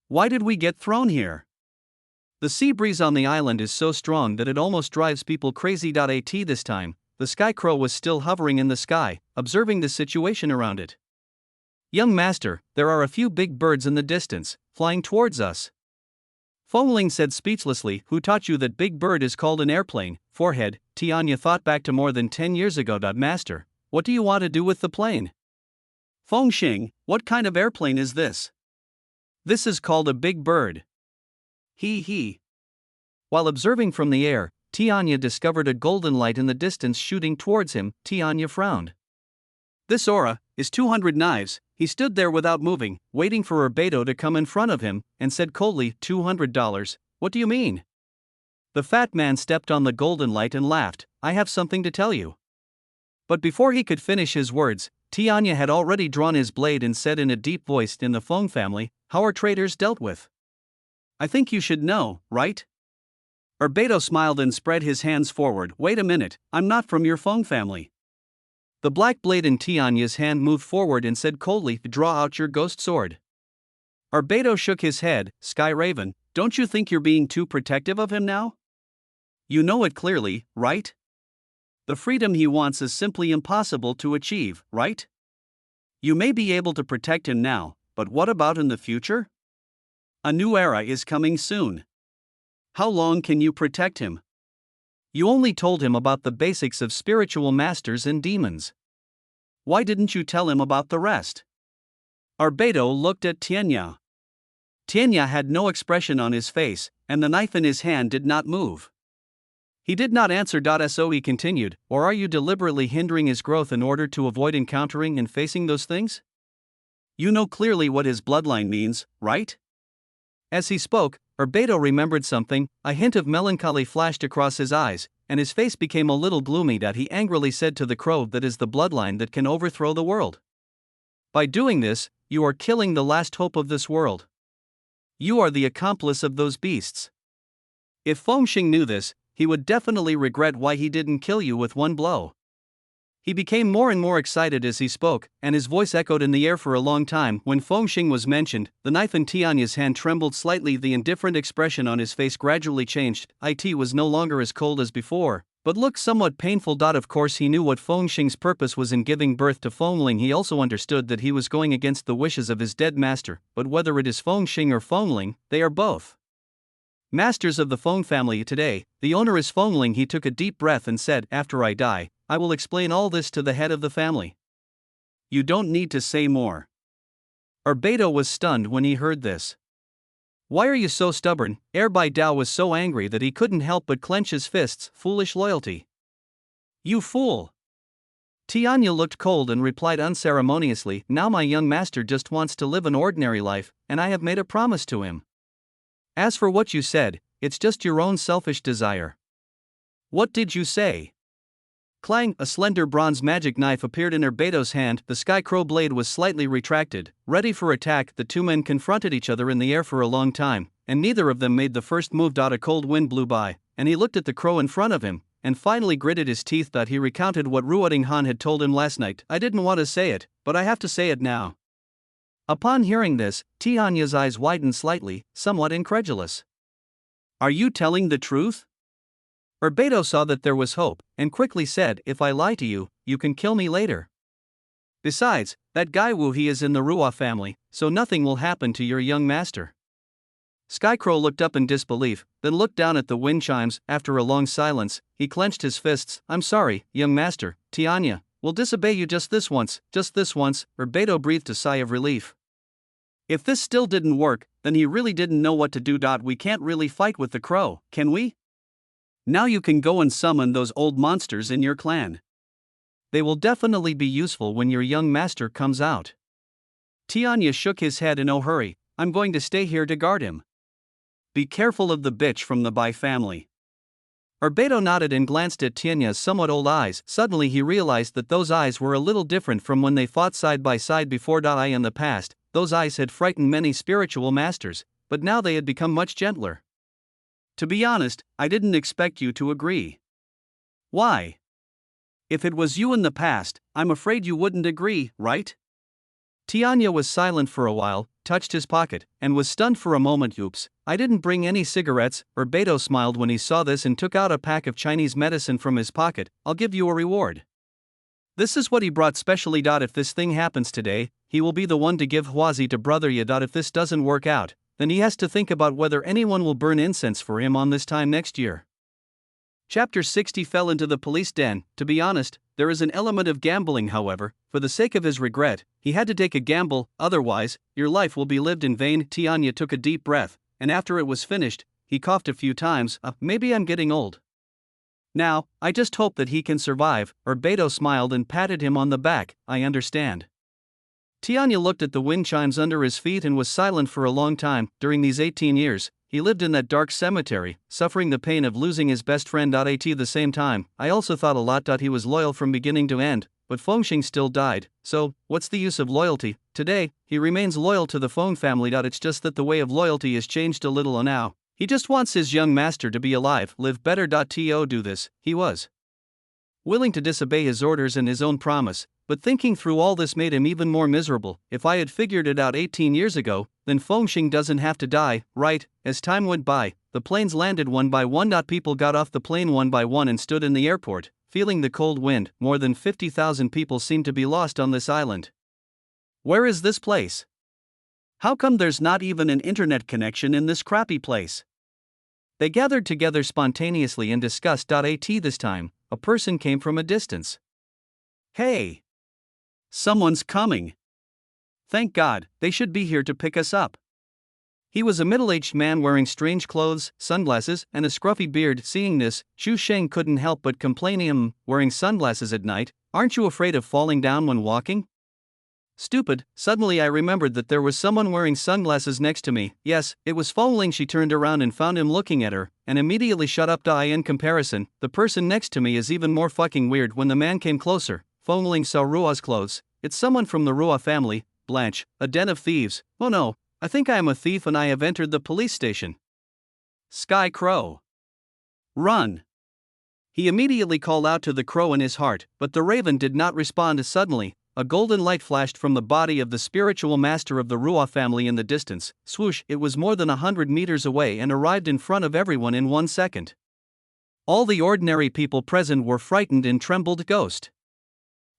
Why did we get thrown here? The sea breeze on the island is so strong that it almost drives people crazy. At this time, the Sky Crow was still hovering in the sky, observing the situation around it. Young master, there are a few big birds in the distance, flying towards us. Fengling said speechlessly. Who taught you that big bird is called an airplane? Forehead. Tianya thought back to more than 10 years ago. Master, what do you want to do with the plane? Fengxing, what kind of airplane is this? This is called a big bird. He. While observing from the air, Tianya discovered a golden light in the distance shooting towards him. Tianya frowned. This aura is 200 knives. He stood there without moving, waiting for Beidou to come in front of him, and said coldly, $200. What do you mean? The fat man stepped on the golden light and laughed. I have something to tell you. But before he could finish his words, Tianya had already drawn his blade and said in a deep voice, in the Feng family, how are traitors dealt with? I think you should know, right? Beidou smiled and spread his hands forward. Wait a minute, I'm not from your Feng family. The black blade in Tianya's hand moved forward and said coldly, draw out your ghost sword. Beidou shook his head. Sky Raven, don't you think you're being too protective of him now? You know it clearly, right? The freedom he wants is simply impossible to achieve, right? You may be able to protect him now, but what about in the future? A new era is coming soon. How long can you protect him? You only told him about the basics of spiritual masters and demons. Why didn't you tell him about the rest? Beidou looked at Tianya. Tianya had no expression on his face, and the knife in his hand did not move. He did not answer. So he continued, or are you deliberately hindering his growth in order to avoid encountering and facing those things? You know clearly what his bloodline means, right? As he spoke, Beidou remembered something. A hint of melancholy flashed across his eyes, and his face became a little gloomy. He angrily said to the crow, that is the bloodline that can overthrow the world. By doing this, you are killing the last hope of this world. You are the accomplice of those beasts. If Fengxing knew this, he would definitely regret why he didn't kill you with one blow. He became more and more excited as he spoke, and his voice echoed in the air for a long time. When Fengxing was mentioned, the knife in Tianya's hand trembled slightly. The indifferent expression on his face gradually changed. It was no longer as cold as before, but looked somewhat painful. Of course he knew what Fengxing's purpose was in giving birth to Fengling. He also understood that he was going against the wishes of his dead master, but whether it is Fengxing or Fengling, they are both masters of the Feng family today. The owner is Fengling. He took a deep breath and said, after I die, I will explain all this to the head of the family. You don't need to say more. Beidou was stunned when he heard this. Why are you so stubborn? Beidou was so angry that he couldn't help but clench his fists. Foolish loyalty. You fool. Tianya looked cold and replied unceremoniously, now my young master just wants to live an ordinary life, and I have made a promise to him. As for what you said, it's just your own selfish desire. What did you say? Clang! A slender bronze magic knife appeared in Beidou's hand. The Sky Crow blade was slightly retracted, ready for attack. The two men confronted each other in the air for a long time, and neither of them made the first move. A cold wind blew by, and he looked at the crow in front of him, and finally gritted his teeth. He recounted what Ruoding Han had told him last night. I didn't want to say it, but I have to say it now. Upon hearing this, Tianya's eyes widened slightly, somewhat incredulous. Are you telling the truth? Beidou saw that there was hope, and quickly said, if I lie to you, you can kill me later. Besides, that guy Wu, he is in the Ruo family, so nothing will happen to your young master. Skycrow looked up in disbelief, then looked down at the wind chimes. After a long silence, he clenched his fists. I'm sorry, young master, Tianya, will disobey you just this once. Beidou breathed a sigh of relief. If this still didn't work, then he really didn't know what to do. We can't really fight with the crow, can we? Now you can go and summon those old monsters in your clan. They will definitely be useful when your young master comes out. Tianya shook his head in no hurry. I'm going to stay here to guard him. Be careful of the bitch from the Bai family. Beto nodded and glanced at Tianya's somewhat old eyes. Suddenly he realized that those eyes were a little different from when they fought side by side before. In the past, those eyes had frightened many spiritual masters, but now they had become much gentler. To be honest, I didn't expect you to agree. Why? If it was you in the past, I'm afraid you wouldn't agree, right? Tianya was silent for a while, touched his pocket, and was stunned for a moment. Oops, I didn't bring any cigarettes. Beto smiled when he saw this and took out a pack of Chinese medicine from his pocket. I'll give you a reward. This is what he brought specially. If this thing happens today, he will be the one to give Huazi to Brother Ya. If this doesn't work out, then he has to think about whether anyone will burn incense for him on this time next year. Chapter 60 fell into the police den. To be honest, there is an element of gambling, however. For the sake of his regret, he had to take a gamble, otherwise, your life will be lived in vain. Tianya took a deep breath, and after it was finished, he coughed a few times. Maybe I'm getting old. Now, I just hope that he can survive. Beto smiled and patted him on the back. I understand. Tianya looked at the wind chimes under his feet and was silent for a long time. During these 18 years, he lived in that dark cemetery, suffering the pain of losing his best friend. At the same time, I also thought a lot. He was loyal from beginning to end, but Fengxing still died, so, what's the use of loyalty? Today, he remains loyal to the Feng family. It's just that the way of loyalty has changed a little now. He just wants his young master to be alive, live better. To do this, he was willing to disobey his orders and his own promise, but thinking through all this made him even more miserable. If I had figured it out 18 years ago, then Fengxing doesn't have to die, right? As time went by, the planes landed one by one. People got off the plane one by one and stood in the airport, feeling the cold wind. More than 50,000 people seem to be lost on this island. Where is this place? How come there's not even an internet connection in this crappy place? They gathered together spontaneously and discussed. This time, a person came from a distance. Hey! Someone's coming. Thank God, they should be here to pick us up. He was a middle-aged man wearing strange clothes, sunglasses, and a scruffy beard. Seeing this, Xu Sheng couldn't help but complain. Wearing sunglasses at night, aren't you afraid of falling down when walking? Stupid. Suddenly I remembered that there was someone wearing sunglasses next to me. Yes, it was Fengling. She turned around and found him looking at her, and immediately shut up. In comparison, the person next to me is even more fucking weird. When the man came closer, Fengling saw Rua's clothes. It's someone from the Rua family. Blanche, a den of thieves. Oh no, I think I am a thief and I have entered the police station. Sky Crow. Run! He immediately called out to the crow in his heart, but the raven did not respond. Suddenly, a golden light flashed from the body of the spiritual master of the Rua family in the distance. Swoosh, it was more than 100 meters away and arrived in front of everyone in 1 second. All the ordinary people present were frightened and trembled. Ghost.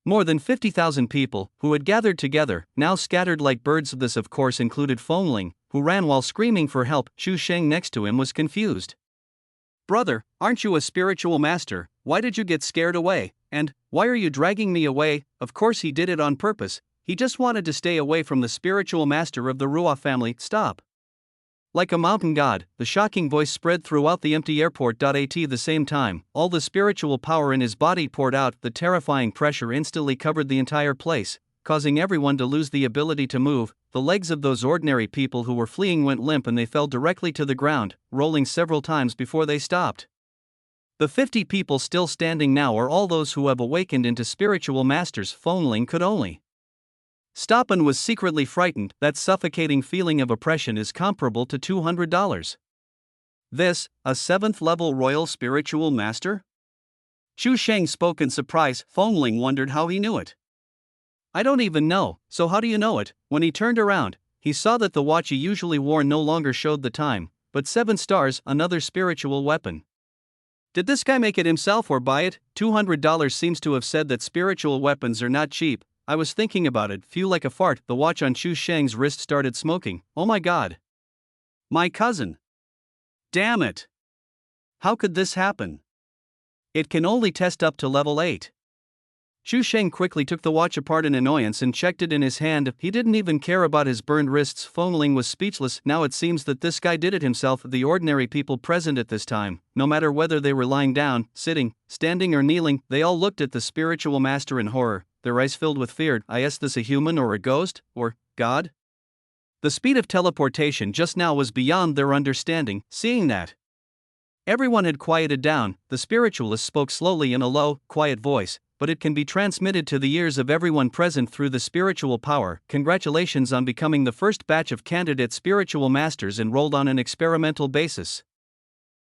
More than 50,000 people, who had gathered together, now scattered like birds. This of course included Fengling, who ran while screaming for help. Xu Sheng next to him was confused. Brother, aren't you a spiritual master? Why did you get scared away? And, why are you dragging me away? Of course he did it on purpose. He just wanted to stay away from the spiritual master of the Rua family. Stop. Like a mountain god, the shocking voice spread throughout the empty airport. At the same time, all the spiritual power in his body poured out. The terrifying pressure instantly covered the entire place, causing everyone to lose the ability to move. The legs of those ordinary people who were fleeing went limp and they fell directly to the ground, rolling several times before they stopped. The 50 people still standing now are all those who have awakened into spiritual masters. Fengling could only stop and was secretly frightened. That suffocating feeling of oppression is comparable to $200. This, a 7th level royal spiritual master? Xu Sheng spoke in surprise. Fengling wondered how he knew it. I don't even know, so how do you know it? When he turned around, he saw that the watch he usually wore no longer showed the time, but 7 stars, another spiritual weapon. Did this guy make it himself or buy it? $200 seems to have said that spiritual weapons are not cheap. I was thinking about it. Feel like a fart. The watch on Xu Sheng's wrist started smoking. Oh my god. My cousin. Damn it. How could this happen? It can only test up to level 8. Xu Sheng quickly took the watch apart in annoyance and checked it in his hand. He didn't even care about his burned wrists. Fengling was speechless. Now it seems that this guy did it himself. The ordinary people present at this time, no matter whether they were lying down, sitting, standing or kneeling, they all looked at the spiritual master in horror, their eyes filled with fear. Is this a human or a ghost, or God? The speed of teleportation just now was beyond their understanding. Seeing that everyone had quieted down, the spiritualist spoke slowly in a low, quiet voice, but it can be transmitted to the ears of everyone present through the spiritual power. Congratulations on becoming the first batch of candidate spiritual masters enrolled on an experimental basis.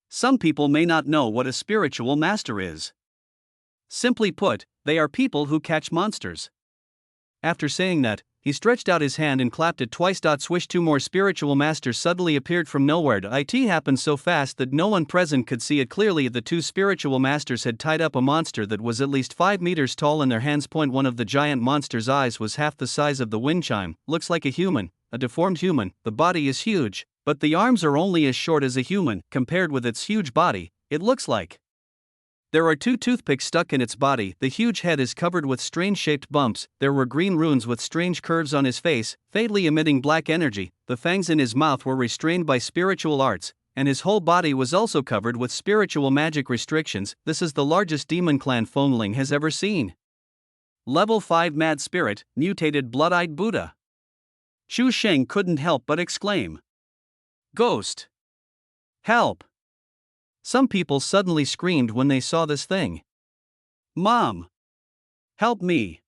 Some people may not know what a spiritual master is. Simply put, they are people who catch monsters. After saying that, he stretched out his hand and clapped it twice. Swish, two more spiritual masters suddenly appeared from nowhere. It happened so fast that no one present could see it clearly. The two spiritual masters had tied up a monster that was at least 5 meters tall in their hands. One of the giant monster's eyes was half the size of the wind chime. Looks like a human, a deformed human. The body is huge, but the arms are only as short as a human. Compared with its huge body, it looks like there are 2 toothpicks stuck in its body. The huge head is covered with strange-shaped bumps. There were green runes with strange curves on his face, faintly emitting black energy. The fangs in his mouth were restrained by spiritual arts, and his whole body was also covered with spiritual magic restrictions. This is the largest demon clan Foamling has ever seen. Level 5 Mad Spirit, mutated blood-eyed Buddha. Chu Sheng couldn't help but exclaim. Ghost! Help! Some people suddenly screamed when they saw this thing. Mom! Help me!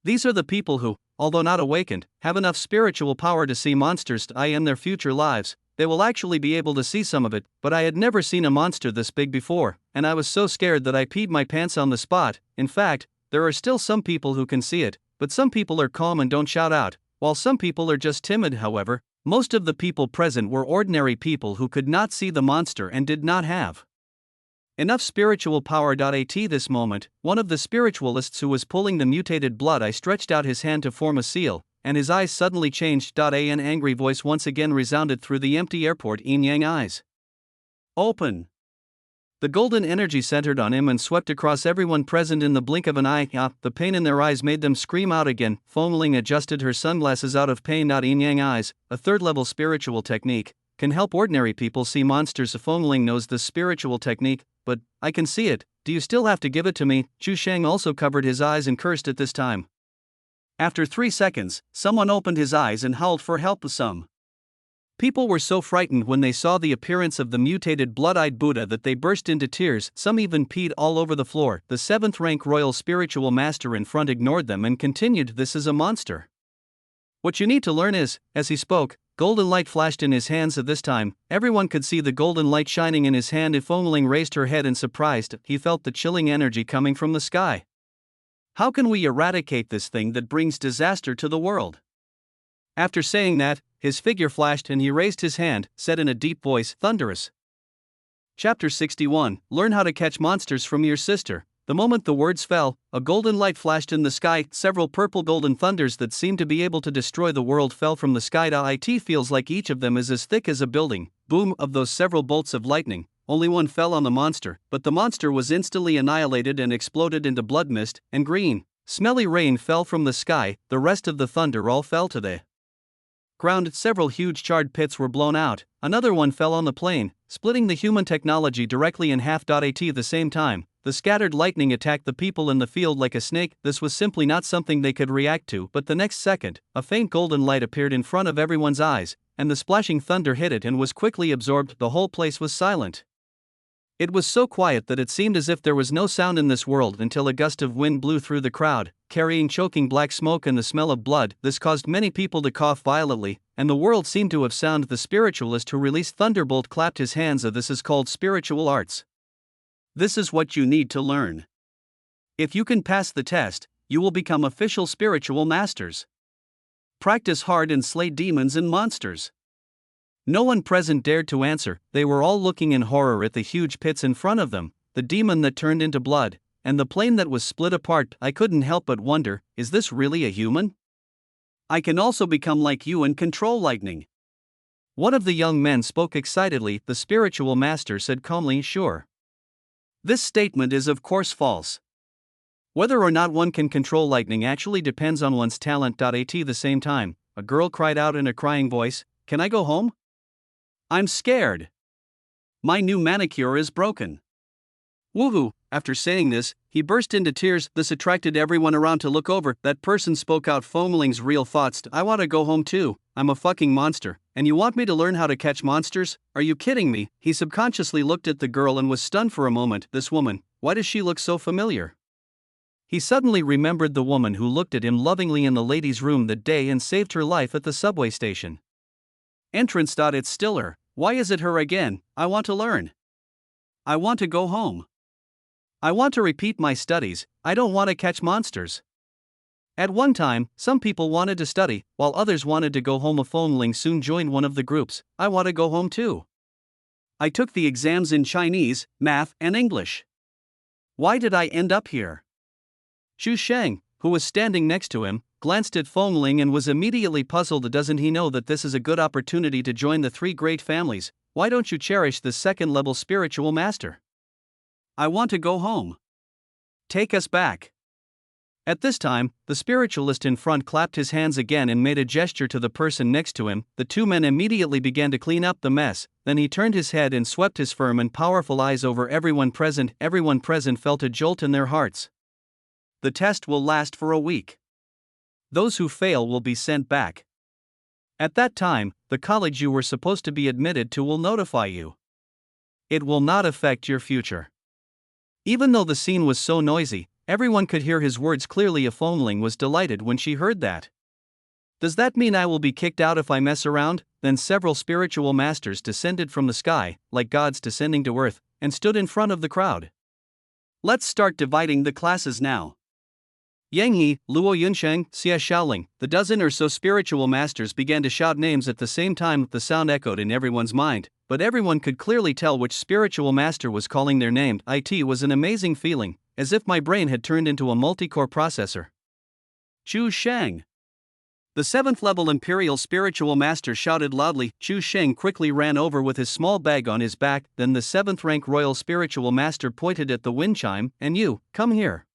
These are the people who, although not awakened, have enough spiritual power to see monsters in their future lives. They will actually be able to see some of it, but I had never seen a monster this big before, and I was so scared that I peed my pants on the spot. In fact, there are still some people who can see it, but some people are calm and don't shout out, while some people are just timid. However, most of the people present were ordinary people who could not see the monster and did not have enough spiritual power. At this moment, one of the spiritualists who was pulling the mutated blood eye stretched out his hand to form a seal, and his eyes suddenly changed. An angry voice once again resounded through the empty airport. Yin Yang eyes open. The golden energy centered on him and swept across everyone present in the blink of an eye. The pain in their eyes made them scream out again. Foamling adjusted her sunglasses out of pain. Yin Yang eyes, a third-level spiritual technique, can help ordinary people see monsters. Foamling knows this spiritual technique, but I can see it. Do you still have to give it to me? Chu Sheng also covered his eyes and cursed at this time. After 3 seconds, someone opened his eyes and howled for help. Some people were so frightened when they saw the appearance of the mutated blood-eyed Buddha that they burst into tears. Some even peed all over the floor. The 7th-rank royal spiritual master in front ignored them and continued, "This is a monster. What you need to learn is," as he spoke, golden light flashed in his hands. At this time, everyone could see the golden light shining in his hand. If Foamling raised her head in surprise, he felt the chilling energy coming from the sky. How can we eradicate this thing that brings disaster to the world? After saying that, his figure flashed and he raised his hand, said in a deep voice, "Thunderous." Chapter 61, Learn how to catch monsters from your sister. The moment the words fell, a golden light flashed in the sky. Several purple golden thunders that seemed to be able to destroy the world fell from the sky. It feels like each of them is as thick as a building. Boom! Of those several bolts of lightning, only one fell on the monster, but the monster was instantly annihilated and exploded into blood mist, and green, smelly rain fell from the sky. The rest of the thunder all fell to the ground. Several huge charred pits were blown out. Another one fell on the plain, splitting the human technology directly in half. At the same time, the scattered lightning attacked the people in the field like a snake. This was simply not something they could react to, but the next second, a faint golden light appeared in front of everyone's eyes, and the splashing thunder hit it and was quickly absorbed. The whole place was silent. It was so quiet that it seemed as if there was no sound in this world until a gust of wind blew through the crowd, carrying choking black smoke and the smell of blood. This caused many people to cough violently, and the world seemed to have sounded. The spiritualist who released Thunderbolt clapped his hands. This is called spiritual arts. This is what you need to learn. If you can pass the test, you will become official spiritual masters. Practice hard and slay demons and monsters. No one present dared to answer. They were all looking in horror at the huge pits in front of them, the demon that turned into blood, and the plane that was split apart. I couldn't help but wonder, is this really a human? I can also become like you and control lightning. One of the young men spoke excitedly. The spiritual master said calmly, "Sure. This statement is of course false. Whether or not one can control lightning actually depends on one's talent." At the same time, a girl cried out in a crying voice, "Can I go home? I'm scared. My new manicure is broken." Woohoo! After saying this, he burst into tears. This attracted everyone around to look over. That person spoke out Foamling's real thoughts. "I want to go home too. I'm a fucking monster, and you want me to learn how to catch monsters? Are you kidding me? He subconsciously looked at the girl and was stunned for a moment. This woman, why does she look so familiar? He suddenly remembered the woman who looked at him lovingly in the ladies' room that day and saved her life at the subway station. Entrance. It's still her. Why is it her again? I want to learn. I want to go home. I want to repeat my studies. I don't want to catch monsters. At one time, some people wanted to study, while others wanted to go home. A Fengling soon joined one of the groups. I want to go home too. I took the exams in Chinese, math, and English. Why did I end up here? Chu Sheng, who was standing next to him, glanced at Fengling and was immediately puzzled. Doesn't he know that this is a good opportunity to join the three great families? Why don't you cherish the second-level spiritual master? I want to go home. Take us back. At this time, the spiritualist in front clapped his hands again and made a gesture to the person next to him. The two men immediately began to clean up the mess. Then he turned his head and swept his firm and powerful eyes over everyone present. Everyone present felt a jolt in their hearts. The test will last for a week. Those who fail will be sent back. At that time, the college you were supposed to be admitted to will notify you. It will not affect your future. Even though the scene was so noisy, everyone could hear his words clearly. A Fengling was delighted when she heard that. Does that mean I will be kicked out if I mess around? Then several spiritual masters descended from the sky, like gods descending to earth, and stood in front of the crowd. Let's start dividing the classes now. Yang He, Luo Yunsheng, Xia Shaoling, the dozen or so spiritual masters began to shout names at the same time. The sound echoed in everyone's mind, but everyone could clearly tell which spiritual master was calling their name. It was an amazing feeling, as if my brain had turned into a multi-core processor. Chu Sheng. The 7th level Imperial Spiritual Master shouted loudly. Chu Sheng quickly ran over with his small bag on his back. Then the 7th rank Royal Spiritual Master pointed at the wind chime. And you, come here.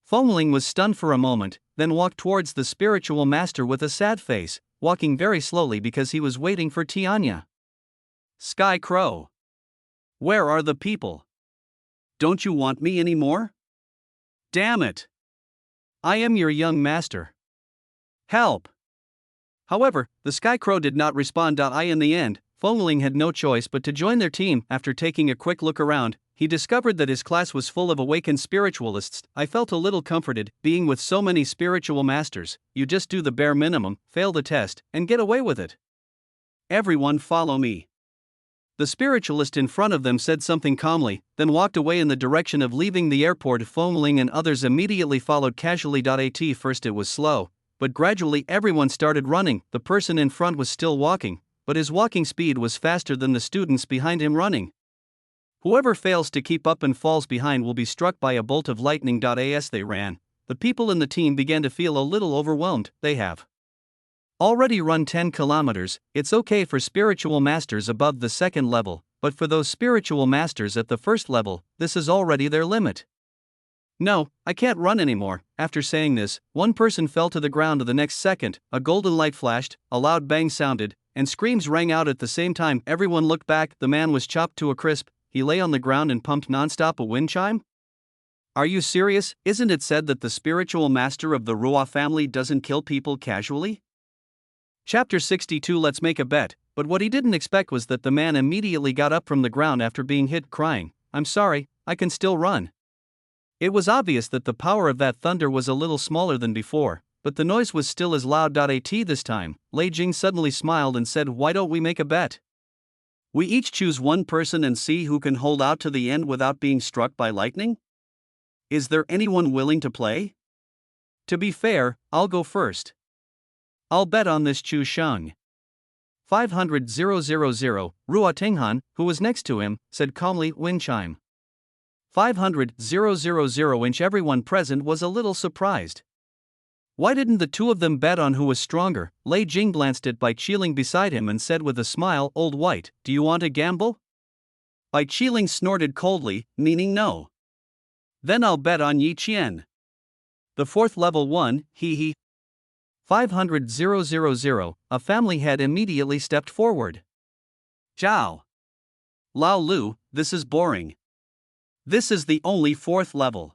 Fengling was stunned for a moment, then walked towards the spiritual master with a sad face, walking very slowly because he was waiting for Tianya. Sky Crow. Where are the people? Don't you want me anymore? Damn it. I am your young master. Help. However, the Sky Crow did not respond. In the end, Fengling had no choice but to join their team. After taking a quick look around, he discovered that his class was full of awakened spiritualists. I felt a little comforted. Being with so many spiritual masters, you just do the bare minimum, fail the test, and get away with it. Everyone follow me. The spiritualist in front of them said something calmly, then walked away in the direction of leaving the airport. Fengling and others immediately followed casually. At first it was slow, but gradually everyone started running. The person in front was still walking, but his walking speed was faster than the students behind him running. Whoever fails to keep up and falls behind will be struck by a bolt of lightning. As they ran, the people in the team began to feel a little overwhelmed. They have already run 10 kilometers. It's okay for spiritual masters above the 2nd level, but for those spiritual masters at the 1st level, this is already their limit. No, I can't run anymore. After saying this, one person fell to the ground. The next second, a golden light flashed, a loud bang sounded, and screams rang out at the same time. Everyone looked back. The man was chopped to a crisp. He lay on the ground and pumped nonstop. A wind chime? Are you serious? Isn't it said that the spiritual master of the Ruo family doesn't kill people casually? Chapter 62. Let's make a bet. But what he didn't expect was that the man immediately got up from the ground after being hit, crying, I'm sorry, I can still run. It was obvious that the power of that thunder was a little smaller than before, but the noise was still as loud. At this time, Lei Jing suddenly smiled and said, why don't we make a bet? We each choose one person and see who can hold out to the end without being struck by lightning? Is there anyone willing to play? To be fair, I'll go first. I'll bet on this Chu Sheng. 500,000. Ruo Tinghan, who was next to him, said calmly, wind chime. 500,000. Everyone present was a little surprised. Why didn't the two of them bet on who was stronger? Lei Jing glanced at Bai Qiling beside him and said with a smile, Old White, do you want to gamble? Bai Qiling snorted coldly, meaning no. Then I'll bet on Yi Qian. The 4th level won, he. 500,000. A family head immediately stepped forward. Zhao. Lao Lu, this is boring. This is the only 4th level.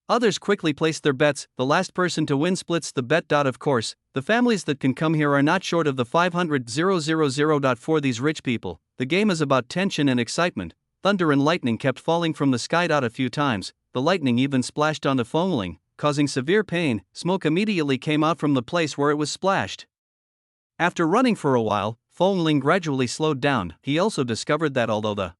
Others quickly placed their bets. The last person to win splits the bet. Of course, the families that can come here are not short of the 500,000. For these rich people, the game is about tension and excitement. Thunder and lightning kept falling from the sky. A few times, the lightning even splashed on the Fengling, causing severe pain. Smoke immediately came out from the place where it was splashed. After running for a while, Fengling gradually slowed down. He also discovered that although the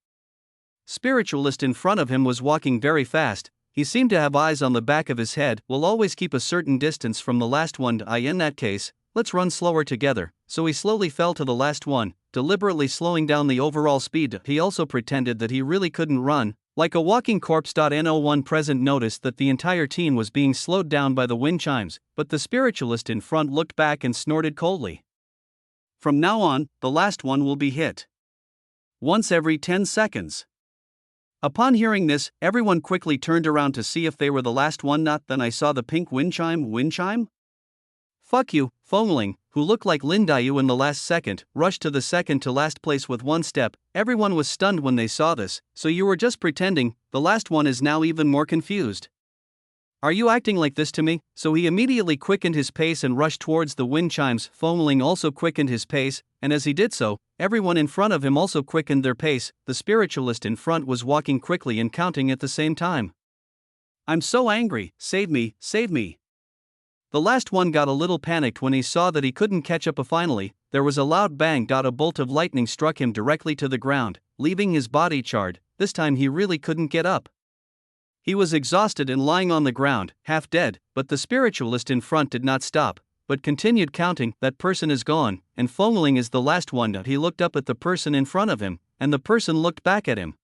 spiritualist in front of him was walking very fast, he seemed to have eyes on the back of his head. Will always keep a certain distance from the last one. In that case, let's run slower together. So he slowly fell to the last one, deliberately slowing down the overall speed. He also pretended that he really couldn't run, like a walking corpse. No one present noticed that the entire team was being slowed down by the wind chimes, but the spiritualist in front looked back and snorted coldly. From now on, the last one will be hit once every 10 seconds. Upon hearing this, everyone quickly turned around to see if they were the last one. Not then I saw the pink wind chime. Wind chime? Fuck you, Fengling, who looked like Lin Daiyu in the last second, rushed to the second to last place with one step. Everyone was stunned when they saw this. So you were just pretending. The last one is now even more confused. Are you acting like this to me? So he immediately quickened his pace and rushed towards the wind chimes. Fengling also quickened his pace, and as he did so, everyone in front of him also quickened their pace. The spiritualist in front was walking quickly and counting at the same time. I'm so angry, save me, save me. The last one got a little panicked when he saw that he couldn't catch up. Finally, there was a loud bang. A bolt of lightning struck him directly to the ground, leaving his body charred. This time he really couldn't get up. He was exhausted and lying on the ground, half dead, but the spiritualist in front did not stop, but continued counting. That person is gone, and Fengling is the last one. He looked up at the person in front of him, and the person looked back at him.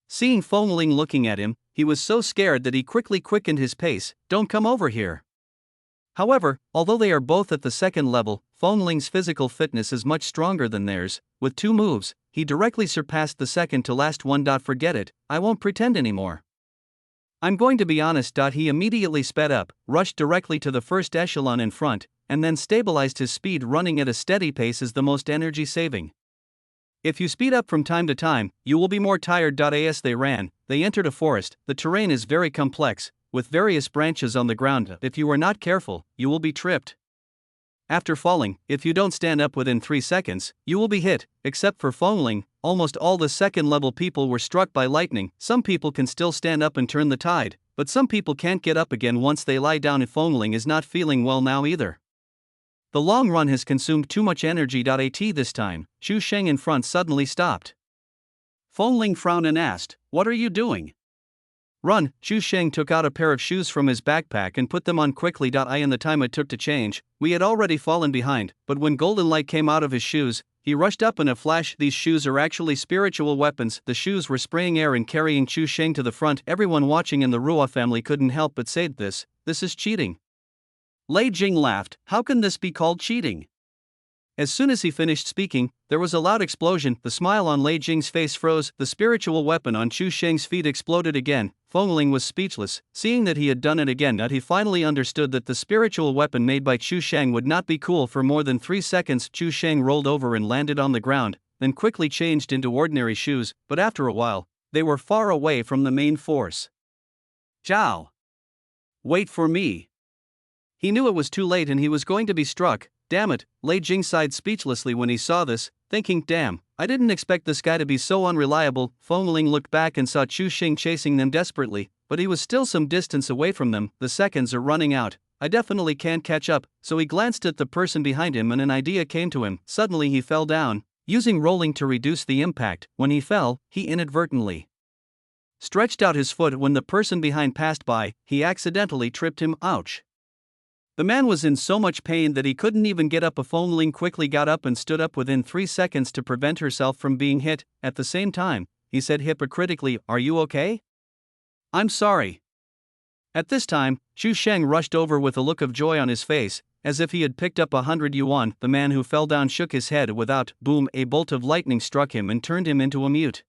Seeing Fengling looking at him, he was so scared that he quickly quickened his pace. Don't come over here. However, although they are both at the second level, Fengling's physical fitness is much stronger than theirs. With 2 moves, he directly surpassed the second to last one. Forget it, I won't pretend anymore. I'm going to be honest. He immediately sped up, rushed directly to the first echelon in front, and then stabilized his speed. Running at a steady pace is the most energy saving. If you speed up from time to time, you will be more tired. As they ran, they entered a forest. The terrain is very complex, with various branches on the ground. If you are not careful, you will be tripped. After falling, if you don't stand up within 3 seconds, you will be hit. Except for Fengling, almost all the second-level people were struck by lightning. Some people can still stand up and turn the tide, but some people can't get up again once they lie down. Fengling is not feeling well now either. The long run has consumed too much energy. At this time, Chu Sheng in front suddenly stopped. Fengling frowned and asked, "What are you doing?" Run. Chu Sheng took out a pair of shoes from his backpack and put them on quickly. In the time it took to change, we had already fallen behind, but when golden light came out of his shoes, he rushed up in a flash. These shoes are actually spiritual weapons. The shoes were spraying air and carrying Chu Sheng to the front. Everyone watching in the Ruo family couldn't help but say this is cheating. Lei Jing laughed. How can this be called cheating? As soon as he finished speaking, there was a loud explosion. The smile on Lei Jing's face froze. The spiritual weapon on Chu Sheng's feet exploded again. Fengling was speechless. Seeing that he had done it again, he finally understood that the spiritual weapon made by Chu Sheng would not be cool. For more than 3 seconds, Chu Sheng rolled over and landed on the ground, then quickly changed into ordinary shoes, but after a while, they were far away from the main force. Zhao! Wait for me! He knew it was too late and he was going to be struck. Damn it, Lei Jing sighed speechlessly when he saw this, thinking, damn, I didn't expect this guy to be so unreliable. Fengling looked back and saw Chu Sheng chasing them desperately, but he was still some distance away from them. The seconds are running out. I definitely can't catch up. So he glanced at the person behind him and an idea came to him. Suddenly he fell down, using rolling to reduce the impact. When he fell, he inadvertently stretched out his foot. When the person behind passed by, he accidentally tripped him. Ouch. The man was in so much pain that he couldn't even get up. Fengling quickly got up and stood up within 3 seconds to prevent herself from being hit. At the same time, he said hypocritically, "Are you okay?" "I'm sorry." At this time, Chu Sheng rushed over with a look of joy on his face, as if he had picked up 100 yuan. The man who fell down shook his head. Without boom, a bolt of lightning struck him and turned him into a mute.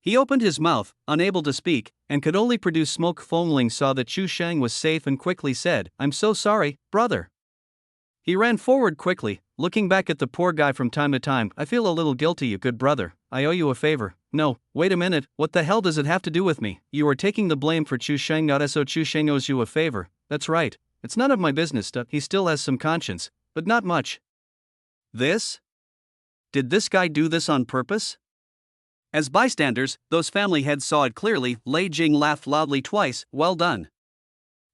He opened his mouth, unable to speak, and could only produce smoke. Fengling saw that Chu Sheng was safe and quickly said, "I'm so sorry, brother." He ran forward quickly, looking back at the poor guy from time to time. "I feel a little guilty, you good brother. I owe you a favor. No, wait a minute, what the hell does it have to do with me? You are taking the blame for Chu Sheng. So Chu Sheng owes you a favor. That's right. It's none of my business. He still has some conscience, but not much. This? Did this guy do this on purpose? As bystanders, those family heads saw it clearly. Lei Jing laughed loudly twice. Well done.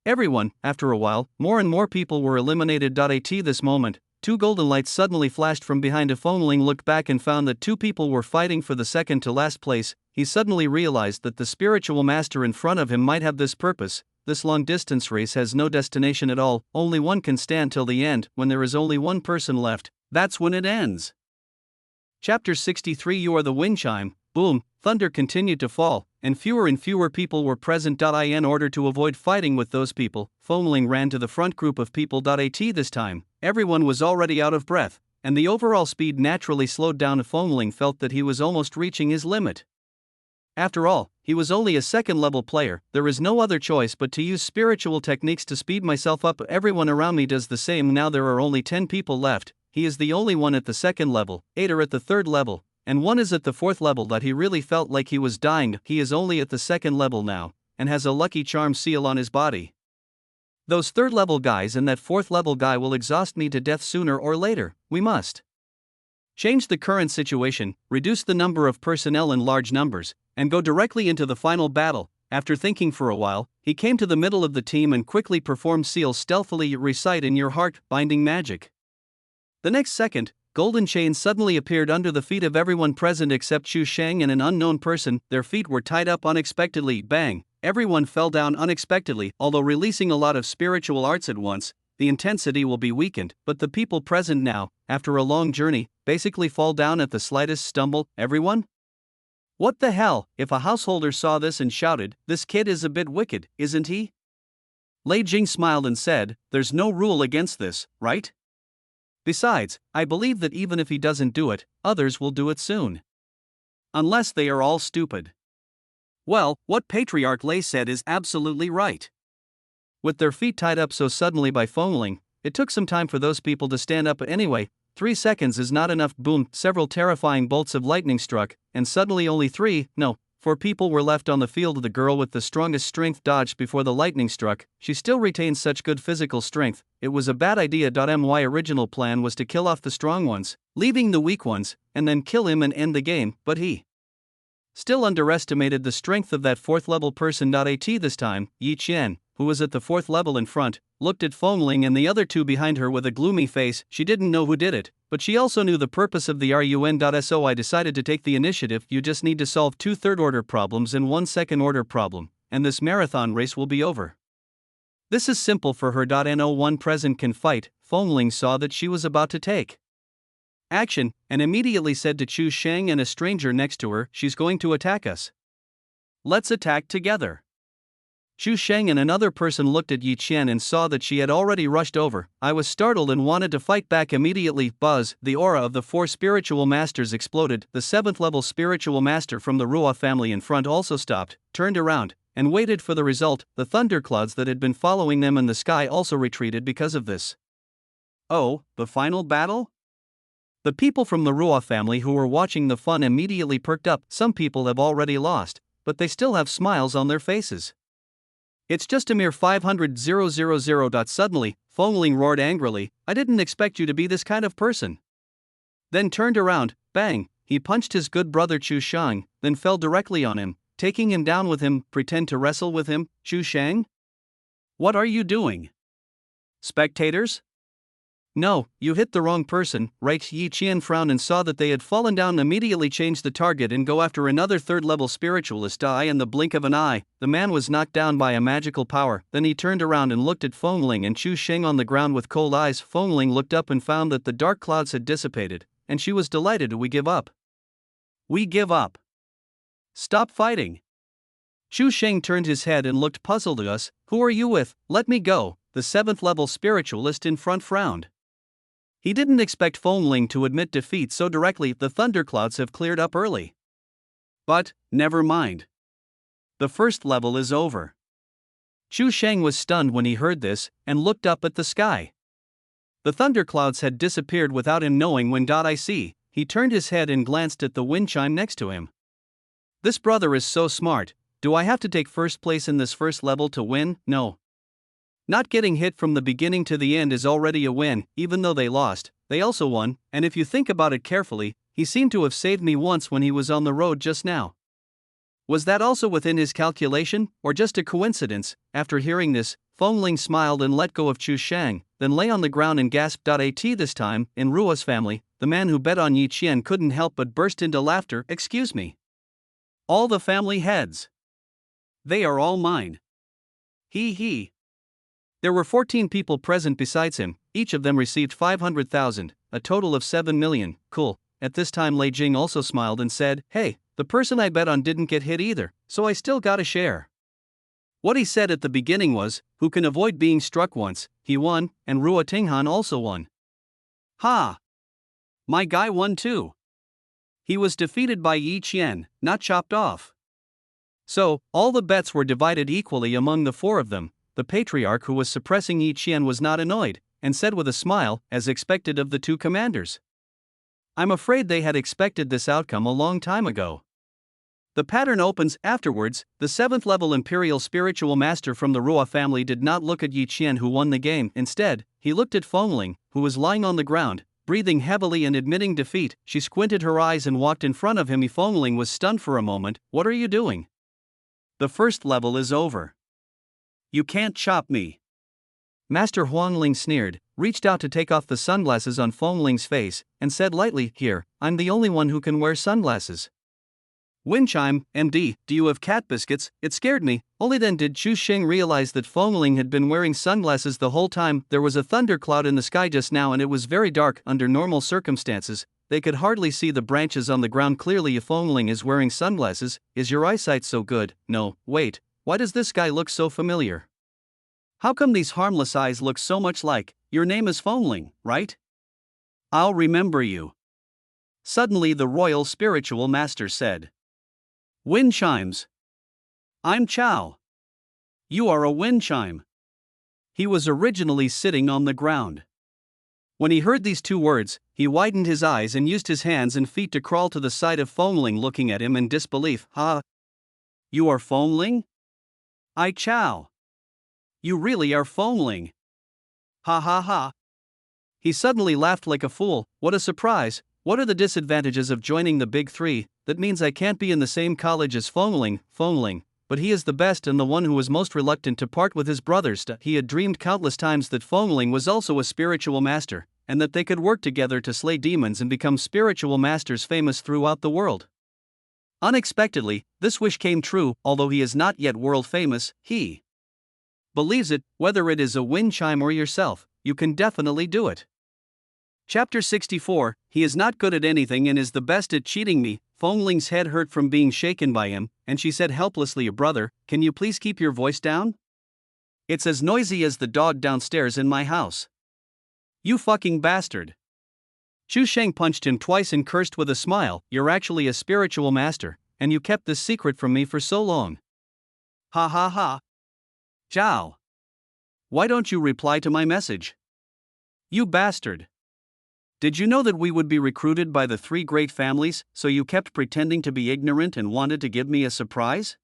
Everyone, after a while, more and more people were eliminated. At this moment, two golden lights suddenly flashed from behind. A Fengling looked back and found that two people were fighting for the second to last place. He suddenly realized that the spiritual master in front of him might have this purpose. This long-distance race has no destination at all, only one can stand till the end. When there is only one person left, that's when it ends. Chapter 63. You are the wind chime. Boom, thunder continued to fall, and fewer people were present. In order to avoid fighting with those people, Fengling ran to the front group of people. This time, everyone was already out of breath, and the overall speed naturally slowed down. Fengling felt that he was almost reaching his limit. After all, he was only a second-level player. There is no other choice but to use spiritual techniques to speed myself up. Everyone around me does the same. Now there are only 10 people left. He is the only one at the second level, 8 are at the third level, and 1 is at the fourth level. That he really felt like he was dying. He is only at the second level now, and has a lucky charm seal on his body. Those third-level guys and that fourth-level guy will exhaust me to death sooner or later. We must change the current situation, reduce the number of personnel in large numbers, and go directly into the final battle. After thinking for a while, he came to the middle of the team and quickly performed seal. Stealthily recite in your heart, binding magic. The next second, golden chains suddenly appeared under the feet of everyone present except Chu Sheng and an unknown person. Their feet were tied up unexpectedly. Bang! Everyone fell down unexpectedly. Although releasing a lot of spiritual arts at once, the intensity will be weakened, but the people present now, after a long journey, basically fall down at the slightest stumble. Everyone? What the hell? If a householder saw this and shouted, "This kid is a bit wicked, isn't he?" Lei Jing smiled and said, "There's no rule against this, right? Besides, I believe that even if he doesn't do it, others will do it soon. Unless they are all stupid." Well, what Patriarch Lei said is absolutely right. With their feet tied up so suddenly by Fengling, it took some time for those people to stand up anyway. 3 seconds is not enough. Boom, several terrifying bolts of lightning struck, and suddenly only 4 people were left on the field. The girl with the strongest strength dodged before the lightning struck. She still retains such good physical strength. It was a bad idea. My original plan was to kill off the strong ones, leaving the weak ones, and then kill him and end the game, but he still underestimated the strength of that fourth level person. This time, Yi Qian, who was at the fourth level in front, looked at Fengling and the other two behind her with a gloomy face. She didn't know who did it, but she also knew the purpose of the RUN. So I decided to take the initiative. You just need to solve 2 third-order problems and 1 second-order problem, and this marathon race will be over. This is simple for her. No one present can fight. Fengling saw that she was about to take action, and immediately said to Chu Sheng and a stranger next to her, "She's going to attack us. Let's attack together." Chu Sheng and another person looked at Yi Qian and saw that she had already rushed over. I was startled and wanted to fight back immediately. Buzz, the aura of the 4 spiritual masters exploded. The 7th level spiritual master from the Ruo family in front also stopped, turned around, and waited for the result. The thunderclouds that had been following them in the sky also retreated because of this. Oh, the final battle? The people from the Ruo family who were watching the fun immediately perked up. Some people have already lost, but they still have smiles on their faces. It's just a mere 500,000. Suddenly, Fengling roared angrily, "I didn't expect you to be this kind of person." Then turned around, bang, he punched his good brother Chu Sheng, then fell directly on him, taking him down with him. Pretend to wrestle with him, Chu Sheng? What are you doing? Spectators? No, you hit the wrong person, right? Yi Qian frowned and saw that they had fallen down. Immediately changed the target and go after another third-level spiritualist. In the blink of an eye, the man was knocked down by a magical power. Then he turned around and looked at Fengling and Chu Sheng on the ground with cold eyes. Fengling looked up and found that the dark clouds had dissipated, and she was delighted. "We give up. We give up. Stop fighting." Chu Sheng turned his head and looked puzzled at us. "Who are you with? Let me go." The 7th-level spiritualist in front frowned. He didn't expect Fengling to admit defeat so directly. The thunderclouds have cleared up early. But, never mind. The first level is over. Chu Sheng was stunned when he heard this, and looked up at the sky. The thunderclouds had disappeared without him knowing when. He turned his head and glanced at the wind chime next to him. This brother is so smart. Do I have to take first place in this first level to win? No. Not getting hit from the beginning to the end is already a win. Even though they lost, they also won, and if you think about it carefully, he seemed to have saved me once when he was on the road just now. Was that also within his calculation, or just a coincidence? After hearing this, Feng Ling smiled and let go of Chu Shang, then lay on the ground and gasped. At this time, in Ruo's family, the man who bet on Yi Qian couldn't help but burst into laughter. Excuse me. All the family heads. They are all mine. He. There were 14 people present besides him, each of them received 500,000, a total of 7 million. Cool. At this time Lei Jing also smiled and said, hey, the person I bet on didn't get hit either, so I still got a share. What he said at the beginning was, who can avoid being struck once, he won, and Ruo Tinghan also won. Ha! My guy won too. He was defeated by Yi Qian, not chopped off. So, all the bets were divided equally among the four of them. The patriarch who was suppressing Yi Qian was not annoyed, and said with a smile, as expected of the two commanders. I'm afraid they had expected this outcome a long time ago. The pattern opens. Afterwards, the 7th level Imperial Spiritual Master from the Ruo family did not look at Yi Qian who won the game. Instead, he looked at Feng Ling, who was lying on the ground, breathing heavily and admitting defeat. She squinted her eyes and walked in front of him. Feng Ling was stunned for a moment. What are you doing? The first level is over. You can't chop me. Master Huang Ling sneered, reached out to take off the sunglasses on Feng Ling's face, and said lightly, here, I'm the only one who can wear sunglasses. Windchime, MD, do you have cat biscuits? It scared me. Only then did Chu Sheng realize that Feng Ling had been wearing sunglasses the whole time. There was a thundercloud in the sky just now and it was very dark. Under normal circumstances, they could hardly see the branches on the ground clearly. If Feng Ling is wearing sunglasses, is your eyesight so good? No, wait, why does this guy look so familiar? How come these harmless eyes look so much like? Your name is Feng Ling, right? I'll remember you. Suddenly the Royal Spiritual Master said. Wind chimes. I'm Chao. You are a wind chime. He was originally sitting on the ground. When he heard these two words, he widened his eyes and used his hands and feet to crawl to the side of Feng Ling, looking at him in disbelief. Ha! You are Feng Ling? I Chao. You really are Feng Ling. Ha ha ha. He suddenly laughed like a fool. What a surprise. What are the disadvantages of joining the big three? That means I can't be in the same college as Feng Ling, but he is the best and the one who was most reluctant to part with his brothers. He had dreamed countless times that Feng Ling was also a spiritual master, and that they could work together to slay demons and become spiritual masters famous throughout the world. Unexpectedly, this wish came true. Although he is not yet world famous, he believes it. Whether it is a wind chime or yourself, you can definitely do it. Chapter 64, he is not good at anything and is the best at cheating me. Feng Ling's head hurt from being shaken by him, and she said helplessly, brother, can you please keep your voice down? It's as noisy as the dog downstairs in my house. You fucking bastard. Chu Sheng punched him twice and cursed with a smile, you're actually a spiritual master, and you kept this secret from me for so long. Ha ha ha. Zhao. Why don't you reply to my message? You bastard. Did you know that we would be recruited by the three great families, so you kept pretending to be ignorant and wanted to give me a surprise?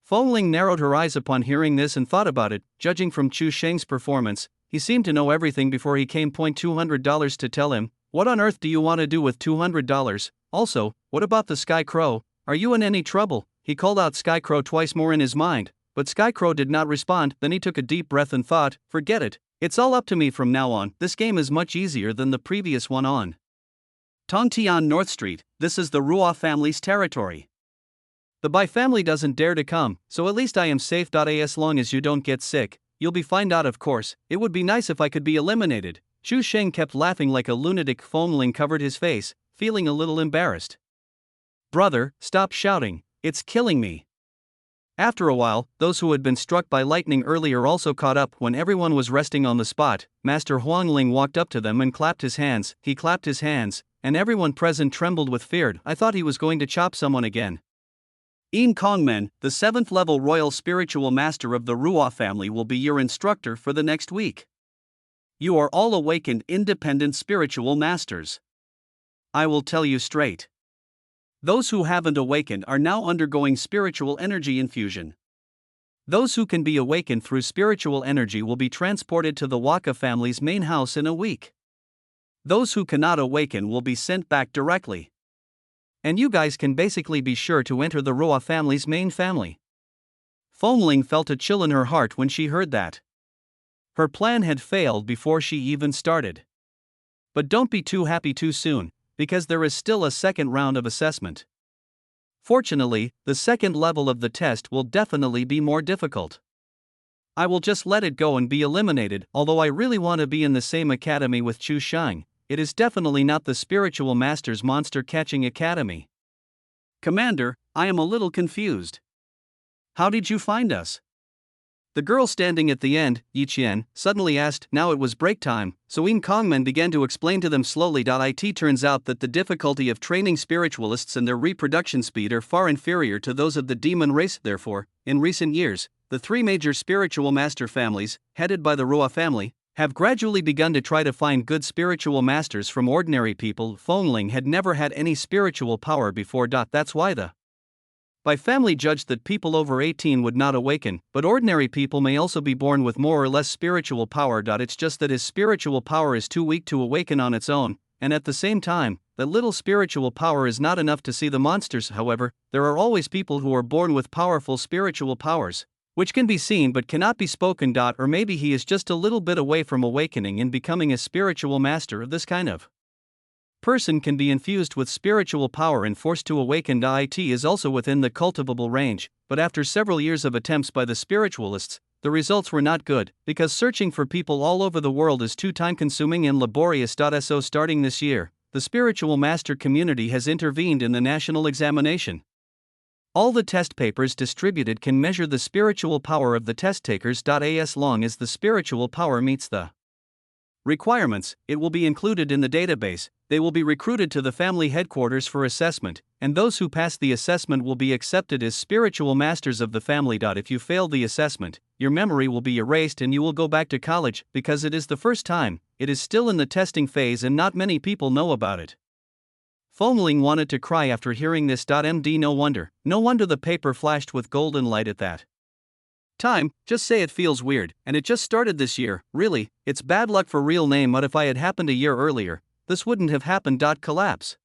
Feng Ling narrowed her eyes upon hearing this and thought about it. Judging from Chu Sheng's performance, he seemed to know everything before he came. $200 to tell him, what on earth do you want to do with $200? Also, what about the Sky Crow? Are you in any trouble? He called out Sky Crow twice more in his mind, but Sky Crow did not respond. Then he took a deep breath and thought, forget it. It's all up to me from now on. This game is much easier than the previous one on Tongtian North Street. This is the Ruo family's territory. The Bai family doesn't dare to come, so at least I am safe. As long as you don't get sick, you'll be fine. Of course, it would be nice if I could be eliminated. Chu Sheng kept laughing like a lunatic. Feng Ling covered his face, feeling a little embarrassed. Brother, stop shouting, it's killing me. After a while, those who had been struck by lightning earlier also caught up. When everyone was resting on the spot, Master Huang Ling walked up to them and clapped his hands. He clapped his hands, and everyone present trembled with fear. I thought he was going to chop someone again. Yin Kongmen, the 7th level royal spiritual master of the Ruo family, will be your instructor for the next week. You are all awakened independent spiritual masters. I will tell you straight. Those who haven't awakened are now undergoing spiritual energy infusion. Those who can be awakened through spiritual energy will be transported to the Waka family's main house in a week. Those who cannot awaken will be sent back directly. And you guys can basically be sure to enter the Roa family's main family. Fongling felt a chill in her heart when she heard that. Her plan had failed before she even started. But don't be too happy too soon, because there is still a second round of assessment. Fortunately, the second level of the test will definitely be more difficult. I will just let it go and be eliminated, although I really want to be in the same academy with Chu Shang. It is definitely not the Spiritual Masters Monster Catching Academy. Commander, I am a little confused. How did you find us? The girl standing at the end, Yi Qian, suddenly asked. Now it was break time, so Yin Kongmen began to explain to them slowly. It turns out that the difficulty of training spiritualists and their reproduction speed are far inferior to those of the demon race. Therefore, in recent years, the three major spiritual master families, headed by the Roa family, have gradually begun to try to find good spiritual masters from ordinary people. Fongling had never had any spiritual power before. That's why the by family judged that people over 18 would not awaken, but ordinary people may also be born with more or less spiritual power. It's just that his spiritual power is too weak to awaken on its own, and at the same time, that little spiritual power is not enough to see the monsters. However, there are always people who are born with powerful spiritual powers, which can be seen but cannot be spoken. Or maybe he is just a little bit away from awakening and becoming a spiritual master of this kind of person can be infused with spiritual power and forced to awaken. It is also within the cultivable range, but after several years of attempts by the spiritualists, the results were not good, because searching for people all over the world is too time-consuming and laborious. So starting this year, the spiritual master community has intervened in the national examination. All the test papers distributed can measure the spiritual power of the test takers. As long as the spiritual power meets the requirements, it will be included in the database. They will be recruited to the family headquarters for assessment, and those who pass the assessment will be accepted as spiritual masters of the family. If you fail the assessment, your memory will be erased and you will go back to college, because it is the first time, it is still in the testing phase and not many people know about it. Fongling wanted to cry after hearing this. No wonder the paper flashed with golden light at that time. Just say it feels weird, and it just started this year. Really, it's bad luck for real name. But if I had happened a year earlier, this wouldn't have happened. Collapse.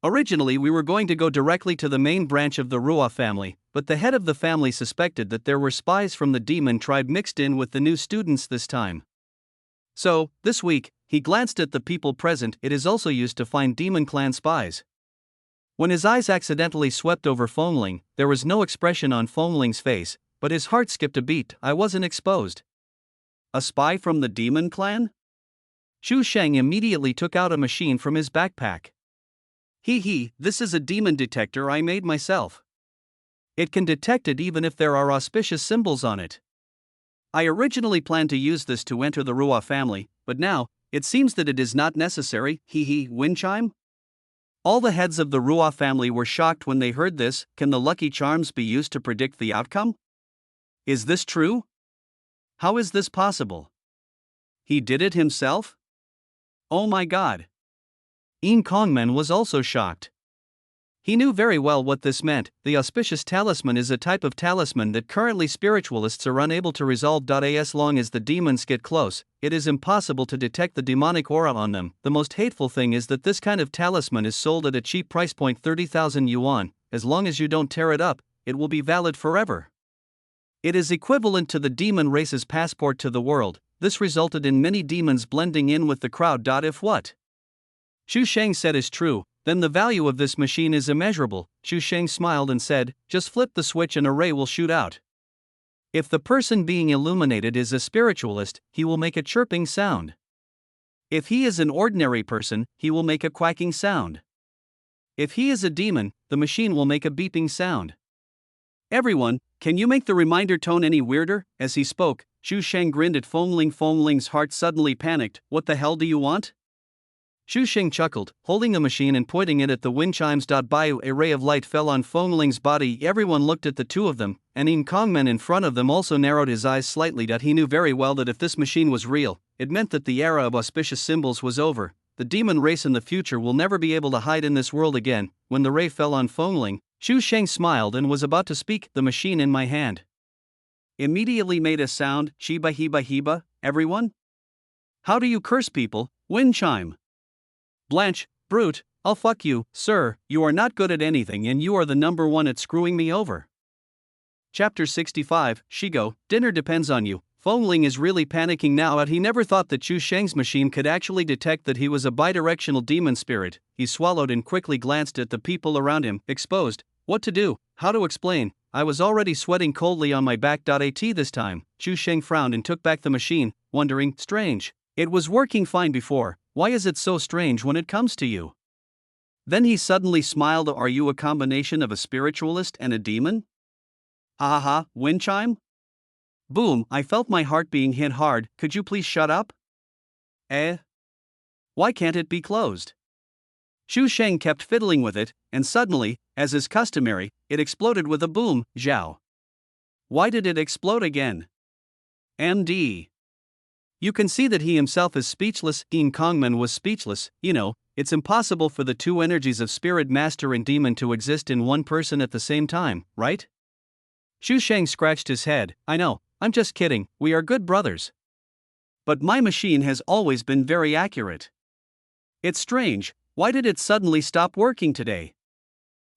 Originally we were going to go directly to the main branch of the Ruo family, but the head of the family suspected that there were spies from the demon tribe mixed in with the new students this time. So, this week, he glanced at the people present. It is also used to find demon clan spies. When his eyes accidentally swept over Fongling, there was no expression on Fongling's face, but his heart skipped a beat. I wasn't exposed. A spy from the demon clan? Chu Sheng immediately took out a machine from his backpack. This is a demon detector I made myself. It can detect it even if there are auspicious symbols on it. I originally planned to use this to enter the Ruo family, but now, it seems that it is not necessary. Wind chime? All the heads of the Ruo family were shocked when they heard this. Can the lucky charms be used to predict the outcome? Is this true? How is this possible? He did it himself? Oh my god. Yin Kongmen was also shocked. He knew very well what this meant. The auspicious talisman is a type of talisman that currently spiritualists are unable to resolve. As long as the demons get close, it is impossible to detect the demonic aura on them. The most hateful thing is that this kind of talisman is sold at a cheap price point, 30,000 yuan. As long as you don't tear it up, it will be valid forever. It is equivalent to the demon race's passport to the world. This resulted in many demons blending in with the crowd. If what Chu Sheng said is true, then the value of this machine is immeasurable. Chu Sheng smiled and said, just flip the switch and a ray will shoot out. If the person being illuminated is a spiritualist, he will make a chirping sound. If he is an ordinary person, he will make a quacking sound. If he is a demon, the machine will make a beeping sound. Everyone, can you make the reminder tone any weirder? As he spoke, Chu Sheng grinned at Fongling. Fongling's heart suddenly panicked. What the hell do you want? Chu Sheng chuckled, holding the machine and pointing it at the wind chimes. A ray of light fell on Fongling's body. Everyone looked at the two of them, and Yin Kongmen in front of them also narrowed his eyes slightly. He knew very well that if this machine was real, it meant that the era of auspicious symbols was over. the demon race in the future will never be able to hide in this world again. When the ray fell on Fengling, Xu Sheng smiled and was about to speak. The machine in my hand immediately made a sound. Shiba hiba hiba, everyone? How do you curse people? Wind chime. Blanche, brute, I'll fuck you, sir, you are not good at anything and you are the number one at screwing me over. Chapter 65, Shigo, dinner depends on you. Fengling is really panicking now. He never thought that Xu Sheng's machine could actually detect that he was a bidirectional demon spirit. He swallowed and quickly glanced at the people around him, exposed. What to do? How to explain? I was already sweating coldly on my back. At this time, Xu Sheng frowned and took back the machine, wondering, strange. It was working fine before, why is it so strange when it comes to you? Then he suddenly smiled. Are you a combination of a spiritualist and a demon? Ha ha ha, wind chime? Boom, I felt my heart being hit hard. Could you please shut up? Why can't it be closed? Xu Sheng kept fiddling with it, and suddenly, as is customary, it exploded with a boom. Zhao. Why did it explode again? MD. You can see that he himself is speechless. Yin Kongman was speechless. It's impossible for the two energies of spirit master and demon to exist in one person at the same time, right? Xu Sheng scratched his head. I know, I'm just kidding, we are good brothers. But my machine has always been very accurate. It's strange, why did it suddenly stop working today?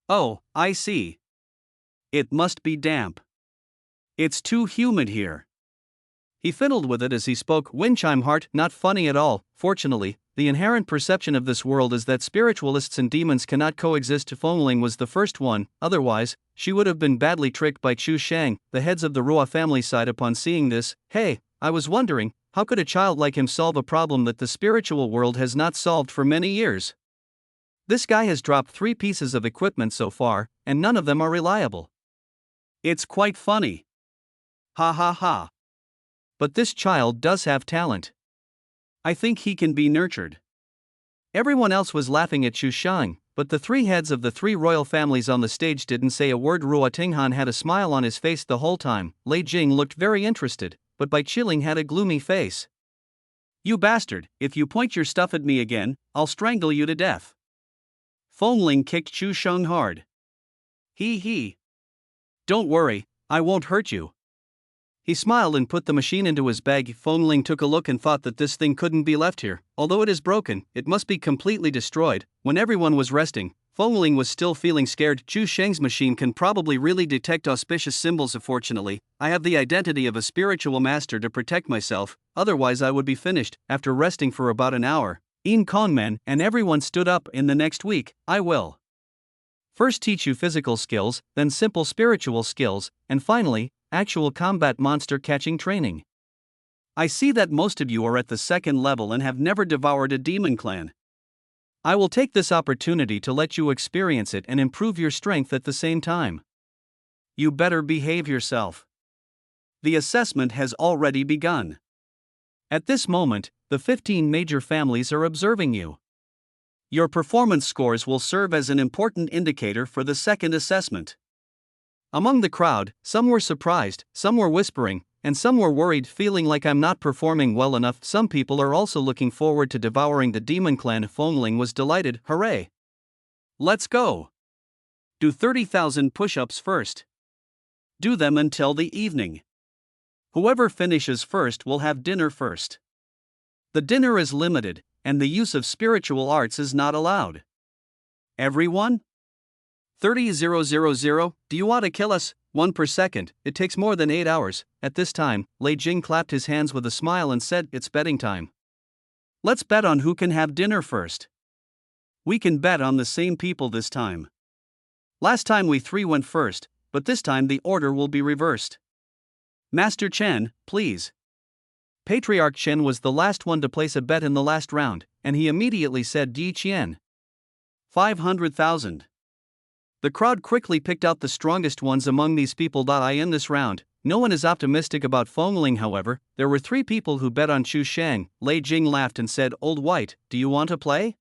Oh, I see. It must be damp. It's too humid here. He fiddled with it as he spoke. Windchime heart, not funny at all. Fortunately, the inherent perception of this world is that spiritualists and demons cannot coexist. Fengling was the first one, otherwise, she would have been badly tricked by Xu Sheng, the heads of the Ruo family side. Upon seeing this, hey, I was wondering, how could a child like him solve a problem that the spiritual world has not solved for many years? This guy has dropped 3 pieces of equipment so far, and none of them are reliable. It's quite funny. Ha ha ha. But this child does have talent. I think he can be nurtured. Everyone else was laughing at Xu Sheng, but the 3 heads of the 3 royal families on the stage didn't say a word. Ruo Tinghan had a smile on his face the whole time. Lei Jing looked very interested, but Bai Qiling had a gloomy face. You bastard, if you point your stuff at me again, I'll strangle you to death. Fengling kicked Xu Sheng hard. He. Don't worry, I won't hurt you. He smiled and put the machine into his bag. Fengling took a look and thought that this thing couldn't be left here. Although it is broken, it must be completely destroyed. When everyone was resting, Fengling was still feeling scared. Xu Sheng's machine can probably really detect auspicious symbols. Fortunately, I have the identity of a spiritual master to protect myself, otherwise I would be finished. After resting for about an hour, Yin Kongman and everyone stood up. In the next week, I will first teach you physical skills, then simple spiritual skills, and finally, actual combat monster catching training. I see that most of you are at the 2nd level and have never devoured a demon clan. I will take this opportunity to let you experience it and improve your strength at the same time. You better behave yourself. The assessment has already begun. At this moment, the 15 major families are observing you. Your performance scores will serve as an important indicator for the 2nd assessment. Among the crowd, some were surprised, some were whispering, and some were worried, feeling like I'm not performing well enough. Some people are also looking forward to devouring the demon clan. Fengling was delighted. Hooray! Let's go! Do 30,000 push-ups first. Do them until the evening. Whoever finishes first will have dinner first. The dinner is limited, and the use of spiritual arts is not allowed. Everyone? 30,000, do you want to kill us? 1 per second, it takes more than 8 hours. At this time, Lei Jing clapped his hands with a smile and said, it's betting time. Let's bet on who can have dinner first. We can bet on the same people this time. Last time we 3 went first, but this time the order will be reversed. Master Chen, please. Patriarch Chen was the last one to place a bet in the last round, and he immediately said Di Qian. 500,000. The crowd quickly picked out the strongest ones among these people. In this round, no one is optimistic about Fengling. However, there were 3 people who bet on Xu Sheng. Lei Jing laughed and said, Old White, do you want to play?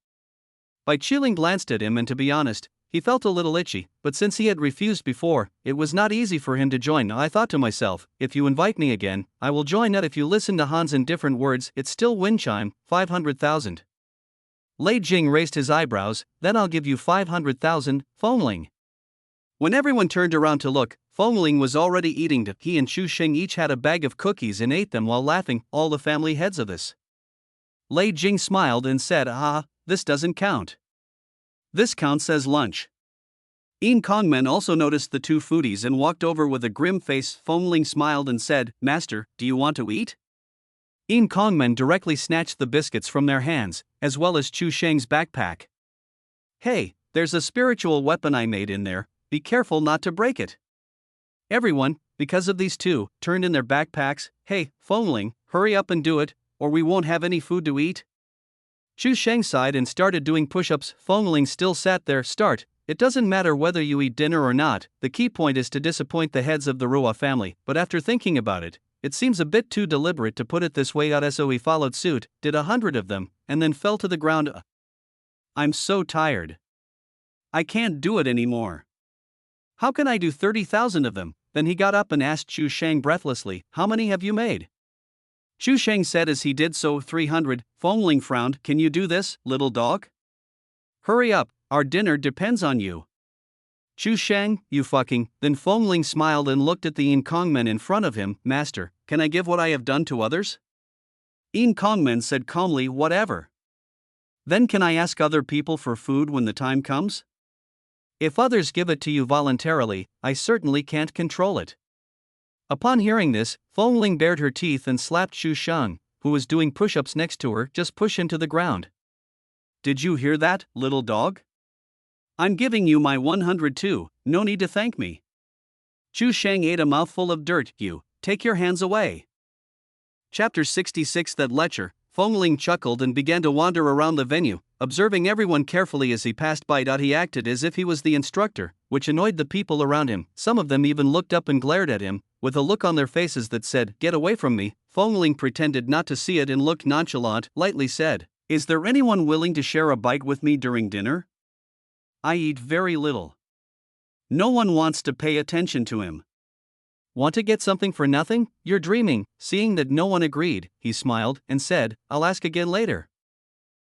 Bai Qiling glanced at him and to be honest, he felt a little itchy, but since he had refused before, it was not easy for him to join. I thought to myself, if you invite me again, I will join. If you listen to Hans in different words, it's still wind chime, 500,000. Lei Jing raised his eyebrows. Then I'll give you 500,000, Fengling. When everyone turned around to look, Fengling was already eating. He and Chu Sheng each had a bag of cookies and ate them while laughing, all the family heads of this. Lei Jing smiled and said, this doesn't count. This counts as lunch. Yin Kongmen also noticed the two foodies and walked over with a grim face. Fengling smiled and said, Master, do you want to eat? Yin Kongmen directly snatched the biscuits from their hands, as well as Chu Sheng's backpack. Hey, there's a spiritual weapon I made in there, be careful not to break it. Everyone, because of these two, turned in their backpacks. Hey, Fengling, hurry up and do it, or we won't have any food to eat. Chu Sheng sighed and started doing push-ups. Fengling still sat there. It doesn't matter whether you eat dinner or not, the key point is to disappoint the heads of the Rua family, but after thinking about it, it seems a bit too deliberate to put it this way. So he followed suit, did 100 of them, and then fell to the ground. I'm so tired. I can't do it anymore. How can I do 30,000 of them? Then he got up and asked Chu Sheng breathlessly, how many have you made? Chu Sheng said as he did so, 300. Fengling frowned, can you do this, little dog? Hurry up, our dinner depends on you. Chu Sheng, you fucking. Then Fengling smiled and looked at the Yin Kongmen in front of him. Master, can I give what I have done to others? Yin Kongmen said calmly, whatever. Then can I ask other people for food when the time comes? If others give it to you voluntarily, I certainly can't control it. Upon hearing this, Fengling bared her teeth and slapped Chu Sheng, who was doing push-ups next to her. Just push him to the ground. Did you hear that, little dog? I'm giving you my 100 too, no need to thank me. Chu Sheng ate a mouthful of dirt. You, take your hands away. Chapter 66. That lecture, Fengling chuckled and began to wander around the venue, observing everyone carefully as he passed by. He acted as if he was the instructor, which annoyed the people around him. Some of them even looked up and glared at him, with a look on their faces that said, get away from me. Fengling pretended not to see it and looked nonchalant, lightly said, is there anyone willing to share a bite with me during dinner? I eat very little. No one wants to pay attention to him. Want to get something for nothing? You're dreaming. Seeing that no one agreed, he smiled and said, I'll ask again later.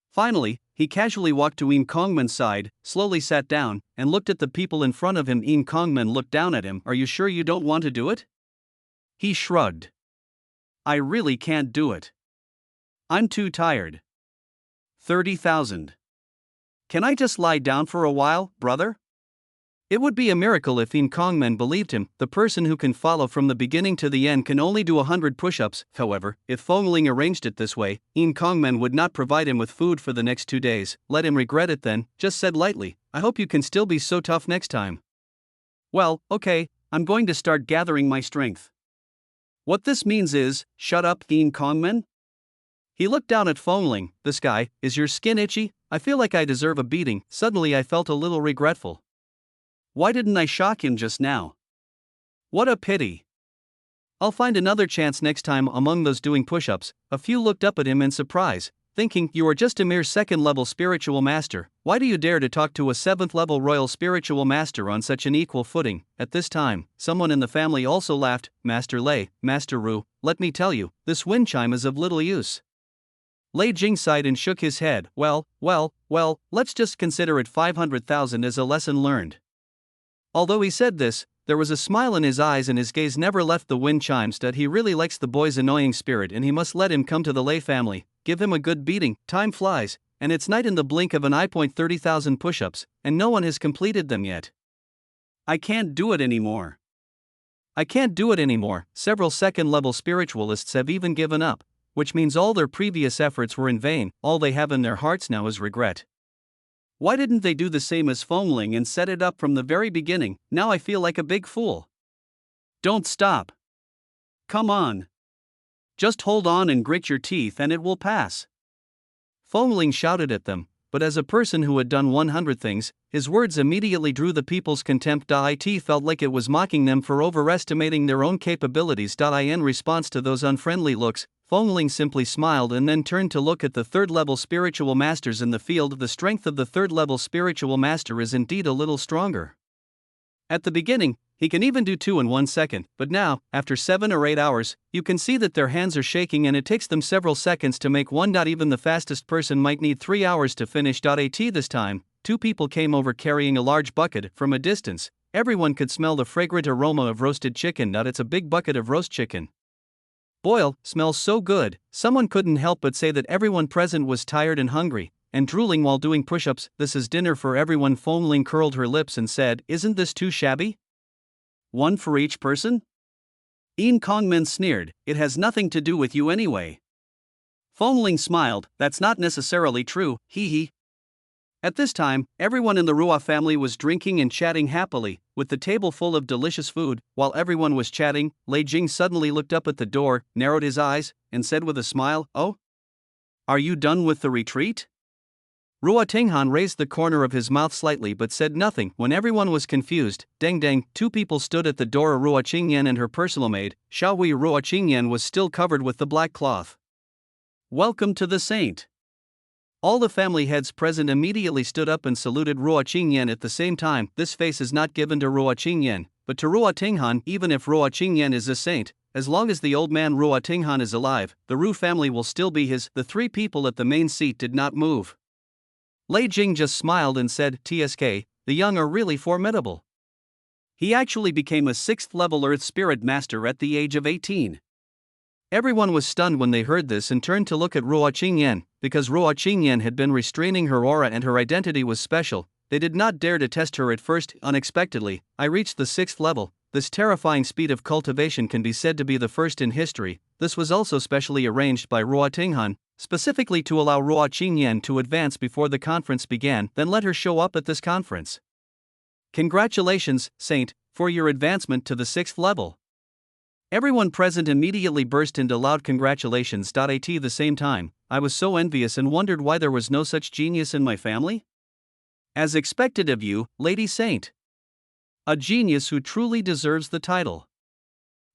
Finally, he casually walked to Yin Kongmen's side, slowly sat down, and looked at the people in front of him. Yin Kongmen looked down at him. Are you sure you don't want to do it? He shrugged. I really can't do it. I'm too tired. 30,000. Can I just lie down for a while, brother? It would be a miracle if Yin Kongmen believed him. The person who can follow from the beginning to the end can only do 100 push-ups. However, if Fengling arranged it this way, Yin Kongmen would not provide him with food for the next 2 days. Let him regret it then. Just said lightly, I hope you can still be so tough next time. Well, okay, I'm going to start gathering my strength. What this means is, shut up, Yin Kongmen. He looked down at Fengling. This guy, is your skin itchy? I feel like I deserve a beating. Suddenly I felt a little regretful. Why didn't I shock him just now? What a pity. I'll find another chance next time. Among those doing push-ups, a few looked up at him in surprise, thinking, you are just a mere 2nd level spiritual master. Why do you dare to talk to a 7th level royal spiritual master on such an equal footing? At this time, someone in the family also laughed. Master Lei, Master Ru, let me tell you, this wind chime is of little use. Lei Jing sighed and shook his head. Well, let's just consider it 500,000 as a lesson learned. Although he said this, there was a smile in his eyes and his gaze never left the wind chimes. That he really likes the boy's annoying spirit and he must let him come to the Lei family, give him a good beating. Time flies, and it's night in the blink of an eye. 30,000 push-ups, and no one has completed them yet. I can't do it anymore. I can't do it anymore. Several 2nd level spiritualists have even given up, which means all their previous efforts were in vain. All they have in their hearts now is regret. Why didn't they do the same as Fengling and set it up from the very beginning? Now I feel like a big fool. Don't stop. Come on. Just hold on and grit your teeth and it will pass. Fengling shouted at them, but as a person who had done 100 things, his words immediately drew the people's contempt. It felt like it was mocking them for overestimating their own capabilities. In response to those unfriendly looks, Fengling simply smiled and then turned to look at the 3rd level spiritual masters in the field. The strength of the 3rd level spiritual master is indeed a little stronger. At the beginning, He can even do 2 in 1 second, but now, after 7 or 8 hours, you can see that their hands are shaking and it takes them several seconds to make one. Even the fastest person might need 3 hours to finish. At this time, 2 people came over carrying a large bucket. From a distance, everyone could smell the fragrant aroma of roasted chicken. It's a big bucket of roast chicken. Boil, smells so good, someone couldn't help but say that everyone present was tired and hungry, and drooling while doing push-ups. This is dinner for everyone. Fong Ling curled her lips and said, "Isn't this too shabby? One for each person?" Een Kongmin sneered, "It has nothing to do with you anyway." Fong Ling smiled, "That's not necessarily true, hee hee." At this time, everyone in the Ruo family was drinking and chatting happily, with the table full of delicious food. While everyone was chatting, Lei Jing suddenly looked up at the door, narrowed his eyes, and said with a smile, "Oh? Are you done with the retreat?" Ruo Tinghan raised the corner of his mouth slightly but said nothing. When everyone was confused, Deng Deng, 2 people stood at the door. Ruo Qingyan and her personal maid, Xiao Wei. Ruo Qingyan was still covered with the black cloth. "Welcome to the saint." All the family heads present immediately stood up and saluted Ruo Qingyan at the same time. This face is not given to Ruo Qingyan, but to Ruo Tinghan. Even if Ruo Qingyan is a saint, as long as the old man Ruo Tinghan is alive, the Ru family will still be his. The 3 people at the main seat did not move. Lei Jing just smiled and said, "TSK, the young are really formidable." He actually became a 6th level Earth Spirit Master at the age of 18. Everyone was stunned when they heard this and turned to look at Ruo Qingyan, because Ruo Qingyan had been restraining her aura and her identity was special. They did not dare to test her at first. Unexpectedly, I reached the 6th level. This terrifying speed of cultivation can be said to be the first in history. This was also specially arranged by Ruo Tinghan, specifically to allow Ruo Qingyan to advance before the conference began, then let her show up at this conference. "Congratulations, Saint, for your advancement to the 6th level." Everyone present immediately burst into loud congratulations. At the same time, I was so envious and wondered why there was no such genius in my family. As expected of you, Lady Saint. A genius who truly deserves the title.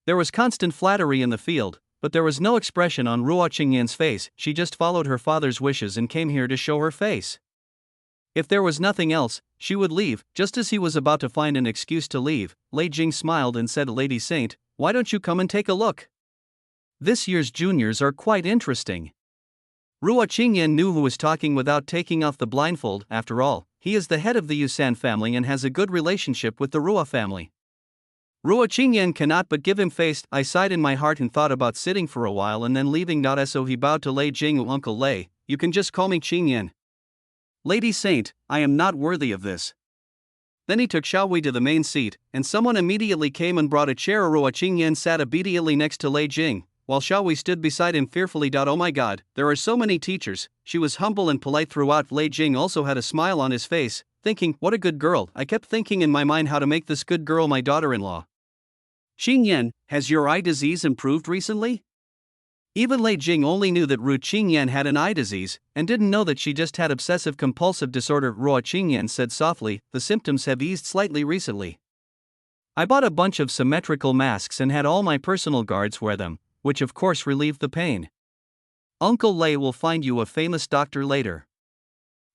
There was constant flattery in the field, but there was no expression on Ruo Qingyan's face. She just followed her father's wishes and came here to show her face. If there was nothing else, she would leave. Just as he was about to find an excuse to leave, Lei Jing smiled and said, "Lady Saint, why don't you come and take a look? This year's juniors are quite interesting." Ruo Qingyan knew who was talking without taking off the blindfold. After all, he is the head of the Yusan family and has a good relationship with the Ruo family. Ruo Qingyan cannot but give him face. I sighed in my heart and thought about sitting for a while and then leaving. So he bowed to Lei Jing. "Uncle Lei, you can just call me Qingyan." "Lady Saint, I am not worthy of this." Then he took Xiao Wei to the main seat, and someone immediately came and brought a chair. Ruo Qingyan sat obediently next to Lei Jing, while Xiao Wei stood beside him fearfully. "Oh my god, there are so many teachers." She was humble and polite throughout. Lei Jing also had a smile on his face, thinking, "What a good girl." I kept thinking in my mind how to make this good girl my daughter-in-law. "Qingyan, has your eye disease improved recently?" Even Lei Jing only knew that Ruo Qingyan had an eye disease, and didn't know that she just had obsessive-compulsive disorder. Ruo Qingyan said softly, "The symptoms have eased slightly recently. I bought a bunch of symmetrical masks and had all my personal guards wear them, which of course relieved the pain. Uncle Lei will find you a famous doctor later."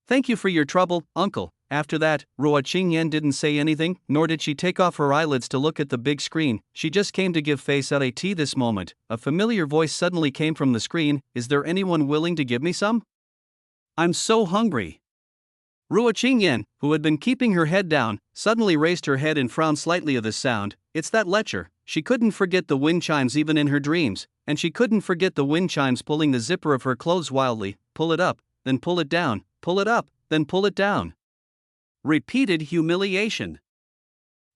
"Thank you for your trouble, uncle." After that, Ruo Qingyan didn't say anything, nor did she take off her eyelids to look at the big screen. She just came to give face at this moment. A familiar voice suddenly came from the screen. "Is there anyone willing to give me some? I'm so hungry." Ruo Qingyan, who had been keeping her head down, suddenly raised her head and frowned slightly at the sound. It's that lecher. She couldn't forget the wind chimes even in her dreams, and she couldn't forget the wind chimes pulling the zipper of her clothes wildly. Pull it up, then pull it down, pull it up, then pull it down. Repeated humiliation.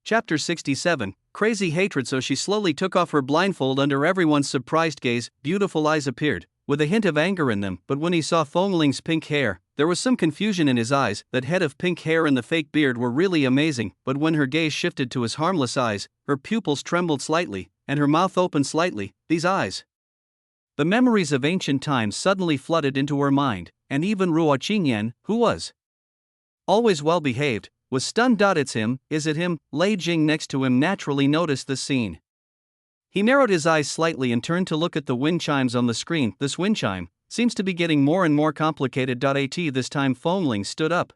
Chapter 67, Crazy Hatred. So she slowly took off her blindfold under everyone's surprised gaze. Beautiful eyes appeared, with a hint of anger in them, but when he saw Fong Ling's pink hair, there was some confusion in his eyes. That head of pink hair and the fake beard were really amazing, but when her gaze shifted to his harmless eyes, her pupils trembled slightly, and her mouth opened slightly. These eyes. The memories of ancient times suddenly flooded into her mind, and even Ruo Qingyan, who was always well behaved, was stunned. It's him, is it him? Lei Jing next to him naturally noticed the scene. He narrowed his eyes slightly and turned to look at the wind chimes on the screen. This wind chime seems to be getting more and more complicated. This time Fong Ling stood up.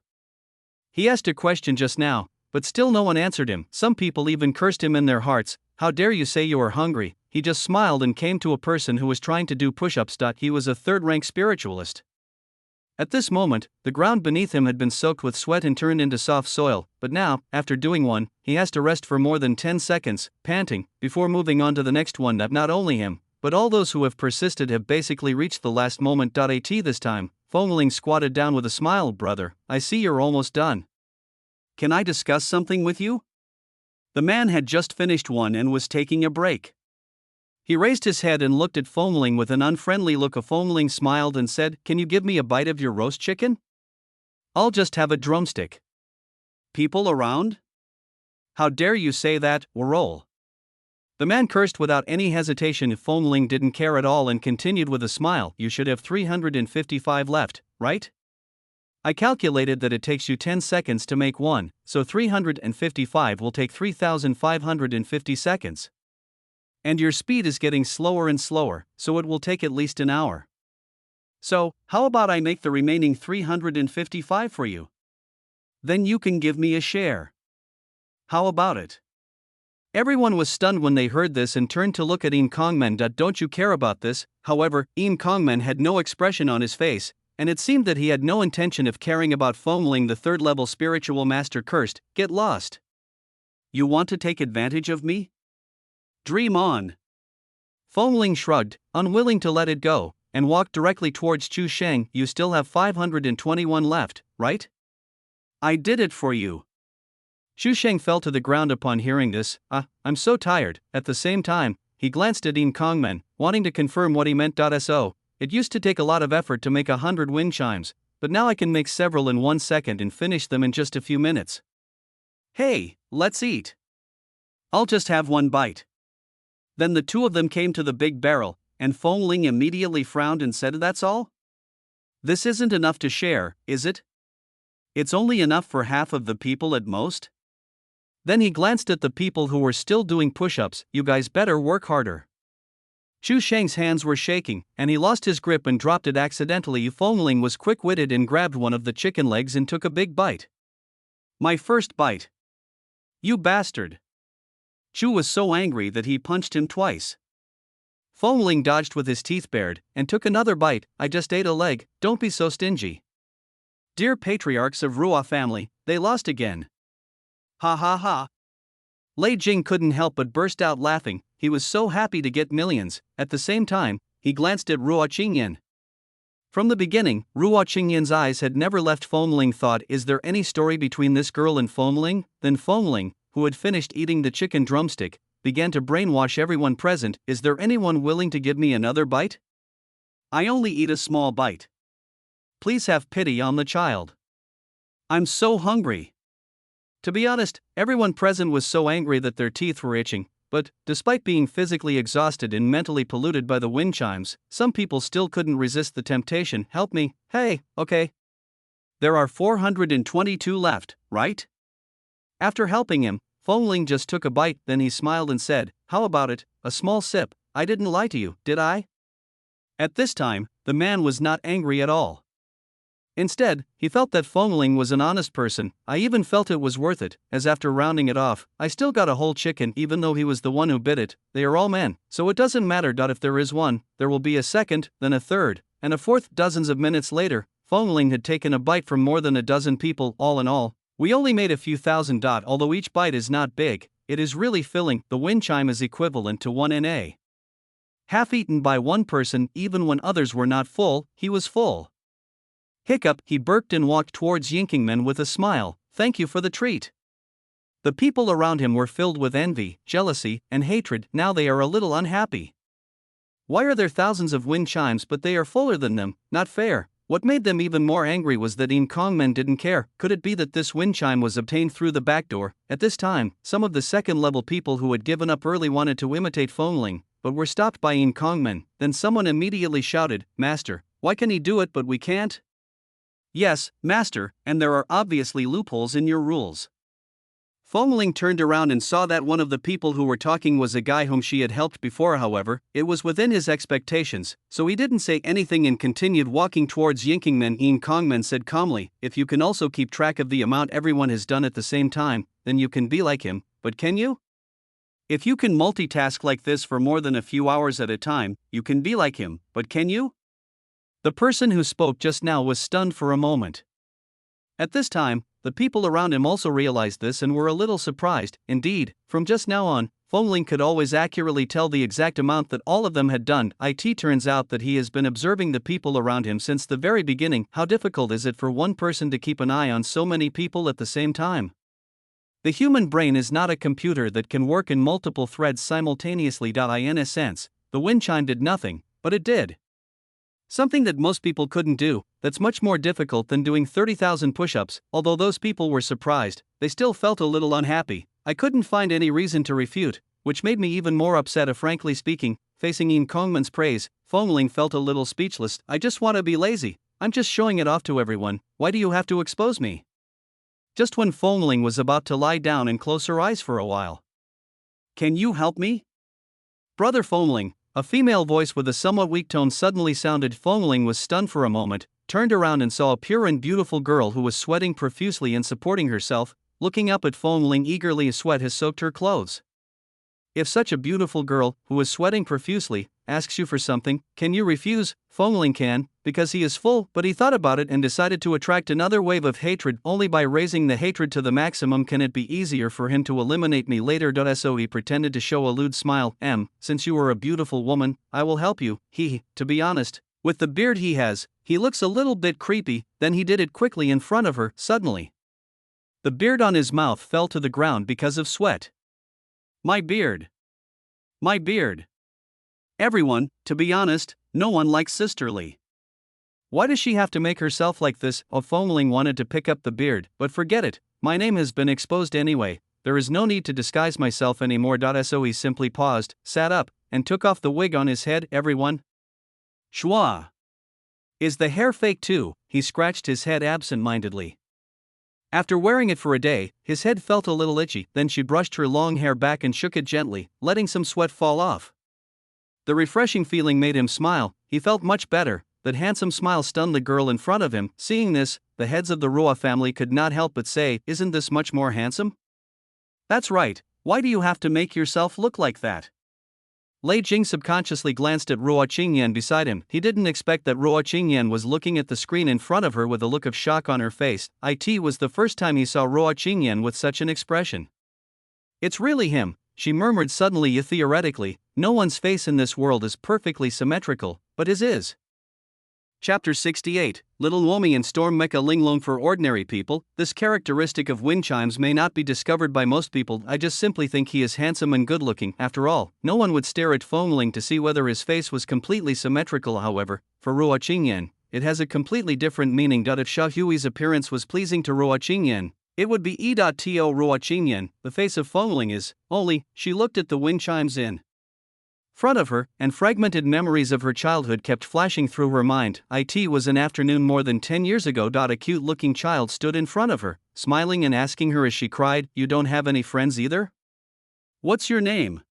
He asked a question just now. But still no one answered him. Some people even cursed him in their hearts. How dare you say you are hungry? He just smiled and came to a person who was trying to do push-ups. He was a third-rank spiritualist. At this moment, the ground beneath him had been soaked with sweat and turned into soft soil, but now, after doing one, he has to rest for more than 10 seconds, panting, before moving on to the next one. Not only him, but all those who have persisted have basically reached the last moment. At this time, Fengling squatted down with a smile. Brother, I see you're almost done. Can I discuss something with you? The man had just finished one and was taking a break. He raised his head and looked at Fengling with an unfriendly look. Fengling smiled and said, "Can you give me a bite of your roast chicken? I'll just have a drumstick." People around? How dare you say that, Warol? The man cursed without any hesitation. Fengling didn't care at all and continued with a smile. You should have 355 left, right? I calculated that it takes you 10 seconds to make one, so 355 will take 3,550 seconds. And your speed is getting slower and slower, so it will take at least an hour. So, how about I make the remaining 355 for you? Then you can give me a share. How about it? Everyone was stunned when they heard this and turned to look at Yin Kongmen. Don't you care about this? However, Yin Kongmen had no expression on his face, and it seemed that he had no intention of caring about Fengling. The third-level spiritual master cursed. Get lost. You want to take advantage of me? Dream on. Fengling shrugged, unwilling to let it go, and walked directly towards Chu Sheng. You still have 521 left, right? I did it for you. Chu Sheng fell to the ground upon hearing this. I'm so tired. At the same time, he glanced at Yin Kongmen, wanting to confirm what he meant. So, it used to take a lot of effort to make 100 wind chimes, but now I can make several in 1 second and finish them in just a few minutes. Hey, let's eat. I'll just have one bite. Then the two of them came to the big barrel, and Fengling immediately frowned and said, "That's all? This isn't enough to share, is it? It's only enough for half of the people at most?" Then he glanced at the people who were still doing push-ups. You guys better work harder. Chu Sheng's hands were shaking, and he lost his grip and dropped it accidentally. Fengling was quick-witted and grabbed one of the chicken legs and took a big bite. My first bite. You bastard. Chu was so angry that he punched him twice. Fengling dodged with his teeth bared and took another bite. I just ate a leg, don't be so stingy. Dear patriarchs of Ruo family, they lost again. Ha ha ha. Lei Jing couldn't help but burst out laughing. He was so happy to get millions. At the same time, he glanced at Ruo Qingyan. From the beginning, Ruo Qingyan's eyes had never left Fengling. Thought, is there any story between this girl and Fengling? Then Fengling, who had finished eating the chicken drumstick, began to brainwash everyone present. Is there anyone willing to give me another bite? I only eat a small bite. Please have pity on the child. I'm so hungry. To be honest, everyone present was so angry that their teeth were itching, but, despite being physically exhausted and mentally polluted by the wind chimes, some people still couldn't resist the temptation. Help me. Hey, okay. There are 422 left, right? After helping him, Fengling just took a bite, then he smiled and said, how about it, a small sip? I didn't lie to you, did I? At this time, the man was not angry at all. Instead, he felt that Fengling was an honest person. I even felt it was worth it, as after rounding it off, I still got a whole chicken even though he was the one who bit it. They are all men, so it doesn't matter. If there is one, there will be a second, then a third, and a fourth. Dozens of minutes later, Fengling had taken a bite from more than a dozen people. All in all, we only made a few thousand. Although each bite is not big, it is really filling. The wind chime is equivalent to 1 NA. Half eaten by one person. Even when others were not full, he was full. Hiccup, he burped and walked towards Yinkingmen with a smile. Thank you for the treat. The people around him were filled with envy, jealousy, and hatred. Now they are a little unhappy. Why are there thousands of wind chimes but they are fuller than them? Not fair. What made them even more angry was that Yin Kongmen didn't care. Could it be that this wind chime was obtained through the back door? At this time, some of the second-level people who had given up early wanted to imitate Fengling, but were stopped by Yin Kongmen. Then someone immediately shouted, Master, why can he do it but we can't? Yes, Master, and there are obviously loopholes in your rules. Fengling turned around and saw that one of the people who were talking was a guy whom she had helped before. However, it was within his expectations, so he didn't say anything and continued walking towards Yinkingmen. Yin Kongmen said calmly, "If you can also keep track of the amount everyone has done at the same time, then you can be like him, but can you? If you can multitask like this for more than a few hours at a time, you can be like him, but can you?" The person who spoke just now was stunned for a moment. At this time, the people around him also realized this and were a little surprised. Indeed, from just now on, Fengling could always accurately tell the exact amount that all of them had done. It turns out that he has been observing the people around him since the very beginning. How difficult is it for one person to keep an eye on so many people at the same time? The human brain is not a computer that can work in multiple threads simultaneously. In a sense, the wind chime did nothing, but it did something that most people couldn't do. That's much more difficult than doing 30,000 push-ups. Although those people were surprised, they still felt a little unhappy. I couldn't find any reason to refute, which made me even more upset. Frankly speaking, facing Yin Kongman's praise, Fengling felt a little speechless. I just want to be lazy. I'm just showing it off to everyone. Why do you have to expose me? Just when Fengling was about to lie down and close her eyes for a while. Can you help me? Brother Fengling, a female voice with a somewhat weak tone suddenly sounded. Fengling was stunned for a moment, turned around and saw a pure and beautiful girl who was sweating profusely and supporting herself. Looking up at Fengling eagerly, sweat has soaked her clothes. If such a beautiful girl, who is sweating profusely, asks you for something, can you refuse? Fengling can, because he is full, but he thought about it and decided to attract another wave of hatred. Only by raising the hatred to the maximum can it be easier for him to eliminate me later. So he pretended to show a lewd smile. Since you are a beautiful woman, I will help you. To be honest, with the beard he has, he looks a little bit creepy. Then he did it quickly in front of her. Suddenly, the beard on his mouth fell to the ground because of sweat. My beard. My beard. Everyone, to be honest, no one likes Sister Lee. Why does she have to make herself like this? Fengling wanted to pick up the beard, but forget it, my name has been exposed anyway, there is no need to disguise myself anymore. So he simply paused, sat up, and took off the wig on his head. Everyone? Shua. Is the hair fake too? He scratched his head absent-mindedly. After wearing it for a day, his head felt a little itchy. Then she brushed her long hair back and shook it gently, letting some sweat fall off. The refreshing feeling made him smile. He felt much better. That handsome smile stunned the girl in front of him. Seeing this, the heads of the Ruo family could not help but say, "Isn't this much more handsome?" "That's right, why do you have to make yourself look like that?" Lei Jing subconsciously glanced at Ruo Qingyan beside him. He didn't expect that Ruo Qingyan was looking at the screen in front of her with a look of shock on her face. It was the first time he saw Ruo Qingyan with such an expression. "It's really him," she murmured suddenly. Theoretically, no one's face in this world is perfectly symmetrical, but his is. Chapter 68, Little Nuomi and Storm Mecha Linglong. For ordinary people, this characteristic of wind chimes may not be discovered by most people. I just simply think he is handsome and good-looking. After all, no one would stare at Fengling to see whether his face was completely symmetrical. However, for Ruo Qingyan, it has a completely different meaning. If Xia Hui's appearance was pleasing to Ruo Qingyan, it would be to Ruo Qingyan, the face of Fengling is, only, she looked at the wind chimes in front of her, and fragmented memories of her childhood kept flashing through her mind. It was an afternoon more than 10 years ago. A cute-looking child stood in front of her, smiling and asking her as she cried, "You don't have any friends either? What's your name?"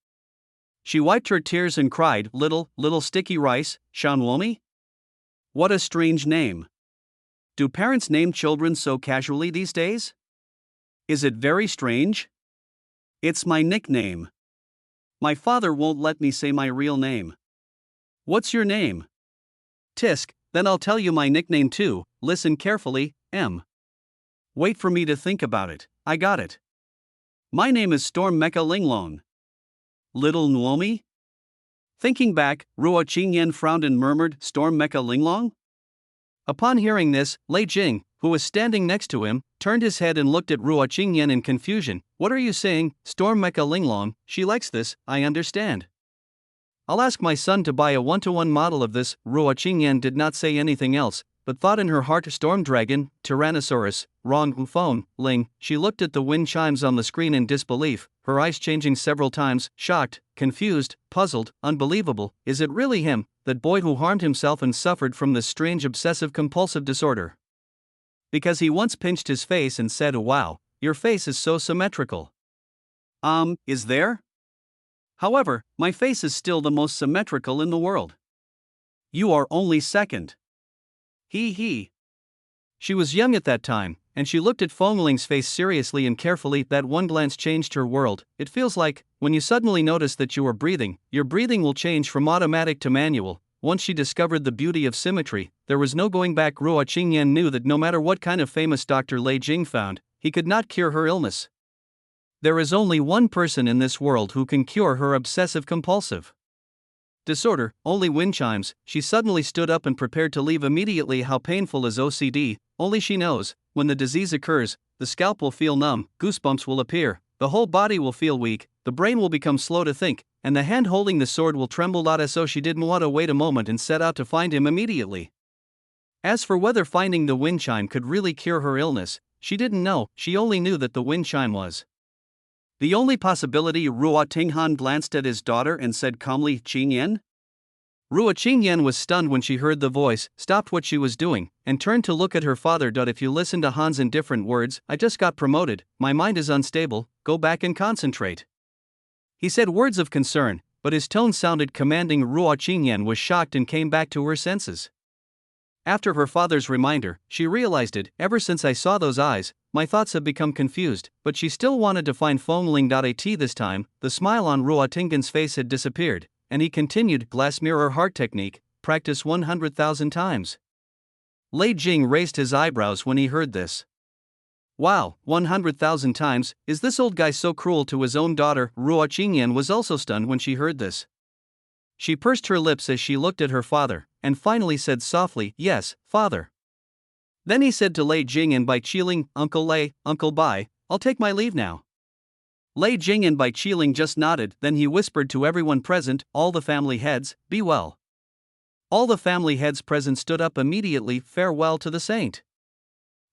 She wiped her tears and cried, little sticky rice, Shanwomi? What a strange name. Do parents name children so casually these days? Is it very strange? It's my nickname. My father won't let me say my real name. What's your name? Tisk, then I'll tell you my nickname too. Listen carefully, M. Wait for me to think about it. I got it. My name is Storm Mecha Linglong. Little Nuomi? Thinking back, Ruo Qingyan frowned and murmured, Storm Mecha Linglong? Upon hearing this, Lei Jing, who was standing next to him, turned his head and looked at Ruo Qingyan in confusion. What are you saying, Storm Mecha Linglong? She likes this, I understand. I'll ask my son to buy a 1-to-1 model of this. Ruo Qingyan did not say anything else, but thought in her heart, Storm Dragon, Tyrannosaurus, wrong phone, Ling. She looked at the wind chimes on the screen in disbelief, her eyes changing several times, shocked, confused, puzzled, unbelievable. Is it really him, that boy who harmed himself and suffered from this strange obsessive-compulsive disorder? Because he once pinched his face and said, wow, your face is so symmetrical. Is there? However, my face is still the most symmetrical in the world. You are only second. He. She was young at that time, and she looked at Fengling's face seriously and carefully. That one glance changed her world. It feels like, when you suddenly notice that you are breathing, your breathing will change from automatic to manual. Once she discovered the beauty of symmetry, there was no going back. Ruo Qingyan knew that no matter what kind of famous doctor Lei Jing found, he could not cure her illness. There is only one person in this world who can cure her obsessive-compulsive disorder, only wind chimes. She suddenly stood up and prepared to leave immediately. How painful is OCD? Only she knows. When the disease occurs, the scalp will feel numb, goosebumps will appear, the whole body will feel weak, the brain will become slow to think, and the hand holding the sword will tremble. So she didn't want to wait a moment and set out to find him immediately. As for whether finding the wind chime could really cure her illness, she didn't know. She only knew that the wind chime was the only possibility. Ruo Tinghan glanced at his daughter and said calmly, Qingyan? Ruo Qingyan was stunned when she heard the voice, stopped what she was doing, and turned to look at her father. If you listen to Han's indifferent words, I just got promoted, my mind is unstable, go back and concentrate. He said words of concern, but his tone sounded commanding. Ruo Qingyan was shocked and came back to her senses. After her father's reminder, she realized it. Ever since I saw those eyes, my thoughts have become confused, but she still wanted to find Fengling. This time, the smile on Ruo Tinghan's face had disappeared, and he continued, glass mirror heart technique, practice 100,000 times. Lei Jing raised his eyebrows when he heard this. Wow, 100,000 times, is this old guy so cruel to his own daughter? Ruo Qingyan was also stunned when she heard this. She pursed her lips as she looked at her father, and finally said softly, yes, father. Then he said to Lei Jing and Bai Qiling, Uncle Lei, Uncle Bai, I'll take my leave now. Lei Jing and Bai Qiling just nodded. Then he whispered to everyone present, all the family heads, be well. All the family heads present stood up immediately. Farewell to the saint.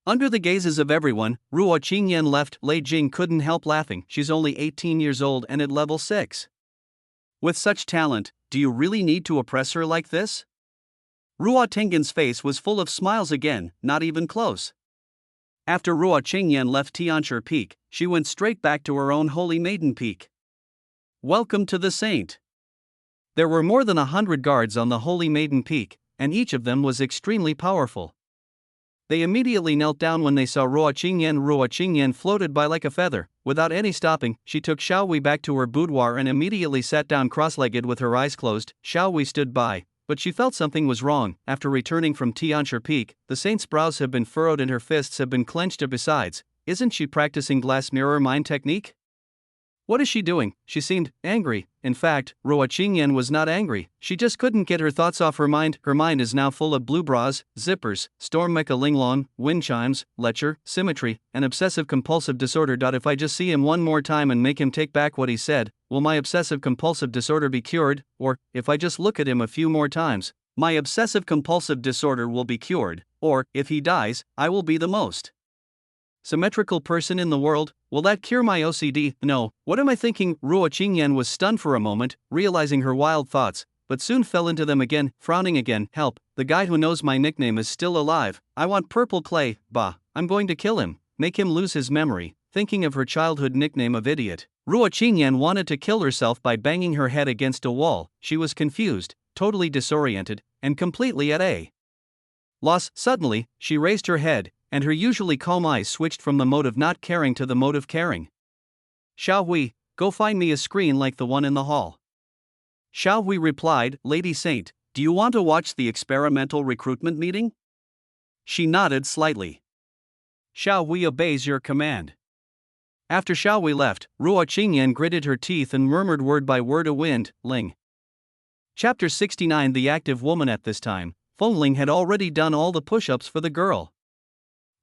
Under the gazes of everyone, Ruo Qingyan left. Lei Jing couldn't help laughing. She's only 18 years old and at level 6. With such talent, do you really need to oppress her like this? Ruo Tinghan's face was full of smiles again, not even close. After Ruo Qingyan left Tianshi Peak, she went straight back to her own Holy Maiden Peak. Welcome to the saint. There were more than 100 guards on the Holy Maiden Peak, and each of them was extremely powerful. They immediately knelt down when they saw Ruo Qingyan. Ruo Qingyan floated by like a feather. Without any stopping, she took Xiaowei back to her boudoir and immediately sat down cross-legged with her eyes closed. Xiaowei stood by, but she felt something was wrong. After returning from Tianshi Peak, the saint's brows have been furrowed and her fists have been clenched. Besides, isn't she practicing glass mirror mind technique? What is she doing? She seemed angry. In fact, Ruo Qingyan was not angry, she just couldn't get her thoughts off her mind. Her mind is now full of blue bras, zippers, storm mecha linglong, wind chimes, lecture, symmetry, and obsessive-compulsive disorder. If I just see him one more time and make him take back what he said, will my obsessive-compulsive disorder be cured? Or, if I just look at him a few more times, my obsessive-compulsive disorder will be cured? Or, if he dies, I will be the most symmetrical person in the world? Will that cure my OCD? No, what am I thinking? Ruo Qingyan was stunned for a moment, realizing her wild thoughts, but soon fell into them again, frowning again. Help, the guy who knows my nickname is still alive. I want purple clay. Bah, I'm going to kill him, make him lose his memory. Thinking of her childhood nickname of idiot, Ruo Qingyan wanted to kill herself by banging her head against a wall. She was confused, totally disoriented, and completely at a loss. Suddenly, she raised her head, and her usually calm eyes switched from the mode of not caring to the mode of caring. Xiaohui, go find me a screen like the one in the hall. Xiaohui replied, Lady Saint, do you want to watch the experimental recruitment meeting? She nodded slightly. Xiaohui obeys your command. After Xiaohui left, Ruo Qingyan gritted her teeth and murmured word by word a wind, Ling. Chapter 69. The active woman. At this time, Fengling had already done all the push-ups for the girl.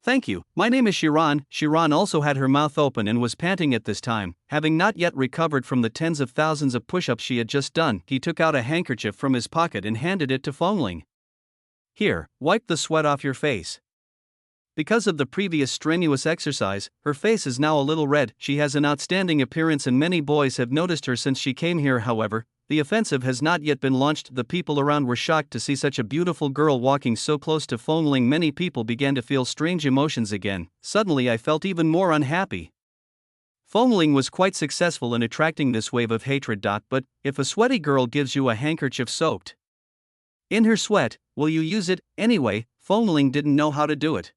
Thank you, my name is Shiran. Shiran also had her mouth open and was panting at this time, having not yet recovered from the tens of thousands of push-ups she had just done. He took out a handkerchief from his pocket and handed it to Fengling. Here, wipe the sweat off your face. Because of the previous strenuous exercise, her face is now a little red. She has an outstanding appearance and many boys have noticed her since she came here. However, the offensive has not yet been launched. The people around were shocked to see such a beautiful girl walking so close to Feng Ling. Many people began to feel strange emotions again. Suddenly I felt even more unhappy. Feng Ling was quite successful in attracting this wave of hatred. But if a sweaty girl gives you a handkerchief soaked in her sweat, will you use it? Anyway, Feng Ling didn't know how to do it.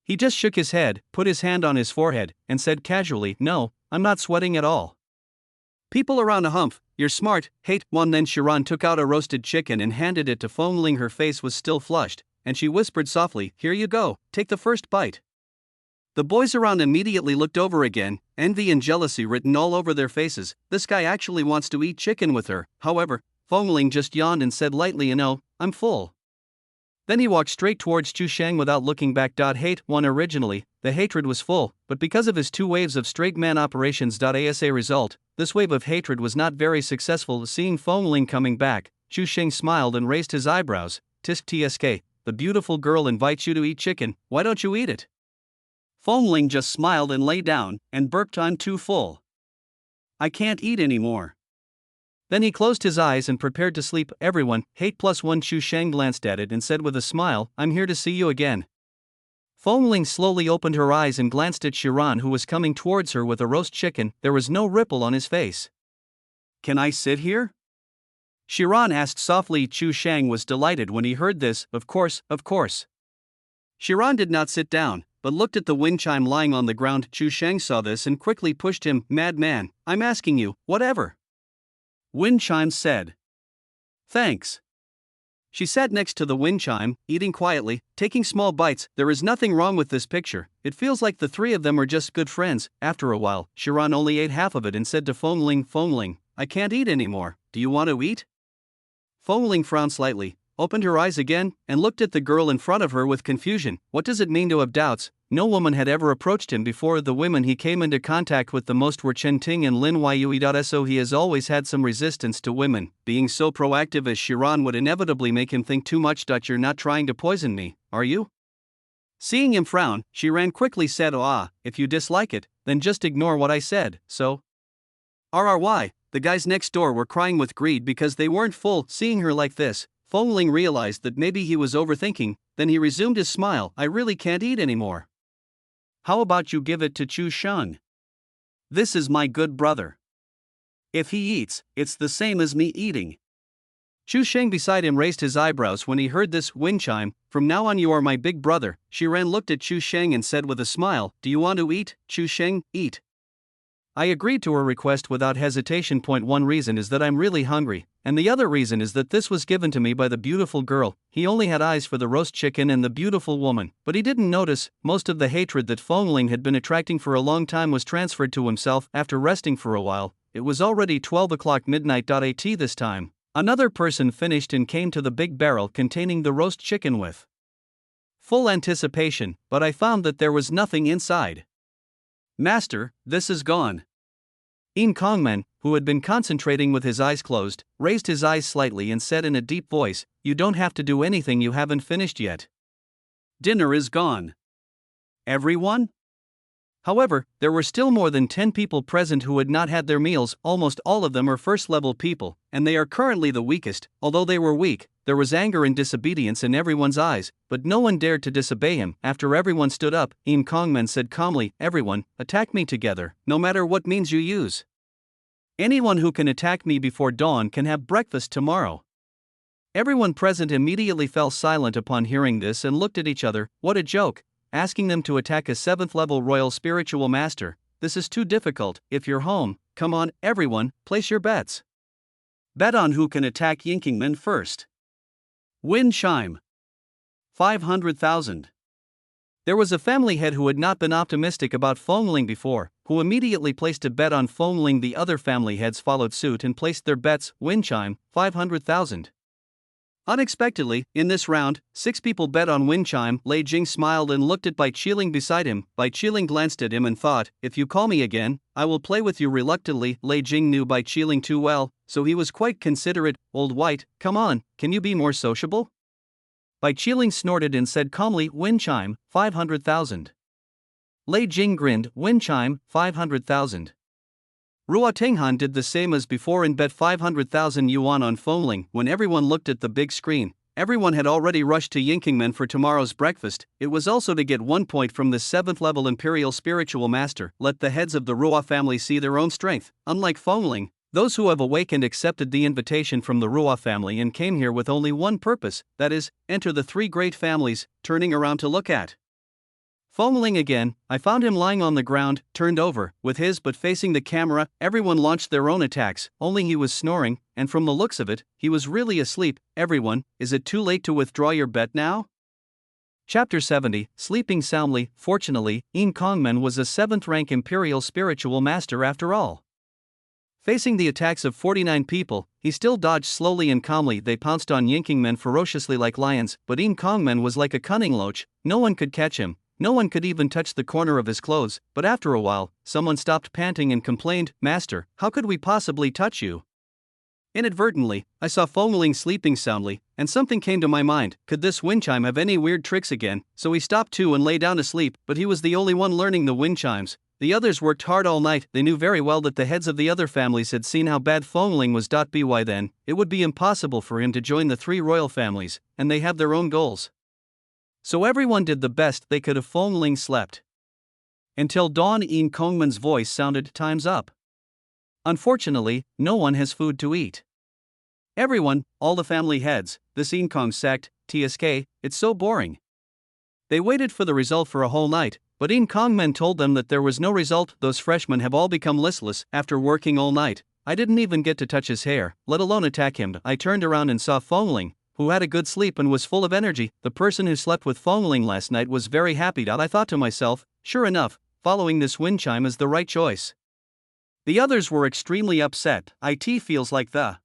He just shook his head, put his hand on his forehead, and said casually, "No, I'm not sweating at all." People around a humph, "You're smart, hate one." Then Shiran took out a roasted chicken and handed it to Feng Ling. Her face was still flushed, and she whispered softly, "Here you go, take the first bite." The boys around immediately looked over again, envy and jealousy written all over their faces. This guy actually wants to eat chicken with her. However, Feng Ling just yawned and said lightly, "No, I'm full." Then he walked straight towards Chu Sheng without looking back. Hate one. Originally, the hatred was full, but because of his 2 waves of straight man operations. As a result, this wave of hatred was not very successful. Seeing Feng Ling coming back, Chu Sheng smiled and raised his eyebrows. "Tsk, the beautiful girl invites you to eat chicken, why don't you eat it?" Feng Ling just smiled and lay down and burped, "I'm too full. I can't eat anymore." Then he closed his eyes and prepared to sleep. "Everyone, hate +1." Chu Sheng glanced at it and said with a smile, "I'm here to see you again." Feng Ling slowly opened her eyes and glanced at Shiran, who was coming towards her with a roast chicken. There was no ripple on his face. "Can I sit here?" Shiran asked softly. Chu Sheng was delighted when he heard this. Of course. Shiran did not sit down, but looked at the wind chime lying on the ground. Chu Sheng saw this and quickly pushed him. "Madman, I'm asking you, whatever." Wind chime said. "Thanks." She sat next to the wind chime, eating quietly, taking small bites. There is nothing wrong with this picture. It feels like the 3 of them are just good friends. After a while, Shiran only ate half of it and said to Feng Ling, "I can't eat anymore. Do you want to eat?" Feng Ling frowned slightly, opened her eyes again, and looked at the girl in front of her with confusion. What does it mean to have doubts? No woman had ever approached him before. The women he came into contact with the most were Chen Ting and Lin Yue. So he has always had some resistance to women. Being so proactive as Shiran would inevitably make him think too much. "You're not trying to poison me, are you?" Seeing him frown, Shiran quickly said, "Oh, if you dislike it, then just ignore what I said." So RRY, the guys next door were crying with greed because they weren't full. Seeing her like this, Feng Ling realized that maybe he was overthinking. Then he resumed his smile. "I really can't eat anymore. How about you give it to Chu Sheng? This is my good brother. If he eats, it's the same as me eating." Chu Sheng beside him raised his eyebrows when he heard this. Wind chime, "From now on you are my big brother." Shiran looked at Chu Sheng and said with a smile, "Do you want to eat, Chu Sheng? Eat." I agreed to her request without hesitation. One reason is that I'm really hungry, and the other reason is that this was given to me by the beautiful girl. He only had eyes for the roast chicken and the beautiful woman, but he didn't notice most of the hatred that Feng Ling had been attracting for a long time was transferred to himself. After resting for a while, it was already 12 o'clock midnight. At this time, another person finished and came to the big barrel containing the roast chicken with full anticipation, but I found that there was nothing inside. "Master, this is gone." Im Kongman, who had been concentrating with his eyes closed, raised his eyes slightly and said in a deep voice, "You don't have to do anything you haven't finished yet. Dinner is gone." Everyone? However, there were still more than 10 people present who had not had their meals. Almost all of them are first-level people, and they are currently the weakest. Although they were weak, there was anger and disobedience in everyone's eyes, but no one dared to disobey him. After everyone stood up, Im Kongman said calmly, "Everyone, attack me together, no matter what means you use. Anyone who can attack me before dawn can have breakfast tomorrow." Everyone present immediately fell silent upon hearing this and looked at each other. What a joke! Asking them to attack a 7th-level royal spiritual master. This is too difficult. If you're home, come on, everyone, place your bets. Bet on who can attack Yinkingman first. Wind chime. 500,000. There was a family head who had not been optimistic about Feng Ling before, who immediately placed a bet on Feng Ling. The other family heads followed suit and placed their bets. Wind chime, 500,000. Unexpectedly, in this round, 6 people bet on wind chime. Lei Jing smiled and looked at Bai Qiling beside him. Bai Qiling glanced at him and thought, "If you call me again, I will play with you." Reluctantly, Lei Jing knew Bai Qiling too well, so he was quite considerate. "Old White, come on, can you be more sociable?" Bai Qiling snorted and said calmly, "Wind chime, 500,000. Lei Jing grinned. "Wind chime, 500,000. Ruo Tinghan did the same as before and bet 500,000 yuan on Fengling. When everyone looked at the big screen, everyone had already rushed to Yinkingmen for tomorrow's breakfast. It was also to get 1 point from the 7th level Imperial Spiritual Master. Let the heads of the Ruo family see their own strength. Unlike Fengling, those who have awakened accepted the invitation from the Ruo family and came here with only one purpose, that is, enter the three great families, turning around to look at Fengling again. I found him lying on the ground, turned over, with his butt facing the camera. Everyone launched their own attacks, only he was snoring, and from the looks of it, he was really asleep. Everyone, is it too late to withdraw your bet now? Chapter 70, Sleeping Soundly. Fortunately, Yin Kongmen was a 7th rank Imperial Spiritual Master after all. Facing the attacks of 49 people, he still dodged slowly and calmly. They pounced on Yinkingmen ferociously like lions, but Yin Kongmen was like a cunning loach. No one could catch him. No one could even touch the corner of his clothes. But after a while, someone stopped panting and complained, "Master, how could we possibly touch you?" Inadvertently, I saw Fengling sleeping soundly, and something came to my mind. Could this wind chime have any weird tricks again? So he stopped too and lay down to sleep, but he was the only one learning the wind chimes. The others worked hard all night. They knew very well that the heads of the other families had seen how bad Fengling was. By then, it would be impossible for him to join the three royal families, and they have their own goals. So everyone did the best they could if Fengling slept. Until dawn, Yin Kongmen's voice sounded, "Time's up. Unfortunately, no one has food to eat. Everyone, all the family heads, this Yin Kong sect, TSK, it's so boring." They waited for the result for a whole night, but Yin Kongmen told them that there was no result. Those freshmen have all become listless after working all night. I didn't even get to touch his hair, let alone attack him. I turned around and saw Fengling, who had a good sleep and was full of energy. The person who slept with Fengling last night was very happy. I thought to myself, sure enough, following this wind chime is the right choice. The others were extremely upset. It feels like the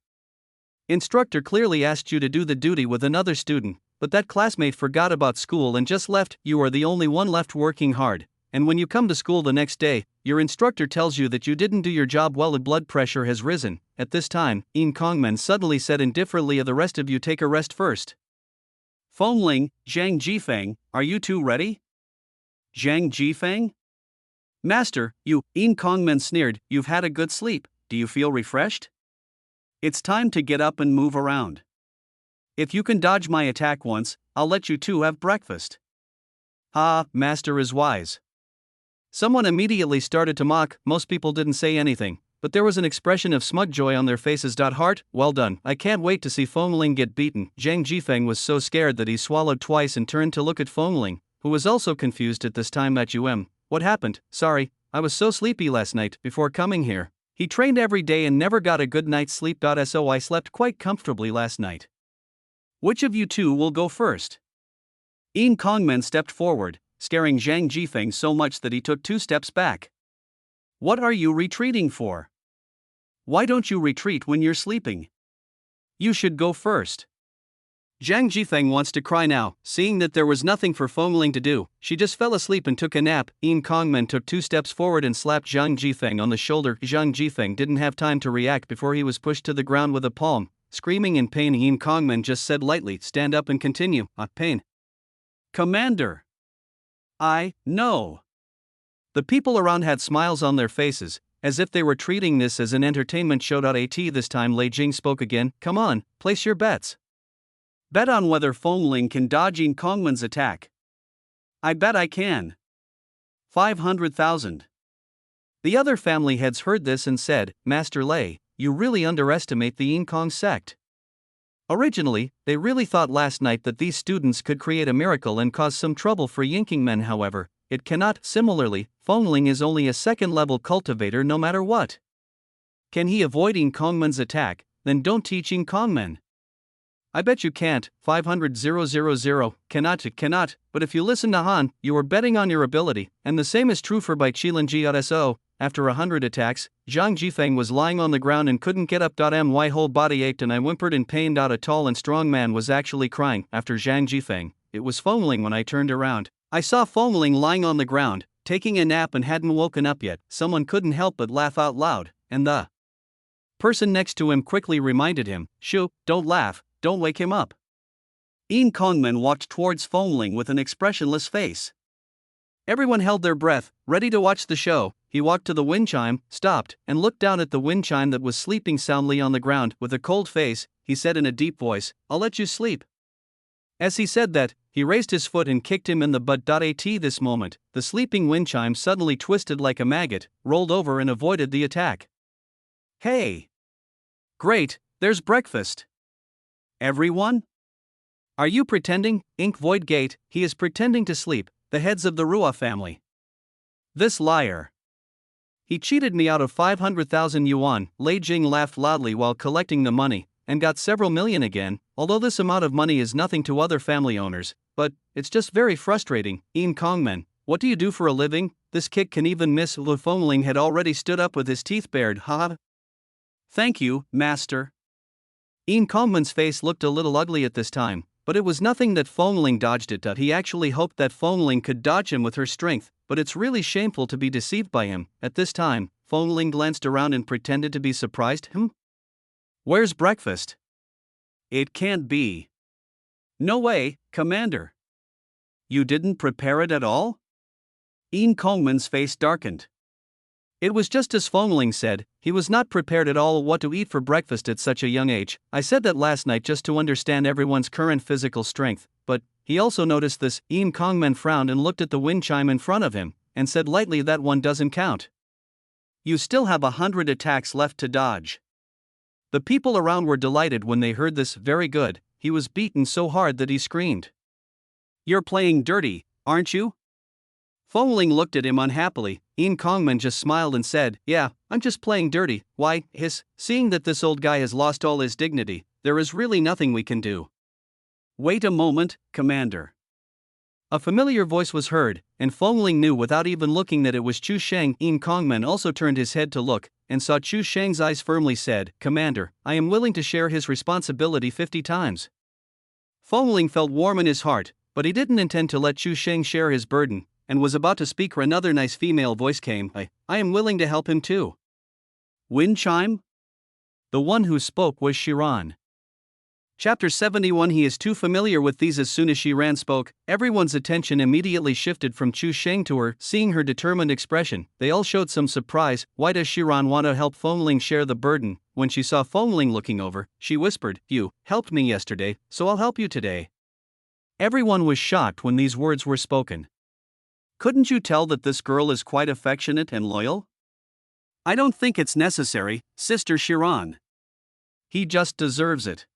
instructor clearly asked you to do the duty with another student, but that classmate forgot about school and just left. You are the only one left working hard, and when you come to school the next day, your instructor tells you that you didn't do your job well. Blood pressure has risen. At this time, Yin Kongmen suddenly said indifferently, "The rest of you take a rest first." Fengling, Zhang Jifeng, are you two ready? Zhang Jifeng? Master, you, Yin Kongmen sneered, you've had a good sleep. Do you feel refreshed? It's time to get up and move around. If you can dodge my attack once, I'll let you two have breakfast. Ah, Master is wise. Someone immediately started to mock. Most people didn't say anything, but there was an expression of smug joy on their faces. Heart, well done. I can't wait to see Fengling get beaten. Zhang Jifeng was so scared that he swallowed twice and turned to look at Fengling, who was also confused at this time. What happened? Sorry, I was so sleepy last night before coming here. He trained every day and never got a good night's sleep. So I slept quite comfortably last night. Which of you two will go first? Yin Kongmen stepped forward, scaring Zhang Jifeng so much that he took 2 steps back. What are you retreating for? Why don't you retreat when you're sleeping? You should go first. Zhang Jifeng wants to cry now. Seeing that there was nothing for Fengling to do, she just fell asleep and took a nap. Yin Kongmen took 2 steps forward and slapped Zhang Jifeng on the shoulder. Zhang Jifeng didn't have time to react before he was pushed to the ground with a palm. Screaming in pain, Yin Kongmen just said lightly, "Stand up and continue." Pain. Commander. No. The people around had smiles on their faces, as if they were treating this as an entertainment show. This time Lei Jing spoke again. Come on, place your bets. Bet on whether Fengling can dodge Yin Kongmen's attack. I bet I can. 500,000. The other family heads heard this and said, Master Lei, you really underestimate the Yin Kong sect. Originally, they really thought last night that these students could create a miracle and cause some trouble for Yinkingmen. However, it cannot. Similarly, Fengling is only a 2nd-level cultivator no matter what. Can he avoid Yin Kongmen's attack? Then don't teach Yin Kongmen. I bet you can't. 500,000. Cannot, but if you listen to Han, you are betting on your ability, and the same is true for Bai Qilinji. After 100 attacks, Zhang Jifeng was lying on the ground and couldn't get up. My whole body ached and I whimpered in pain. A tall and strong man was actually crying. After Zhang Jifeng, it was Fengling. When I turned around, I saw Fengling lying on the ground, taking a nap and hadn't woken up yet. Someone couldn't help but laugh out loud, and the person next to him quickly reminded him, "Shoo, don't laugh. Don't wake him up." Yin Kongmen walked towards Fengling with an expressionless face. Everyone held their breath, ready to watch the show. He walked to the wind chime, stopped, and looked down at the wind chime that was sleeping soundly on the ground. With a cold face, he said in a deep voice, "I'll let you sleep." As he said that, he raised his foot and kicked him in the butt. At this moment, the sleeping wind chime suddenly twisted like a maggot, rolled over and avoided the attack. "Hey! Great, there's breakfast. Everyone? Are you pretending? Ink Void Gate, he is pretending to sleep, the heads of the Rua family. This liar. He cheated me out of 500,000 yuan." Lei Jing laughed loudly while collecting the money, and got several million again, although this amount of money is nothing to other family owners, but it's just very frustrating. "Yin Kongmen, what do you do for a living? This kick can even miss." Lu Fengling had already stood up with his teeth bared. "Ha! Thank you, master." Yin Kongmen's face looked a little ugly at this time, but it was nothing that Fengling dodged it. He actually hoped that Fengling could dodge him with her strength, but it's really shameful to be deceived by him. At this time, Fengling glanced around and pretended to be surprised. Where's breakfast? It can't be. No way, Commander. You didn't prepare it at all? Yin Kongmen's face darkened. It was just as Fengling said, he was not prepared at all what to eat for breakfast at such a young age. "I said that last night just to understand everyone's current physical strength, but," he also noticed this. Yin Kongmen frowned and looked at the wind chime in front of him, and said lightly, "That one doesn't count. You still have 100 attacks left to dodge." The people around were delighted when they heard this. "Very good." He was beaten so hard that he screamed. "You're playing dirty, aren't you?" Fengling looked at him unhappily. Yin Kongmen just smiled and said, "Yeah, I'm just playing dirty." "Why, seeing that this old guy has lost all his dignity, there is really nothing we can do." "Wait a moment, Commander." A familiar voice was heard, and Fengling knew without even looking that it was Chu Sheng. Yin Kongmen also turned his head to look, and saw Chu Sheng's eyes firmly said, "Commander, I am willing to share his responsibility 50 times. Fengling felt warm in his heart, but he didn't intend to let Chu Sheng share his burden, and was about to speak when another nice female voice came. I am willing to help him too." Wind chime? The one who spoke was Shiran. Chapter 71. He is too familiar with these. As soon as Shiran spoke, everyone's attention immediately shifted from Chu Sheng to her. Seeing her determined expression, they all showed some surprise. "Why does Shiran want to help Fengling share the burden?" When she saw Fengling looking over, she whispered, "You helped me yesterday, so I'll help you today." Everyone was shocked when these words were spoken. "Couldn't you tell that this girl is quite affectionate and loyal?" "I don't think it's necessary, Sister Shiran. He just deserves it."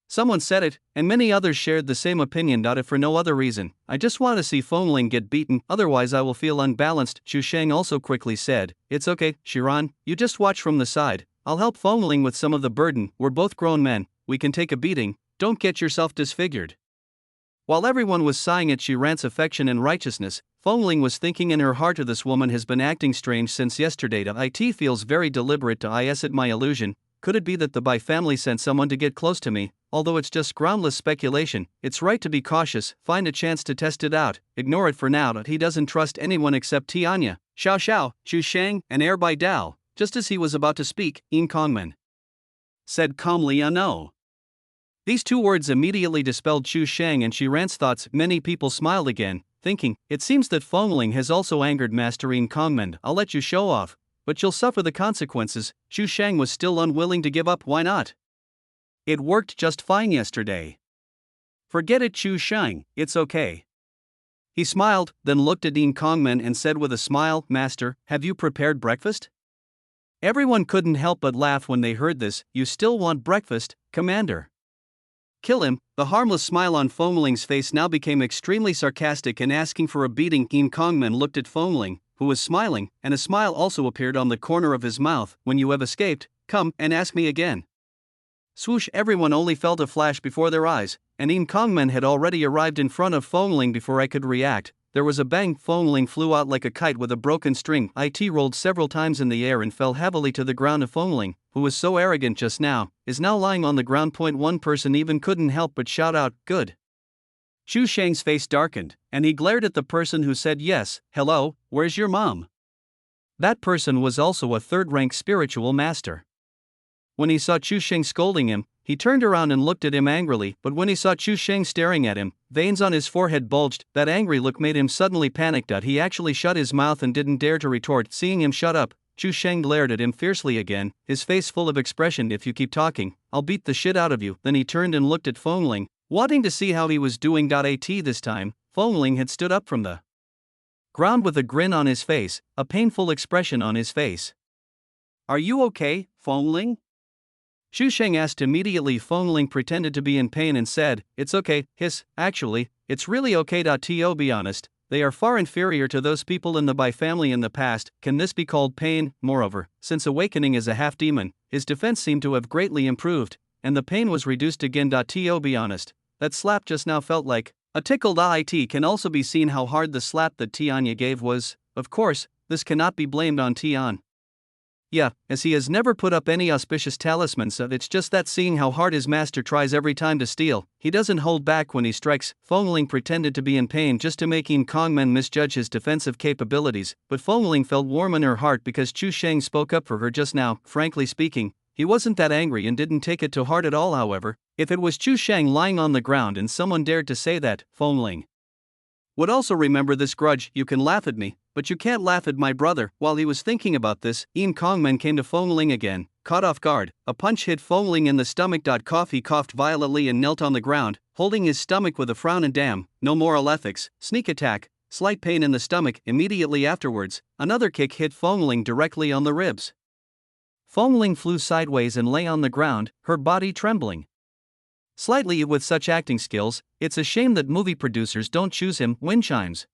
Someone said it, and many others shared the same opinion. If for no other reason, I just want to see Fengling get beaten, otherwise I will feel unbalanced. Chu Sheng also quickly said, "It's okay, Shiran, you just watch from the side. I'll help Fengling with some of the burden. We're both grown men, we can take a beating, don't get yourself disfigured." While everyone was sighing at Shiran's affection and righteousness, Fengling was thinking in her heart, "This woman has been acting strange since yesterday. It feels very deliberate. Is it my illusion? Could it be that the Bai family sent someone to get close to me? Although it's just groundless speculation, it's right to be cautious, find a chance to test it out, ignore it for now." He doesn't trust anyone except Tianya, Xiao Xiao, Chu Sheng, and Air Bai Dao. Just as he was about to speak, Yin Kongmen said calmly, "No." These two words immediately dispelled Chu Sheng and Shiran's thoughts. Many people smiled again, thinking, "It seems that Fengling has also angered Master Yin Kongmen. I'll let you show off, but you'll suffer the consequences." Chu Sheng was still unwilling to give up. "Why not? It worked just fine yesterday." "Forget it, Chu Sheng, it's okay." He smiled, then looked at Yin Kongmen and said with a smile, "Master, have you prepared breakfast?" Everyone couldn't help but laugh when they heard this. "You still want breakfast, Commander? Kill him." The harmless smile on Fengling's face now became extremely sarcastic and asking for a beating. Yin Kongmen looked at Fengling, who was smiling, and a smile also appeared on the corner of his mouth. "When you have escaped, come and ask me again." Swoosh! Everyone only felt a flash before their eyes, and Yin Kongmen had already arrived in front of Fengling before I could react. There was a bang. Fengling flew out like a kite with a broken string. It rolled several times in the air and fell heavily to the ground. Fengling, who was so arrogant just now, is now lying on the ground. One person even couldn't help but shout out, "Good." Chu Sheng's face darkened, and he glared at the person who said, "Yes, hello, where's your mom?" That person was also a third-rank spiritual master. When he saw Chu Sheng scolding him, he He turned around and looked at him angrily, but when he saw Chu Sheng staring at him, veins on his forehead bulged. That angry look made him suddenly panicked. He actually shut his mouth and didn't dare to retort. Seeing him shut up, Chu Sheng glared at him fiercely again, his face full of expression. If you keep talking, I'll beat the shit out of you. Then he turned and looked at Feng Ling, wanting to see how he was doing. At this time, Feng Ling had stood up from the ground with a grin on his face, a painful expression on his face. Are you okay, Feng Ling? Chu Sheng asked immediately. Feng Ling pretended to be in pain and said, "It's okay, actually, it's really okay. To be honest, they are far inferior to those people in the Bai family in the past. Can this be called pain? Moreover, since awakening as a half-demon, his defense seemed to have greatly improved, and the pain was reduced again. To be honest, that slap just now felt like a tickle. It can also be seen how hard the slap that Tianya gave was. Of course, this cannot be blamed on Tian. Yeah, as he has never put up any auspicious talismans, so it's just that seeing how hard his master tries every time to steal, he doesn't hold back when he strikes." Feng Ling pretended to be in pain just to make Yin Kongmen misjudge his defensive capabilities, but Feng Ling felt warm in her heart because Chu Sheng spoke up for her just now. Frankly speaking, he wasn't that angry and didn't take it to heart at all. However, if it was Chu Sheng lying on the ground and someone dared to say that, Feng Ling would also remember this grudge. "You can laugh at me, but you can't laugh at my brother." While he was thinking about this, Yin Kongmen came to Feng Ling again. Caught off guard, a punch hit Feng Ling in the stomach. He coughed violently and knelt on the ground, holding his stomach with a frown. And damn, no moral ethics. Sneak attack, slight pain in the stomach. Immediately afterwards, another kick hit Feng Ling directly on the ribs. Feng Ling flew sideways and lay on the ground, her body trembling slightly. With such acting skills, it's a shame that movie producers don't choose him. Wind chimes.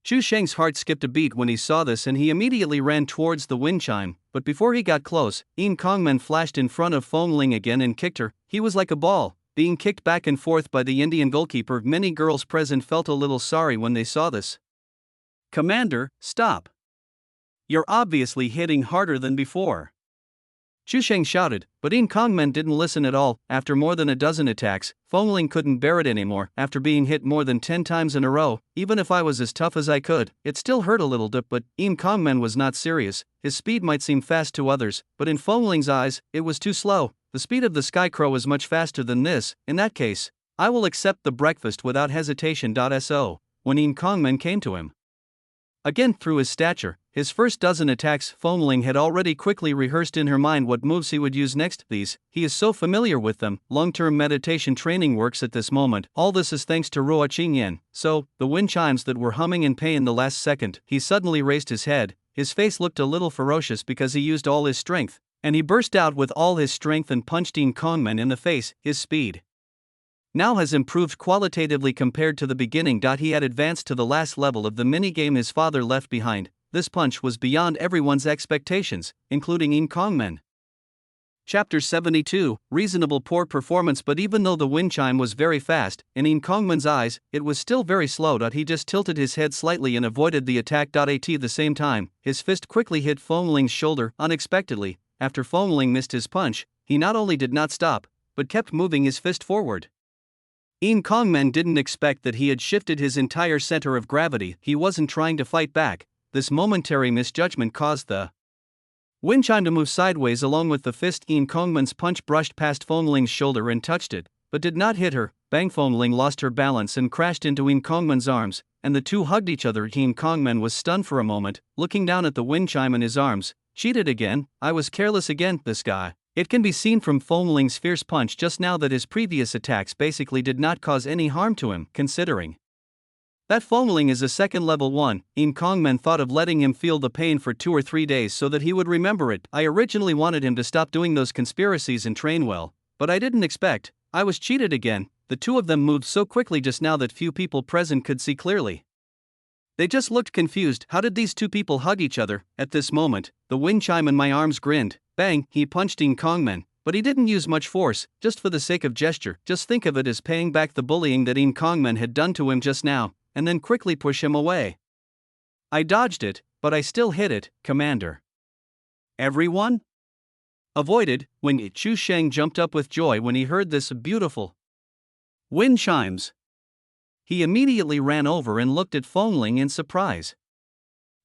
Chu Sheng's heart skipped a beat when he saw this, and he immediately ran towards the wind chime, but before he got close, Yin Kongmen flashed in front of Feng Ling again and kicked her. He was like a ball, being kicked back and forth by the Indian goalkeeper. Many girls present felt a little sorry when they saw this. "Commander, stop. You're obviously hitting harder than before," Chu Sheng shouted, but Yin Kongmen didn't listen at all. After more than a dozen attacks, Feng Ling couldn't bear it anymore. "After being hit more than 10 times in a row, even if I was as tough as I could, it still hurt a little bit." But Yin Kongmen was not serious. His speed might seem fast to others, but in Feng Ling's eyes, it was too slow. The speed of the Skycrow is much faster than this. "In that case, I will accept the breakfast without hesitation." So, when Yin Kongmen came to him again through his stature, his first dozen attacks, Feng Ling had already quickly rehearsed in her mind what moves he would use next. He is so familiar with them. Long-term meditation training works at this moment. All this is thanks to Ruo Qingyan. So, the wind chimes that were humming in pain the last second, he suddenly raised his head. His face looked a little ferocious because he used all his strength, and he burst out with all his strength and punched Yin Kongmen in the face. His speed now has improved qualitatively compared to the beginning. He had advanced to the last level of the minigame his father left behind. This punch was beyond everyone's expectations, including Yin Kongmen. Chapter 72, Reasonable Poor Performance. But even though the wind chime was very fast, in Yin Kongmen's eyes, it was still very slow. He just tilted his head slightly and avoided the attack. At the same time, his fist quickly hit Feng Ling's shoulder, unexpectedly. After Feng Ling missed his punch, he not only did not stop, but kept moving his fist forward. Yin Kongmen didn't expect that he had shifted his entire center of gravity. He wasn't trying to fight back. This momentary misjudgment caused the wind chime to move sideways along with the fist. Yin Kongmen's punch brushed past Feng Ling's shoulder and touched it, but did not hit her. Bang! Feng Ling lost her balance and crashed into Yin Kongmen's arms, and the two hugged each other. Yin Kongmen was stunned for a moment, looking down at the wind chime in his arms. "Cheated again? I was careless again, this guy." It can be seen from Feng Ling's fierce punch just now that his previous attacks basically did not cause any harm to him, considering that Feng Ling is a second level 1. Yin Kongmen thought of letting him feel the pain for 2 or 3 days so that he would remember it. "I originally wanted him to stop doing those conspiracies and train well, but I didn't expect I was cheated again." The two of them moved so quickly just now that few people present could see clearly. They just looked confused. How did these two people hug each other? At this moment, the wind chime in my arms grinned. Bang! He punched Yin Kongmen, but he didn't use much force, just for the sake of gesture. Just think of it as paying back the bullying that Yin Kongmen had done to him just now, and then quickly push him away. "I dodged it, but I still hit it, Commander." Everyone avoided when Chu Sheng jumped up with joy when he heard this beautiful wind chimes. He immediately ran over and looked at Feng Ling in surprise.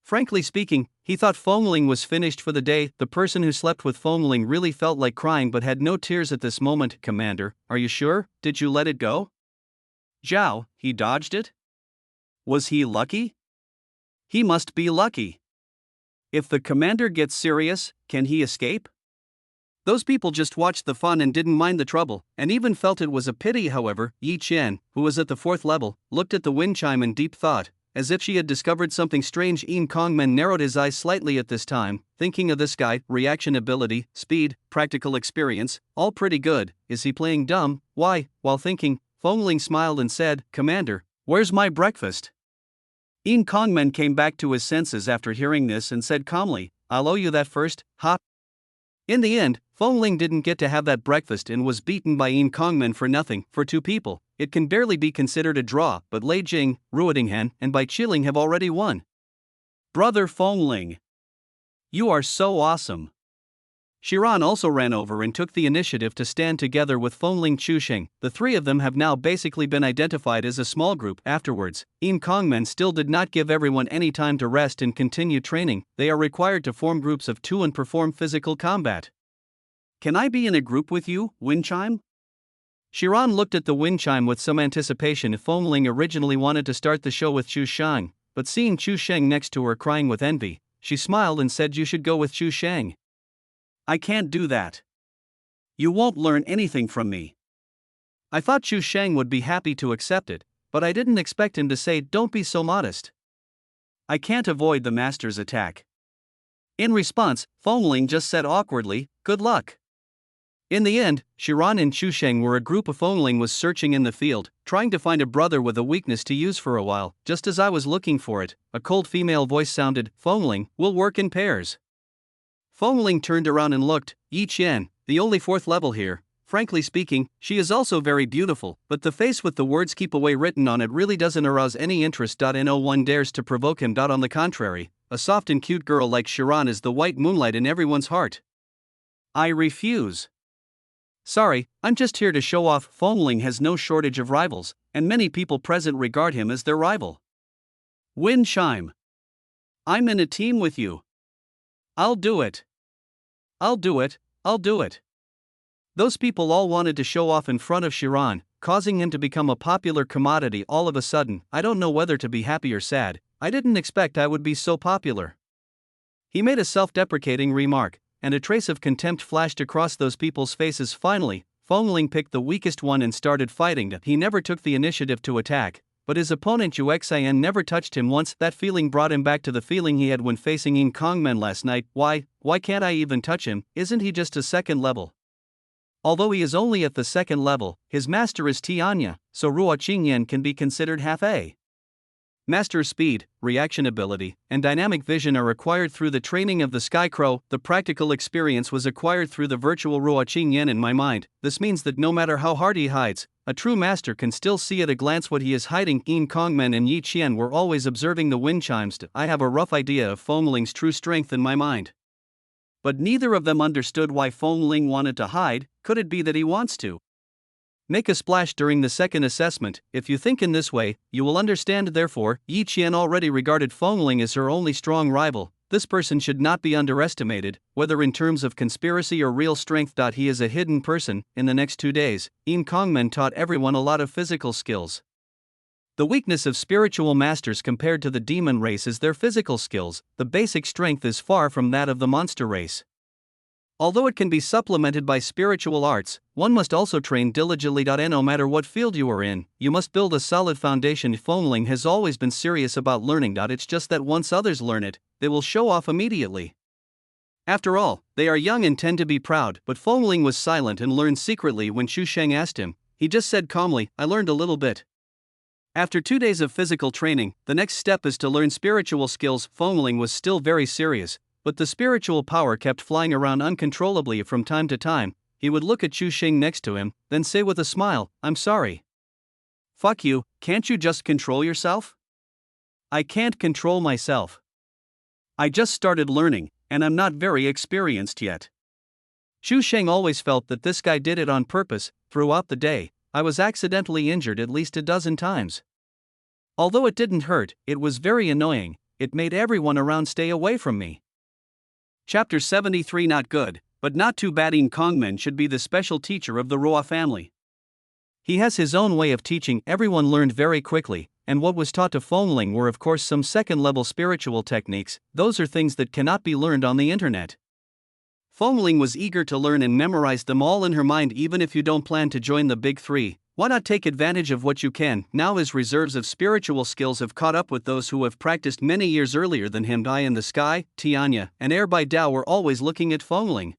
Frankly speaking, He thought Fengling was finished for the day. The person who slept with Fengling really felt like crying but had no tears at this moment. Commander, are you sure? Did you let it go? Zhao, he dodged it? Was he lucky? He must be lucky. If the commander gets serious, can he escape? Those people just watched the fun and didn't mind the trouble, and even felt it was a pity. However, Yi Qian, who was at the 4th level, looked at the wind chime in deep thought, as if she had discovered something strange. Yin Kongmen narrowed his eyes slightly at this time, thinking of this guy: reaction ability, speed, practical experience, all pretty good. Is he playing dumb? Why? While thinking, Fengling smiled and said, Commander, where's my breakfast? Yin Kongmen came back to his senses after hearing this and said calmly, I'll owe you that first, ha. In the end, Fengling didn't get to have that breakfast and was beaten by Yin Kongmen for nothing. For 2 people, it can barely be considered a draw, but Lei Jing, Ruodinghan, and Bai Qiling have already won. Brother Fengling, you are so awesome. Shiran also ran over and took the initiative to stand together with Fengling Chusheng. The 3 of them have now basically been identified as a small group. Afterwards, Yin Kongmen still did not give everyone any time to rest and continue training. They are required to form groups of 2 and perform physical combat. Can I be in a group with you, Wind Chime? Shiran looked at the wind chime with some anticipation. Fengling originally wanted to start the show with Chu Sheng, but seeing Chu Sheng next to her crying with envy, she smiled and said you should go with Chu Sheng. I can't do that. You won't learn anything from me. I thought Chu Sheng would be happy to accept it, but I didn't expect him to say don't be so modest. I can't avoid the master's attack. In response, Fengling just said awkwardly, good luck. In the end, Shiran and Chu Sheng were a group of Fengling was searching in the field, trying to find a brother with a weakness to use for a while. Just as I was looking for it, a cold female voice sounded, Fengling, we'll work in pairs. Fengling turned around and looked, Yi Qian, the only 4th level here. Frankly speaking, she is also very beautiful, but the face with the words keep away written on it really doesn't arouse any interest. No one dares to provoke him. On the contrary, a soft and cute girl like Shiran is the white moonlight in everyone's heart. I refuse. Sorry, I'm just here to show off. Fengling has no shortage of rivals, and many people present regard him as their rival. Wind Chime. I'm in a team with you. I'll do it. I'll do it, I'll do it. Those people all wanted to show off in front of Shiran, causing him to become a popular commodity all of a sudden. I don't know whether to be happy or sad. I didn't expect I would be so popular. He made a self-deprecating remark, and a trace of contempt flashed across those people's faces. Finally, Fengling picked the weakest one and started fighting. He never took the initiative to attack, but his opponent Yu Xian never touched him once. That feeling brought him back to the feeling he had when facing Yin Kongmen last night. Why can't I even touch him? Isn't he just a 2nd level? Although he is only at the 2nd level, his master is Tianya, so Ruo Qingyan can be considered half A. Master speed, reaction ability, and dynamic vision are acquired through the training of the Sky Crow. The practical experience was acquired through the virtual Ruo Qingyan in my mind. This means that no matter how hard he hides, a true master can still see at a glance what he is hiding. Yin Kongmen and Yi Qian were always observing the wind chimes. I have a rough idea of Fengling's true strength in my mind. But neither of them understood why Fengling wanted to hide. Could it be that he wants to make a splash during the 2nd assessment? If you think in this way, you will understand. Therefore, Yi Qian already regarded Fengling as her only strong rival. This person should not be underestimated, whether in terms of conspiracy or real strength. He is a hidden person. In the next 2 days, Yin Kongmen taught everyone a lot of physical skills. The weakness of spiritual masters compared to the demon race is their physical skills. The basic strength is far from that of the monster race. Although it can be supplemented by spiritual arts, one must also train diligently. No matter what field you are in, you must build a solid foundation. Fengling has always been serious about learning. It's just that once others learn it, they will show off immediately. After all, they are young and tend to be proud. But Fengling was silent and learned secretly. When Chu Sheng asked him, he just said calmly, I learned a little bit. After 2 days of physical training, the next step is to learn spiritual skills. Fengling was still very serious, but the spiritual power kept flying around uncontrollably. From time to time, he would look at Chu Sheng next to him, then say with a smile, I'm sorry. Fuck you, can't you just control yourself? I can't control myself. I just started learning, and I'm not very experienced yet. Chu Sheng always felt that this guy did it on purpose. Throughout the day, I was accidentally injured at least a dozen times. Although it didn't hurt, it was very annoying. it made everyone around stay away from me. Chapter 73. Not good, but not too bad. In Kongmen should be the special teacher of the Roa family. He has his own way of teaching. Everyone learned very quickly, and what was taught to Fongling were of course some second-level spiritual techniques. Those are things that cannot be learned on the internet. Fongling was eager to learn and memorized them all in her mind. Even if you don't plan to join the big three, why not take advantage of what you can? Now his reserves of spiritual skills have caught up with those who have practiced many years earlier than him. Eye in the Sky, Tianya, and Air by Dao were always looking at Fongling.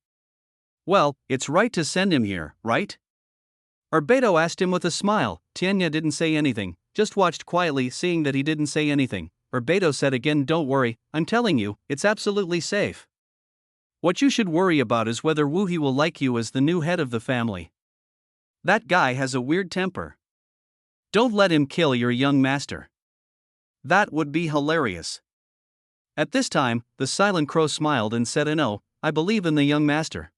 Well, it's right to send him here, right? Arbedo asked him with a smile. Tianya didn't say anything, just watched quietly. Seeing that he didn't say anything, Arbedo said again, don't worry, I'm telling you, it's absolutely safe. What you should worry about is whether Wu He will like you as the new head of the family. That guy has a weird temper. Don't let him kill your young master. That would be hilarious. At this time, the Silent Crow smiled and said, no, I believe in the young master.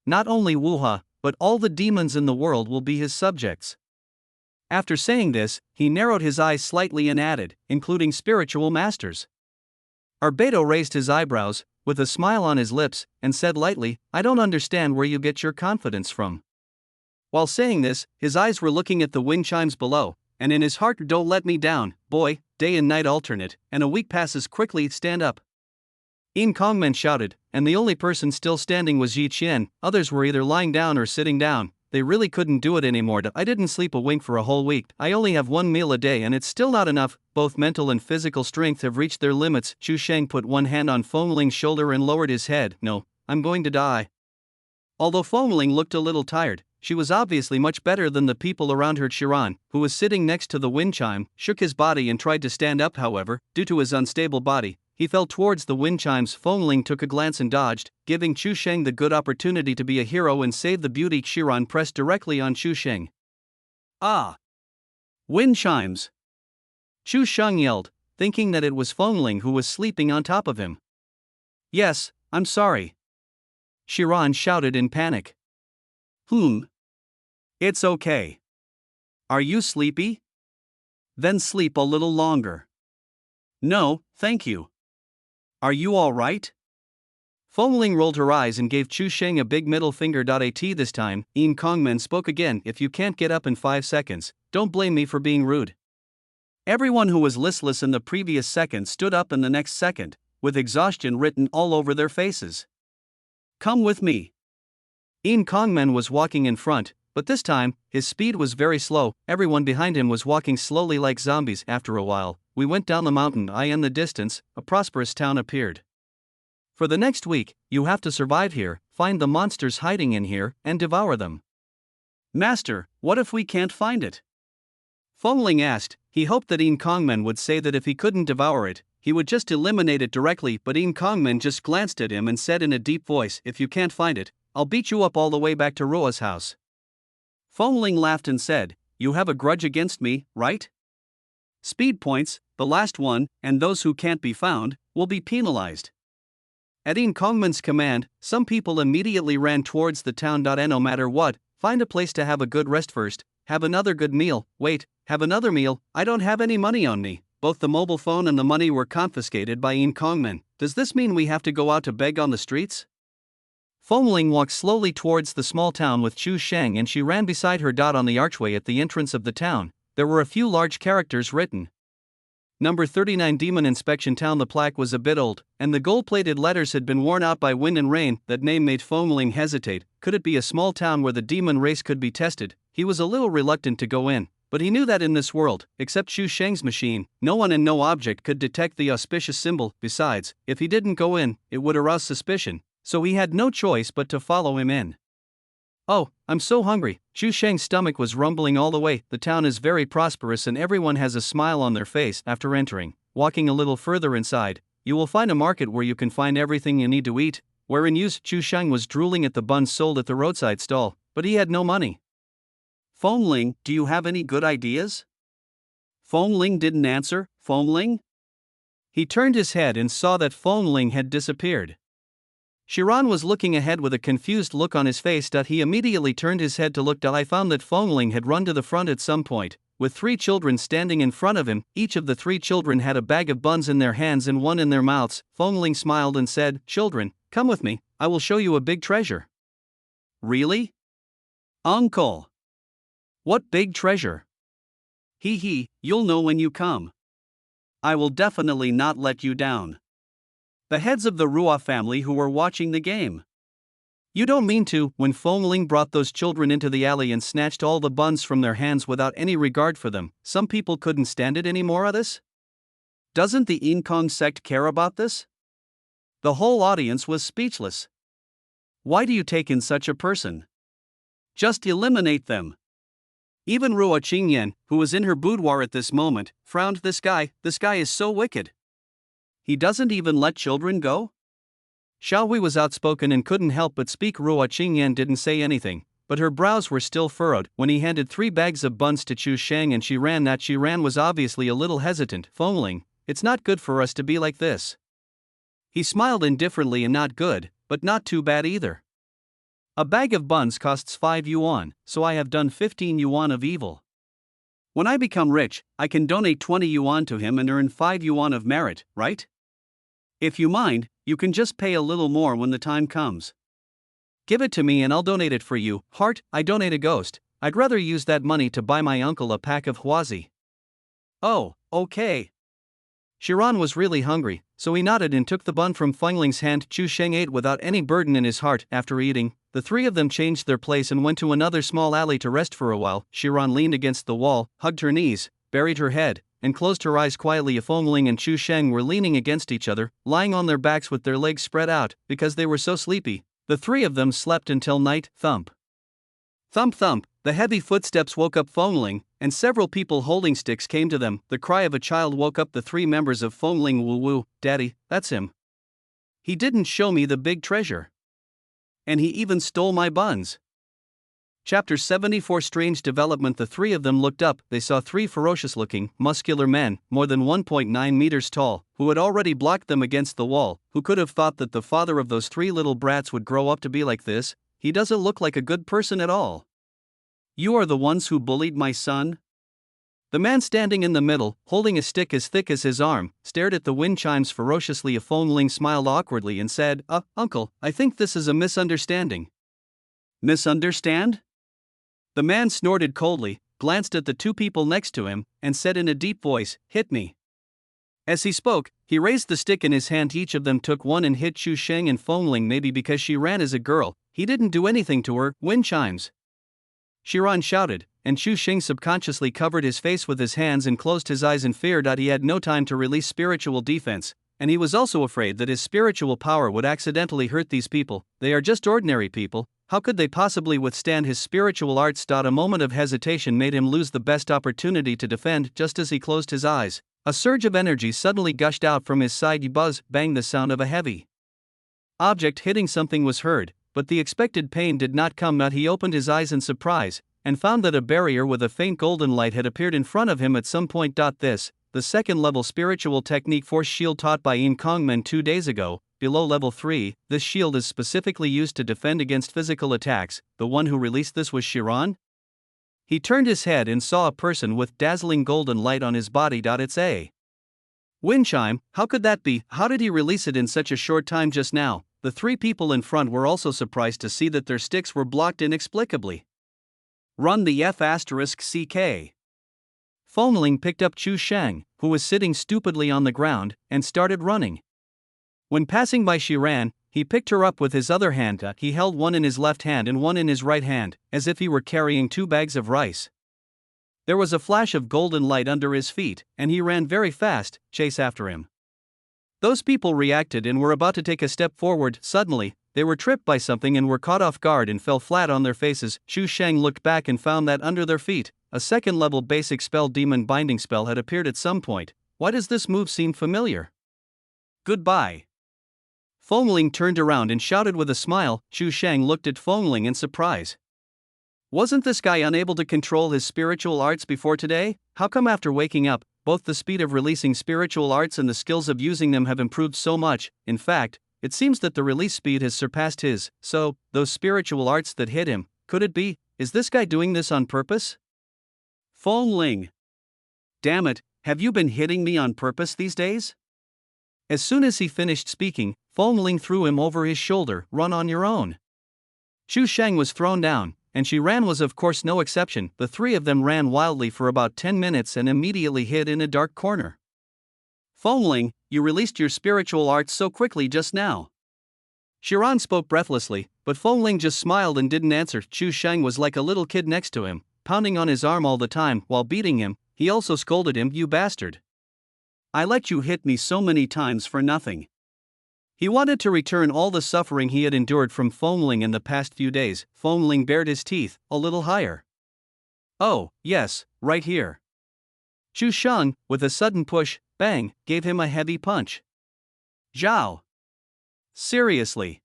Not only Wuha, but all the demons in the world will be his subjects. After saying this, he narrowed his eyes slightly and added, including spiritual masters. Arbedo raised his eyebrows, with a smile on his lips, and said lightly, I don't understand where you get your confidence from. While saying this, his eyes were looking at the wind chimes below, and in his heart, don't let me down, boy, day and night alternate, and a week passes quickly, stand up. In Kongmen shouted, and the only person still standing was Yi Qian. Others were either lying down or sitting down. They really couldn't do it anymore. I didn't sleep a wink for a whole week. I only have one meal a day and it's still not enough. Both mental and physical strength have reached their limits. Chu Sheng put one hand on Fongling's shoulder and lowered his head. No, I'm going to die. Although Fongling looked a little tired, she was obviously much better than the people around her. Chiron, who was sitting next to the wind chime, shook his body and tried to stand up. However, due to his unstable body, he fell towards the wind chimes. Fongling took a glance and dodged, giving Chu Sheng the good opportunity to be a hero and save the beauty. Chiron pressed directly on Chu Sheng. Ah! Wind chimes! Chu Sheng yelled, thinking that it was Fongling who was sleeping on top of him. Yes, I'm sorry. Chiron shouted in panic. It's okay. Are you sleepy? Then sleep a little longer. No, thank you. Are you all right? Fongling rolled her eyes and gave Chu Sheng a big middle finger. At this time, In Kongmen spoke again. If you can't get up in 5 seconds, don't blame me for being rude. Everyone who was listless in the previous second stood up in the next second, with exhaustion written all over their faces. Come with me. In Kongmen was walking in front, but this time, his speed was very slow. Everyone behind him was walking slowly like zombies. After a while, we went down the mountain. In the distance, a prosperous town appeared. For the next week, you have to survive here, find the monsters hiding in here, and devour them. Master, what if we can't find it? Fongling asked. He hoped that In Kongmen would say that if he couldn't devour it, he would just eliminate it directly, but In Kongmen just glanced at him and said in a deep voice, if you can't find it, I'll beat you up all the way back to Roa's house. Fongling laughed and said, you have a grudge against me, right? Speed points, the last one, and those who can't be found, will be penalized. At In Kongmen's command, some people immediately ran towards the town. No matter what, find a place to have a good rest first, have another good meal, wait, have another meal, I don't have any money on me. Both the mobile phone and the money were confiscated by In Kongmen. Does this mean we have to go out to beg on the streets? Fongling walked slowly towards the small town with Chu Sheng and she ran beside her. On the archway at the entrance of the town, there were a few large characters written. Number 39 Demon Inspection Town. The plaque was a bit old, and the gold-plated letters had been worn out by wind and rain. That name made Fongling hesitate. Could it be a small town where the demon race could be tested? He was a little reluctant to go in, but he knew that in this world, except Chu Sheng's machine, no one and no object could detect the auspicious symbol. Besides, if he didn't go in, it would arouse suspicion, so he had no choice but to follow him in. Oh, I'm so hungry. Chu Sheng's stomach was rumbling all the way. The town is very prosperous and everyone has a smile on their face. After entering, walking a little further inside, you will find a market where you can find everything you need to eat. Where in use, Chu Sheng was drooling at the buns sold at the roadside stall, but he had no money. Fongling, do you have any good ideas? Fongling didn't answer. Fongling? He turned his head and saw that Fongling had disappeared. Chiron was looking ahead with a confused look on his face. He immediately turned his head to look. I found that Fongling had run to the front at some point, with 3 children standing in front of him. Each of the 3 children had a bag of buns in their hands and one in their mouths. Fengling smiled and said, "Children, come with me, I will show you a big treasure." "Really? Uncle? What big treasure?" "Hee, you'll know when you come. I will definitely not let you down." The heads of the Rua family who were watching the game. "You don't mean to?" When Fengling brought those children into the alley and snatched all the buns from their hands without any regard for them, some people couldn't stand it anymore. This? Doesn't the Inkong sect care about this? The whole audience was speechless. Why do you take in such a person? Just eliminate them. Even Rua Qingyan, who was in her boudoir at this moment, frowned. This guy is so wicked. He doesn't even let children go? Xiaohui was outspoken and couldn't help but speak. Rua Qingyan didn't say anything, but her brows were still furrowed when he handed 3 bags of buns to Chu Sheng and Qiran was obviously a little hesitant. "Fengling, it's not good for us to be like this." He smiled indifferently. "And not good, but not too bad either. A bag of buns costs 5 yuan, so I have done 15 yuan of evil. When I become rich, I can donate 20 yuan to him and earn 5 yuan of merit, right? If you mind, you can just pay a little more when the time comes. Give it to me and I'll donate it for you." "Heart, I donate a ghost. I'd rather use that money to buy my uncle a pack of huazi." "Oh, okay." Qiran was really hungry, so he nodded and took the bun from Fengling's hand. Chu Sheng ate without any burden in his heart. After eating, the 3 of them changed their place and went to another small alley to rest for a while. Qiran leaned against the wall, hugged her knees, buried her head, and closed her eyes quietly. Fengling and Chu Sheng were leaning against each other, lying on their backs with their legs spread out, because they were so sleepy. The 3 of them slept until night. Thump. Thump thump, the heavy footsteps woke up Fengling, and several people holding sticks came to them. The cry of a child woke up the 3 members of Fengling. "Woo woo, Daddy, that's him. He didn't show me the big treasure. And he even stole my buns." Chapter 74 Strange development. The 3 of them looked up. They saw 3 ferocious-looking, muscular men, more than 1.9 meters tall, who had already blocked them against the wall. Who could have thought that the father of those 3 little brats would grow up to be like this? He doesn't look like a good person at all. "You are the ones who bullied my son?" The man standing in the middle, holding a stick as thick as his arm, stared at the wind chimes ferociously. Fengling smiled awkwardly and said, Uncle, I think this is a misunderstanding." "Misunderstand?" The man snorted coldly, glanced at the 2 people next to him, and said in a deep voice, "Hit me." As he spoke, he raised the stick in his hand. Each of them took one and hit Chu Sheng and Fengling. Maybe because she ran as a girl, he didn't do anything to her. Wind chimes. Qiran shouted, and Chu Sheng subconsciously covered his face with his hands and closed his eyes in fear. He had no time to release spiritual defense, and he was also afraid that his spiritual power would accidentally hurt these people. They are just ordinary people. How could they possibly withstand his spiritual arts? A moment of hesitation made him lose the best opportunity to defend. Just as he closed his eyes, a surge of energy suddenly gushed out from his side. Buzz, bang, the sound of a heavy object hitting something was heard, but the expected pain did not come. He opened his eyes in surprise, and found that a barrier with a faint golden light had appeared in front of him at some point. This, the second-level spiritual technique Force Shield taught by Inkong Men 2 days ago. Below level 3, this shield is specifically used to defend against physical attacks. The one who released this was Qiran? He turned his head and saw a person with dazzling golden light on his body. It's a wind chime. How could that be? How did he release it in such a short time just now? The 3 people in front were also surprised to see that their sticks were blocked inexplicably. Run the F***CK. Fengling picked up Chu Sheng, who was sitting stupidly on the ground, and started running. When passing by Qiran, he picked her up with his other hand. He held one in his left hand and one in his right hand, as if he were carrying 2 bags of rice. There was a flash of golden light under his feet, and he ran very fast, chase after him. Those people reacted and were about to take a step forward. Suddenly, they were tripped by something and were caught off guard and fell flat on their faces. Chu Sheng looked back and found that under their feet, a second-level basic spell demon binding spell had appeared at some point. Why does this move seem familiar? Goodbye. Fengling turned around and shouted with a smile. Chu Sheng looked at Fengling in surprise. Wasn't this guy unable to control his spiritual arts before today? How come after waking up, both the speed of releasing spiritual arts and the skills of using them have improved so much? In fact, it seems that the release speed has surpassed his. So, those spiritual arts that hit him, could it be, is this guy doing this on purpose? Feng Ling. Damn it, have you been hitting me on purpose these days? As soon as he finished speaking, Feng Ling threw him over his shoulder. Run on your own. Chu Sheng was thrown down, and Shiran was of course no exception. The three of them ran wildly for about 10 minutes and immediately hid in a dark corner. Feng Ling, you released your spiritual arts so quickly just now. Shiran spoke breathlessly, but Feng Ling just smiled and didn't answer. Chu Sheng was like a little kid next to him, pounding on his arm all the time while beating him. He also scolded him, you bastard. I let you hit me so many times for nothing. He wanted to return all the suffering he had endured from Feng Ling in the past few days. Feng Ling bared his teeth, a little higher. Oh, yes, right here. Chu Sheng, with a sudden push, bang, gave him a heavy punch. Zhao. Seriously.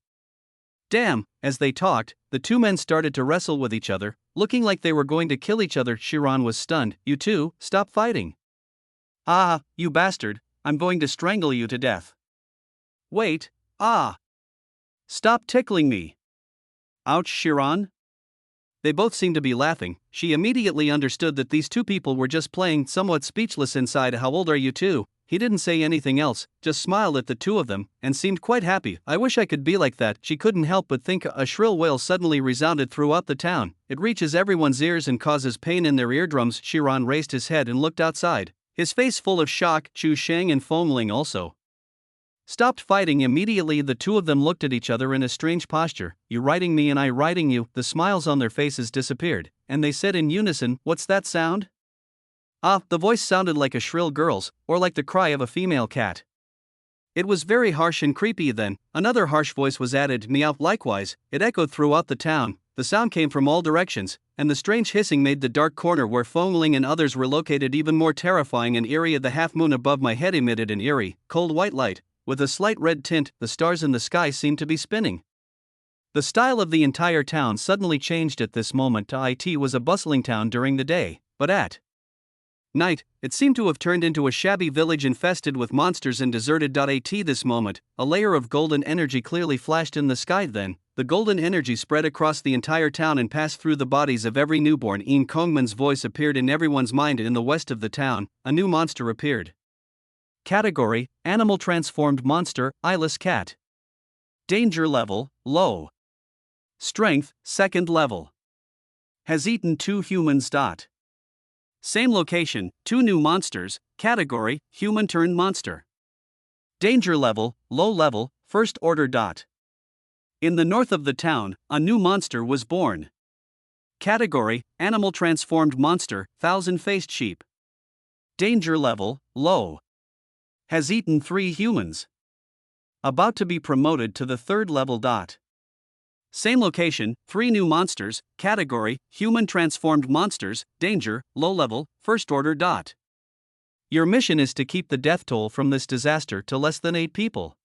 Damn, as they talked, the two men started to wrestle with each other, looking like they were going to kill each other. Shiran was stunned. You two, stop fighting. Ah, you bastard, I'm going to strangle you to death. Wait, Stop tickling me. Ouch, Shiran. They both seemed to be laughing. She immediately understood that these two people were just playing, somewhat speechless inside. How old are you two? He didn't say anything else, just smiled at the two of them, and seemed quite happy. I wish I could be like that. She couldn't help but think. A shrill wail suddenly resounded throughout the town. It reaches everyone's ears and causes pain in their eardrums. Shiran raised his head and looked outside, his face full of shock. Chu Sheng and Feng Ling also stopped fighting immediately. The two of them looked at each other in a strange posture. You riding me and I riding you. The smiles on their faces disappeared, and they said in unison, what's that sound? The voice sounded like a shrill girl's, or like the cry of a female cat. It was very harsh and creepy. Then, another harsh voice was added, meow. Likewise, it echoed throughout the town. The sound came from all directions, and the strange hissing made the dark corner where Feng Ling and others were located even more terrifying and eerie. The half moon above my head emitted an eerie, cold white light, with a slight red tint. The stars in the sky seemed to be spinning. The style of the entire town suddenly changed at this moment. It was a bustling town during the day, but at night, it seemed to have turned into a shabby village infested with monsters and deserted. At this moment, a layer of golden energy clearly flashed in the sky. Then, the golden energy spread across the entire town and passed through the bodies of every newborn. Yin Kongman's voice appeared in everyone's mind. In the west of the town, a new monster appeared. Category: Animal Transformed Monster, Eyeless Cat. Danger level: Low. Strength: Second level. Has eaten 2 humans. Same location, 2 new monsters. Category: Human turned monster. Danger level: Low level, First order. In the north of the town, a new monster was born. Category: Animal Transformed Monster, Thousand-Faced Sheep. Danger level: Low. Has eaten 3 humans. About to be promoted to the 3rd level. Same location, 3 new monsters. Category: Human Transformed Monsters. Danger: Low level, First order. Your mission is to keep the death toll from this disaster to less than 8 people.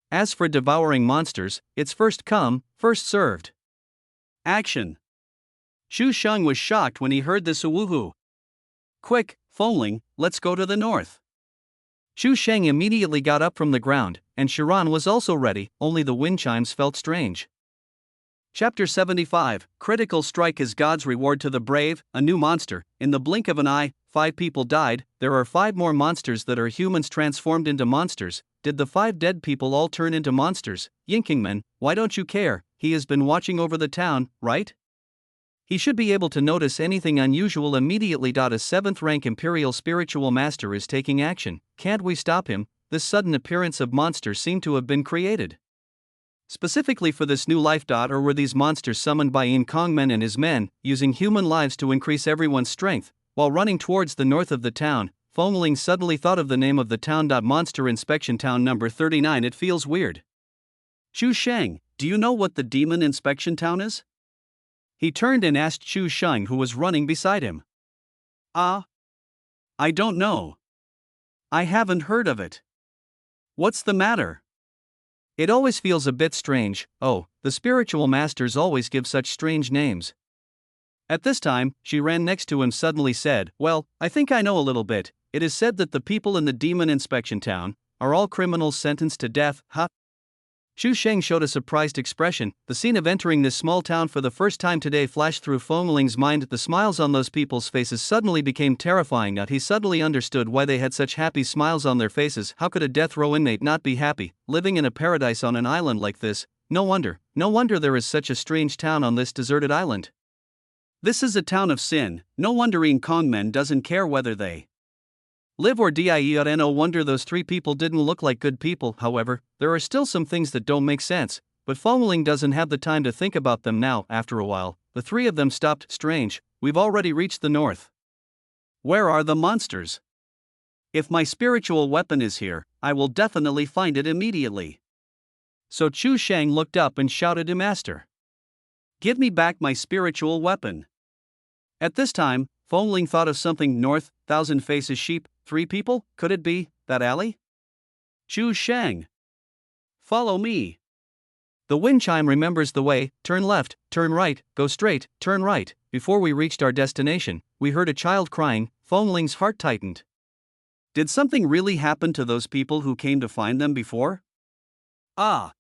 As for devouring monsters, it's first come, first served. Action. Chu Sheng was shocked when he heard this. Woohoo! Quick, Feng Ling, let's go to the north. Chu Sheng immediately got up from the ground, and Shiran was also ready, only the wind chimes felt strange. Chapter 75, Critical Strike is God's Reward to the Brave. A new monster. In the blink of an eye, 5 people died. There are 5 more monsters that are humans transformed into monsters. Did the 5 dead people all turn into monsters? Yinkingman, why don't you care? He has been watching over the town, right? He should be able to notice anything unusual immediately. A 7th rank Imperial Spiritual Master is taking action. Can't we stop him? This sudden appearance of monsters seemed to have been created specifically for this new life. Or were these monsters summoned by Yin Kongman and his men, using human lives to increase everyone's strength? While running towards the north of the town, Feng Ling suddenly thought of the name of the town. Monster Inspection Town number 39. It feels weird. Chu Sheng, do you know what the Demon Inspection Town is? He turned and asked Chu Sheng, who was running beside him. I don't know. I haven't heard of it. What's the matter? It always feels a bit strange. Oh, the spiritual masters always give such strange names. At this time, she ran next to him suddenly said, well, I think I know a little bit. It is said that the people in the Demon Inspection Town are all criminals sentenced to death. Chu Sheng showed a surprised expression. The scene of entering this small town for the first time today flashed through Feng Ling's mind. The smiles on those people's faces suddenly became terrifying. He suddenly understood why they had such happy smiles on their faces. How could a death row inmate not be happy, living in a paradise on an island like this? No wonder there is such a strange town on this deserted island. This is a town of sin. No wonder Ing Kong men doesn't care whether they live or die. No wonder those three people didn't look like good people. However, there are still some things that don't make sense, but Feng Ling doesn't have the time to think about them now. After a while, the three of them stopped. Strange, we've already reached the north. Where are the monsters? If my spiritual weapon is here, I will definitely find it immediately. So Chu Sheng looked up and shouted to Master, "Give me back my spiritual weapon." At this time, Feng Ling thought of something. North, Thousand Faces sheep, three people, could it be that alley? Chu Sheng, follow me. The wind chime remembers the way. Turn left, turn right, go straight, turn right. Before we reached our destination, we heard a child crying. Feng Ling's heart tightened. Did something really happen to those people who came to find them before? Ah!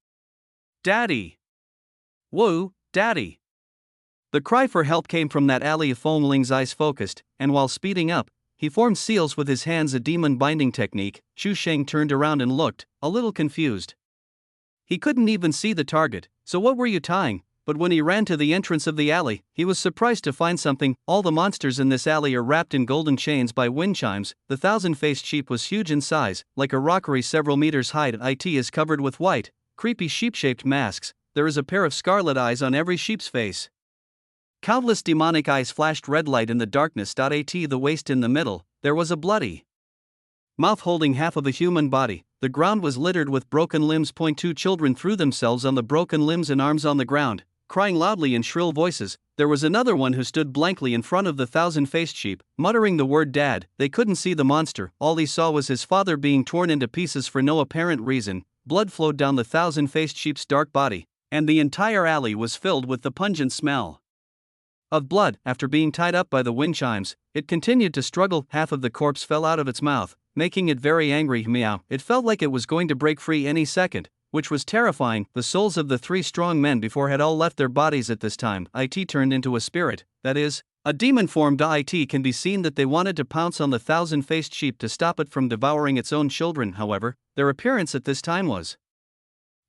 Daddy! Whoa, Daddy! The cry for help came from that alley. Feng Ling's eyes focused, and while speeding up, he formed seals with his hands, a demon binding technique. Chu Sheng turned around and looked, a little confused. He couldn't even see the target. So what were you tying? But when he ran to the entrance of the alley, he was surprised to find something. All the monsters in this alley are wrapped in golden chains by wind chimes. The thousand-faced sheep was huge in size, like a rockery several meters high. It is covered with white, creepy sheep-shaped masks. There is a pair of scarlet eyes on every sheep's face. Countless demonic eyes flashed red light in the darkness. The waist in the middle, there was a bloody mouth holding half of a human body. The ground was littered with broken limbs. Two children threw themselves on the broken limbs and arms on the ground, crying loudly in shrill voices. There was another one who stood blankly in front of the thousand-faced sheep, muttering the word Dad. They couldn't see the monster. All he saw was his father being torn into pieces for no apparent reason. Blood flowed down the thousand-faced sheep's dark body, and the entire alley was filled with the pungent smell of blood. After being tied up by the wind chimes, it continued to struggle. Half of the corpse fell out of its mouth, making it very angry. Meow. It felt like it was going to break free any second, which was terrifying. The souls of the three strong men before had all left their bodies at this time. It turned into a spirit, that is, a demon form. It can be seen that they wanted to pounce on the thousand-faced sheep to stop it from devouring its own children. However, their appearance at this time was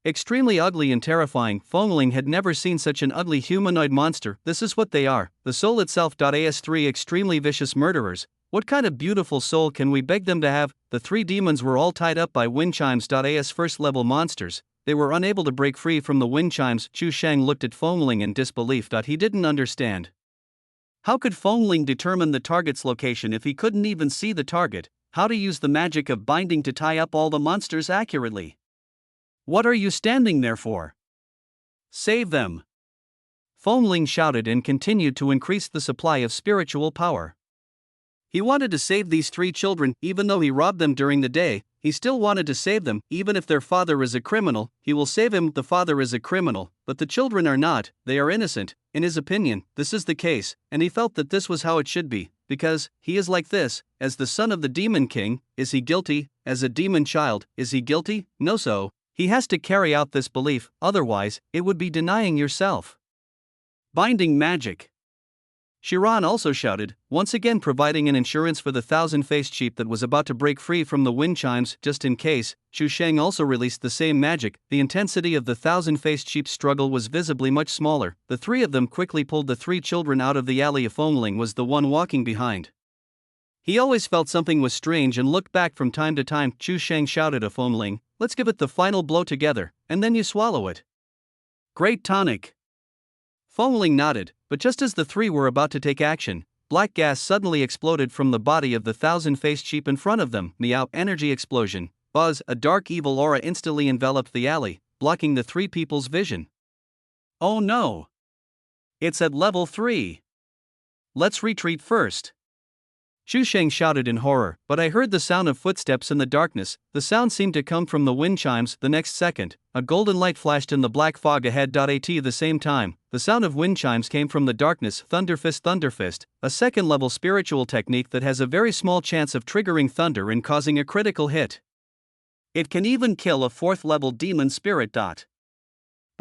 extremely ugly and terrifying. Feng Ling had never seen such an ugly humanoid monster. This is what they are, the soul itself. As3 extremely vicious murderers. What kind of beautiful soul can we beg them to have? The three demons were all tied up by wind chimes. As first-level monsters. They were unable to break free from the wind chimes. Chu Sheng looked at Feng Ling in disbelief. He didn't understand. How could Feng Ling determine the target's location if he couldn't even see the target? How to use the magic of binding to tie up all the monsters accurately? What are you standing there for? Save them! Feng Ling shouted and continued to increase the supply of spiritual power. He wanted to save these three children. Even though he robbed them during the day, he still wanted to save them. Even if their father is a criminal, he will save him. The father is a criminal, but the children are not. They are innocent. In his opinion, this is the case, and he felt that this was how it should be, because he is like this. As the son of the Demon King, is he guilty? As a demon child, is he guilty? No. So he has to carry out this belief, otherwise, it would be denying yourself. Binding magic. Shiran also shouted, once again providing an insurance for the thousand-faced sheep that was about to break free from the wind chimes. Just in case, Chu Sheng also released the same magic. The intensity of the thousand-faced sheep's struggle was visibly much smaller. The three of them quickly pulled the three children out of the alley. Feng Ling was the one walking behind. He always felt something was strange and looked back from time to time. Chu Sheng shouted to Feng Ling, let's give it the final blow together, and then you swallow it. Great tonic. Feng Ling nodded, but just as the three were about to take action, black gas suddenly exploded from the body of the thousand-faced sheep in front of them. Meow. Energy explosion. Buzz. A dark evil aura instantly enveloped the alley, blocking the three people's vision. Oh no! It's at level 3. Let's retreat first. Chu Sheng shouted in horror, but I heard the sound of footsteps in the darkness. The sound seemed to come from the wind chimes. The next second, a golden light flashed in the black fog ahead. At the same time, the sound of wind chimes came from the darkness. Thunderfist, a second-level spiritual technique that has a very small chance of triggering thunder and causing a critical hit. It can even kill a 4th-level demon spirit.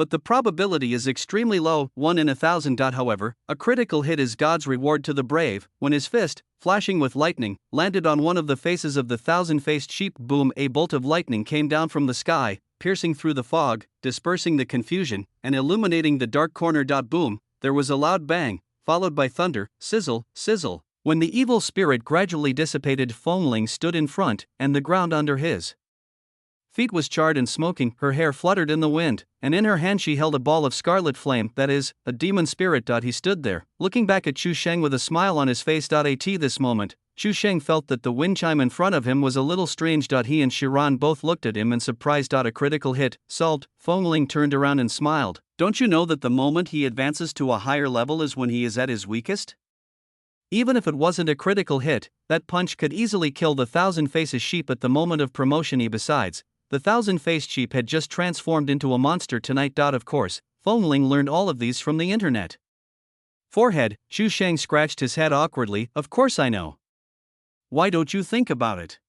but the probability is extremely low, 1 in 1,000. However, a critical hit is God's reward to the brave. When his fist, flashing with lightning, landed on one of the faces of the thousand-faced sheep, boom, a bolt of lightning came down from the sky, piercing through the fog, dispersing the confusion, and illuminating the dark corner. Boom, there was a loud bang, followed by thunder, sizzle, sizzle. When the evil spirit gradually dissipated, Fengling stood in front, and the ground under his feet was charred and smoking. Her hair fluttered in the wind, and in her hand she held a ball of scarlet flame, that is, a demon spirit. He stood there, looking back at Chu Sheng with a smile on his face. At this moment, Chu Sheng felt that the wind chime in front of him was a little strange. He and Shiran both looked at him in surprise. A critical hit, solved. Fengling turned around and smiled. Don't you know that the moment he advances to a higher level is when he is at his weakest? Even if it wasn't a critical hit, that punch could easily kill the thousand-faces sheep at the moment of promotion. Besides, the thousand-faced sheep had just transformed into a monster tonight. Of course, Fengling learned all of these from the internet. Forehead, Chu Sheng scratched his head awkwardly. Of course I know. Why don't you think about it?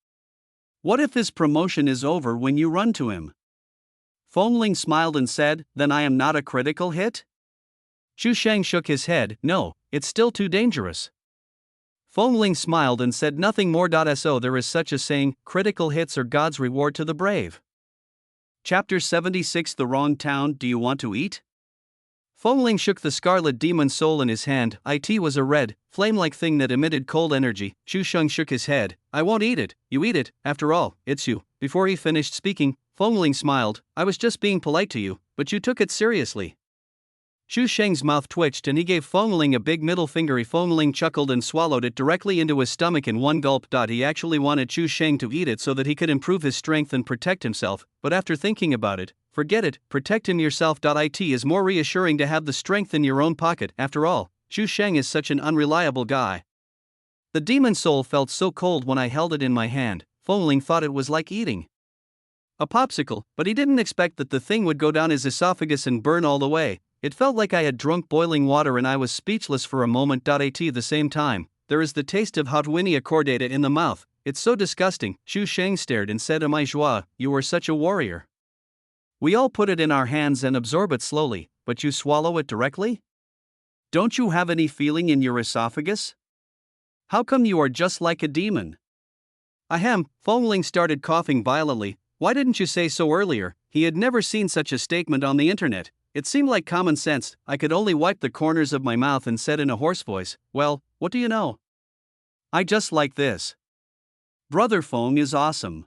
What if his promotion is over when you run to him? Fengling smiled and said, then I am not a critical hit? Chu Sheng shook his head. No, it's still too dangerous. Fengling smiled and said nothing more. So there is such a saying, critical hits are God's reward to the brave. Chapter 76. The Wrong Town. Do you want to eat? Fengling shook the scarlet demon soul in his hand. It was a red, flame-like thing that emitted cold energy. Chu Sheng shook his head. I won't eat it. You eat it, after all, it's you. Before he finished speaking, Fengling smiled. I was just being polite to you, but you took it seriously. Chu Sheng's mouth twitched and he gave Fengling a big middle finger. Fengling chuckled and swallowed it directly into his stomach in one gulp. He actually wanted Chu Sheng to eat it so that he could improve his strength and protect himself, but after thinking about it, forget it, protect him yourself. It is more reassuring to have the strength in your own pocket. After all, Chu Sheng is such an unreliable guy. The demon soul felt so cold when I held it in my hand. Fengling thought it was like eating a popsicle, but he didn't expect that the thing would go down his esophagus and burn all the way. It felt like I had drunk boiling water and I was speechless for a moment. At the same time, there is the taste of hot winia cordata in the mouth. It's so disgusting. Chu Sheng stared and said, "Am I joie, you are such a warrior. We all put it in our hands and absorb it slowly, but you swallow it directly? Don't you have any feeling in your esophagus? How come you are just like a demon?" Ahem, Fengling started coughing violently. Why didn't you say so earlier? He had never seen such a statement on the internet. It seemed like common sense. I could only wipe the corners of my mouth and said in a hoarse voice, well, what do you know? I just like this. Brother Feng is awesome.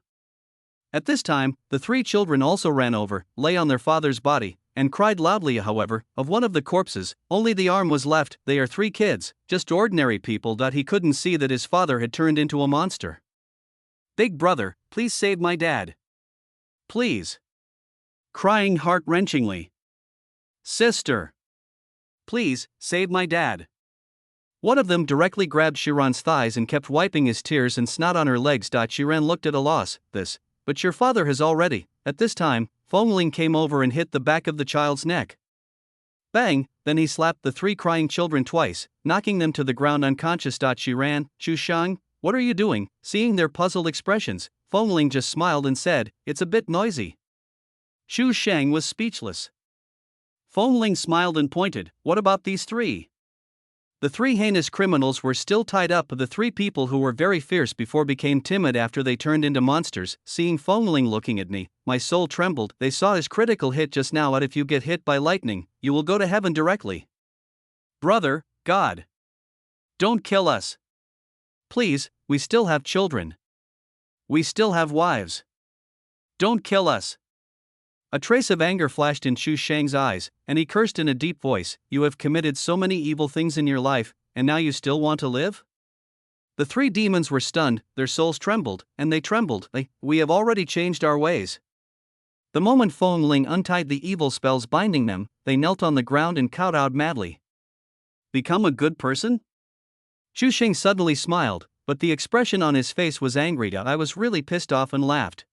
At this time, the three children also ran over, lay on their father's body, and cried loudly. However, of one of the corpses, only the arm was left. They are three kids, just ordinary people. He couldn't see that his father had turned into a monster. Big brother, please save my dad. Please. Crying heart-wrenchingly. Sister. Please, save my dad. One of them directly grabbed Shiran's thighs and kept wiping his tears and snot on her legs. Shiran looked at a loss. But your father has already. At this time, Fengling came over and hit the back of the child's neck. Bang! Then he slapped the three crying children twice, knocking them to the ground unconscious. Shiran, Chu Sheng, what are you doing? Seeing their puzzled expressions, Fengling just smiled and said, it's a bit noisy. Chu Sheng was speechless. Fengling smiled and pointed, what about these three? The three heinous criminals were still tied up. The three people who were very fierce before became timid after they turned into monsters. Seeing Fengling looking at me, my soul trembled. They saw his critical hit just now. If you get hit by lightning, you will go to heaven directly. Brother, God. Don't kill us. Please, we still have children. We still have wives. Don't kill us. A trace of anger flashed in Chu Sheng's eyes, and he cursed in a deep voice, you have committed so many evil things in your life, and now you still want to live? The three demons were stunned, their souls trembled, and they trembled. We have already changed our ways. The moment Fengling untied the evil spells binding them, they knelt on the ground and kowtowed madly. Become a good person? Chu Sheng suddenly smiled, but the expression on his face was angry. I was really pissed off and laughed.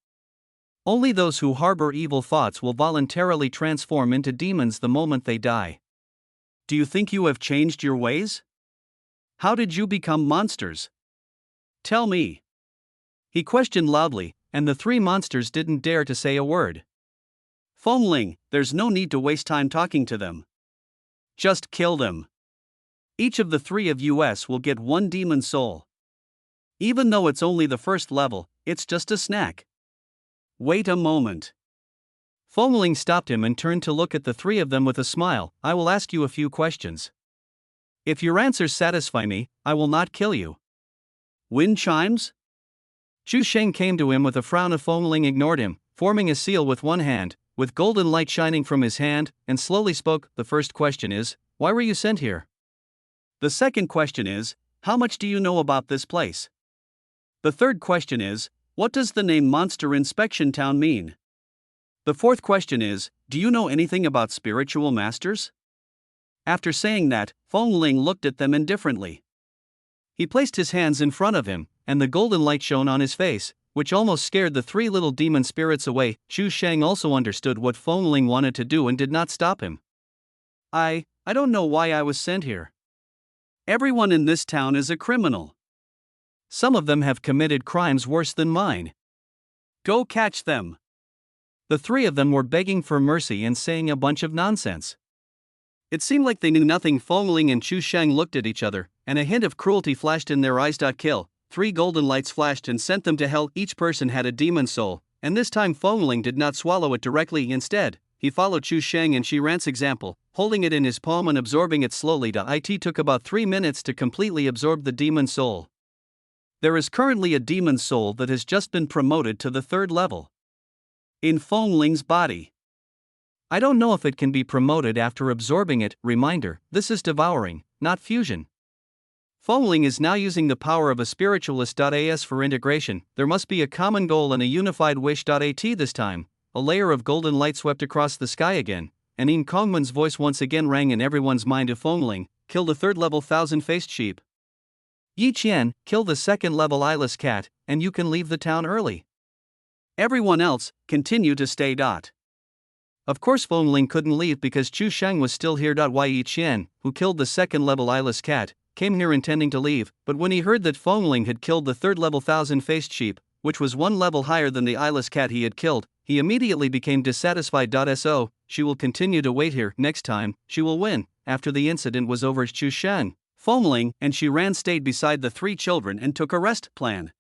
Only those who harbor evil thoughts will voluntarily transform into demons the moment they die. Do you think you have changed your ways? How did you become monsters? Tell me. He questioned loudly, and the three monsters didn't dare to say a word. Fengling, there's no need to waste time talking to them. Just kill them. Each of the three of us will get one demon soul. Even though it's only the first level, it's just a snack. Wait a moment. Fengling stopped him and turned to look at the three of them with a smile. I will ask you a few questions. If your answers satisfy me, I will not kill you. Wind chimes? Chu Sheng came to him with a frown. Fengling ignored him, forming a seal with one hand, with golden light shining from his hand, and slowly spoke. The first question is, why were you sent here? The second question is, how much do you know about this place? The third question is, what does the name Monster Inspection Town mean? The fourth question is, do you know anything about spiritual masters? After saying that, Fengling looked at them indifferently. He placed his hands in front of him, and the golden light shone on his face, which almost scared the three little demon spirits away. Chu Sheng also understood what Fengling wanted to do and did not stop him. I don't know why I was sent here. Everyone in this town is a criminal. Some of them have committed crimes worse than mine. Go catch them. The three of them were begging for mercy and saying a bunch of nonsense. It seemed like they knew nothing. Fengling and Chu Sheng looked at each other, and a hint of cruelty flashed in their eyes. Kill. 3 golden lights flashed and sent them to hell. Each person had a demon soul, and this time Fengling did not swallow it directly. Instead, he followed Chu Sheng and Shiran's example, holding it in his palm and absorbing it slowly. It took about 3 minutes to completely absorb the demon soul. There is currently a demon soul that has just been promoted to the 3rd level. In Fengling's body. I don't know if it can be promoted after absorbing it. Reminder, this is devouring, not fusion. Fengling is now using the power of a spiritualist. As for integration, there must be a common goal and a unified wish. At this time, a layer of golden light swept across the sky again, and Yin Kongman's voice once again rang in everyone's mind. Of Fengling, kill the 3rd level thousand-faced sheep. Yi Qian, kill the 2nd level eyeless cat, and you can leave the town early. Everyone else, continue to stay. Of course Fengling couldn't leave because Chu Sheng was still here. Yi Qian, who killed the 2nd level eyeless cat, came here intending to leave, but when he heard that Fengling had killed the 3rd level thousand-faced sheep, which was 1 level higher than the eyeless cat he had killed, he immediately became dissatisfied. So, she will continue to wait here. Next time, she will win. After the incident was over, Chu Sheng, Fengling, and Shiran stayed beside the 3 children and took a rest plan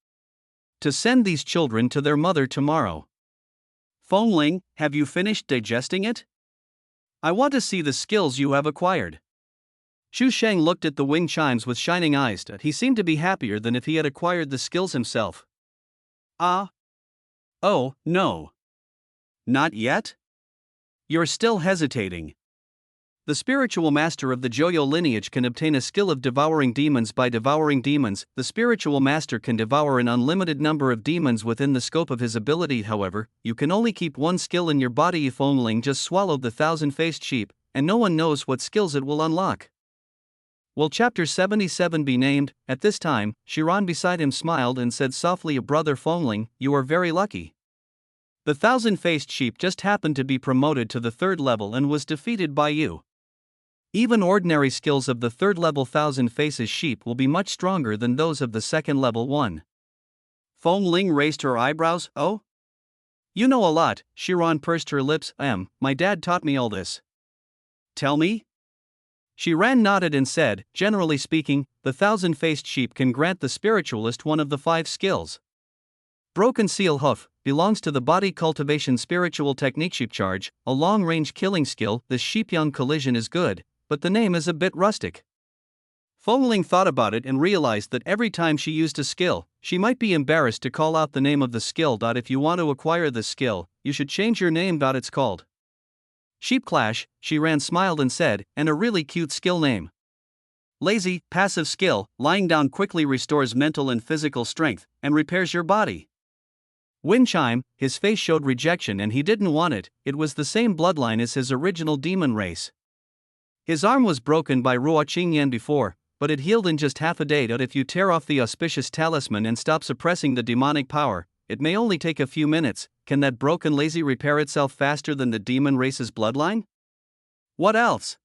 to send these children to their mother tomorrow. Fengling, have you finished digesting it? I want to see the skills you have acquired. Chu Sheng looked at the wing chimes with shining eyes. He seemed to be happier than if he had acquired the skills himself. Oh, no. Not yet? You're still hesitating. The spiritual master of the Joyo lineage can obtain a skill of devouring demons. By devouring demons, the spiritual master can devour an unlimited number of demons within the scope of his ability. However, you can only keep one skill in your body. Fengling just swallowed the thousand-faced sheep, and no one knows what skills it will unlock. Will Chapter 77 be named? At this time, Shiran beside him smiled and said softly, Brother Fengling, you are very lucky. The thousand-faced sheep just happened to be promoted to the 3rd level and was defeated by you. Even ordinary skills of the 3rd level thousand faces sheep will be much stronger than those of the 2nd level one. Fengling raised her eyebrows. Oh? You know a lot. Shiran pursed her lips. My dad taught me all this. Tell me? Shiran nodded and said, generally speaking, the thousand-faced sheep can grant the spiritualist one of the 5 skills. Broken Seal Hoof belongs to the body cultivation spiritual technique. Sheep Charge, a long-range killing skill. This sheep young collision is good, but the name is a bit rustic. Fengling thought about it and realized that every time she used a skill, she might be embarrassed to call out the name of the skill. If you want to acquire this skill, you should change your name. It's called Sheep Clash. Shiran smiled and said, and a really cute skill name. Lazy, passive skill, lying down quickly restores mental and physical strength, and repairs your body. Wind Chime, his face showed rejection and he didn't want it. It was the same bloodline as his original demon race. His arm was broken by Ruo Qingyan before, but it healed in just half a day. If you tear off the auspicious talisman and stop suppressing the demonic power, it may only take a few minutes. Can that broken lazy repair itself faster than the demon race's bloodline? What else?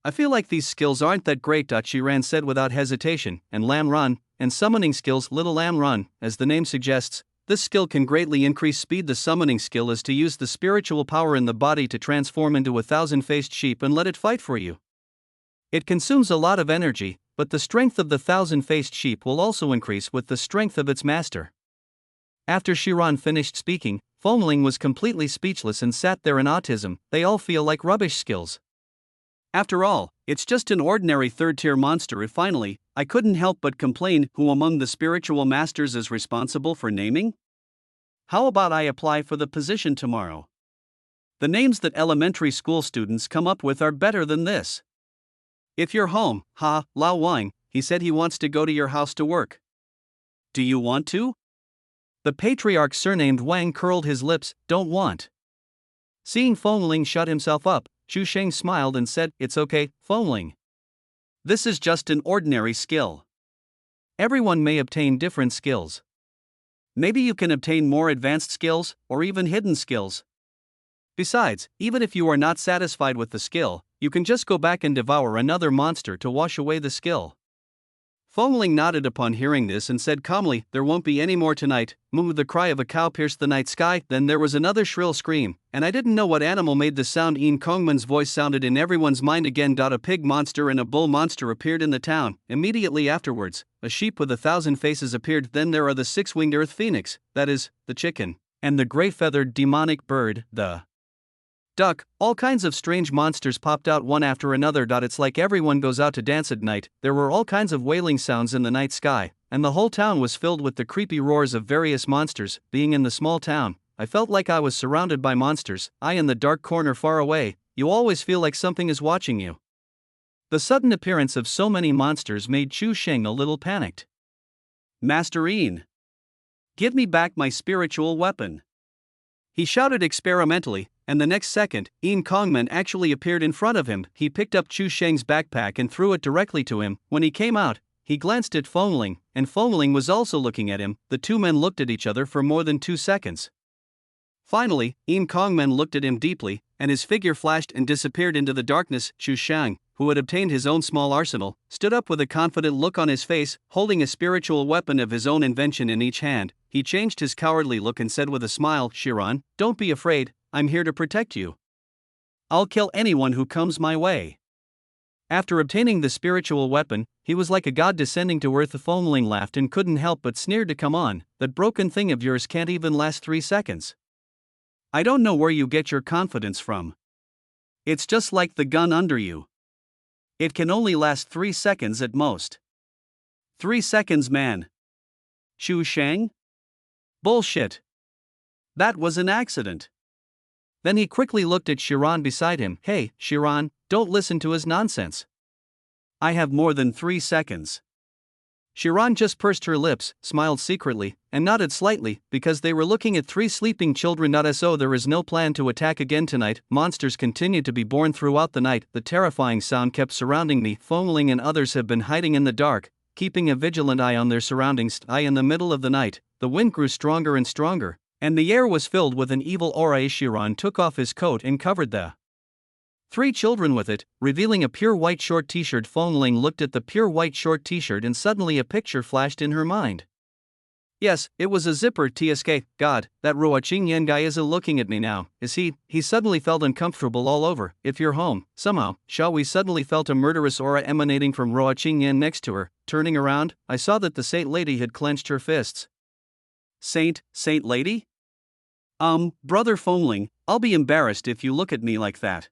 I feel like these skills aren't that great. Shiran said without hesitation, and Lam Run, and summoning skills. Little Lam Run, as the name suggests, This skill can greatly increase speed. The summoning skill is to use the spiritual power in the body to transform into a thousand-faced sheep and let it fight for you. It consumes a lot of energy, but the strength of the thousand-faced sheep will also increase with the strength of its master. After Chiron finished speaking, Foamling was completely speechless and sat there in autism. They all feel like rubbish skills. After all, it's just an ordinary third-tier monster. Finally, I couldn't help but complain, who among the spiritual masters is responsible for naming? How about I apply for the position tomorrow? The names that elementary school students come up with are better than this. If you're home, Lao Wang, he said he wants to go to your house to work. Do you want to? The patriarch surnamed Wang curled his lips, don't want. Seeing Foamling shut himself up, Chu Sheng smiled and said, it's okay, Foamling. This is just an ordinary skill. Everyone may obtain different skills. Maybe you can obtain more advanced skills, or even hidden skills. Besides, even if you are not satisfied with the skill, you can just go back and devour another monster to wash away the skill. Foamling nodded upon hearing this and said calmly, there won't be any more tonight. Moo! The cry of a cow pierced the night sky. Then there was another shrill scream, and I didn't know what animal made the sound. Ian Kongman's voice sounded in everyone's mind again. A pig monster and a bull monster appeared in the town. Immediately afterwards, a sheep with 1,000 faces appeared. Then there are the 6-winged earth phoenix, that is, the chicken, and the gray-feathered demonic bird, the duck. All kinds of strange monsters popped out one after another. It's like everyone goes out to dance at night. There were all kinds of wailing sounds in the night sky, and the whole town was filled with the creepy roars of various monsters. Being in the small town, I felt like I was surrounded by monsters. I in the dark corner far away. You always feel like something is watching you. The sudden appearance of so many monsters made Chu Sheng a little panicked. Master Ian, give me back my spiritual weapon, he shouted experimentally, and the next second, Ian Kongman actually appeared in front of him. He picked up Chu Sheng's backpack and threw it directly to him. When he came out, he glanced at Foamling, and Foamling was also looking at him. The two men looked at each other for more than 2 seconds. Finally, Ian Kongman looked at him deeply, and his figure flashed and disappeared into the darkness. Chu Sheng, who had obtained his own small arsenal, stood up with a confident look on his face, holding a spiritual weapon of his own invention in each hand. He changed his cowardly look and said with a smile, Chiron, don't be afraid, I'm here to protect you. I'll kill anyone who comes my way. After obtaining the spiritual weapon, he was like a god descending to earth. The Foamling laughed and couldn't help but sneered to come on, that broken thing of yours can't even last 3 seconds. I don't know where you get your confidence from. It's just like the gun under you. It can only last 3 seconds at most. 3 seconds, man. Chu Sheng? Bullshit. That was an accident. Then he quickly looked at Chiron beside him. Hey, Chiron, don't listen to his nonsense. I have more than 3 seconds. Chiron just pursed her lips, smiled secretly, and nodded slightly, because they were looking at 3 sleeping children. So there is no plan to attack again tonight. Monsters continued to be born throughout the night. The terrifying sound kept surrounding me. Foamling and others have been hiding in the dark, keeping a vigilant eye on their surroundings. In the middle of the night, the wind grew stronger and stronger, and the air was filled with an evil aura. Chiron took off his coat and covered the 3 children with it, revealing a pure white short t-shirt. Foamling looked at the pure white short t-shirt and suddenly a picture flashed in her mind. Yes, it was a zipper. TSK, God, that Ruo Qingyan guy isn't looking at me now, is he? He suddenly felt uncomfortable all over. If you're home, somehow, we suddenly felt a murderous aura emanating from Ruo Qingyan next to her. Turning around, I saw that the saint lady had clenched her fists. Saint lady? Brother Foamling, I'll be embarrassed if you look at me like that.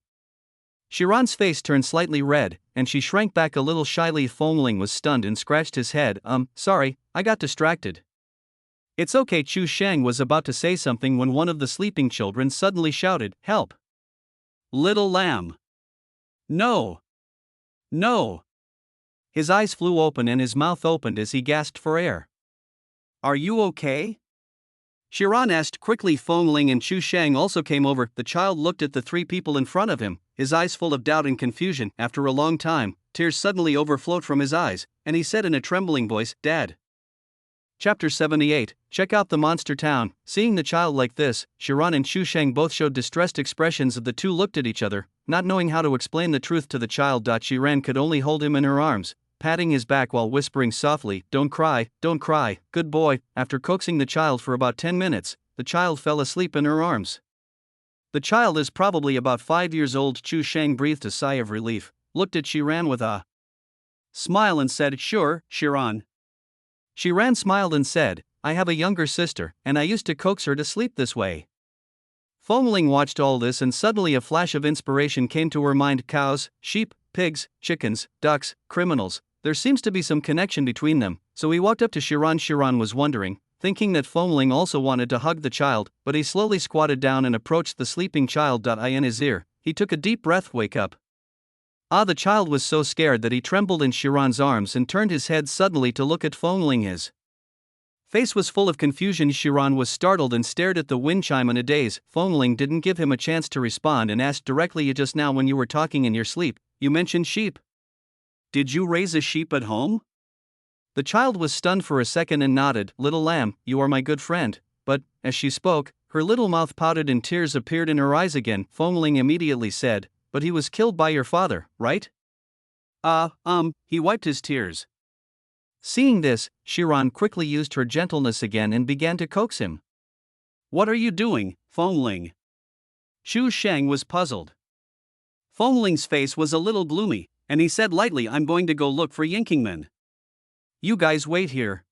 Chiron's face turned slightly red, and she shrank back a little shyly. Foamling was stunned and scratched his head. Sorry, I got distracted. It's okay. Chu Sheng was about to say something when one of the sleeping children suddenly shouted, help! Little lamb! No! No! His eyes flew open and his mouth opened as he gasped for air. Are you okay? Chiron asked quickly. Foamling and Chu Sheng also came over. The child looked at the 3 people in front of him, his eyes full of doubt and confusion. After a long time, tears suddenly overflowed from his eyes, and he said in a trembling voice, Dad. Chapter 78, Check out the monster town. Seeing the child like this, Chiron and Chu Sheng both showed distressed expressions. The two looked at each other, not knowing how to explain the truth to the child. Chiron could only hold him in her arms, patting his back while whispering softly, don't cry, good boy." After coaxing the child for about 10 minutes, the child fell asleep in her arms. The child is probably about 5 years old. Chu Sheng breathed a sigh of relief, looked at Shiran with a smile and said, "Sure, Shiran." Shiran smiled and said, "I have a younger sister, and I used to coax her to sleep this way." Fengling watched all this, and suddenly a flash of inspiration came to her mind. Cows, sheep, pigs, chickens, ducks, criminals, there seems to be some connection between them, so he walked up to Shiran. Shiran was wondering, thinking that Fengling also wanted to hug the child, but he slowly squatted down and approached the sleeping child. In his ear, he took a deep breath. "Wake up." The child was so scared that he trembled in Shiran's arms and turned his head suddenly to look at Fengling. His face was full of confusion. Shiran was startled and stared at the wind chime in a daze. Fengling didn't give him a chance to respond and asked directly, "Just now when you were talking in your sleep, you mentioned sheep. Did you raise a sheep at home?" The child was stunned for a second and nodded. "Little lamb, you are my good friend." But, as she spoke, her little mouth pouted and tears appeared in her eyes again. Fengling immediately said, "But he was killed by your father, right?" He wiped his tears. Seeing this, Shiran quickly used her gentleness again and began to coax him. "What are you doing, Fengling?" Chu Sheng was puzzled. Fengling's face was a little gloomy, and he said lightly, "I'm going to go look for Yinkingmen. You guys wait here."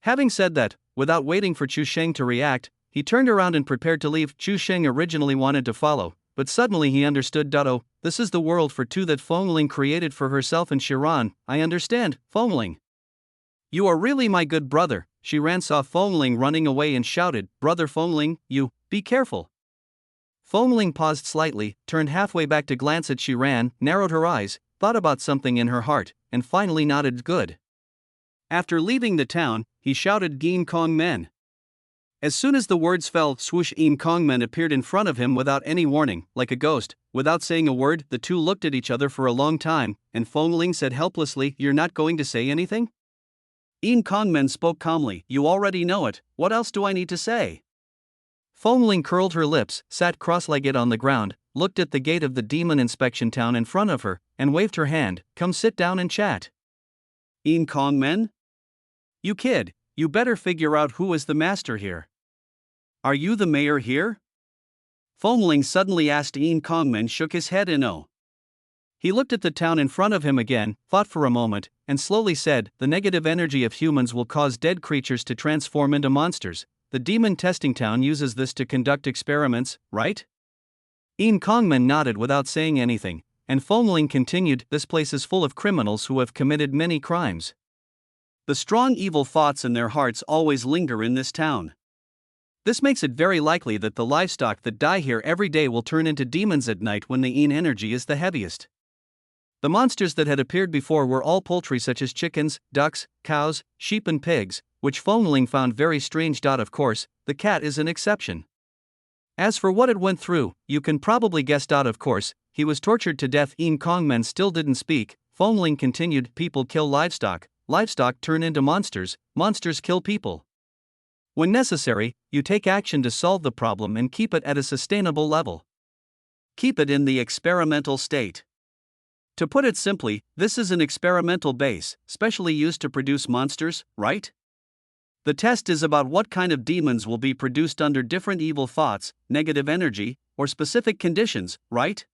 Having said that, without waiting for Chu Sheng to react, he turned around and prepared to leave. Chu Sheng originally wanted to follow, but suddenly he understood. "Oh, this is the world for two that Fengling created for herself and Shiran. I understand, Fengling. You are really my good brother." Shiran saw Fengling running away and shouted, "Brother Fengling, you, be careful." Fengling paused slightly, turned halfway back to glance at Shiran, narrowed her eyes, thought about something in her heart, and finally nodded. "Good." After leaving the town, he shouted, "Yin Kong Men." As soon as the words fell, swoosh, Yin Kong Men appeared in front of him without any warning, like a ghost. Without saying a word, the two looked at each other for a long time, and Fengling said helplessly, "You're not going to say anything?" Yin Kong Men spoke calmly, "You already know it, what else do I need to say?" Fengling curled her lips, sat cross-legged on the ground, looked at the gate of the demon inspection town in front of her, and waved her hand, "Come sit down and chat." "Yin Kong Men? You kid, you better figure out who is the master here. Are you the mayor here?" Fengling suddenly asked. Yin Kong Men shook his head in no. He looked at the town in front of him again, thought for a moment, and slowly said, "The negative energy of humans will cause dead creatures to transform into monsters. The demon testing town uses this to conduct experiments, right?" Yin Kong Men nodded without saying anything, and Fengling continued, "This place is full of criminals who have committed many crimes. The strong evil thoughts in their hearts always linger in this town. This makes it very likely that the livestock that die here every day will turn into demons at night when the Yin energy is the heaviest." The monsters that had appeared before were all poultry such as chickens, ducks, cows, sheep and pigs, which Fengling found very strange. Of course, the cat is an exception. As for what it went through, you can probably guess. Of course, he was tortured to death. Yin Kong Men still didn't speak. Fengling continued, "People kill livestock, livestock turn into monsters, monsters kill people. When necessary, you take action to solve the problem and keep it at a sustainable level. Keep it in the experimental state. To put it simply, this is an experimental base, specially used to produce monsters, right? The test is about what kind of demons will be produced under different evil thoughts, negative energy, or specific conditions, right?"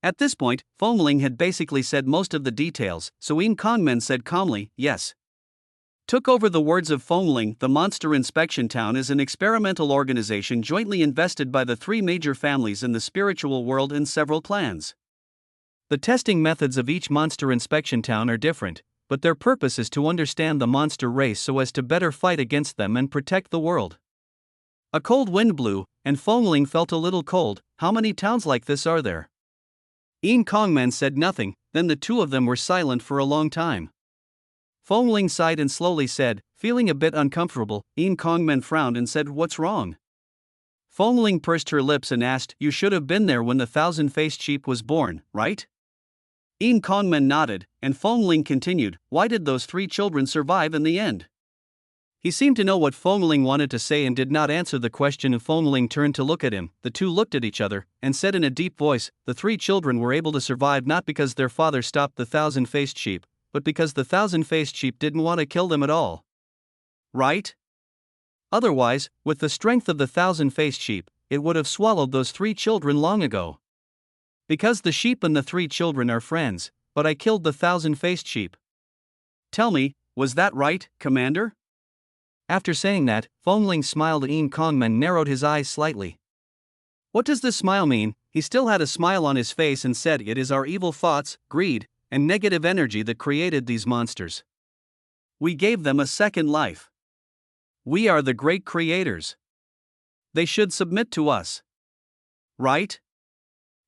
At this point, Fengling had basically said most of the details, so Yin Kong Men said calmly, "Yes." Took over the words of Fengling. The Monster Inspection Town is an experimental organization jointly invested by the three major families in the spiritual world and several clans. The testing methods of each Monster Inspection Town are different, but their purpose is to understand the monster race so as to better fight against them and protect the world. A cold wind blew, and Fengling felt a little cold. How many towns like this are there? Yin Kong Men said nothing, then the two of them were silent for a long time. Fengling sighed and slowly said, feeling a bit uncomfortable. Yin Kong Men frowned and said, "What's wrong?" Fengling pursed her lips and asked, "You should have been there when the thousand-faced sheep was born, right?" Yin Kong Men nodded, and Fengling continued, "Why did those three children survive in the end?" He seemed to know what Fengling wanted to say and did not answer the question. Fengling turned to look at him. The two looked at each other, and said in a deep voice, "The three children were able to survive not because their father stopped the thousand-faced sheep, but because the thousand-faced sheep didn't want to kill them at all. Right? Otherwise, with the strength of the thousand-faced sheep, it would have swallowed those 3 children long ago. Because the sheep and the 3 children are friends, but I killed the thousand-faced sheep. Tell me, was that right, Commander? After saying that, Fongling smiled. Kongman narrowed his eyes slightly. What does this smile mean? He still had a smile on his face and said, it is our evil thoughts, greed, and negative energy that created these monsters. We gave them a second life. We are the great creators. They should submit to us. Right?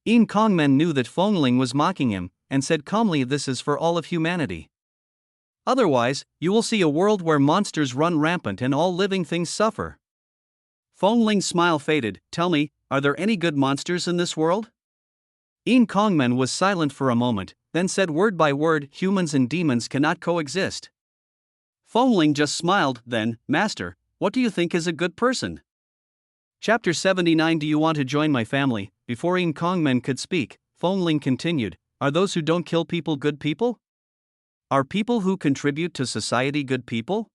Kongman knew that Fongling was mocking him, and said calmly, this is for all of humanity. Otherwise, you will see a world where monsters run rampant and all living things suffer. Fongling's smile faded. Tell me, are there any good monsters in this world? Kongman was silent for a moment, then said word by word, humans and demons cannot coexist. Fongling just smiled. Then, Master, what do you think is a good person? Chapter 79. Do you want to join my family? Before Kongman could speak, Fongling continued, are those who don't kill people good people? Are people who contribute to society good people?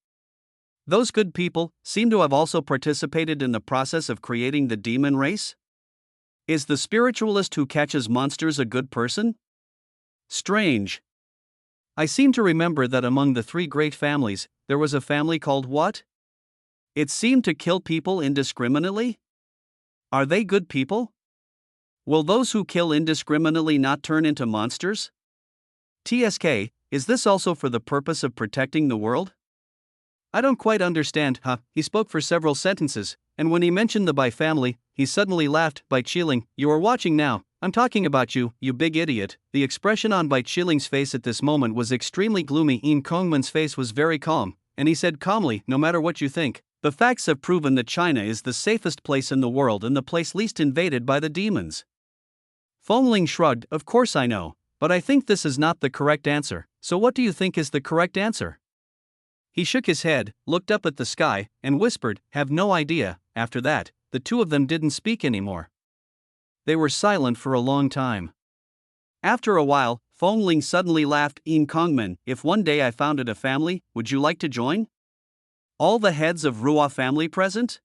Those good people seem to have also participated in the process of creating the demon race? Is the spiritualist who catches monsters a good person? Strange. I seem to remember that among the 3 great families, there was a family called what? It seemed to kill people indiscriminately? Are they good people? Will those who kill indiscriminately not turn into monsters? TSK, is this also for the purpose of protecting the world? I don't quite understand, huh? He spoke for several sentences, and when he mentioned the Bai family, he suddenly laughed. Bai Qiling, you are watching now, I'm talking about you, you big idiot. The expression on Bai Qiling's face at this moment was extremely gloomy. Kongman's face was very calm, and he said calmly, no matter what you think, the facts have proven that China is the safest place in the world and the place least invaded by the demons. Fongling shrugged, of course I know, but I think this is not the correct answer, so what do you think is the correct answer? He shook his head, looked up at the sky, and whispered, have no idea. After that, the 2 of them didn't speak anymore. They were silent for a long time. After a while, Fongling suddenly laughed. Kongman, if one day I founded a family, would you like to join? All the heads of Ruo family present?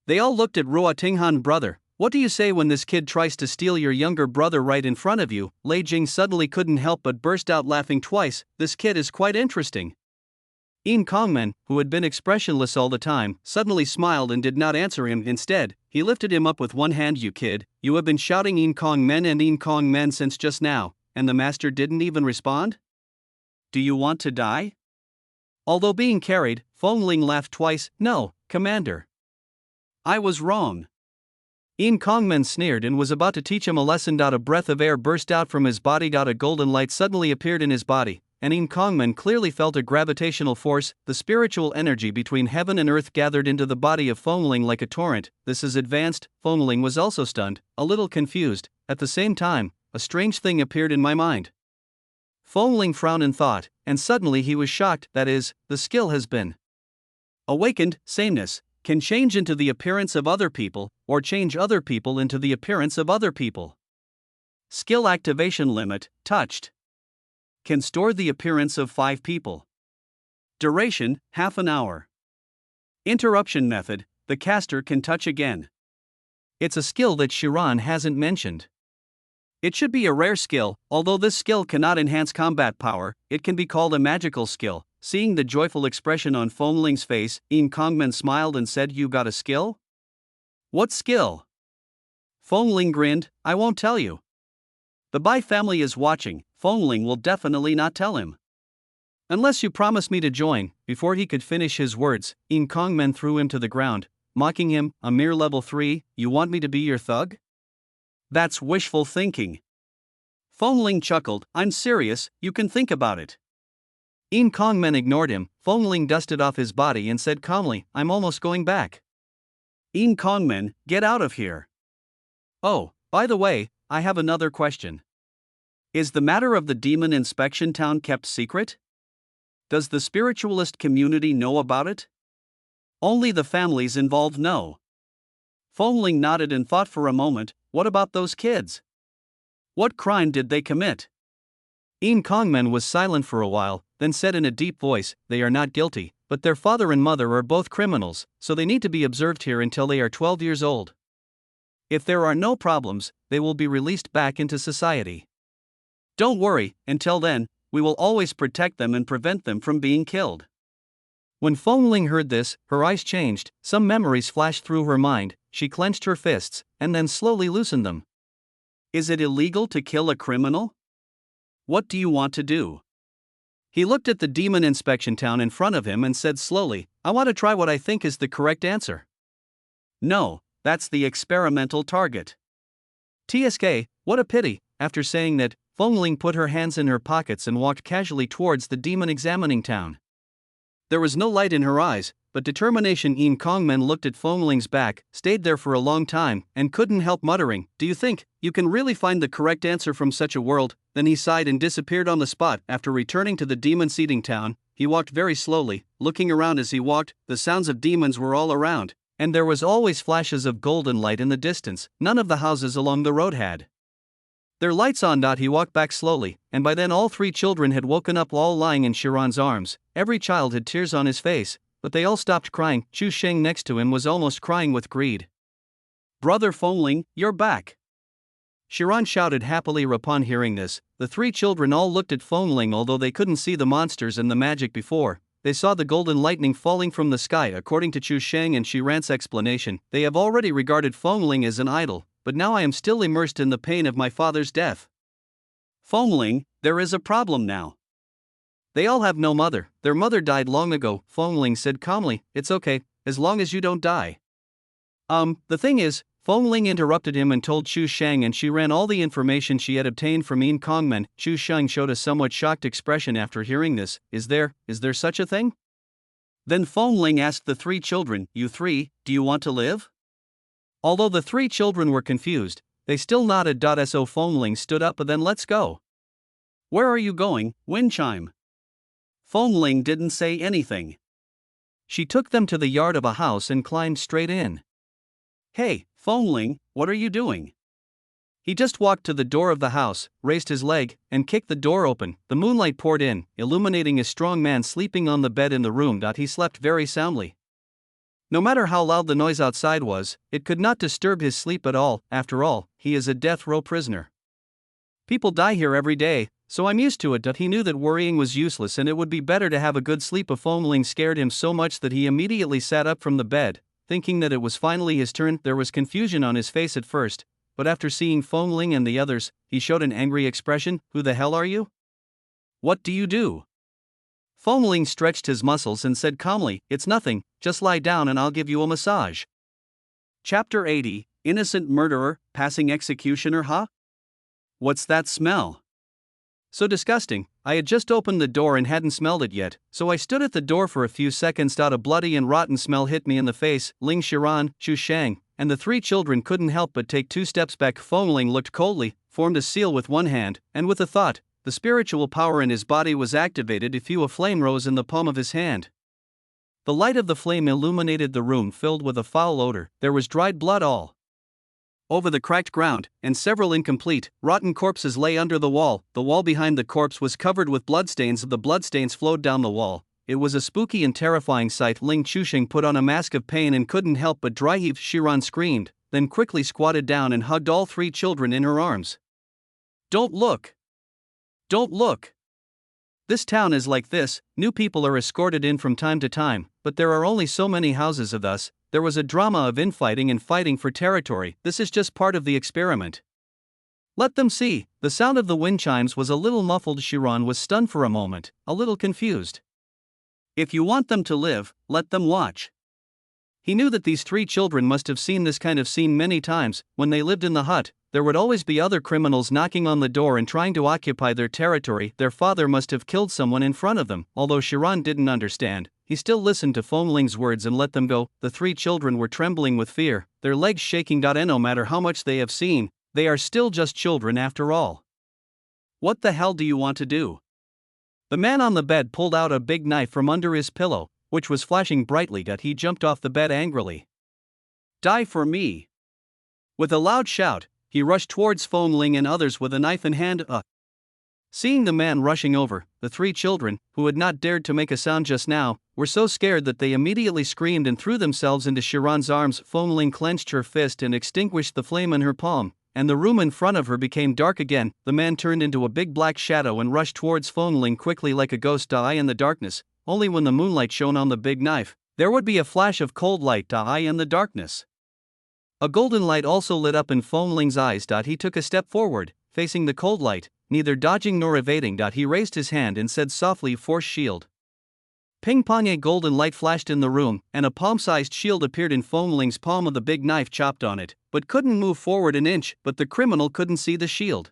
They all looked at Ruo Tinghan. Brother, what do you say when this kid tries to steal your younger brother right in front of you? Lei Jing suddenly couldn't help but burst out laughing twice. This kid is quite interesting. Kongman, who had been expressionless all the time, suddenly smiled and did not answer him. Instead, he lifted him up with one hand. You kid, you have been shouting Kongmen and Kongmen since just now, and the master didn't even respond? Do you want to die? Although being carried, Fongling laughed twice. No, Commander. I was wrong. Kongman sneered and was about to teach him a lesson. A breath of air burst out from his body. A golden light suddenly appeared in his body, and Kongman clearly felt a gravitational force. The spiritual energy between heaven and earth gathered into the body of Fongling like a torrent. This is advanced. Fongling was also stunned, a little confused. At the same time, a strange thing appeared in my mind. Fongling frowned in thought, and suddenly he was shocked. That is, the skill has been awakened. Sameness can change into the appearance of other people, or change other people into the appearance of other people. Skill activation limit, touched. Can store the appearance of 5 people. Duration, half an hour. Interruption method, the caster can touch again. It's a skill that Shiran hasn't mentioned. It should be a rare skill, although this skill cannot enhance combat power, it can be called a magical skill. Seeing the joyful expression on Fongling's face, Kongman smiled and said, you got a skill? What skill? Fongling grinned, I won't tell you. The Bai family is watching, Fongling will definitely not tell him. Unless you promise me to join. Before he could finish his words, Kongman threw him to the ground, mocking him, a mere level 3, you want me to be your thug? That's wishful thinking. Fongling chuckled, I'm serious, you can think about it. Kongman ignored him. Fongling dusted off his body and said calmly, I'm almost going back. Kongman, get out of here. Oh, by the way, I have another question. Is the matter of the demon inspection town kept secret? Does the spiritualist community know about it? Only the families involved know. Fongling nodded and thought for a moment, what about those kids? What crime did they commit? Een Kongmen was silent for a while, then said in a deep voice, "They are not guilty, but their father and mother are both criminals, so they need to be observed here until they are 12 years old. If there are no problems, they will be released back into society. Don't worry, until then, we will always protect them and prevent them from being killed." When Feng Ling heard this, her eyes changed, some memories flashed through her mind, she clenched her fists, and then slowly loosened them. "Is it illegal to kill a criminal? What do you want to do?" He looked at the demon inspection town in front of him and said slowly, "I want to try what I think is the correct answer." "No, that's the experimental target." "TSK, what a pity." After saying that, Feng Ling put her hands in her pockets and walked casually towards the demon examining town. There was no light in her eyes, but determination. Een Kongmen looked at Feng Ling's back, stayed there for a long time, and couldn't help muttering, "Do you think you can really find the correct answer from such a world?" Then he sighed and disappeared on the spot. After returning to the demon seeding town, he walked very slowly, looking around as he walked. The sounds of demons were all around, and there was always flashes of golden light in the distance. None of the houses along the road had their lights on. He walked back slowly, and by then all three children had woken up, all lying in Chiron's arms. Every child had tears on his face, but they all stopped crying. Chu Sheng next to him was almost crying with greed. "Brother Feng Ling, you're back!" Chiron shouted happily. Upon hearing this, the three children all looked at Feng Ling. Although they couldn't see the monsters and the magic before, they saw the golden lightning falling from the sky. According to Chu Sheng and Chiran's explanation, they have already regarded Feng Ling as an idol, but now I am still immersed in the pain of my father's death. "Feng Ling, there is a problem now. They all have no mother, their mother died long ago." Feng Ling said calmly, "It's okay, as long as you don't die." The thing is," Feng Ling interrupted him and told Chu Sheng and Chiran all the information she had obtained from Een Kongmen. Chu Sheng showed a somewhat shocked expression after hearing this. Is there such a thing?" Then Feng Ling asked the three children, "You three, do you want to live?" Although the three children were confused, they still nodded. So Feng Ling stood up and then, "Let's go." "Where are you going, Wind Chime?" Feng Ling didn't say anything. She took them to the yard of a house and climbed straight in. "Hey, Feng Ling, what are you doing?" He just walked to the door of the house, raised his leg, and kicked the door open. The moonlight poured in, illuminating a strong man sleeping on the bed in the room. He slept very soundly. No matter how loud the noise outside was, it could not disturb his sleep at all. After all, he is a death row prisoner. People die here every day, so I'm used to it. He knew that worrying was useless and it would be better to have a good sleep. A Feng Ling scared him so much that he immediately sat up from the bed, thinking that it was finally his turn. There was confusion on his face at first, but after seeing Feng Ling and the others, he showed an angry expression. "Who the hell are you? What do you do?" Feng Ling stretched his muscles and said calmly, "It's nothing, just lie down and I'll give you a massage." Chapter 80, Innocent Murderer, Passing Executioner. Huh? What's that smell? So disgusting. I had just opened the door and hadn't smelled it yet, so I stood at the door for a few seconds. A bloody and rotten smell hit me in the face. Ling Chiran, Chu Sheng, and the three children couldn't help but take 2 steps back. Feng Ling looked coldly, formed a seal with one hand, and with a thought, the spiritual power in his body was activated. A flame rose in the palm of his hand. The light of the flame illuminated the room filled with a foul odor. There was dried blood all over the cracked ground, and several incomplete, rotten corpses lay under the wall. The wall behind the corpse was covered with bloodstains. The bloodstains flowed down the wall. It was a spooky and terrifying sight. Ling Chusheng put on a mask of pain and couldn't help but dry heave. Chiran screamed, then quickly squatted down and hugged all three children in her arms. "Don't look! Don't look! This town is like this, new people are escorted in from time to time, but there are only so many houses of us." There was a drama of infighting and fighting for territory. This is just part of the experiment. Let them see. The sound of the wind chimes was a little muffled. Chiran was stunned for a moment, a little confused. If you want them to live, let them watch. He knew that these three children must have seen this kind of scene many times. When they lived in the hut, there would always be other criminals knocking on the door and trying to occupy their territory. Their father must have killed someone in front of them. Although Chiran didn't understand, he still listened to Feng Ling's words and let them go. The three children were trembling with fear, their legs shaking. And no matter how much they have seen, they are still just children after all. What the hell do you want to do? The man on the bed pulled out a big knife from under his pillow, which was flashing brightly. He jumped off the bed angrily. Die for me! With a loud shout, he rushed towards Feng Ling and others with a knife in hand. Seeing the man rushing over, the three children, who had not dared to make a sound just now, were so scared that they immediately screamed and threw themselves into Chiron's arms. Feng Ling clenched her fist and extinguished the flame in her palm, and the room in front of her became dark again. The man turned into a big black shadow and rushed towards Feng Ling quickly like a ghost. In the darkness, only when the moonlight shone on the big knife, there would be a flash of cold light. In the darkness, a golden light also lit up in Feng Ling's eyes. He took a step forward, facing the cold light, neither dodging nor evading. He raised his hand and said softly, "Force shield." Ping pong. A golden light flashed in the room, and a palm-sized shield appeared in Feng Ling's palm. The big knife chopped on it, but couldn't move forward an inch. But the criminal couldn't see the shield.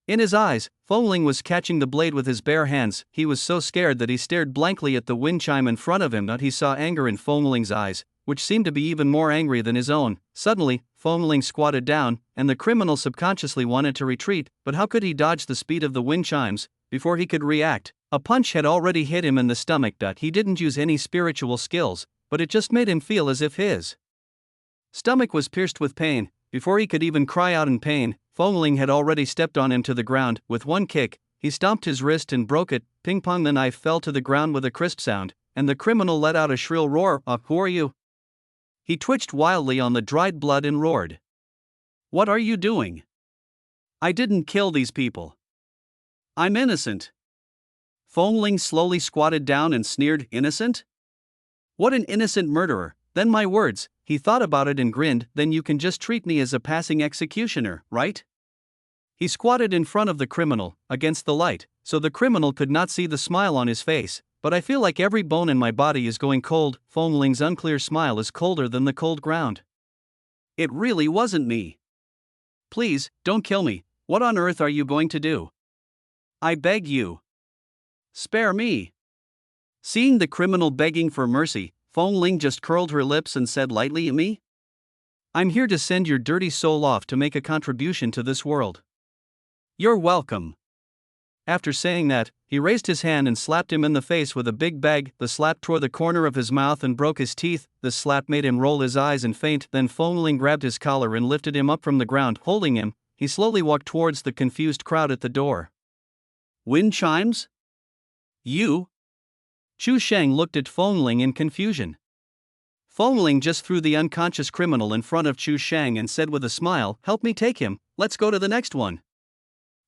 In his eyes, Feng Ling was catching the blade with his bare hands. He was so scared that he stared blankly at the wind chime in front of him. He saw anger in Feng Ling's eyes, which seemed to be even more angry than his own. Suddenly, Feng Ling squatted down, and the criminal subconsciously wanted to retreat, but how could he dodge the speed of the wind chimes? Before he could react, a punch had already hit him in the stomach. He didn't use any spiritual skills, but it just made him feel as if his stomach was pierced with pain. Before he could even cry out in pain, Feng Ling had already stepped on him to the ground. With one kick, he stomped his wrist and broke it. Ping pong. The knife fell to the ground with a crisp sound, and the criminal let out a shrill roar. Who are you?" He twitched wildly on the dried blood and roared, "What are you doing? I didn't kill these people. I'm innocent." Feng Ling slowly squatted down and sneered, "Innocent? What an innocent murderer. Then my words." He thought about it and grinned, "Then you can just treat me as a passing executioner, right?" He squatted in front of the criminal, against the light, so the criminal could not see the smile on his face. "But I feel like every bone in my body is going cold." Feng Ling's unclear smile is colder than the cold ground. "It really wasn't me. Please, don't kill me. What on earth are you going to do? I beg you. Spare me." Seeing the criminal begging for mercy, Feng Ling just curled her lips and said lightly, "Me? I'm here to send your dirty soul off to make a contribution to this world. You're welcome." After saying that, he raised his hand and slapped him in the face with a big bag. The slap tore the corner of his mouth and broke his teeth. The slap made him roll his eyes and faint. Then Feng Ling grabbed his collar and lifted him up from the ground. Holding him, he slowly walked towards the confused crowd at the door. "Wind chimes? You?" Chu Sheng looked at Feng Ling in confusion. Feng Ling just threw the unconscious criminal in front of Chu Sheng and said with a smile, "Help me take him, let's go to the next one."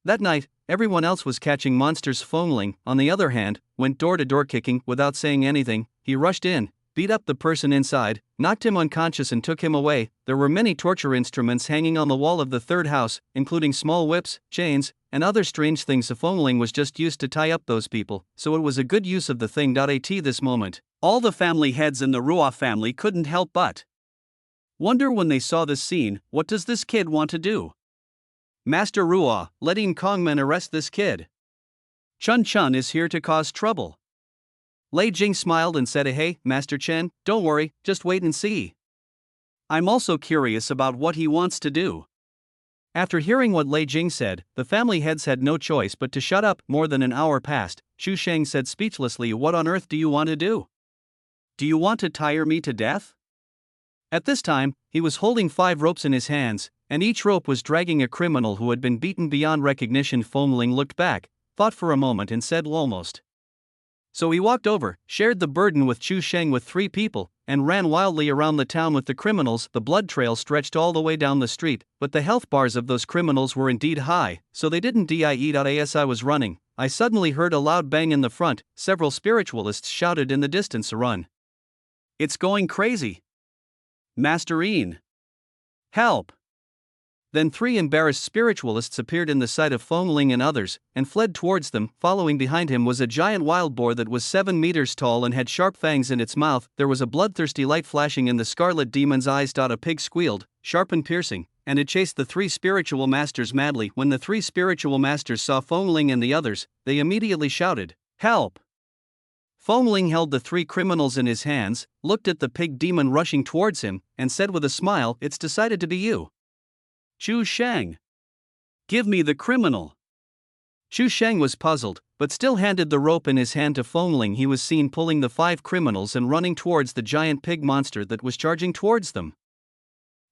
That night, everyone else was catching monsters. Feng Ling, on the other hand, went door to door kicking. Without saying anything, he rushed in, beat up the person inside, knocked him unconscious and took him away. There were many torture instruments hanging on the wall of the third house, including small whips, chains, and other strange things. Feng Ling was just used to tie up those people, so it was a good use of the thing. At this moment, all the family heads in the Ruoff family couldn't help but wonder when they saw this scene, what does this kid want to do? Master Ruo, letting Kongmen arrest this kid. Chun Chun is here to cause trouble. Lei Jing smiled and said, "Hey, Master Chen, don't worry, just wait and see. I'm also curious about what he wants to do." After hearing what Lei Jing said, the family heads had no choice but to shut up. More than an hour passed. Chu Sheng said speechlessly, "What on earth do you want to do? Do you want to tire me to death?" At this time, he was holding 5 ropes in his hands, and each rope was dragging a criminal who had been beaten beyond recognition. Feng Ling looked back, thought for a moment and said, "Almost." So he walked over, shared the burden with Chu Sheng with 3 people, and ran wildly around the town with the criminals. The blood trail stretched all the way down the street, but the health bars of those criminals were indeed high, so they didn't die. As I was running, I suddenly heard a loud bang in the front. Several spiritualists shouted in the distance, "Run! It's going crazy! Master Yin! Help!" Then 3 embarrassed spiritualists appeared in the sight of Feng Ling and others, and fled towards them. Following behind him was a giant wild boar that was 7 meters tall and had sharp fangs in its mouth. There was a bloodthirsty light flashing in the scarlet demon's eyes. A pig squealed, sharp and piercing, and it chased the 3 spiritual masters madly. When the 3 spiritual masters saw Feng Ling and the others, they immediately shouted, "Help!" Feng Ling held the 3 criminals in his hands, looked at the pig demon rushing towards him, and said with a smile, "It's decided to be you. Chu Sheng. Give me the criminal." Chu Sheng was puzzled, but still handed the rope in his hand to Feng Ling. He was seen pulling the 5 criminals and running towards the giant pig monster that was charging towards them.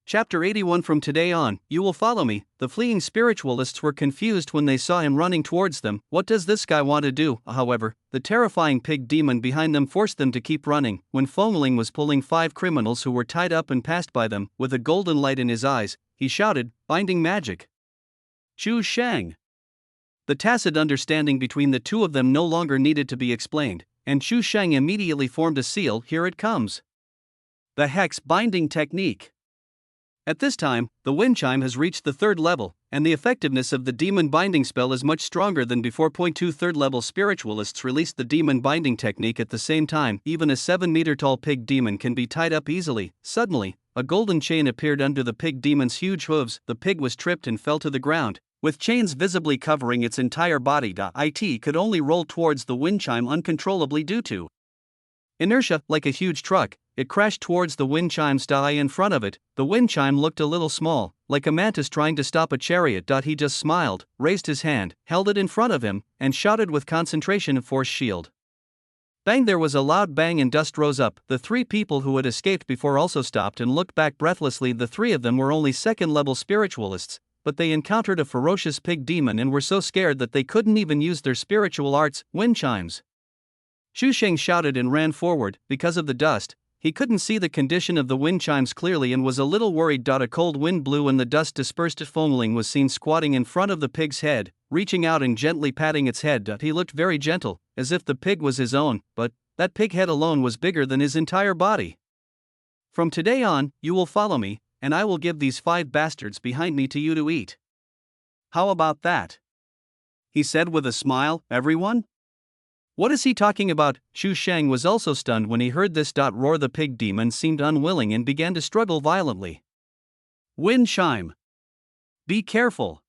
Chapter 81. From today on, you will follow me. The fleeing spiritualists were confused when they saw him running towards them. What does this guy want to do? However, the terrifying pig demon behind them forced them to keep running. When Fengling was pulling 5 criminals who were tied up and passed by them, with a golden light in his eyes, he shouted, "Binding magic! Chu Shang!" The tacit understanding between the two of them no longer needed to be explained, and Chu Shang immediately formed a seal. Here it comes. The Hex Binding Technique. At this time, the wind chime has reached the 3rd level, and the effectiveness of the demon binding spell is much stronger than before. 2 3rd level spiritualists released the demon binding technique at the same time. Even a 7-meter tall pig demon can be tied up easily. Suddenly, a golden chain appeared under the pig demon's huge hooves. The pig was tripped and fell to the ground, with chains visibly covering its entire body. It could only roll towards the wind chime uncontrollably due to inertia. Like a huge truck, it crashed towards the wind chime's in front of it. The wind chime looked a little small, like a mantis trying to stop a chariot. He just smiled, raised his hand, held it in front of him, and shouted with concentration, "Force shield." Bang! There was a loud bang and dust rose up. The 3 people who had escaped before also stopped and looked back breathlessly. The 3 of them were only 2nd level spiritualists, but they encountered a ferocious pig demon and were so scared that they couldn't even use their spiritual arts, wind chimes. Chu Sheng shouted and ran forward. Because of the dust, he couldn't see the condition of the wind chimes clearly and was a little worried. A cold wind blew and the dust dispersed. Fengling was seen squatting in front of the pig's head, reaching out and gently patting its head. He looked very gentle, as if the pig was his own, but that pig head alone was bigger than his entire body. "From today on, you will follow me, and I will give these 5 bastards behind me to you to eat. How about that?" he said with a smile. "Everyone? What is he talking about?" Chu Shang was also stunned when he heard this. Roar! The pig demon seemed unwilling and began to struggle violently. "Wind chime! Be careful!"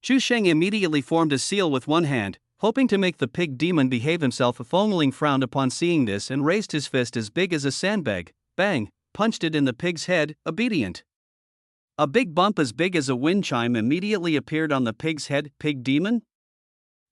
Chu Shang immediately formed a seal with one hand, hoping to make the pig demon behave himself. Fengling frowned upon seeing this and raised his fist as big as a sandbag. Bang! Punched it in the pig's head. Obedient. A big bump as big as a wind chime immediately appeared on the pig's head. "Pig demon?"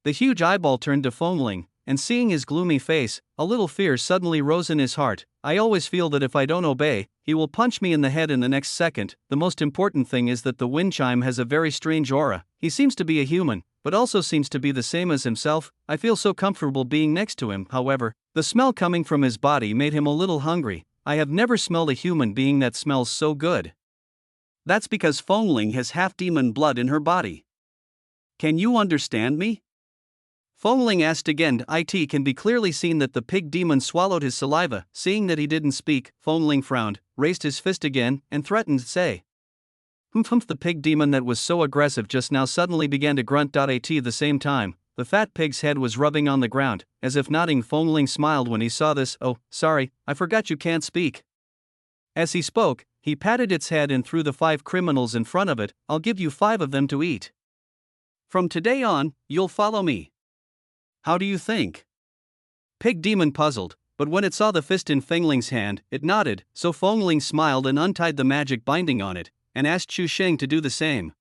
The huge eyeball turned to Fengling, and seeing his gloomy face, a little fear suddenly rose in his heart. "I always feel that if I don't obey, he will punch me in the head in the next second." The most important thing is that the wind chime has a very strange aura. He seems to be a human, but also seems to be the same as himself. I feel so comfortable being next to him. However, the smell coming from his body made him a little hungry. I have never smelled a human being that smells so good. That's because Fengling has half demon blood in her body. Can you understand me? Fengling asked again. It can be clearly seen that the pig demon swallowed his saliva. Seeing that he didn't speak, Fengling frowned, raised his fist again, and threatened, "Say." Humph! The pig demon that was so aggressive just now suddenly began to grunt. At the same time, the fat pig's head was rubbing on the ground, as if nodding. Fengling smiled when he saw this. "Oh, sorry, I forgot you can't speak." As he spoke, he patted its head and threw the 5 criminals in front of it. "I'll give you 5 of them to eat. From today on, you'll follow me. How do you think?" Pig demon puzzled, but when it saw the fist in Fengling's hand, it nodded. So Fengling smiled and untied the magic binding on it, and asked Chu Sheng to do the same.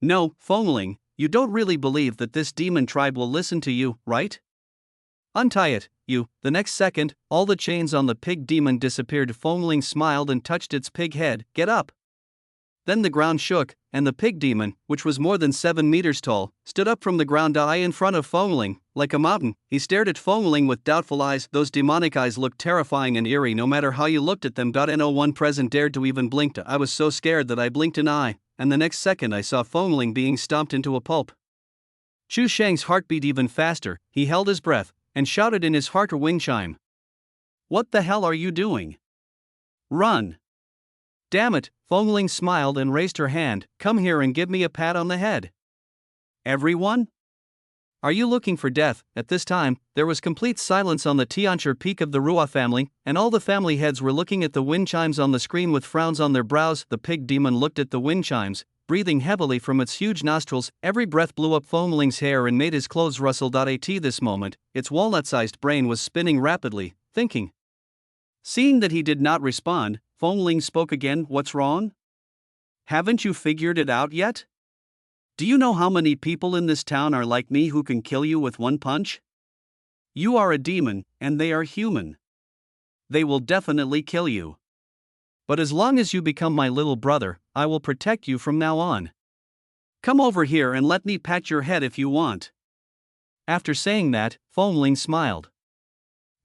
"No, Fengling, you don't really believe that this demon tribe will listen to you, right? Untie it, you." The next second, all the chains on the pig demon disappeared. Fengling smiled and touched its pig head. "Get up." Then the ground shook, and the pig demon, which was more than 7 meters tall, stood up from the ground in front of Fengling. Like a mountain, he stared at Fengling with doubtful eyes. Those demonic eyes looked terrifying and eerie no matter how you looked at them. No one present dared to even blink. I was so scared that I blinked an eye, and the next second I saw Fengling being stomped into a pulp. Chu Sheng's heart beat even faster. He held his breath, and shouted in his heart, "Wind chime! What the hell are you doing? Run!" "Damn it!" Fengling smiled and raised her hand. "Come here and give me a pat on the head. Everyone? Are you looking for death?" At this time, there was complete silence on the Tianchi Peak of the Rua family, and all the family heads were looking at the wind chimes on the screen with frowns on their brows. The pig demon looked at the wind chimes, breathing heavily from its huge nostrils. Every breath blew up Fengling's hair and made his clothes rustle. At this moment, its walnut-sized brain was spinning rapidly, thinking. Seeing that he did not respond, Fengling spoke again. "What's wrong? Haven't you figured it out yet? Do you know how many people in this town are like me who can kill you with one punch? You are a demon, and they are human. They will definitely kill you. But as long as you become my little brother, I will protect you from now on. Come over here and let me pat your head if you want. After saying that, Foamling smiled.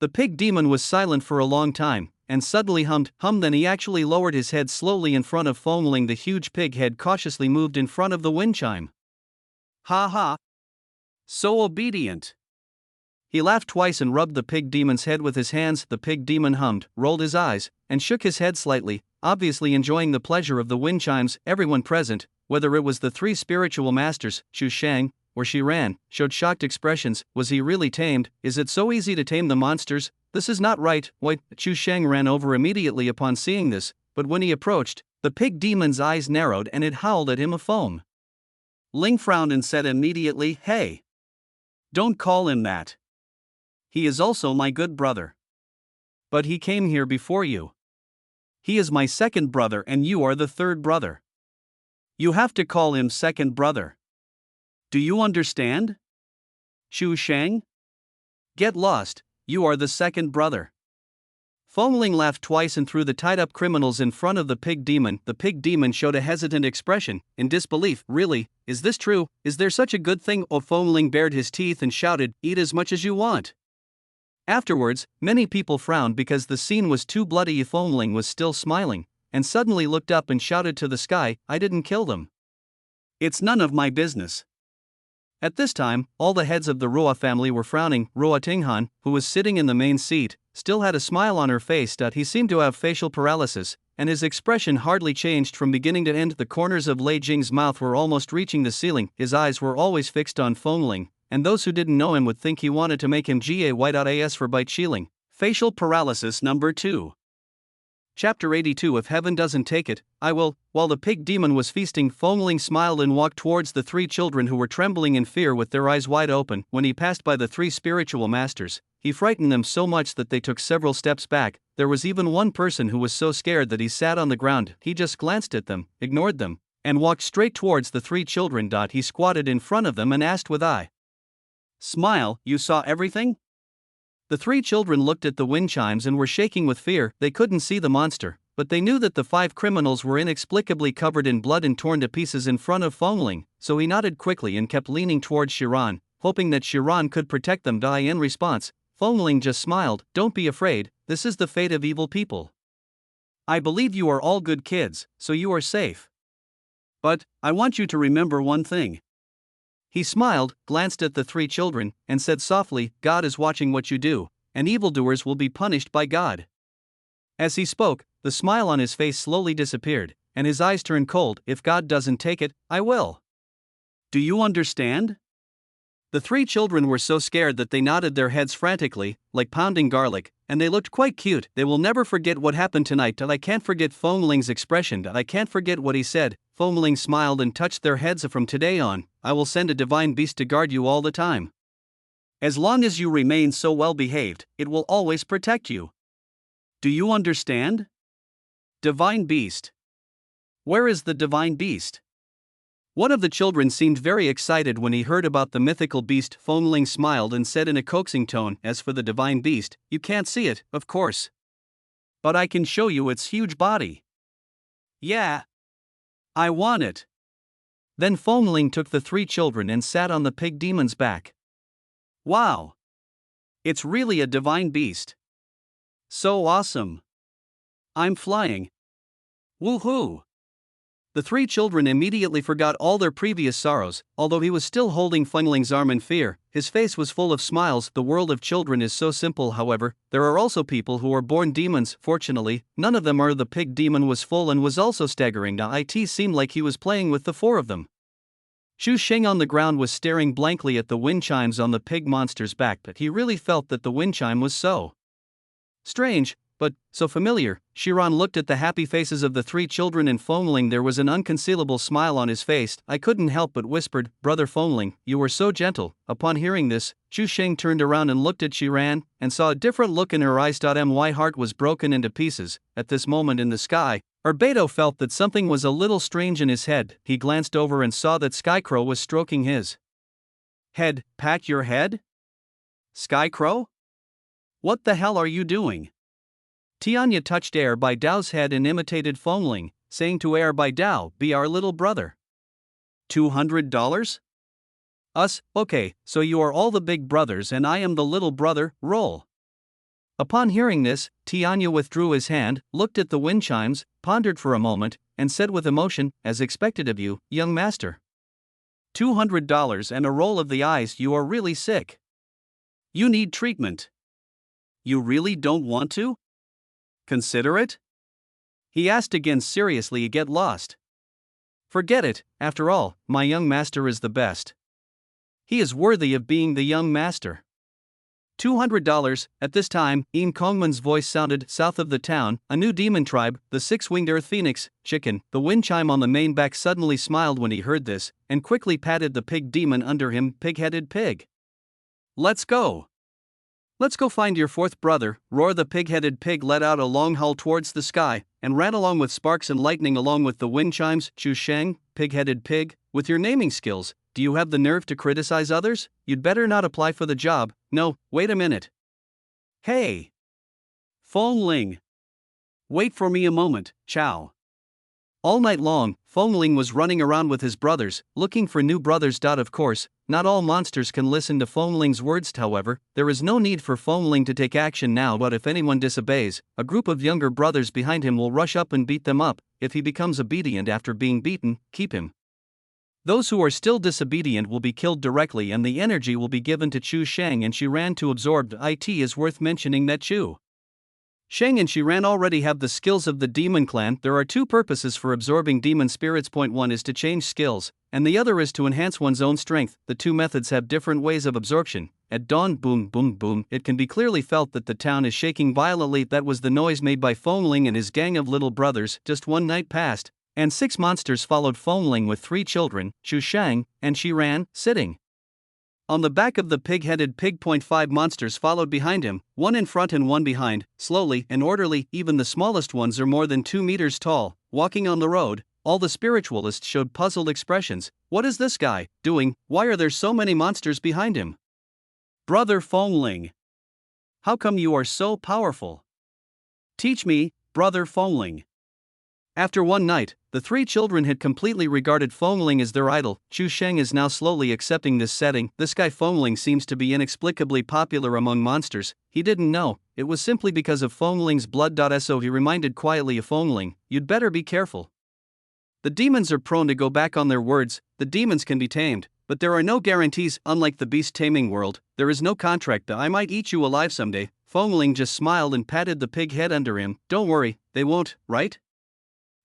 The pig demon was silent for a long time, and suddenly hummed, then he actually lowered his head slowly in front of Foamling. The huge pig head cautiously moved in front of the wind chime. Ha ha! So obedient! He laughed twice and rubbed the pig demon's head with his hands. The pig demon hummed, rolled his eyes, and shook his head slightly, obviously enjoying the pleasure of the wind chimes. Everyone present, whether it was the three spiritual masters, Xu Shang, or Shiran, showed shocked expressions. Was he really tamed? Is it so easy to tame the monsters? This is not right. Wait, Xu Shang ran over immediately upon seeing this, but when he approached, the pig demon's eyes narrowed and it howled at him of foam. Ling frowned and said immediately, "Hey! Don't call him that. He is also my good brother. But he came here before you. He is my second brother and you are the third brother. You have to call him second brother. Do you understand? Xu Shang? Get lost, you are the second brother." Foamling laughed twice and threw the tied-up criminals in front of the pig demon. The pig demon showed a hesitant expression, in disbelief. Really, is this true? Is there such a good thing? Oh, Foamling bared his teeth and shouted, "Eat as much as you want." Afterwards, many people frowned because the scene was too bloody. Foamling was still smiling, and suddenly looked up and shouted to the sky, "I didn't kill them. It's none of my business." At this time, all the heads of the Ruo family were frowning. Ruo Tinghan, who was sitting in the main seat, still had a smile on her face. He seemed to have facial paralysis, and his expression hardly changed from beginning to end. The corners of Lei Jing's mouth were almost reaching the ceiling. His eyes were always fixed on Foamling, and those who didn't know him would think he wanted to make him ga white out as for bite shieling. Facial paralysis number 2. Chapter 82. If heaven doesn't take it, I will. While the pig demon was feasting, Foamling smiled and walked towards the three children who were trembling in fear with their eyes wide open. When he passed by the three spiritual masters, he frightened them so much that they took several steps back. There was even one person who was so scared that he sat on the ground. He just glanced at them, ignored them, and walked straight towards the three children. He squatted in front of them and asked with eye smile, "You saw everything?" The three children looked at the wind chimes and were shaking with fear. They couldn't see the monster, but they knew that the 5 criminals were inexplicably covered in blood and torn to pieces in front of Foamling, so he nodded quickly and kept leaning towards Shiran, hoping that Shiran could protect them. In response, Foamling just smiled, "Don't be afraid, this is the fate of evil people. I believe you are all good kids, so you are safe. But, I want you to remember one thing." He smiled, glanced at the three children, and said softly, "God is watching what you do, and evildoers will be punished by God." As he spoke, the smile on his face slowly disappeared, and his eyes turned cold. "If God doesn't take it, I will. Do you understand?" The three children were so scared that they nodded their heads frantically, like pounding garlic, and they looked quite cute. "They will never forget what happened tonight. I can't forget Foamling's expression. I can't forget what he said." Foamling smiled and touched their heads. "From today on, I will send a divine beast to guard you all the time. As long as you remain so well behaved, it will always protect you. Do you understand? Divine beast. Where is the divine beast?" One of the children seemed very excited when he heard about the mythical beast. Foamling smiled and said in a coaxing tone, "As for the divine beast, you can't see it, of course. But I can show you its huge body." "Yeah. I want it." Then Foamling took the three children and sat on the pig demon's back. "Wow! It's really a divine beast. So awesome. I'm flying. Woohoo!" The three children immediately forgot all their previous sorrows. Although he was still holding Foamling's arm in fear, his face was full of smiles. The world of children is so simple. However, there are also people who are born demons. Fortunately, none of them are. The pig demon was full and was also staggering. It seemed like he was playing with the 4 of them. Xu Sheng on the ground was staring blankly at the wind chimes on the pig monster's back, but he really felt that the wind chime was so strange, but so familiar. Shiran looked at the happy faces of the three children and Foamling. There was an unconcealable smile on his face. I couldn't help but whispered, "Brother Foamling, you were so gentle." Upon hearing this, Xu Sheng turned around and looked at Shiran, and saw a different look in her eyes. My heart was broken into pieces. At this moment in the sky, Erbeto felt that something was a little strange in his head. He glanced over and saw that Skycrow was stroking his head. "Pat your head? Skycrow? What the hell are you doing?" Tianya touched Air by Dao's head and imitated Fengling, saying to Air by Dao, "Be our little brother." $200? Us, okay, so you are all the big brothers and I am the little brother, roll. Upon hearing this, Tianya withdrew his hand, looked at the wind chimes, pondered for a moment, and said with emotion, "As expected of you, young master. $200 and a roll of the eyes, you are really sick. You need treatment. You really don't want to consider it?" He asked again seriously. "Get lost. Forget it, after all, my young master is the best. He is worthy of being the young master." $200. At this time, Ian Kongman's voice sounded south of the town. A new demon tribe, the six-winged earth phoenix, chicken. The wind chime on the main back suddenly smiled when he heard this, and quickly patted the pig demon under him. "Pig-headed pig. Let's go. Let's go find your fourth brother." Roar. The pig-headed pig let out a long howl towards the sky, and ran along with sparks and lightning along with the wind chimes. "Chu Sheng, pig-headed pig, with your naming skills, do you have the nerve to criticize others? You'd better not apply for the job." "No, wait a minute. Hey! Fengling! Wait for me a moment, Chow." All night long, Fengling was running around with his brothers, looking for new brothers. Of course, not all monsters can listen to Fengling's words. However, there is no need for Fengling to take action now, but if anyone disobeys, a group of younger brothers behind him will rush up and beat them up. If he becomes obedient after being beaten, keep him. Those who are still disobedient will be killed directly, and the energy will be given to Chu Sheng and Shiran to absorb. It is worth mentioning that Chu Sheng and Shiran already have the skills of the demon clan. There are two purposes for absorbing demon spirits. Point 1 is to change skills, and the other is to enhance one's own strength. The two methods have different ways of absorption. At dawn, boom, boom, boom, it can be clearly felt that the town is shaking violently. That was the noise made by Fengling and his gang of little brothers. Just one night passed, and 6 monsters followed Fengling with 3 children, Chu Sheng and Shiran, sitting on the back of the pig-headed pig. 5 monsters followed behind him, one in front and one behind, slowly and orderly. Even the smallest ones are more than 2 meters tall. Walking on the road, all the spiritualists showed puzzled expressions. "What is this guy doing? Why are there so many monsters behind him? Brother Fengling, how come you are so powerful? Teach me, Brother Fengling." After one night, the 3 children had completely regarded Fengling as their idol. Chu Sheng is now slowly accepting this setting. This guy Fengling seems to be inexplicably popular among monsters. He didn't know, it was simply because of Fengling's blood. So he reminded quietly of Fengling, "You'd better be careful. The demons are prone to go back on their words. The demons can be tamed, but there are no guarantees. Unlike the beast taming world, there is no contract. I might eat you alive someday." Fengling just smiled and patted the pig head under him. "Don't worry, they won't, right?"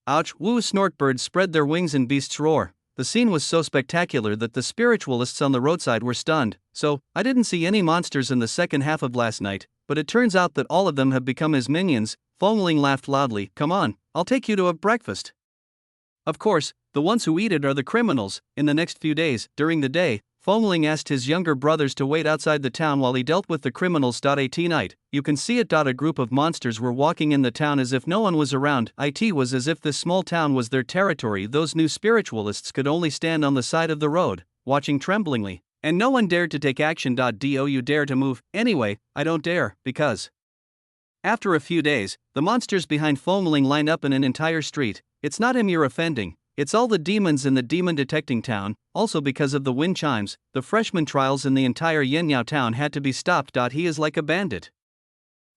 Ouch! Woo! Snortbirds spread their wings and beasts roar. The scene was so spectacular that the spiritualists on the roadside were stunned. "So, I didn't see any monsters in the second half of last night, but it turns out that all of them have become his minions." Fengling laughed loudly. "Come on, I'll take you to a breakfast. Of course, the ones who eat it are the criminals." In the next few days, during the day, Fengling asked his younger brothers to wait outside the town while he dealt with the criminals. At night, you can see it. A group of monsters were walking in the town as if no one was around. It was as if this small town was their territory. Those new spiritualists could only stand on the side of the road, watching tremblingly, and no one dared to take action. Do you dare to move? Anyway, I don't dare, because after a few days, the monsters behind Fengling line up in an entire street. It's not him you're offending. It's all the demons in the demon detecting town. Also, because of the wind chimes, the freshman trials in the entire Yenyao town had to be stopped. He is like a bandit.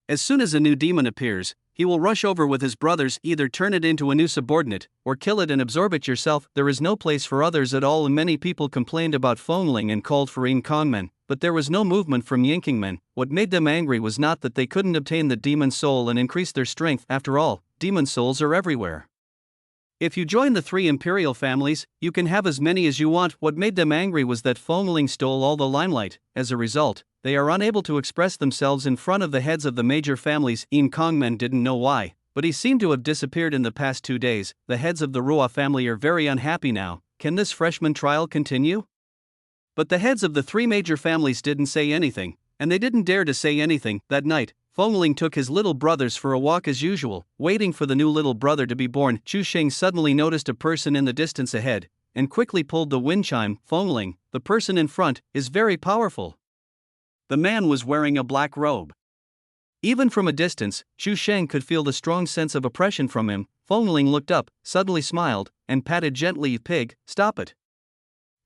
As soon as a new demon appears, he will rush over with his brothers, either turn it into a new subordinate, or kill it and absorb it yourself. There is no place for others at all, and many people complained about Fengling and called for Yin Kongmen, but there was no movement from Yinkingmen. What made them angry was not that they couldn't obtain the demon soul and increase their strength. After all, demon souls are everywhere. If you join the 3 imperial families, you can have as many as you want. What made them angry was that Fengling stole all the limelight. As a result, they are unable to express themselves in front of the heads of the major families. Yin Kongmen didn't know why, but he seemed to have disappeared in the past 2 days. The heads of the Rua family are very unhappy now. Can this freshman trial continue? But the heads of the 3 major families didn't say anything, and they didn't dare to say anything. That night, Fengling took his little brothers for a walk as usual, waiting for the new little brother to be born. Chu Sheng suddenly noticed a person in the distance ahead, and quickly pulled the wind chime. "Fengling, the person in front, is very powerful." The man was wearing a black robe. Even from a distance, Xu Sheng could feel the strong sense of oppression from him. Fengling looked up, suddenly smiled, and patted gently. Pig, stop it.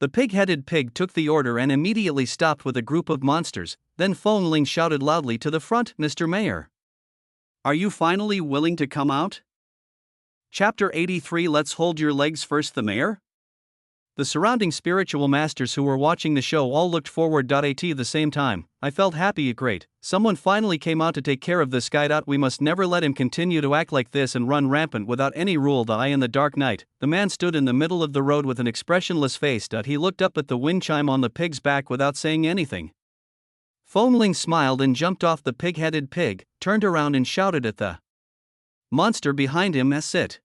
The pig-headed pig took the order and immediately stopped with a group of monsters. Then Fengling shouted loudly to the front, Mr. Mayor, are you finally willing to come out? Chapter 83. Let's hold your legs first. The mayor? The surrounding spiritual masters who were watching the show all looked forward. At the same time, I felt happy. Great, someone finally came out to take care of this guy. We must never let him continue to act like this and run rampant without any rule. In the dark night, the man stood in the middle of the road with an expressionless face. He looked up at the wind chime on the pig's back without saying anything. Fengling smiled and jumped off the pig-headed pig, turned around and shouted at the monster behind him, sit.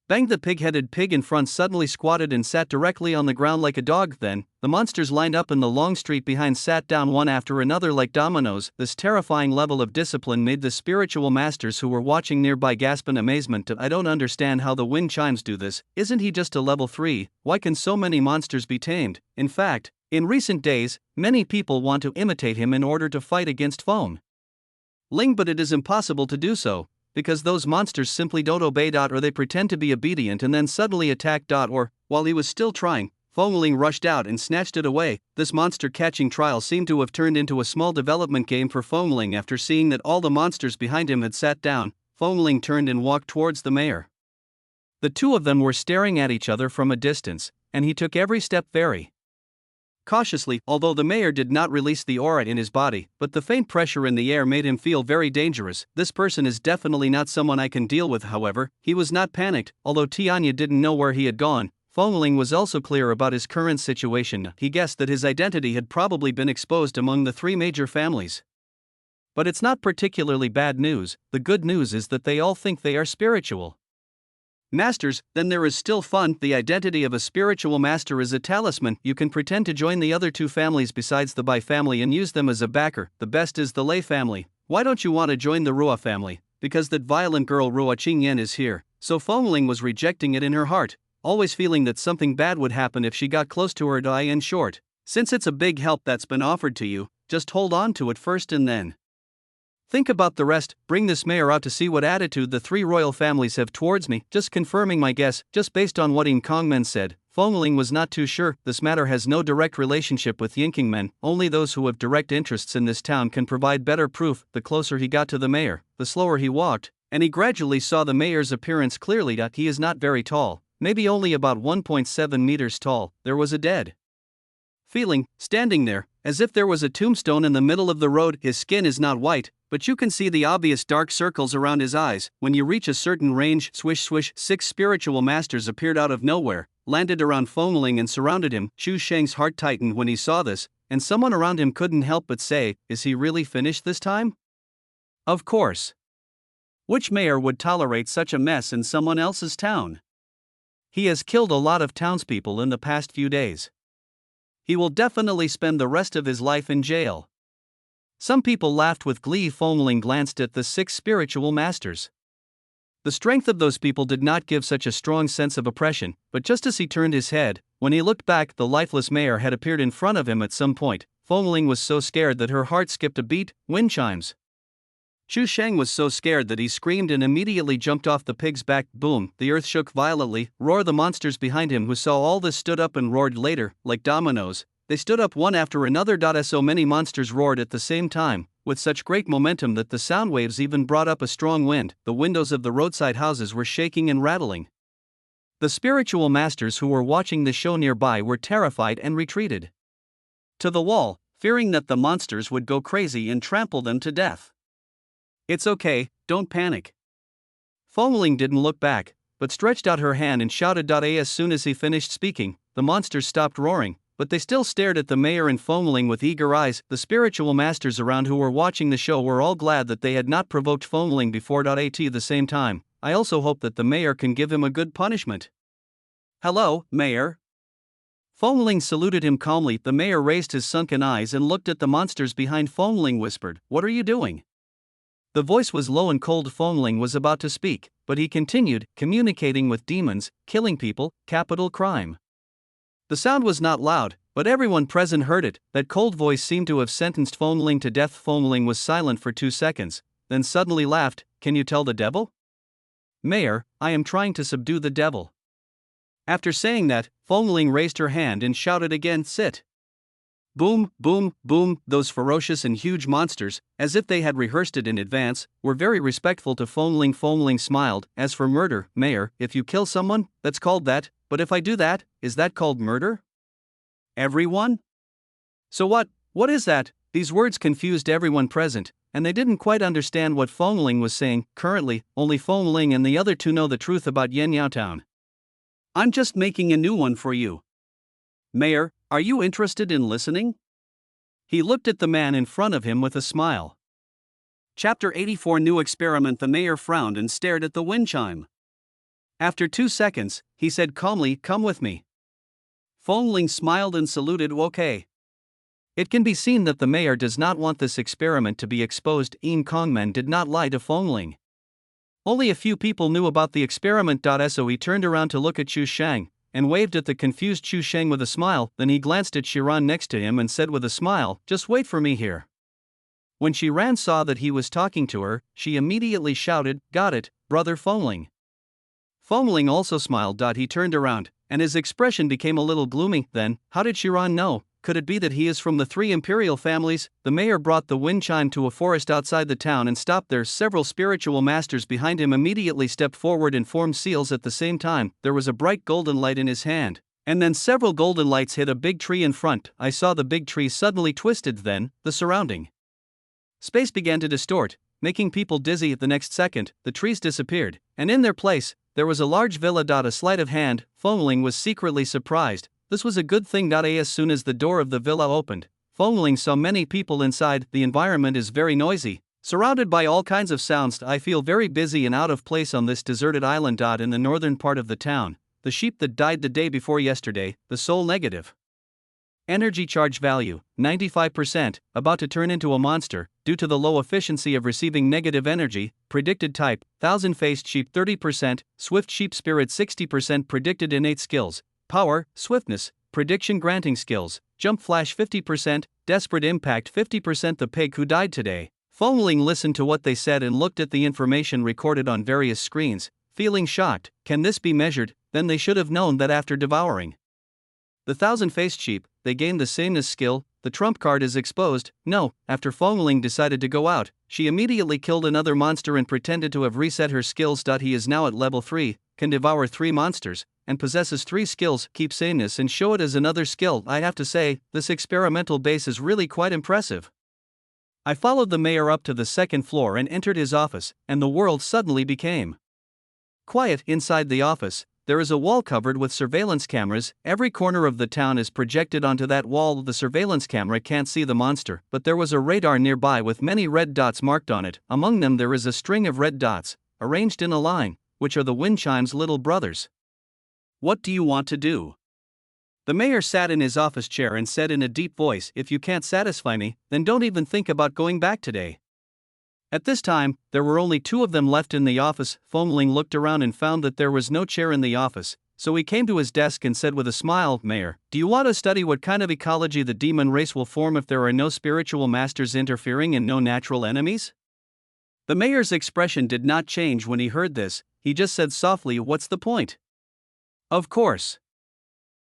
Bang! The pig-headed pig in front suddenly squatted and sat directly on the ground like a dog. Then, the monsters lined up in the long street behind sat down one after another like dominoes. This terrifying level of discipline made the spiritual masters who were watching nearby gasp in amazement. I don't understand how the wind chimes do this. Isn't he just a level 3? Why can so many monsters be tamed? In fact, in recent days, many people want to imitate him in order to fight against Feng Ling, but it is impossible to do so, because those monsters simply don't obey. Or they pretend to be obedient and then suddenly attack. Or, while he was still trying, Fengling rushed out and snatched it away. This monster catching trial seemed to have turned into a small development game for Fengling. After seeing that all the monsters behind him had sat down, Fengling turned and walked towards the mayor. The two of them were staring at each other from a distance, and he took every step very cautiously, although the mayor did not release the aura in his body, but the faint pressure in the air made him feel very dangerous. This person is definitely not someone I can deal with. However, he was not panicked, although Tianya didn't know where he had gone. Fengling was also clear about his current situation. He guessed that his identity had probably been exposed among the 3 major families. But it's not particularly bad news. The good news is that they all think they are spiritual masters. Then there is still fun. The identity of a spiritual master is a talisman. You can pretend to join the other 2 families besides the Bai family and use them as a backer. The best is the Lei family. Why don't you want to join the Rua family? Because that violent girl Rua Qingyan is here. So Fengling was rejecting it in her heart, always feeling that something bad would happen if she got close to her. In short, since it's a big help that's been offered to you, just hold on to it first and then think about the rest. Bring this mayor out to see what attitude the 3 royal families have towards me. Just confirming my guess, just based on what Yin Kongmen said. Fengling was not too sure. This matter has no direct relationship with Yinkingmen. Only those who have direct interests in this town can provide better proof. The closer he got to the mayor, the slower he walked, and he gradually saw the mayor's appearance clearly. He is not very tall, maybe only about 1.7 meters tall. There was a dead feeling, standing there, as if there was a tombstone in the middle of the road. His skin is not white, but you can see the obvious dark circles around his eyes. When you reach a certain range, swish swish, 6 spiritual masters appeared out of nowhere, landed around Fengling and surrounded him. Xu Sheng's heart tightened when he saw this, and someone around him couldn't help but say, is he really finished this time? Of course. Which mayor would tolerate such a mess in someone else's town? He has killed a lot of townspeople in the past few days. He will definitely spend the rest of his life in jail. Some people laughed with glee. Fengling glanced at the 6 spiritual masters. The strength of those people did not give such a strong sense of oppression, but just as he turned his head, when he looked back, the lifeless mayor had appeared in front of him at some point. Fengling was so scared that her heart skipped a beat. Wind chimes. Xu Sheng was so scared that he screamed and immediately jumped off the pig's back. Boom, the earth shook violently. Roar! The monsters behind him who saw all this stood up and roared later, like dominoes. They stood up one after another. So many monsters roared at the same time, with such great momentum that the sound waves even brought up a strong wind. The windows of the roadside houses were shaking and rattling. The spiritual masters who were watching the show nearby were terrified and retreated to the wall, fearing that the monsters would go crazy and trample them to death. It's okay, don't panic. Fengling didn't look back, but stretched out her hand and shouted. As soon as he finished speaking, the monsters stopped roaring, but they still stared at the mayor and Fengling with eager eyes. The spiritual masters around who were watching the show were all glad that they had not provoked Fengling before. At the same time, I also hope that the mayor can give him a good punishment. Hello, mayor. Fengling saluted him calmly. The mayor raised his sunken eyes and looked at the monsters behind. Fengling whispered, "What are you doing?" The voice was low and cold. Fengling was about to speak, but he continued, "Communicating with demons, killing people, capital crime." The sound was not loud, but everyone present heard it. That cold voice seemed to have sentenced Foamling to death. Foamling was silent for 2 seconds, then suddenly laughed. Can you tell the devil? Mayor, I am trying to subdue the devil. After saying that, Foamling raised her hand and shouted again, sit. Boom, boom, boom. Those ferocious and huge monsters, as if they had rehearsed it in advance, were very respectful to Foamling. Foamling smiled. As for murder, Mayor, if you kill someone, that's called that, but if I do that, is that called murder? Everyone? So what is that? These words confused everyone present, and they didn't quite understand what Foamling was saying. Currently, only Foamling and the other two know the truth about Yenyao Town. I'm just making a new one for you. Mayor, are you interested in listening? He looked at the man in front of him with a smile. Chapter 84 New Experiment. The mayor frowned and stared at the wind chime. After 2 seconds, he said calmly, come with me. Foamling smiled and saluted. Okay. It can be seen that the mayor does not want this experiment to be exposed. Im Kongmen did not lie to Foamling. Only a few people knew about the experiment. So he turned around to look at Chu Shang, and waved at the confused Chu Shang with a smile. Then he glanced at Shiran next to him and said with a smile, just wait for me here. When Shiran saw that he was talking to her, she immediately shouted, got it, brother Foamling. Foamling also smiled. He turned around, and his expression became a little gloomy. Then, how did Shiran know? Could it be that he is from the 3 imperial families? The mayor brought the wind chime to a forest outside the town and stopped there. Several spiritual masters behind him immediately stepped forward and formed seals at the same time. There was a bright golden light in his hand, and then several golden lights hit a big tree in front. I saw the big tree suddenly twisted. Then, the surrounding space began to distort, making people dizzy. The next second, the trees disappeared, and in their place, there was a large villa. A sleight of hand. Foamling was secretly surprised. This was a good thing. As soon as the door of the villa opened, Foamling saw many people inside. The environment is very noisy, surrounded by all kinds of sounds. I feel very busy and out of place on this deserted island. In the northern part of the town, the sheep that died the day before yesterday, the soul negative energy charge value, 95%, about to turn into a monster, due to the low efficiency of receiving negative energy. Predicted type, thousand-faced sheep 30%, swift sheep spirit 60%. Predicted innate skills, power, swiftness, prediction granting skills, jump flash 50%, desperate impact 50%. The pig who died today. Foamling listened to what they said and looked at the information recorded on various screens, feeling shocked. Can this be measured? Then they should have known that after devouring the thousand-faced sheep, they gained the sameness skill. The trump card is exposed. No, after Foamling decided to go out, she immediately killed another monster and pretended to have reset her skills. He is now at level 3, can devour 3 monsters, and possesses 3 skills, keep sameness and show it as another skill. I have to say, this experimental base is really quite impressive. I followed the mayor up to the 2nd floor and entered his office, and the world suddenly became quiet. Inside the office, there is a wall covered with surveillance cameras. Every corner of the town is projected onto that wall. The surveillance camera can't see the monster, but there was a radar nearby with many red dots marked on it. Among them there is a string of red dots, arranged in a line, which are the wind chime's little brothers. What do you want to do? The mayor sat in his office chair and said in a deep voice, if you can't satisfy me, then don't even think about going back today. At this time, there were only 2 of them left in the office. Foamling looked around and found that there was no chair in the office, so he came to his desk and said with a smile, Mayor, do you want to study what kind of ecology the demon race will form if there are no spiritual masters interfering and no natural enemies? The mayor's expression did not change when he heard this. He just said softly, what's the point? Of course.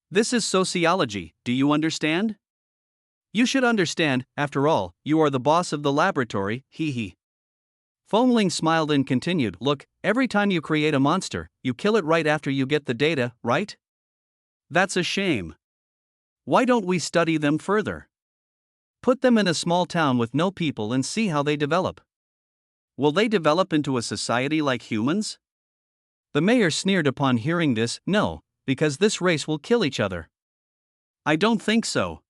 This is sociology, do you understand? You should understand, after all, you are the boss of the laboratory, hee hee. Foamling smiled and continued, look, every time you create a monster, you kill it right after you get the data, right? That's a shame. Why don't we study them further? Put them in a small town with no people and see how they develop. Will they develop into a society like humans? The mayor sneered upon hearing this, no, because this race will kill each other. I don't think so.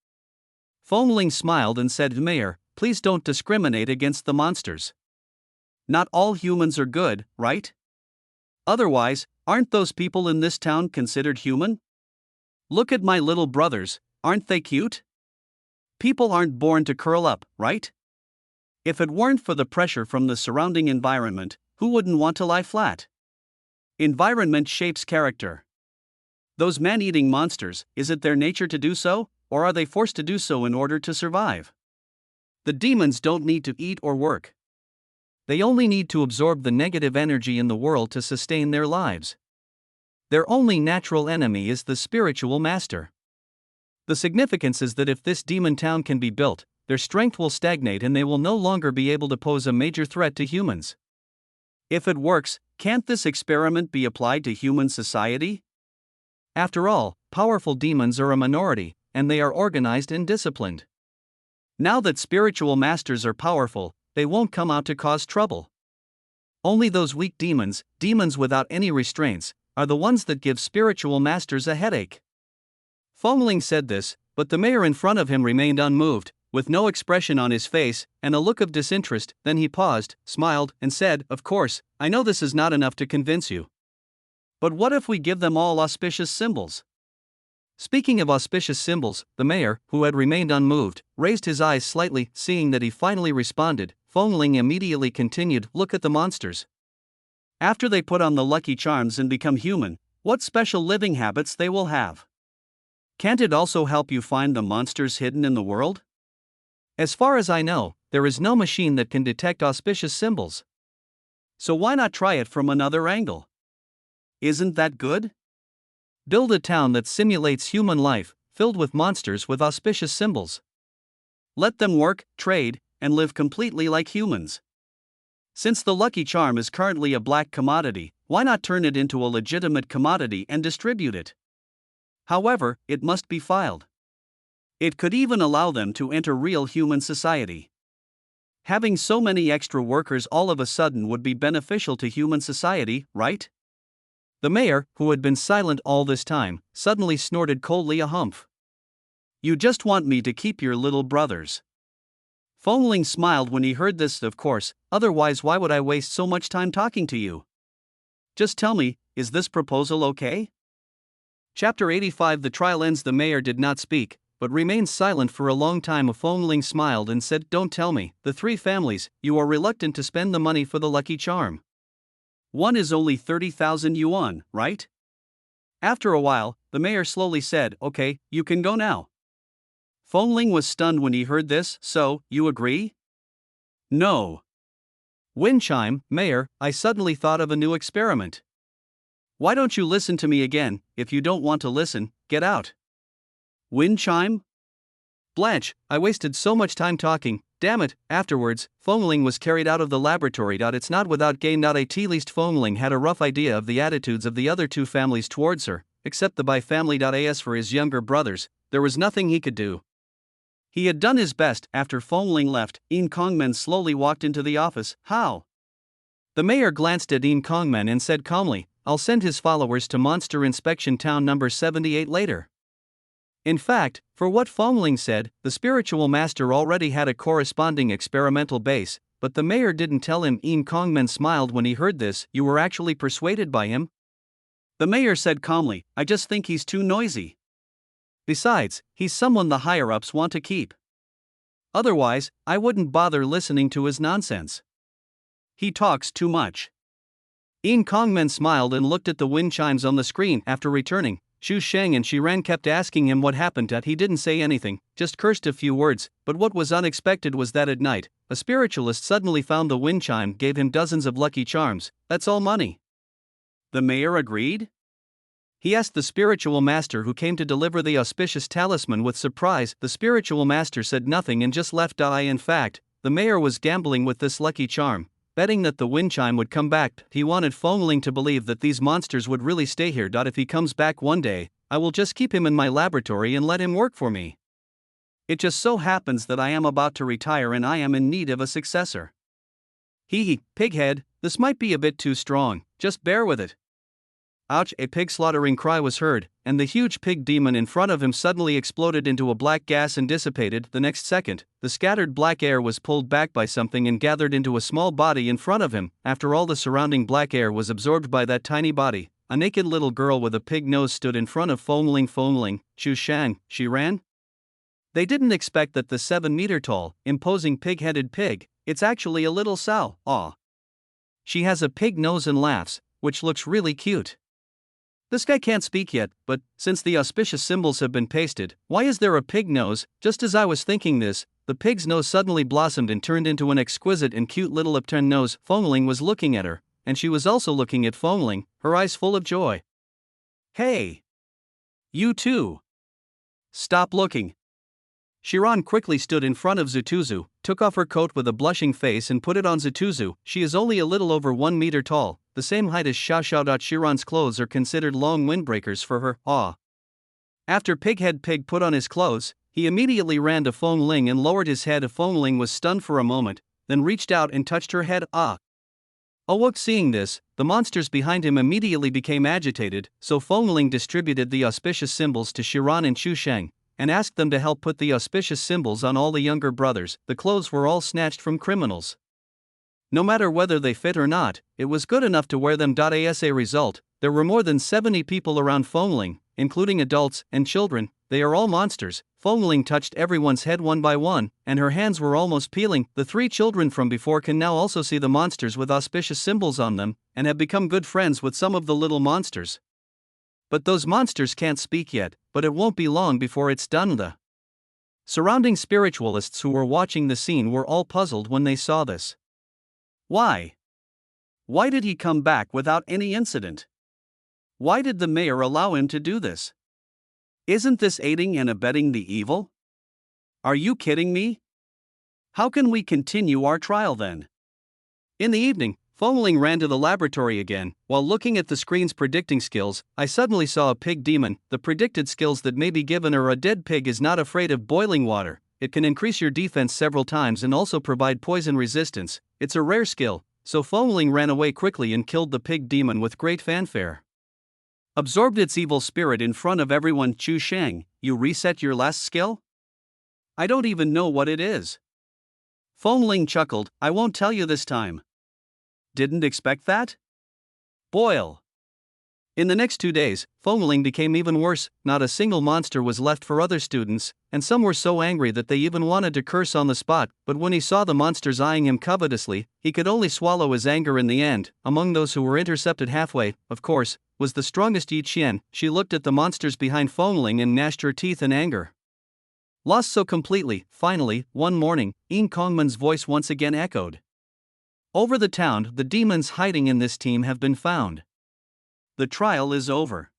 Foamling smiled and said, Mayor, please don't discriminate against the monsters. Not all humans are good, right? Otherwise, aren't those people in this town considered human? Look at my little brothers, aren't they cute? People aren't born to curl up, right? If it weren't for the pressure from the surrounding environment, who wouldn't want to lie flat? Environment shapes character. Those man-eating monsters, is it their nature to do so, or are they forced to do so in order to survive? The demons don't need to eat or work. They only need to absorb the negative energy in the world to sustain their lives. Their only natural enemy is the spiritual master. The significance is that if this demon town can be built, their strength will stagnate and they will no longer be able to pose a major threat to humans. If it works, can't this experiment be applied to human society? After all, powerful demons are a minority, and they are organized and disciplined. Now that spiritual masters are powerful, they won't come out to cause trouble. Only those weak demons, demons without any restraints, are the ones that give spiritual masters a headache. Fengling said this, but the mayor in front of him remained unmoved, with no expression on his face and a look of disinterest. Then he paused, smiled, and said, "Of course, I know this is not enough to convince you. But what if we give them all auspicious symbols?" Speaking of auspicious symbols, the mayor, who had remained unmoved, raised his eyes slightly. Seeing that he finally responded, Fengling immediately continued, "Look at the monsters. After they put on the lucky charms and become human, what special living habits they will have. Can't it also help you find the monsters hidden in the world? As far as I know, there is no machine that can detect auspicious symbols. So why not try it from another angle? Isn't that good? Build a town that simulates human life, filled with monsters with auspicious symbols. Let them work, trade, and live completely like humans. Since the lucky charm is currently a black commodity, why not turn it into a legitimate commodity and distribute it? However, it must be filed. It could even allow them to enter real human society. Having so many extra workers all of a sudden would be beneficial to human society, right?" The mayor, who had been silent all this time, suddenly snorted coldly a humph. "You just want me to keep your little brothers." Fengling smiled when he heard this. "Of course, otherwise why would I waste so much time talking to you? Just tell me, is this proposal okay?" Chapter 85. The trial ends. The mayor did not speak, but remained silent for a long time. Fengling smiled and said, "Don't tell me, the three families, you are reluctant to spend the money for the lucky charm. One is only 30,000 yuan, right?" After a while, the mayor slowly said, "Okay, you can go now." Fengling was stunned when he heard this. "So, you agree?" "No. Wind chime, mayor, I suddenly thought of a new experiment." "Why don't you listen to me again? If you don't want to listen, get out." "Wind chime? Blanche, I wasted so much time talking, damn it." Afterwards, Fengling was carried out of the laboratory. It's not without gain. At least Fengling had a rough idea of the attitudes of the other two families towards her, except the Bai family. As for his younger brothers, there was nothing he could do. He had done his best. After Fengling left, Yin Kongmen slowly walked into the office. "How?" The mayor glanced at Yin Kongmen and said calmly, "I'll send his followers to Monster Inspection Town number 78 later." In fact, for what Fengling said, the spiritual master already had a corresponding experimental base, but the mayor didn't tell him. Yin Kongmen smiled when he heard this. "You were actually persuaded by him?" The mayor said calmly, "I just think he's too noisy. Besides, he's someone the higher-ups want to keep. Otherwise, I wouldn't bother listening to his nonsense. He talks too much." Yin Kongmen smiled and looked at the wind chimes on the screen. After returning, Xu Sheng and Shiran kept asking him what happened. He didn't say anything, just cursed a few words, but what was unexpected was that at night, a spiritualist suddenly found the wind chime, gave him dozens of lucky charms. "That's all money." The mayor agreed? He asked the spiritual master who came to deliver the auspicious talisman with surprise. The spiritual master said nothing and just left. In fact, the mayor was gambling with this lucky charm, betting that the wind chime would come back. He wanted Fengling to believe that these monsters would really stay here. If he comes back one day, I will just keep him in my laboratory and let him work for me. It just so happens that I am about to retire and I am in need of a successor. Hee, pighead, this might be a bit too strong, just bear with it." Ouch! A pig slaughtering cry was heard, and the huge pig demon in front of him suddenly exploded into a black gas and dissipated. The next second, the scattered black air was pulled back by something and gathered into a small body in front of him. After all the surrounding black air was absorbed by that tiny body, a naked little girl with a pig nose stood in front of Fengling. Xu Shang, she ran. They didn't expect that the 7-meter-tall, imposing pig-headed pig, it's actually a little sow. Aw. She has a pig nose and laughs, which looks really cute. This guy can't speak yet, but since the auspicious symbols have been pasted, why is there a pig nose? Just as I was thinking this, the pig's nose suddenly blossomed and turned into an exquisite and cute little upturned nose. Fengling was looking at her, and she was also looking at Fengling, her eyes full of joy. Hey! You too! Stop looking! Chiron quickly stood in front of Zutuzu, took off her coat with a blushing face and put it on Zutuzu. She is only a little over 1 meter tall, the same height as Xiao. Chiron's clothes are considered long windbreakers for her. After Pighead Pig put on his clothes, he immediately ran to Fengling and lowered his head. Fengling was stunned for a moment, then reached out and touched her head. Awok seeing this, the monsters behind him immediately became agitated, so Fengling distributed the auspicious symbols to Chiron and Chu Sheng, and asked them to help put the auspicious symbols on all the younger brothers. The clothes were all snatched from criminals. No matter whether they fit or not, it was good enough to wear them. As a result, there were more than 70 people around Fengling, including adults and children. They are all monsters. Fengling touched everyone's head one by one, and her hands were almost peeling. The 3 children from before can now also see the monsters with auspicious symbols on them, and have become good friends with some of the little monsters. But those monsters can't speak yet, but it won't be long before it's done. The surrounding spiritualists who were watching the scene were all puzzled when they saw this. Why? Why did he come back without any incident? Why did the mayor allow him to do this? Isn't this aiding and abetting the evil? Are you kidding me? How can we continue our trial then? In the evening, Fengling ran to the laboratory again. While looking at the screen's predicting skills, I suddenly saw a pig demon. The predicted skills that may be given are: a dead pig is not afraid of boiling water, it can increase your defense several times and also provide poison resistance. It's a rare skill, so Fengling ran away quickly and killed the pig demon with great fanfare. Absorbed its evil spirit in front of everyone. Chu Sheng, you reset your last skill? I don't even know what it is. Fengling chuckled, I won't tell you this time. Didn't expect that? Boil. In the next 2 days, Fengling became even worse. Not a single monster was left for other students, and some were so angry that they even wanted to curse on the spot. But when he saw the monsters eyeing him covetously, he could only swallow his anger in the end. Among those who were intercepted halfway, of course, was the strongest Yi Qian. She looked at the monsters behind Fengling and gnashed her teeth in anger. Lost so completely, finally, one morning, Yin Kongman's voice once again echoed. Over the town, the demons hiding in this team have been found. The trial is over.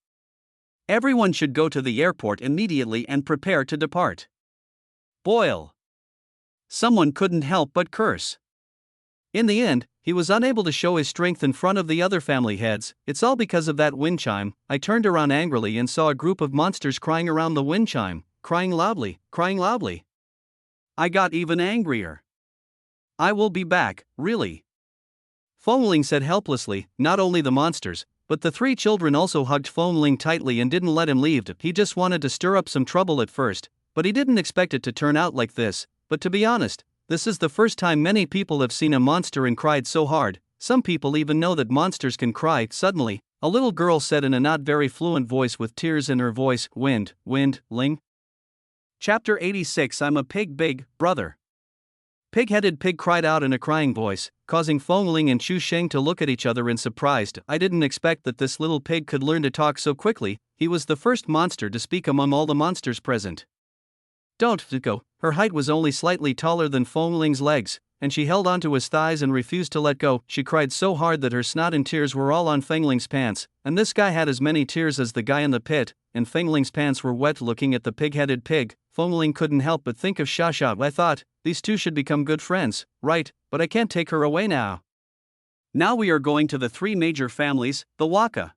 Everyone should go to the airport immediately and prepare to depart. Boil. Someone couldn't help but curse. In the end, he was unable to show his strength in front of the other family heads. It's all because of that wind chime. I turned around angrily and saw a group of monsters crying around the wind chime, crying loudly, crying loudly. I got even angrier. I will be back, really. Fengling said helplessly. Not only the monsters, but the 3 children also hugged Fengling tightly and didn't let him leave. He just wanted to stir up some trouble at first, but he didn't expect it to turn out like this. But to be honest, this is the first time many people have seen a monster and cried so hard. Some people even know that monsters can cry. Suddenly, a little girl said in a not very fluent voice with tears in her voice, Wind, Ling. Chapter 86. I'm a pig, big brother. Pig-headed pig cried out in a crying voice, causing Fengling and Chu Sheng to look at each other in surprise. I didn't expect that this little pig could learn to talk so quickly. He was the first monster to speak among all the monsters present. Don't go. Her height was only slightly taller than Fengling's legs, and she held onto his thighs and refused to let go. She cried so hard that her snot and tears were all on Fengling's pants, and this guy had as many tears as the guy in the pit, and Fengling's pants were wet. Looking at the pig-headed pig, Fengling couldn't help but think of Xiao. I thought, these two should become good friends, right? But I can't take her away now. Now we are going to the 3 major families, the Waka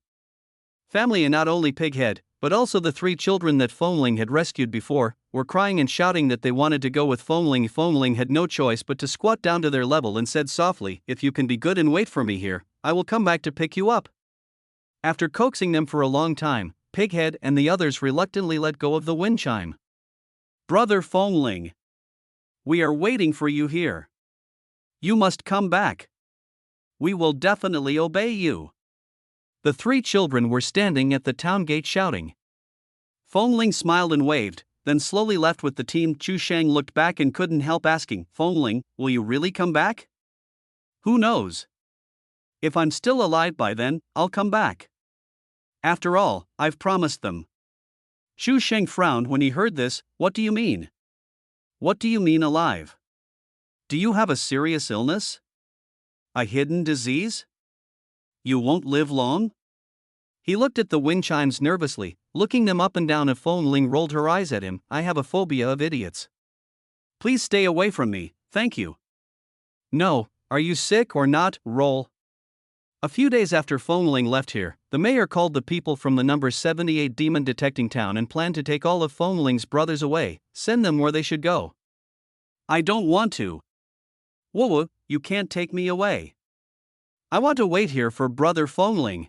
family, and not only Pighead, but also the 3 children that Fengling had rescued before, were crying and shouting that they wanted to go with Fengling. Fengling had no choice but to squat down to their level and said softly, if you can be good and wait for me here, I will come back to pick you up. After coaxing them for a long time, Pighead and the others reluctantly let go of the wind chime. Brother Fengling, we are waiting for you here. You must come back. We will definitely obey you. The 3 children were standing at the town gate shouting. Fengling smiled and waved, then slowly left with the team. Chu Sheng looked back and couldn't help asking, Fengling, will you really come back? Who knows? If I'm still alive by then, I'll come back. After all, I've promised them. Xu Sheng frowned when he heard this. What do you mean? What do you mean alive? Do you have a serious illness? A hidden disease? You won't live long? He looked at the wind chimes nervously, looking them up and down as Feng Ling rolled her eyes at him. I have a phobia of idiots. Please stay away from me, thank you. No, are you sick or not? Roll. A few days after Feng Ling left here, the mayor called the people from the number 78 demon detecting town and planned to take all of Feng Ling's brothers away, send them where they should go. I don't want to. Woo, you can't take me away. I want to wait here for brother Feng Ling.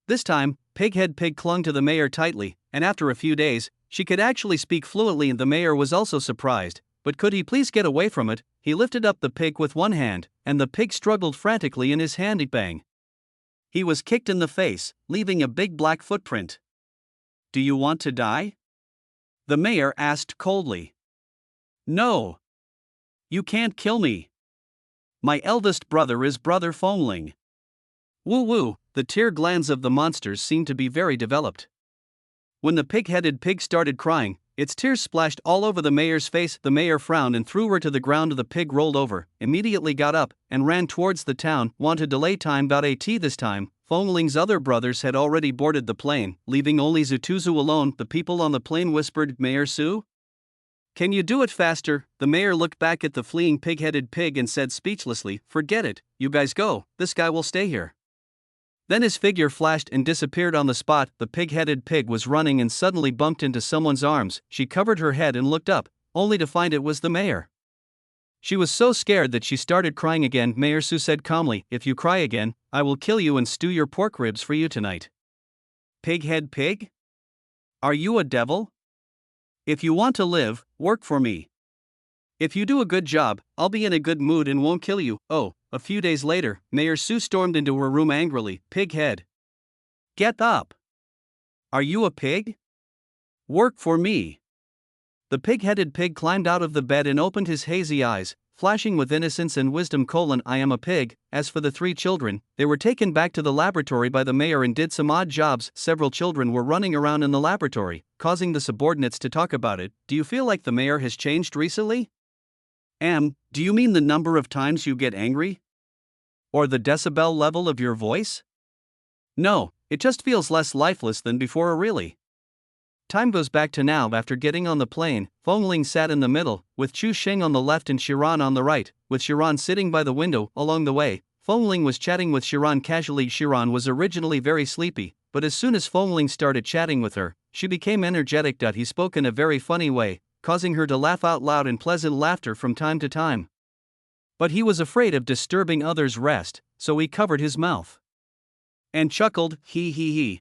This time, Pighead Pig clung to the mayor tightly, and after a few days, she could actually speak fluently. The mayor was also surprised, but could he please get away from it? He lifted up the pig with one hand, and the pig struggled frantically in his hand. Bang! He was kicked in the face, leaving a big black footprint. Do you want to die? The mayor asked coldly. No. You can't kill me. My eldest brother is brother Feng Ling. Woo, the tear glands of the monsters seemed to be very developed. When the pig-headed pig started crying, its tears splashed all over the mayor's face. The mayor frowned and threw her to the ground. The pig rolled over, immediately got up, and ran towards the town. Want to delay time? This time, Feng Ling's other brothers had already boarded the plane, leaving only Zutuzu alone. The people on the plane whispered, Mayor Su? Can you do it faster? The mayor looked back at the fleeing pig-headed pig and said speechlessly, Forget it, you guys go, this guy will stay here. Then his figure flashed and disappeared on the spot. The pig-headed pig was running and suddenly bumped into someone's arms. She covered her head and looked up, only to find it was the mayor. She was so scared that she started crying again. Mayor Su said calmly, If you cry again, I will kill you and stew your pork ribs for you tonight. Pighead Pig? Are you a devil? If you want to live, work for me. If you do a good job, I'll be in a good mood and won't kill you. Oh, a few days later, Mayor Su stormed into her room angrily. Pighead. Get up. Are you a pig? Work for me. The pig-headed pig climbed out of the bed and opened his hazy eyes, flashing with innocence and wisdom. I am a pig. As for the three children, they were taken back to the laboratory by the mayor and did some odd jobs. Several children were running around in the laboratory, causing the subordinates to talk about it. Do you feel like the mayor has changed recently? Do you mean the number of times you get angry? Or the decibel level of your voice? No, it just feels less lifeless than before. Really. Time goes back to now. After getting on the plane, Feng Ling sat in the middle, with Xu Sheng on the left and Shiran on the right, with Shiran sitting by the window. Along the way, Feng Ling was chatting with Shiran casually. Shiran was originally very sleepy, but as soon as Feng Ling started chatting with her, she became energetic. He spoke in a very funny way, causing her to laugh out loud in pleasant laughter from time to time. But he was afraid of disturbing others' rest, so he covered his mouth and chuckled, he.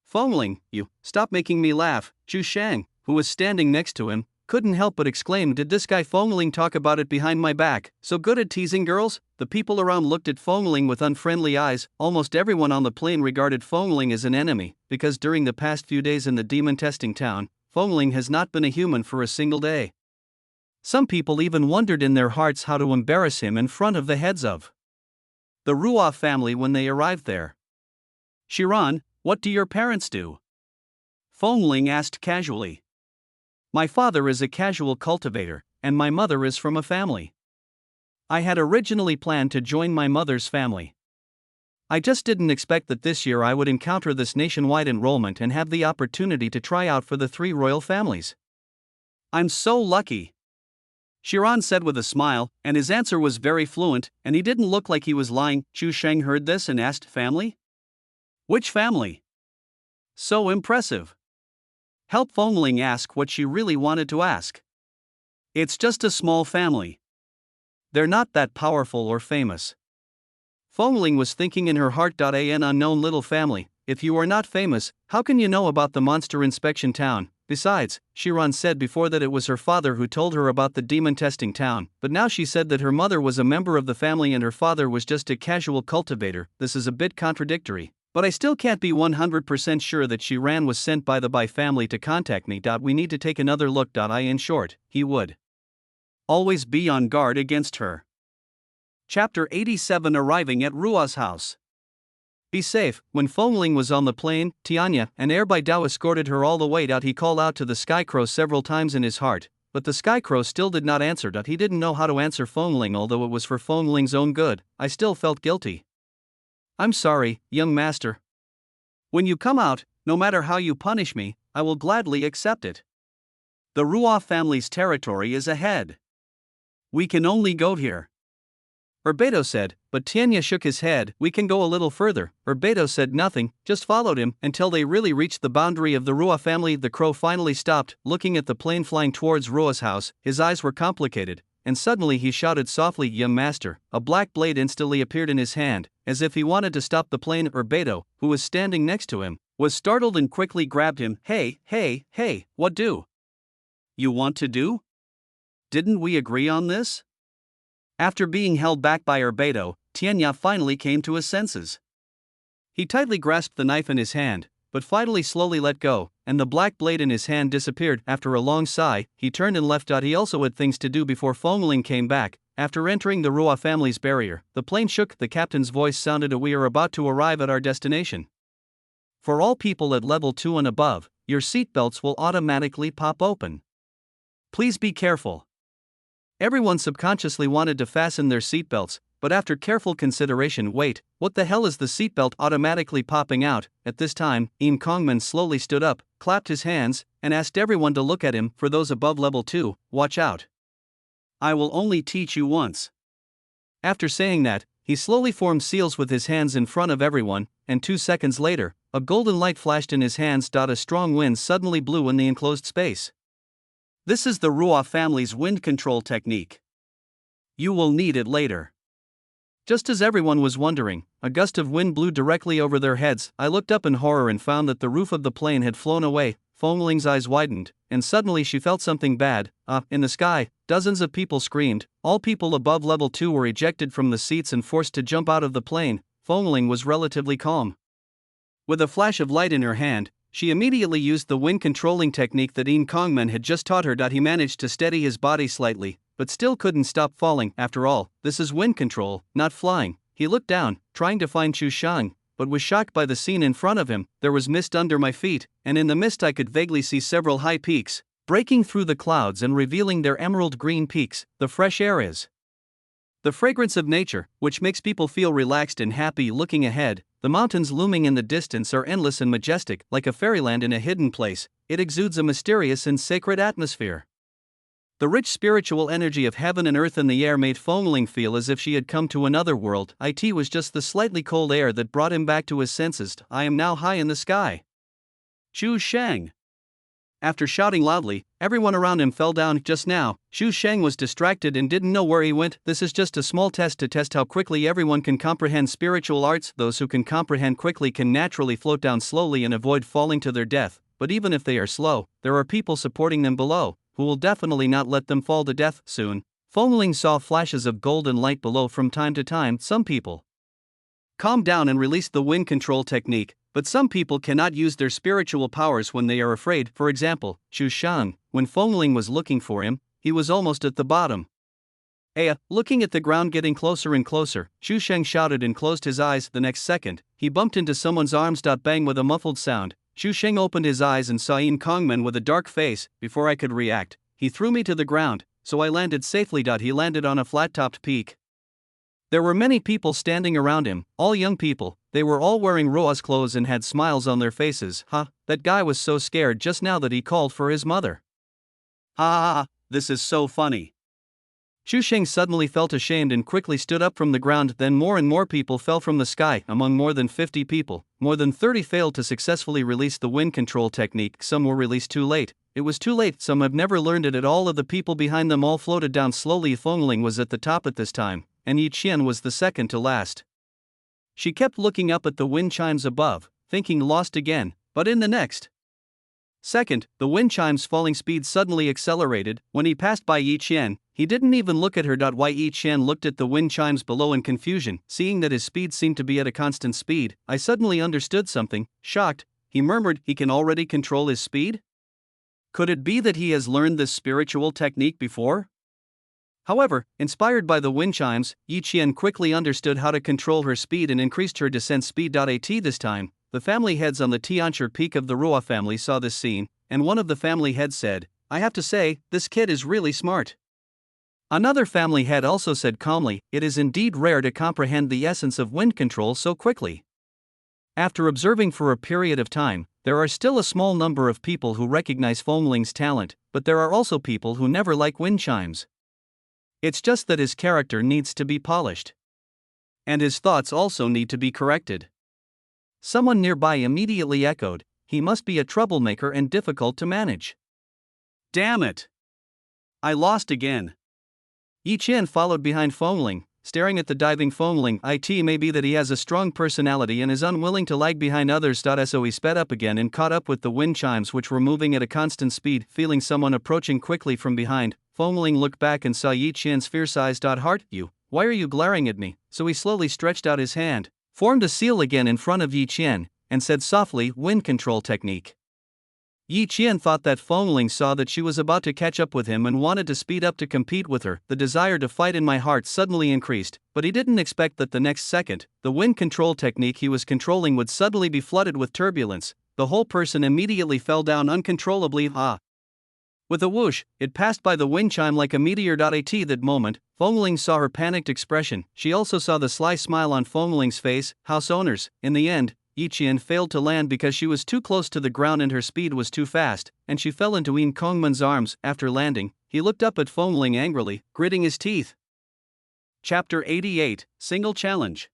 Feng Ling, you, stop making me laugh. Xu Sheng, who was standing next to him, couldn't help but exclaim, Did this guy Feng Ling talk about it behind my back? So good at teasing girls? The people around looked at Feng Ling with unfriendly eyes. Almost everyone on the plane regarded Feng Ling as an enemy, because during the past few days in the demon testing town, Feng Ling has not been a human for a single day. Some people even wondered in their hearts how to embarrass him in front of the heads of the Ruoff family when they arrived there. Shiran, what do your parents do? Feng Ling asked casually. My father is a casual cultivator, and my mother is from a family. I had originally planned to join my mother's family. I just didn't expect that this year I would encounter this nationwide enrollment and have the opportunity to try out for the three royal families. I'm so lucky. Shiran said with a smile, and his answer was very fluent, and he didn't look like he was lying. Xu Sheng heard this and asked, Family? Which family? So impressive. Help Feng Ling ask what she really wanted to ask. It's just a small family. They're not that powerful or famous. Feng Ling was thinking in her heart. An unknown little family. If you are not famous, how can you know about the monster inspection town? Besides, Shiran said before that it was her father who told her about the demon testing town, but now she said that her mother was a member of the family and her father was just a casual cultivator. This is a bit contradictory. But I still can't be 100% sure that Shiran was sent by the Bai family to contact me. We need to take another look. In short, he would always be on guard against her. Chapter 87 Arriving at Rua's house. Be safe. When Fengling was on the plane, Tianya and Air Bai Dao escorted her all the way out. He called out to the Skycrow several times in his heart, but the Skycrow still did not answer. He didn't know how to answer Fengling, although it was for Fengling's own good. I still felt guilty. I'm sorry, young master. When you come out, no matter how you punish me, I will gladly accept it. The Ruoff family's territory is ahead. We can only go here. Urbeto said, but Tianya shook his head. We can go a little further. Urbeto said nothing, just followed him until they really reached the boundary of the Ruoff family. The crow finally stopped, looking at the plane flying towards Ruo's house. His eyes were complicated, and suddenly he shouted softly, young master. A black blade instantly appeared in his hand, as if he wanted to stop the plane. Urbeto, who was standing next to him, was startled and quickly grabbed him. Hey, what do you want to do? Didn't we agree on this? After being held back by Urbeto, Tianya finally came to his senses. He tightly grasped the knife in his hand, but finally slowly let go, and the black blade in his hand disappeared. After a long sigh, he turned and left. He also had things to do before Fengling came back. After entering the Ruoff family's barrier, the plane shook. The captain's voice sounded. We are about to arrive at our destination. For all people at level 2 and above, your seatbelts will automatically pop open. Please be careful. Everyone subconsciously wanted to fasten their seatbelts, but after careful consideration, wait, what the hell is the seatbelt automatically popping out? At this time, Im Kongman slowly stood up, clapped his hands, and asked everyone to look at him. For those above level 2, watch out. I will only teach you once. After saying that, he slowly formed seals with his hands in front of everyone, and 2 seconds later, a golden light flashed in his hands. A strong wind suddenly blew in the enclosed space. This is the Ruoff family's wind control technique. You will need it later. Just as everyone was wondering, a gust of wind blew directly over their heads. I looked up in horror and found that the roof of the plane had flown away. Fengling's eyes widened, and suddenly she felt something bad. In the sky, dozens of people screamed. All people above level 2 were ejected from the seats and forced to jump out of the plane. Fengling was relatively calm. With a flash of light in her hand, she immediately used the wind controlling technique that Im Kongman had just taught her. He managed to steady his body slightly, but still couldn't stop falling. After all, this is wind control, not flying. He looked down, trying to find Chu Shang, but was shocked by the scene in front of him. There was mist under my feet, and in the mist I could vaguely see several high peaks, breaking through the clouds and revealing their emerald green peaks. The fresh air is the fragrance of nature, which makes people feel relaxed and happy. Looking ahead, the mountains looming in the distance are endless and majestic, like a fairyland in a hidden place. It exudes a mysterious and sacred atmosphere. The rich spiritual energy of heaven and earth in the air made Fengling feel as if she had come to another world. It was just the slightly cold air that brought him back to his senses. I am now high in the sky. Chu Shang. After shouting loudly, everyone around him fell down. Just now, Chu Shang was distracted and didn't know where he went. This is just a small test to test how quickly everyone can comprehend spiritual arts. Those who can comprehend quickly can naturally float down slowly and avoid falling to their death, but even if they are slow, there are people supporting them below, who will definitely not let them fall to death soon. Fengling saw flashes of golden light below from time to time. Some people calmed down and released the wind control technique, but some people cannot use their spiritual powers when they are afraid. For example, Chu Shang, when Fengling was looking for him, he was almost at the bottom. Looking at the ground getting closer and closer, Chu Shang shouted and closed his eyes. The next second, he bumped into someone's arms. Bang! With a muffled sound, Chu Shang opened his eyes and saw Im Kongman with a dark face. Before I could react, he threw me to the ground, so I landed safely. He landed on a flat-topped peak. There were many people standing around him, all young people. They were all wearing Ruo's clothes and had smiles on their faces. That guy was so scared just now that he called for his mother. This is so funny. Chu Shang suddenly felt ashamed and quickly stood up from the ground. Then more and more people fell from the sky. Among more than 50 people, more than 30 failed to successfully release the wind control technique. Some were released too late. It was too late. Some have never learned it at all. Of the people behind them all floated down slowly. Fengling was at the top at this time, and Yi Qian was the second to last. She kept looking up at the wind chimes above, thinking lost again, but in the next second, the wind chimes' falling speed suddenly accelerated. When he passed by Yi Qian, he didn't even look at her. Yi Qian looked at the wind chimes below in confusion, seeing that his speed seemed to be at a constant speed. I suddenly understood something. Shocked, he murmured, he can already control his speed? Could it be that he has learned this spiritual technique before? However, inspired by the wind chimes, Yi Qian quickly understood how to control her speed and increased her descent speed. At this time, the family heads on the Tianchi peak of the Ruo family saw this scene, and one of the family heads said, "I have to say, this kid is really smart." Another family head also said calmly, "It is indeed rare to comprehend the essence of wind control so quickly." After observing for a period of time, there are still a small number of people who recognize Fengling's talent, but there are also people who never like wind chimes. It's just that his character needs to be polished. And his thoughts also need to be corrected. Someone nearby immediately echoed, "He must be a troublemaker and difficult to manage." Damn it! I lost again. Yi Qian followed behind Fengling, staring at the diving Fengling. It may be that he has a strong personality and is unwilling to lag behind others. So he sped up again and caught up with the wind chimes, which were moving at a constant speed. Feeling someone approaching quickly from behind, Fengling looked back and saw Yi Qian's fierce-eyed heart. "You, why are you glaring at me?" So he slowly stretched out his hand, formed a seal again in front of Yi Qian, and said softly, "Wind control technique." Yi Qian thought that Fengling saw that she was about to catch up with him and wanted to speed up to compete with her. The desire to fight in my heart suddenly increased, but he didn't expect that the next second, the wind control technique he was controlling would suddenly be flooded with turbulence. The whole person immediately fell down uncontrollably. With a whoosh, it passed by the wind chime like a meteor. At that moment, Fengling saw her panicked expression. She also saw the sly smile on Fengling's face. House owners, in the end, Yi Qian failed to land because she was too close to the ground and her speed was too fast, and she fell into Yin Kongman's arms. After landing, he looked up at Fengling angrily, gritting his teeth. Chapter 88, Single Challenge.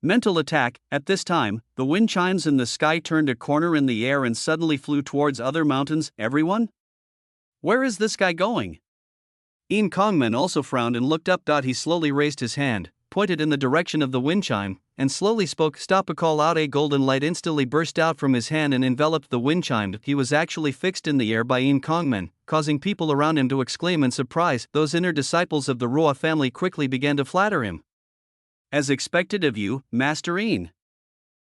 Mental attack. At this time, the wind chimes in the sky turned a corner in the air and suddenly flew towards other mountains. Everyone? Where is this guy going? Yin Kongman also frowned and looked up. He slowly raised his hand, pointed in the direction of the wind chime, and slowly spoke. "Stop!" A call out. A golden light instantly burst out from his hand and enveloped the wind chime. He was actually fixed in the air by Yin Kongman, causing people around him to exclaim in surprise. Those inner disciples of the Ruo family quickly began to flatter him. "As expected of you, Master Yin."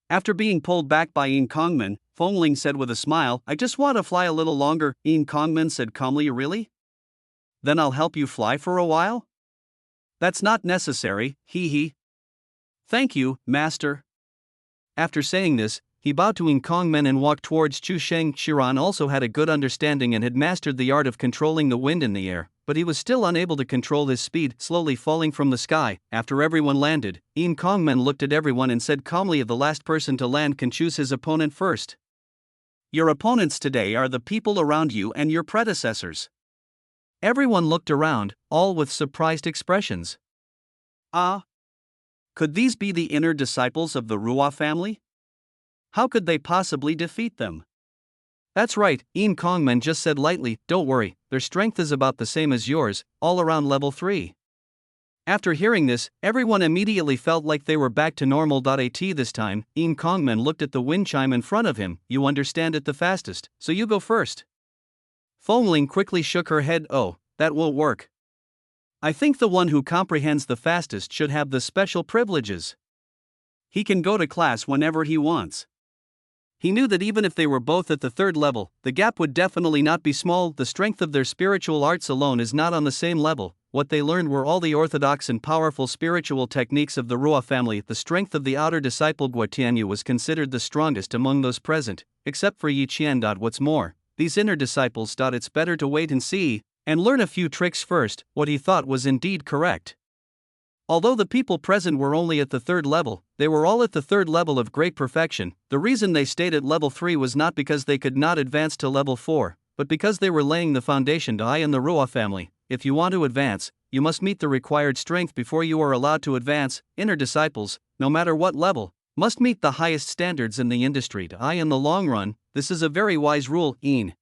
After being pulled back by Yin Kongman, Fengling said with a smile, "I just want to fly a little longer." Yin Kongman said calmly, "Really? Then I'll help you fly for a while?" "That's not necessary, he. Thank you, Master." After saying this, he bowed to Yin Kongman and walked towards Chu Sheng. Shiran also had a good understanding and had mastered the art of controlling the wind in the air, but he was still unable to control his speed, slowly falling from the sky. After everyone landed, Yin Kongman looked at everyone and said calmly, "The last person to land can choose his opponent first. Your opponents today are the people around you and your predecessors." Everyone looked around, all with surprised expressions. Could these be the inner disciples of the Ruo family? How could they possibly defeat them? "That's right," Yin Kongman just said lightly, "Don't worry, their strength is about the same as yours, all around level 3. After hearing this, everyone immediately felt like they were back to normal. At this time, Yin Kongman looked at the wind chime in front of him. "You understand it the fastest, so you go first." Fengling quickly shook her head. "Oh, that won't work. I think the one who comprehends the fastest should have the special privileges. He can go to class whenever he wants." He knew that even if they were both at the 3rd level, the gap would definitely not be small. The strength of their spiritual arts alone is not on the same level. What they learned were all the orthodox and powerful spiritual techniques of the Ruo family. The strength of the outer disciple Guo Tianyu was considered the strongest among those present, except for Yi Qian. What's more, these inner disciples thought it's better to wait and see, and learn a few tricks first. What he thought was indeed correct. Although the people present were only at the 3rd level, they were all at the 3rd level of great perfection. The reason they stayed at level 3 was not because they could not advance to level 4, but because they were laying the foundation to in the Ruo family. If you want to advance, you must meet the required strength before you are allowed to advance. Inner disciples, no matter what level, must meet the highest standards in the industry. In the long run, this is a very wise rule. Yin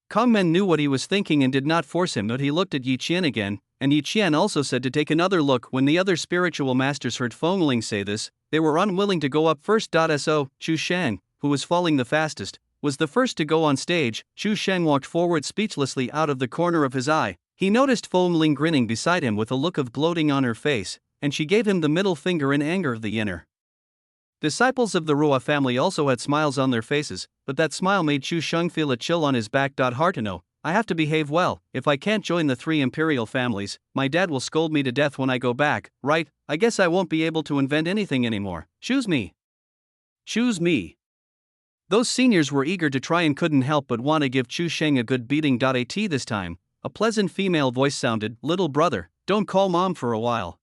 Kongman knew what he was thinking and did not force him, but he looked at Yi Qian again, and Yi Qian also said to take another look. When the other spiritual masters heard Fengling say this, they were unwilling to go up first. So, Chu Sheng, who was falling the fastest, was the first to go on stage. Chu Sheng walked forward speechlessly. Out of the corner of his eye, he noticed Fengling grinning beside him with a look of gloating on her face, and she gave him the middle finger in anger. The inner disciples of the Ruo family also had smiles on their faces, but that smile made Chu Sheng feel a chill on his back. Hard to know, I have to behave well. If I can't join the 3 imperial families, my dad will scold me to death when I go back, right? I guess I won't be able to invent anything anymore. Choose me. Choose me. Those seniors were eager to try and couldn't help but want to give Chu Sheng a good beating. At this time, a pleasant female voice sounded, "Little brother, don't call mom for a while."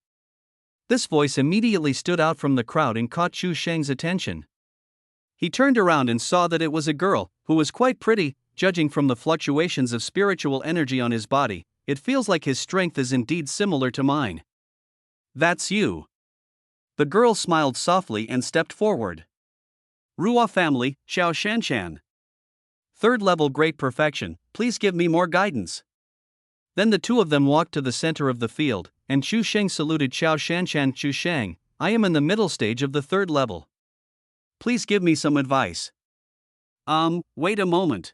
This voice immediately stood out from the crowd and caught Chu Sheng's attention. He turned around and saw that it was a girl, who was quite pretty. Judging from the fluctuations of spiritual energy on his body, it feels like his strength is indeed similar to mine. That's you. The girl smiled softly and stepped forward. Ruo family, Xiao Shanshan. 3rd level great perfection, please give me more guidance. Then the two of them walked to the center of the field, and Chu Sheng saluted Xiao Shanshan. Chu Sheng, I am in the middle stage of the 3rd level. Please give me some advice. Wait a moment.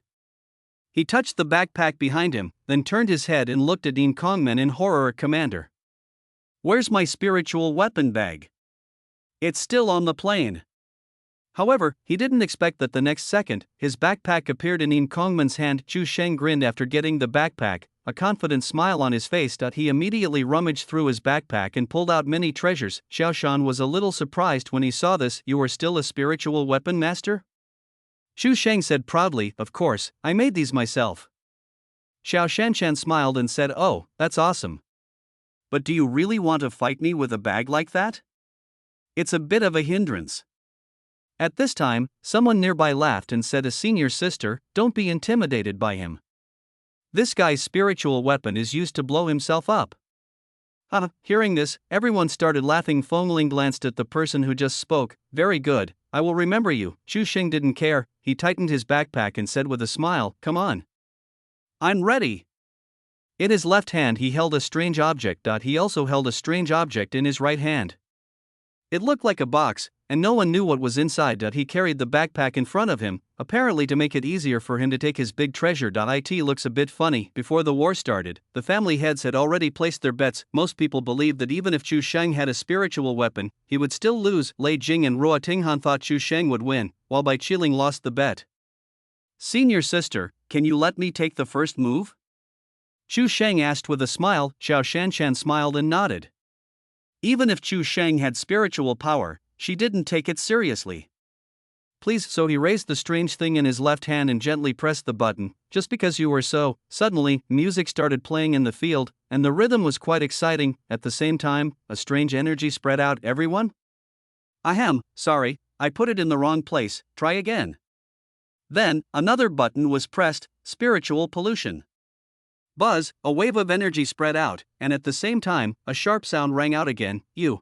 He touched the backpack behind him, then turned his head and looked at Yin Kongmen in horror. Commander, where's my spiritual weapon bag? It's still on the plane. However, he didn't expect that the next second, his backpack appeared in Yin Kongmen's hand. Chu Sheng grinned after getting the backpack, a confident smile on his face. He immediately rummaged through his backpack and pulled out many treasures. Xiao Shan was a little surprised when he saw this. You are still a spiritual weapon master? Chu Sheng said proudly, of course, I made these myself. Xiao Shanshan smiled and said, oh, that's awesome. But do you really want to fight me with a bag like that? It's a bit of a hindrance. At this time, someone nearby laughed and said, a senior sister, don't be intimidated by him. This guy's spiritual weapon is used to blow himself up. Hearing this, everyone started laughing. Fengling glanced at the person who just spoke. Very good, I will remember you. Chu Sheng didn't care, he tightened his backpack and said with a smile, come on. I'm ready. In his left hand he held a strange object. He also held a strange object in his right hand. It looked like a box, and no one knew what was inside. He carried the backpack in front of him, apparently to make it easier for him to take his big treasure. It looks a bit funny. Before the war started, the family heads had already placed their bets. Most people believed that even if Chu Sheng had a spiritual weapon, he would still lose. Lei Jing and Ruo Tinghan thought Chu Sheng would win, while Bai Qiling lost the bet. Senior sister, can you let me take the first move? Chu Sheng asked with a smile. Xiao Shanshan smiled and nodded. Even if Chu Sheng had spiritual power, she didn't take it seriously. Please, so he raised the strange thing in his left hand and gently pressed the button. Just because you were so. Suddenly, music started playing in the field, and the rhythm was quite exciting. At the same time, a strange energy spread out. Everyone? Ahem, sorry, I put it in the wrong place, try again. Then, another button was pressed, spiritual pollution. Buzz, a wave of energy spread out, and at the same time, a sharp sound rang out again, you.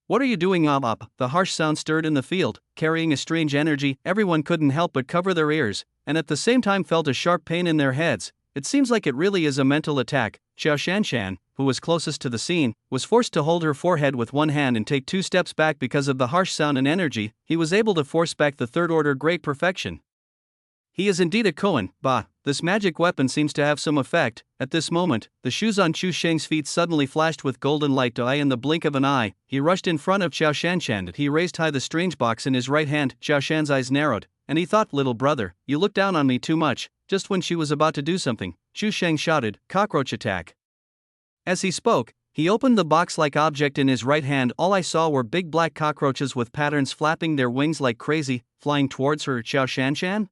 What are you doing? Up? The harsh sound stirred in the field, carrying a strange energy. Everyone couldn't help but cover their ears, and at the same time felt a sharp pain in their heads. It seems like it really is a mental attack. Xiao Shanshan, who was closest to the scene, was forced to hold her forehead with one hand and take 2 steps back because of the harsh sound and energy. He was able to force back the 3rd order great perfection. He is indeed a Koan. Bah, this magic weapon seems to have some effect. At this moment, the shoes on Chu Sheng's feet suddenly flashed with golden light. In the blink of an eye, he rushed in front of Xiao Shanshan. He raised high the strange box in his right hand. Xiao Shan's eyes narrowed, and he thought, little brother, you look down on me too much. Just when she was about to do something, Chu Sheng shouted, cockroach attack. As he spoke, he opened the box-like object in his right hand. All I saw were big black cockroaches with patterns flapping their wings like crazy, flying towards her. Xiao Shanshan?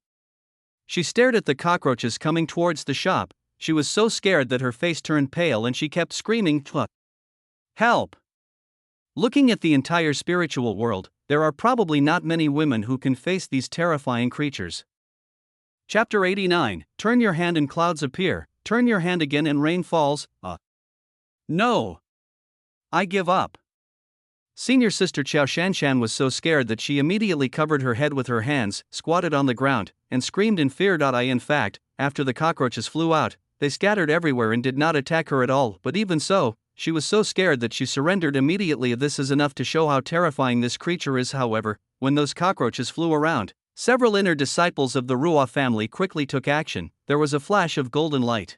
She stared at the cockroaches coming towards the shop. She was so scared that her face turned pale and she kept screaming, help! Looking at the entire spiritual world, there are probably not many women who can face these terrifying creatures. Chapter 89, Turn your hand and clouds appear, turn your hand again and rain falls. No! I give up. Senior sister Xiao Shanshan was so scared that she immediately covered her head with her hands, squatted on the ground, and screamed in fear. In fact, after the cockroaches flew out, they scattered everywhere and did not attack her at all. But even so, she was so scared that she surrendered immediately. This is enough to show how terrifying this creature is. However, when those cockroaches flew around, several inner disciples of the Ruo family quickly took action. There was a flash of golden light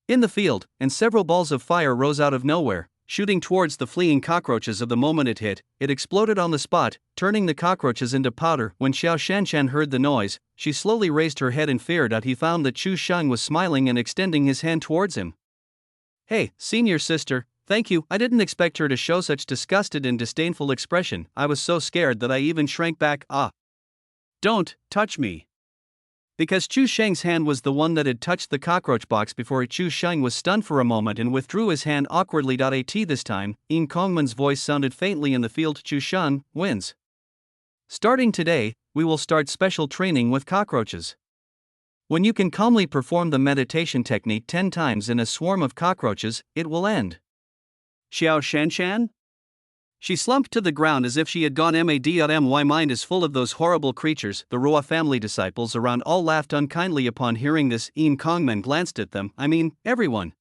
in the field, and several balls of fire rose out of nowhere. shooting towards the fleeing cockroaches. Of the moment it hit, it exploded on the spot, turning the cockroaches into powder. When Xiao Shanshan heard the noise, she slowly raised her head in fear. He found that Chu Sheng was smiling and extending his hand towards him. "Hey, senior sister, thank you." I didn't expect her to show such disgusted and disdainful expression. I was so scared that I even shrank back. "Ah. Don't touch me." Because Chu Sheng's hand was the one that had touched the cockroach box before. Chu Sheng was stunned for a moment and withdrew his hand awkwardly. At this time, Yin Kongman's voice sounded faintly in the field. "Chu Sheng wins. Starting today, we will start special training with cockroaches. When you can calmly perform the meditation technique 10 times in a swarm of cockroaches, it will end." "Xiao Shanshan?" She slumped to the ground as if she had gone mad. My mind is full of those horrible creatures. The Ruo family disciples around all laughed unkindly upon hearing this. Yin Kongman glanced at them. I mean, everyone.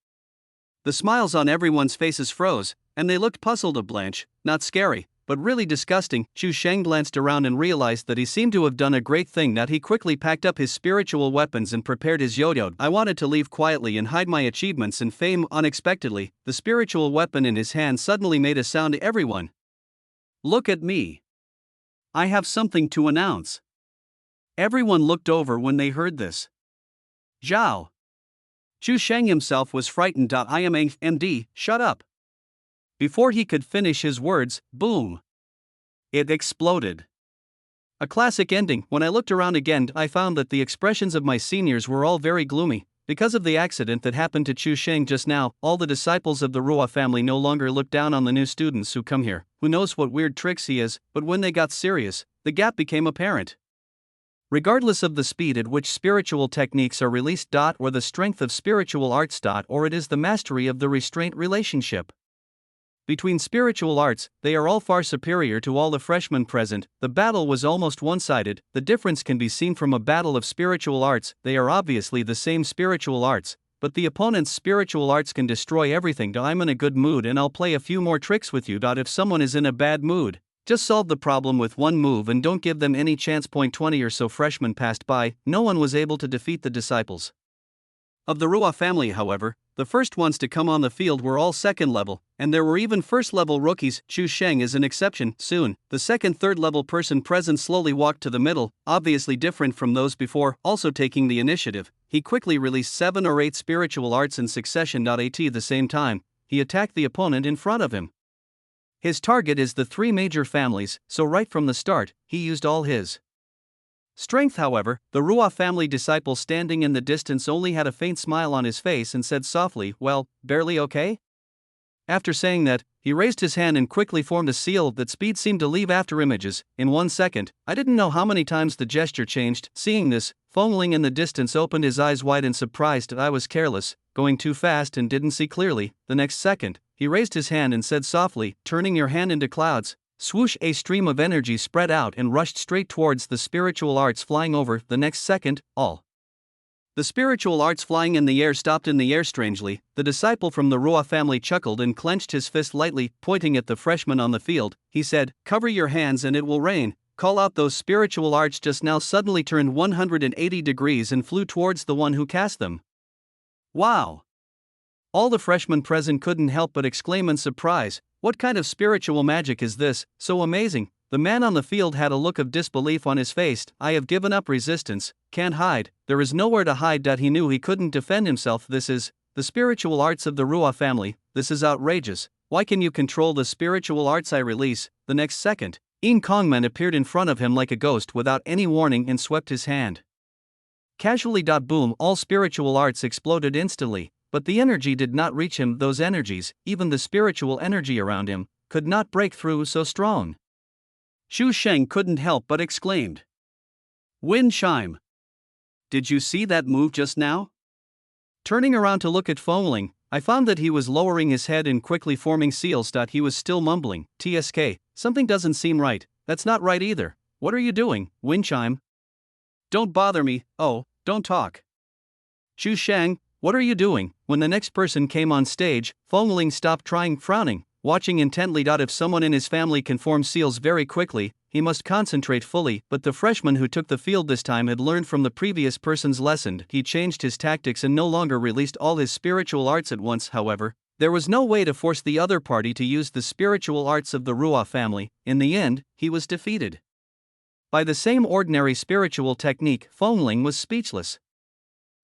The smiles on everyone's faces froze, and they looked puzzled. Blanche, not scary, but really disgusting. Chu Sheng glanced around and realized that he seemed to have done a great thing. He quickly packed up his spiritual weapons and prepared his yo-yo. I wanted to leave quietly and hide my achievements and fame. Unexpectedly, the spiritual weapon in his hand suddenly made a sound. "Everyone, look at me. I have something to announce." Everyone looked over when they heard this. "Zhao." Chu Sheng himself was frightened. "I am MD, shut up." Before he could finish his words, boom! It exploded. A classic ending. When I looked around again, I found that the expressions of my seniors were all very gloomy. Because of the accident that happened to Chu Sheng just now, all the disciples of the Ruo family no longer look down on the new students who come here. Who knows what weird tricks he is, but when they got serious, the gap became apparent. Regardless of the speed at which spiritual techniques are released, or the strength of spiritual arts, or it is the mastery of the restraint relationship between spiritual arts, they are all far superior to all the freshmen present. The battle was almost one-sided. The difference can be seen from a battle of spiritual arts. They are obviously the same spiritual arts, but the opponent's spiritual arts can destroy everything. I'm in a good mood and I'll play a few more tricks with you. If someone is in a bad mood, just solve the problem with one move and don't give them any chance. 20 or so freshmen passed by. No one was able to defeat the disciples of the Ruo family. However, the first ones to come on the field were all second level, and there were even first level rookies. Chu Sheng is an exception. Soon, the second third level person present slowly walked to the middle, obviously different from those before. Also taking the initiative, he quickly released 7 or 8 spiritual arts in succession. At the same time, he attacked the opponent in front of him. His target is the 3 major families, so right from the start, he used all his strength. However, the Ruo family disciple standing in the distance only had a faint smile on his face and said softly, "Well, barely okay?" After saying that, he raised his hand and quickly formed a seal that speed seemed to leave after images. In 1 second, I didn't know how many times the gesture changed. Seeing this, Feng Ling in the distance opened his eyes wide and surprised. I was careless, going too fast and didn't see clearly. The next second, he raised his hand and said softly, "Turning your hand into clouds." Swoosh! A stream of energy spread out and rushed straight towards the spiritual arts flying over. The next second, all the spiritual arts flying in the air stopped in the air. Strangely, the disciple from the Ruo family chuckled and clenched his fist lightly, pointing at the freshman on the field. He said, "Cover your hands and it will rain." Call out. Those spiritual arts just now suddenly turned 180 degrees and flew towards the one who cast them. Wow! All the freshmen present couldn't help but exclaim in surprise. What kind of spiritual magic is this? So amazing. The man on the field had a look of disbelief on his face. "I have given up resistance, can't hide, there is nowhere to hide." He knew he couldn't defend himself. This is the spiritual arts of the Ruo family. This is outrageous. Why can you control the spiritual arts I release? The next second, Yin Kongman appeared in front of him like a ghost without any warning and swept his hand casually. Boom! All spiritual arts exploded instantly. But the energy did not reach him. Those energies, even the spiritual energy around him, could not break through. So strong. Chu Sheng couldn't help but exclaimed, "Wind chime! Did you see that move just now?" Turning around to look at Feng Ling, I found that he was lowering his head and quickly forming seals. He was still mumbling, "TSK, something doesn't seem right." "That's not right either. What are you doing, Wind chime?" "Don't bother me." "Oh, don't talk." "Chu Sheng, what are you doing?" When the next person came on stage, Feng Ling stopped trying, frowning, watching intently. If someone in his family can form seals very quickly, he must concentrate fully. But the freshman who took the field this time had learned from the previous person's lesson. He changed his tactics and no longer released all his spiritual arts at once. However, There was no way to force the other party to use the spiritual arts of the Ruoff family. In the end, he was defeated. By the same ordinary spiritual technique, Fengling was speechless.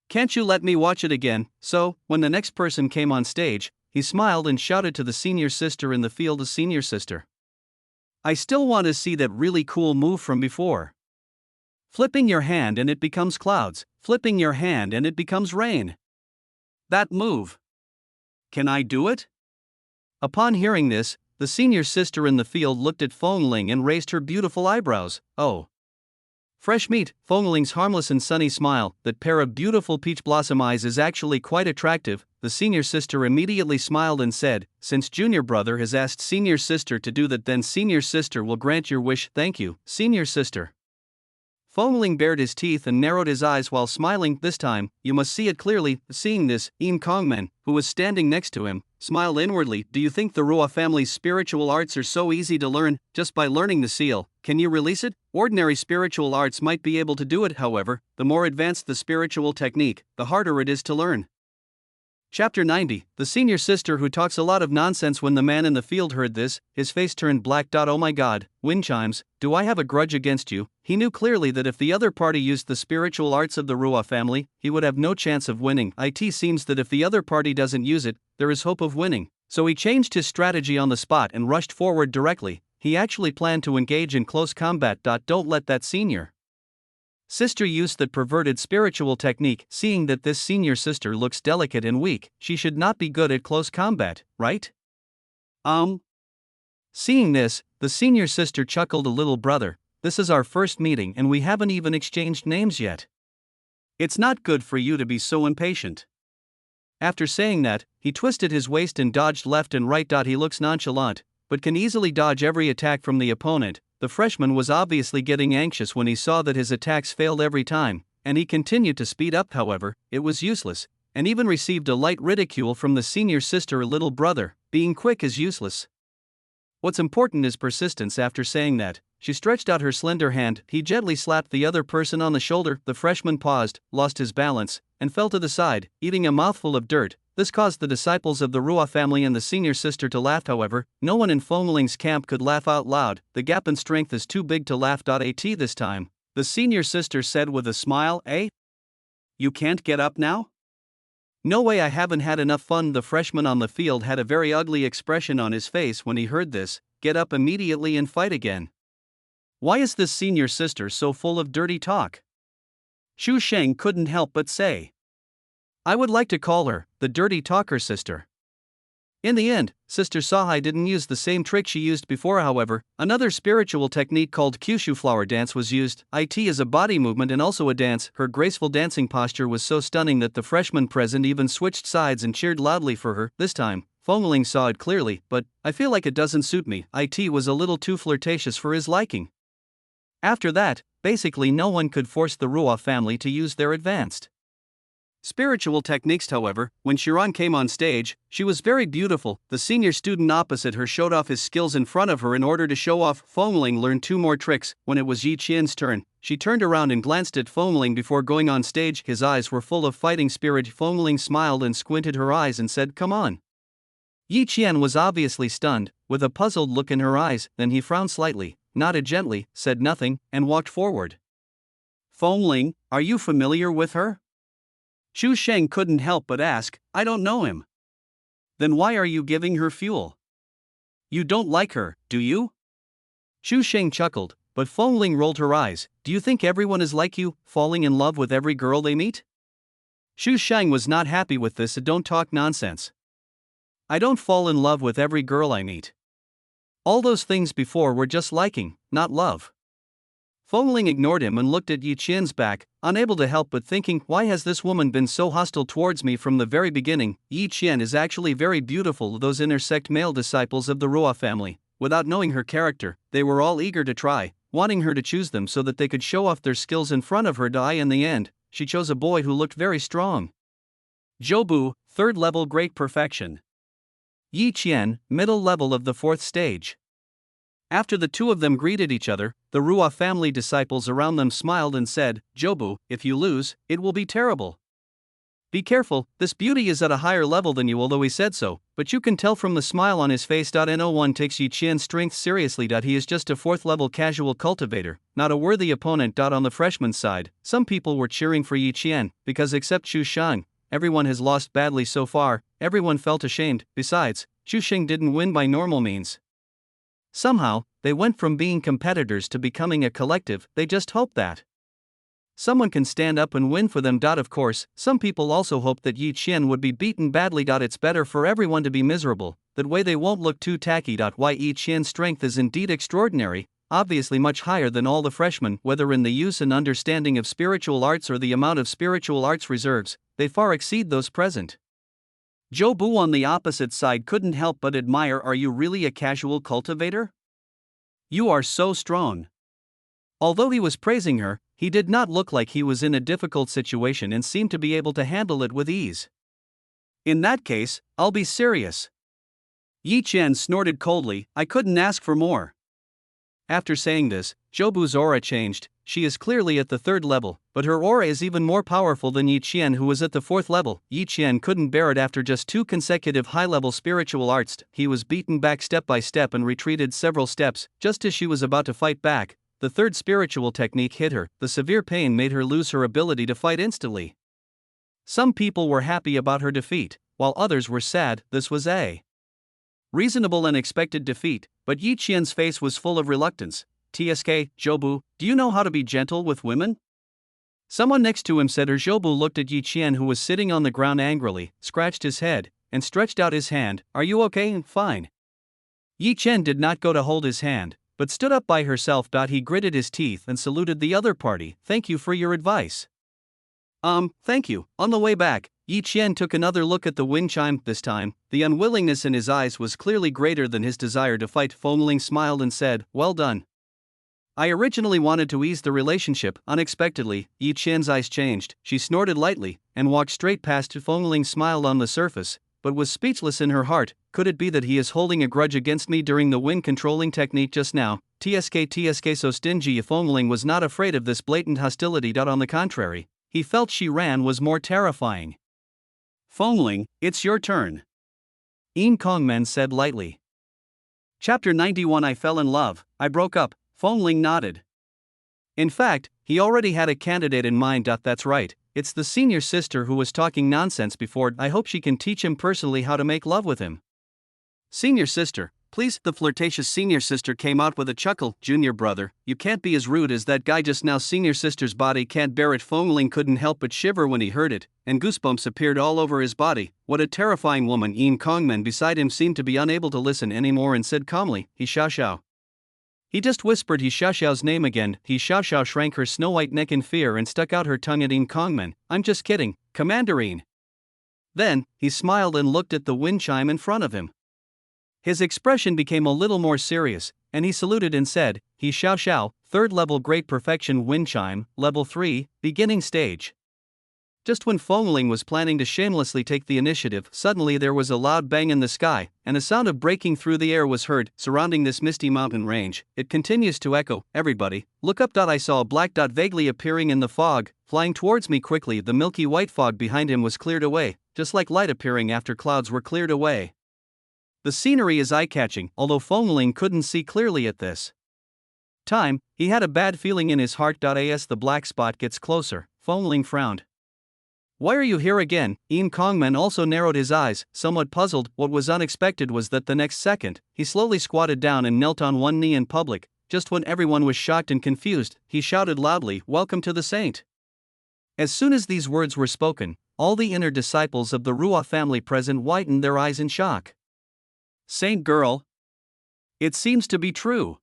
"Can't you let me watch it again?" So, when the next person came on stage, he smiled and shouted to the senior sister in the field, "Senior sister, I still want to see that really cool move from before. Flipping your hand and it becomes clouds, flipping your hand and it becomes rain. That move. Can I do it?" Upon hearing this, the senior sister in the field looked at Fengling and raised her beautiful eyebrows. "Oh. Fresh meat." Fengling's harmless and sunny smile, that pair of beautiful peach blossom eyes, is actually quite attractive. The senior sister immediately smiled and said, "Since junior brother has asked senior sister to do that, then senior sister will grant your wish." "Thank you, senior sister." Fengling bared his teeth and narrowed his eyes while smiling. "This time, you must see it clearly." Seeing this, Im Kongmen, who was standing next to him, smiled inwardly. "Do you think the Ruoff family's spiritual arts are so easy to learn? Just by learning the seal, can you release it? Ordinary spiritual arts might be able to do it, however, the more advanced the spiritual technique, the harder it is to learn." Chapter 90. The senior sister who talks a lot of nonsense. When the man in the field heard this, his face turned black. "Oh my god, wind chimes, do I have a grudge against you?" He knew clearly that if the other party used the spiritual arts of the Ruoff family, he would have no chance of winning. It seems that if the other party doesn't use it, there is hope of winning. So he changed his strategy on the spot and rushed forward directly. He actually planned to engage in close combat. Don't let that senior sister use that perverted spiritual technique. Seeing that this senior sister looks delicate and weak, she should not be good at close combat, right? Seeing this, the senior sister chuckled a little. "Brother, this is our first meeting and we haven't even exchanged names yet. It's not good for you to be so impatient." After saying that, he twisted his waist and dodged left and right. He looks nonchalant, but can easily dodge every attack from the opponent. The freshman was obviously getting anxious when he saw that his attacks failed every time, and he continued to speed up. However, it was useless, and even received a light ridicule from the senior sister. "Little brother, being quick is useless. What's important is persistence." After saying that, she stretched out her slender hand. He gently slapped the other person on the shoulder. The freshman paused, lost his balance, and fell to the side, eating a mouthful of dirt. This caused the disciples of the Ruoff family and the senior sister to laugh. However, no one in Fengling's camp could laugh out loud. The gap in strength is too big to laugh. This time, the senior sister said with a smile, "Eh? You can't get up now?" "No way, I haven't had enough fun." The freshman on the field had a very ugly expression on his face when he heard this. "Get up immediately and fight again." Why is this senior sister so full of dirty talk? Xu Sheng couldn't help but say. I would like to call her the dirty talker sister. In the end, Sister Sahai didn't use the same trick she used before. However, another spiritual technique called Kyushu flower dance was used. It is a body movement and also a dance. Her graceful dancing posture was so stunning that the freshmen present even switched sides and cheered loudly for her. This time, Fengling saw it clearly, but I feel like it doesn't suit me. It was a little too flirtatious for his liking. After that, basically no one could force the Ruoff family to use their advanced spiritual techniques. However, when Shiran came on stage, she was very beautiful. The senior student opposite her showed off his skills in front of her. In order to show off, Fengling learned 2 more tricks. When it was Yi Qian's turn, she turned around and glanced at Fengling before going on stage. His eyes were full of fighting spirit. Fengling smiled and squinted her eyes and said, "Come on." Yi Qian was obviously stunned, with a puzzled look in her eyes. Then he frowned slightly, nodded gently, said nothing, and walked forward. "Fengling, are you familiar with her?" Xu Sheng couldn't help but ask. "I don't know him." "Then why are you giving her fuel? You don't like her, do you?" Xu Sheng chuckled, but Fengling rolled her eyes. "Do you think everyone is like you, falling in love with every girl they meet?" Xu Sheng was not happy with this. "Don't talk nonsense. I don't fall in love with every girl I meet. All those things before were just liking, not love." Fengling ignored him and looked at Yi Qian's back, unable to help but thinking, why has this woman been so hostile towards me from the very beginning? Yi Qian is actually very beautiful. Those intersect male disciples of the Ruoff family, without knowing her character, they were all eager to try, wanting her to choose them so that they could show off their skills in front of her. In the end, she chose a boy who looked very strong. Zhou, 3rd level, great perfection. Yi Qian, middle level of the 4th stage. After the two of them greeted each other, the Ruoff family disciples around them smiled and said, "Jobu, if you lose, it will be terrible." Be careful, this beauty is at a higher level than you, although he said so, but you can tell from the smile on his face. No one takes Yi Qian's strength seriously. He is just a 4th level casual cultivator, not a worthy opponent. On the freshman's side, some people were cheering for Yi Qian, because except Xu Sheng, everyone has lost badly so far. Everyone felt ashamed. Besides, Xu Sheng didn't win by normal means. Somehow, they went from being competitors to becoming a collective. They just hoped that someone can stand up and win for them. Of course, some people also hoped that Yi Qian would be beaten badly. It's better for everyone to be miserable, that way they won't look too tacky. Why Yi Qian's strength is indeed extraordinary, obviously much higher than all the freshmen, whether in the use and understanding of spiritual arts or the amount of spiritual arts reserves, they far exceed those present. Zhou Bu on the opposite side couldn't help but admire. Are you really a casual cultivator? You are so strong. Although he was praising her, he did not look like he was in a difficult situation and seemed to be able to handle it with ease. In that case, I'll be serious. Yi Qian snorted coldly. I couldn't ask for more. After saying this, Zhou Bu's aura changed. She is clearly at the 3rd level, but her aura is even more powerful than Yi Qian, who was at the 4th level. Yi Qian couldn't bear it after just 2 consecutive high-level spiritual arts. He was beaten back step by step and retreated several steps. Just as she was about to fight back, the 3rd spiritual technique hit her. The severe pain made her lose her ability to fight instantly. Some people were happy about her defeat, while others were sad. This was a reasonable and expected defeat, but Yi Qian's face was full of reluctance. TSK, Zhou Bu, do you know how to be gentle with women? Someone next to him said. Zhou Bu looked at Yi Qian, who was sitting on the ground angrily, scratched his head, and stretched out his hand. Are you okay? Fine. Yi Qian did not go to hold his hand, but stood up by herself. He gritted his teeth and saluted the other party. Thank you for your advice. Thank you. On the way back, Yi Qian took another look at the wind chime. This time, the unwillingness in his eyes was clearly greater than his desire to fight. Fengling smiled and said, well done. I originally wanted to ease the relationship. Unexpectedly, Yi Qian's eyes changed. She snorted lightly and walked straight past. Fengling smiled on the surface, but was speechless in her heart. Could it be that he is holding a grudge against me during the wind controlling technique just now? TSK so stingy. Fengling was not afraid of this blatant hostility. On the contrary, he felt she ran was more terrifying. Fengling, it's your turn. Yin Kongmen said lightly. Chapter 91. I fell in love, I broke up. Fengling nodded. In fact, he already had a candidate in mind. That's right, it's the senior sister who was talking nonsense before. I hope she can teach him personally how to make love with him. Senior sister, please. The flirtatious senior sister came out with a chuckle. Junior brother, you can't be as rude as that guy just now. Senior sister's body can't bear it. Fengling couldn't help but shiver when he heard it, and goosebumps appeared all over his body. What a terrifying woman. Yin Kongmen beside him seemed to be unable to listen anymore and said calmly, He Xiaoxiao. He just whispered He Xiaoxiao's name again. He Xiaoxiao shrank her snow-white neck in fear and stuck out her tongue at Yin Kongmen. I'm just kidding, Commanderine. Then, he smiled and looked at the wind chime in front of him. His expression became a little more serious, and he saluted and said, He Xiaoxiao, 3rd level Great Perfection Wind Chime, Level 3, Beginning Stage. Just when Fengling was planning to shamelessly take the initiative, suddenly there was a loud bang in the sky, and a sound of breaking through the air was heard. Surrounding this misty mountain range, it continues to echo. Everybody, look up. I saw a black dot vaguely appearing in the fog, flying towards me quickly. The milky white fog behind him was cleared away, just like light appearing after clouds were cleared away. The scenery is eye-catching, although Fengling couldn't see clearly at this time. He had a bad feeling in his heart. As the black spot gets closer, Fengling frowned. Why are you here again? Yin Kongmen also narrowed his eyes, somewhat puzzled. What was unexpected was that the next second, he slowly squatted down and knelt on one knee in public. Just when everyone was shocked and confused, he shouted loudly, Welcome to the saint. As soon as these words were spoken, all the inner disciples of the Ruo family present widened their eyes in shock. Saint girl? It seems to be true.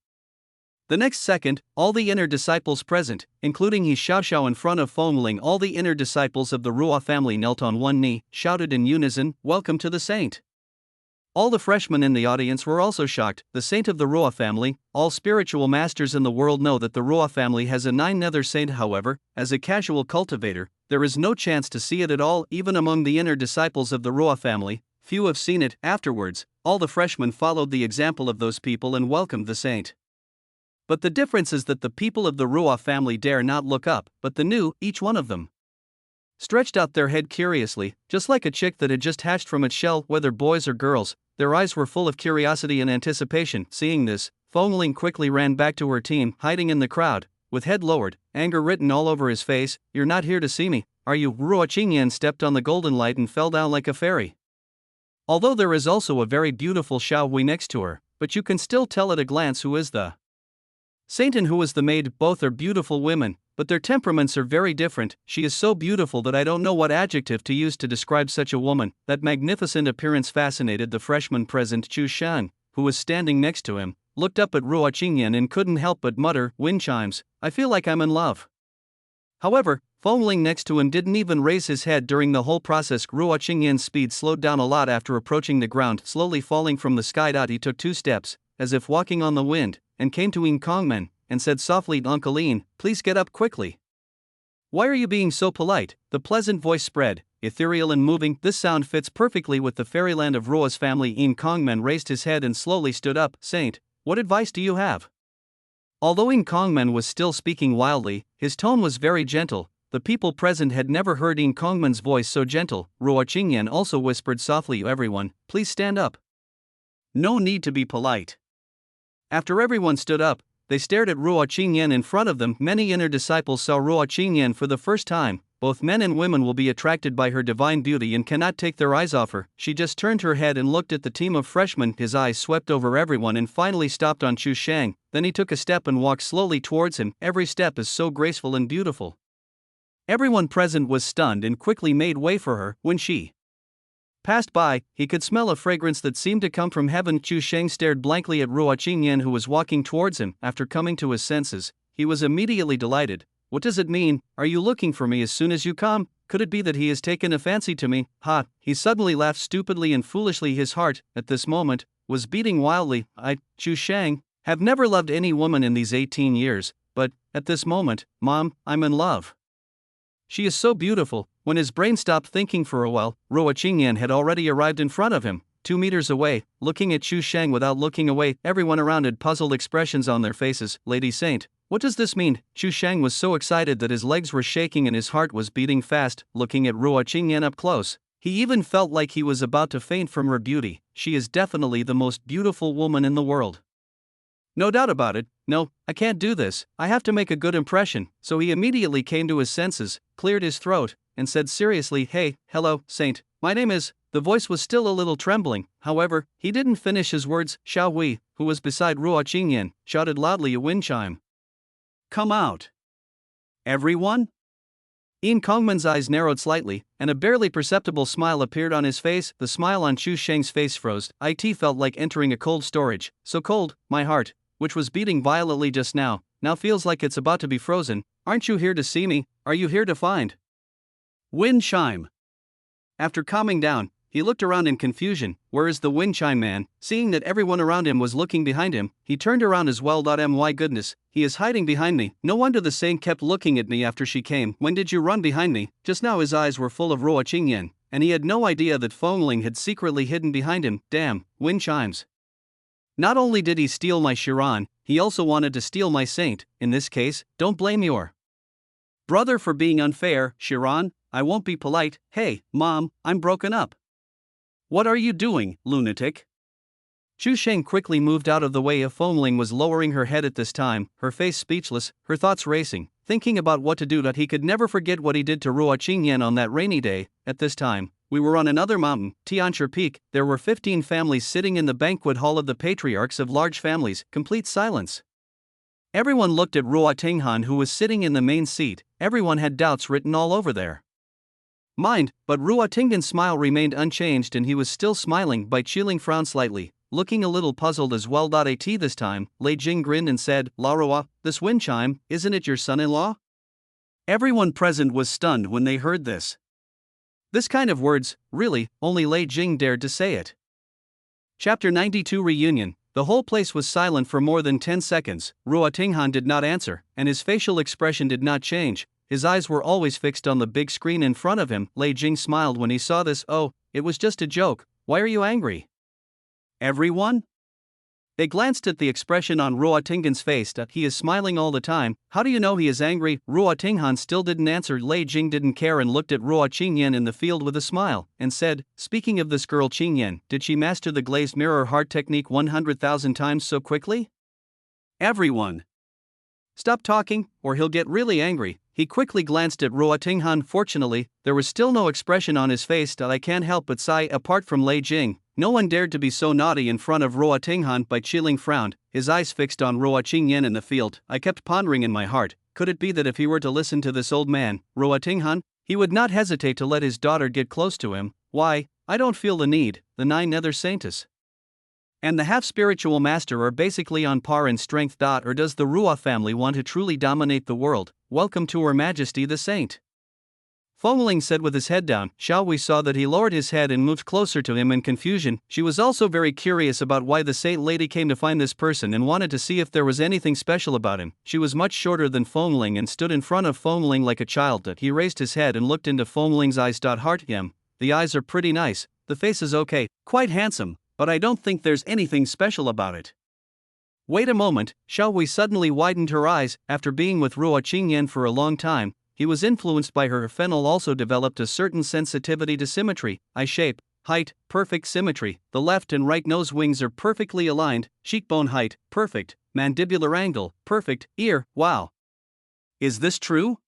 The next second, all the inner disciples present, including He Xiaoxiao in front of Fengling, all the inner disciples of the Ruo family knelt on one knee, shouted in unison, Welcome to the saint. All the freshmen in the audience were also shocked. The saint of the Ruo family. All spiritual masters in the world know that the Ruo family has a 9-nether saint. However, as a casual cultivator, there is no chance to see it at all. Even among the inner disciples of the Ruo family, few have seen it. Afterwards, all the freshmen followed the example of those people and welcomed the saint. But the difference is that the people of the Ruo family dare not look up, but the new, each one of them. stretched out their head curiously, just like a chick that had just hatched from its shell, whether boys or girls. Their eyes were full of curiosity and anticipation. Seeing this, Feng Ling quickly ran back to her team, hiding in the crowd, with head lowered, anger written all over his face. "You're not here to see me, are you?" Ruo Qingyan stepped on the golden light and fell down like a fairy. Although there is also a very beautiful Xiao Hui next to her, but you can still tell at a glance who is the saint and who is the maid. Both are beautiful women, but their temperaments are very different. She is so beautiful that I don't know what adjective to use to describe such a woman. That magnificent appearance fascinated the freshman present. Chu Shan, who was standing next to him, looked up at Ruo Qingyan and couldn't help but mutter, "Wind chimes, I feel like I'm in love." However, Feng Ling next to him didn't even raise his head during the whole process. Ruo Qingyan's speed slowed down a lot after approaching the ground, slowly falling from the sky. He took 2 steps, as if walking on the wind, and came to Yin Kongmen, and said softly, "Uncle Yin, please get up quickly." "Why are you being so polite?" The pleasant voice spread, ethereal and moving. This sound fits perfectly with the fairyland of Ruo's family. Yin Kongmen raised his head and slowly stood up. "Saint, what advice do you have?" Although Yin Kongmen was still speaking wildly, his tone was very gentle. The people present had never heard Yin Kongmen's voice so gentle. Ruo Qingyan also whispered softly, "Everyone, please stand up. No need to be polite." After everyone stood up, they stared at Ruo Qingyan in front of them. Many inner disciples saw Ruo Qingyan for the first time. Both men and women will be attracted by her divine beauty and cannot take their eyes off her. She just turned her head and looked at the team of freshmen. His eyes swept over everyone and finally stopped on Chu Shang. Then he took a step and walked slowly towards him. Every step is so graceful and beautiful. Everyone present was stunned and quickly made way for her. When she passed by, he could smell a fragrance that seemed to come from heaven. Chu Sheng stared blankly at Ruo Qingyan, who was walking towards him. After coming to his senses, he was immediately delighted. "What does it mean? Are you looking for me as soon as you come? Could it be that he has taken a fancy to me?" Ha! He suddenly laughed stupidly and foolishly. His heart, at this moment, was beating wildly. Chu Shang, have never loved any woman in these 18 years, but, at this moment, Mom, I'm in love. She is so beautiful." When his brain stopped thinking for a while, Ruo Qingyan had already arrived in front of him, 2 meters away, looking at Chu Shang without looking away. Everyone around had puzzled expressions on their faces. "Lady Saint, what does this mean?" Chu Shang was so excited that his legs were shaking and his heart was beating fast. Looking at Ruo Qingyan up close, he even felt like he was about to faint from her beauty. "She is definitely the most beautiful woman in the world. No doubt about it. No, I can't do this. I have to make a good impression." So he immediately came to his senses, cleared his throat, and said seriously, "Hey, hello, Saint. My name is..." The voice was still a little trembling. However, he didn't finish his words. Xiao Hui, who was beside Ruo Qingyan, shouted loudly, "A wind chime. Come out. Everyone?" Yin Kongman's eyes narrowed slightly, and a barely perceptible smile appeared on his face. The smile on Chu Sheng's face froze. It felt like entering a cold storage. So cold, my heart, which was beating violently just now feels like it's about to be frozen. "Aren't you here to see me? Are you here to find wind chime?" After calming down, he looked around in confusion. "Where is the wind chime man?" Seeing that everyone around him was looking behind him, he turned around as well. My goodness, he is hiding behind me. No wonder the saint kept looking at me after she came. "When did you run behind me?" Just now his eyes were full of Ruo Qingyan, and he had no idea that Feng Ling had secretly hidden behind him. Damn, wind chimes. Not only did he steal my Shiran, he also wanted to steal my saint. In this case, don't blame your brother for being unfair. Shiran, I won't be polite. "Hey, Mom, I'm broken up." "What are you doing, lunatic?" Chu Sheng quickly moved out of the way. Feng Ling was lowering her head at this time, her face speechless, her thoughts racing, thinking about what to do. That he could never forget what he did to Ruo Qingyan on that rainy day. At this time, we were on another mountain, Tianchi Peak. There were 15 families sitting in the banquet hall of the patriarchs of large families. Complete silence. Everyone looked at Ruo Tinghan, who was sitting in the main seat. Everyone had doubts written all over their mind, but Ruo Tinghan's smile remained unchanged and he was still smiling. Bai Qiling frowned slightly, looking a little puzzled as well. At this time, Lei Jing grinned and said, "La Ruo, this wind chime, isn't it your son-in-law?" Everyone present was stunned when they heard this. This kind of words, really, only Lei Jing dared to say it. Chapter 92 Reunion. The whole place was silent for more than 10 seconds. Ruo Tinghan did not answer, and his facial expression did not change. His eyes were always fixed on the big screen in front of him. Lei Jing smiled when he saw this. "Oh, it was just a joke. Why are you angry?" "Everyone? They glanced at the expression on Ruo Tinghan's face. He is smiling all the time. How do you know he is angry? Ruo Tinghan still didn't answer. Lei Jing didn't care and looked at Ruo Qingyan in the field with a smile, and said, speaking of this girl Qingyan, did she master the glazed mirror heart technique 100,000 times so quickly? Everyone. Stop talking, or he'll get really angry. He quickly glanced at Ruo Tinghan. Fortunately, there was still no expression on his face. I can't help but sigh. Apart from Lei Jing, no one dared to be so naughty in front of Ruo Tinghan. Bai Qiling frowned, his eyes fixed on Ruo Qingyan in the field. I kept pondering in my heart, could it be that if he were to listen to this old man, Ruo Tinghan, he would not hesitate to let his daughter get close to him? Why, I don't feel the need. The 9 Nether Saints and the half-spiritual master are basically on par in strength. Or does the Ruo family want to truly dominate the world? Welcome to Her Majesty the Saint. Fengling said with his head down. Xiao Wei saw that he lowered his head and moved closer to him in confusion. She was also very curious about why the saint lady came to find this person and wanted to see if there was anything special about him. She was much shorter than Fengling and stood in front of Fengling like a child. He raised his head and looked into Fengling's eyes. Heart him. The eyes are pretty nice, the face is okay, quite handsome, but I don't think there's anything special about it. Wait a moment. Xiao Wei suddenly widened her eyes. After being with Ruo Qingyan for a long time, he was influenced by her. Fennel also developed a certain sensitivity to symmetry, eye shape, height, perfect symmetry. The left and right nose wings are perfectly aligned, cheekbone height, perfect, mandibular angle, perfect, ear, wow. Is this true?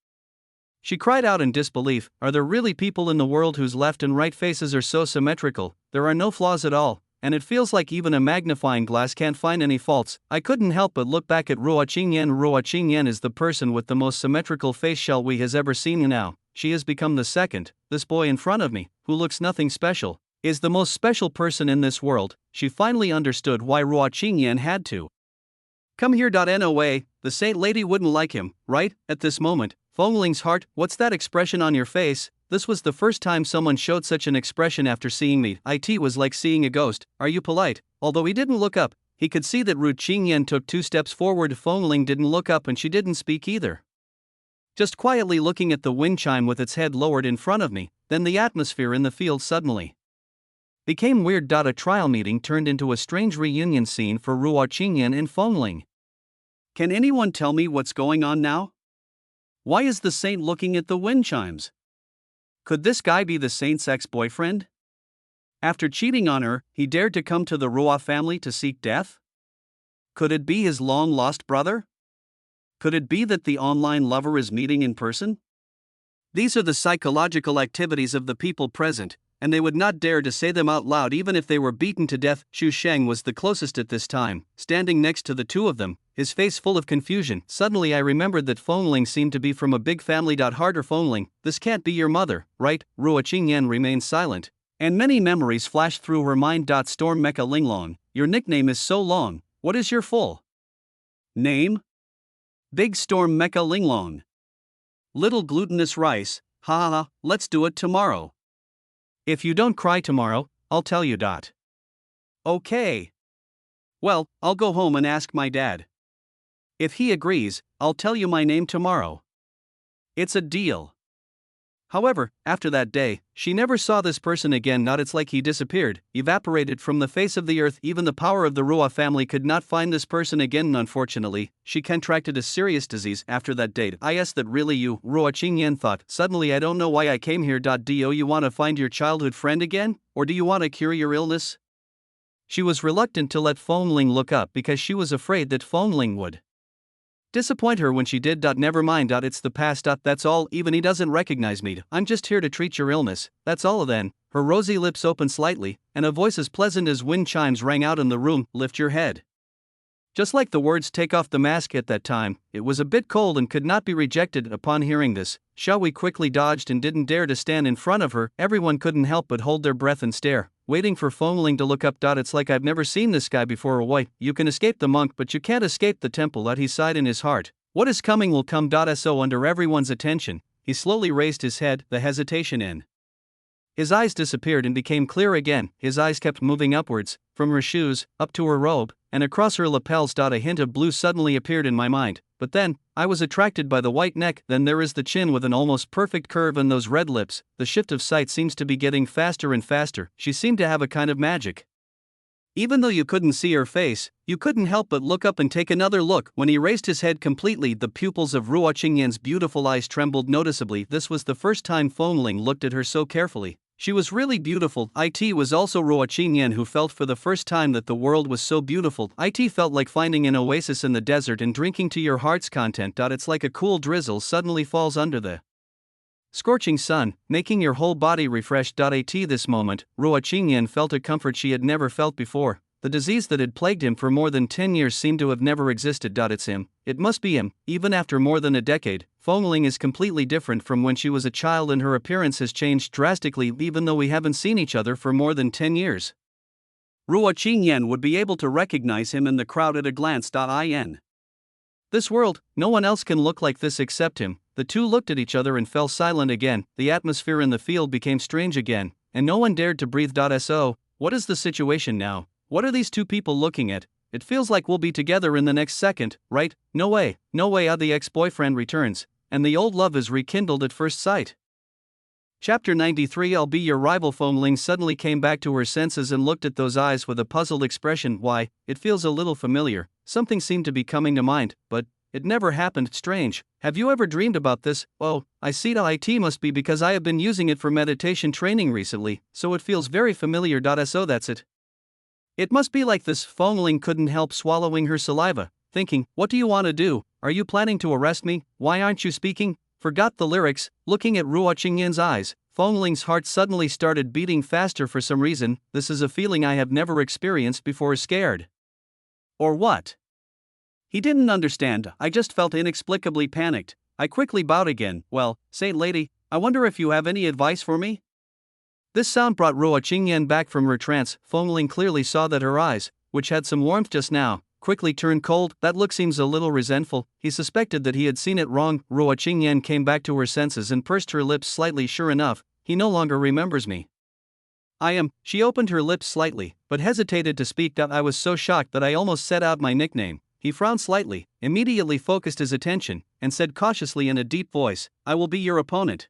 She cried out in disbelief. Are there really people in the world whose left and right faces are so symmetrical? There are no flaws at all, and it feels like even a magnifying glass can't find any faults. I couldn't help but look back at Ruo Qingyan. Ruo Qingyan is the person with the most symmetrical face Xiao Wei has ever seen. Now, she has become the second. This boy in front of me, who looks nothing special, is the most special person in this world. She finally understood why Ruo Qingyan had to come here. No way, the saint lady wouldn't like him, right? At this moment, Fengling's heart, what's that expression on your face? This was the first time someone showed such an expression after seeing me. It was like seeing a ghost. Are you polite? Although he didn't look up, he could see that Ruo Qingyan took 2 steps forward. Fengling didn't look up and she didn't speak either. Just quietly looking at the wind chime with its head lowered in front of me. Then the atmosphere in the field suddenly became weird. A trial meeting turned into a strange reunion scene for Ruo Qingyan and Fengling. Can anyone tell me what's going on now? Why is the saint looking at the wind chimes? Could this guy be the saint's ex-boyfriend? After cheating on her, he dared to come to the Ruo family to seek death? Could it be his long-lost brother? Could it be that the online lover is meeting in person? These are the psychological activities of the people present, and they would not dare to say them out loud even if they were beaten to death. Xu Sheng was the closest at this time, standing next to the two of them, his face full of confusion. Suddenly I remembered that Fengling seemed to be from a big family. Harder Fengling, this can't be your mother, right? Ruo Qingyan remained silent, and many memories flashed through her mind. Storm Mecha Linglong, your nickname is so long, what is your full name? Big Storm Mecha Linglong. Little glutinous rice, ha ha ha, let's do it tomorrow. If you don't cry tomorrow, I'll tell you. Okay. Well, I'll go home and ask my dad. If he agrees, I'll tell you my name tomorrow. It's a deal. However, after that day, she never saw this person again. It's like he disappeared, evaporated from the face of the earth. Even the power of the Ruo family could not find this person again. Unfortunately, she contracted a serious disease after that date. Is that really you? Ruo Qingyan thought. Suddenly I don't know why I came here. Do you want to find your childhood friend again, or do you want to cure your illness? She was reluctant to let Fengling look up because she was afraid that Fengling would disappoint her when she did. Never mind. It's the past. That's all. Even he doesn't recognize me. I'm just here to treat your illness. That's all. Then, her rosy lips opened slightly, and a voice as pleasant as wind chimes rang out in the room. Lift your head. Just like the words take off the mask. At that time, it was a bit cold and could not be rejected. Upon hearing this, Xiao Wei quickly dodged and didn't dare to stand in front of her. Everyone couldn't help but hold their breath and stare, waiting for Fengling to look up. It's like I've never seen this guy before. Why, you can escape the monk but you can't escape the temple. He sighed in his heart. What is coming will come. So under everyone's attention, he slowly raised his head. The hesitation in his eyes disappeared and became clear again. His eyes kept moving upwards, from her shoes, up to her robe, and across her lapels. A hint of blue suddenly appeared in my mind, but then, I was attracted by the white neck. Then there is the chin with an almost perfect curve and those red lips. The shift of sight seems to be getting faster and faster. She seemed to have a kind of magic. Even though you couldn't see her face, you couldn't help but look up and take another look. When he raised his head completely, the pupils of Ruo Qingyan's beautiful eyes trembled noticeably. This was the first time Fengling looked at her so carefully. She was really beautiful. It was also Ruo Qingyan who felt for the first time that the world was so beautiful. It felt like finding an oasis in the desert and drinking to your heart's content. It's like a cool drizzle suddenly falls under the scorching sun, making your whole body refreshed. At this moment, Ruo Qingyan felt a comfort she had never felt before. The disease that had plagued him for more than 10 years seemed to have never existed. It's him. It must be him. Even after more than a decade, Fengling is completely different from when she was a child, and her appearance has changed drastically even though we haven't seen each other for more than 10 years. Ruo Qingyan would be able to recognize him in the crowd at a glance. In this world, no one else can look like this except him. The two looked at each other and fell silent again. The atmosphere in the field became strange again, and no one dared to breathe. So, what is the situation now? What are these two people looking at? It feels like we'll be together in the next second, right? No way, no way. The ex-boyfriend returns, and the old love is rekindled at first sight. Chapter 93. I'll be your rival. Fengling suddenly came back to her senses and looked at those eyes with a puzzled expression. Why, it feels a little familiar. Something seemed to be coming to mind, but it never happened. Strange. Have you ever dreamed about this? Oh, I see. It must be because I have been using it for meditation training recently, so it feels very familiar. So that's it. It must be like this. Fengling couldn't help swallowing her saliva, thinking, what do you want to do? Are you planning to arrest me? Why aren't you speaking? Forgot the lyrics. Looking at Ruo Qingyan's eyes, Fengling's heart suddenly started beating faster for some reason. This is a feeling I have never experienced before. Scared? Or what? He didn't understand. I just felt inexplicably panicked. I quickly bowed again. Well, Saint Lady, I wonder if you have any advice for me? This sound brought Ruo Qingyan back from her trance. Fengling clearly saw that her eyes, which had some warmth just now, quickly turned cold. That look seems a little resentful. He suspected that he had seen it wrong. Ruo Qingyan came back to her senses and pursed her lips slightly. Sure enough, he no longer remembers me. I am. She opened her lips slightly, but hesitated to speak. I was so shocked that I almost said out my nickname. He frowned slightly, immediately focused his attention, and said cautiously in a deep voice, I will be your opponent.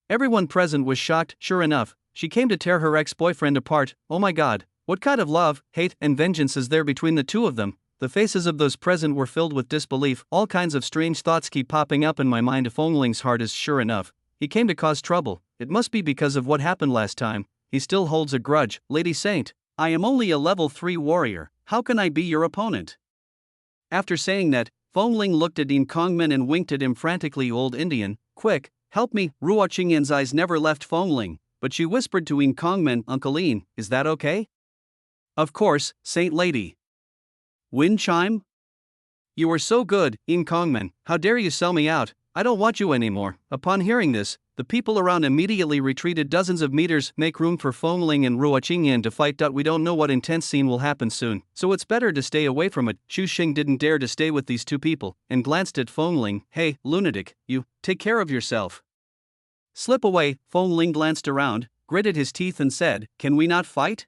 Everyone present was shocked. Sure enough, she came to tear her ex-boyfriend apart. Oh my god, what kind of love, hate, and vengeance is there between the two of them? The faces of those present were filled with disbelief. All kinds of strange thoughts keep popping up in my mind. Fengling's heart is sure enough. He came to cause trouble. It must be because of what happened last time. He still holds a grudge. Lady Saint, I am only a level 3 warrior. How can I be your opponent? After saying that, Fengling looked at Yin Kongmen and winked at him frantically. Old Indian, quick, help me. Ruo Qingyan's eyes never left Fengling, but she whispered to Yin Kongmen, Uncle Yin, is that okay? Of course, Saint Lady. Wind chime? You are so good, Yin Kongmen, how dare you sell me out? I don't want you anymore. Upon hearing this, the people around immediately retreated dozens of meters. Make room for Fengling and Ruo Qingyan to fight. We don't know what intense scene will happen soon, so it's better to stay away from it. Xu Xing didn't dare to stay with these two people, and glanced at Fengling. Hey, lunatic, you, take care of yourself. Slip away. Fengling glanced around, gritted his teeth and said, can we not fight?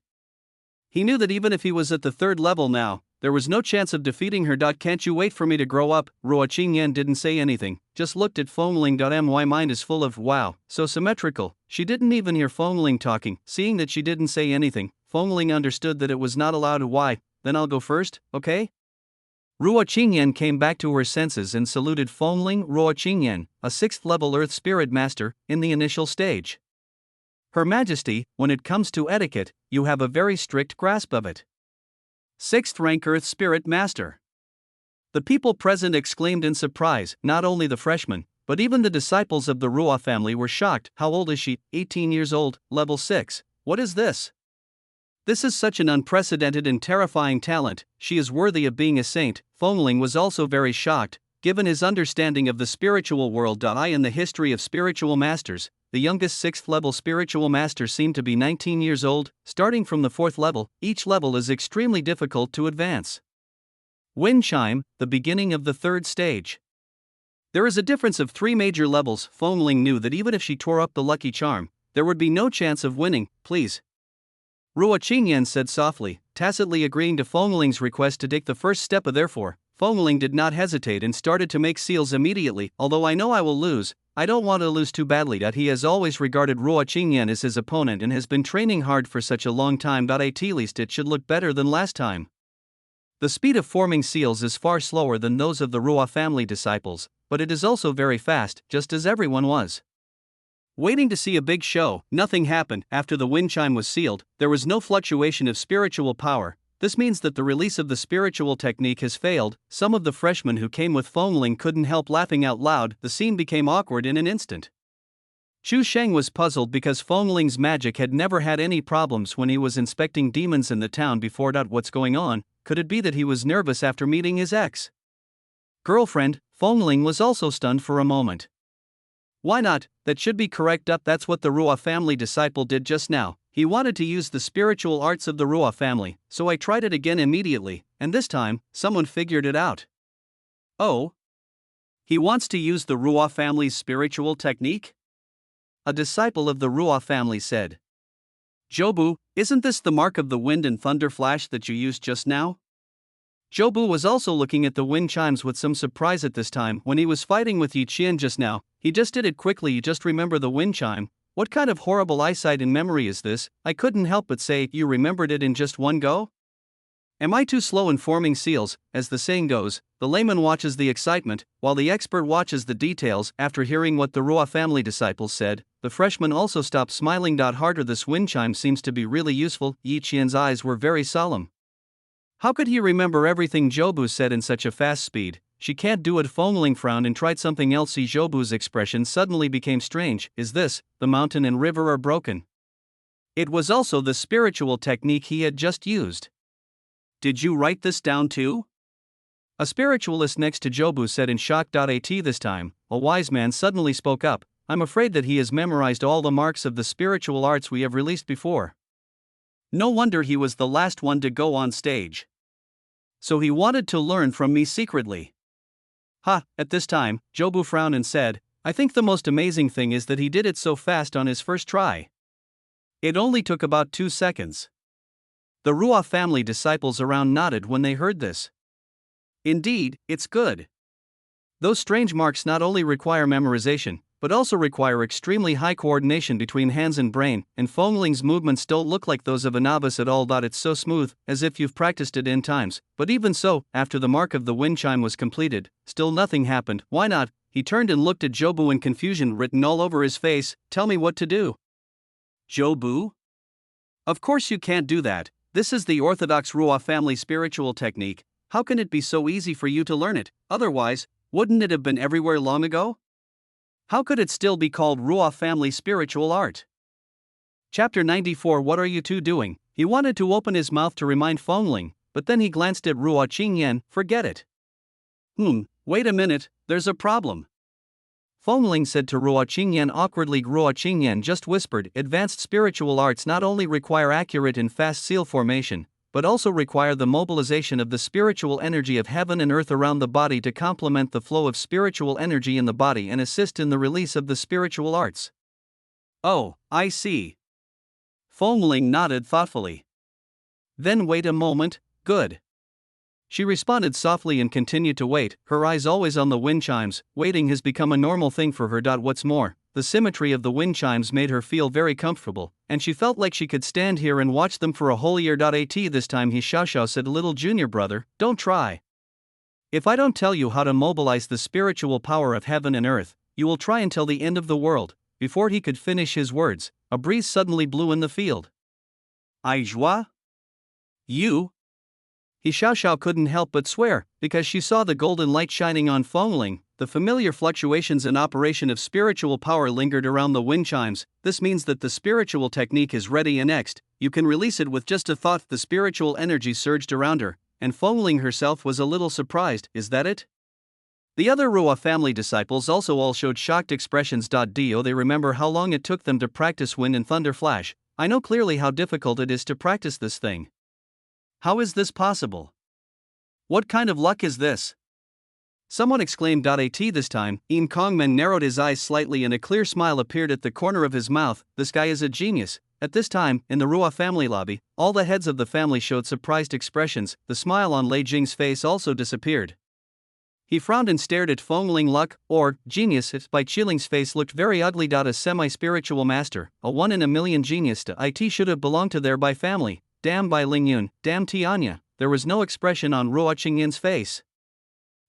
He knew that even if he was at the 3rd level now, there was no chance of defeating her. Can't you wait for me to grow up? Ruo Qingyan didn't say anything, just looked at Fengling. My mind is full of wow, so symmetrical. She didn't even hear Fengling talking. Seeing that she didn't say anything, Fengling understood that it was not allowed. Why? Then I'll go first, okay? Ruo Qingyan came back to her senses and saluted Fengling. Ruo Qingyan, a 6th level Earth Spirit Master, in the initial stage. Her Majesty, when it comes to etiquette, you have a very strict grasp of it. 6th rank Earth Spirit Master. The people present exclaimed in surprise. Not only the freshmen, but even the disciples of the Ruo family were shocked. How old is she? 18 years old, level 6. What is this? This is such an unprecedented and terrifying talent. She is worthy of being a saint. Fengling was also very shocked, given his understanding of the spiritual world. In the history of spiritual masters, the youngest 6th level spiritual master seemed to be 19 years old. Starting from the 4th level, each level is extremely difficult to advance. Wind chime, the beginning of the 3rd stage. There is a difference of 3 major levels. Fengling knew that even if she tore up the lucky charm, there would be no chance of winning. Please. Ruo Qingyan said softly, tacitly agreeing to Fengling's request to take the first step. Therefore, Fengling did not hesitate and started to make seals immediately. Although I know I will lose, I don't want to lose too badly. He has always regarded Ruo Qingyan as his opponent and has been training hard for such a long time. At least it should look better than last time. The speed of forming seals is far slower than those of the Ruo family disciples, but it is also very fast, just as everyone was waiting to see a big show. Nothing happened. After the wind chime was sealed, there was no fluctuation of spiritual power. This means that the release of the spiritual technique has failed. Some of the freshmen who came with Fengling couldn't help laughing out loud. The scene became awkward in an instant. Chu Sheng was puzzled because Fengling's magic had never had any problems when he was inspecting demons in the town before. What's going on? Could it be that he was nervous after meeting his ex-girlfriend? Fengling was also stunned for a moment. Why not? That should be correct. That's what the Ruo family disciple did just now. He wanted to use the spiritual arts of the Ruo family, so I tried it again immediately, and this time, someone figured it out. Oh? He wants to use the Ruo family's spiritual technique? A disciple of the Ruo family said. Jobu, isn't this the mark of the wind and thunder flash that you used just now? Jobu was also looking at the wind chimes with some surprise at this time. When he was fighting with Yi Qian just now, he just did it quickly. You just remember the wind chime. What kind of horrible eyesight and memory is this? I couldn't help but say, you remembered it in just one go? Am I too slow in forming seals? As the saying goes, the layman watches the excitement, while the expert watches the details. After hearing what the Ruo family disciples said, the freshman also stopped smiling. Harder, this wind chime seems to be really useful. Yi Qian's eyes were very solemn. How could he remember everything Jobu said in such a fast speed? She can't do it. Fengling frowned and tried something else. Jobu's expression suddenly became strange. Is this, the mountain and river are broken? It was also the spiritual technique he had just used. Did you write this down too? A spiritualist next to Jobu said in shock. This time, a wise man suddenly spoke up. I'm afraid that he has memorized all the marks of the spiritual arts we have released before. No wonder he was the last one to go on stage. So he wanted to learn from me secretly. At this time, Jobu frowned and said, I think the most amazing thing is that he did it so fast on his first try. It only took about 2 seconds. The Ruo family disciples around nodded when they heard this. Indeed, it's good. Those strange marks not only require memorization, but also require extremely high coordination between hands and brain, and Fengling's movements don't look like those of a novice at all. It's so smooth, as if you've practiced it 10 times. But even so, after the mark of the wind chime was completed, still nothing happened. Why not? He turned and looked at Jobu in confusion written all over his face. Tell me what to do. Jobu? Of course you can't do that. This is the orthodox Ruo family spiritual technique. How can it be so easy for you to learn it? Otherwise, wouldn't it have been everywhere long ago? How could it still be called Ruo family spiritual art? Chapter 94. What are you two doing? He wanted to open his mouth to remind Fengling, but then he glanced at Ruo Qingyan. Forget it. Wait a minute, there's a problem. Fengling said to Ruo Qingyan awkwardly. Ruo Qingyan just whispered, advanced spiritual arts not only require accurate and fast seal formation, but also require the mobilization of the spiritual energy of heaven and earth around the body to complement the flow of spiritual energy in the body and assist in the release of the spiritual arts. Oh, I see. Fengling nodded thoughtfully. Then wait a moment. Good. She responded softly and continued to wait, her eyes always on the wind chimes. Waiting has become a normal thing for her. What's more, the symmetry of the wind chimes made her feel very comfortable, and she felt like she could stand here and watch them for a whole year. This time he Xiao said, little junior brother, don't try. If I don't tell you how to mobilize the spiritual power of heaven and earth, you will try until the end of the world. Before he could finish his words, a breeze suddenly blew in the field. Aizhua? You? He Xiao couldn't help but swear, because she saw the golden light shining on Fengling. The familiar fluctuations and operation of spiritual power lingered around the wind chimes. This means that the spiritual technique is ready, and next, you can release it with just a thought. The spiritual energy surged around her, and Fengling herself was a little surprised. Is that it? The other Ruo family disciples also all showed shocked expressions. Do they remember how long it took them to practice wind and thunder flash? I know clearly how difficult it is to practice this thing. How is this possible? What kind of luck is this? Someone exclaimed. This time, Yin Kongmen narrowed his eyes slightly and a clear smile appeared at the corner of his mouth. This guy is a genius. At this time, in the Ruo family lobby, all the heads of the family showed surprised expressions. The smile on Lei Jing's face also disappeared. He frowned and stared at Fongling. Luck, or genius, by Qiling's face looked very ugly. A semi-spiritual master, a one in a million genius. It should have belonged to there by family. Damn Bai Lingyun, damn Tianya. There was no expression on Ruo Qingyin's face.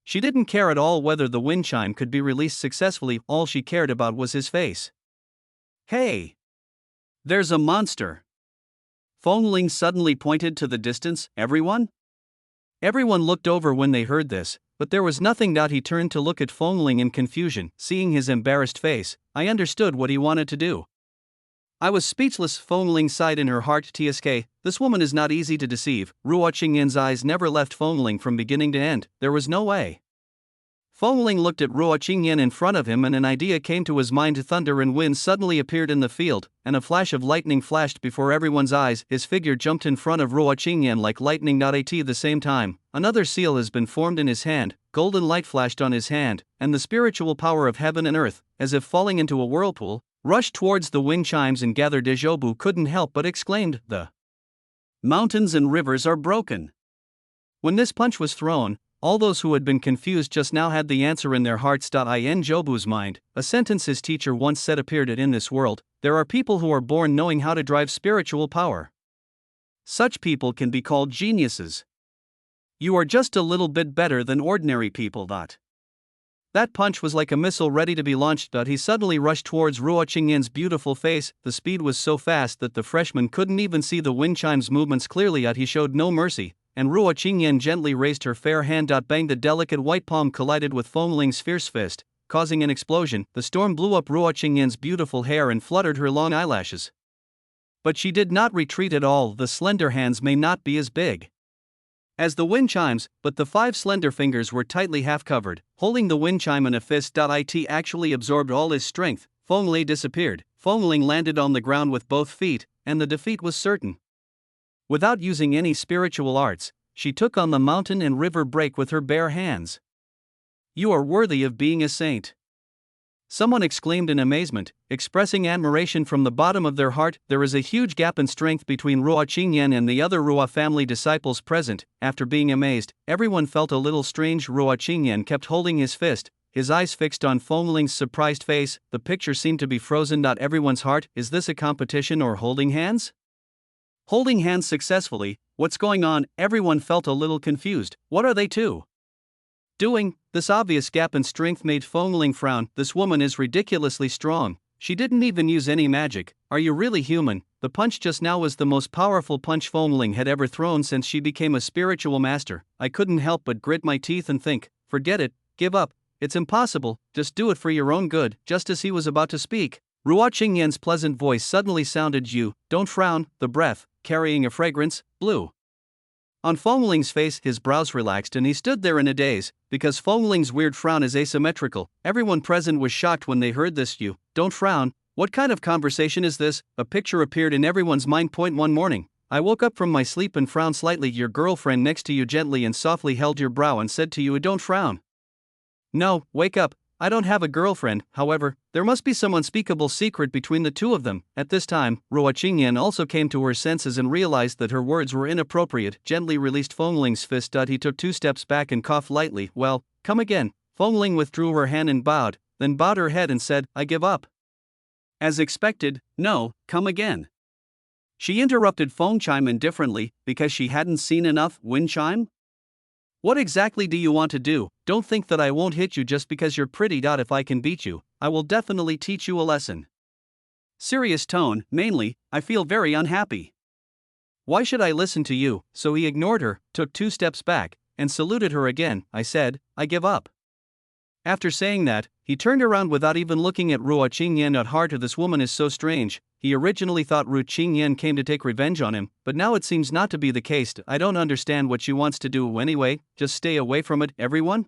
She didn't care at all whether the wind chime could be released successfully, all she cared about was his face. Hey! There's a monster! Fongling suddenly pointed to the distance. Everyone? Everyone looked over when they heard this, but there was nothing. He turned to look at Fongling in confusion. Seeing his embarrassed face, I understood what he wanted to do. I was speechless. Fongling sighed in her heart. Tsk, this woman is not easy to deceive. Ruo Qingyin's eyes never left Fongling from beginning to end. There was no way. Fongling looked at Ruo Qingyan in front of him and an idea came to his mind. Thunder and wind suddenly appeared in the field, and a flash of lightning flashed before everyone's eyes. His figure jumped in front of Ruo Qingyan like lightning. At the same time, another seal has been formed in his hand, golden light flashed on his hand, and the spiritual power of heaven and earth, as if falling into a whirlpool, rushed towards the wind chimes and gathered. Dejobu couldn't help but exclaimed, "The mountains and rivers are broken." When this punch was thrown, all those who had been confused just now had the answer in their hearts. In Jobu's mind, a sentence his teacher once said appeared in this world: there are people who are born knowing how to drive spiritual power. Such people can be called geniuses. You are just a little bit better than ordinary people. That punch was like a missile ready to be launched. He suddenly rushed towards Ruo Qingyan's beautiful face. The speed was so fast that the freshman couldn't even see the wind chime's movements clearly. He showed no mercy, and Ruo Qingyan gently raised her fair hand. Bang! The delicate white palm collided with Fongling's fierce fist, causing an explosion. The storm blew up Ruo Qingyan's beautiful hair and fluttered her long eyelashes. But she did not retreat at all. The slender hands may not be as big as the wind chimes, but the 5 slender fingers were tightly half-covered, holding the wind chime in a fist. It actually absorbed all his strength. Fongling disappeared. Fongling landed on the ground with both feet, and the defeat was certain. Without using any spiritual arts, she took on the mountain and river break with her bare hands. You are worthy of being a saint. Someone exclaimed in amazement, expressing admiration from the bottom of their heart. There is a huge gap in strength between Ruo Qingyan and the other Ruo family disciples present. After being amazed, everyone felt a little strange. Ruo Qingyan kept holding his fist, his eyes fixed on Fongling's surprised face. The picture seemed to be frozen. Everyone's heart. Is this a competition or holding hands? Holding hands successfully. What's going on? Everyone felt a little confused. What are they doing? This obvious gap in strength made Fongling frown. This woman is ridiculously strong. She didn't even use any magic. Are you really human? The punch just now was the most powerful punch Fongling had ever thrown since she became a spiritual master. I couldn't help but grit my teeth and think, forget it, give up. It's impossible, just do it for your own good. Just as he was about to speak, Ruo Qingyan's pleasant voice suddenly sounded. You don't frown. The breath, carrying a fragrance, blew on Fongling's face. His brows relaxed and he stood there in a daze, because Fongling's weird frown is asymmetrical. Everyone present was shocked when they heard this. You don't frown? What kind of conversation is this? A picture appeared in everyone's mind. One morning, I woke up from my sleep and frowned slightly. Your girlfriend next to you gently and softly held your brow and said to you, don't frown. No, wake up. I don't have a girlfriend. However, there must be some unspeakable secret between the two of them. At this time, Ruo Qingyan also came to her senses and realized that her words were inappropriate. Gently released Fongling's fist. He took 2 steps back and coughed lightly. Well, come again. Fongling withdrew her hand and bowed, then bowed her head and said, I give up. As expected, no, come again. She interrupted Fong Chime indifferently, because she hadn't seen enough wind chime? What exactly do you want to do? Don't think that I won't hit you just because you're pretty. If I can beat you, I will definitely teach you a lesson. Serious tone. Mainly, I feel very unhappy. Why should I listen to you? So he ignored her, took 2 steps back, and saluted her again. I said, I give up. After saying that, he turned around without even looking at Ruo Qingyan. At heart, this woman is so strange. He originally thought Ruo Qingyan came to take revenge on him, but now it seems not to be the case. I don't understand what she wants to do anyway. Just stay away from it, everyone.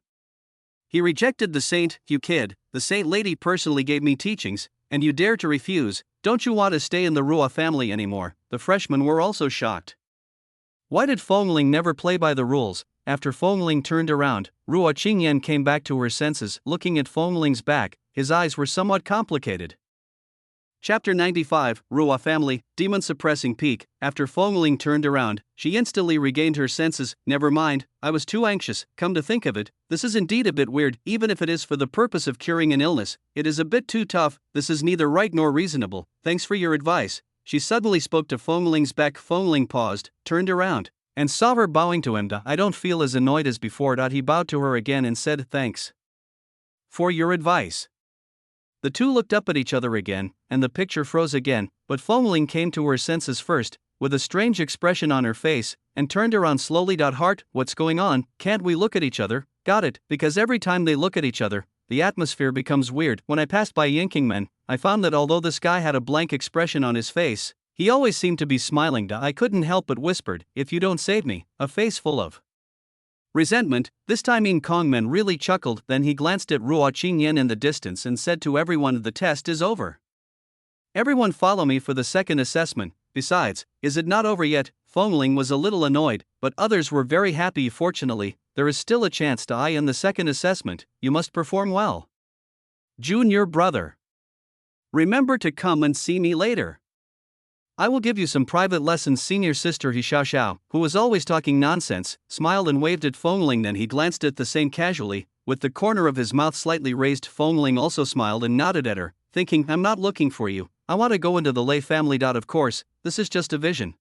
He rejected the saint. You kid, the saint lady personally gave me teachings, and you dare to refuse. Don't you want to stay in the Ruo family anymore? The freshmen were also shocked. Why did Fongling never play by the rules? After Fongling turned around, Ruo Qingyan came back to her senses. Looking at Fongling's back, his eyes were somewhat complicated. Chapter 95, Ruo Family, Demon Suppressing Peak. After Fengling turned around, she instantly regained her senses. Never mind, I was too anxious. Come to think of it, this is indeed a bit weird. Even if it is for the purpose of curing an illness, it is a bit too tough. This is neither right nor reasonable. Thanks for your advice. She suddenly spoke to Fengling's back. Fengling paused, turned around, and saw her bowing to him. I don't feel as annoyed as before. He bowed to her again and said, thanks for your advice. The two looked up at each other again, and the picture froze again, but Fengling came to her senses first, with a strange expression on her face, and turned around slowly. Heart, what's going on? Can't we look at each other? Got it, because every time they look at each other, the atmosphere becomes weird. When I passed by Yinkingmen, I found that although this guy had a blank expression on his face, he always seemed to be smiling. I couldn't help but whispered, if you don't save me, a face full of resentment. This time Yinkongmen really chuckled, then he glanced at Ruo Qingyan in the distance and said to everyone, the test is over. Everyone follow me for the second assessment. Besides, is it not over yet? Fengling was a little annoyed, but others were very happy. Fortunately, there is still a chance to in the second assessment. You must perform well. Junior brother, remember to come and see me later. I will give you some private lessons. Senior sister He Xiao, who was always talking nonsense, smiled and waved at Fengling. Then he glanced at the same casually, with the corner of his mouth slightly raised. Fengling also smiled and nodded at her, thinking, I'm not looking for you, I want to go into the Lei family. Of course, this is just a vision.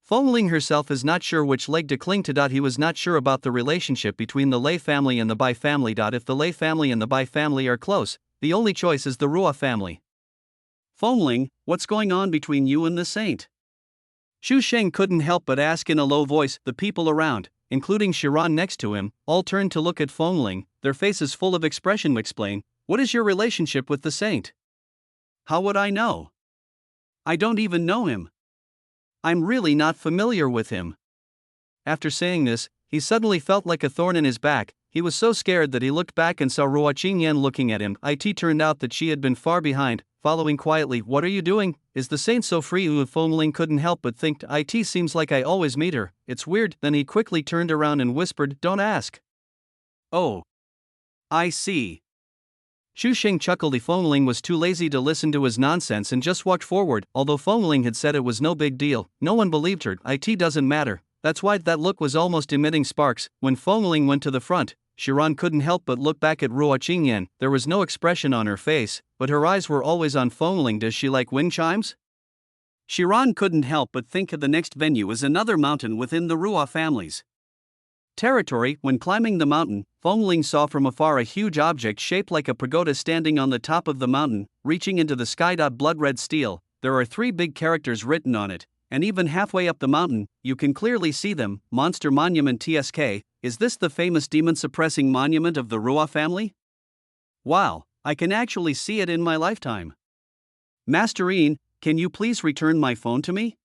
Fengling herself is not sure which leg to cling to. He was not sure about the relationship between the Lei family and the Bai family. If the Lei family and the Bai family are close, the only choice is the Ruo family. Fengling, what's going on between you and the saint? Xu Sheng couldn't help but ask in a low voice. The people around, including Shiran next to him, all turned to look at Fengling, their faces full of expression. Explain, what is your relationship with the saint? How would I know? I don't even know him. I'm really not familiar with him. After saying this, he suddenly felt like a thorn in his back. He was so scared that he looked back and saw Ruo Qingyan looking at him. It turned out that she had been far behind, following quietly. What are you doing? Is the saint so free? Fengling couldn't help but think, it seems like I always meet her, it's weird. Then he quickly turned around and whispered, don't ask. Oh. I see. Xu Sheng chuckled. Fengling was too lazy to listen to his nonsense and just walked forward. Although Fengling had said it was no big deal, no one believed her. It doesn't matter. That's why that look was almost emitting sparks. When Fengling went to the front, Shiran couldn't help but look back at Ruo Qingyan. There was no expression on her face, but her eyes were always on Fengling. Does she like wind chimes? Shiran couldn't help but think of the next venue as another mountain within the Ruo family's territory. When climbing the mountain, Fengling saw from afar a huge object shaped like a pagoda standing on the top of the mountain, reaching into the sky. Blood red steel. There are 3 big characters written on it, and even halfway up the mountain, you can clearly see them. Monster Monument TSK. Is this the famous demon-suppressing monument of the Ruo family? Wow, I can actually see it in my lifetime. Master Yin, can you please return my phone to me?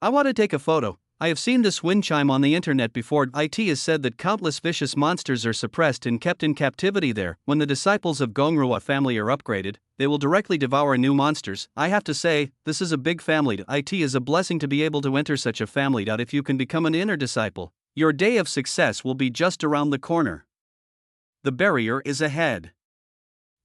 I want to take a photo. I have seen this wind chime on the internet before. It is said that countless vicious monsters are suppressed and kept in captivity there. When the disciples of Gongrua family are upgraded, they will directly devour new monsters. I have to say, this is a big family. It is a blessing to be able to enter such a family. If you can become an inner disciple, your day of success will be just around the corner. The barrier is ahead.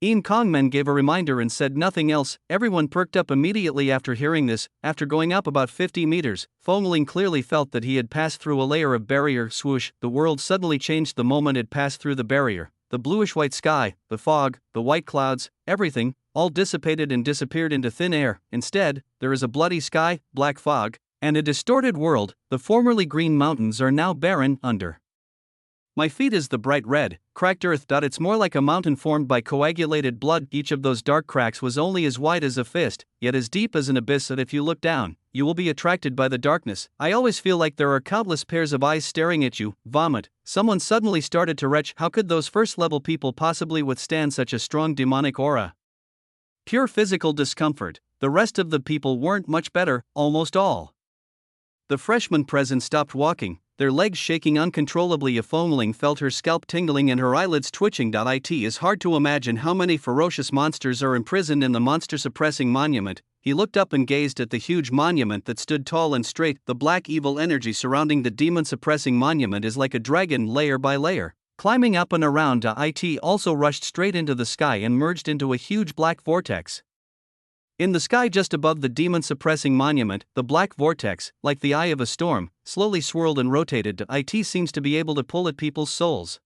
Yinkongmen gave a reminder and said nothing else. Everyone perked up immediately after hearing this. After going up about 50 meters, Fengling clearly felt that he had passed through a layer of barrier. Swoosh, the world suddenly changed the moment it passed through the barrier. The bluish-white sky, the fog, the white clouds, everything, all dissipated and disappeared into thin air. Instead, there is a bloody sky, black fog, and a distorted world. The formerly green mountains are now barren under my feet is the bright red, cracked earth. It's more like a mountain formed by coagulated blood. Each of those dark cracks was only as wide as a fist, yet as deep as an abyss. And if you look down, you will be attracted by the darkness. I always feel like there are countless pairs of eyes staring at you. Vomit. Someone suddenly started to retch. How could those first-level people possibly withstand such a strong demonic aura? Pure physical discomfort. The rest of the people weren't much better, almost all. The freshmen present stopped walking, their legs shaking uncontrollably. Fengling felt her scalp tingling and her eyelids twitching. It is hard to imagine how many ferocious monsters are imprisoned in the monster-suppressing monument. He looked up and gazed at the huge monument that stood tall and straight. The black evil energy surrounding the demon-suppressing monument is like a dragon, layer by layer, climbing up and around. It also rushed straight into the sky and merged into a huge black vortex. In the sky just above the demon-suppressing monument, the black vortex, like the eye of a storm, slowly swirled and rotated. It seems to be able to pull at people's souls.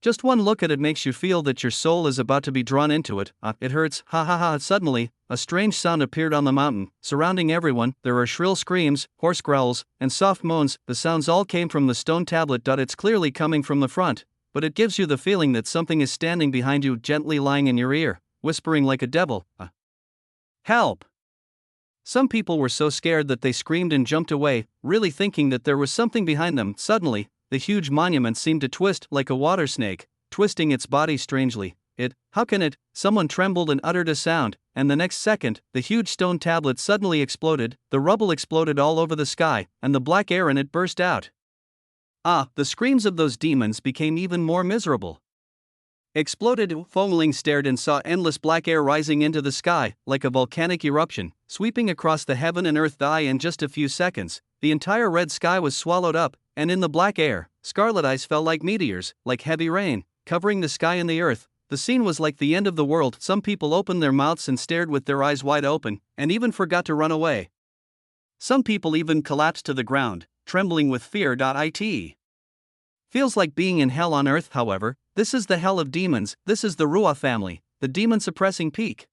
Just one look at it makes you feel that your soul is about to be drawn into it. It hurts, ha ha ha. Suddenly, a strange sound appeared on the mountain, surrounding everyone. There are shrill screams, hoarse growls, and soft moans. The sounds all came from the stone tablet. It's clearly coming from the front, but it gives you the feeling that something is standing behind you, gently lying in your ear, whispering like a devil. Help! Some people were so scared that they screamed and jumped away, really thinking that there was something behind them. Suddenly, the huge monument seemed to twist like a water snake, twisting its body strangely. How can it? Someone trembled and uttered a sound, and the next second, the huge stone tablet suddenly exploded, the rubble exploded all over the sky, and the black air in it burst out. The screams of those demons became even more miserable. Exploded. Foamling stared and saw endless black air rising into the sky, like a volcanic eruption, sweeping across the heaven and earth. In just a few seconds, the entire red sky was swallowed up, and in the black air, scarlet eyes fell like meteors, like heavy rain, covering the sky and the earth. The scene was like the end of the world. Some people opened their mouths and stared with their eyes wide open, and even forgot to run away. Some people even collapsed to the ground, trembling with fear. It feels like being in hell on earth. However, this is the hell of demons. This is the Ruah family, the demon-suppressing peak.